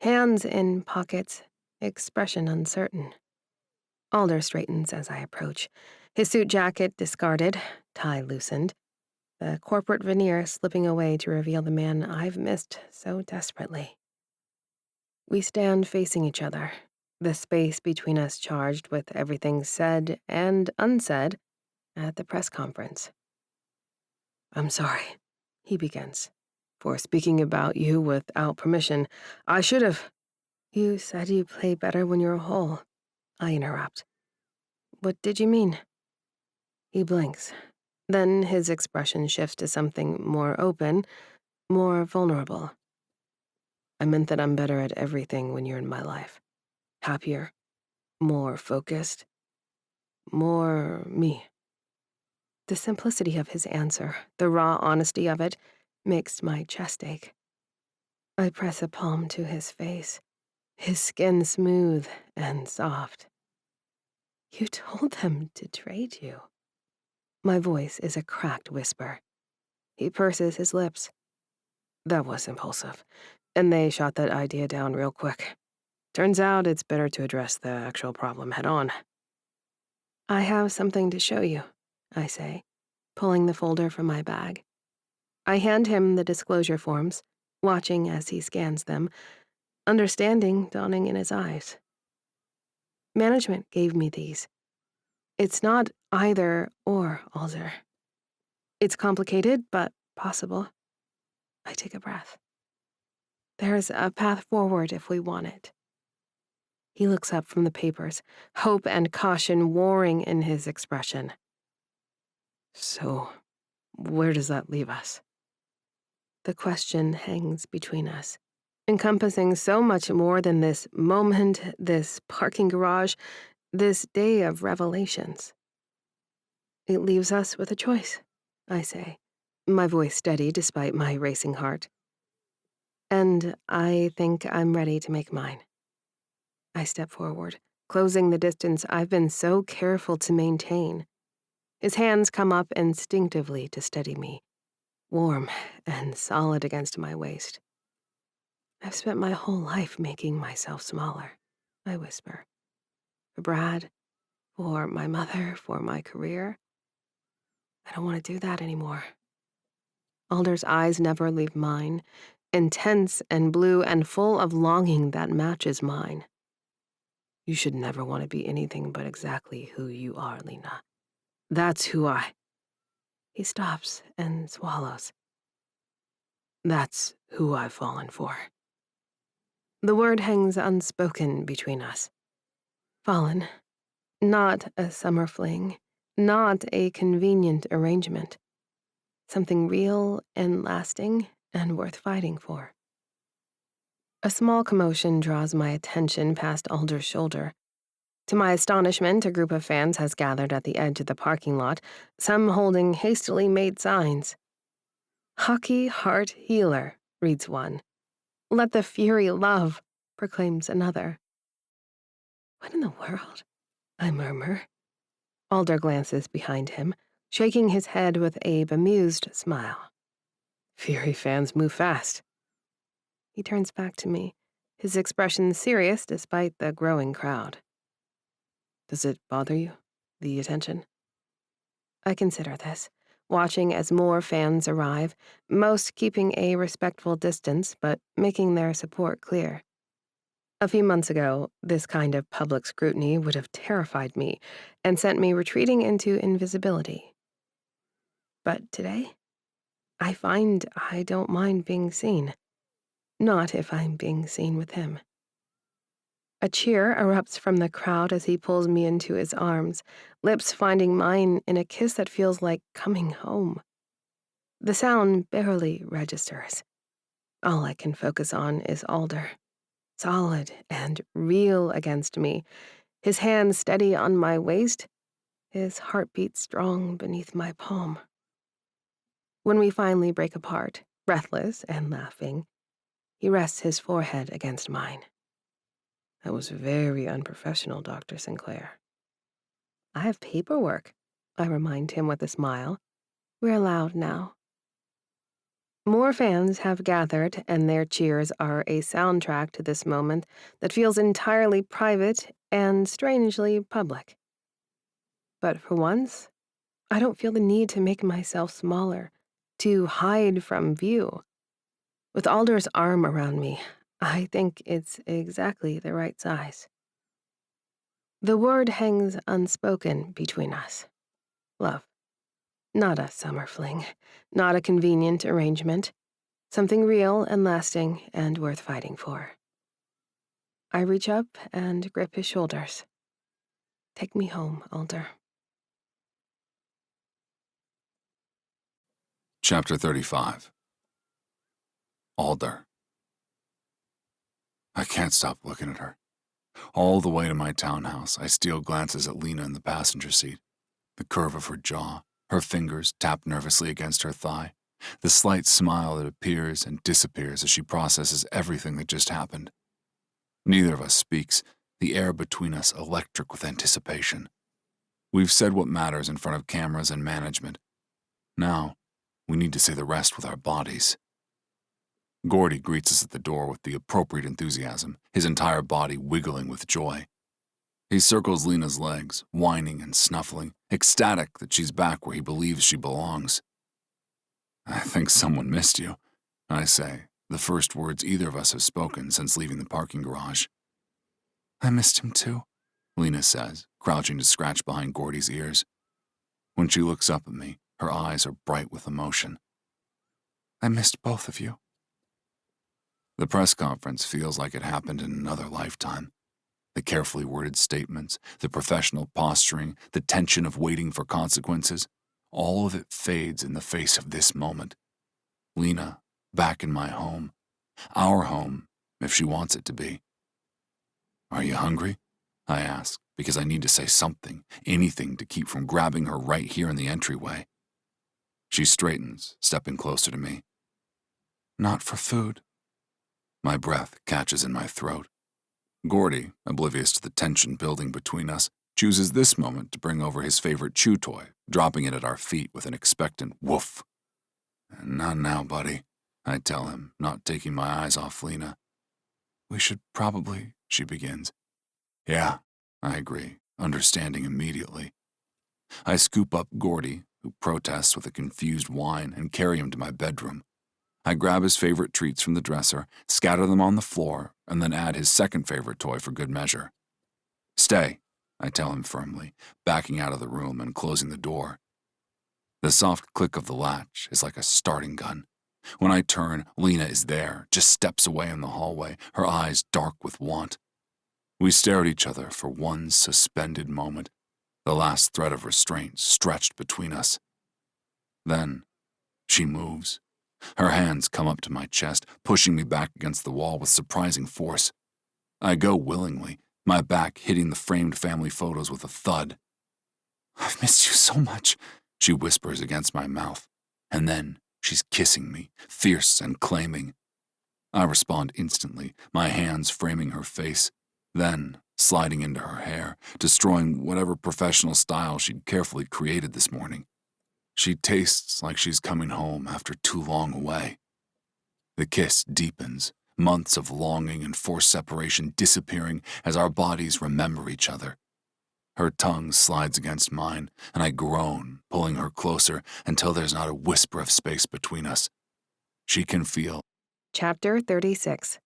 hands in pockets, expression uncertain. Alder straightens as I approach, his suit jacket discarded, tie loosened, the corporate veneer slipping away to reveal the man I've missed so desperately. We stand facing each other, the space between us charged with everything said and unsaid at the press conference. I'm sorry, he begins, for speaking about you without permission. I should have. You said you play better when you're whole, I interrupt. What did you mean? He blinks. Then his expression shifts to something more open, more vulnerable. I meant that I'm better at everything when you're in my life. Happier, more focused, more me. The simplicity of his answer, the raw honesty of it, makes my chest ache. I press a palm to his face, his skin smooth and soft. You told them to trade you. My voice is a cracked whisper. He purses his lips. That was impulsive, and they shot that idea down real quick. Turns out it's better to address the actual problem head on. I have something to show you, I say, pulling the folder from my bag. I hand him the disclosure forms, watching as he scans them, understanding dawning in his eyes. Management gave me these. It's not either or, Alder. It's complicated, but possible. I take a breath. There's a path forward if we want it. He looks up from the papers, hope and caution warring in his expression. So, where does that leave us? The question hangs between us, encompassing so much more than this moment, this parking garage, this day of revelations. It leaves us with a choice, I say, my voice steady despite my racing heart. And I think I'm ready to make mine. I step forward, closing the distance I've been so careful to maintain. His hands come up instinctively to steady me, warm and solid against my waist. I've spent my whole life making myself smaller, I whisper. For Brad, for my mother, for my career. I don't want to do that anymore. Alder's eyes never leave mine, intense and blue and full of longing that matches mine. You should never want to be anything but exactly who you are, Lena. That's who I... He stops and swallows. That's who I've fallen for. The word hangs unspoken between us. Fallen. Not a summer fling. Not a convenient arrangement. Something real and lasting and worth fighting for. A small commotion draws my attention past Alder's shoulder. To my astonishment, a group of fans has gathered at the edge of the parking lot, some holding hastily made signs. Hockey Heart Healer, reads one. Let the Fury Love, proclaims another. What in the world? I murmur. Alder glances behind him, shaking his head with a bemused smile. Fury fans move fast. He turns back to me, his expression serious despite the growing crowd. Does it bother you, the attention? I consider this, watching as more fans arrive, most keeping a respectful distance but making their support clear. A few months ago, this kind of public scrutiny would have terrified me and sent me retreating into invisibility. But today, I find I don't mind being seen. Not if I'm being seen with him. A cheer erupts from the crowd as he pulls me into his arms, lips finding mine in a kiss that feels like coming home. The sound barely registers. All I can focus on is Alder, solid and real against me, his hand steady on my waist, his heartbeat strong beneath my palm. When we finally break apart, breathless and laughing, he rests his forehead against mine. That was very unprofessional, Dr. Sinclair. I have paperwork, I remind him with a smile. We're allowed now. More fans have gathered, and their cheers are a soundtrack to this moment that feels entirely private and strangely public. But for once, I don't feel the need to make myself smaller, to hide from view. With Alder's arm around me, I think it's exactly the right size. The word hangs unspoken between us. Love. Not a summer fling, not a convenient arrangement. Something real and lasting and worth fighting for. I reach up and grip his shoulders. Take me home, Alder. Chapter 35. Alder. I can't stop looking at her. All the way to my townhouse, I steal glances at Lena in the passenger seat. The curve of her jaw, her fingers tapped nervously against her thigh, the slight smile that appears and disappears as she processes everything that just happened. Neither of us speaks, the air between us electric with anticipation. We've said what matters in front of cameras and management. Now, we need to say the rest with our bodies. Gordy greets us at the door with the appropriate enthusiasm, his entire body wiggling with joy. He circles Lena's legs, whining and snuffling, ecstatic that she's back where he believes she belongs. I think someone missed you, I say, the first words either of us have spoken since leaving the parking garage. I missed him too, Lena says, crouching to scratch behind Gordy's ears. When she looks up at me, her eyes are bright with emotion. I missed both of you. The press conference feels like it happened in another lifetime. The carefully worded statements, the professional posturing, the tension of waiting for consequences, all of it fades in the face of this moment. Lena, back in my home. Our home, if she wants it to be. Are you hungry? I ask, because I need to say something, anything to keep from grabbing her right here in the entryway. She straightens, stepping closer to me. Not for food. My breath catches in my throat. Gordy, oblivious to the tension building between us, chooses this moment to bring over his favorite chew toy, dropping it at our feet with an expectant woof. Not now, buddy, I tell him, not taking my eyes off Lena. We should probably, she begins. Yeah, I agree, understanding immediately. I scoop up Gordy, who protests with a confused whine, and carry him to my bedroom. I grab his favorite treats from the dresser, scatter them on the floor, and then add his second favorite toy for good measure. Stay, I tell him firmly, backing out of the room and closing the door. The soft click of the latch is like a starting gun. When I turn, Lena is there, just steps away in the hallway, her eyes dark with want. We stare at each other for one suspended moment, the last thread of restraint stretched between us. Then, she moves. Her hands come up to my chest, pushing me back against the wall with surprising force. I go willingly, my back hitting the framed family photos with a thud. I've missed you so much, she whispers against my mouth, and then she's kissing me, fierce and claiming. I respond instantly, my hands framing her face, then sliding into her hair, destroying whatever professional style she'd carefully created this morning. She tastes like she's coming home after too long away. The kiss deepens, months of longing and forced separation disappearing as our bodies remember each other. Her tongue slides against mine, and I groan, pulling her closer until there's not a whisper of space between us. She can feel. Chapter 36.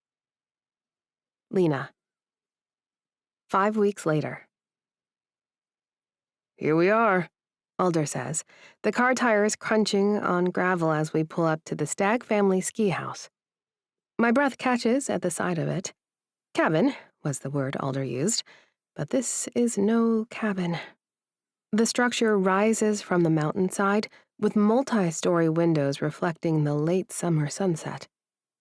Lena. 5 weeks later. Here we are, Alder says, the car tires crunching on gravel as we pull up to the Stag family ski house. My breath catches at the sight of it. Cabin was the word Alder used, but this is no cabin. The structure rises from the mountainside with multi-story windows reflecting the late summer sunset,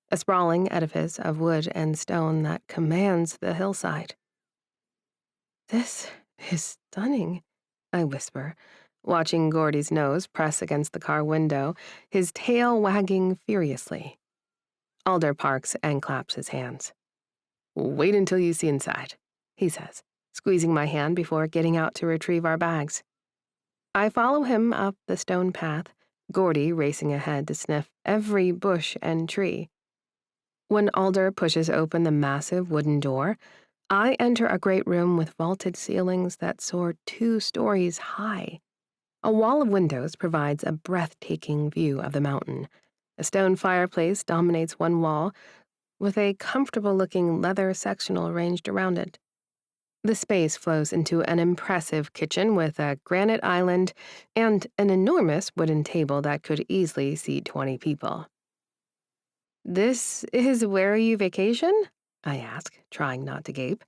a sprawling edifice of wood and stone that commands the hillside. This is stunning, I whisper, watching Gordy's nose press against the car window, his tail wagging furiously. Alder parks and claps his hands. Wait until you see inside, he says, squeezing my hand before getting out to retrieve our bags. I follow him up the stone path, Gordy racing ahead to sniff every bush and tree. When Alder pushes open the massive wooden door, I enter a great room with vaulted ceilings that soar 2 stories high. A wall of windows provides a breathtaking view of the mountain. A stone fireplace dominates one wall, with a comfortable-looking leather sectional arranged around it. The space flows into an impressive kitchen with a granite island and an enormous wooden table that could easily seat 20 people. "This is where you vacation?" I ask, trying not to gape.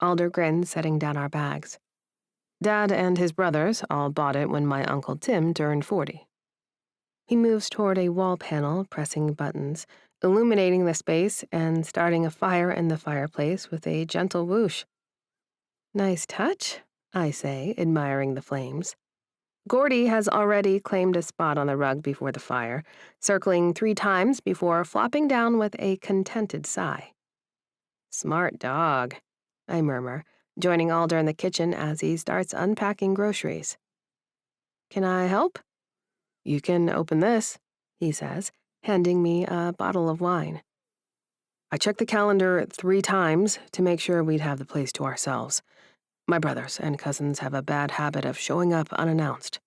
Alder grins, setting down our bags. "Dad and his brothers all bought it when my Uncle Tim turned 40. He moves toward a wall panel, pressing buttons, illuminating the space and starting a fire in the fireplace with a gentle whoosh. "Nice touch," I say, admiring the flames. Gordy has already claimed a spot on the rug before the fire, circling 3 times before flopping down with a contented sigh. "Smart dog," I murmur, joining Alder in the kitchen as he starts unpacking groceries. "Can I help?" "You can open this," he says, handing me a bottle of wine. I checked the calendar 3 times to make sure we'd have the place to ourselves. My brothers and cousins have a bad habit of showing up unannounced.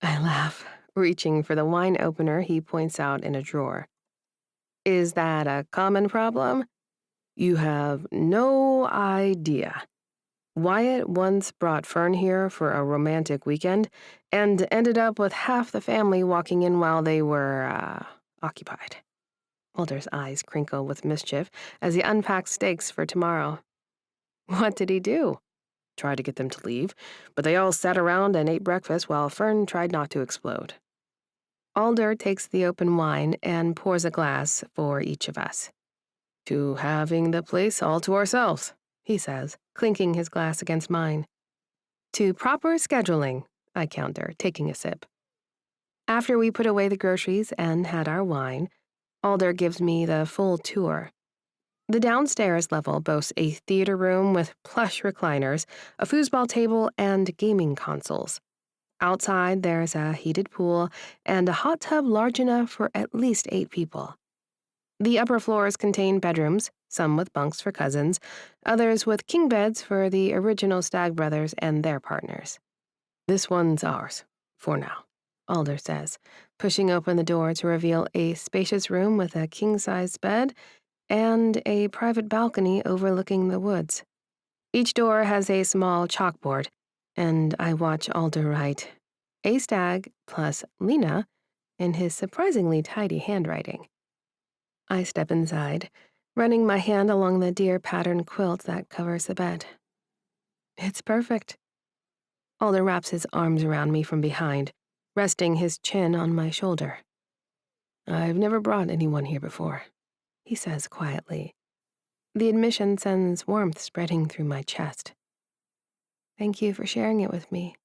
I laugh, reaching for the wine opener he points out in a drawer. "Is that a common problem?" "You have no idea. Wyatt once brought Fern here for a romantic weekend and ended up with half the family walking in while they were, occupied." Alder's eyes crinkle with mischief as he unpacks steaks for tomorrow. "What did he do?" Tried to get them to leave, but they all sat around and ate breakfast while Fern tried not to explode. Alder takes the open wine and pours a glass for each of us. "To having the place all to ourselves," he says, clinking his glass against mine. "To proper scheduling," I counter, taking a sip. After we put away the groceries and had our wine, Alder gives me the full tour. The downstairs level boasts a theater room with plush recliners, a foosball table, and gaming consoles. Outside, there's a heated pool and a hot tub large enough for at least 8 people. The upper floors contain bedrooms, some with bunks for cousins, others with king beds for the original Stag brothers and their partners. "This one's ours, for now," Alder says, pushing open the door to reveal a spacious room with a king-size bed and a private balcony overlooking the woods. Each door has a small chalkboard, and I watch Alder write, "A Stag plus Lena," in his surprisingly tidy handwriting. I step inside, running my hand along the deer pattern quilt that covers the bed. "It's perfect." Alder wraps his arms around me from behind, resting his chin on my shoulder. "I've never brought anyone here before," he says quietly. The admission sends warmth spreading through my chest. "Thank you for sharing it with me."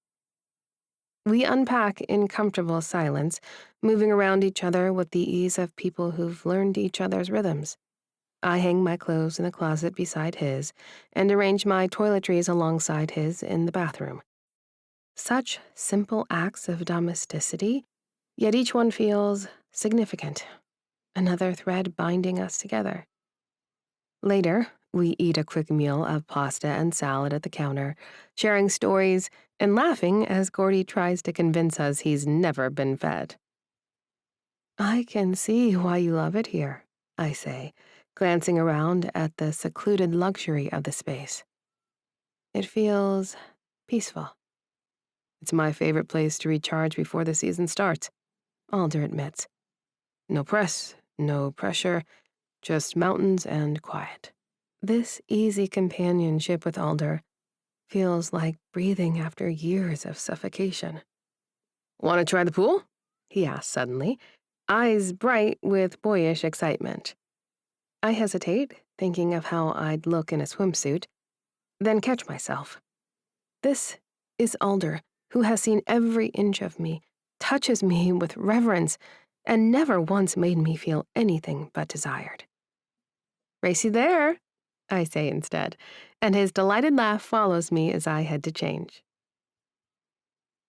We unpack in comfortable silence, moving around each other with the ease of people who've learned each other's rhythms. I hang my clothes in the closet beside his and arrange my toiletries alongside his in the bathroom. Such simple acts of domesticity, yet each one feels significant. Another thread binding us together. Later, we eat a quick meal of pasta and salad at the counter, sharing stories and laughing as Gordy tries to convince us he's never been fed. I can see why you love it here, I say, glancing around at the secluded luxury of the space. It feels peaceful. It's my favorite place to recharge before the season starts, Alder admits. No press, no pressure, just mountains and quiet. This easy companionship with Alder feels like breathing after years of suffocation. Want to try the pool? He asks suddenly, eyes bright with boyish excitement. I hesitate, thinking of how I'd look in a swimsuit, then catch myself. This is Alder, who has seen every inch of me, touches me with reverence, and never once made me feel anything but desired. Race you there, I say instead, and his delighted laugh follows me as I head to change.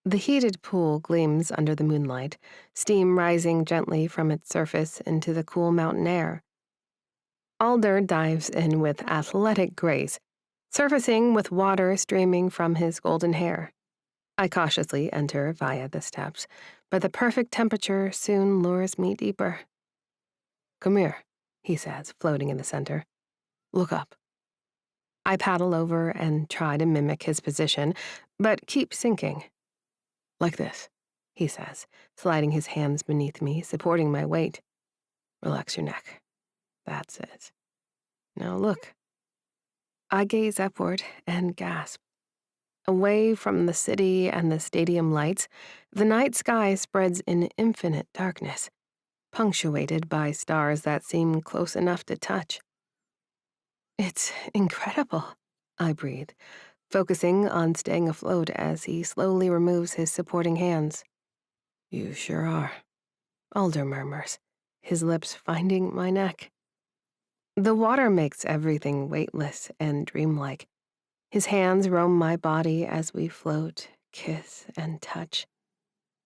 The heated pool gleams under the moonlight, steam rising gently from its surface into the cool mountain air. Alder dives in with athletic grace, surfacing with water streaming from his golden hair. I cautiously enter via the steps, but the perfect temperature soon lures me deeper. Come here, he says, floating in the center. Look up. I paddle over and try to mimic his position, but keep sinking. Like this, he says, sliding his hands beneath me, supporting my weight. Relax your neck. That's it. Now look. I gaze upward and gasp. Away from the city and the stadium lights, the night sky spreads in infinite darkness, punctuated by stars that seem close enough to touch. It's incredible, I breathe, focusing on staying afloat as he slowly removes his supporting hands. You sure are, Alder murmurs, his lips finding my neck. The water makes everything weightless and dreamlike. His hands roam my body as we float, kiss, and touch.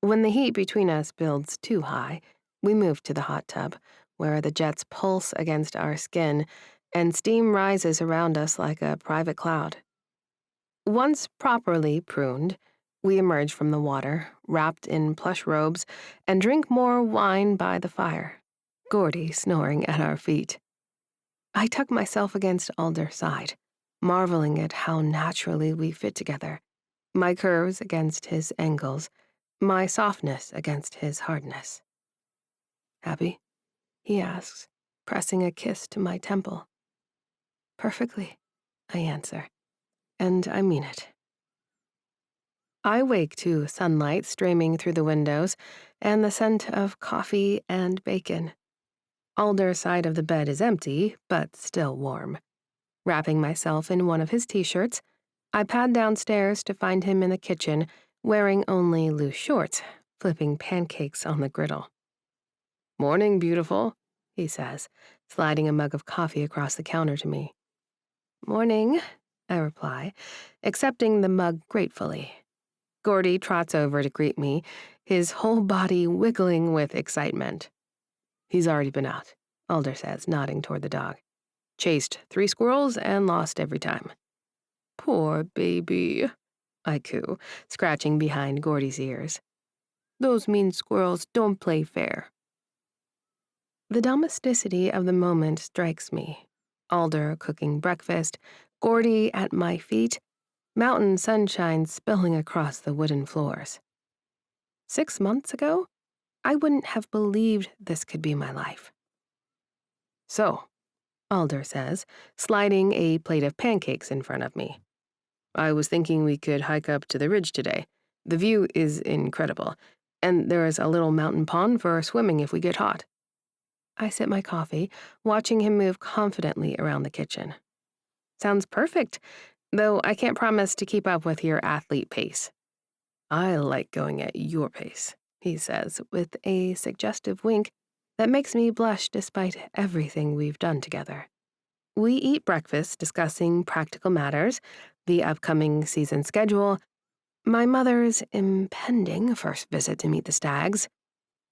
When the heat between us builds too high, we move to the hot tub, where the jets pulse against our skin and steam rises around us like a private cloud. Once properly pruned, we emerge from the water, wrapped in plush robes, and drink more wine by the fire, Gordy snoring at our feet. I tuck myself against Alder's side, marveling at how naturally we fit together, my curves against his angles, my softness against his hardness. Happy? He asks, pressing a kiss to my temple. Perfectly, I answer, and I mean it. I wake to sunlight streaming through the windows and the scent of coffee and bacon. Alder's side of the bed is empty, but still warm. Wrapping myself in one of his t-shirts, I pad downstairs to find him in the kitchen, wearing only loose shorts, flipping pancakes on the griddle. Morning, beautiful, he says, sliding a mug of coffee across the counter to me. Morning, I reply, accepting the mug gratefully. Gordy trots over to greet me, his whole body wiggling with excitement. He's already been out, Alder says, nodding toward the dog. Chased 3 squirrels and lost every time. Poor baby, I coo, scratching behind Gordy's ears. Those mean squirrels don't play fair. The domesticity of the moment strikes me. Alder cooking breakfast, Gordy at my feet, mountain sunshine spilling across the wooden floors. 6 months ago, I wouldn't have believed this could be my life. So, Alder says, sliding a plate of pancakes in front of me. I was thinking we could hike up to the ridge today. The view is incredible, and there is a little mountain pond for swimming if we get hot. I sip my coffee, watching him move confidently around the kitchen. Sounds perfect, though I can't promise to keep up with your athlete pace. I like going at your pace, he says, with a suggestive wink that makes me blush despite everything we've done together. We eat breakfast discussing practical matters, the upcoming season schedule, my mother's impending first visit to meet the Stags,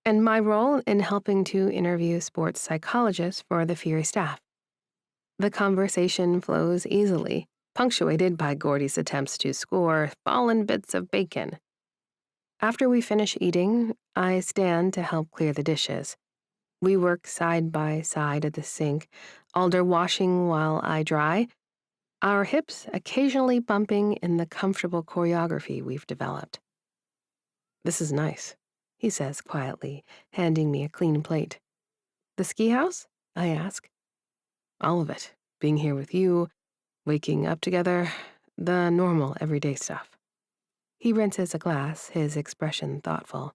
and my role in helping to interview sports psychologists for the Fury staff. The conversation flows easily, punctuated by Gordy's attempts to score fallen bits of bacon. After we finish eating, I stand to help clear the dishes. We work side by side at the sink, Alder washing while I dry, our hips occasionally bumping in the comfortable choreography we've developed. "This is nice," he says quietly, handing me a clean plate. "The ski house?" I ask. "All of it. Being here with you, waking up together, the normal everyday stuff." He rinses a glass, his expression thoughtful.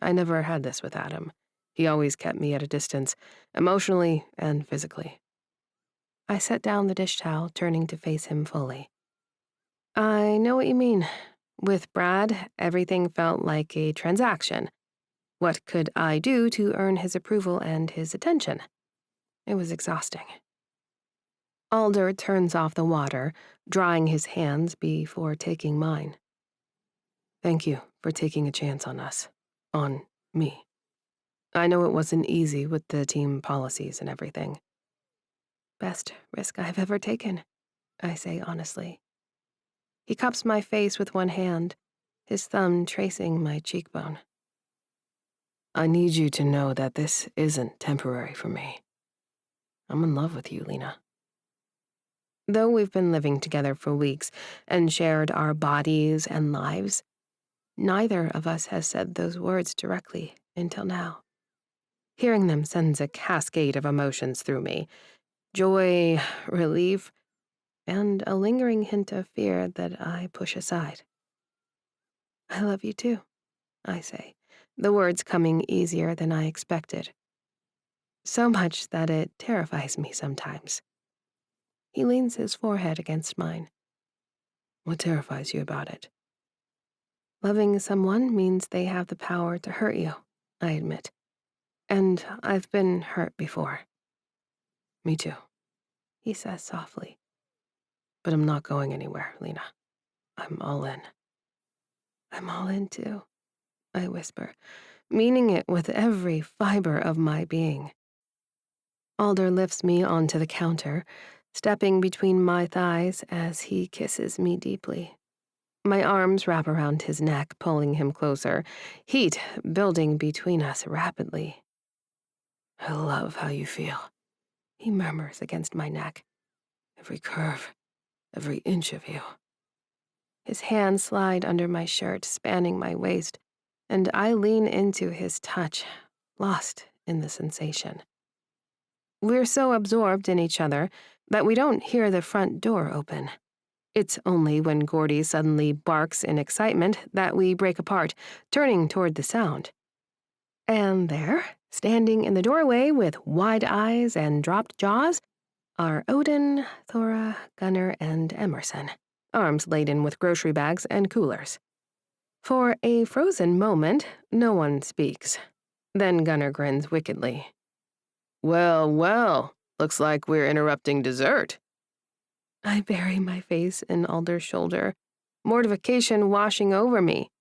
"I never had this with Adam. He always kept me at a distance, emotionally and physically." I set down the dish towel, turning to face him fully. "I know what you mean. With Brad, everything felt like a transaction. What could I do to earn his approval and his attention? It was exhausting." Alder turns off the water, drying his hands before taking mine. "Thank you for taking a chance on us. On me. I know it wasn't easy with the team policies and everything." "Best risk I've ever taken," I say honestly. He cups my face with one hand, his thumb tracing my cheekbone. "I need you to know that this isn't temporary for me. I'm in love with you, Lena." Though we've been living together for weeks and shared our bodies and lives, neither of us has said those words directly until now. Hearing them sends a cascade of emotions through me: joy, relief, and a lingering hint of fear that I push aside. "I love you too," I say, the words coming easier than I expected. So much that it terrifies me sometimes. He leans his forehead against mine. "What terrifies you about it?" "Loving someone means they have the power to hurt you," I admit. "And I've been hurt before." "Me too," he says softly. "But I'm not going anywhere, Lena. I'm all in." "I'm all in too," I whisper, meaning it with every fiber of my being. Alder lifts me onto the counter, stepping between my thighs as he kisses me deeply. My arms wrap around his neck, pulling him closer, heat building between us rapidly. "I love how you feel," he murmurs against my neck. "Every curve, every inch of you." His hands slide under my shirt, spanning my waist, and I lean into his touch, lost in the sensation. We're so absorbed in each other that we don't hear the front door open. It's only when Gordy suddenly barks in excitement that we break apart, turning toward the sound. And there, standing in the doorway with wide eyes and dropped jaws, are Odin, Thora, Gunnar, and Emerson, arms laden with grocery bags and coolers. For a frozen moment, no one speaks. Then Gunnar grins wickedly. "Well, well, looks like we're interrupting dessert." I bury my face in Alder's shoulder, mortification washing over me.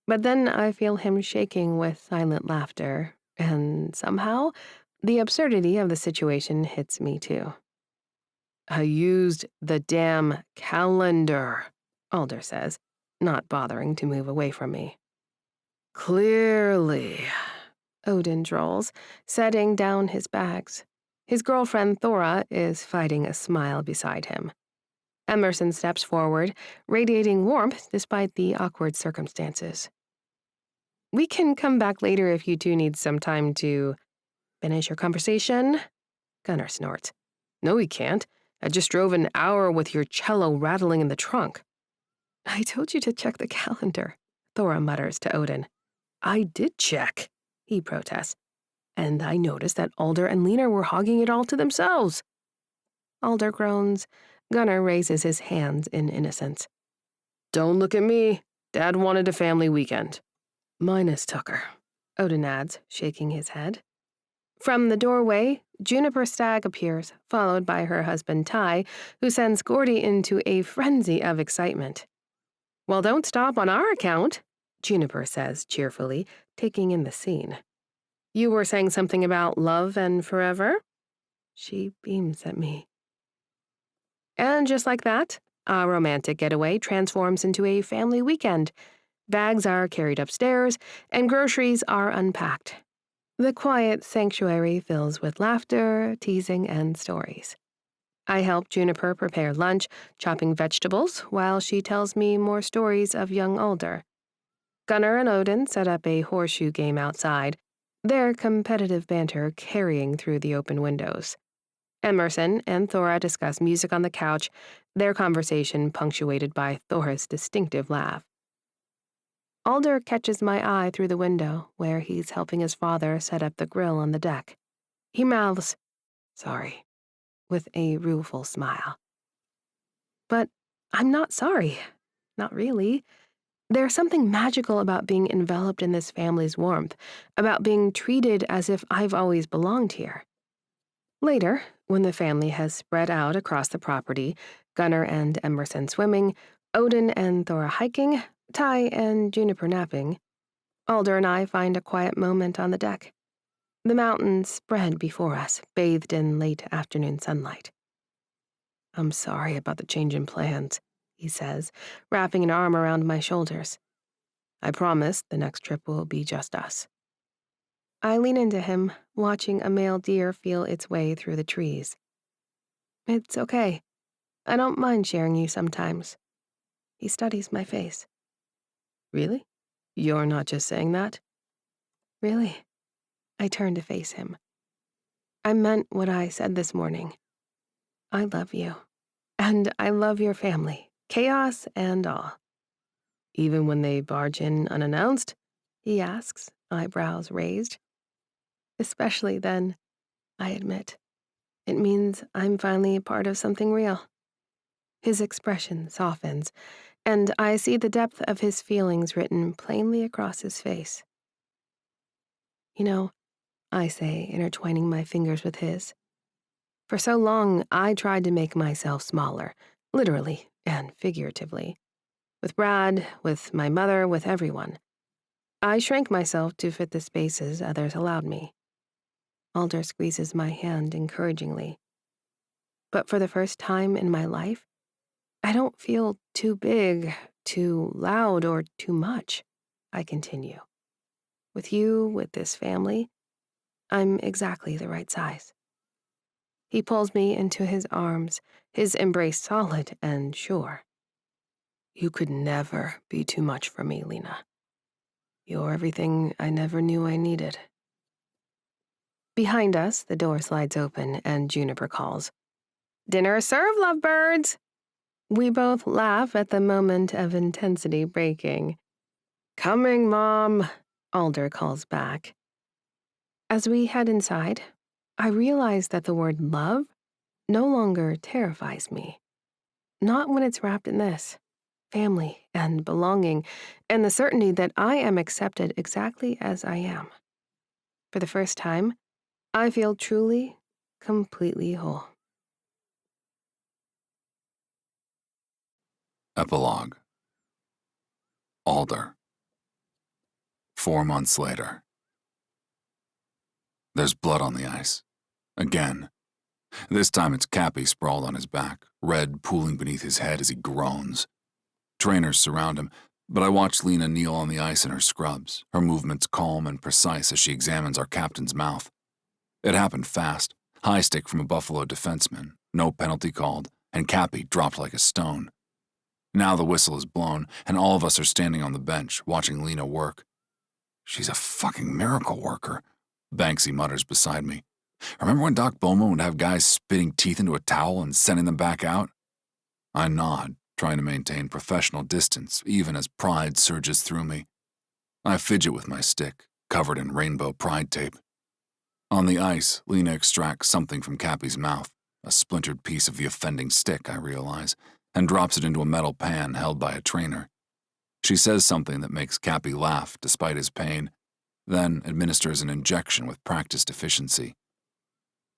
But then I feel him shaking with silent laughter, and somehow, the absurdity of the situation hits me too. "I used the damn calendar," Alder says, not bothering to move away from me. "Clearly," Odin drawls, setting down his bags. His girlfriend Thora is fighting a smile beside him. Emerson steps forward, radiating warmth despite the awkward circumstances. "We can come back later if you two need some time to finish your conversation," Gunnar snorts. "No, we can't. I just drove an hour with your cello rattling in the trunk." "I told you to check the calendar," Thora mutters to Odin. "I did check," he protests. "And I noticed that Alder and Lena were hogging it all to themselves." Alder groans. Gunnar raises his hands in innocence. "Don't look at me. Dad wanted a family weekend." "Minus Tucker," Odin adds, shaking his head. From the doorway, Juniper Stag appears, followed by her husband Ty, who sends Gordy into a frenzy of excitement. "Well, don't stop on our account," Juniper says cheerfully, taking in the scene. "You were saying something about love and forever?" She beams at me. And just like that, a romantic getaway transforms into a family weekend. Bags are carried upstairs, and groceries are unpacked. The quiet sanctuary fills with laughter, teasing, and stories. I help Juniper prepare lunch, chopping vegetables, while she tells me more stories of young Alder. Gunnar and Odin set up a horseshoe game outside, their competitive banter carrying through the open windows. Emerson and Thora discuss music on the couch, their conversation punctuated by Thora's distinctive laugh. Alder catches my eye through the window, where he's helping his father set up the grill on the deck. He mouths, "Sorry," with a rueful smile. But I'm not sorry. Not really. There's something magical about being enveloped in this family's warmth, about being treated as if I've always belonged here. Later, when the family has spread out across the property, Gunnar and Emerson swimming, Odin and Thora hiking, Ty and Juniper napping, Alder and I find a quiet moment on the deck. The mountains spread before us, bathed in late afternoon sunlight. "I'm sorry about the change in plans," he says, wrapping an arm around my shoulders. "I promise the next trip will be just us." I lean into him, watching a male deer feel its way through the trees. "It's okay. I don't mind sharing you sometimes." He studies my face. "Really? You're not just saying that?" "Really?" I turn to face him. "I meant what I said this morning. I love you. And I love your family, chaos and all." "Even when they barge in unannounced?" he asks, eyebrows raised. "Especially then," I admit. "It means I'm finally part of something real." His expression softens, and I see the depth of his feelings written plainly across his face. "You know," I say, intertwining my fingers with his, "for so long I tried to make myself smaller, literally and figuratively. With Brad, with my mother, with everyone. I shrank myself to fit the spaces others allowed me." Alder squeezes my hand encouragingly. "But for the first time in my life, I don't feel too big, too loud, or too much," I continue. "With you, with this family, I'm exactly the right size." He pulls me into his arms, his embrace solid and sure. "You could never be too much for me, Lena. You're everything I never knew I needed." Behind us, the door slides open and Juniper calls, "Dinner served, lovebirds!" We both laugh at the moment of intensity breaking. "Coming, Mom," Alder calls back. As we head inside, I realize that the word love no longer terrifies me. Not when it's wrapped in this: family and belonging, and the certainty that I am accepted exactly as I am. For the first time, I feel truly, completely whole. Epilogue. Alder. 4 months later. There's blood on the ice. Again. This time it's Cappy sprawled on his back, red pooling beneath his head as he groans. Trainers surround him, but I watch Lena kneel on the ice in her scrubs, her movements calm and precise as she examines our captain's mouth. It happened fast. High stick from a Buffalo defenseman, no penalty called, and Cappy dropped like a stone. Now the whistle is blown, and all of us are standing on the bench, watching Lena work. "She's a fucking miracle worker," Banksy mutters beside me. "Remember when Doc Bowman would have guys spitting teeth into a towel and sending them back out?" I nod, trying to maintain professional distance, even as pride surges through me. I fidget with my stick, covered in rainbow pride tape. On the ice, Lena extracts something from Cappy's mouth, a splintered piece of the offending stick, I realize, and drops it into a metal pan held by a trainer. She says something that makes Cappy laugh despite his pain, then administers an injection with practiced efficiency.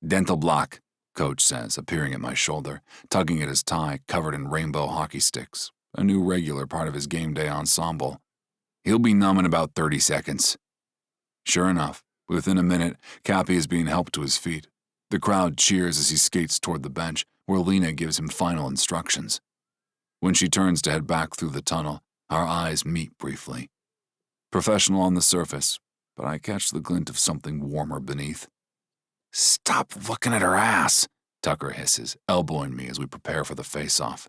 "Dental block," Coach says, appearing at my shoulder, tugging at his tie covered in rainbow hockey sticks, a new regular part of his game day ensemble. "He'll be numb in about 30 seconds. Sure enough, within a minute, Cappy is being helped to his feet. The crowd cheers as he skates toward the bench, where Lena gives him final instructions. When she turns to head back through the tunnel, our eyes meet briefly. Professional on the surface, but I catch the glint of something warmer beneath. "Stop looking at her ass," Tucker hisses, elbowing me as we prepare for the face-off.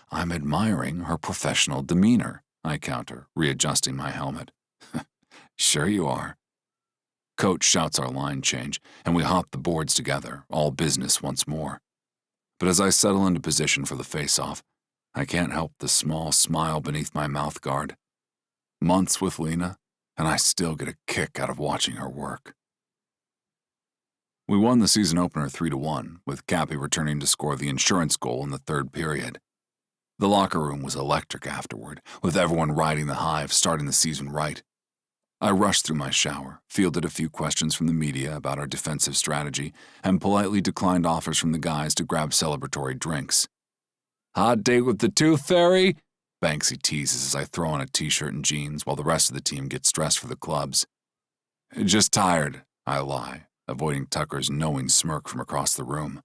"I'm admiring her professional demeanor," I counter, readjusting my helmet. "Sure you are." Coach shouts our line change, and we hop the boards together, all business once more. But as I settle into position for the face-off, I can't help the small smile beneath my mouth guard. Months with Lena, and I still get a kick out of watching her work. We won the season opener 3-1, with Cappy returning to score the insurance goal in the third period. The locker room was electric afterward, with everyone riding the high of starting the season right. I rushed through my shower, fielded a few questions from the media about our defensive strategy, and politely declined offers from the guys to grab celebratory drinks. "Hot date with the Tooth Fairy?" Banksy teases as I throw on a t-shirt and jeans while the rest of the team gets dressed for the clubs. "Just tired," I lie, avoiding Tucker's knowing smirk from across the room.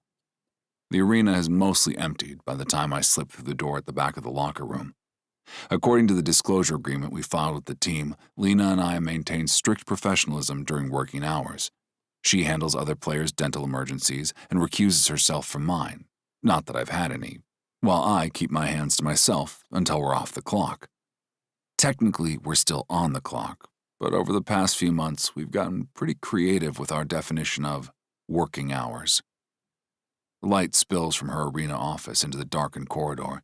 The arena has mostly emptied by the time I slip through the door at the back of the locker room. According to the disclosure agreement we filed with the team, Lena and I maintain strict professionalism during working hours. She handles other players' dental emergencies and recuses herself from mine. Not that I've had any. While I keep my hands to myself until we're off the clock. Technically, we're still on the clock, but over the past few months, we've gotten pretty creative with our definition of working hours. Light spills from her arena office into the darkened corridor.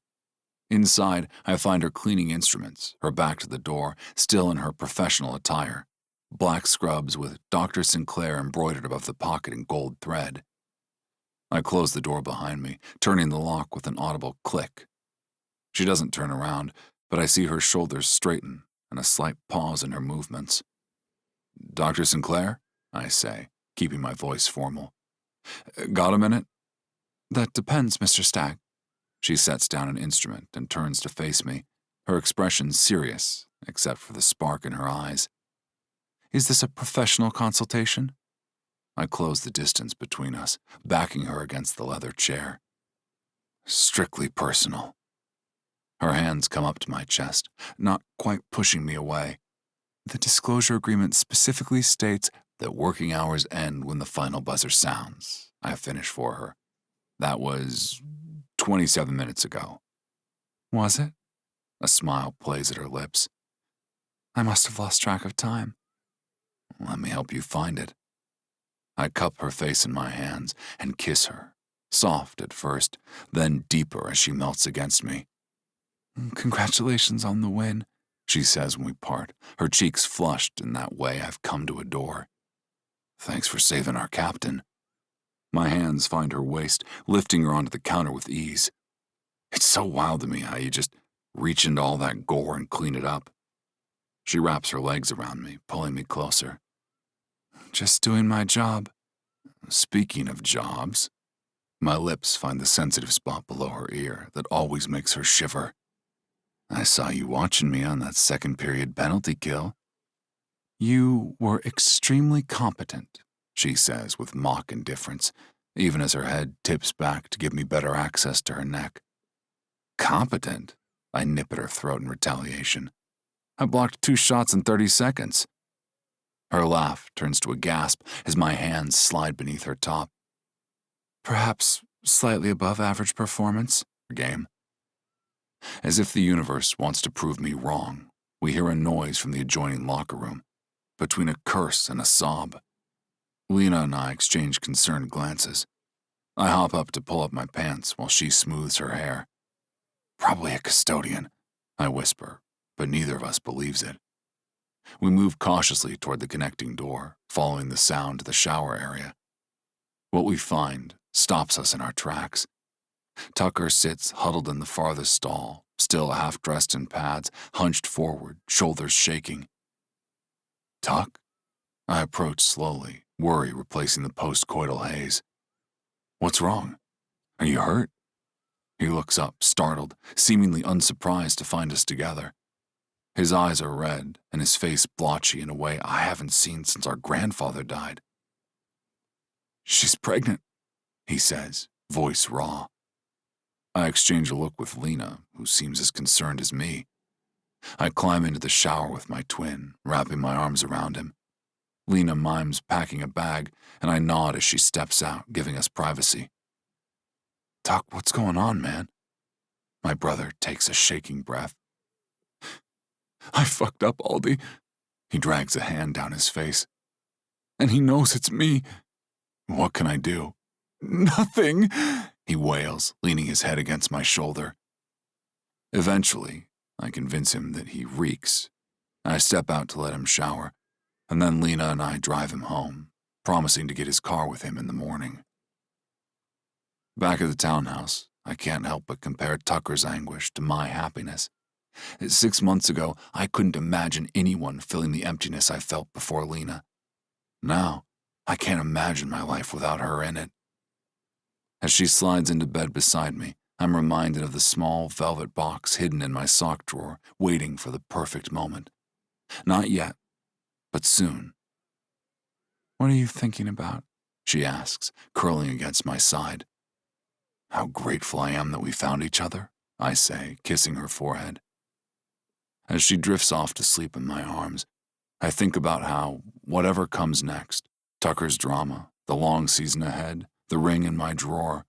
Inside, I find her cleaning instruments, her back to the door, still in her professional attire. Black scrubs with Dr. Sinclair embroidered above the pocket in gold thread. I close the door behind me, turning the lock with an audible click. She doesn't turn around, but I see her shoulders straighten and a slight pause in her movements. "Dr. Sinclair?" I say, keeping my voice formal. "Got a minute?" "That depends, Mr. Stag." She sets down an instrument and turns to face me, her expression serious, except for the spark in her eyes. "Is this a professional consultation?" I close the distance between us, backing her against the leather chair. "Strictly personal." Her hands come up to my chest, not quite pushing me away. "The disclosure agreement specifically states that working hours end when the final buzzer sounds," I finish for her. That was 27 minutes ago. "Was it?" A smile plays at her lips. "I must have lost track of time." "Let me help you find it." I cup her face in my hands and kiss her, soft at first, then deeper as she melts against me. "Congratulations on the win," she says when we part, her cheeks flushed in that way I've come to adore. "Thanks for saving our captain." My hands find her waist, lifting her onto the counter with ease. It's so wild to me how you just reach into all that gore and clean it up. She wraps her legs around me, pulling me closer. "Just doing my job." Speaking of jobs, my lips find the sensitive spot below her ear that always makes her shiver. "I saw you watching me on that second period penalty kill." "You were extremely competent," she says with mock indifference, even as her head tips back to give me better access to her neck. "Competent?" I nip at her throat in retaliation. "I blocked 2 shots in 30 seconds. Her laugh turns to a gasp as my hands slide beneath her top. "Perhaps slightly above average performance." Game. As if the universe wants to prove me wrong, we hear a noise from the adjoining locker room, between a curse and a sob. Lena and I exchange concerned glances. I hop up to pull up my pants while she smooths her hair. "Probably a custodian," I whisper, but neither of us believes it. We move cautiously toward the connecting door, following the sound to the shower area. What we find stops us in our tracks. Tucker sits huddled in the farthest stall, still half-dressed in pads, hunched forward, shoulders shaking. "Tuck?" I approach slowly, worry replacing the post-coital haze. "What's wrong? Are you hurt?" He looks up, startled, seemingly unsurprised to find us together. His eyes are red and his face blotchy in a way I haven't seen since our grandfather died. She's pregnant, he says, voice raw. I exchange a look with Lena, who seems as concerned as me. I climb into the shower with my twin, wrapping my arms around him. Lena mimes packing a bag, and I nod as she steps out, giving us privacy. Doc, what's going on, man? My brother takes a shaking breath. I fucked up, Aldi. He drags a hand down his face. And he knows it's me. What can I do? Nothing, he wails, leaning his head against my shoulder. Eventually, I convince him that he reeks. I step out to let him shower, and then Lena and I drive him home, promising to get his car with him in the morning. Back at the townhouse, I can't help but compare Tucker's anguish to my happiness. 6 months ago, I couldn't imagine anyone filling the emptiness I felt before Lena. Now, I can't imagine my life without her in it. As she slides into bed beside me, I'm reminded of the small velvet box hidden in my sock drawer, waiting for the perfect moment. Not yet, but soon. What are you thinking about? She asks, curling against my side. How grateful I am that we found each other, I say, kissing her forehead. As she drifts off to sleep in my arms, I think about how, whatever comes next, Tucker's drama, the long season ahead, the ring in my drawer,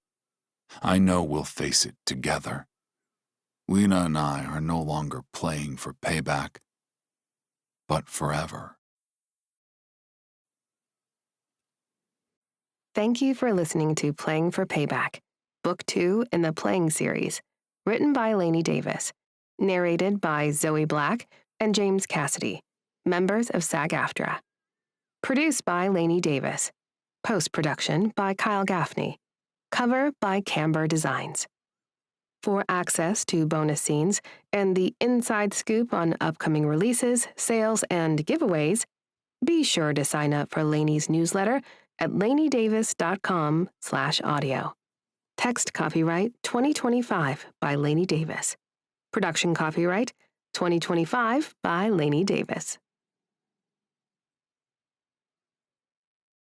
I know we'll face it together. Lena and I are no longer playing for payback, but forever. Thank you for listening to Playing for Payback, Book 2 in the Playing series, written by Lainey Davis, narrated by Zoe Black and James Cassidy, members of SAG-AFTRA. Produced by Lainey Davis. Post-production by Kyle Gaffney. Cover by Camber Designs. For access to bonus scenes and the inside scoop on upcoming releases, sales, and giveaways, be sure to sign up for Lainey's newsletter at laineydavis.com/audio. Text copyright 2025 by Lainey Davis. Production copyright 2025 by Lainey Davis.